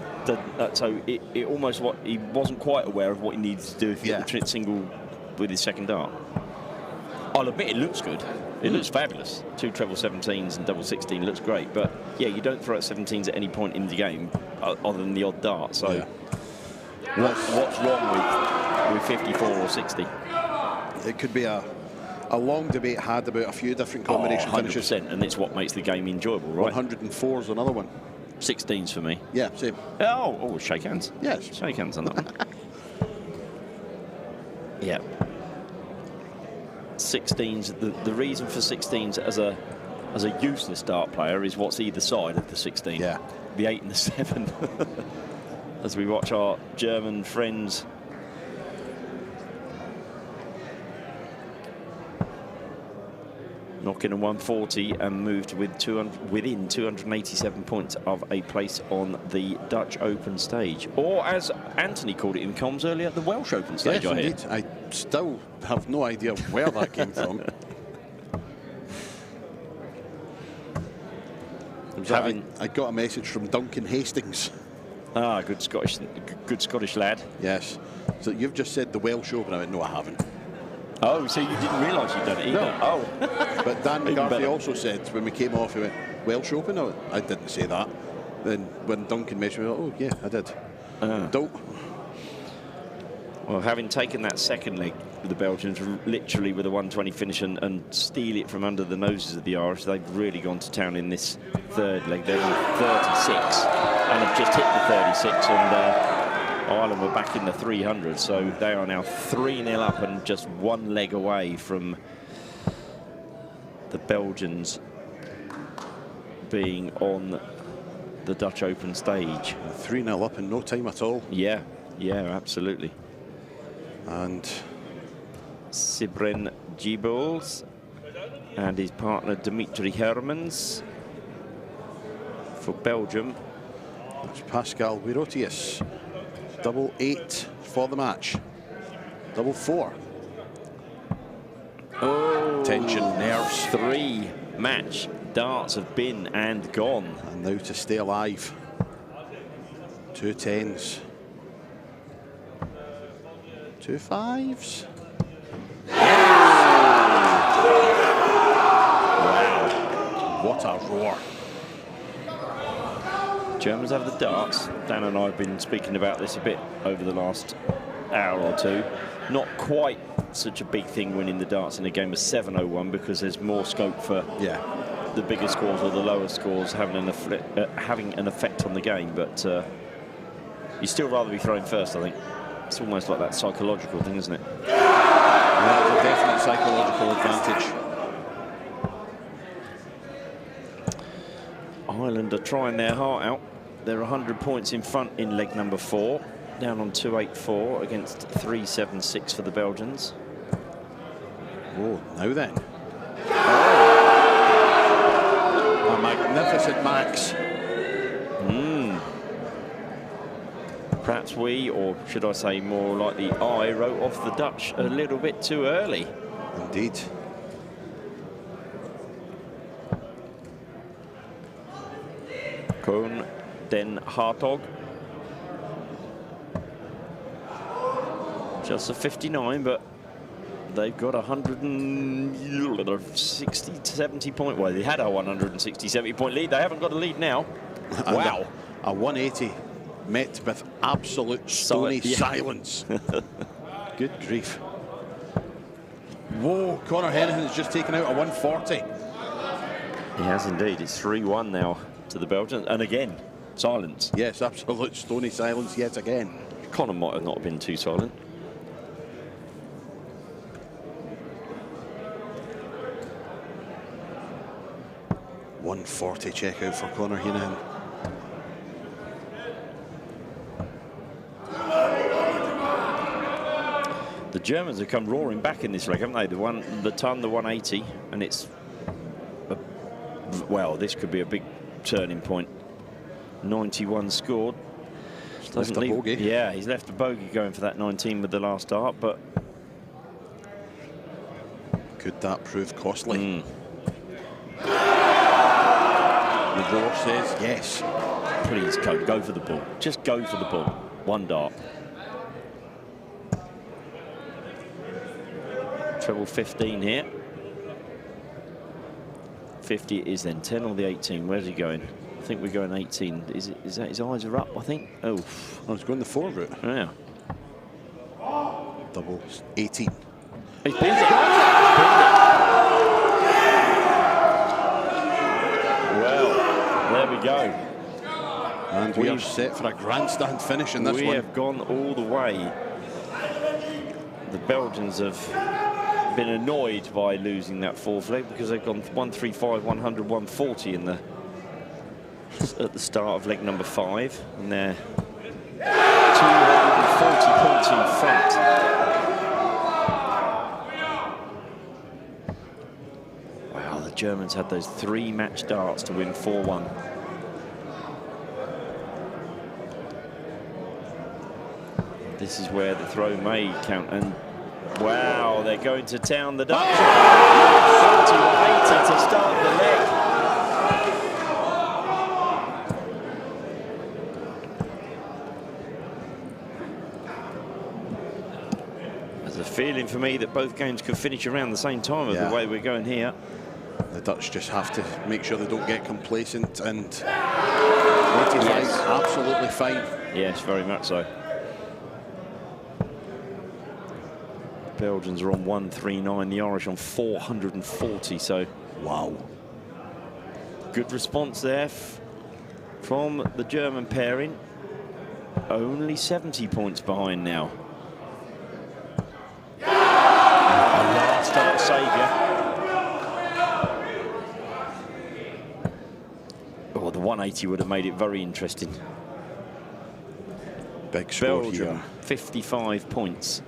so it almost he wasn't quite aware of what he needed to do if he hit the single with his second dart. I'll admit it looks good. It looks fabulous. 2 treble 17s and double 16 looks great. But yeah, you don't throw at 17s at any point in the game other than the odd dart. So What's wrong with 54 or 60? It could be a long debate had about a few different combination finishes. 100%, and it's what makes the game enjoyable, right? 104 is another one. 16s for me. Yeah, same. Oh, shake hands. Yes. Shake hands on that one. Yeah. 16s, the reason for 16s as a useless dart player is what's either side of the 16. Yeah. The 8 and the 7. As we watch our German friends knock in a 140 and moved within 287 points of a place on the Dutch Open stage. Or as Anthony called it in comms earlier, the Welsh Open stage, Yes, I hear. indeed. I still have no idea where that came from. I got a message from Duncan Hastings. Ah, good Scottish lad. Yes. So you've just said the Welsh Open. I went, no, I haven't. Oh, so you didn't realise you'd done it either? No. Oh. But Dan McCarthy also said when we came off, he went, Welsh Open? No, I didn't say that. Then when Duncan mentioned me, oh, yeah, I did. Dope. Well, having taken that second leg with the Belgians, literally with a 120 finish and steal it from under the noses of the Irish, they've really gone to town in this third leg. They're on 36 and have just hit the 36, and Ireland were back in the 300, so they are now 3-0 up and just one leg away from the Belgians being on the Dutch Open stage. 3-0 up in no time at all. Yeah, absolutely. And Sibren Giebels and his partner Dimitri Hermans for Belgium. It's Pascal Wirotius. 8-8 for the match. 4-4. Oh, tension, nerves. 3 match darts have been and gone. And now to stay alive. 2 10s. 2 5s. Wow. What a roar. Germans have the darts. Dan and I have been speaking about this a bit over the last hour or two. Not quite such a big thing winning the darts in a game of 7-0-1 because there's more scope for the bigger scores or the lower scores having an effect on the game. But you'd still rather be throwing first, I think. It's almost like that psychological thing, isn't it? Yeah, it's a definite psychological advantage. Ireland are trying their heart out. They're 100 points in front in leg number 4, down on 284 against 376 for the Belgians. Oh, now then. Oh. A magnificent max. Perhaps we, or should I say more likely I, wrote off the Dutch a little bit too early. Indeed. Koen den Hartog. Just a 59, but they've got 160, 70 point. Well, they had a 160, 70 point lead. They haven't got a lead now. Wow. A 180 met with absolute stony silence. Good grief. Whoa, Conor Hennigan has just taken out a 140. He has indeed. It's 3-1 now to the Belgians. And again, silence. Yes, absolute stony silence yet again. Conor might have not been too silent. .140 checkout for Conor Hennigan. The Germans have come roaring back in this leg, haven't they? The 180, and it's well, this could be a big turning point. 91 scored. Doesn't leave. Bogey. Yeah, he's left a bogey going for that 19 with the last dart, but could that prove costly? The draw says yes. Please go for the ball. Just go for the ball. One dart. Treble 15 here. 50 it is then. 10 or the 18. Where's he going? I think we're going 18. Is that his eyes are up, I think? Oh. Oh, he's going the 4 route. Yeah. Double 18. He's pinned it. Well, there we go. And we are set for a grandstand finish in this one. We have gone all the way. The Belgians have been annoyed by losing that fourth leg because they've gone 135, 100, 140 in the at the start of leg number 5, and they're 240 points in front. Wow, the Germans had those 3 match darts to win 4-1. This is where the throw may count, and wow, they're going to town, the Dutch. 40-80 to start the leg. There's a feeling for me that both games could finish around the same time of the way we're going here. The Dutch just have to make sure they don't get complacent, and 85, absolutely fine. Yes, very much so. Belgians are on 139, the Irish on 440, so wow. Good response there from the German pairing. Only 70 points behind now. A last up saviour. Oh, the 180 would have made it very interesting. Big score Belgium, here. 55 points.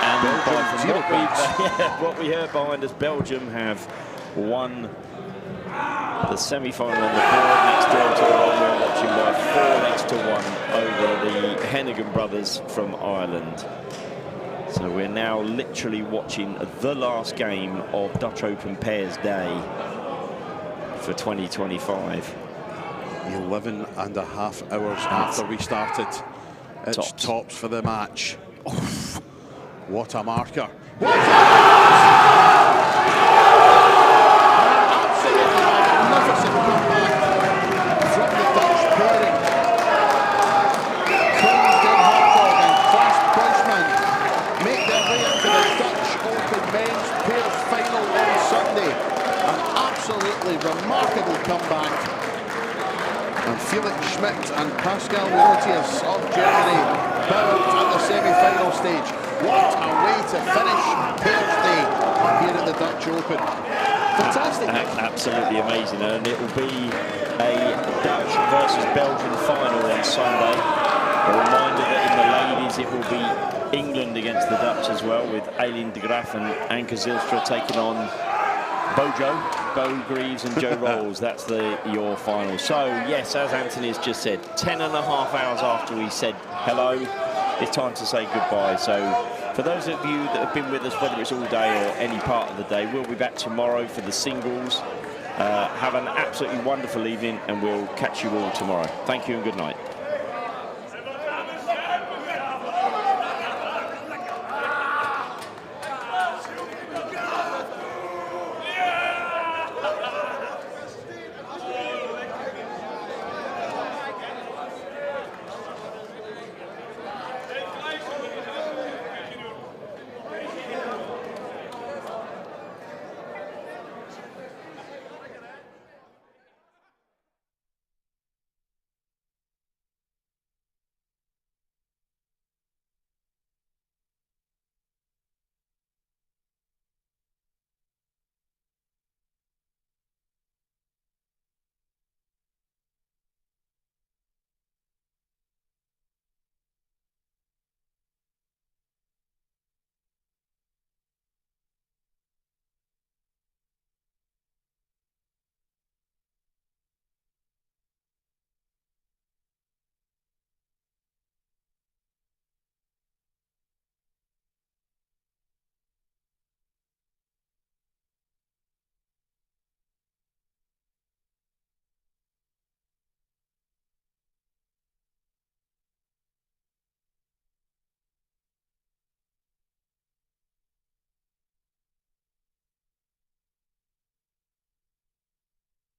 And from what we heard behind us, Belgium have won the semi-final on the board. Next door to the one we're watching by 4-1 over the Hennigan brothers from Ireland. So we're now literally watching the last game of Dutch Open Pairs Day for 2025. 11 and a half hours after we started. It's tops for the match. Oh, what a marker. What a absolutely magnificent comeback from the Dutch pairing. Koen Den Hartog and Klaas Buisman make their way into the Dutch Open Men's Pairs final on Sunday. An absolutely remarkable comeback. And Felix Schmidt and Pascal Morotius of Germany bow out at the semi-final stage. What a way to finish Pairs Day here at the Dutch Open. Fantastic. Absolutely amazing, and it will be a Dutch versus Belgian final on Sunday. A reminder that in the ladies it will be England against the Dutch as well, with Aileen de Graaf and Anke Zylstra taking on Bo Greaves and Joe Rolls. That's your final. So yes, as Anthony has just said, 10 and a half hours after we said hello, it's time to say goodbye. So for those of you that have been with us, whether it's all day or any part of the day, we'll be back tomorrow for the singles. Have an absolutely wonderful evening, and we'll catch you all tomorrow. Thank you and good night.